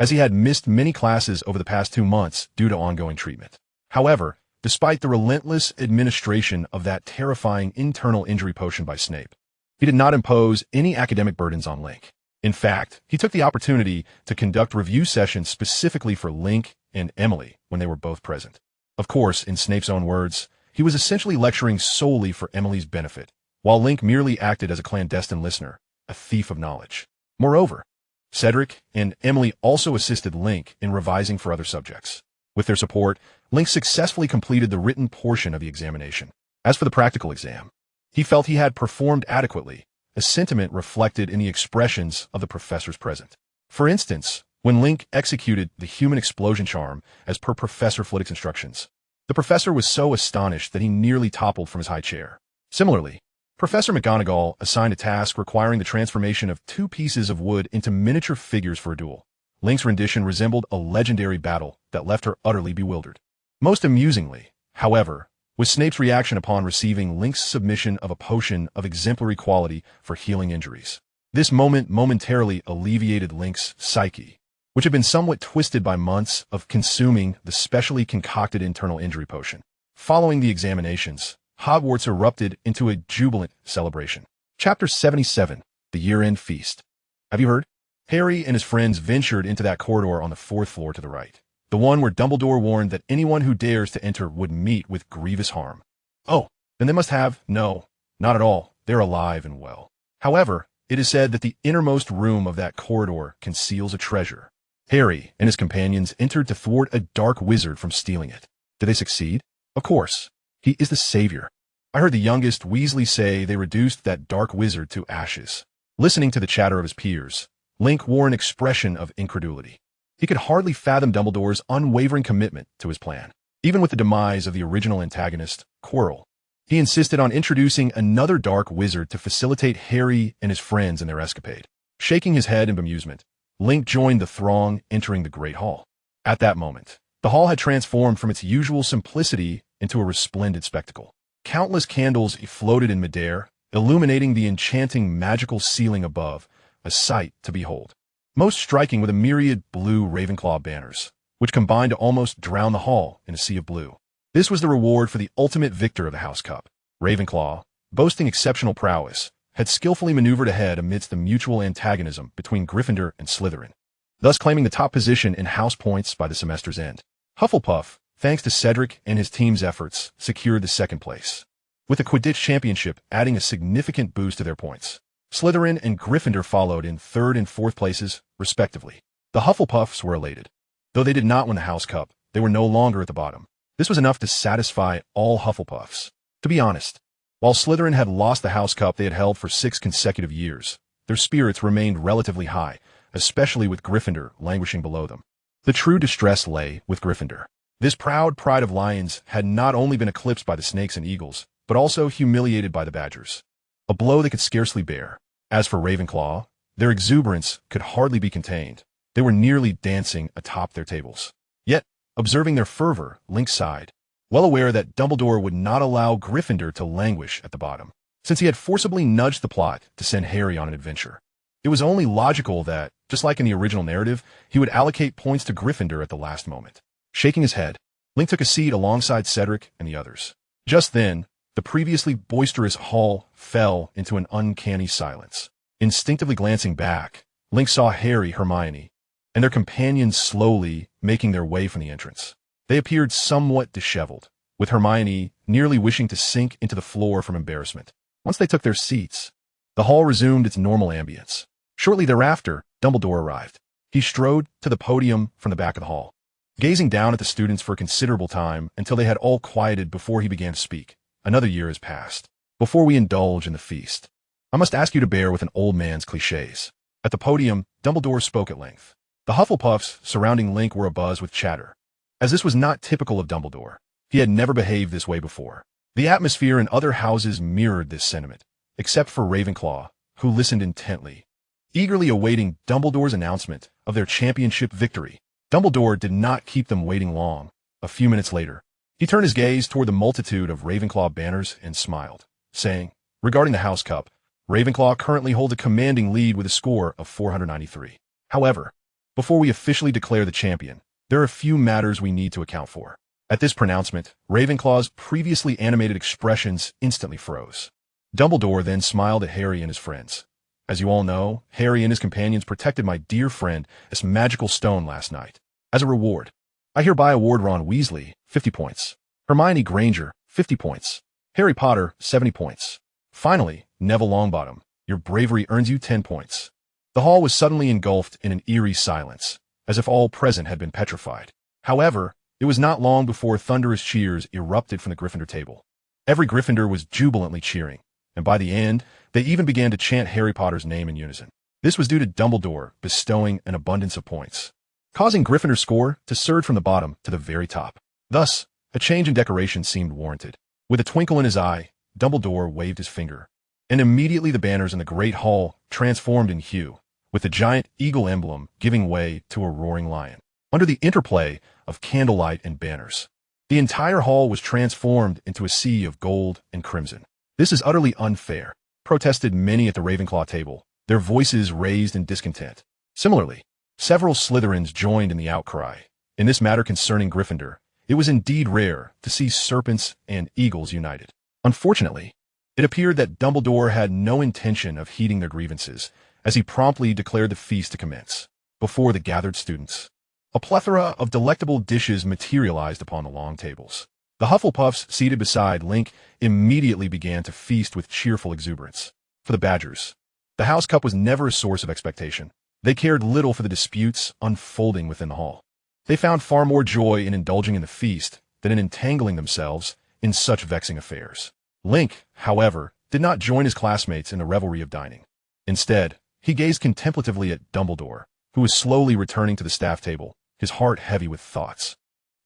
as he had missed many classes over the past 2 months due to ongoing treatment. However, despite the relentless administration of that terrifying internal injury potion by Snape, he did not impose any academic burdens on Link. In fact, he took the opportunity to conduct review sessions specifically for Link and Emily when they were both present. Of course, in Snape's own words, he was essentially lecturing solely for Emily's benefit, while Link merely acted as a clandestine listener, a thief of knowledge. Moreover, Cedric and Emily also assisted Link in revising for other subjects. With their support, Link successfully completed the written portion of the examination. As for the practical exam, he felt he had performed adequately, a sentiment reflected in the expressions of the professors present. For instance, when Link executed the human explosion charm as per Professor Flitwick's instructions, the professor was so astonished that he nearly toppled from his high chair. Similarly, Professor McGonagall assigned a task requiring the transformation of 2 pieces of wood into miniature figures for a duel. Link's rendition resembled a legendary battle that left her utterly bewildered. Most amusingly, however, was Snape's reaction upon receiving Link's submission of a potion of exemplary quality for healing injuries. This moment momentarily alleviated Link's psyche, which had been somewhat twisted by months of consuming the specially concocted internal injury potion. Following the examinations, Hogwarts erupted into a jubilant celebration. Chapter 77, The Year-End Feast. Have you heard? Harry and his friends ventured into that corridor on the 4th floor to the right, the one where Dumbledore warned that anyone who dares to enter would meet with grievous harm. Oh, then they must have— no, not at all, they're alive and well. However, it is said that the innermost room of that corridor conceals a treasure. Harry and his companions entered to thwart a dark wizard from stealing it. Did they succeed? Of course. He is the savior. I heard the youngest Weasley say they reduced that dark wizard to ashes. Listening to the chatter of his peers, Link wore an expression of incredulity. He could hardly fathom Dumbledore's unwavering commitment to his plan. Even with the demise of the original antagonist, Quirrell, he insisted on introducing another dark wizard to facilitate Harry and his friends in their escapade. Shaking his head in bemusement, Link joined the throng entering the Great Hall. At that moment, the hall had transformed from its usual simplicity into a resplendent spectacle. Countless candles floated in midair, illuminating the enchanting magical ceiling above, a sight to behold. Most striking were the myriad blue Ravenclaw banners, which combined to almost drown the hall in a sea of blue. This was the reward for the ultimate victor of the House Cup. Ravenclaw, boasting exceptional prowess, had skillfully maneuvered ahead amidst the mutual antagonism between Gryffindor and Slytherin, thus claiming the top position in house points by the semester's end. Hufflepuff, thanks to Cedric and his team's efforts, secured the 2nd place, with the Quidditch Championship adding a significant boost to their points. Slytherin and Gryffindor followed in 3rd and 4th places, respectively. The Hufflepuffs were elated. Though they did not win the House Cup, they were no longer at the bottom. This was enough to satisfy all Hufflepuffs. To be honest, while Slytherin had lost the House Cup they had held for 6 consecutive years, their spirits remained relatively high, especially with Gryffindor languishing below them. The true distress lay with Gryffindor. This proud pride of lions had not only been eclipsed by the snakes and eagles, but also humiliated by the badgers, a blow they could scarcely bear. As for Ravenclaw, Their exuberance could hardly be contained. They were nearly dancing atop their tables. Yet, observing their fervor, Link sighed, well aware that Dumbledore would not allow Gryffindor to languish at the bottom, since he had forcibly nudged the plot to send Harry on an adventure. It was only logical that, just like in the original narrative, he would allocate points to Gryffindor at the last moment. Shaking his head, Link took a seat alongside Cedric and the others. Just then, the previously boisterous hall fell into an uncanny silence. Instinctively glancing back, Link saw Harry, Hermione, and their companions slowly making their way from the entrance. They appeared somewhat disheveled, with Hermione nearly wishing to sink into the floor from embarrassment. Once they took their seats, the hall resumed its normal ambience. Shortly thereafter, Dumbledore arrived. He strode to the podium from the back of the hall, gazing down at the students for a considerable time until they had all quieted before he began to speak. Another year has passed. Before we indulge in the feast, I must ask you to bear with an old man's cliches. At the podium, Dumbledore spoke at length. The Hufflepuffs surrounding Link were abuzz with chatter, as this was not typical of Dumbledore. He had never behaved this way before. The atmosphere in other houses mirrored this sentiment, except for Ravenclaw, who listened intently, eagerly awaiting Dumbledore's announcement of their championship victory. Dumbledore did not keep them waiting long. A few minutes later, he turned his gaze toward the multitude of Ravenclaw banners and smiled, saying, regarding the House Cup, Ravenclaw currently hold a commanding lead with a score of 493. However, before we officially declare the champion, there are a few matters we need to account for. At this pronouncement, Ravenclaw's previously animated expressions instantly froze. Dumbledore then smiled at Harry and his friends. As you all know, Harry and his companions protected my dear friend, this magical stone last night. As a reward, I hereby award Ron Weasley 50 points, Hermione Granger 50 points, Harry Potter 70 points. Finally, Neville Longbottom, your bravery earns you 10 points. The hall was suddenly engulfed in an eerie silence, as if all present had been petrified. However, it was not long before thunderous cheers erupted from the Gryffindor table. Every Gryffindor was jubilantly cheering, and by the end, they even began to chant Harry Potter's name in unison. This was due to Dumbledore bestowing an abundance of points, causing Gryffindor's score to surge from the bottom to the very top. Thus, a change in decoration seemed warranted. With a twinkle in his eye, Dumbledore waved his finger, and immediately the banners in the Great Hall transformed in hue, with the giant eagle emblem giving way to a roaring lion. Under the interplay of candlelight and banners, the entire hall was transformed into a sea of gold and crimson. This is utterly unfair, protested many at the Ravenclaw table, their voices raised in discontent. Similarly, several Slytherins joined in the outcry. In this matter concerning Gryffindor, it was indeed rare to see serpents and eagles united. Unfortunately, it appeared that Dumbledore had no intention of heeding their grievances, as he promptly declared the feast to commence. Before the gathered students, a plethora of delectable dishes materialized upon the long tables. The Hufflepuffs seated beside Link immediately began to feast with cheerful exuberance. For the Badgers, the House Cup was never a source of expectation. They cared little for the disputes unfolding within the hall. They found far more joy in indulging in the feast than in entangling themselves in such vexing affairs. Link, however, did not join his classmates in the revelry of dining. Instead, he gazed contemplatively at Dumbledore, who was slowly returning to the staff table, his heart heavy with thoughts.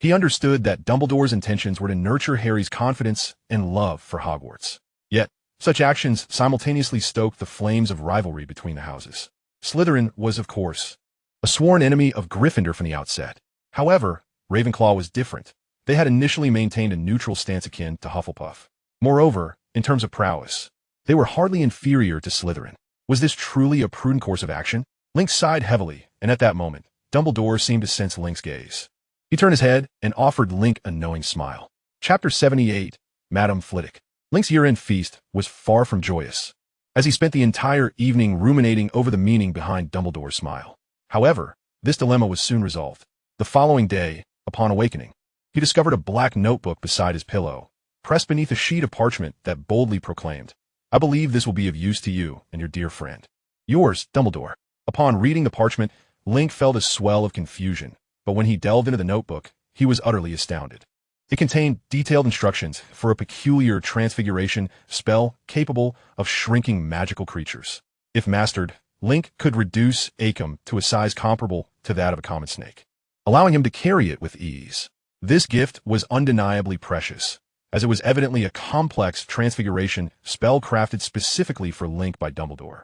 He understood that Dumbledore's intentions were to nurture Harry's confidence and love for Hogwarts. Yet, such actions simultaneously stoked the flames of rivalry between the houses. Slytherin was, of course, a sworn enemy of Gryffindor from the outset. However, Ravenclaw was different. They had initially maintained a neutral stance akin to Hufflepuff. Moreover, in terms of prowess, they were hardly inferior to Slytherin. Was this truly a prudent course of action? Link sighed heavily, and at that moment, Dumbledore seemed to sense Link's gaze. He turned his head and offered Link a knowing smile. Chapter 78, Madame Flitwick. Link's year-end feast was far from joyous, as he spent the entire evening ruminating over the meaning behind Dumbledore's smile. However, this dilemma was soon resolved. The following day, upon awakening, he discovered a black notebook beside his pillow, pressed beneath a sheet of parchment that boldly proclaimed, "I believe this will be of use to you and your dear friend. Yours, Dumbledore." Upon reading the parchment, Link felt a swell of confusion, but when he delved into the notebook, he was utterly astounded. It contained detailed instructions for a peculiar transfiguration spell capable of shrinking magical creatures. If mastered, Link could reduce Arkham to a size comparable to that of a common snake, allowing him to carry it with ease. This gift was undeniably precious, as it was evidently a complex transfiguration spell crafted specifically for Link by Dumbledore.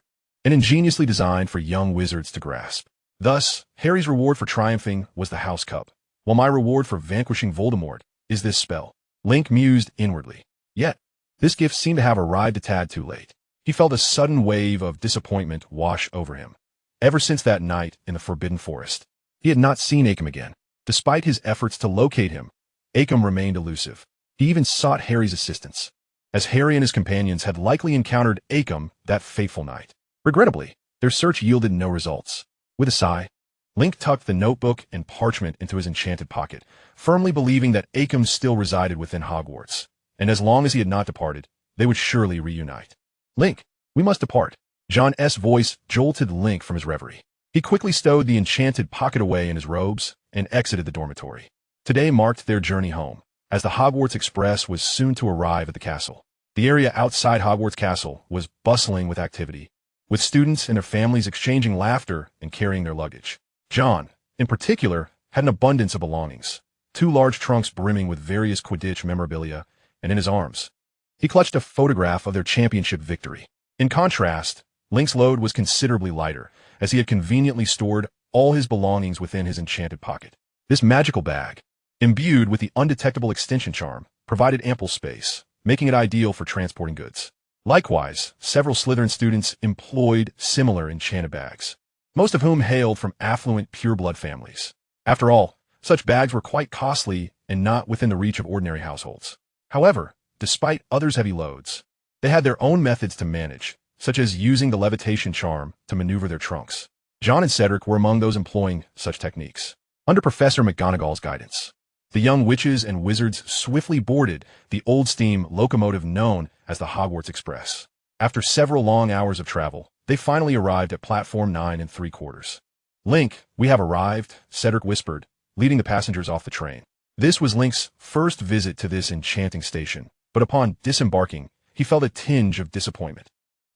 and ingeniously designed for young wizards to grasp. Thus, Harry's reward for triumphing was the House Cup, while my reward for vanquishing Voldemort is this spell. Link mused inwardly. Yet, this gift seemed to have arrived a tad too late. He felt a sudden wave of disappointment wash over him. Ever since that night in the Forbidden Forest, he had not seen Acom again. Despite his efforts to locate him, Acom remained elusive. He even sought Harry's assistance, as Harry and his companions had likely encountered Acom that fateful night. Regrettably, their search yielded no results. With a sigh, Link tucked the notebook and parchment into his enchanted pocket, firmly believing that Acom still resided within Hogwarts, and as long as he had not departed, they would surely reunite. Link, we must depart. John's voice jolted Link from his reverie. He quickly stowed the enchanted pocket away in his robes and exited the dormitory. Today marked their journey home, as the Hogwarts Express was soon to arrive at the castle. The area outside Hogwarts Castle was bustling with activity, with students and their families exchanging laughter and carrying their luggage. John, in particular, had an abundance of belongings, 2 large trunks brimming with various Quidditch memorabilia, and in his arms, he clutched a photograph of their championship victory. In contrast, Link's load was considerably lighter, as he had conveniently stored all his belongings within his enchanted pocket. This magical bag, imbued with the undetectable extension charm, provided ample space, making it ideal for transporting goods. Likewise, several Slytherin students employed similar enchanted bags, most of whom hailed from affluent pureblood families. After all, such bags were quite costly and not within the reach of ordinary households. However, despite others' heavy loads, they had their own methods to manage, such as using the levitation charm to maneuver their trunks. John and Cedric were among those employing such techniques. Under Professor McGonagall's guidance, the young witches and wizards swiftly boarded the old steam locomotive known as the Hogwarts Express. After several long hours of travel, they finally arrived at platform 9 3/4. Link, we have arrived, Cedric whispered, leading the passengers off the train. This was Link's first visit to this enchanting station, but upon disembarking, he felt a tinge of disappointment.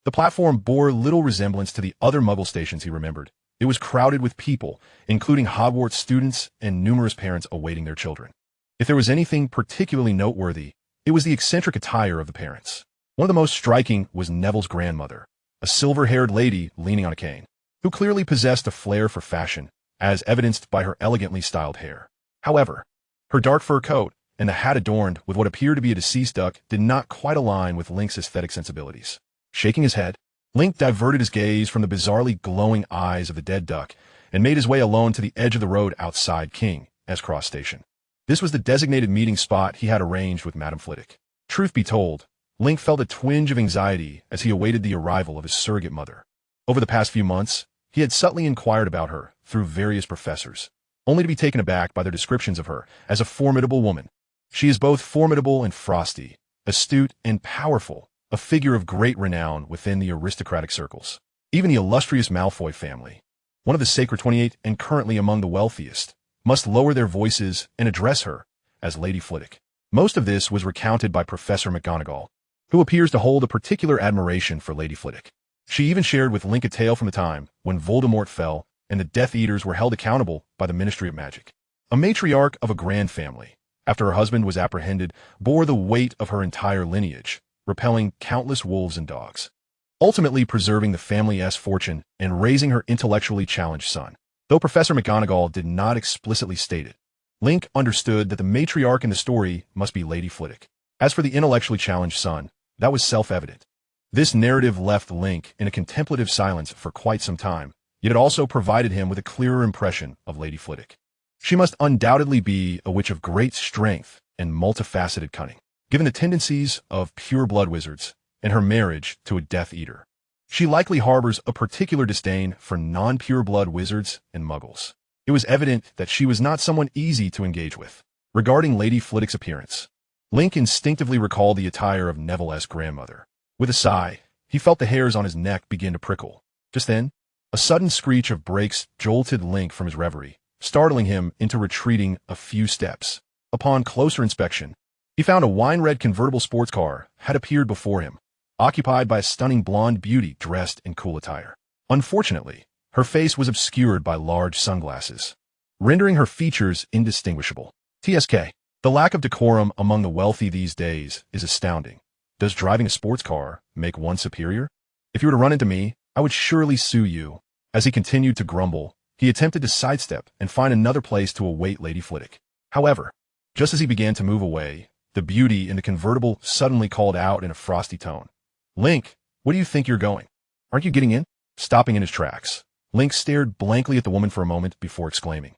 The platform bore little resemblance to the other Muggle stations he remembered. It was crowded with people, including Hogwarts students and numerous parents awaiting their children. If there was anything particularly noteworthy, it was the eccentric attire of the parents. One of the most striking was Neville's grandmother, a silver-haired lady leaning on a cane, who clearly possessed a flair for fashion, as evidenced by her elegantly styled hair. However, her dark fur coat and the hat adorned with what appeared to be a deceased duck did not quite align with Link's aesthetic sensibilities. Shaking his head, Link diverted his gaze from the bizarrely glowing eyes of the dead duck and made his way alone to the edge of the road outside King S. Cross Station. This was the designated meeting spot he had arranged with Madame Flitwick. Truth be told, Link felt a twinge of anxiety as he awaited the arrival of his surrogate mother. Over the past few months, he had subtly inquired about her through various professors, only to be taken aback by their descriptions of her as a formidable woman. She is both formidable and frosty, astute and powerful, a figure of great renown within the aristocratic circles. Even the illustrious Malfoy family, one of the Sacred 28 and currently among the wealthiest, must lower their voices and address her as Lady Flitwick. Most of this was recounted by Professor McGonagall, who appears to hold a particular admiration for Lady Flitwick. She even shared with Link a tale from the time when Voldemort fell and the Death Eaters were held accountable by the Ministry of Magic. A matriarch of a grand family, after her husband was apprehended, bore the weight of her entire lineage, repelling countless wolves and dogs, ultimately preserving the family's fortune and raising her intellectually challenged son. Though Professor McGonagall did not explicitly state it, Link understood that the matriarch in the story must be Lady Flitwick. As for the intellectually challenged son, that was self-evident. This narrative left Link in a contemplative silence for quite some time, yet it also provided him with a clearer impression of Lady Flitwick. She must undoubtedly be a witch of great strength and multifaceted cunning, given the tendencies of pure-blood wizards and her marriage to a Death Eater. She likely harbors a particular disdain for non-pure-blood wizards and muggles. It was evident that she was not someone easy to engage with. Regarding Lady Flitwick's appearance, Link instinctively recalled the attire of Neville's grandmother. With a sigh, he felt the hairs on his neck begin to prickle. Just then, a sudden screech of brakes jolted Link from his reverie, startling him into retreating a few steps. Upon closer inspection, he found a wine-red convertible sports car had appeared before him, occupied by a stunning blonde beauty dressed in cool attire. Unfortunately, her face was obscured by large sunglasses, rendering her features indistinguishable. TSK. The lack of decorum among the wealthy these days is astounding. Does driving a sports car make one superior? If you were to run into me, I would surely sue you. As he continued to grumble, he attempted to sidestep and find another place to await Lady Flitwick. However, just as he began to move away, the beauty in the convertible suddenly called out in a frosty tone. Link, where do you think you're going? Aren't you getting in? Stopping in his tracks, Link stared blankly at the woman for a moment before exclaiming.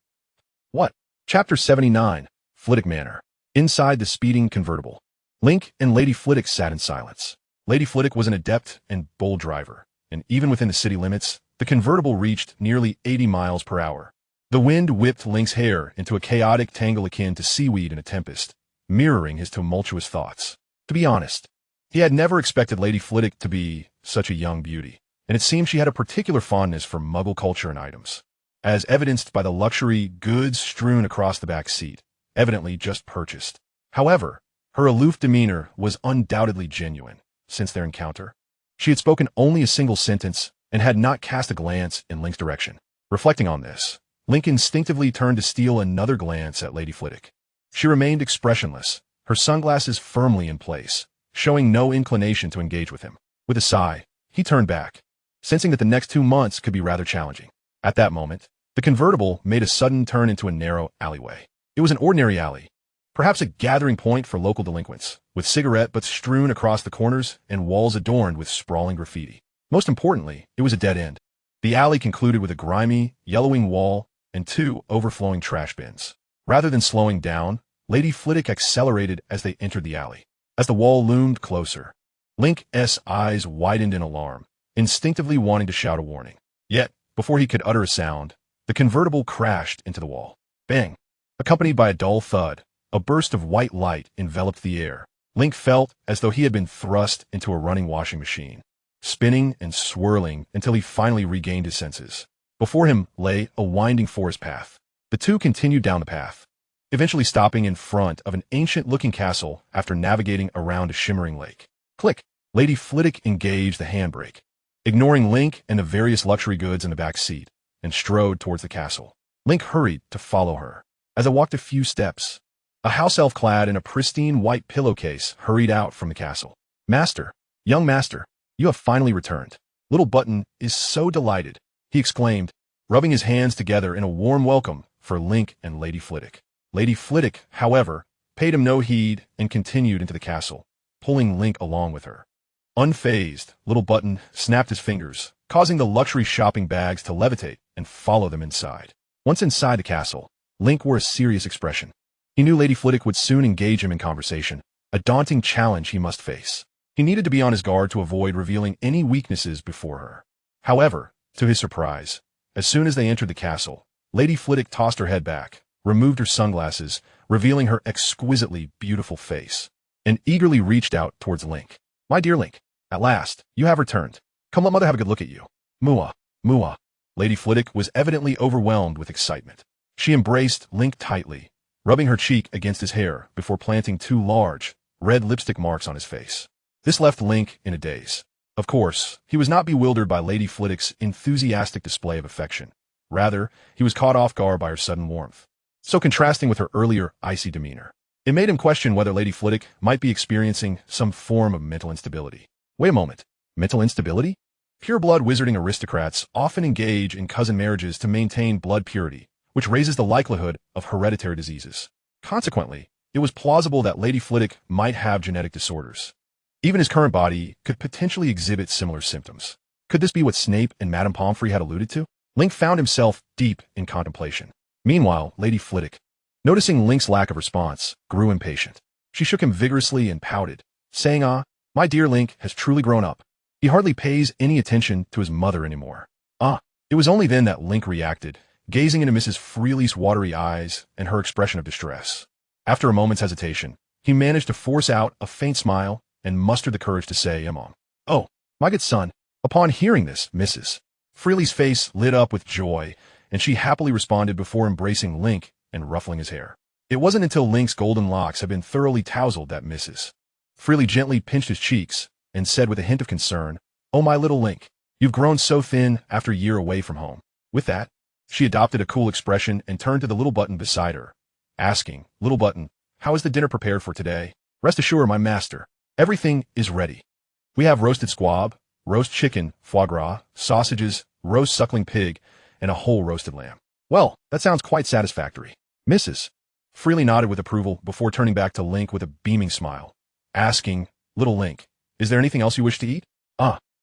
What? Chapter 79, Flitwick Manor. Inside the speeding convertible, Link and Lady Flitwick sat in silence. Lady Flitwick was an adept and bold driver, and even within the city limits, the convertible reached nearly 80 miles per hour. The wind whipped Link's hair into a chaotic tangle akin to seaweed in a tempest, mirroring his tumultuous thoughts. To be honest, he had never expected Lady Flitwick to be such a young beauty, and it seemed she had a particular fondness for Muggle culture and items, as evidenced by the luxury goods strewn across the back seat, evidently just purchased. However, her aloof demeanor was undoubtedly genuine since their encounter. She had spoken only a single sentence and had not cast a glance in Link's direction. Reflecting on this, Link instinctively turned to steal another glance at Lady Flitwick. She remained expressionless, her sunglasses firmly in place, showing no inclination to engage with him. With a sigh, he turned back, sensing that the next 2 months could be rather challenging. At that moment, the convertible made a sudden turn into a narrow alleyway. It was an ordinary alley, perhaps a gathering point for local delinquents, with cigarette butts strewn across the corners and walls adorned with sprawling graffiti. Most importantly, it was a dead end. The alley concluded with a grimy, yellowing wall and 2 overflowing trash bins. Rather than slowing down, Lady Flitwick accelerated as they entered the alley. As the wall loomed closer, Link's eyes widened in alarm, instinctively wanting to shout a warning. Yet, before he could utter a sound, the convertible crashed into the wall. Bang! Accompanied by a dull thud, a burst of white light enveloped the air. Link felt as though he had been thrust into a running washing machine, spinning and swirling until he finally regained his senses. Before him lay a winding forest path. The two continued down the path, eventually stopping in front of an ancient-looking castle after navigating around a shimmering lake. Click! Lady Flitwick engaged the handbrake, ignoring Link and the various luxury goods in the back seat, and strode towards the castle. Link hurried to follow her. As I walked a few steps, a house elf clad in a pristine white pillowcase hurried out from the castle. Master, young master, you have finally returned. Little Button is so delighted, he exclaimed, rubbing his hands together in a warm welcome for Link and Lady Flitwick. Lady Flitwick, however, paid him no heed and continued into the castle, pulling Link along with her. Unfazed, Little Button snapped his fingers, causing the luxury shopping bags to levitate and follow them inside. Once inside the castle, Link wore a serious expression. He knew Lady Flitwick would soon engage him in conversation, a daunting challenge he must face. He needed to be on his guard to avoid revealing any weaknesses before her. However, to his surprise, as soon as they entered the castle, Lady Flitwick tossed her head back, removed her sunglasses, revealing her exquisitely beautiful face, and eagerly reached out towards Link. My dear Link, at last, you have returned. Come let mother have a good look at you. Mua, mua. Lady Flitwick was evidently overwhelmed with excitement. She embraced Link tightly, rubbing her cheek against his hair before planting 2 large, red lipstick marks on his face. This left Link in a daze. Of course, he was not bewildered by Lady Flitwick's enthusiastic display of affection. Rather, he was caught off guard by her sudden warmth, so contrasting with her earlier icy demeanor. It made him question whether Lady Flitwick might be experiencing some form of mental instability. Wait a moment. Mental instability? Pure-blood wizarding aristocrats often engage in cousin marriages to maintain blood purity, which raises the likelihood of hereditary diseases. Consequently, it was plausible that Lady Flitwick might have genetic disorders. Even his current body could potentially exhibit similar symptoms. Could this be what Snape and Madame Pomfrey had alluded to? Link found himself deep in contemplation. Meanwhile, Lady Flitwick, noticing Link's lack of response, grew impatient. She shook him vigorously and pouted, saying, my dear Link has truly grown up. He hardly pays any attention to his mother anymore. It was only then that Link reacted, gazing into Mrs. Freely's watery eyes and her expression of distress. After a moment's hesitation, he managed to force out a faint smile and mustered the courage to say, Oh, my good son. Upon hearing this, Mrs. Freely's face lit up with joy, and she happily responded before embracing Link and ruffling his hair. It wasn't until Link's golden locks had been thoroughly tousled that Mrs. Freely gently pinched his cheeks and said with a hint of concern, Oh, my little Link, you've grown so thin after a year away from home. With that, she adopted a cool expression and turned to the little Button beside her, asking, Little Button, how is the dinner prepared for today? Rest assured, my master, everything is ready. We have roasted squab, roast chicken, foie gras, sausages, roast suckling pig, and a whole roasted lamb. Well, that sounds quite satisfactory. Mrs. Freely nodded with approval before turning back to Link with a beaming smile, asking, "Little Link, is there anything else you wish to eat?"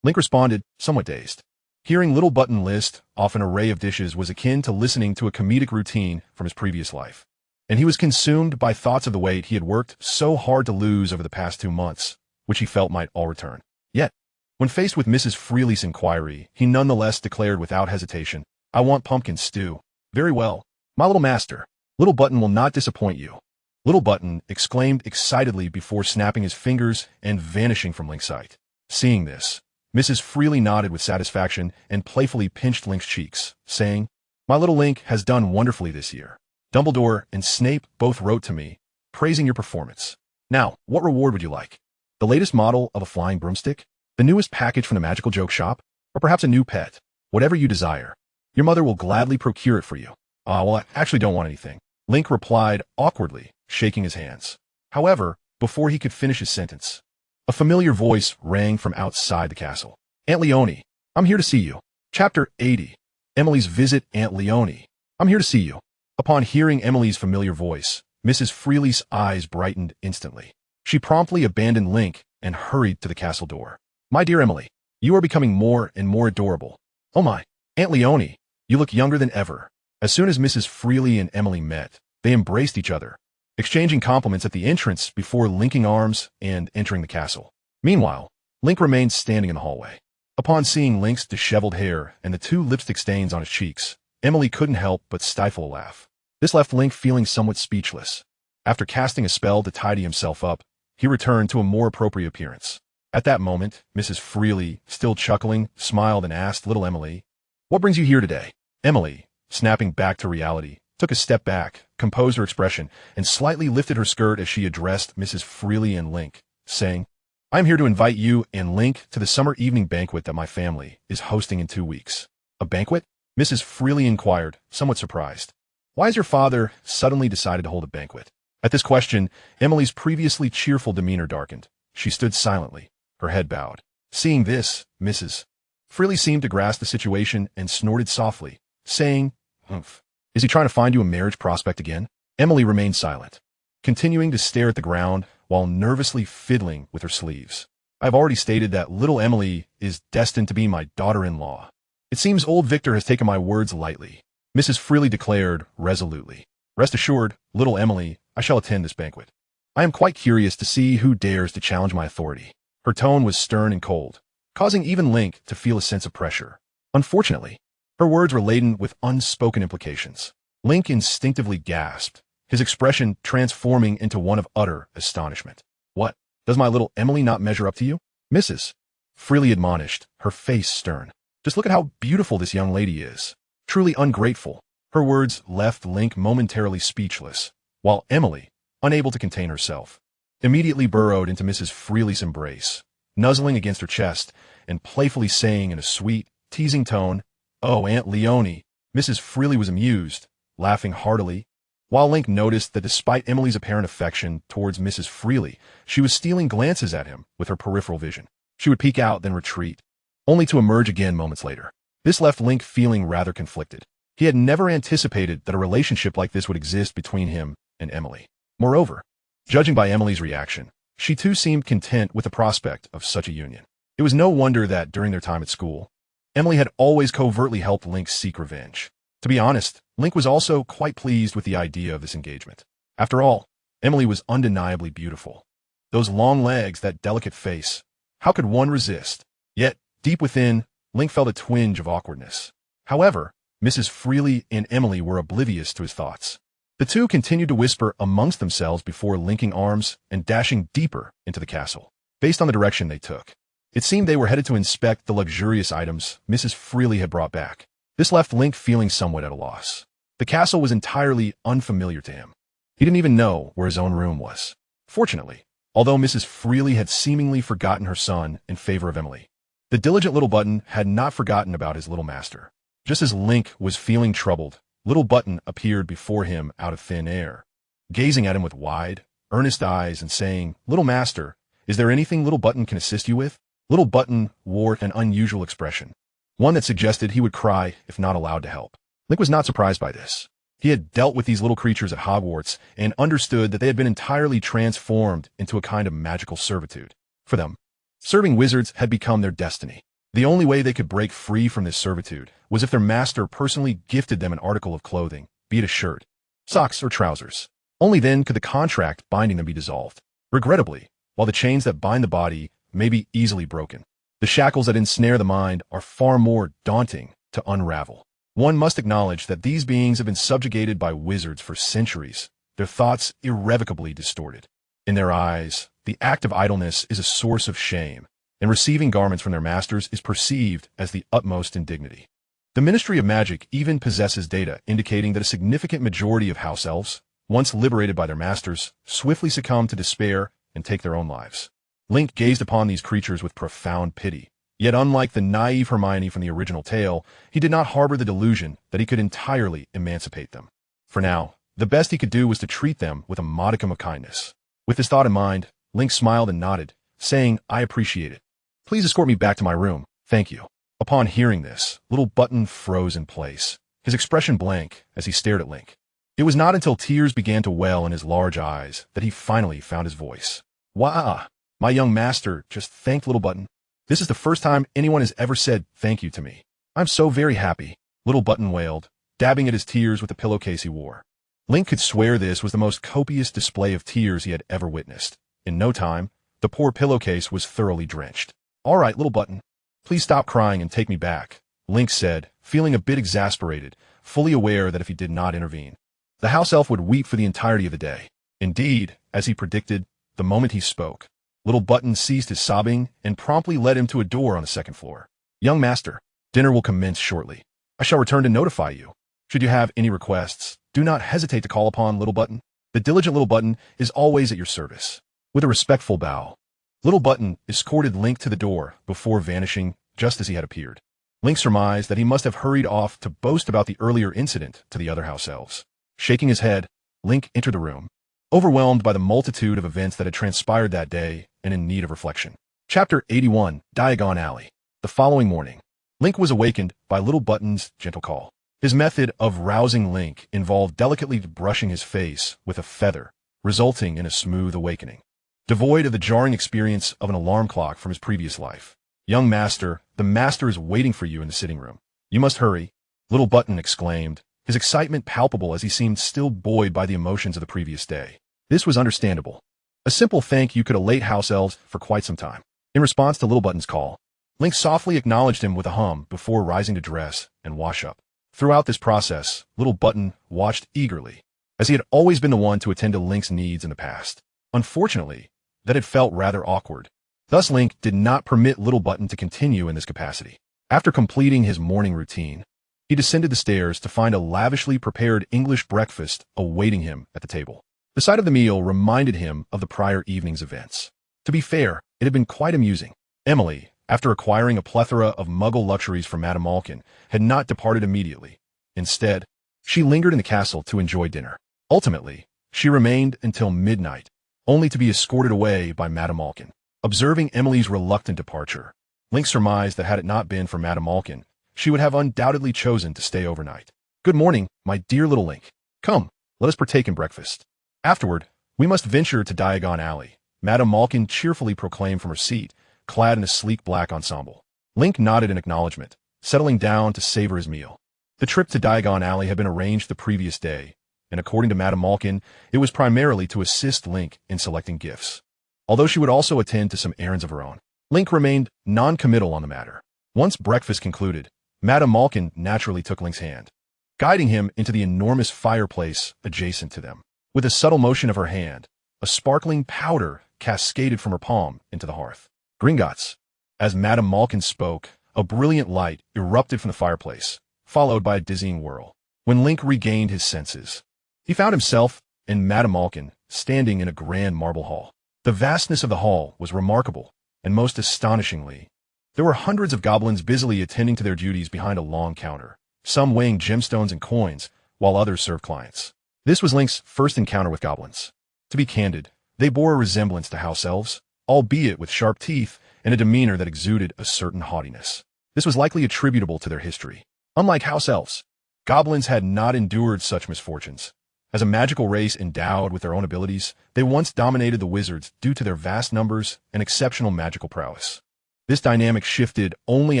Link responded, somewhat dazed. Hearing Little Button list off an array of dishes was akin to listening to a comedic routine from his previous life, and he was consumed by thoughts of the weight he had worked so hard to lose over the past 2 months, which he felt might all return. Yet, when faced with Mrs. Freely's inquiry, he nonetheless declared without hesitation, "I want pumpkin stew." "Very well, my little master. Little Button will not disappoint you." Little Button exclaimed excitedly before snapping his fingers and vanishing from Link's sight. Seeing this, Mrs. Freely nodded with satisfaction and playfully pinched Link's cheeks, saying, "My little Link has done wonderfully this year. Dumbledore and Snape both wrote to me, praising your performance. Now, what reward would you like? The latest model of a flying broomstick? The newest package from the magical joke shop? Or perhaps a new pet? Whatever you desire. Your mother will gladly procure it for you." Well, I actually don't want anything," Link replied awkwardly, shaking his hands. However, before he could finish his sentence, a familiar voice rang from outside the castle. "Aunt Leonie, I'm here to see you." Chapter 80. Emily's Visit. Aunt Leonie, I'm here to see you. Upon hearing Emily's familiar voice, Mrs. Freely's eyes brightened instantly. She promptly abandoned Link and hurried to the castle door. "My dear Emily, you are becoming more and more adorable. Oh my, Aunt Leonie, you look younger than ever." As soon as Mrs. Freely and Emily met, they embraced each other, exchanging compliments at the entrance before linking arms and entering the castle. Meanwhile, Link remained standing in the hallway. Upon seeing Link's disheveled hair and the 2 lipstick stains on his cheeks, Emily couldn't help but stifle a laugh. This left Link feeling somewhat speechless. After casting a spell to tidy himself up, he returned to a more appropriate appearance. At that moment, Mrs. Freely, still chuckling, smiled and asked little Emily, "What brings you here today?" Emily, snapping back to reality, took a step back, composed her expression, and slightly lifted her skirt as she addressed Mrs. Freely and Link, saying, "I am here to invite you and Link to the summer evening banquet that my family is hosting in 2 weeks." "A banquet?" Mrs. Freely inquired, somewhat surprised. "Why has your father suddenly decided to hold a banquet?" At this question, Emily's previously cheerful demeanor darkened. She stood silently, her head bowed. Seeing this, Mrs. Freely seemed to grasp the situation and snorted softly, saying, "Humph. Is he trying to find you a marriage prospect again?" Emily remained silent, continuing to stare at the ground while nervously fiddling with her sleeves. "I've already stated that little Emily is destined to be my daughter-in-law. It seems old Victor has taken my words lightly," Mrs. Freely declared resolutely. "Rest assured, little Emily, I shall attend this banquet. I am quite curious to see who dares to challenge my authority." Her tone was stern and cold, causing even Link to feel a sense of pressure. Unfortunately, her words were laden with unspoken implications. Link instinctively gasped, his expression transforming into one of utter astonishment. "What? Does my little Emily not measure up to you?" Mrs. Freely admonished, her face stern. "Just look at how beautiful this young lady is. Truly ungrateful." Her words left Link momentarily speechless, while Emily, unable to contain herself, immediately burrowed into Mrs. Freely's embrace, nuzzling against her chest and playfully saying in a sweet, teasing tone, "Oh, Aunt Leonie." Mrs. Freely was amused, laughing heartily, while Link noticed that despite Emily's apparent affection towards Mrs. Freely, she was stealing glances at him with her peripheral vision. She would peek out, then retreat, only to emerge again moments later. This left Link feeling rather conflicted. He had never anticipated that a relationship like this would exist between him and Emily. Moreover, judging by Emily's reaction, she too seemed content with the prospect of such a union. It was no wonder that, during their time at school, Emily had always covertly helped Link seek revenge. To be honest, Link was also quite pleased with the idea of this engagement. After all, Emily was undeniably beautiful. Those long legs, that delicate face. How could one resist? Yet, deep within, Link felt a twinge of awkwardness. However, Mrs. Freely and Emily were oblivious to his thoughts. The two continued to whisper amongst themselves before linking arms and dashing deeper into the castle. Based on the direction they took, it seemed they were headed to inspect the luxurious items Mrs. Freely had brought back. This left Link feeling somewhat at a loss. The castle was entirely unfamiliar to him. He didn't even know where his own room was. Fortunately, although Mrs. Freely had seemingly forgotten her son in favor of Emily, the diligent little Button had not forgotten about his little master. Just as Link was feeling troubled, little Button appeared before him out of thin air, gazing at him with wide, earnest eyes and saying, "Little master, is there anything little Button can assist you with?" Little Button wore an unusual expression, one that suggested he would cry if not allowed to help. Link was not surprised by this. He had dealt with these little creatures at Hogwarts and understood that they had been entirely transformed into a kind of magical servitude. For them, serving wizards had become their destiny. The only way they could break free from this servitude was if their master personally gifted them an article of clothing, be it a shirt, socks, or trousers. Only then could the contract binding them be dissolved. Regrettably, while the chains that bind the body may be easily broken, the shackles that ensnare the mind are far more daunting to unravel. One must acknowledge that these beings have been subjugated by wizards for centuries, their thoughts irrevocably distorted. In their eyes, the act of idleness is a source of shame, and receiving garments from their masters is perceived as the utmost indignity. The Ministry of Magic even possesses data indicating that a significant majority of house elves, once liberated by their masters, swiftly succumb to despair and take their own lives. Link gazed upon these creatures with profound pity. Yet unlike the naive Hermione from the original tale, he did not harbor the delusion that he could entirely emancipate them. For now, the best he could do was to treat them with a modicum of kindness. With this thought in mind, Link smiled and nodded, saying, "I appreciate it. Please escort me back to my room, thank you." Upon hearing this, Little Button froze in place, his expression blank as he stared at Link. It was not until tears began to well in his large eyes that he finally found his voice. "Wah, my young master just thanked Little Button. This is the first time anyone has ever said thank you to me. I'm so very happy," Little Button wailed, dabbing at his tears with the pillowcase he wore. Link could swear this was the most copious display of tears he had ever witnessed. In no time, the poor pillowcase was thoroughly drenched. "All right, Little Button, please stop crying and take me back," Link said, feeling a bit exasperated, fully aware that if he did not intervene, the house elf would weep for the entirety of the day. Indeed, as he predicted, the moment he spoke, Little Button ceased his sobbing and promptly led him to a door on the second floor. "Young master, dinner will commence shortly. I shall return to notify you. Should you have any requests, do not hesitate to call upon Little Button. The diligent Little Button is always at your service." With a respectful bow, Little Button escorted Link to the door before vanishing just as he had appeared. Link surmised that he must have hurried off to boast about the earlier incident to the other house elves. Shaking his head, Link entered the room, overwhelmed by the multitude of events that had transpired that day and in need of reflection. Chapter 81, Diagon Alley. The following morning, Link was awakened by Little Button's gentle call. His method of rousing Link involved delicately brushing his face with a feather, resulting in a smooth awakening. Devoid of the jarring experience of an alarm clock from his previous life. "Young master, the master is waiting for you in the sitting room. You must hurry," Little Button exclaimed, his excitement palpable as he seemed still buoyed by the emotions of the previous day. This was understandable. A simple thank you could elate house elves for quite some time. In response to Little Button's call, Link softly acknowledged him with a hum before rising to dress and wash up. Throughout this process, Little Button watched eagerly, as he had always been the one to attend to Link's needs in the past. Unfortunately, that had felt rather awkward. Thus Link did not permit Little Button to continue in this capacity. After completing his morning routine, he descended the stairs to find a lavishly prepared English breakfast awaiting him at the table. The sight of the meal reminded him of the prior evening's events. To be fair, it had been quite amusing. Emily, after acquiring a plethora of muggle luxuries from Madame Malkin, had not departed immediately. Instead, she lingered in the castle to enjoy dinner. Ultimately, she remained until midnight, only to be escorted away by Madame Malkin. Observing Emily's reluctant departure, Link surmised that had it not been for Madame Malkin, she would have undoubtedly chosen to stay overnight. "Good morning, my dear little Link. Come, let us partake in breakfast. Afterward, we must venture to Diagon Alley," Madame Malkin cheerfully proclaimed from her seat, clad in a sleek black ensemble. Link nodded in acknowledgement, settling down to savor his meal. The trip to Diagon Alley had been arranged the previous day, and according to Madame Malkin, it was primarily to assist Link in selecting gifts. Although she would also attend to some errands of her own, Link remained non-committal on the matter. Once breakfast concluded, Madame Malkin naturally took Link's hand, guiding him into the enormous fireplace adjacent to them. With a subtle motion of her hand, a sparkling powder cascaded from her palm into the hearth. "Gringotts." As Madame Malkin spoke, a brilliant light erupted from the fireplace, followed by a dizzying whirl. When Link regained his senses, he found himself and Madame Malkin standing in a grand marble hall. The vastness of the hall was remarkable, and most astonishingly, there were hundreds of goblins busily attending to their duties behind a long counter, some weighing gemstones and coins, while others served clients. This was Link's first encounter with goblins. To be candid, they bore a resemblance to house elves, albeit with sharp teeth and a demeanor that exuded a certain haughtiness. This was likely attributable to their history. Unlike house elves, goblins had not endured such misfortunes. As a magical race endowed with their own abilities, they once dominated the wizards due to their vast numbers and exceptional magical prowess. This dynamic shifted only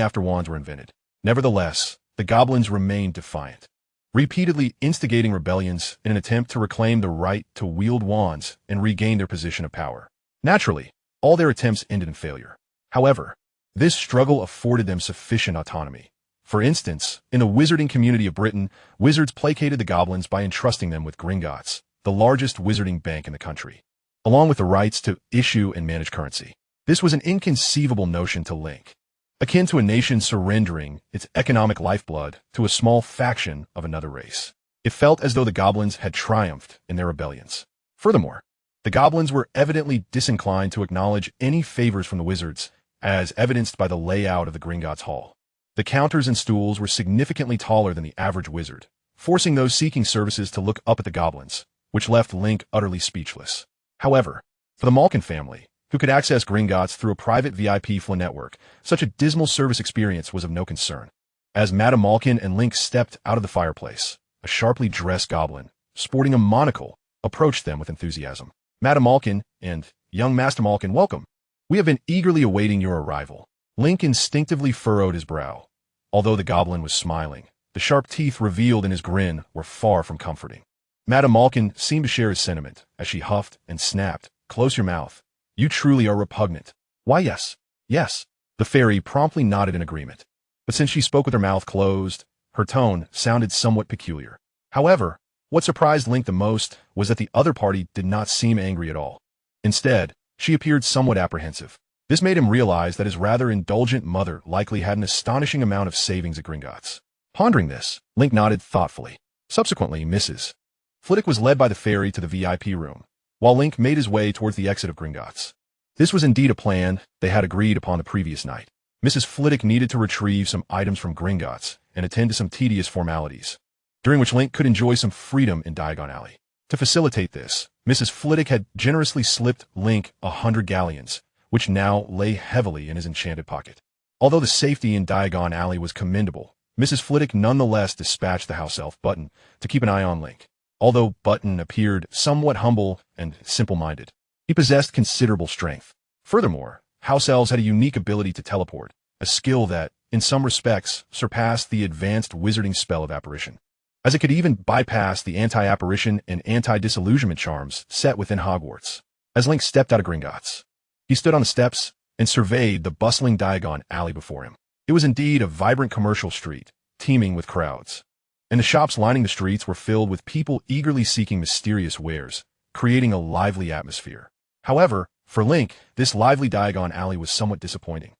after wands were invented. Nevertheless, the goblins remained defiant, repeatedly instigating rebellions in an attempt to reclaim the right to wield wands and regain their position of power. Naturally, all their attempts ended in failure. However, this struggle afforded them sufficient autonomy. For instance, in the wizarding community of Britain, wizards placated the goblins by entrusting them with Gringotts, the largest wizarding bank in the country, along with the rights to issue and manage currency. This was an inconceivable notion to Link, akin to a nation surrendering its economic lifeblood to a small faction of another race. It felt as though the goblins had triumphed in their rebellions. Furthermore, the goblins were evidently disinclined to acknowledge any favors from the wizards, as evidenced by the layout of the Gringotts Hall. The counters and stools were significantly taller than the average wizard, forcing those seeking services to look up at the goblins, which left Link utterly speechless. However, for the Malkin family, who could access Gringotts through a private VIP flow network, such a dismal service experience was of no concern. As Madame Malkin and Link stepped out of the fireplace, a sharply dressed goblin, sporting a monocle, approached them with enthusiasm. Madame Malkin and young Master Malkin, welcome. We have been eagerly awaiting your arrival. Link instinctively furrowed his brow. Although the goblin was smiling, the sharp teeth revealed in his grin were far from comforting. Madame Malkin seemed to share his sentiment, as she huffed and snapped. Close your mouth. You truly are repugnant. Why, yes. Yes. The fairy promptly nodded in agreement. But since she spoke with her mouth closed, her tone sounded somewhat peculiar. However, what surprised Link the most was that the other party did not seem angry at all. Instead, she appeared somewhat apprehensive. This made him realize that his rather indulgent mother likely had an astonishing amount of savings at Gringotts. Pondering this, Link nodded thoughtfully. Subsequently, Mrs. Flitwick was led by the fairy to the VIP room, while Link made his way towards the exit of Gringotts. This was indeed a plan they had agreed upon the previous night. Mrs. Flitwick needed to retrieve some items from Gringotts and attend to some tedious formalities, during which Link could enjoy some freedom in Diagon Alley. To facilitate this, Mrs. Flitwick had generously slipped Link 100 galleons, which now lay heavily in his enchanted pocket. Although the safety in Diagon Alley was commendable, Mrs. Flitwick nonetheless dispatched the house elf Button to keep an eye on Link. Although Button appeared somewhat humble and simple-minded, he possessed considerable strength. Furthermore, house elves had a unique ability to teleport, a skill that, in some respects, surpassed the advanced wizarding spell of apparition, as it could even bypass the anti-apparition and anti-disillusionment charms set within Hogwarts. As Link stepped out of Gringotts, he stood on the steps and surveyed the bustling Diagon Alley before him. It was indeed a vibrant commercial street, teeming with crowds, and the shops lining the streets were filled with people eagerly seeking mysterious wares, creating a lively atmosphere. However, for Link, this lively Diagon Alley was somewhat disappointing.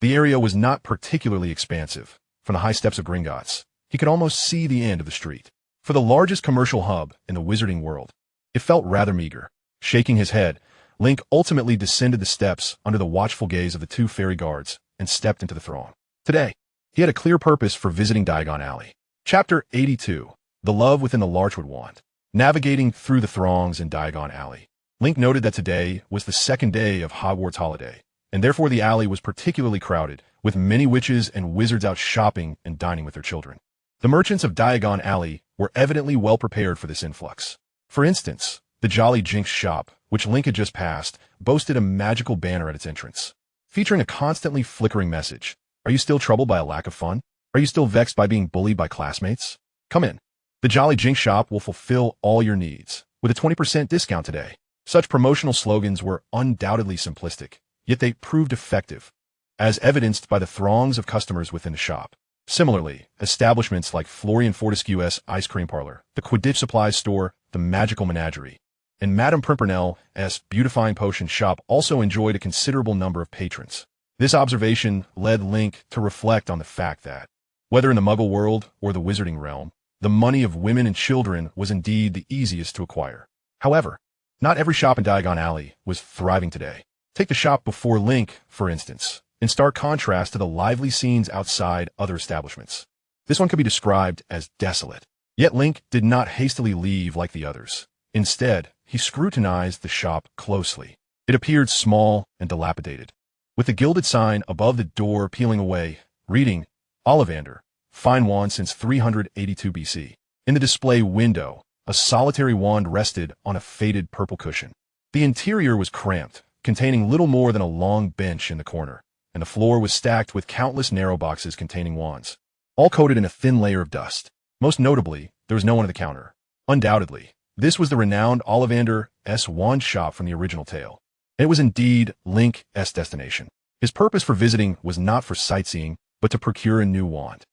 The area was not particularly expansive. From the high steps of Gringotts, he could almost see the end of the street. For the largest commercial hub in the wizarding world, it felt rather meager. Shaking his head, Link ultimately descended the steps under the watchful gaze of the two fairy guards and stepped into the throng. Today, he had a clear purpose for visiting Diagon Alley. Chapter 82. The Love Within the Larchwood Wand. Navigating through the throngs in Diagon Alley, Link noted that today was the second day of Hogwarts holiday, and therefore the alley was particularly crowded, with many witches and wizards out shopping and dining with their children. The merchants of Diagon Alley were evidently well prepared for this influx. For instance, the Jolly Jinx shop, which Link had just passed, boasted a magical banner at its entrance, featuring a constantly flickering message. Are you still troubled by a lack of fun? Are you still vexed by being bullied by classmates? Come in. The Jolly Jinx shop will fulfill all your needs, with a 20% discount today. Such promotional slogans were undoubtedly simplistic, yet they proved effective, as evidenced by the throngs of customers within the shop. Similarly, establishments like Florian Fortescue's Ice Cream Parlor, the Quidditch Supplies Store, the Magical Menagerie, and Madame Pimpernel's Beautifying Potion shop also enjoyed a considerable number of patrons. This observation led Link to reflect on the fact that, whether in the Muggle world or the Wizarding realm, the money of women and children was indeed the easiest to acquire. However, not every shop in Diagon Alley was thriving today. Take the shop before Link, for instance, in stark contrast to the lively scenes outside other establishments. This one could be described as desolate. Yet Link did not hastily leave like the others. Instead, he scrutinized the shop closely. It appeared small and dilapidated, with the gilded sign above the door peeling away, reading, Ollivander, fine wand since 382 BC. In the display window, a solitary wand rested on a faded purple cushion. The interior was cramped, containing little more than a long bench in the corner, and the floor was stacked with countless narrow boxes containing wands, all coated in a thin layer of dust. Most notably, there was no one at the counter. Undoubtedly, this was the renowned Ollivander's wand shop from the original tale. It was indeed Link's destination. His purpose for visiting was not for sightseeing, but to procure a new wand.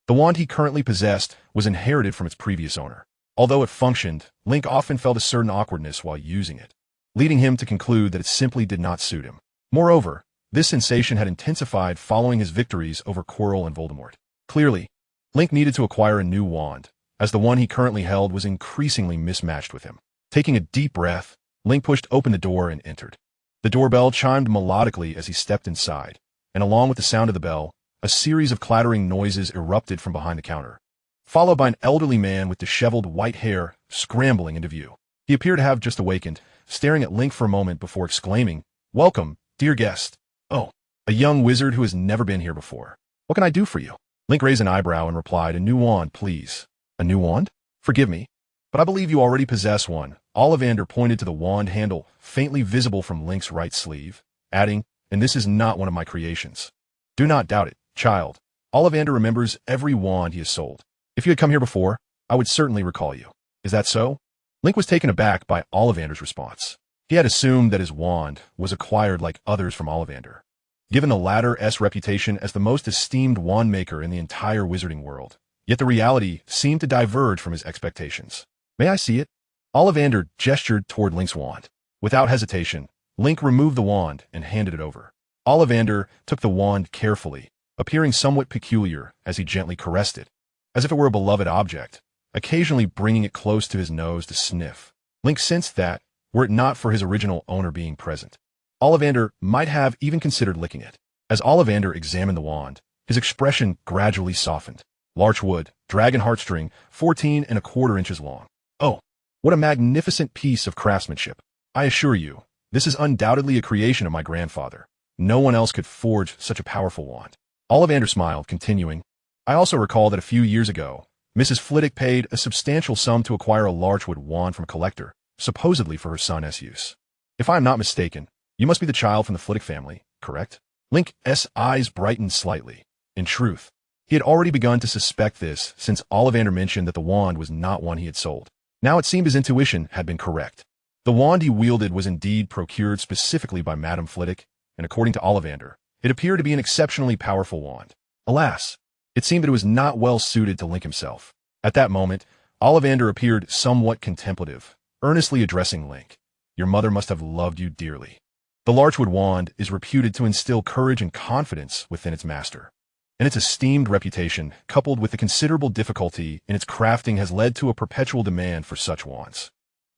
The wand he currently possessed was inherited from its previous owner. Although it functioned, Link often felt a certain awkwardness while using it, leading him to conclude that it simply did not suit him. Moreover, this sensation had intensified following his victories over Quirrell and Voldemort. Clearly, Link needed to acquire a new wand, as the one he currently held was increasingly mismatched with him. Taking a deep breath, Link pushed open the door and entered. The doorbell chimed melodically as he stepped inside, and along with the sound of the bell, a series of clattering noises erupted from behind the counter, followed by an elderly man with disheveled white hair scrambling into view. He appeared to have just awakened, staring at Link for a moment before exclaiming, "Welcome, dear guest." "Oh, a young wizard who has never been here before. What can I do for you?" Link raised an eyebrow and replied, "A new wand, please." "A new wand? Forgive me, but I believe you already possess one." Ollivander pointed to the wand handle, faintly visible from Link's right sleeve, adding, "And this is not one of my creations." "Do not doubt it, child. Ollivander remembers every wand he has sold. If you had come here before, I would certainly recall you. Is that so?" Link was taken aback by Ollivander's response. He had assumed that his wand was acquired like others from Ollivander, given the latter's reputation as the most esteemed wand maker in the entire wizarding world. Yet the reality seemed to diverge from his expectations. "May I see it?" Ollivander gestured toward Link's wand. Without hesitation, Link removed the wand and handed it over. Ollivander took the wand carefully, appearing somewhat peculiar as he gently caressed it, as if it were a beloved object, occasionally bringing it close to his nose to sniff. Link sensed that, were it not for his original owner being present, Ollivander might have even considered licking it. As Ollivander examined the wand, his expression gradually softened. Larch wood, dragon heartstring, 14¼ inches long. "Oh, what a magnificent piece of craftsmanship. I assure you, this is undoubtedly a creation of my grandfather. No one else could forge such a powerful wand." Ollivander smiled, continuing, "I also recall that a few years ago, Mrs. Flitwick paid a substantial sum to acquire a larchwood wand from a collector, supposedly for her son's use. If I am not mistaken, you must be the child from the Flitwick family, correct?" Link's eyes brightened slightly. In truth, he had already begun to suspect this since Ollivander mentioned that the wand was not one he had sold. Now it seemed his intuition had been correct. The wand he wielded was indeed procured specifically by Madame Flitwick, and according to Ollivander, it appeared to be an exceptionally powerful wand. Alas, it seemed that it was not well suited to Link himself. At that moment, Ollivander appeared somewhat contemplative, earnestly addressing Link. "Your mother must have loved you dearly." The larchwood wand is reputed to instill courage and confidence within its master, and its esteemed reputation, coupled with the considerable difficulty in its crafting, has led to a perpetual demand for such wands.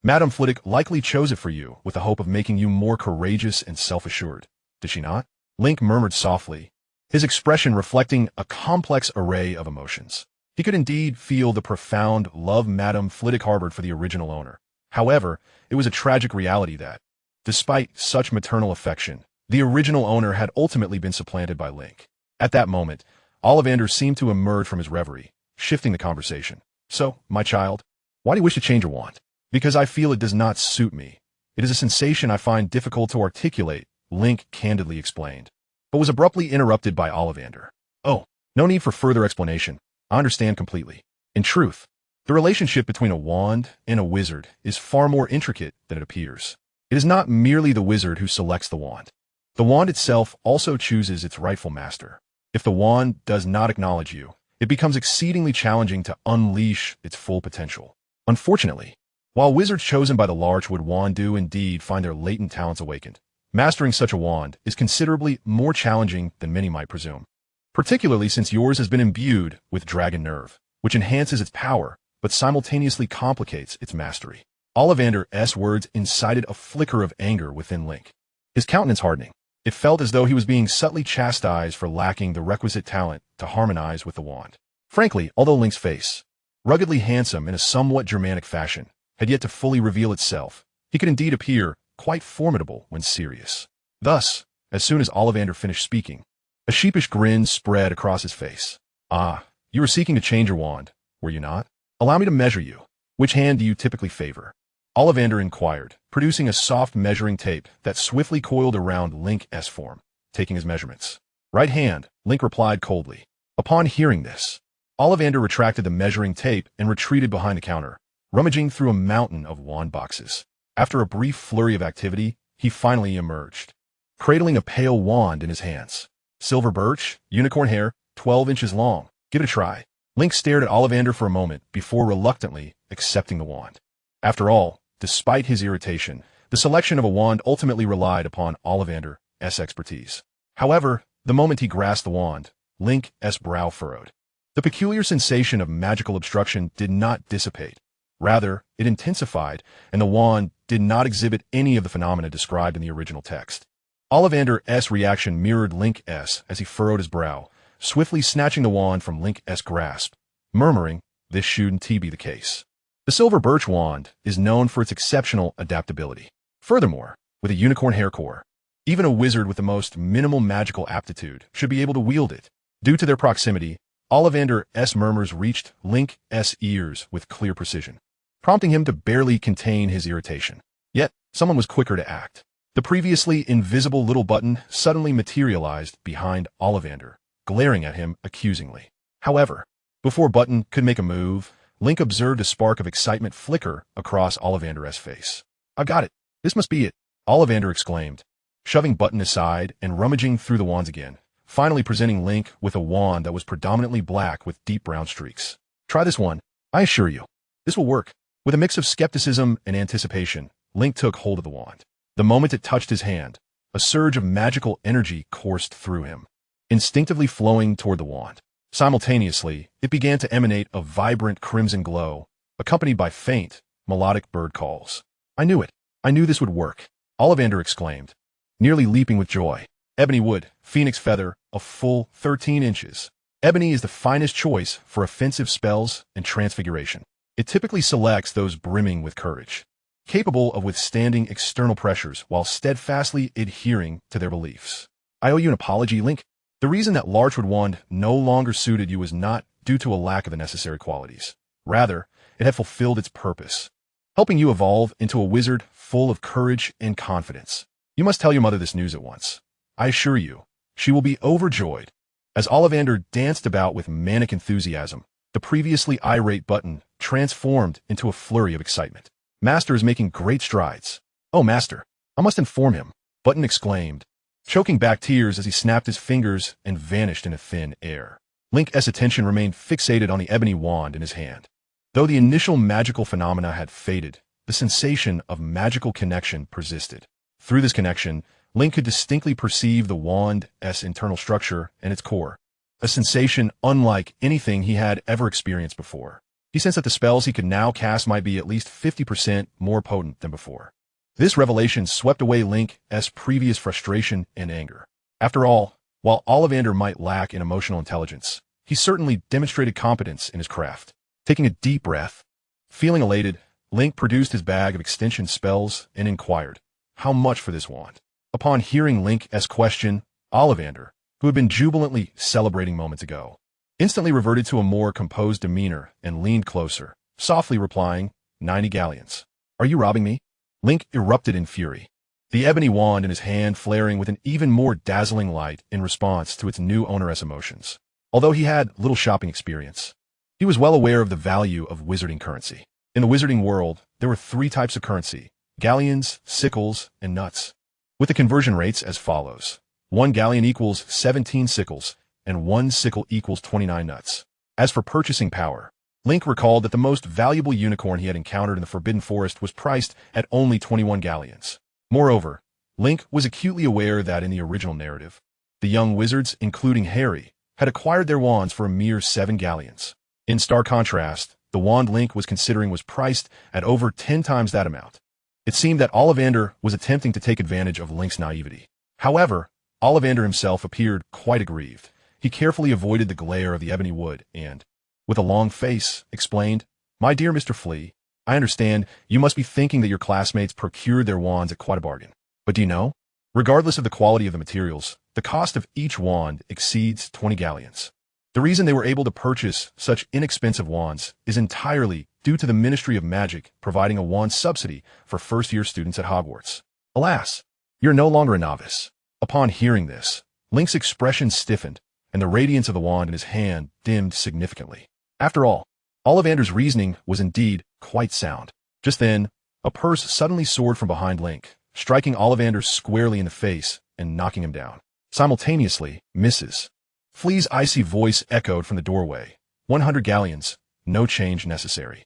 Madame Flitwick likely chose it for you with the hope of making you more courageous and self-assured, did she not? Link murmured softly, his expression reflecting a complex array of emotions. He could indeed feel the profound love Madame Flitwick harbored for the original owner. However, it was a tragic reality that, despite such maternal affection, the original owner had ultimately been supplanted by Link. At that moment, Ollivander seemed to emerge from his reverie, shifting the conversation. "So, my child, why do you wish to change your wand?" "Because I feel it does not suit me. It is a sensation I find difficult to articulate," Link candidly explained, but was abruptly interrupted by Ollivander. "Oh, no need for further explanation. I understand completely. In truth, the relationship between a wand and a wizard is far more intricate than it appears. It is not merely the wizard who selects the wand. The wand itself also chooses its rightful master. If the wand does not acknowledge you, it becomes exceedingly challenging to unleash its full potential. Unfortunately, while wizards chosen by the larchwood wand do indeed find their latent talents awakened, mastering such a wand is considerably more challenging than many might presume, particularly since yours has been imbued with dragon nerve, which enhances its power but simultaneously complicates its mastery." Ollivander's words incited a flicker of anger within Link, his countenance hardening. It felt as though he was being subtly chastised for lacking the requisite talent to harmonize with the wand. Frankly, although Link's face, ruggedly handsome in a somewhat Germanic fashion, had yet to fully reveal itself, he could indeed appear quite formidable when serious. Thus, as soon as Ollivander finished speaking, a sheepish grin spread across his face. "Ah, you were seeking to change your wand, were you not? Allow me to measure you. Which hand do you typically favor?" Ollivander inquired, producing a soft measuring tape that swiftly coiled around Link's form, taking his measurements. "Right hand," Link replied coldly. Upon hearing this, Ollivander retracted the measuring tape and retreated behind the counter, rummaging through a mountain of wand boxes. After a brief flurry of activity, he finally emerged, cradling a pale wand in his hands. "Silver birch, unicorn hair, 12 inches long. Give it a try." Link stared at Ollivander for a moment before reluctantly accepting the wand. After all, despite his irritation, the selection of a wand ultimately relied upon Ollivander's expertise. However, the moment he grasped the wand, Link's brow furrowed. The peculiar sensation of magical obstruction did not dissipate. Rather, it intensified, and the wand did not exhibit any of the phenomena described in the original text. Ollivander's reaction mirrored Link's as he furrowed his brow, swiftly snatching the wand from Link's grasp, murmuring, "This shouldn't be the case." The silver birch wand is known for its exceptional adaptability. Furthermore, with a unicorn hair core, even a wizard with the most minimal magical aptitude should be able to wield it. Due to their proximity, Ollivander's murmurs reached Link's ears with clear precision, prompting him to barely contain his irritation. Yet, someone was quicker to act. The previously invisible little button suddenly materialized behind Ollivander, glaring at him accusingly. However, before Button could make a move, Link observed a spark of excitement flicker across Ollivander's face. "I've got it. This must be it," Ollivander exclaimed, shoving Button aside and rummaging through the wands again, finally presenting Link with a wand that was predominantly black with deep brown streaks. "Try this one. I assure you, this will work." With a mix of skepticism and anticipation, Link took hold of the wand. The moment it touched his hand, a surge of magical energy coursed through him, instinctively flowing toward the wand. Simultaneously, it began to emanate a vibrant crimson glow, accompanied by faint, melodic bird calls. "I knew it. I knew this would work," Ollivander exclaimed, nearly leaping with joy. Ebony wood, phoenix feather, a full 13 inches. Ebony is the finest choice for offensive spells and transfiguration. It typically selects those brimming with courage, capable of withstanding external pressures while steadfastly adhering to their beliefs. "I owe you an apology, Link. The reason that Larchwood wand no longer suited you was not due to a lack of the necessary qualities. Rather, it had fulfilled its purpose, helping you evolve into a wizard full of courage and confidence. You must tell your mother this news at once. I assure you, she will be overjoyed." As Ollivander danced about with manic enthusiasm, the previously irate Button transformed into a flurry of excitement. "Master is making great strides." "Oh, Master, I must inform him," Button exclaimed, choking back tears as he snapped his fingers and vanished in thin air. Link's attention remained fixated on the ebony wand in his hand. Though the initial magical phenomena had faded, the sensation of magical connection persisted. Through this connection, Link could distinctly perceive the wand's internal structure and its core, a sensation unlike anything he had ever experienced before. He sensed that the spells he could now cast might be at least 50% more potent than before. This revelation swept away Link's previous frustration and anger. After all, while Ollivander might lack in emotional intelligence, he certainly demonstrated competence in his craft. Taking a deep breath, feeling elated, Link produced his bag of extension spells and inquired, "How much for this wand?" Upon hearing Link's question, Ollivander, who had been jubilantly celebrating moments ago, instantly reverted to a more composed demeanor and leaned closer, softly replying, 90 galleons. "Are you robbing me?" Link erupted in fury, the ebony wand in his hand flaring with an even more dazzling light in response to its new owner's emotions. Although he had little shopping experience, he was well aware of the value of wizarding currency. In the wizarding world, there were 3 types of currency: galleons, sickles, and nuts, with the conversion rates as follows. 1 galleon equals 17 sickles, and 1 sickle equals 29 nuts. As for purchasing power, Link recalled that the most valuable unicorn he had encountered in the Forbidden Forest was priced at only 21 galleons. Moreover, Link was acutely aware that in the original narrative, the young wizards, including Harry, had acquired their wands for a mere 7 galleons. In stark contrast, the wand Link was considering was priced at over 10 times that amount. It seemed that Ollivander was attempting to take advantage of Link's naivety. However, Ollivander himself appeared quite aggrieved. He carefully avoided the glare of the ebony wood and, with a long face, explained, "My dear Mr. Flea, I understand you must be thinking that your classmates procured their wands at quite a bargain. But do you know? Regardless of the quality of the materials, the cost of each wand exceeds 20 galleons. The reason they were able to purchase such inexpensive wands is entirely due to the Ministry of Magic providing a wand subsidy for first-year students at Hogwarts. Alas, you're no longer a novice. Upon hearing this, Link's expression stiffened, and the radiance of the wand in his hand dimmed significantly. After all, Ollivander's reasoning was indeed quite sound. Just then, a purse suddenly soared from behind Link, striking Ollivander squarely in the face and knocking him down. Simultaneously, Mrs. Flea's icy voice echoed from the doorway. 100 galleons, no change necessary.